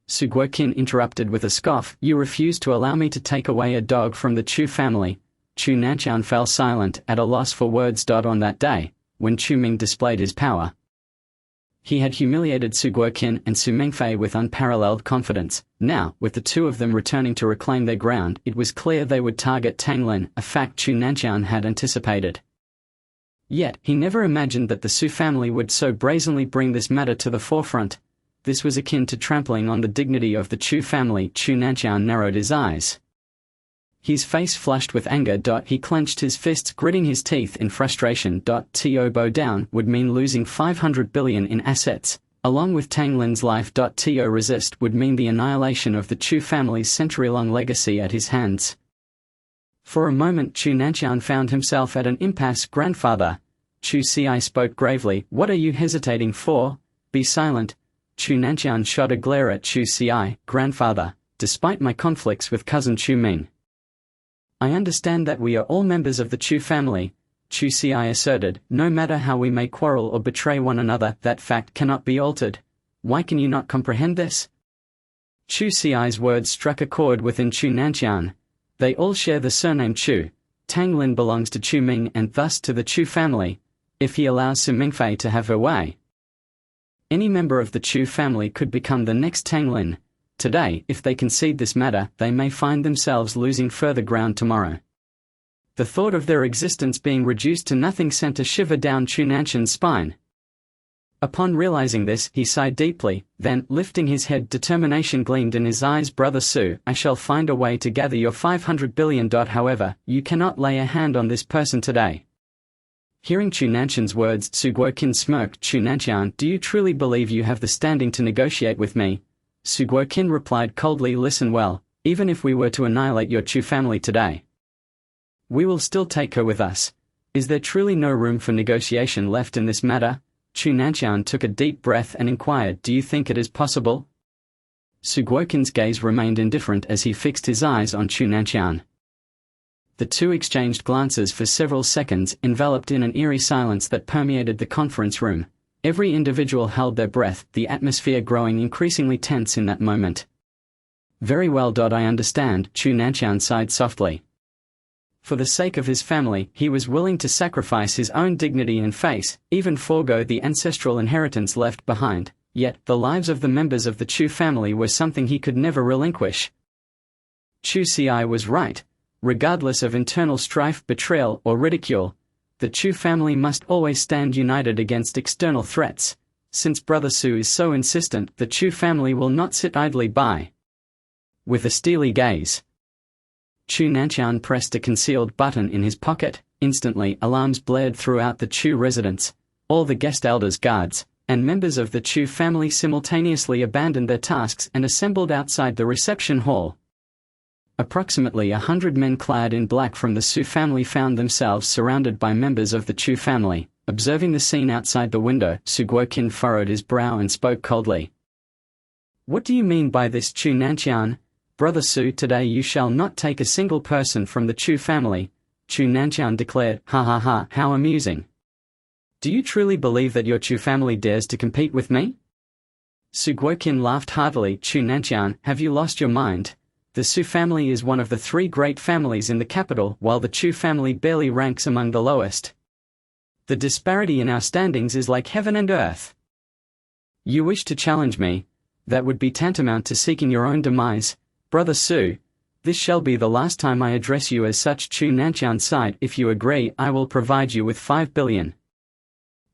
Su Guoqin interrupted with a scoff. You refuse to allow me to take away a dog from the Chu family. Chu Nanqian fell silent, at a loss for words. On that day, when Chu Ming displayed his power, he had humiliated Su Guoqin and Su Mingfei with unparalleled confidence. Now, with the two of them returning to reclaim their ground, it was clear they would target Tang Lin, a fact Chu Nanqian had anticipated. Yet, he never imagined that the Su family would so brazenly bring this matter to the forefront. This was akin to trampling on the dignity of the Chu family. Chu Nanqian narrowed his eyes. His face flushed with anger. He clenched his fists, gritting his teeth in frustration. To bow down would mean losing 500 billion in assets, along with Tang Lin's life. To resist would mean the annihilation of the Chu family's century-long legacy at his hands. For a moment Chu Nanqian found himself at an impasse. Grandfather. Chu Xi spoke gravely. What are you hesitating for? Be silent. Chu Nanqian shot a glare at Chu Xi. Grandfather, despite my conflicts with cousin Chu Ming, I understand that we are all members of the Chu family, Chu Xi asserted. No matter how we may quarrel or betray one another, that fact cannot be altered. Why can you not comprehend this? Chu Xi's words struck a chord within Chu Nanqian. They all share the surname Chu. Tang Lin belongs to Chu Ming and thus to the Chu family. if he allows Su Mingfei to have her way, any member of the Chu family could become the next Tang Lin. Today, if they concede this matter, they may find themselves losing further ground tomorrow. The thought of their existence being reduced to nothing sent a shiver down Chu Nanshan's spine. Upon realizing this, he sighed deeply, then, lifting his head, determination gleamed in his eyes. Brother Su, I shall find a way to gather your 500 billion. However, you cannot lay a hand on this person today. Hearing Chu Nanshan's words, Su Guoqin smirked. Chu Nanshan, do you truly believe you have the standing to negotiate with me? Su Guoqin replied coldly, listen well, even if we were to annihilate your Chu family today, we will still take her with us. Is there truly no room for negotiation left in this matter? Chu Nanshan took a deep breath and inquired, do you think it is possible? Su Guoqin's gaze remained indifferent as he fixed his eyes on Chu Nanshan. The two exchanged glances for several seconds, enveloped in an eerie silence that permeated the conference room. Every individual held their breath, the atmosphere growing increasingly tense in that moment. Very well. I understand, Chu Nanshan sighed softly. For the sake of his family, he was willing to sacrifice his own dignity and face, even forego the ancestral inheritance left behind, yet the lives of the members of the Chu family were something he could never relinquish. Chu Ci was right. Regardless of internal strife, betrayal, or ridicule, the Chu family must always stand united against external threats. Since Brother Su is so insistent, the Chu family will not sit idly by. With a steely gaze, Chu Nanshan pressed a concealed button in his pocket. Instantly, alarms blared throughout the Chu residence. All the guest elders, guards, and members of the Chu family simultaneously abandoned their tasks and assembled outside the reception hall. Approximately 100 men clad in black from the Su family found themselves surrounded by members of the Chu family. Observing the scene outside the window, Su Guoqin furrowed his brow and spoke coldly. What do you mean by this, Chu Nanshan? Brother Su, today you shall not take a single person from the Chu family, Chu Nanshan declared. Ha ha ha, how amusing. Do you truly believe that your Chu family dares to compete with me? Su Guoqin laughed heartily. Chu Nanshan, have you lost your mind? The Su family is one of the three great families in the capital, while the Chu family barely ranks among the lowest. The disparity in our standings is like heaven and earth. You wish to challenge me? That would be tantamount to seeking your own demise. Brother Su, this shall be the last time I address you as such. Chu Nanshan sighed. If you agree, I will provide you with 5 billion.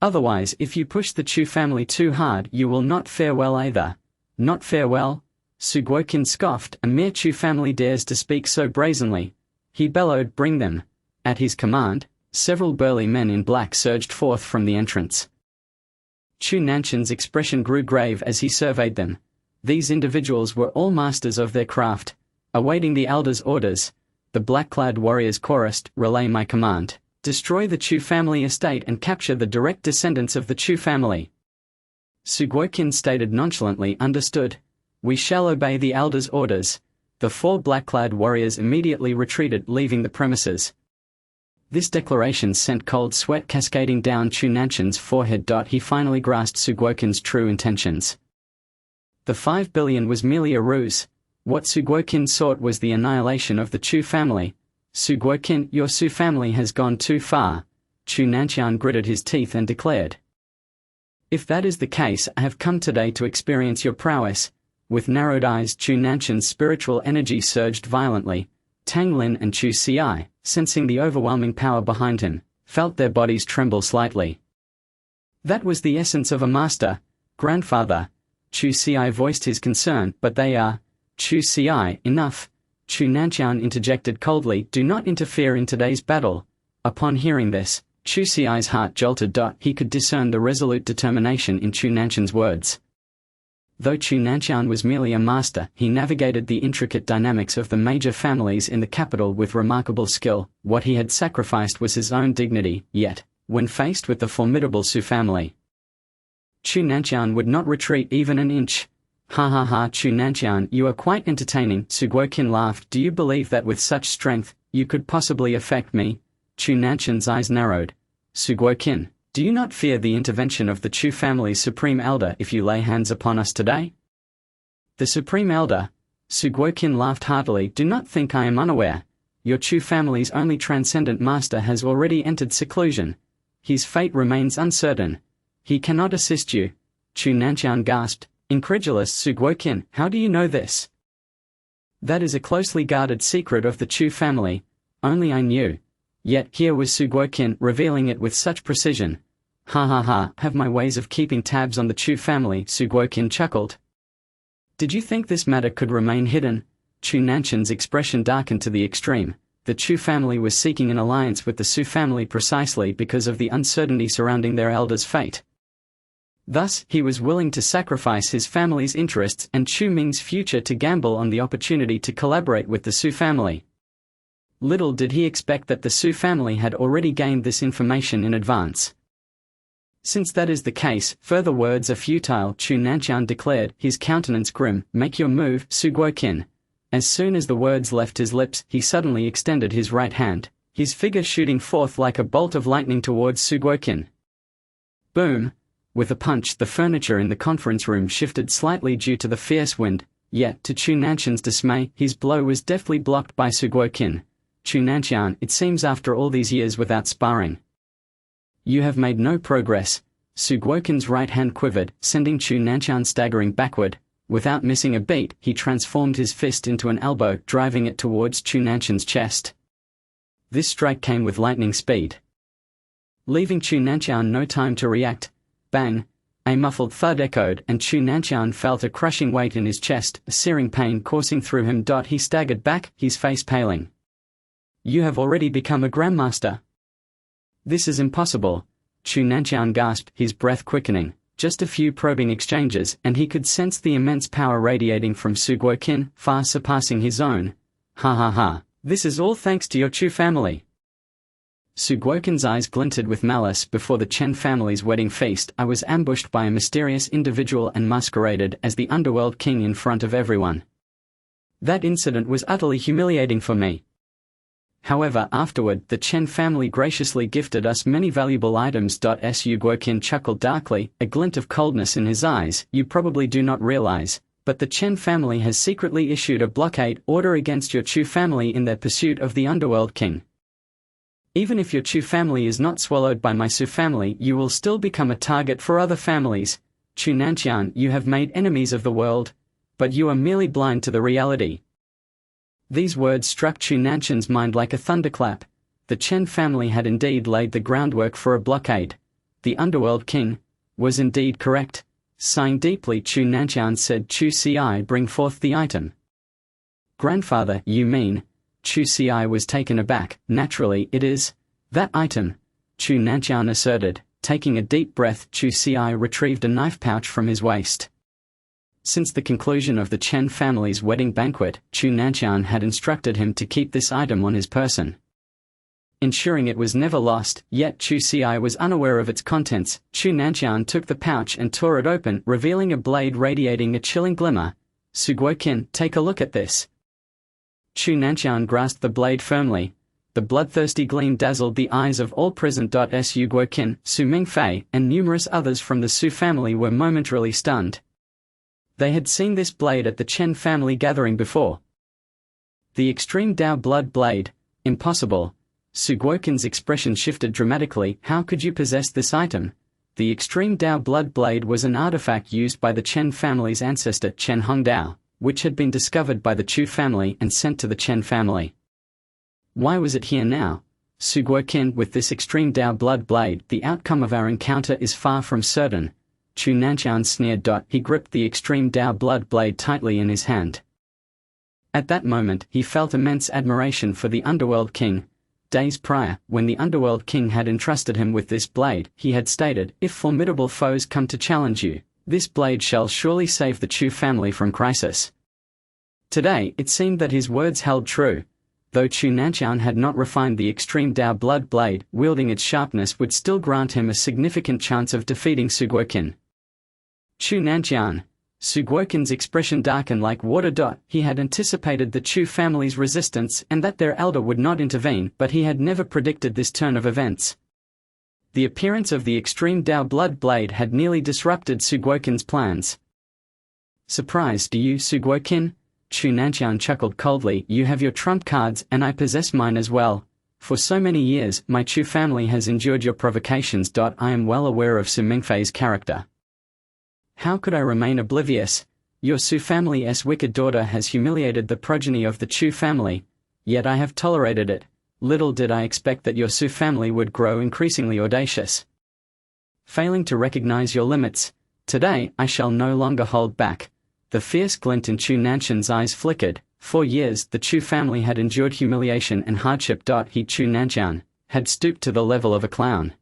Otherwise, if you push the Chu family too hard, you will not fare well either. Not fare well? Su Guoqin scoffed. A mere Chu family dares to speak so brazenly. He bellowed, bring them. At his command, several burly men in black surged forth from the entrance. Chu Nanshan's expression grew grave as he surveyed them. These individuals were all masters of their craft. Awaiting the elders' orders, the black-clad warriors chorused, relay my command. Destroy the Chu family estate and capture the direct descendants of the Chu family. Su Guoqin stated nonchalantly, understood. We shall obey the elders' orders. The 4 black-clad warriors immediately retreated, leaving the premises. This declaration sent cold sweat cascading down Chu Nanshan's forehead. He finally grasped Su Guoqin's true intentions. The 5 billion was merely a ruse. What Su Guoqin sought was the annihilation of the Chu family. Su Guoqin, your Su family has gone too far. Chu Nanshan gritted his teeth and declared. If that is the case, I have come today to experience your prowess. With narrowed eyes, Chu Nanshan's spiritual energy surged violently. Tang Lin and Chu Ci, sensing the overwhelming power behind him, felt their bodies tremble slightly. That was the essence of a master, grandfather. Chu Ci voiced his concern, but they are. Chu Ci, enough. Chu Nanshan interjected coldly, do not interfere in today's battle. Upon hearing this, Chu Ci's heart jolted. He could discern the resolute determination in Chu Nanshan's words. Though Chu Nanshan was merely a master, he navigated the intricate dynamics of the major families in the capital with remarkable skill. What he had sacrificed was his own dignity, yet, when faced with the formidable Su family, Chu Nanshan would not retreat even an inch. Ha ha ha, Chu Nanshan, you are quite entertaining. Su Guoqin laughed. Do you believe that with such strength, you could possibly affect me? Chu Nanshan's eyes narrowed. Su Guoqin, do you not fear the intervention of the Chu family's supreme elder if you lay hands upon us today? The supreme elder? Su Guoqin laughed heartily. Do not think I am unaware. Your Chu family's only transcendent master has already entered seclusion. his fate remains uncertain. He cannot assist you. Chu Nanqian gasped, incredulous. Su Guoqian, how do you know this? That is a closely guarded secret of the Chu family. Only I knew. Yet here was Su Guoqian revealing it with such precision. Ha ha ha, have my ways of keeping tabs on the Chu family, Su Guoqian chuckled. Did you think this matter could remain hidden? Chu Nanqian's expression darkened to the extreme. The Chu family was seeking an alliance with the Su family precisely because of the uncertainty surrounding their elder's fate. Thus, he was willing to sacrifice his family's interests and Chu Ming's future to gamble on the opportunity to collaborate with the Su family. Little did he expect that the Su family had already gained this information in advance. Since that is the case, further words are futile, Chu Nanqian declared, his countenance grim. Make your move, Su Guoqian. As soon as the words left his lips, he suddenly extended his right hand, his figure shooting forth like a bolt of lightning towards Su Guoqian. Boom! With a punch, the furniture in the conference room shifted slightly due to the fierce wind, yet, to Chu Nanqian's dismay, his blow was deftly blocked by Su Guoqian. Chu Nanqian, it seems after all these years without sparring, you have made no progress. Su Guoqian's right hand quivered, sending Chu Nanqian staggering backward. Without missing a beat, he transformed his fist into an elbow, driving it towards Chu Nanqian's chest. This strike came with lightning speed, leaving Chu Nanqian no time to react. Bang! A muffled thud echoed, and Chu Nanqian felt a crushing weight in his chest, a searing pain coursing through him. He staggered back, his face paling. You have already become a grandmaster. This is impossible. Chu Nanqian gasped, his breath quickening. Just a few probing exchanges, and he could sense the immense power radiating from Su Guoqian, far surpassing his own. Ha ha ha, this is all thanks to your Chu family. Su Guoqian's eyes glinted with malice. Before the Chen family's wedding feast, I was ambushed by a mysterious individual and masqueraded as the underworld king in front of everyone. That incident was utterly humiliating for me. However, afterward, the Chen family graciously gifted us many valuable items. Su Guoqian chuckled darkly, a glint of coldness in his eyes. You probably do not realize, but the Chen family has secretly issued a blockade order against your Chu family in their pursuit of the underworld king. Even if your Chu family is not swallowed by my Su family, you will still become a target for other families. Chu Nanqian, you have made enemies of the world, but you are merely blind to the reality. These words struck Chu Nanqian's mind like a thunderclap. The Chen family had indeed laid the groundwork for a blockade. The underworld king was indeed correct. Sighing deeply, Chu Nanqian said, Chu Ci, bring forth the item. Grandfather, you mean? Chu Ci was taken aback. Naturally, it is that item, Chu Nanqian asserted. Taking a deep breath, Chu Ci retrieved a knife pouch from his waist. Since the conclusion of the Chen family's wedding banquet, Chu Nanqian had instructed him to keep this item on his person, ensuring it was never lost. Yet Chu Ci was unaware of its contents. Chu Nanqian took the pouch and tore it open, revealing a blade radiating a chilling glimmer. Su Guoqian, take a look at this. Chu Nanqian grasped the blade firmly. The bloodthirsty gleam dazzled the eyes of all present. Su Guoqian, Su Mingfei, and numerous others from the Su family were momentarily stunned. They had seen this blade at the Chen family gathering before. The extreme Dao blood blade. Impossible. Su Guoqian's expression shifted dramatically. How could you possess this item? The extreme Dao blood blade was an artifact used by the Chen family's ancestor Chen Hongdao, which had been discovered by the Chu family and sent to the Chen family. Why was it here now? Su Guoqian, with this extreme Dao blood blade, the outcome of our encounter is far from certain. Chu Nanqian sneered. He gripped the extreme Dao blood blade tightly in his hand. At that moment, he felt immense admiration for the underworld king. Days prior, when the underworld king had entrusted him with this blade, he had stated, if formidable foes come to challenge you, this blade shall surely save the Chu family from crisis. Today, it seemed that his words held true. Though Chu Nanqian had not refined the extreme Dao blood blade, wielding its sharpness would still grant him a significant chance of defeating Su Guoqian. Chu Nanqian. Su Guoqian's expression darkened like water. He had anticipated the Chu family's resistance and that their elder would not intervene, but he had never predicted this turn of events. The appearance of the extreme Dao blood blade had nearly disrupted Su Guoqian's plans. Surprised, do you, Su Guoqian? Chu Nanqian chuckled coldly. You have your trump cards, and I possess mine as well. For so many years, my Chu family has endured your provocations. I am well aware of Su Mingfei's character. How could I remain oblivious? Your Su family's wicked daughter has humiliated the progeny of the Chu family, yet I have tolerated it. Little did I expect that your Su family would grow increasingly audacious. Failing to recognize your limits, today I shall no longer hold back. The fierce glint in Chu Nanshan's eyes flickered. For years the Chu family had endured humiliation and hardship. He, Chu Nanshan, had stooped to the level of a clown,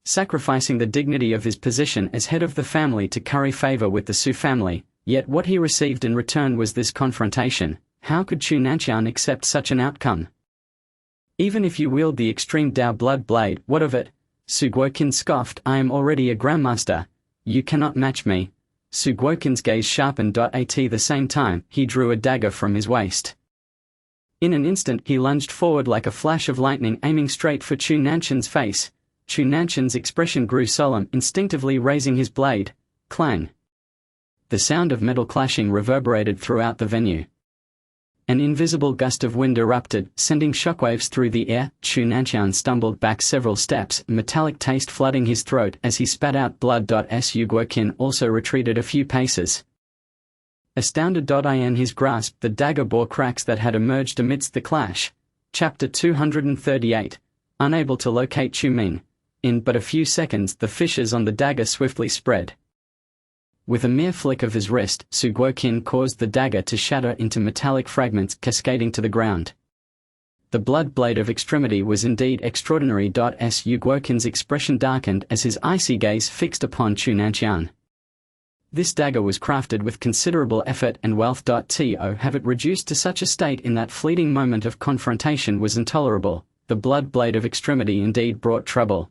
sacrificing the dignity of his position as head of the family to curry favor with the Su family, yet what he received in return was this confrontation. How could Chu Nanshan accept such an outcome? Even if you wield the extreme Dao blood blade, what of it? Su Guoqin scoffed. I am already a grandmaster. You cannot match me. Su Guoqin's gaze sharpened. At the same time, he drew a dagger from his waist. In an instant he lunged forward like a flash of lightning, aiming straight for Chu Nanshan's face. Chu Nanshan's expression grew solemn, instinctively raising his blade. Clang! The sound of metal clashing reverberated throughout the venue. An invisible gust of wind erupted, sending shockwaves through the air. Chu Nanshan stumbled back several steps, metallic taste flooding his throat as he spat out blood. Su Guoqin also retreated a few paces. Astounded. In his grasp the dagger bore cracks that had emerged amidst the clash. Chapter 238. Unable to locate Chu Ming. In but a few seconds the fissures on the dagger swiftly spread. With a mere flick of his wrist, Su Guoqin caused the dagger to shatter into metallic fragments cascading to the ground. The blood blade of extremity was indeed extraordinary. Su Guoqin's expression darkened as his icy gaze fixed upon Chu Nanshan. This dagger was crafted with considerable effort and wealth. To have it reduced to such a state in that fleeting moment of confrontation was intolerable. The blood blade of extremity indeed brought trouble.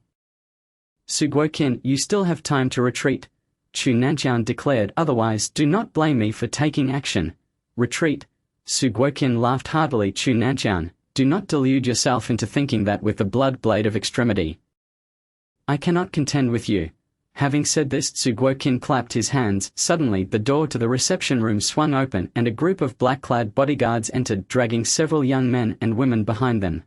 Su Guoqin, you still have time to retreat. Chu Nanshan declared. Otherwise, do not blame me for taking action. Retreat. Su Guoqin laughed heartily. Chu Nanshan, do not delude yourself into thinking that with the blood blade of extremity I cannot contend with you. Having said this, Su Guoqin clapped his hands. Suddenly the door to the reception room swung open and a group of black-clad bodyguards entered, dragging several young men and women behind them.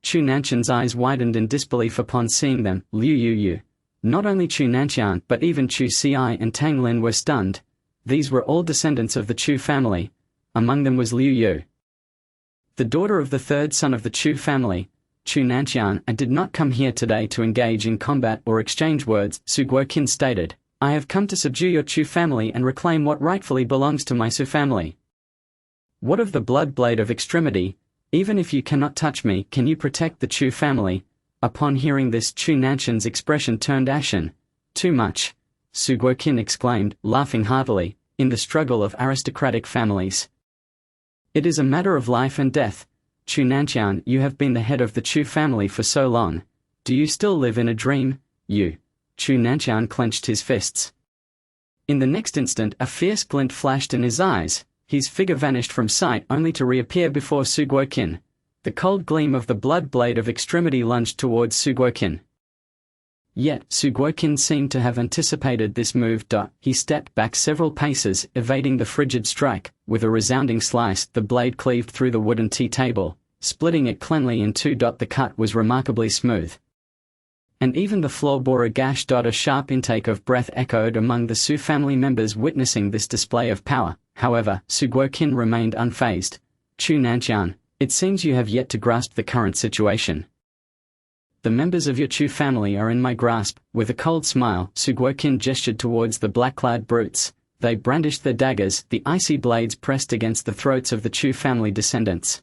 Chu Nanshan's eyes widened in disbelief upon seeing them. Liu Yu. Not only Chu Nanshan but even Chu Si and Tang Lin were stunned. These were all descendants of the Chu family. Among them was Liu Yu, the daughter of the third son of the Chu family. Chu Nanshan, I did not come here today to engage in combat or exchange words, Su Guoqin stated. I have come to subdue your Chu family and reclaim what rightfully belongs to my Su family. What of the blood blade of extremity? Even if you cannot touch me, can you protect the Chu family? Upon hearing this, Chu Nanshan's expression turned ashen. Too much, Su Guoqin exclaimed, laughing heartily. In the struggle of aristocratic families, it is a matter of life and death. Chu Nanshan, you have been the head of the Chu family for so long. Do you still live in a dream? You. Chu Nanshan clenched his fists. In the next instant, a fierce glint flashed in his eyes. His figure vanished from sight only to reappear before Su Guoqin. The cold gleam of the blood blade of extremity lunged towards Su Guoqin. Yet, Su Guoqin seemed to have anticipated this move. He stepped back several paces, evading the frigid strike. With a resounding slice, the blade cleaved through the wooden tea table, splitting it cleanly in two. The cut was remarkably smooth, and even the floor bore a gash. A sharp intake of breath echoed among the Su family members witnessing this display of power. However, Su Guoqin remained unfazed. Chu Nanshan, it seems you have yet to grasp the current situation. The members of your Chu family are in my grasp. With a cold smile, Su Guoqin gestured towards the black-clad brutes. They brandished their daggers, the icy blades pressed against the throats of the Chu family descendants.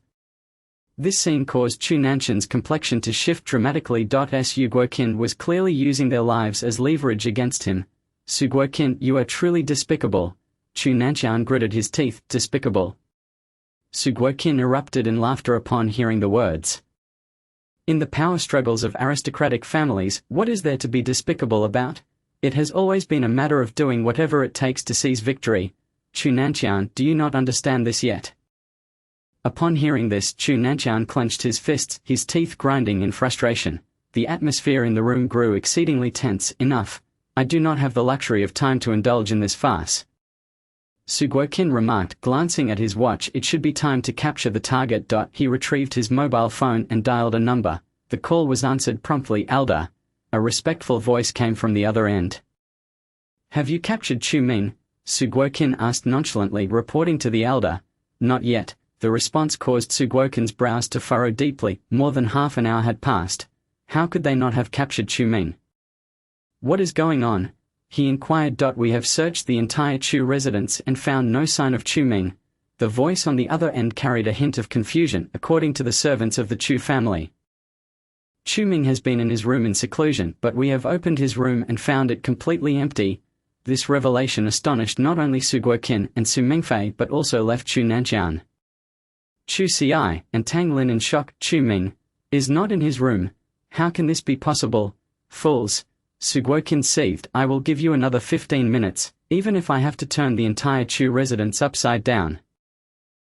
This scene caused Chu Nanshan's complexion to shift dramatically. Su Guoqin was clearly using their lives as leverage against him. Su Guoqin, you are truly despicable. Chu Nanshan gritted his teeth. Despicable. Su Guoqin erupted in laughter upon hearing the words. In the power struggles of aristocratic families, what is there to be despicable about? It has always been a matter of doing whatever it takes to seize victory. Chu Nanshan, do you not understand this yet? Upon hearing this, Chu Nanshan clenched his fists, his teeth grinding in frustration. The atmosphere in the room grew exceedingly tense. Enough. I do not have the luxury of time to indulge in this farce. Su Guoqin remarked, glancing at his watch. It should be time to capture the target. He retrieved his mobile phone and dialed a number. The call was answered promptly. Elder. A respectful voice came from the other end. Have you captured Chu Ming? Su Guoqin asked nonchalantly, reporting to the elder. Not yet. The response caused Su Guoqin's brows to furrow deeply. More than half an hour had passed. How could they not have captured Chu Ming? What is going on? He inquired. We have searched the entire Chu residence and found no sign of Chu Ming. The voice on the other end carried a hint of confusion, according to the servants of the Chu family. Chu Ming has been in his room in seclusion, but we have opened his room and found it completely empty. This revelation astonished not only Su Guoqin and Su Mingfei but also left Chu Nanqian, Chu Ci, and Tang Lin in shock. Chu Ming is not in his room. How can this be possible? Fools! Su Guoqin seethed. I will give you another 15 minutes, even if I have to turn the entire Chu residence upside down.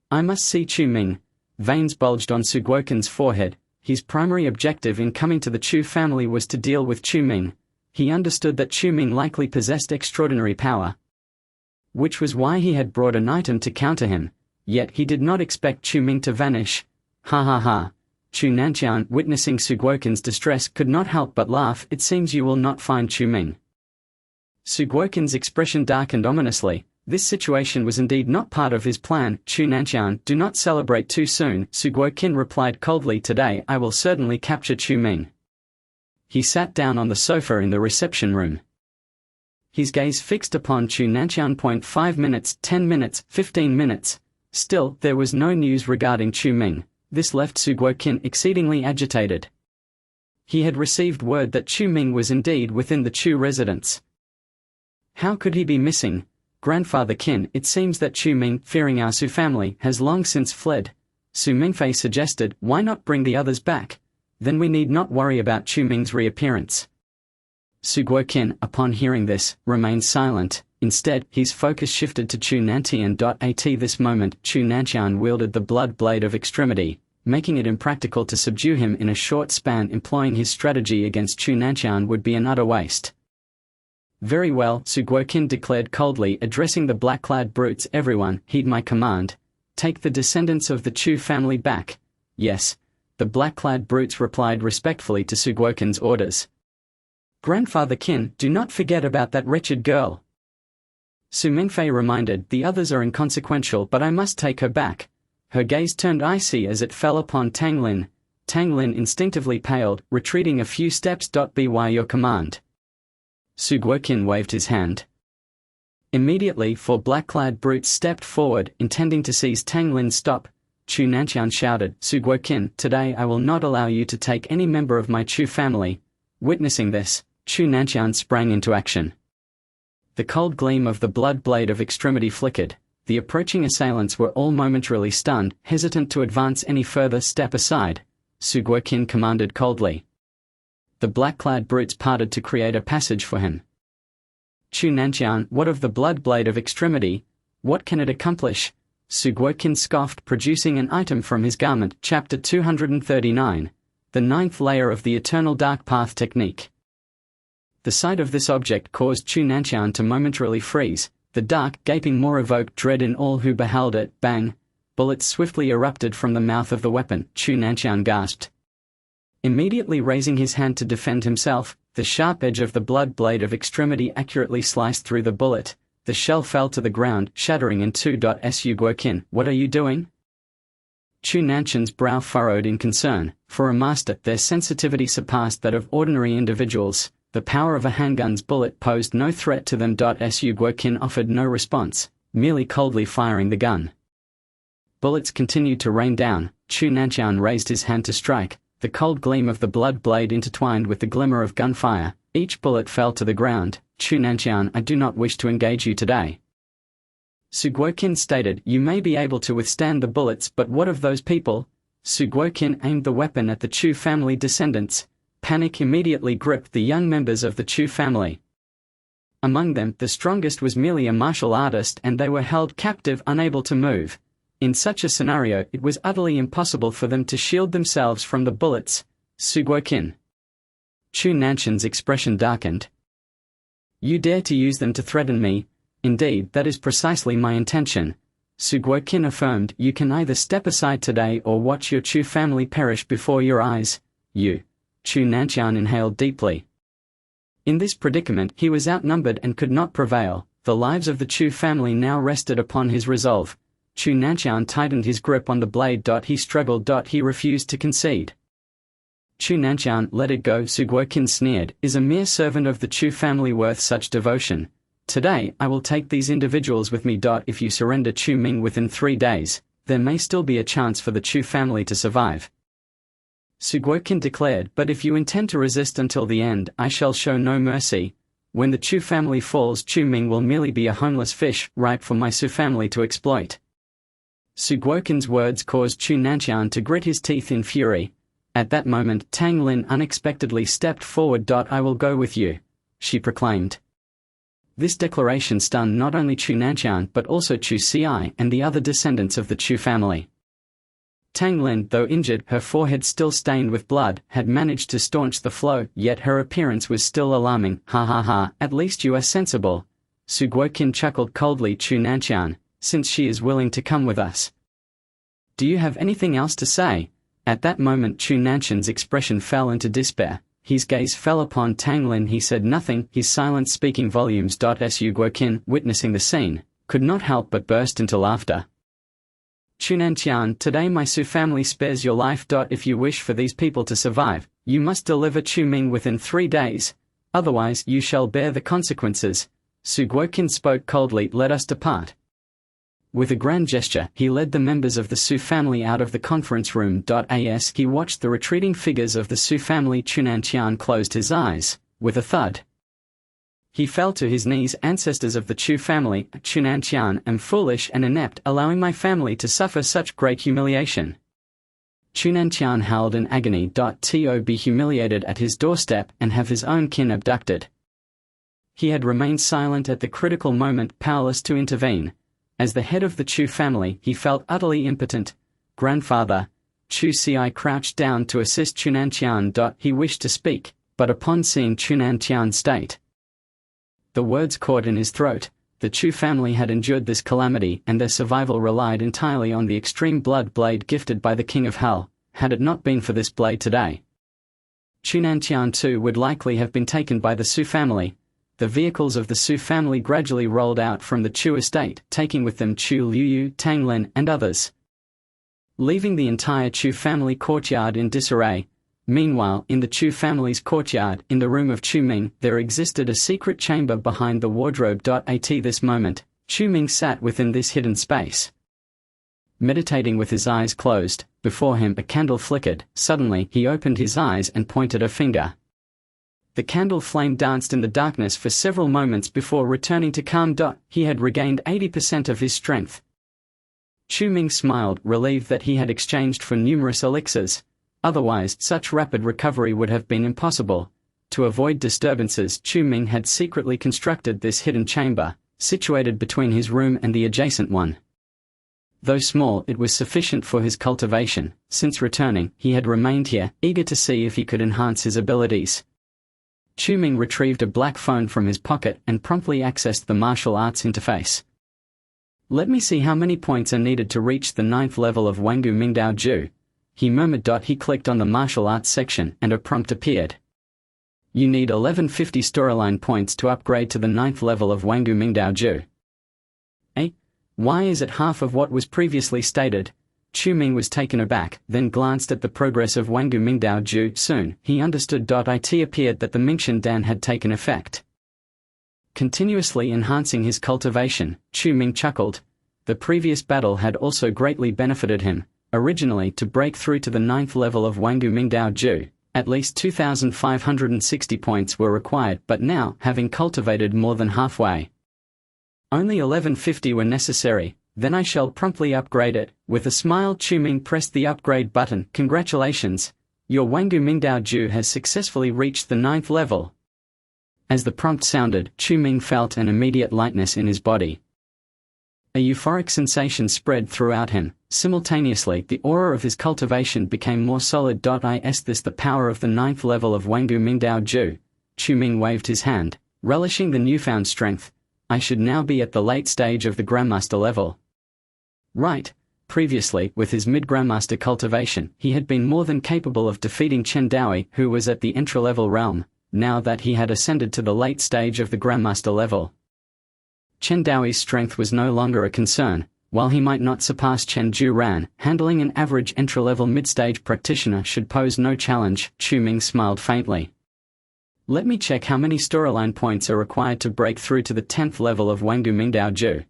I must see Chu Ming. Veins bulged on Su Guoqin's forehead. His primary objective in coming to the Chu family was to deal with Chu Ming. He understood that Chu Ming likely possessed extraordinary power, which was why he had brought an item to counter him. Yet he did not expect Chu Ming to vanish. Ha ha ha. Chu Nanqian, witnessing Su Guoqin's distress, could not help but laugh. It seems you will not find Chu Ming. Su Guoqin's expression darkened ominously. This situation was indeed not part of his plan. Chu Nanqian, do not celebrate too soon. Su Guoqin replied coldly. Today I will certainly capture Chu Ming. He sat down on the sofa in the reception room. His gaze fixed upon Chu Nanqian. 5 minutes, 10 minutes, 15 minutes. Still, there was no news regarding Chu Ming. This left Su Guoqin exceedingly agitated. He had received word that Chu Ming was indeed within the Chu residence. How could he be missing? Grandfather Qin, it seems that Chu Ming, fearing our Su family, has long since fled. Su Mingfei suggested, why not bring the others back? Then we need not worry about Chu Ming's reappearance. Su Guoqin, upon hearing this, remained silent. Instead, his focus shifted to Chu Nanqian. At this moment, Chu Nanqian wielded the blood blade of extremity, making it impractical to subdue him in a short span. Employing his strategy against Chu Nanqian would be an utter waste. Very well, Su Guoqin declared coldly, addressing the black-clad brutes. Everyone, heed my command. Take the descendants of the Chu family back. Yes. The black-clad brutes replied respectfully to Su Guoqin's orders. Grandfather Qin, do not forget about that wretched girl. Su Mingfei reminded, the others are inconsequential, but I must take her back. Her gaze turned icy as it fell upon Tang Lin. Tang Lin instinctively paled, retreating a few steps. By your command. Su Guoqin waved his hand. Immediately, 4 black-clad brutes stepped forward, intending to seize Tang Lin. Stop! Chu Nanqian shouted. Su Guoqin, today I will not allow you to take any member of my Chu family. Witnessing this, Chu Nanqian sprang into action. The cold gleam of the blood blade of extremity flickered. The approaching assailants were all momentarily stunned, hesitant to advance any further. Step aside, Su Guoqin commanded coldly. The black-clad brutes parted to create a passage for him. Chu Nanqian, what of the blood blade of extremity? What can it accomplish? Su Guoqin scoffed, producing an item from his garment. Chapter 239. The 9th layer of the Eternal Dark Path Technique. The sight of this object caused Chu Nanqian to momentarily freeze. The dark, gaping maw evoked dread in all who beheld it. Bang! Bullets swiftly erupted from the mouth of the weapon. Chu Nanqian gasped. Immediately raising his hand to defend himself, the sharp edge of the blood blade of extremity accurately sliced through the bullet. The shell fell to the ground, shattering in two. Su Guoqin, what are you doing? Chu Nanqian's brow furrowed in concern. For a master, their sensitivity surpassed that of ordinary individuals. The power of a handgun's bullet posed no threat to them. Su Guoqin offered no response, merely coldly firing the gun. Bullets continued to rain down. Chu Nanqian raised his hand to strike. The cold gleam of the blood blade intertwined with the glimmer of gunfire. Each bullet fell to the ground. Chu Nanqian, I do not wish to engage you today. Su Guoqin stated, you may be able to withstand the bullets, but what of those people? Su Guoqin aimed the weapon at the Chu family descendants. Panic immediately gripped the young members of the Chu family. Among them, the strongest was merely a martial artist, and they were held captive, unable to move. In such a scenario, it was utterly impossible for them to shield themselves from the bullets. Su Guoqin. Chu Nanqian's expression darkened. You dare to use them to threaten me? Indeed, that is precisely my intention. Su Guoqin affirmed. You can either step aside today or watch your Chu family perish before your eyes. Chu Nanqian inhaled deeply. In this predicament he was outnumbered and could not prevail. The lives of the Chu family now rested upon his resolve. Chu Nanqian tightened his grip on the blade. He struggled. He refused to concede. Chu Nanqian, let it go, Su Guoqin sneered. Is a mere servant of the Chu family worth such devotion? Today I will take these individuals with me. If you surrender Chu Ming within 3 days, there may still be a chance for the Chu family to survive. Su Guoqin declared, but if you intend to resist until the end, I shall show no mercy. When the Chu family falls, Chu Ming will merely be a homeless fish, ripe for my Su family to exploit. Su Guoqin's words caused Chu Nanqian to grit his teeth in fury. At that moment, Tang Lin unexpectedly stepped forward. I will go with you, she proclaimed. This declaration stunned not only Chu Nanqian but also Chu Xi and the other descendants of the Chu family. Tang Lin, though injured, her forehead still stained with blood, had managed to staunch the flow, yet her appearance was still alarming. Ha ha ha, at least you are sensible. Su Guoqin chuckled coldly. Chu Nanqian, since she is willing to come with us. Do you have anything else to say? At that moment Chu Nanqian's expression fell into despair. His gaze fell upon Tang Lin. He said nothing, his silence speaking volumes. Su Guoqin, witnessing the scene, could not help but burst into laughter. Chu Nanqian, today my Su family spares your life. If you wish for these people to survive, you must deliver Chu Ming within 3 days. Otherwise you shall bear the consequences. Su Guoqin spoke coldly. Let us depart. With a grand gesture, he led the members of the Su family out of the conference room. As he watched the retreating figures of the Su family, Chu Nanqian closed his eyes. With a thud, he fell to his knees. Ancestors of the Chu family, Chu Nanqian, am foolish and inept, allowing my family to suffer such great humiliation. Chu Nanqian howled in agony. To be humiliated at his doorstep and have his own kin abducted. He had remained silent at the critical moment, powerless to intervene. As the head of the Chu family, he felt utterly impotent. Grandfather, Chu Xi crouched down to assist Chu Nanqian. He wished to speak, but upon seeing Chu Nanqian's state, the words caught in his throat. The Chu family had endured this calamity, and their survival relied entirely on the extreme blood blade gifted by the King of Hell. Had it not been for this blade today, Chu Nanqian too would likely have been taken by the Su family. The vehicles of the Su family gradually rolled out from the Chu estate, taking with them Chu Liuyu, Tang Lin, and others, leaving the entire Chu family courtyard in disarray. Meanwhile, in the Chu family's courtyard, in the room of Chu Ming, there existed a secret chamber behind the wardrobe. At this moment, Chu Ming sat within this hidden space, meditating with his eyes closed. Before him a candle flickered. Suddenly, he opened his eyes and pointed a finger. The candle flame danced in the darkness for several moments before returning to calm. He had regained 80% of his strength. Chu Ming smiled, relieved that he had exchanged for numerous elixirs. Otherwise, such rapid recovery would have been impossible. To avoid disturbances, Chu Ming had secretly constructed this hidden chamber, situated between his room and the adjacent one. Though small, it was sufficient for his cultivation. Since returning, he had remained here, eager to see if he could enhance his abilities. Chu Ming retrieved a black phone from his pocket and promptly accessed the martial arts interface. Let me see how many points are needed to reach the 9th level of Wangu Mingdao Ju, he murmured. He clicked on the martial arts section and a prompt appeared. You need 1150 storyline points to upgrade to the 9th level of Wangu Mingdao Ju. Why is it half of what was previously stated? Chu Ming was taken aback, then glanced at the progress of Wangu Mingdao Ju. Soon, he understood. It appeared that the Mingxian Dan had taken effect, continuously enhancing his cultivation. Chu Ming chuckled. The previous battle had also greatly benefited him. Originally, to break through to the 9th level of Wangu Mingdao Ju, at least 2,560 points were required, but now, having cultivated more than halfway, only 1150 were necessary. Then I shall promptly upgrade it. With a smile, Chu Ming pressed the upgrade button. Congratulations! Your Wangu Mingdao Ju has successfully reached the 9th level. As the prompt sounded, Chu Ming felt an immediate lightness in his body. A euphoric sensation spread throughout him. Simultaneously, the aura of his cultivation became more solid. Is this the power of the 9th level of Wangu Mingdao Ju? Chu Ming waved his hand, relishing the newfound strength. I should now be at the late stage of the Grandmaster level. Right. Previously, with his mid-Grandmaster cultivation, he had been more than capable of defeating Chen Daoyi, who was at the intra-level realm, now that he had ascended to the late stage of the Grandmaster level. Chen Daoyi's strength was no longer a concern. While he might not surpass Chen Juran, handling an average intra-level mid-stage practitioner should pose no challenge. Chu Ming smiled faintly. Let me check how many storyline points are required to break through to the 10th level of Wanggu Mingdao Ju.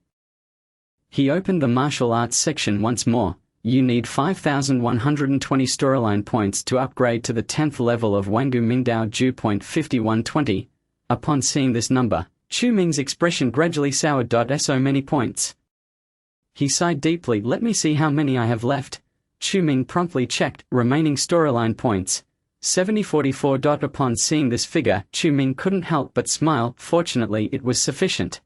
He opened the martial arts section once more. You need 5,120 storyline points to upgrade to the 10th level of Wanggu Mingdao Ju. 5120. Upon seeing this number, Chu Ming's expression gradually soured. So many points. He sighed deeply. Let me see how many I have left. Chu Ming promptly checked remaining storyline points. 7044. Upon seeing this figure, Chu Ming couldn't help but smile. Fortunately, it was sufficient.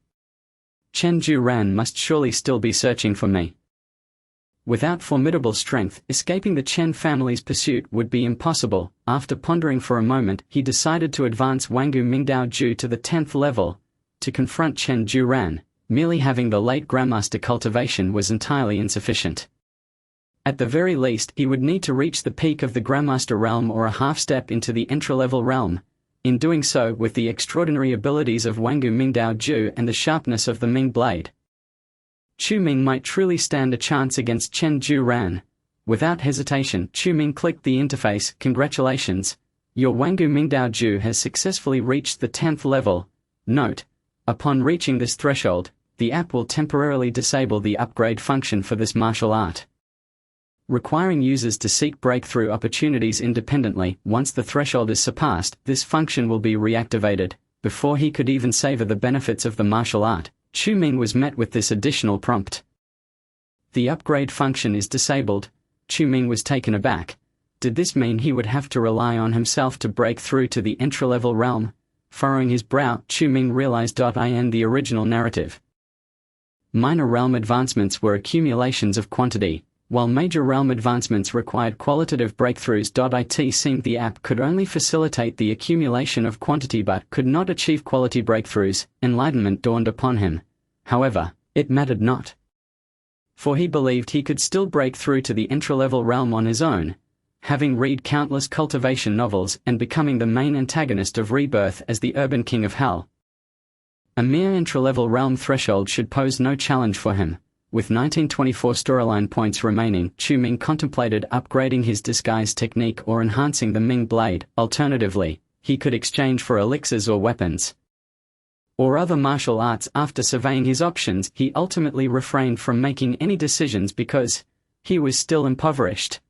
Chen Juran must surely still be searching for me. Without formidable strength, escaping the Chen family's pursuit would be impossible. After pondering for a moment, he decided to advance Wanggu Mingdao Ju to the 10th level. To confront Chen Juran, merely having the late Grandmaster cultivation was entirely insufficient. At the very least, he would need to reach the peak of the Grandmaster realm or a half-step into the intra-level realm. In doing so, with the extraordinary abilities of Wanggu Mingdao Ju and the sharpness of the Ming blade, Chu Ming might truly stand a chance against Chen Juran. Without hesitation, Chu Ming clicked the interface. Congratulations. Your Wanggu Mingdao Ju has successfully reached the 10th level. Note: upon reaching this threshold, the app will temporarily disable the upgrade function for this martial art, requiring users to seek breakthrough opportunities independently. Once the threshold is surpassed, this function will be reactivated. Before he could even savor the benefits of the martial art, Chu Ming was met with this additional prompt. The upgrade function is disabled. Chu Ming was taken aback. Did this mean he would have to rely on himself to break through to the intra-level realm? Furrowing his brow, Chu Ming realized in the original narrative, minor realm advancements were accumulations of quantity, while major realm advancements required qualitative breakthroughs. It seemed the app could only facilitate the accumulation of quantity but could not achieve quality breakthroughs. Enlightenment dawned upon him. However, it mattered not, for he believed he could still break through to the intra-level realm on his own, having read countless cultivation novels and becoming the main antagonist of Rebirth as the urban king of hell. A mere intra-level realm threshold should pose no challenge for him. With 1924 storyline points remaining, Chu Ming contemplated upgrading his disguise technique or enhancing the Ming blade. Alternatively, he could exchange for elixirs or weapons, or other martial arts. After surveying his options, he ultimately refrained from making any decisions because he was still impoverished.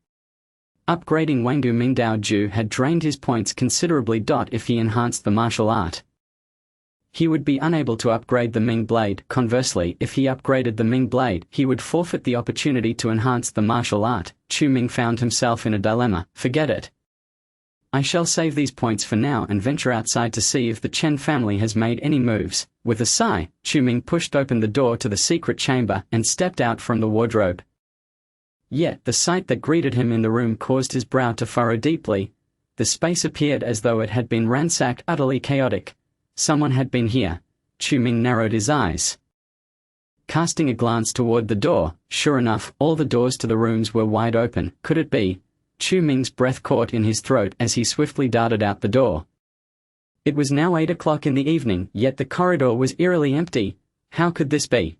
Upgrading Wanggu Mingdao Ju had drained his points considerably. If he enhanced the martial art, he would be unable to upgrade the Ming blade. Conversely, if he upgraded the Ming blade, he would forfeit the opportunity to enhance the martial art. Chu Ming found himself in a dilemma. Forget it. I shall save these points for now and venture outside to see if the Chen family has made any moves. With a sigh, Chu Ming pushed open the door to the secret chamber and stepped out from the wardrobe. Yet, the sight that greeted him in the room caused his brow to furrow deeply. The space appeared as though it had been ransacked, utterly chaotic. Someone had been here. Chu Ming narrowed his eyes, casting a glance toward the door. Sure enough, all the doors to the rooms were wide open. Could it be? Chu Ming's breath caught in his throat as he swiftly darted out the door. It was now 8 o'clock in the evening, yet the corridor was eerily empty. How could this be?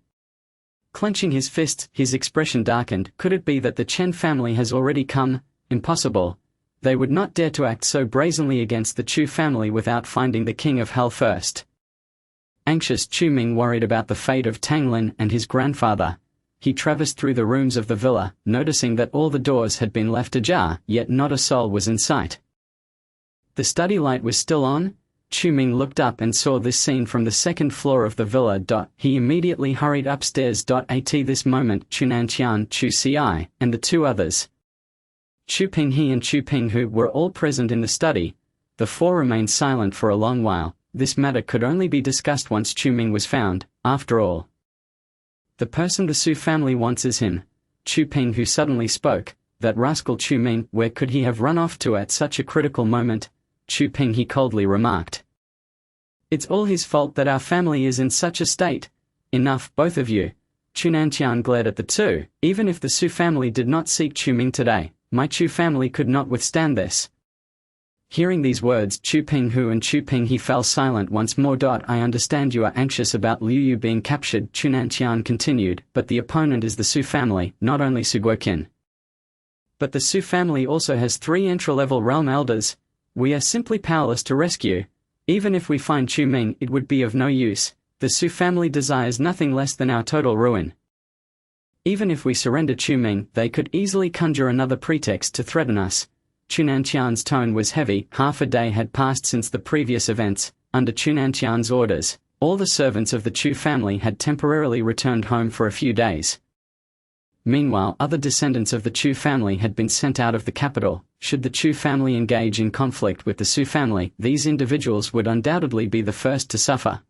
Clenching his fists, his expression darkened. Could it be that the Chen family has already come? Impossible. They would not dare to act so brazenly against the Chu family without finding the king of hell first. Anxious, Chu Ming worried about the fate of Tang Lin and his grandfather. He traversed through the rooms of the villa, noticing that all the doors had been left ajar, yet not a soul was in sight. The study light was still on. Chu Ming looked up and saw this scene from the second floor of the villa. He immediately hurried upstairs. At this moment, Chu Nanqian, Chu Ci, and the two others, Chu Pinghe and Chu Pinghu, were all present in the study. The four remained silent for a long while. This matter could only be discussed once Chu Ming was found. After all, the person the Su family wants is him. Chu Pinghu suddenly spoke. That rascal Chu Ming, where could he have run off to at such a critical moment? Chu Pinghe coldly remarked. It's all his fault that our family is in such a state. Enough, both of you. Chu Nantian glared at the two. Even if the Su family did not seek Chu Ming today, my Chu family could not withstand this. Hearing these words, Chu Pinghu and Chu Pinghe fell silent once more. I understand you are anxious about Liu Yu being captured, Chu Nantian continued, but the opponent is the Su family, not only Su Guoqin. But the Su family also has 3 entry-level realm elders. We are simply powerless to rescue. Even if we find Chu Ming, it would be of no use. The Su family desires nothing less than our total ruin. Even if we surrender Chu Ming, they could easily conjure another pretext to threaten us. Chu Nantian's tone was heavy. Half a day had passed since the previous events. Under Chu Nantian's orders, all the servants of the Chu family had temporarily returned home for a few days. Meanwhile, other descendants of the Chu family had been sent out of the capital. Should the Chu family engage in conflict with the Su family, these individuals would undoubtedly be the first to suffer.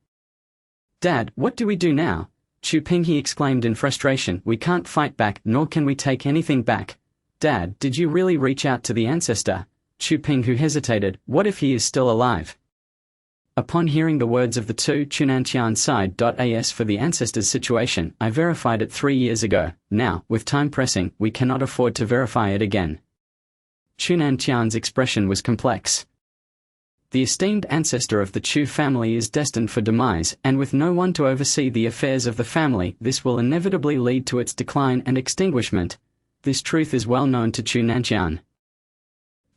Dad, what do we do now? Chu Pinghe exclaimed in frustration. We can't fight back, nor can we take anything back. Dad, did you really reach out to the ancestor? Chu Pinghu hesitated. What if he is still alive? Upon hearing the words of the two, Chu Nantian sighed. As for the ancestor's situation, I verified it 3 years ago. Now, with time pressing, we cannot afford to verify it again. Chu Nantian's expression was complex. The esteemed ancestor of the Chu family is destined for demise, and with no one to oversee the affairs of the family, this will inevitably lead to its decline and extinguishment. This truth is well known to Chu Nantian.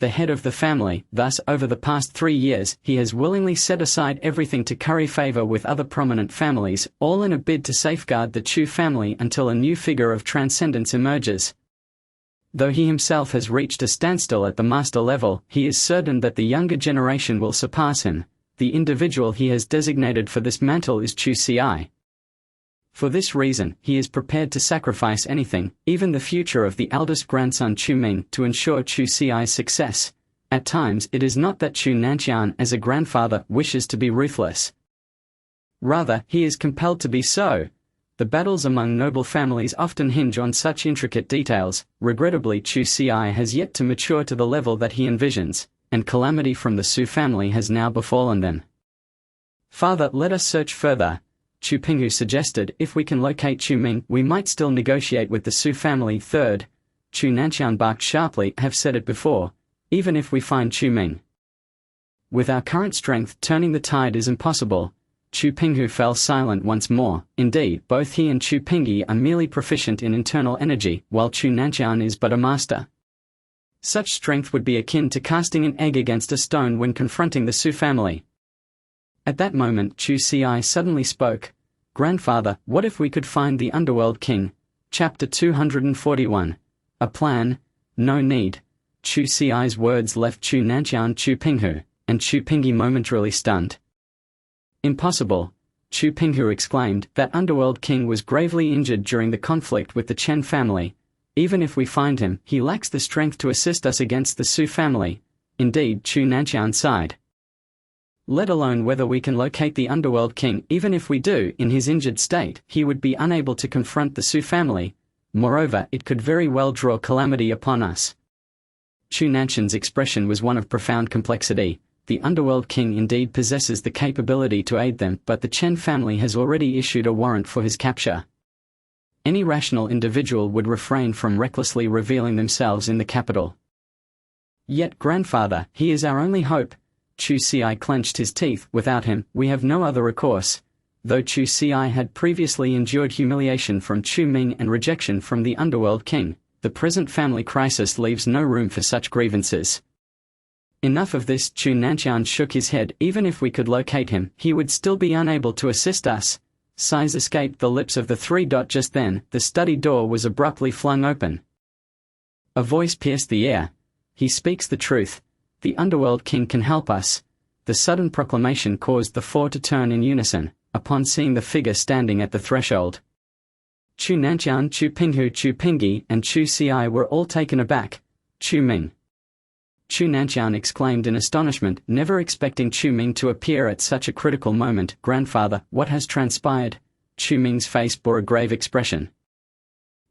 The head of the family, thus, over the past 3 years, he has willingly set aside everything to curry favor with other prominent families, all in a bid to safeguard the Chu family until a new figure of transcendence emerges. Though he himself has reached a standstill at the master level, he is certain that the younger generation will surpass him. The individual he has designated for this mantle is Chu Ci. For this reason, he is prepared to sacrifice anything, even the future of the eldest grandson Chu Ming, to ensure Chu Ci's success. At times, it is not that Chu Nantian as a grandfather wishes to be ruthless. Rather, he is compelled to be so. The battles among noble families often hinge on such intricate details. Regrettably, Chu Ci has yet to mature to the level that he envisions, and calamity from the Su family has now befallen them. Father, let us search further. Chu Pinghu suggested. If we can locate Chu Ming, we might still negotiate with the Su family. Third, Chu Nantian barked sharply. I have said it before. Even if we find Chu Ming, with our current strength, turning the tide is impossible. Chu Pinghu fell silent once more. Indeed, both he and Chu Pinghe are merely proficient in internal energy, while Chu Nantian is but a master. Such strength would be akin to casting an egg against a stone when confronting the Su family. At that moment, Chu Ci suddenly spoke. Grandfather, what if we could find the Underworld King? Chapter 241. A plan? No need. Chu Ci's words left Chu Nantian Chu Pinghu, and Chu Pinghe momentarily stunned. Impossible. Chu Pinghu exclaimed. That Underworld King was gravely injured during the conflict with the Chen family. Even if we find him, he lacks the strength to assist us against the Su family. Indeed, Chu Nantian sighed. Let alone whether we can locate the Underworld King. Even if we do, in his injured state, he would be unable to confront the Su family. Moreover, it could very well draw calamity upon us. Chu Nantian's expression was one of profound complexity. The Underworld King indeed possesses the capability to aid them, but the Chen family has already issued a warrant for his capture. Any rational individual would refrain from recklessly revealing themselves in the capital. Yet, grandfather, he is our only hope. Chu Ci clenched his teeth. Without him, we have no other recourse. Though Chu Ci had previously endured humiliation from Chu Ming and rejection from the Underworld King, the present family crisis leaves no room for such grievances. Enough of this. Chu Nantian shook his head. Even if we could locate him, he would still be unable to assist us. Sighs escaped the lips of the three. Just then, the study door was abruptly flung open. A voice pierced the air. He speaks the truth. The Underworld King can help us. The sudden proclamation caused the four to turn in unison, upon seeing the figure standing at the threshold. Chu Nantian, Chu Pinghu, Chu Pinghe, and Chu Ci were all taken aback. Chu Ming. Chu Nantian exclaimed in astonishment, never expecting Chu Ming to appear at such a critical moment. Grandfather, what has transpired? Chu Ming's face bore a grave expression.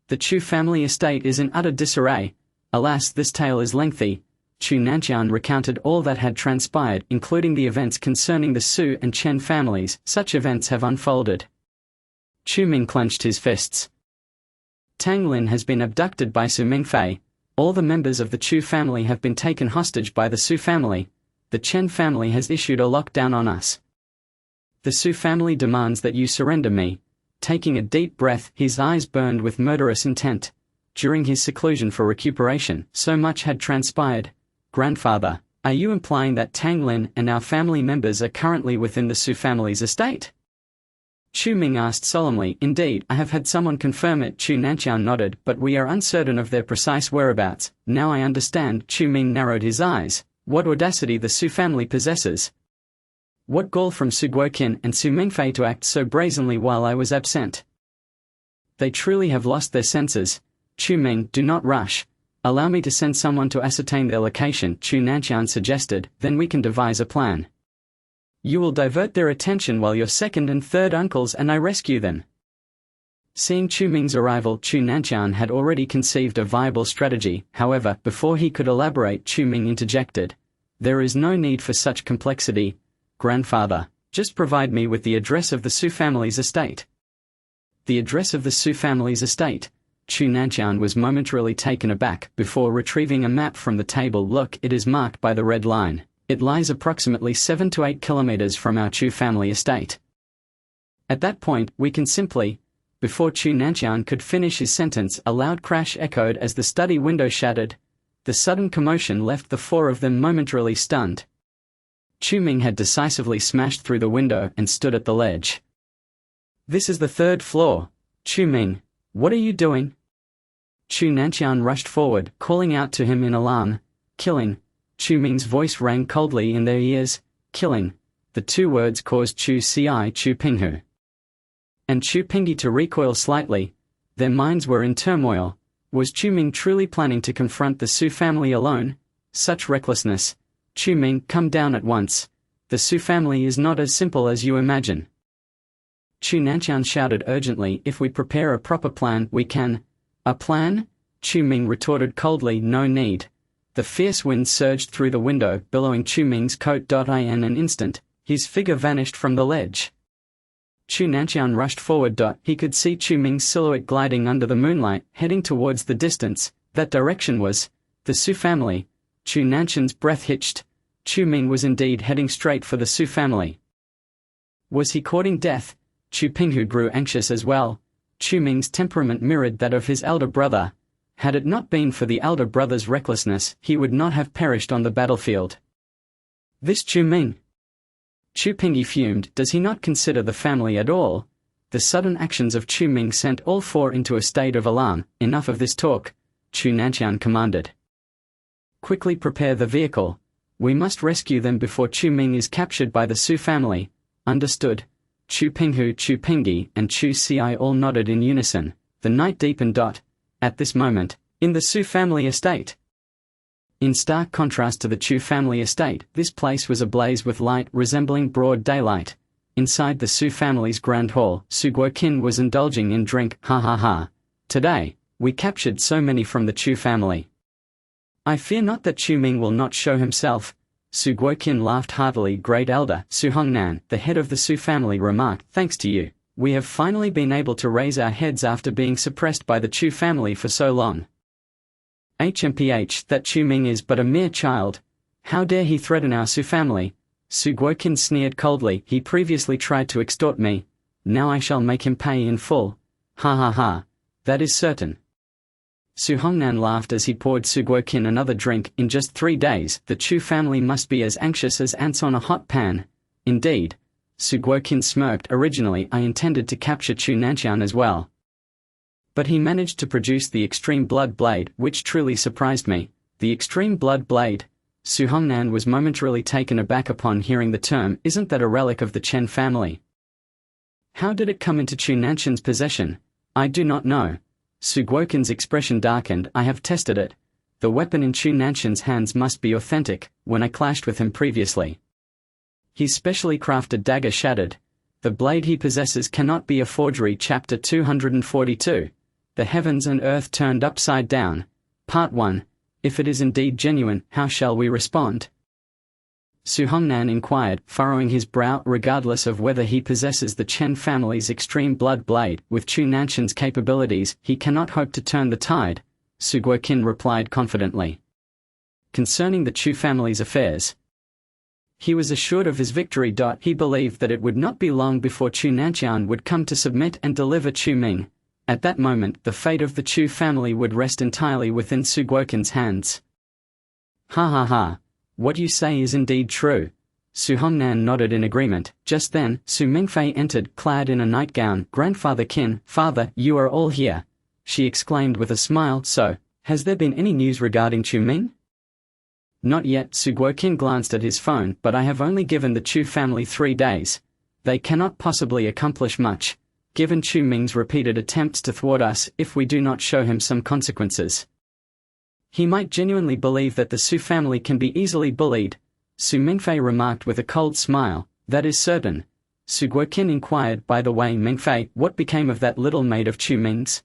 The Chu family estate is in utter disarray. Alas, this tale is lengthy. Chu Nanqian recounted all that had transpired, including the events concerning the Su and Chen families. Such events have unfolded. Chu Ming clenched his fists. Tang Lin has been abducted by Su Mingfei. All the members of the Chu family have been taken hostage by the Su family. The Chen family has issued a lockdown on us. The Su family demands that you surrender me. Taking a deep breath, his eyes burned with murderous intent. During his seclusion for recuperation, so much had transpired. Grandfather, are you implying that Tang Lin and our family members are currently within the Su family's estate? Chu Ming asked solemnly. Indeed, I have had someone confirm it. Chu Nanqian nodded, but we are uncertain of their precise whereabouts. Now I understand. Chu Ming narrowed his eyes. What audacity the Su family possesses. What gall from Su Guoqin and Su Mingfei to act so brazenly while I was absent. They truly have lost their senses. Chu Ming, do not rush. Allow me to send someone to ascertain their location, Chu Nanqian suggested, then we can devise a plan. You will divert their attention while your second and third uncles and I rescue them. Seeing Chu Ming's arrival, Chu Nanqian had already conceived a viable strategy. However, before he could elaborate, Chu Ming interjected. There is no need for such complexity. Grandfather, just provide me with the address of the Su family's estate. The address of the Su family's estate. Chu Nanqian was momentarily taken aback before retrieving a map from the table. Look, it is marked by the red line. It lies approximately 7 to 8 kilometers from our Chu family estate. At that point, we can simply... Before Chu Nanqian could finish his sentence, a loud crash echoed as the study window shattered. The sudden commotion left the four of them momentarily stunned. Chu Ming had decisively smashed through the window and stood at the ledge. This is the third floor. Chu Ming, what are you doing? Chu Nanqian rushed forward, calling out to him in alarm. Killing. Chu Ming's voice rang coldly in their ears. Killing. The two words caused Chu Pinghu and Chu Pingyi to recoil slightly. Their minds were in turmoil. Was Chu Ming truly planning to confront the Su family alone? Such recklessness. Chu Ming, come down at once. The Su family is not as simple as you imagine. Chu Nanqian shouted urgently. If we prepare a proper plan, we can. A plan? Chu Ming retorted coldly. No need. The fierce wind surged through the window, billowing Chu Ming's coat. In an instant, his figure vanished from the ledge. Chu Nanqian rushed forward. He could see Chu Ming's silhouette gliding under the moonlight, heading towards the distance. That direction was the Su family. Chu Nanqian's breath hitched. Chu Ming was indeed heading straight for the Su family. Was he courting death? Chu Pinghu grew anxious as well. Chu Ming's temperament mirrored that of his elder brother. Had it not been for the elder brother's recklessness, he would not have perished on the battlefield. This Chu Ming. Chu Pingyi fumed. Does he not consider the family at all? The sudden actions of Chu Ming sent all four into a state of alarm. Enough of this talk, Chu Nanqian commanded. Quickly prepare the vehicle. We must rescue them before Chu Ming is captured by the Su family. Understood. Chu Pinghu, Chu Pingyi, and Chu Ci all nodded in unison. The night deepened. At this moment, in the Su family estate. In stark contrast to the Chu family estate, this place was ablaze with light resembling broad daylight. Inside the Su family's grand hall, Su Guoqin was indulging in drink. Ha ha ha. Today, we captured so many from the Chu family. I fear not that Chu Ming will not show himself. Su Guoqin laughed heartily. Great elder, Su Hongnan, the head of the Su family, remarked, thanks to you, we have finally been able to raise our heads after being suppressed by the Chu family for so long. HMPH, that Chu Ming is but a mere child. How dare he threaten our Su family? Su Guoqin sneered coldly. He previously tried to extort me. Now I shall make him pay in full. Ha ha ha. That is certain. Su Hongnan laughed as he poured Su Guoqin another drink. In just 3 days, the Chu family must be as anxious as ants on a hot pan. Indeed. Su Guoqin smirked. Originally I intended to capture Chu Nanqian as well. But he managed to produce the extreme blood blade, which truly surprised me. The extreme blood blade. Su Hongnan was momentarily taken aback upon hearing the term. Isn't that a relic of the Chen family? How did it come into Chu Nanqian's possession? I do not know. Su Guoqin's expression darkened. I have tested it. The weapon in Chu Nanqian's hands must be authentic. When I clashed with him previously, his specially crafted dagger shattered. The blade he possesses cannot be a forgery. Chapter 242. The Heavens and Earth Turned Upside Down. Part 1. If it is indeed genuine, how shall we respond? Su Hongnan inquired, furrowing his brow. Regardless of whether he possesses the Chen family's extreme blood blade, with Chu Nanshan's capabilities, he cannot hope to turn the tide, Su Guoqin replied confidently. Concerning the Chu family's affairs, he was assured of his victory. He believed that it would not be long before Chu Nanshan would come to submit and deliver Chu Ming. At that moment, the fate of the Chu family would rest entirely within Su Guoqin's hands. Ha ha ha. What you say is indeed true. Su Hongnan nodded in agreement. Just then, Su Mingfei entered, clad in a nightgown. Grandfather Qin, father, you are all here, she exclaimed with a smile. So, has there been any news regarding Chu Ming? Not yet. Su Guoqin glanced at his phone, but I have only given the Chu family 3 days. They cannot possibly accomplish much, given Chu Ming's repeated attempts to thwart us. If we do not show him some consequences, he might genuinely believe that the Su family can be easily bullied, Su Mingfei remarked with a cold smile. That is certain. Su Guoqin inquired, by the way, Mingfei, what became of that little maid of Chu Ming's?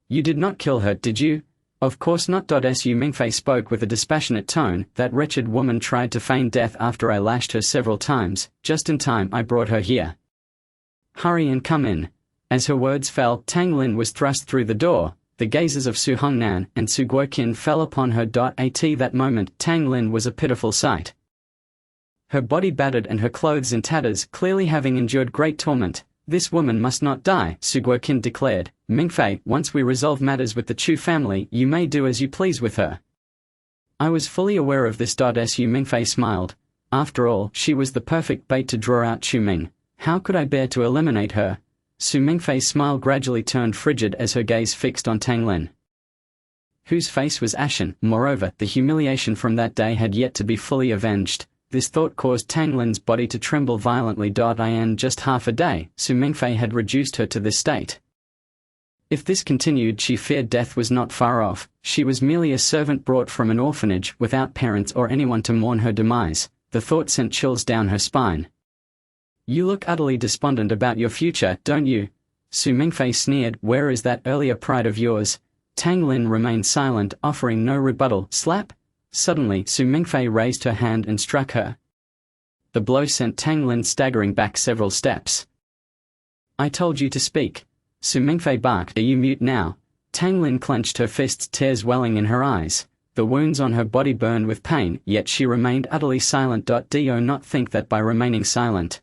You did not kill her, did you? Of course not. Su Mingfei spoke with a dispassionate tone. That wretched woman tried to feign death after I lashed her several times. Just in time I brought her here. Hurry and come in. As her words fell, Tang Lin was thrust through the door. The gazes of Su Hongnan and Su Guoqin fell upon her. At that moment, Tang Lin was a pitiful sight. Her body battered and her clothes in tatters, clearly having endured great torment. This woman must not die, Su Guoqin declared. Mingfei, once we resolve matters with the Chu family, you may do as you please with her. I was fully aware of this. Su Mingfei smiled. After all, she was the perfect bait to draw out Chu Ming. How could I bear to eliminate her? Su Mingfei's smile gradually turned frigid as her gaze fixed on Tang Lin, whose face was ashen. Moreover, the humiliation from that day had yet to be fully avenged. This thought caused Tang Lin's body to tremble violently. In just half a day, Su Mingfei had reduced her to this state. If this continued, she feared death was not far off. She was merely a servant brought from an orphanage, without parents or anyone to mourn her demise. The thought sent chills down her spine. You look utterly despondent about your future, don't you? Su Mingfei sneered. Where is that earlier pride of yours? Tang Lin remained silent, offering no rebuttal. Slap! Suddenly, Su Mingfei raised her hand and struck her. The blow sent Tang Lin staggering back several steps. I told you to speak. Su Mingfei barked. Are you mute now? Tang Lin clenched her fists, tears welling in her eyes. The wounds on her body burned with pain, yet she remained utterly silent. Do not think that by remaining silent,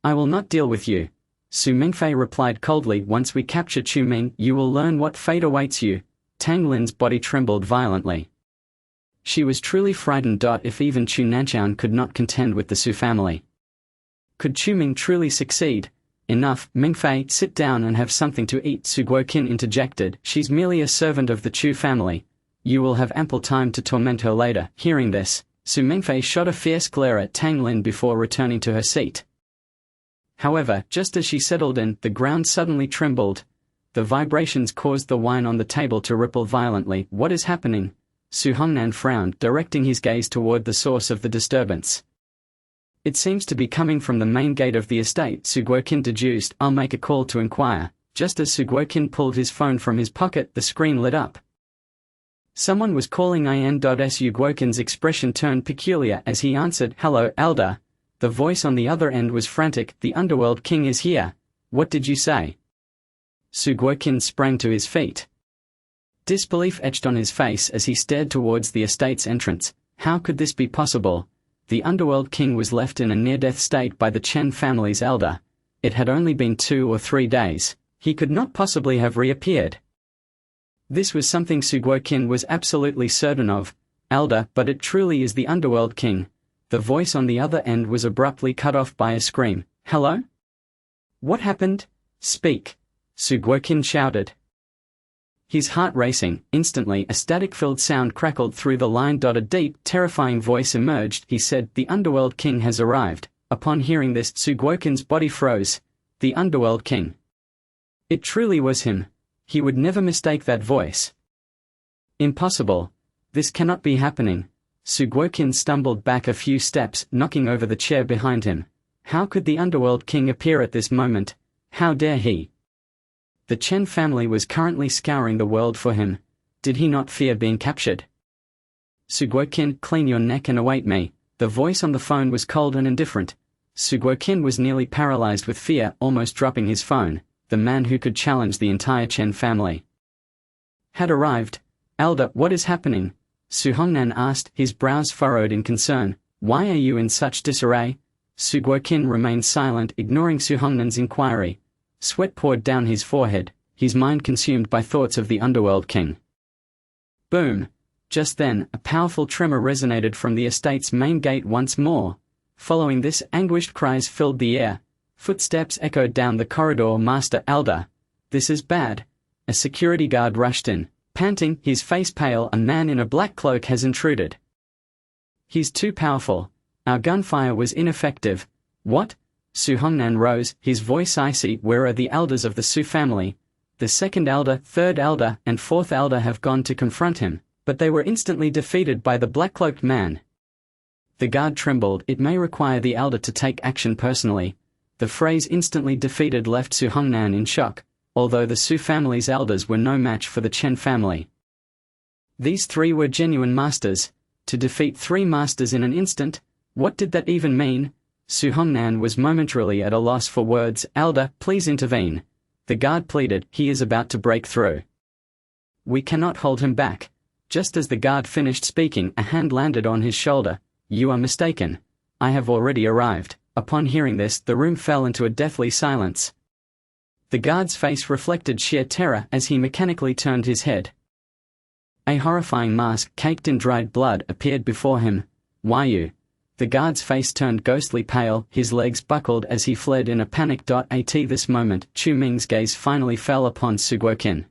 I will not deal with you. Su Mingfei replied coldly. Once we capture Chu Ming, you will learn what fate awaits you. Tang Lin's body trembled violently. She was truly frightened. If even Chu Nanshan could not contend with the Su family, could Chu Ming truly succeed? Enough, Mingfei, sit down and have something to eat, Su Guoqin interjected. She's merely a servant of the Chu family. You will have ample time to torment her later. Hearing this, Su Mingfei shot a fierce glare at Tang Lin before returning to her seat. However, just as she settled in, the ground suddenly trembled. The vibrations caused the wine on the table to ripple violently. What is happening? Su Hongnan frowned, directing his gaze toward the source of the disturbance. It seems to be coming from the main gate of the estate, Su Guoqin deduced. I'll make a call to inquire. Just as Su Guoqin pulled his phone from his pocket, the screen lit up. Someone was calling in. Su Guoqin's expression turned peculiar as he answered, Hello, Elder. The voice on the other end was frantic. The Underworld King is here. What did you say? Su Guoqin sprang to his feet. Disbelief etched on his face as he stared towards the estate's entrance. How could this be possible? The Underworld King was left in a near-death state by the Chen family's elder. It had only been 2 or 3 days. He could not possibly have reappeared. This was something Su Guoqin was absolutely certain of. Elder, but it truly is the Underworld King. The voice on the other end was abruptly cut off by a scream. Hello? What happened? Speak. Su Guoqin shouted, his heart racing. Instantly, a static-filled sound crackled through the line. A deep, terrifying voice emerged. He said, The Underworld King has arrived. Upon hearing this, Su Guoqin's body froze. The Underworld King. It truly was him. He would never mistake that voice. Impossible. This cannot be happening. Su Guoqin stumbled back a few steps, knocking over the chair behind him. How could the Underworld King appear at this moment? How dare he? The Chen family was currently scouring the world for him. Did he not fear being captured? Suguokin, clean your neck and await me. The voice on the phone was cold and indifferent. Suguokin was nearly paralyzed with fear, almost dropping his phone. The man who could challenge the entire Chen family had arrived. Elder, what is happening? Su Hongnan asked, his brows furrowed in concern. Why are you in such disarray? Suguokin remained silent, ignoring Su Hongnan's inquiry. Sweat poured down his forehead, his mind consumed by thoughts of the underworld king. Boom! Just then, a powerful tremor resonated from the estate's main gate once more. Following this, anguished cries filled the air. Footsteps echoed down the corridor. Master Elder, this is bad. A security guard rushed in, panting, his face pale. A man in a black cloak has intruded. He's too powerful. Our gunfire was ineffective. What? Su Hongnan rose, his voice icy. Where are the elders of the Su family? The second elder, third elder, and fourth elder have gone to confront him, but they were instantly defeated by the black-cloaked man. The guard trembled. It may require the elder to take action personally. The phrase instantly defeated left Su Hongnan in shock, although the Su family's elders were no match for the Chen family. These three were genuine masters. To defeat three masters in an instant, what did that even mean? Su Hongnan was momentarily at a loss for words. Elder, please intervene. The guard pleaded. He is about to break through. We cannot hold him back. Just as the guard finished speaking, a hand landed on his shoulder. You are mistaken. I have already arrived. Upon hearing this, the room fell into a deathly silence. The guard's face reflected sheer terror as he mechanically turned his head. A horrifying mask, caked in dried blood, appeared before him. Why you? The guard's face turned ghostly pale, his legs buckled as he fled in a panic. At this moment, Chu Ming's gaze finally fell upon Suguokin.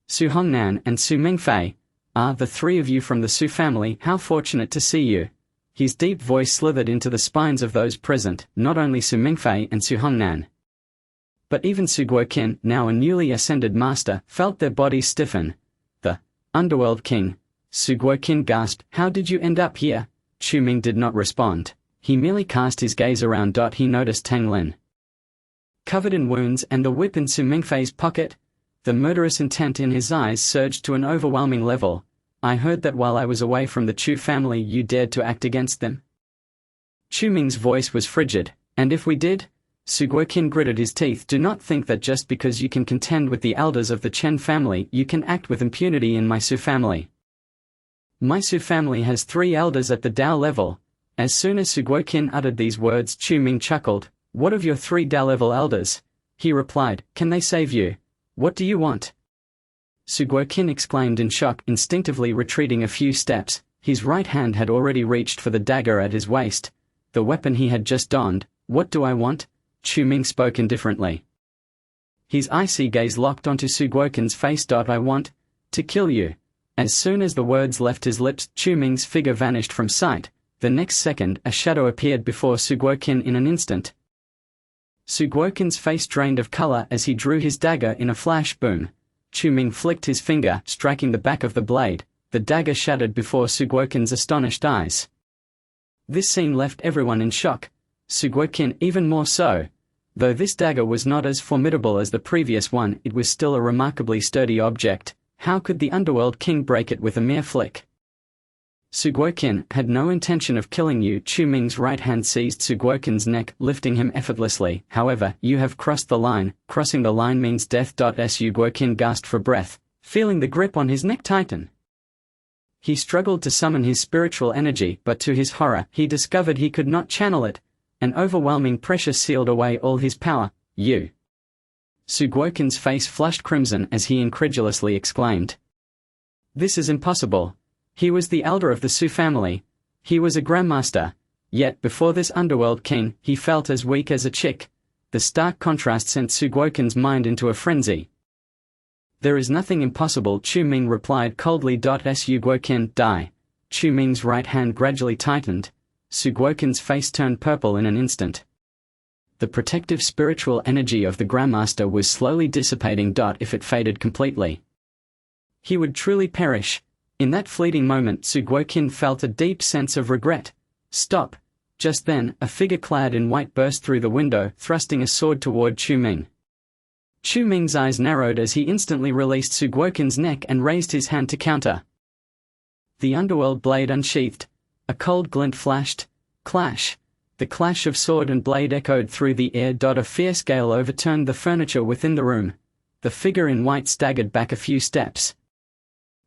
Su Hongnan and Su Mingfei. Ah, the three of you from the Su family, how fortunate to see you. His deep voice slithered into the spines of those present, not only Su Mingfei and Su Hongnan, but even Suguokin, now a newly ascended master, felt their bodies stiffen. The Underworld King. Suguokin gasped, how did you end up here? Chu Ming did not respond. He merely cast his gaze around. He noticed Tang Lin, covered in wounds, and the whip in Su Mingfei's pocket. The murderous intent in his eyes surged to an overwhelming level. I heard that while I was away from the Chu family you dared to act against them. Chu Ming's voice was frigid. And if we did? Suguokin gritted his teeth. Do not think that just because you can contend with the elders of the Chen family you can act with impunity in my Su family. My Su family has 3 elders at the Dao level. As soon as Suguokin uttered these words, Chu Ming chuckled. What of your 3 Dao level elders? He replied, can they save you? What do you want? Suguokin exclaimed in shock, instinctively retreating a few steps. His right hand had already reached for the dagger at his waist, the weapon he had just donned. What do I want? Chu Ming spoke indifferently. His icy gaze locked onto Suguokin's face. I want to kill you. As soon as the words left his lips, Chu Ming's figure vanished from sight. The next second, a shadow appeared before Suguokin in an instant. Suguokin's face drained of color as he drew his dagger in a flash. Boom. Chu Ming flicked his finger, striking the back of the blade. The dagger shattered before Suguokin's astonished eyes. This scene left everyone in shock. Suguokin even more so. Though this dagger was not as formidable as the previous one, it was still a remarkably sturdy object. How could the Underworld King break it with a mere flick? Suguokin had no intention of killing you. Chu Ming's right hand seized Suguokin's neck, lifting him effortlessly. However, you have crossed the line. Crossing the line means death. Suguokin gasped for breath, feeling the grip on his neck tighten. He struggled to summon his spiritual energy, but to his horror, he discovered he could not channel it. An overwhelming pressure sealed away all his power. You. Suguokin's face flushed crimson as he incredulously exclaimed. This is impossible. He was the elder of the Su family. He was a grandmaster. Yet before this Underworld King, he felt as weak as a chick. The stark contrast sent Suguokin's mind into a frenzy. There is nothing impossible, Chu Ming replied coldly. Suguokin, die. Chu Ming's right hand gradually tightened. Suguokin's face turned purple in an instant. The protective spiritual energy of the Grandmaster was slowly dissipating. If it faded completely, he would truly perish. In that fleeting moment, Suguokin felt a deep sense of regret. Stop. Just then, a figure clad in white burst through the window, thrusting a sword toward Chu Ming. Chu Ming's eyes narrowed as he instantly released Su Guoqin's neck and raised his hand to counter. The underworld blade unsheathed. A cold glint flashed. Clash. The clash of sword and blade echoed through the air. A fierce gale overturned the furniture within the room. The figure in white staggered back a few steps.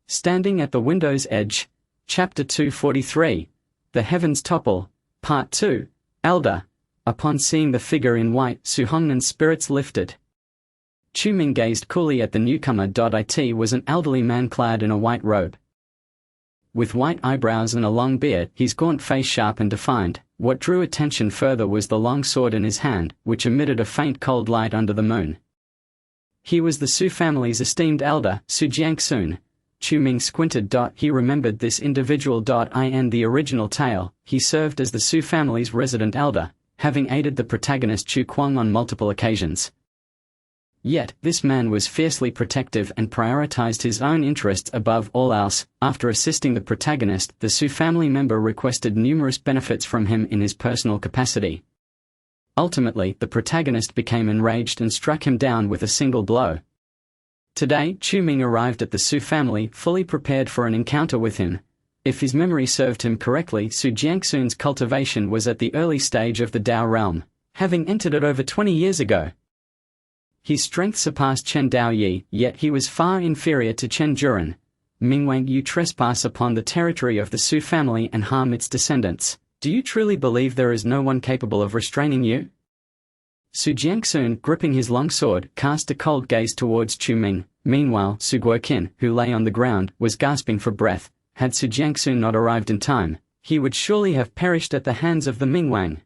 Standing at the window's edge. Chapter 243. The Heavens Topple. Part 2. Elder. Upon seeing the figure in white, Su Hongnan's spirits lifted. Chu Ming gazed coolly at the newcomer. It was an elderly man clad in a white robe. With white eyebrows and a long beard, his gaunt face sharp and defined. What drew attention further was the long sword in his hand, which emitted a faint cold light under the moon. He was the Su family's esteemed elder, Su Jiangsun. Chu Ming squinted. He remembered this individual. In the original tale, he served as the Su family's resident elder, having aided the protagonist Chu Kuang on multiple occasions. Yet, this man was fiercely protective and prioritized his own interests above all else. After assisting the protagonist, the Su family member requested numerous benefits from him in his personal capacity. Ultimately, the protagonist became enraged and struck him down with a single blow. Today, Chu Ming arrived at the Su family fully prepared for an encounter with him. If his memory served him correctly, Su Jiangsun's cultivation was at the early stage of the Dao realm, having entered it over 20 years ago. His strength surpassed Chen Daoyi, yet he was far inferior to Chen Juran. Mingwang, you trespass upon the territory of the Su family and harm its descendants. Do you truly believe there is no one capable of restraining you? Su Jiangsun, gripping his long sword, cast a cold gaze towards Chu Ming. Meanwhile, Su Guoqin, who lay on the ground, was gasping for breath. Had Su Jiangsun not arrived in time, he would surely have perished at the hands of the Mingwang.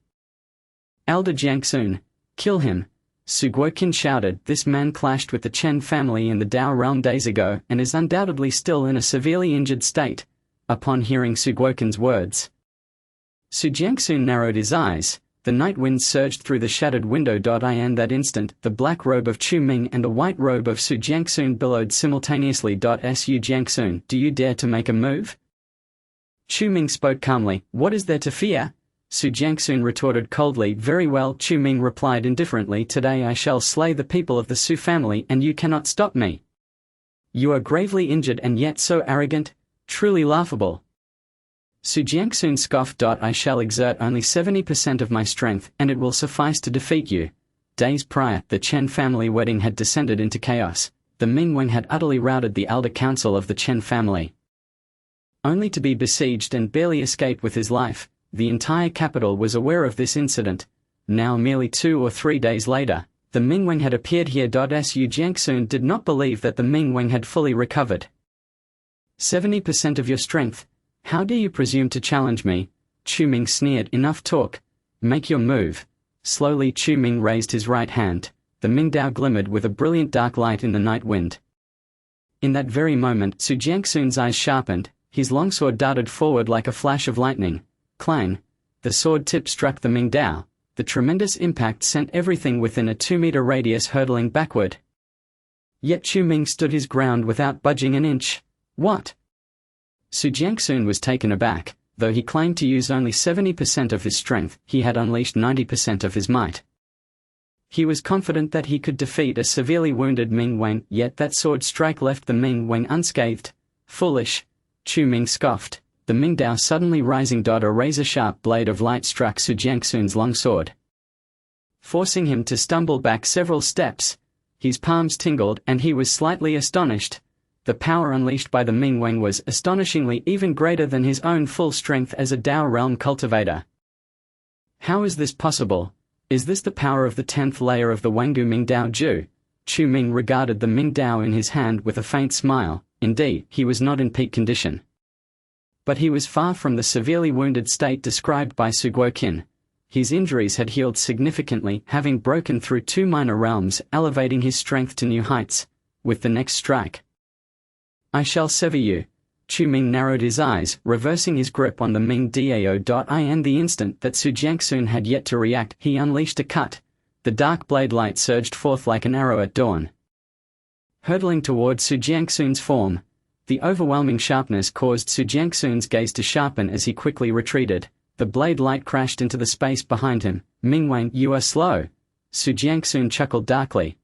Elder Jiangsun, kill him! Su Guoqin shouted. This man clashed with the Chen family in the Dao realm days ago and is undoubtedly still in a severely injured state. Upon hearing Su Guoqin's words, Su Jiangsun narrowed his eyes. The night wind surged through the shattered window. In that instant, the black robe of Chu Ming and the white robe of Su Jiangsun billowed simultaneously. Su Jiangsun, do you dare to make a move? Chu Ming spoke calmly. What is there to fear? Su Jiangsun retorted coldly. Very well, Chu Ming replied indifferently. Today I shall slay the people of the Su family and you cannot stop me. You are gravely injured and yet so arrogant, truly laughable. Su Jiangsun scoffed. I shall exert only 70% of my strength and it will suffice to defeat you. Days prior, the Chen family wedding had descended into chaos. The Mingwang had utterly routed the elder council of the Chen family, only to be besieged and barely escape with his life. The entire capital was aware of this incident. Now merely 2 or 3 days later, the Mingwang had appeared here. Su Jiangsun did not believe that the Mingwang had fully recovered. 70% of your strength? How dare you presume to challenge me? Chu Ming sneered. Enough talk. Make your move. Slowly Chu Ming raised his right hand. The Mingdao glimmered with a brilliant dark light in the night wind. In that very moment, Su Jiangsun's eyes sharpened. His longsword darted forward like a flash of lightning. Clang! The sword tip struck the Mingdao. The tremendous impact sent everything within a 2-meter radius hurtling backward. Yet Chu Ming stood his ground without budging an inch. What? Su Jiangsun was taken aback. Though he claimed to use only 70% of his strength, he had unleashed 90% of his might. He was confident that he could defeat a severely wounded Mingwang, yet that sword strike left the Mingwang unscathed. Foolish! Chu Ming scoffed. The Mingdao suddenly rising. A razor-sharp blade of light struck Su Jiangsun's long sword, forcing him to stumble back several steps. His palms tingled and he was slightly astonished. The power unleashed by the Mingwang was astonishingly even greater than his own full strength as a Dao realm cultivator. How is this possible? Is this the power of the 10th layer of the Wangu Mingdao Ju? Chu Ming regarded the Mingdao in his hand with a faint smile. Indeed, he was not in peak condition, but he was far from the severely wounded state described by Su Guoqin. His injuries had healed significantly, having broken through 2 minor realms, elevating his strength to new heights. With the next strike, I shall sever you. Chu Ming narrowed his eyes, reversing his grip on the Ming Dao. In the instant that Su Jiangsun had yet to react, he unleashed a cut. The dark blade light surged forth like an arrow at dawn, hurtling toward Su Jiangsun's form. The overwhelming sharpness caused Su Jiangsun's gaze to sharpen as he quickly retreated. The blade light crashed into the space behind him. Mingwang, you are slow. Su Jiangsun chuckled darkly.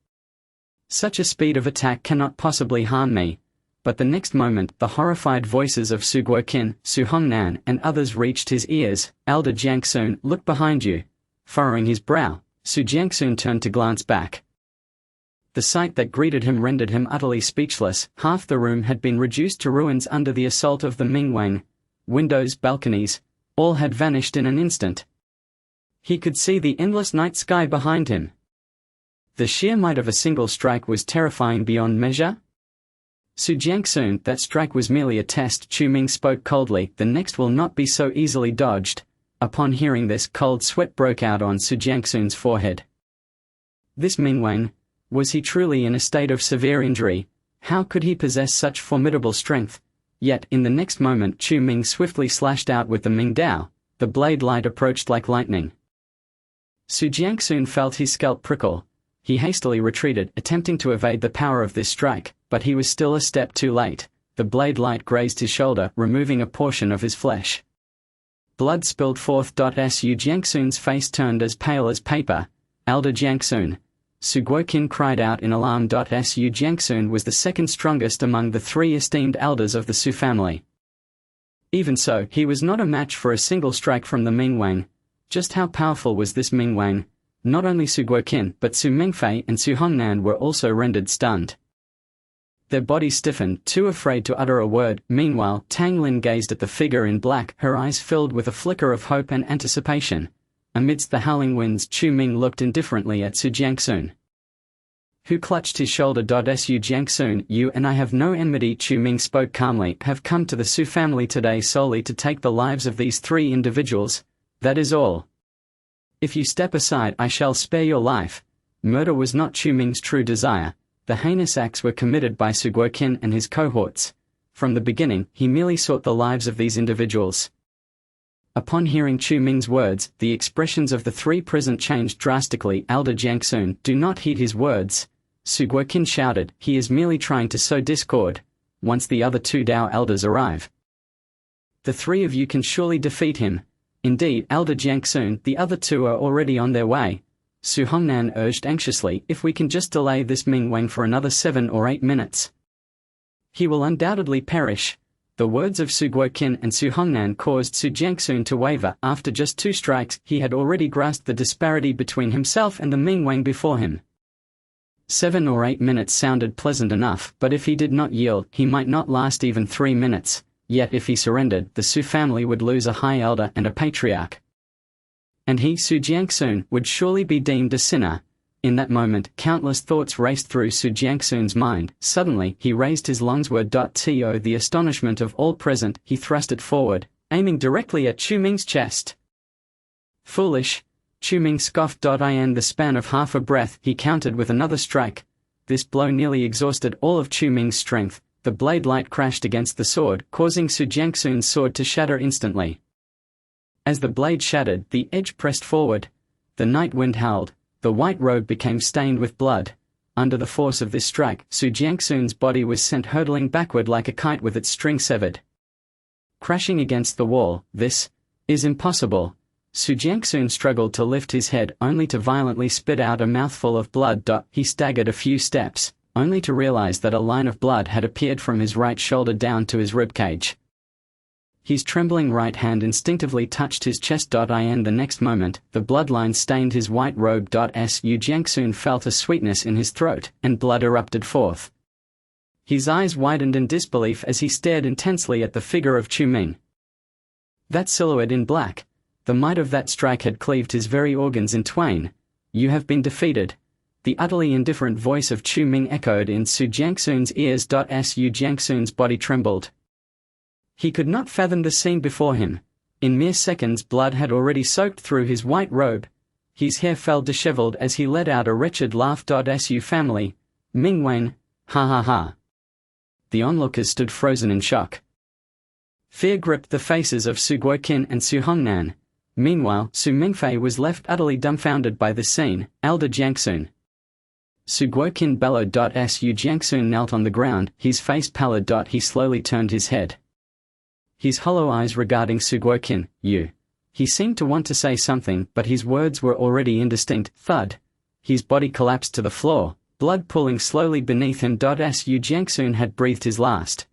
Such a speed of attack cannot possibly harm me. But the next moment, the horrified voices of Su Guoqin, Su Hongnan, and others reached his ears. Elder Jiangsun, look behind you. Furrowing his brow, Su Jiangsun turned to glance back. The sight that greeted him rendered him utterly speechless. Half the room had been reduced to ruins under the assault of the Mingwang. Windows, balconies, all had vanished in an instant. He could see the endless night sky behind him. The sheer might of a single strike was terrifying beyond measure. Su Jiangsun, that strike was merely a test. Chu Ming spoke coldly, the next will not be so easily dodged. Upon hearing this, cold sweat broke out on Su Jiangsun's forehead. This Mingwang, was he truly in a state of severe injury? How could he possess such formidable strength? Yet, in the next moment, Chu Ming swiftly slashed out with the Ming Dao. The blade light approached like lightning. Su Jiangsun felt his scalp prickle. He hastily retreated, attempting to evade the power of this strike, but he was still a step too late. The blade light grazed his shoulder, removing a portion of his flesh. Blood spilled forth. Su Jiangsun's face turned as pale as paper. Elder Jiangsun. Su Guoqin cried out in alarm. Su Jiangsun was the second strongest among the three esteemed elders of the Su family. Even so, he was not a match for a single strike from the Mingwang. Just how powerful was this Mingwang? Not only Su Guoqin, but Su Mingfei and Su Hongnan were also rendered stunned. Their bodies stiffened, too afraid to utter a word. Meanwhile, Tang Lin gazed at the figure in black, her eyes filled with a flicker of hope and anticipation. Amidst the howling winds, Chu Ming looked indifferently at Su Jiangsun, who clutched his shoulder. Su Jiangsun, you and I have no enmity. Chu Ming spoke calmly, have come to the Su family today solely to take the lives of these three individuals. That is all. If you step aside, I shall spare your life. Murder was not Chu Ming's true desire. The heinous acts were committed by Su Guoqin and his cohorts. From the beginning, he merely sought the lives of these individuals. Upon hearing Chu Ming's words, the expressions of the three present changed drastically. Elder Jiangsun, do not heed his words. Su Guoqin shouted, he is merely trying to sow discord. Once the other two Dao elders arrive, the three of you can surely defeat him. Indeed, Elder Jiangsun, the other two are already on their way. Su Hongnan urged anxiously, if we can just delay this Mingwang for another 7 or 8 minutes, he will undoubtedly perish. The words of Su Guoqin and Su Hongnan caused Su Jiangsun to waver. After just 2 strikes, he had already grasped the disparity between himself and the Mingwang before him. 7 or 8 minutes sounded pleasant enough, but if he did not yield, he might not last even 3 minutes. Yet if he surrendered, the Su family would lose a high elder and a patriarch. And he, Su Jiangsun, would surely be deemed a sinner. In that moment, countless thoughts raced through Su Jiangsun's mind. Suddenly, he raised his longsword. To the astonishment of all present, he thrust it forward, aiming directly at Chu Ming's chest. Foolish! Chu Ming scoffed. In the span of half a breath, he countered with another strike. This blow nearly exhausted all of Chu Ming's strength. The blade light crashed against the sword, causing Su Jiangsun's sword to shatter instantly. As the blade shattered, the edge pressed forward. The night wind howled. The white robe became stained with blood. Under the force of this strike, Su Jiangsun's body was sent hurtling backward like a kite with its string severed, crashing against the wall. This is impossible. Su Jiangsun struggled to lift his head, only to violently spit out a mouthful of blood. He staggered a few steps, only to realize that a line of blood had appeared from his right shoulder down to his ribcage. His trembling right hand instinctively touched his chest. In the next moment, the bloodline stained his white robe. Su Jiangsun felt a sweetness in his throat, and blood erupted forth. His eyes widened in disbelief as he stared intensely at the figure of Chu Ming. That silhouette in black, the might of that strike had cleaved his very organs in twain. You have been defeated. The utterly indifferent voice of Chu Ming echoed in Su Jiangsun's ears. Su Jiangsun's body trembled. He could not fathom the scene before him. In mere seconds, blood had already soaked through his white robe. His hair fell disheveled as he let out a wretched laugh. Su family. Mingwang, ha ha ha. The onlookers stood frozen in shock. Fear gripped the faces of Su Guoqin and Su Hongnan. Meanwhile, Su Mingfei was left utterly dumbfounded by the scene. Elder Jiangsun. Su Guoqin bellowed. Su Jiangsun knelt on the ground, his face pallid. He slowly turned his head, his hollow eyes regarding Su Guoqin. You. He seemed to want to say something, but his words were already indistinct. Thud. His body collapsed to the floor. blood pooling slowly beneath him. Su Jiangsun had breathed his last.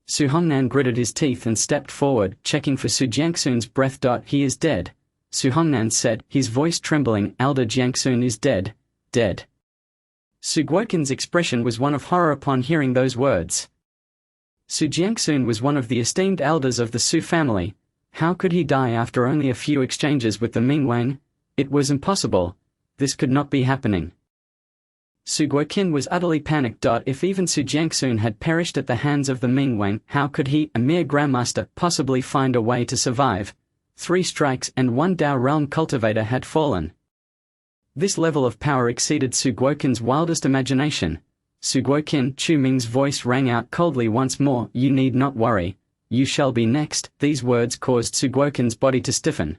Su Hongnan gritted his teeth and stepped forward, checking for Su Jiangsun's breath. He is dead, Su Hongnan said, his voice trembling. Elder Jiangsun is dead, dead. Su Guoqin's expression was one of horror upon hearing those words. Su Jiangsun was one of the esteemed elders of the Su family. How could he die after only a few exchanges with the Mingwang? It was impossible. This could not be happening. Su Guoqin was utterly panicked. If even Su Jiangsun had perished at the hands of the Mingwang, how could he, a mere grandmaster, possibly find a way to survive? 3 strikes and 1 Dao realm cultivator had fallen. This level of power exceeded Su Guoqin's wildest imagination. Su Guoqin, Chu Ming's voice rang out coldly once more, you need not worry. You shall be next. These words caused Su Guoqin's body to stiffen.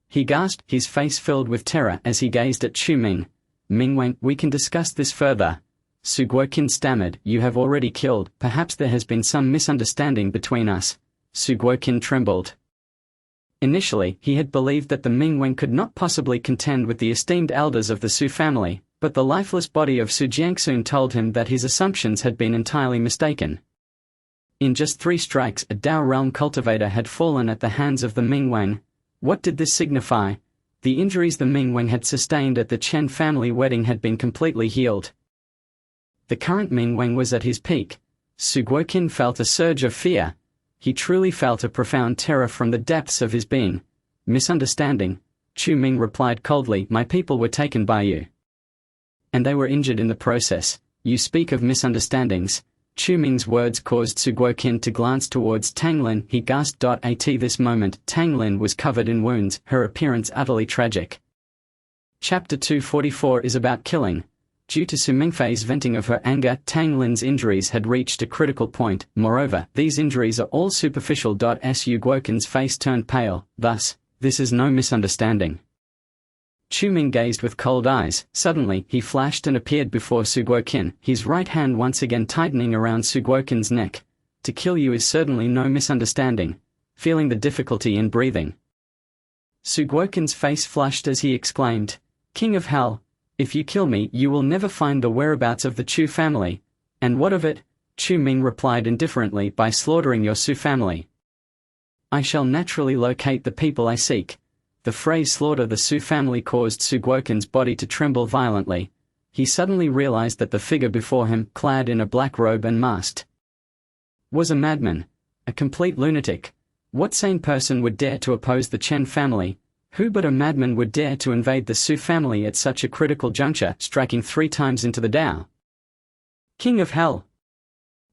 He gasped, his face filled with terror as he gazed at Chu Ming. Mingwang, we can discuss this further. Su Guoqin stammered, you have already killed, perhaps there has been some misunderstanding between us. Su Guoqin trembled. Initially, he had believed that the Mingwang could not possibly contend with the esteemed elders of the Su family, but the lifeless body of Su Jiangsun told him that his assumptions had been entirely mistaken. In just 3 strikes, a Dao realm cultivator had fallen at the hands of the Mingwang. What did this signify? The injuries the Mingwang had sustained at the Chen family wedding had been completely healed. The current Mingwang was at his peak. Su Guoqin felt a surge of fear. He truly felt a profound terror from the depths of his being. Misunderstanding, Chu Ming replied coldly, my people were taken by you. And they were injured in the process. You speak of misunderstandings. Chu Ming's words caused Su Guoqin to glance towards Tang Lin. He gasped. At this moment, Tang Lin was covered in wounds, her appearance utterly tragic. Chapter 244 is about killing. Due to Su Mingfei's venting of her anger, Tang Lin's injuries had reached a critical point. Moreover, these injuries are all superficial. Su Guoqin's face turned pale. Thus, this is no misunderstanding. Chu Ming gazed with cold eyes. Suddenly, he flashed and appeared before Su Guoqin, his right hand once again tightening around Su Guoqin's neck. To kill you is certainly no misunderstanding. Feeling the difficulty in breathing, Su Guoqin's face flushed as he exclaimed, King of Hell, if you kill me, you will never find the whereabouts of the Chu family. And what of it? Chu Ming replied indifferently, by slaughtering your Su family. I shall naturally locate the people I seek. The phrase slaughter the Su family caused Su Guoqin's body to tremble violently. He suddenly realized that the figure before him, clad in a black robe and masked, was a madman, a complete lunatic. What sane person would dare to oppose the Chen family? Who but a madman would dare to invade the Su family at such a critical juncture, striking 3 times into the Dao? King of Hell!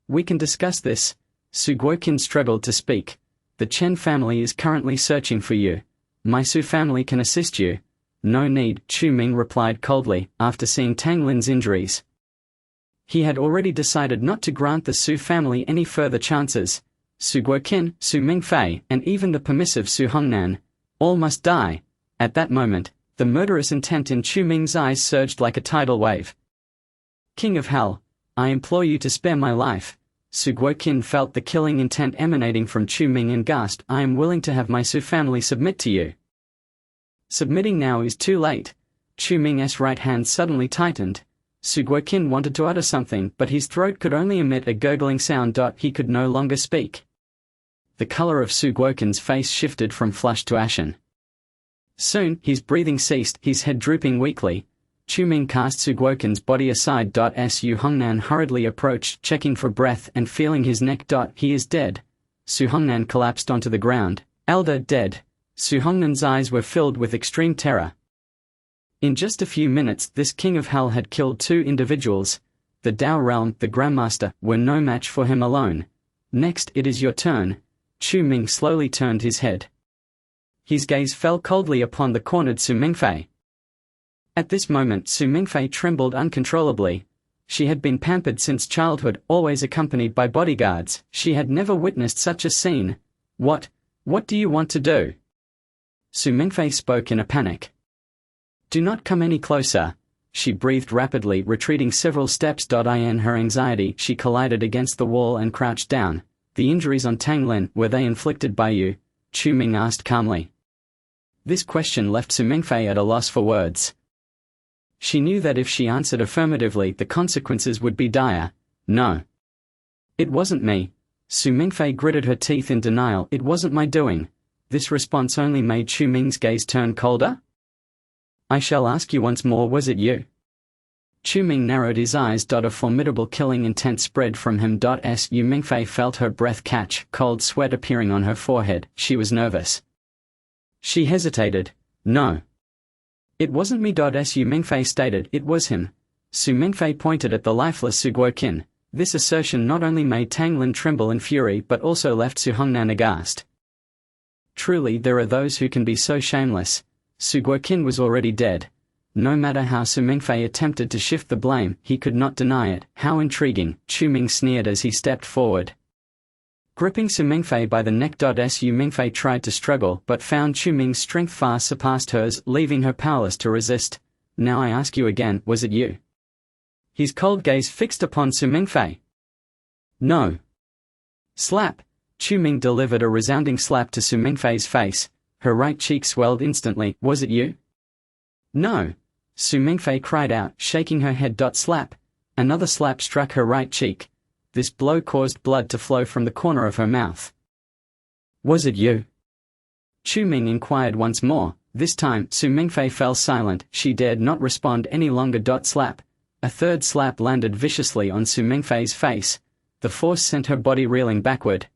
We can discuss this. Su Guoqin struggled to speak. The Chen family is currently searching for you. My Su family can assist you. No need, Chu Ming replied coldly, after seeing Tang Lin's injuries. He had already decided not to grant the Su family any further chances. Su Guoqin, Su Mingfei, and even the permissive Su Hongnan, all must die. At that moment, the murderous intent in Chu Ming's eyes surged like a tidal wave. King of Hell, I implore you to spare my life. Su Guoqin felt the killing intent emanating from Chu Ming and gasped, I am willing to have my Su family submit to you. Submitting now is too late. Chu Ming's right hand suddenly tightened. Su Guoqin wanted to utter something, but his throat could only emit a gurgling sound. He could no longer speak. The color of Su Guoqin's face shifted from flush to ashen. Soon, his breathing ceased, his head drooping weakly. Chu Ming cast Su Guoqin's body aside. Su Hongnan hurriedly approached, checking for breath and feeling his neck. He is dead. Su Hongnan collapsed onto the ground. Elder dead. Su Hongnan's eyes were filled with extreme terror. In just a few minutes, this King of Hell had killed 2 individuals. The Dao realm, the Grandmaster, were no match for him alone. Next, it is your turn. Chu Ming slowly turned his head. His gaze fell coldly upon the cornered Su Mingfei. At this moment, Su Mingfei trembled uncontrollably. She had been pampered since childhood, always accompanied by bodyguards. She had never witnessed such a scene. What do you want to do? Su Mingfei spoke in a panic. Do not come any closer. She breathed rapidly, retreating several steps. In her anxiety, she collided against the wall and crouched down. The injuries on Tang Lin, were they inflicted by you? Chu Ming asked calmly. This question left Su Mingfei at a loss for words. She knew that if she answered affirmatively the consequences would be dire. No. It wasn't me. Su Mingfei gritted her teeth in denial. It wasn't my doing. This response only made Chu Ming's gaze turn colder. I shall ask you once more, was it you? Chu Ming narrowed his eyes. A formidable killing intent spread from him. Su Mingfei felt her breath catch, cold sweat appearing on her forehead. She was nervous. She hesitated. No. It wasn't me. Su Mingfei stated. It was him. Su Mingfei pointed at the lifeless Su Guoqin. This assertion not only made Tang Lin tremble in fury but also left Su Hongnan aghast. Truly there are those who can be so shameless. Su Guoqin was already dead. No matter how Su Mingfei attempted to shift the blame, he could not deny it. How intriguing, Chu Ming sneered as he stepped forward. Gripping Su Mingfei by the neck. Su Mingfei tried to struggle but found Chu Ming's strength far surpassed hers, leaving her powerless to resist. Now I ask you again, was it you? His cold gaze fixed upon Su Mingfei. No. Slap. Chu Ming delivered a resounding slap to Su Mingfei's face. Her right cheek swelled instantly. Was it you? No. Su Mingfei cried out, shaking her head. Slap. Another slap struck her right cheek. This blow caused blood to flow from the corner of her mouth. Was it you? Chu Ming inquired once more. This time, Su Mingfei fell silent. She dared not respond any longer. Slap. A third slap landed viciously on Su Mingfei's face. The force sent her body reeling backward.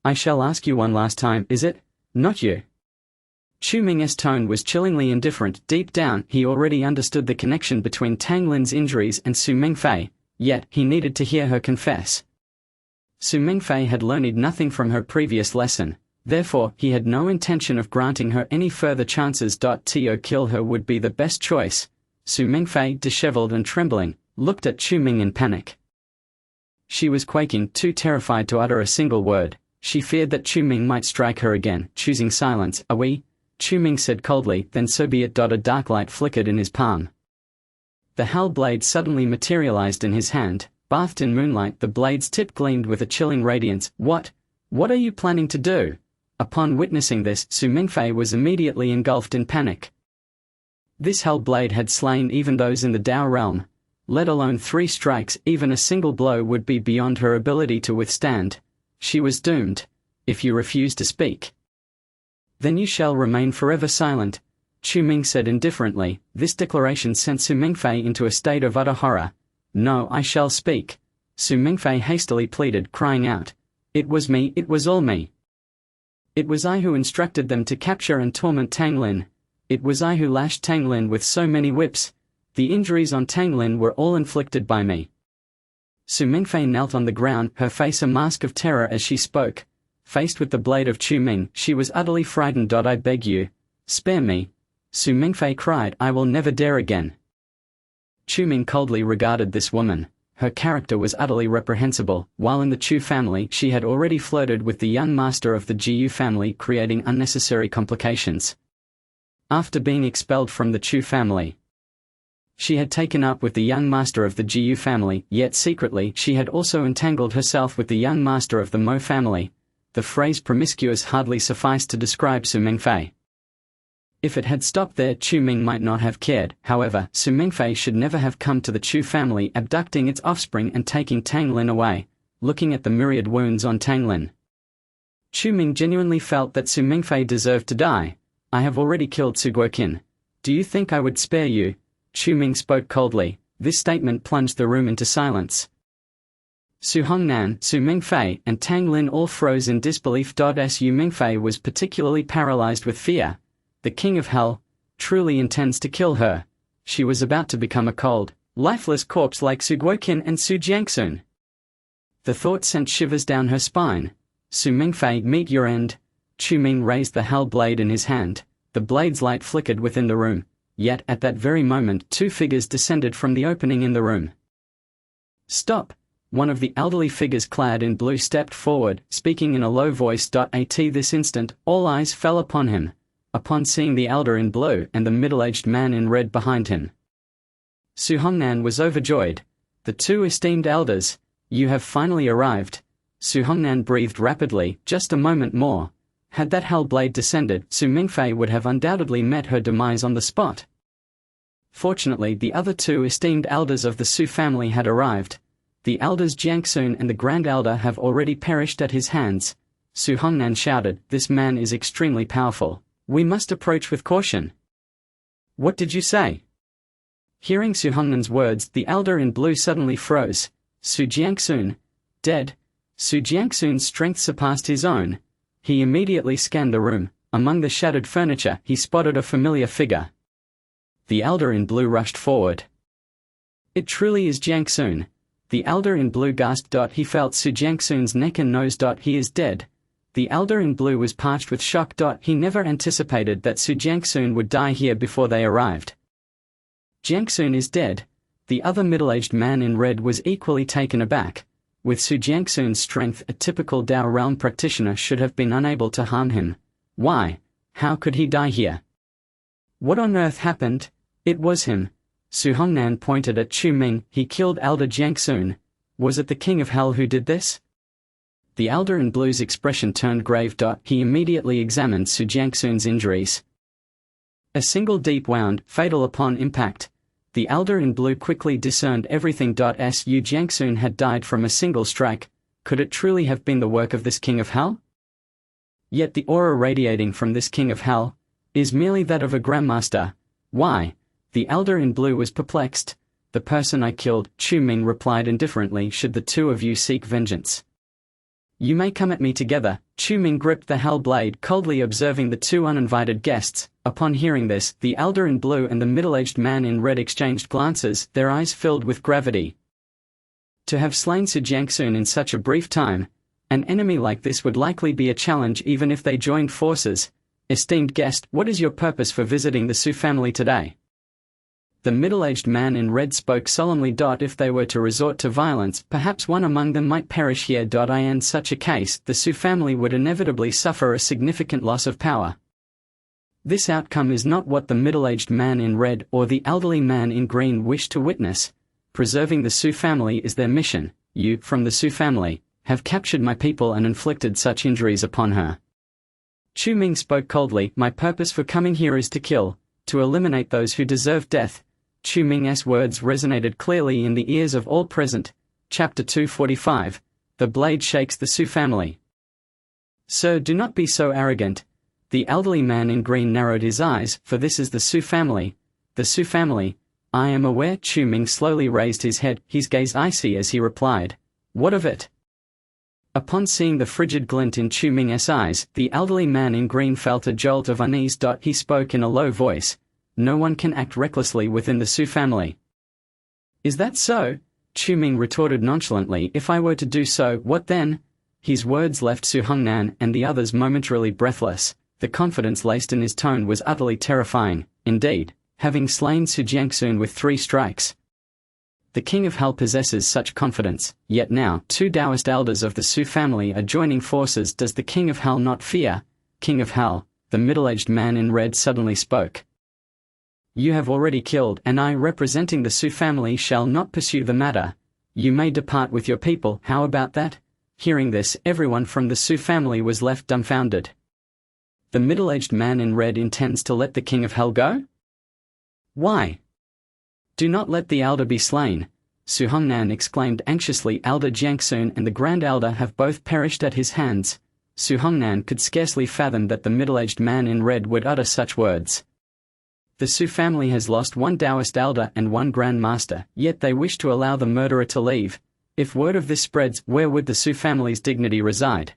I shall ask you one last time, is it not you? Chu Ming's tone was chillingly indifferent. Deep down, he already understood the connection between Tang Lin's injuries and Su Mingfei, yet he needed to hear her confess. Su Mingfei had learned nothing from her previous lesson, therefore he had no intention of granting her any further chances. To kill her would be the best choice. Su Mingfei, disheveled and trembling, looked at Chu Ming in panic. She was quaking, too terrified to utter a single word. She feared that Chu Ming might strike her again. Choosing silence. Are we? Chu Ming said coldly. Then so be it. A dark light flickered in his palm. The hell blade suddenly materialized in his hand. Bathed in moonlight, the blade's tip gleamed with a chilling radiance. What are you planning to do? Upon witnessing this, Su Mingfei was immediately engulfed in panic. This hell blade had slain even those in the Dao realm. Let alone 3 strikes, even a single blow would be beyond her ability to withstand. She was doomed. If you refuse to speak, then you shall remain forever silent, Chu Ming said indifferently. This declaration sent Su Mingfei into a state of utter horror. No, I shall speak, Su Mingfei hastily pleaded, crying out. It was me, it was all me. It was I who instructed them to capture and torment Tang Lin. It was I who lashed Tang Lin with so many whips. The injuries on Tang Lin were all inflicted by me. Su Mingfei knelt on the ground, her face a mask of terror as she spoke. Faced with the blade of Chu Ming, she was utterly frightened. I beg you, spare me, Su Mingfei cried. I will never dare again. Chu Ming coldly regarded this woman. Her character was utterly reprehensible. While in the Chu family, she had already flirted with the young master of the Jiyu family, creating unnecessary complications. After being expelled from the Chu family, she had taken up with the young master of the Jiyu family, yet secretly she had also entangled herself with the young master of the Mo family. The phrase promiscuous hardly sufficed to describe Su Mingfei. If it had stopped there, Chu Ming might not have cared. However, Su Mingfei should never have come to the Chu family, abducting its offspring and taking Tang Lin away. Looking at the myriad wounds on Tang Lin, Chu Ming genuinely felt that Su Mingfei deserved to die. I have already killed Su Guoqin. Do you think I would spare you? Chu Ming spoke coldly. This statement plunged the room into silence. Su Hongnan, Su Mingfei, and Tang Lin all froze in disbelief. Su Mingfei was particularly paralyzed with fear. The King of Hell truly intends to kill her. She was about to become a cold, lifeless corpse like Su Guoqin and Su Jiangsun. The thought sent shivers down her spine. Su Mingfei, meet your end. Chu Ming raised the hell blade in his hand. The blade's light flickered within the room. Yet, at that very moment, 2 figures descended from the opening in the room. Stop! One of the elderly figures clad in blue stepped forward, speaking in a low voice. At this instant, all eyes fell upon him. Upon seeing the elder in blue and the middle-aged man in red behind him, Su Hongnan was overjoyed. The 2 esteemed elders, you have finally arrived. Su Hongnan breathed rapidly. Just a moment more. Had that hell blade descended, Su Mingfei would have undoubtedly met her demise on the spot. Fortunately, the other two esteemed elders of the Su family had arrived. The elders Jiangsun and the Grand Elder have already perished at his hands. Su Hongnan shouted, "This man is extremely powerful. We must approach with caution." "What did you say?" Hearing Su Hongnan's words, the elder in blue suddenly froze. Su Jiangsun, dead? Su Jiangsun's strength surpassed his own. He immediately scanned the room. Among the shattered furniture, he spotted a familiar figure. The elder in blue rushed forward. "It truly is Jiangsun." The elder in blue gasped. He felt Su Jiangsun's neck and nose. "He is dead." The elder in blue was parched with shock. He never anticipated that Su Jiangsun would die here before they arrived. "Jiangsun is dead." The other middle-aged man in red was equally taken aback. With Su Jiangsun's strength, a typical Dao realm practitioner should have been unable to harm him. Why? How could he die here? What on earth happened? It was him. Su Hongnan pointed at Chu Ming. "He killed Elder Jiangsun. Was it the King of Hell who did this?" The elder in blue's expression turned grave. He immediately examined Su Jiangsun's injuries. A single deep wound, fatal upon impact. The elder in blue quickly discerned everything. Su Jiangsun had died from a single strike. Could it truly have been the work of this King of Hell? Yet the aura radiating from this King of Hell is merely that of a Grandmaster. Why? The elder in blue was perplexed. "The person I killed," Chu Ming replied indifferently. "Should the two of you seek vengeance, you may come at me together." Chu Ming gripped the hell blade, coldly observing the two uninvited guests. Upon hearing this, the elder in blue and the middle-aged man in red exchanged glances, their eyes filled with gravity. To have slain Su Jiangsun in such a brief time, an enemy like this would likely be a challenge even if they joined forces. "Esteemed guest, what is your purpose for visiting the Su family today?" The middle-aged man in red spoke solemnly. "If they were to resort to violence, perhaps one among them might perish here. In such a case, the Su family would inevitably suffer a significant loss of power. This outcome is not what the middle-aged man in red or the elderly man in green wish to witness. Preserving the Su family is their mission. You, from the Su family, have captured my people and inflicted such injuries upon her." Chu Ming spoke coldly. "My purpose for coming here is to kill, to eliminate those who deserve death." Chu Ming's words resonated clearly in the ears of all present. Chapter 245. The Blade Shakes the Su Family. "Sir, do not be so arrogant." The elderly man in green narrowed his eyes. "For this is the Su family." "The Su family? I am aware." Chu Ming slowly raised his head, his gaze icy as he replied. "What of it?" Upon seeing the frigid glint in Chu Ming's eyes, the elderly man in green felt a jolt of unease. He spoke in a low voice. "No one can act recklessly within the Su family." "Is that so?" Chu Ming retorted nonchalantly. "If I were to do so, what then?" His words left Su Hongnan and the others momentarily breathless. The confidence laced in his tone was utterly terrifying. Indeed, having slain Su Jiangsun with 3 strikes, the King of Hell possesses such confidence. Yet now, 2 Taoist elders of the Su family are joining forces. Does the King of Hell not fear? "King of Hell," the middle-aged man in red suddenly spoke. "You have already killed, and I, representing the Su family, shall not pursue the matter. You may depart with your people. How about that?" Hearing this, everyone from the Su family was left dumbfounded. The middle-aged man in red intends to let the King of Hell go? Why? "Do not let the elder be slain," Su Hongnan exclaimed anxiously. "Elder Jiangsun and the Grand Elder have both perished at his hands." Su Hongnan could scarcely fathom that the middle-aged man in red would utter such words. The Su family has lost 1 Taoist elder and 1 Grand Master, yet they wish to allow the murderer to leave. If word of this spreads, where would the Su family's dignity reside?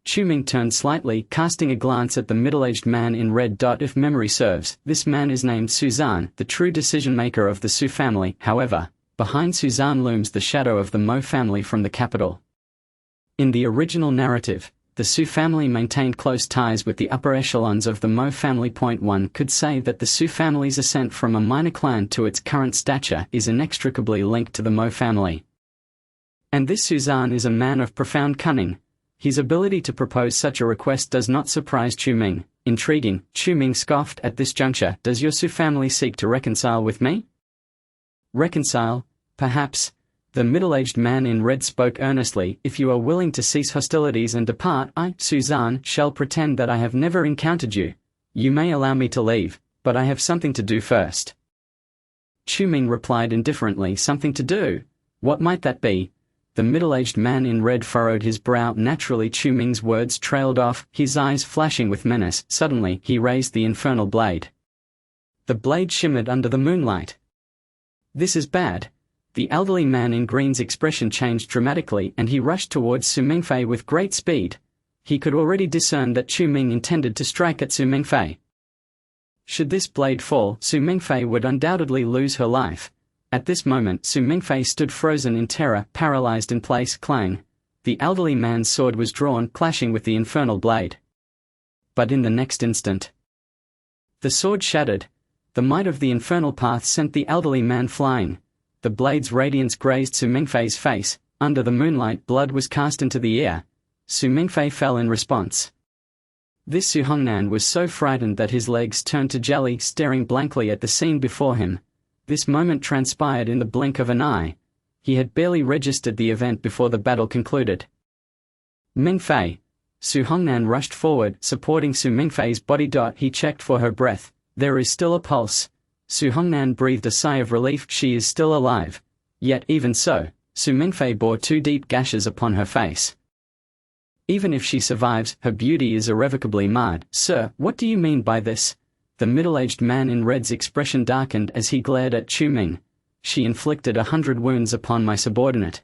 Chu Ming turned slightly, casting a glance at the middle-aged man in red. "If memory serves, this man is named Suzanne, the true decision-maker of the Su family. However, behind Suzanne looms the shadow of the Mo family from the capital." In the original narrative, the Su family maintained close ties with the upper echelons of the Mo family. One could say that the Su family's ascent from a minor clan to its current stature is inextricably linked to the Mo family. And this Suzanne is a man of profound cunning. His ability to propose such a request does not surprise Chu Ming. Intriguing, Chu Ming scoffed at this juncture. "Does your Su family seek to reconcile with me?" "Reconcile? Perhaps." The middle-aged man in red spoke earnestly. "If you are willing to cease hostilities and depart, I, Suzanne, shall pretend that I have never encountered you. You may allow me to leave, but I have something to do first." Chu Ming replied indifferently. Something to do? What might that be? The middle-aged man in red furrowed his brow. Naturally, Chu Ming's words trailed off, his eyes flashing with menace. Suddenly, he raised the infernal blade. The blade shimmered under the moonlight. This is bad. The elderly man in green's expression changed dramatically and he rushed towards Su Mingfei with great speed. He could already discern that Chu Ming intended to strike at Su Mingfei. Should this blade fall, Su Mingfei would undoubtedly lose her life. At this moment, Su Mingfei stood frozen in terror, paralyzed in place. Clang! The elderly man's sword was drawn, clashing with the infernal blade. But in the next instant, the sword shattered. The might of the infernal path sent the elderly man flying. The blade's radiance grazed Su Mingfei's face. Under the moonlight, blood was cast into the air. Su Mingfei fell in response. This Su Hongnan was so frightened that his legs turned to jelly, staring blankly at the scene before him. This moment transpired in the blink of an eye. He had barely registered the event before the battle concluded. Mingfei! Su Hongnan rushed forward, supporting Su Mingfei's body. He checked for her breath. There is still a pulse. Su Hongnan breathed a sigh of relief. She is still alive. Yet even so, Su Mingfei bore 2 deep gashes upon her face. Even if she survives, her beauty is irrevocably marred. Sir, what do you mean by this? The middle-aged man in red's expression darkened as he glared at Chu Ming. She inflicted 100 wounds upon my subordinate.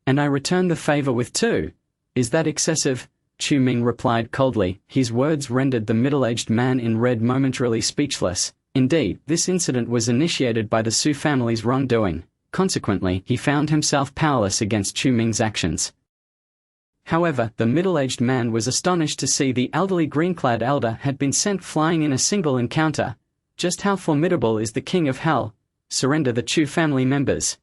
And I return the favor with 2. Is that excessive? Chu Ming replied coldly. His words rendered the middle-aged man in red momentarily speechless. Indeed, this incident was initiated by the Su family's wrongdoing. Consequently, he found himself powerless against Chu Ming's actions. However, the middle-aged man was astonished to see the elderly green-clad elder had been sent flying in a single encounter. Just how formidable is the King of Hell? Surrender the Chu family members.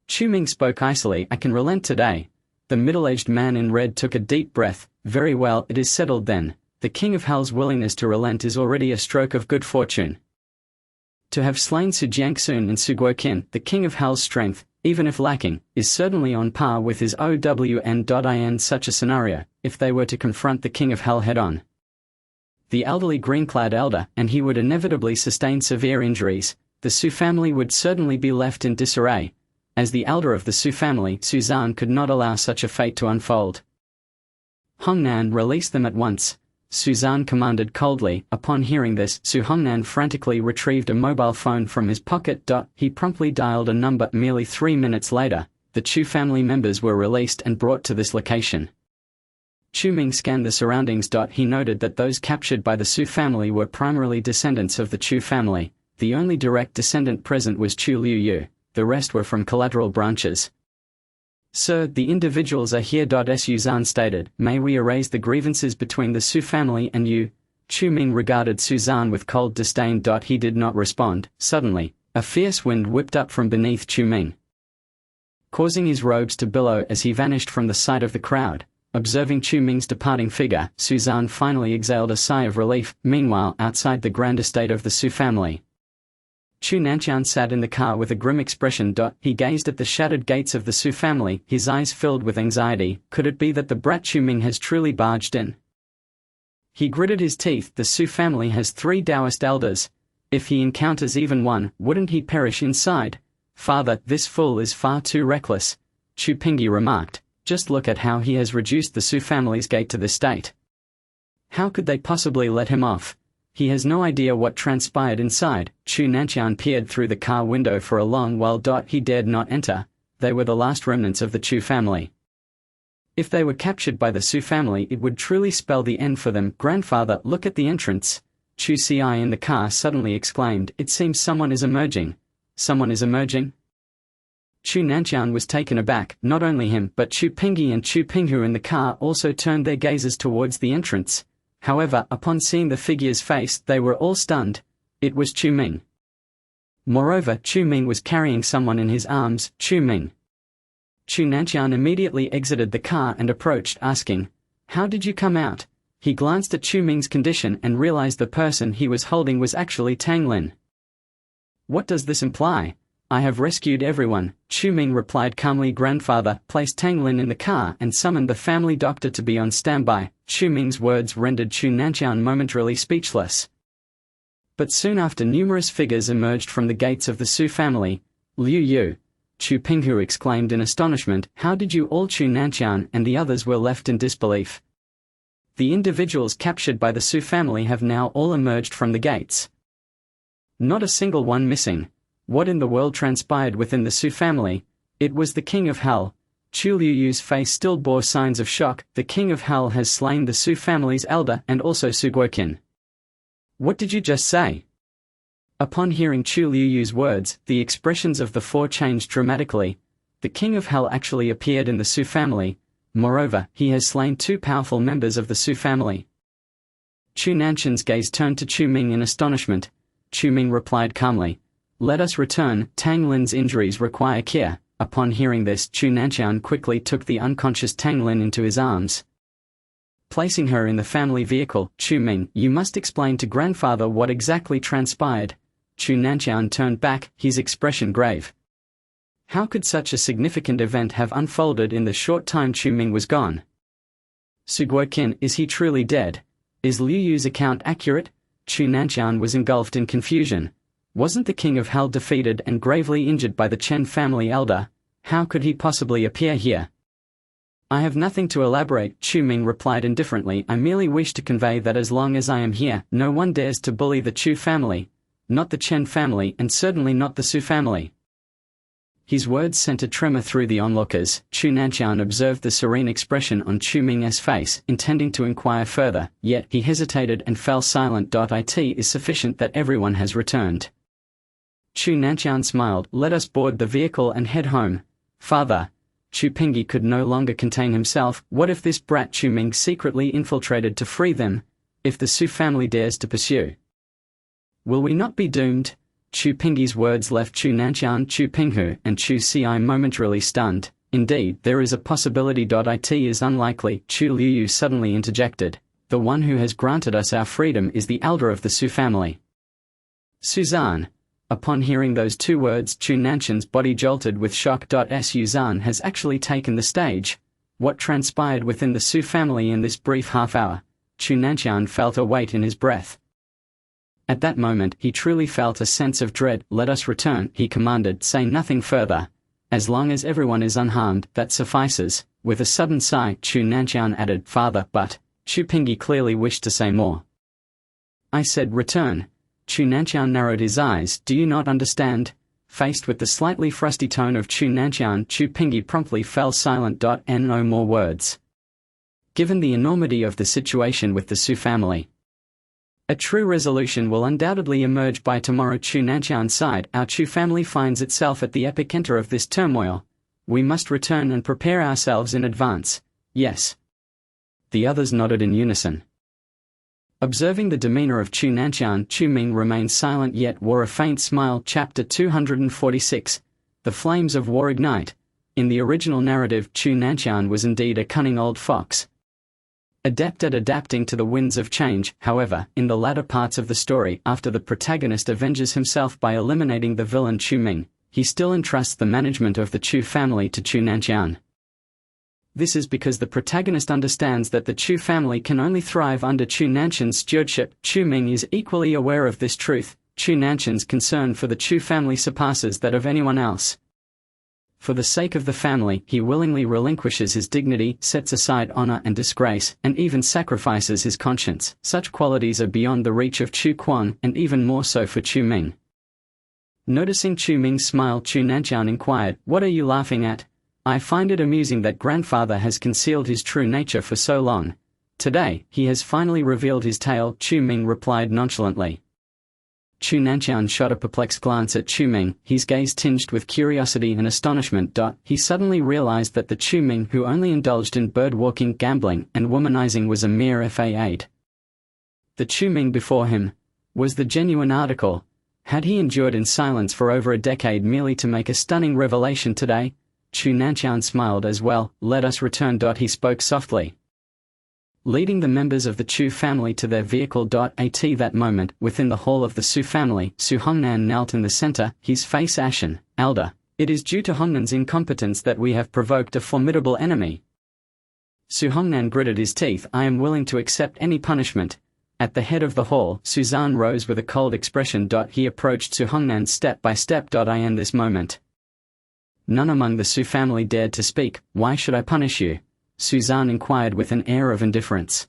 Chu Ming spoke icily. I can relent today. The middle-aged man in red took a deep breath. Very well, it is settled then. The King of Hell's willingness to relent is already a stroke of good fortune. To have slain Su Jiangxun and Su Guoqin, the King of Hell's strength, even if lacking, is certainly on par with his OWN. Such a scenario, if they were to confront the King of Hell head-on, the elderly green-clad elder, and he would inevitably sustain severe injuries, the Su family would certainly be left in disarray. As the elder of the Su family, Suzanne could not allow such a fate to unfold. Hongnan, release them at once, Suzanne commanded coldly. Upon hearing this, Su Hongnan frantically retrieved a mobile phone from his pocket. He promptly dialed a number. Merely 3 minutes later, the Chu family members were released and brought to this location. Chu Ming scanned the surroundings. He noted that those captured by the Su family were primarily descendants of the Chu family. The only direct descendant present was Chu Liuyu, the rest were from collateral branches. Sir, the individuals are here. Suzanne stated. May we erase the grievances between the Su family and you? Chu Ming regarded Suzanne with cold disdain. He did not respond. Suddenly, a fierce wind whipped up from beneath Chu Ming, causing his robes to billow as he vanished from the sight of the crowd. Observing Chu Ming's departing figure, Suzanne finally exhaled a sigh of relief. Meanwhile, outside the grand estate of the Su family, Chu Nanqian sat in the car with a grim expression. He gazed at the shattered gates of the Su family, his eyes filled with anxiety. Could it be that the brat Chu Ming has truly barged in? He gritted his teeth. The Su family has 3 Taoist elders. If he encounters even one, wouldn't he perish inside? Father, this fool is far too reckless, Chu Pingyi remarked. Just look at how he has reduced the Su family's gate to this state. How could they possibly let him off? He has no idea what transpired inside. Chu Nanqian peered through the car window for a long while. He dared not enter. They were the last remnants of the Chu family. If they were captured by the Su family, it would truly spell the end for them. Grandfather, look at the entrance, Chu Ci in the car suddenly exclaimed. It seems someone is emerging. Someone is emerging? Chu Nanqian was taken aback. Not only him, but Chu Pingyi and Chu Pinghu in the car also turned their gazes towards the entrance. However, upon seeing the figure's face, they were all stunned. It was Chu Ming. Moreover, Chu Ming was carrying someone in his arms. Chu Ming. Chu Nanqian immediately exited the car and approached, asking, "How did you come out?" He glanced at Chu Ming's condition and realized the person he was holding was actually Tang Lin. What does this imply? I have rescued everyone, Chu Ming replied calmly. Grandfather, placed Tang Lin in the car and summoned the family doctor to be on standby. Chu Ming's words rendered Chu Nanqian momentarily speechless. But soon after numerous figures emerged from the gates of the Su family. Liu Yu, Chu Pinghu exclaimed in astonishment, how did you all? Chu Nantian and the others were left in disbelief. The individuals captured by the Su family have now all emerged from the gates. Not a single one missing. What in the world transpired within the Su family? It was the King of Hell. Chu Liu Yu's face still bore signs of shock. The King of Hell has slain the Su family's elder and also Su Guoqin. What did you just say? Upon hearing Chu Liu Yu's words, the expressions of the four changed dramatically. The King of Hell actually appeared in the Su family. Moreover, he has slain two powerful members of the Su family. Chu Nantian's gaze turned to Chu Ming in astonishment. Chu Ming replied calmly, let us return, Tang Lin's injuries require care. Upon hearing this, Chu Nantian quickly took the unconscious Tang Lin into his arms. Placing her in the family vehicle, Chu Ming, you must explain to grandfather what exactly transpired. Chu Nantian turned back, his expression grave. How could such a significant event have unfolded in the short time Chu Ming was gone? Su Guoqin, is he truly dead? Is Liu Yu's account accurate? Chu Nantian was engulfed in confusion. Wasn't the King of Hell defeated and gravely injured by the Chen family elder? How could he possibly appear here? I have nothing to elaborate, Chu Ming replied indifferently. I merely wish to convey that as long as I am here, no one dares to bully the Chu family. Not the Chen family and certainly not the Su family. His words sent a tremor through the onlookers. Chu Nantian observed the serene expression on Chu Ming's face, intending to inquire further, yet he hesitated and fell silent. It is sufficient that everyone has returned. Chu Nantian smiled, let us board the vehicle and head home. Father. Chu Pingyi could no longer contain himself. What if this brat Chu Ming secretly infiltrated to free them? If the Su family dares to pursue? Will we not be doomed? Chu Pingyi's words left Chu Nantian, Chu Pinghu, and Chu Ci momentarily stunned. Indeed, there is a possibility. It is unlikely, Chu Liu Yu suddenly interjected. The one who has granted us our freedom is the elder of the Su family. Suzanne. Upon hearing those two words, Chu Nantian's body jolted with shock. Suzanne has actually taken the stage. What transpired within the Su family in this brief half hour? Chu Nantian felt a weight in his breath. At that moment, he truly felt a sense of dread. Let us return, he commanded, say nothing further. As long as everyone is unharmed, that suffices. With a sudden sigh, Chu Nantian added, Father, but, Chu Pingyi clearly wished to say more. I said return. Chu Nantian narrowed his eyes, do you not understand? Faced with the slightly frosty tone of Chu Nantian, Chu Pingyi promptly fell silent. No more words. Given the enormity of the situation with the Su family, a true resolution will undoubtedly emerge by tomorrow. Chu Nantian sighed, our Chu family finds itself at the epicenter of this turmoil. We must return and prepare ourselves in advance. Yes. The others nodded in unison. Observing the demeanor of Chu Nantian, Chu Ming remained silent yet wore a faint smile. Chapter 246. The flames of war ignite. In the original narrative, Chu Nantian was indeed a cunning old fox, adept at adapting to the winds of change. However, in the latter parts of the story, after the protagonist avenges himself by eliminating the villain Chu Ming, he still entrusts the management of the Chu family to Chu Nantian. This is because the protagonist understands that the Chu family can only thrive under Chu Nantian's stewardship. Chu Ming is equally aware of this truth. Chu Nantian's concern for the Chu family surpasses that of anyone else. For the sake of the family, he willingly relinquishes his dignity, sets aside honor and disgrace, and even sacrifices his conscience. Such qualities are beyond the reach of Chu Quan, and even more so for Chu Ming. Noticing Chu Ming's smile, Chu Nantian inquired, what are you laughing at? I find it amusing that grandfather has concealed his true nature for so long. Today, he has finally revealed his tale, Chu Ming replied nonchalantly. Chu Nantian shot a perplexed glance at Chu Ming, his gaze tinged with curiosity and astonishment. He suddenly realized that the Chu Ming who only indulged in bird-walking, gambling, and womanizing was a mere FA8. The Chu Ming before him was the genuine article. Had he endured in silence for over a decade merely to make a stunning revelation today? Chu Nantian smiled as well. Let us return. He spoke softly, leading the members of the Chu family to their vehicle. At that moment, within the hall of the Su family, Su Hongnan knelt in the center, his face ashen. Elder, it is due to Hongnan's incompetence that we have provoked a formidable enemy. Su Hongnan gritted his teeth. I am willing to accept any punishment. At the head of the hall, Suzanne rose with a cold expression. He approached Su Hongnan step by step. In this moment, none among the Su family dared to speak. Why should I punish you? Suzanne inquired with an air of indifference.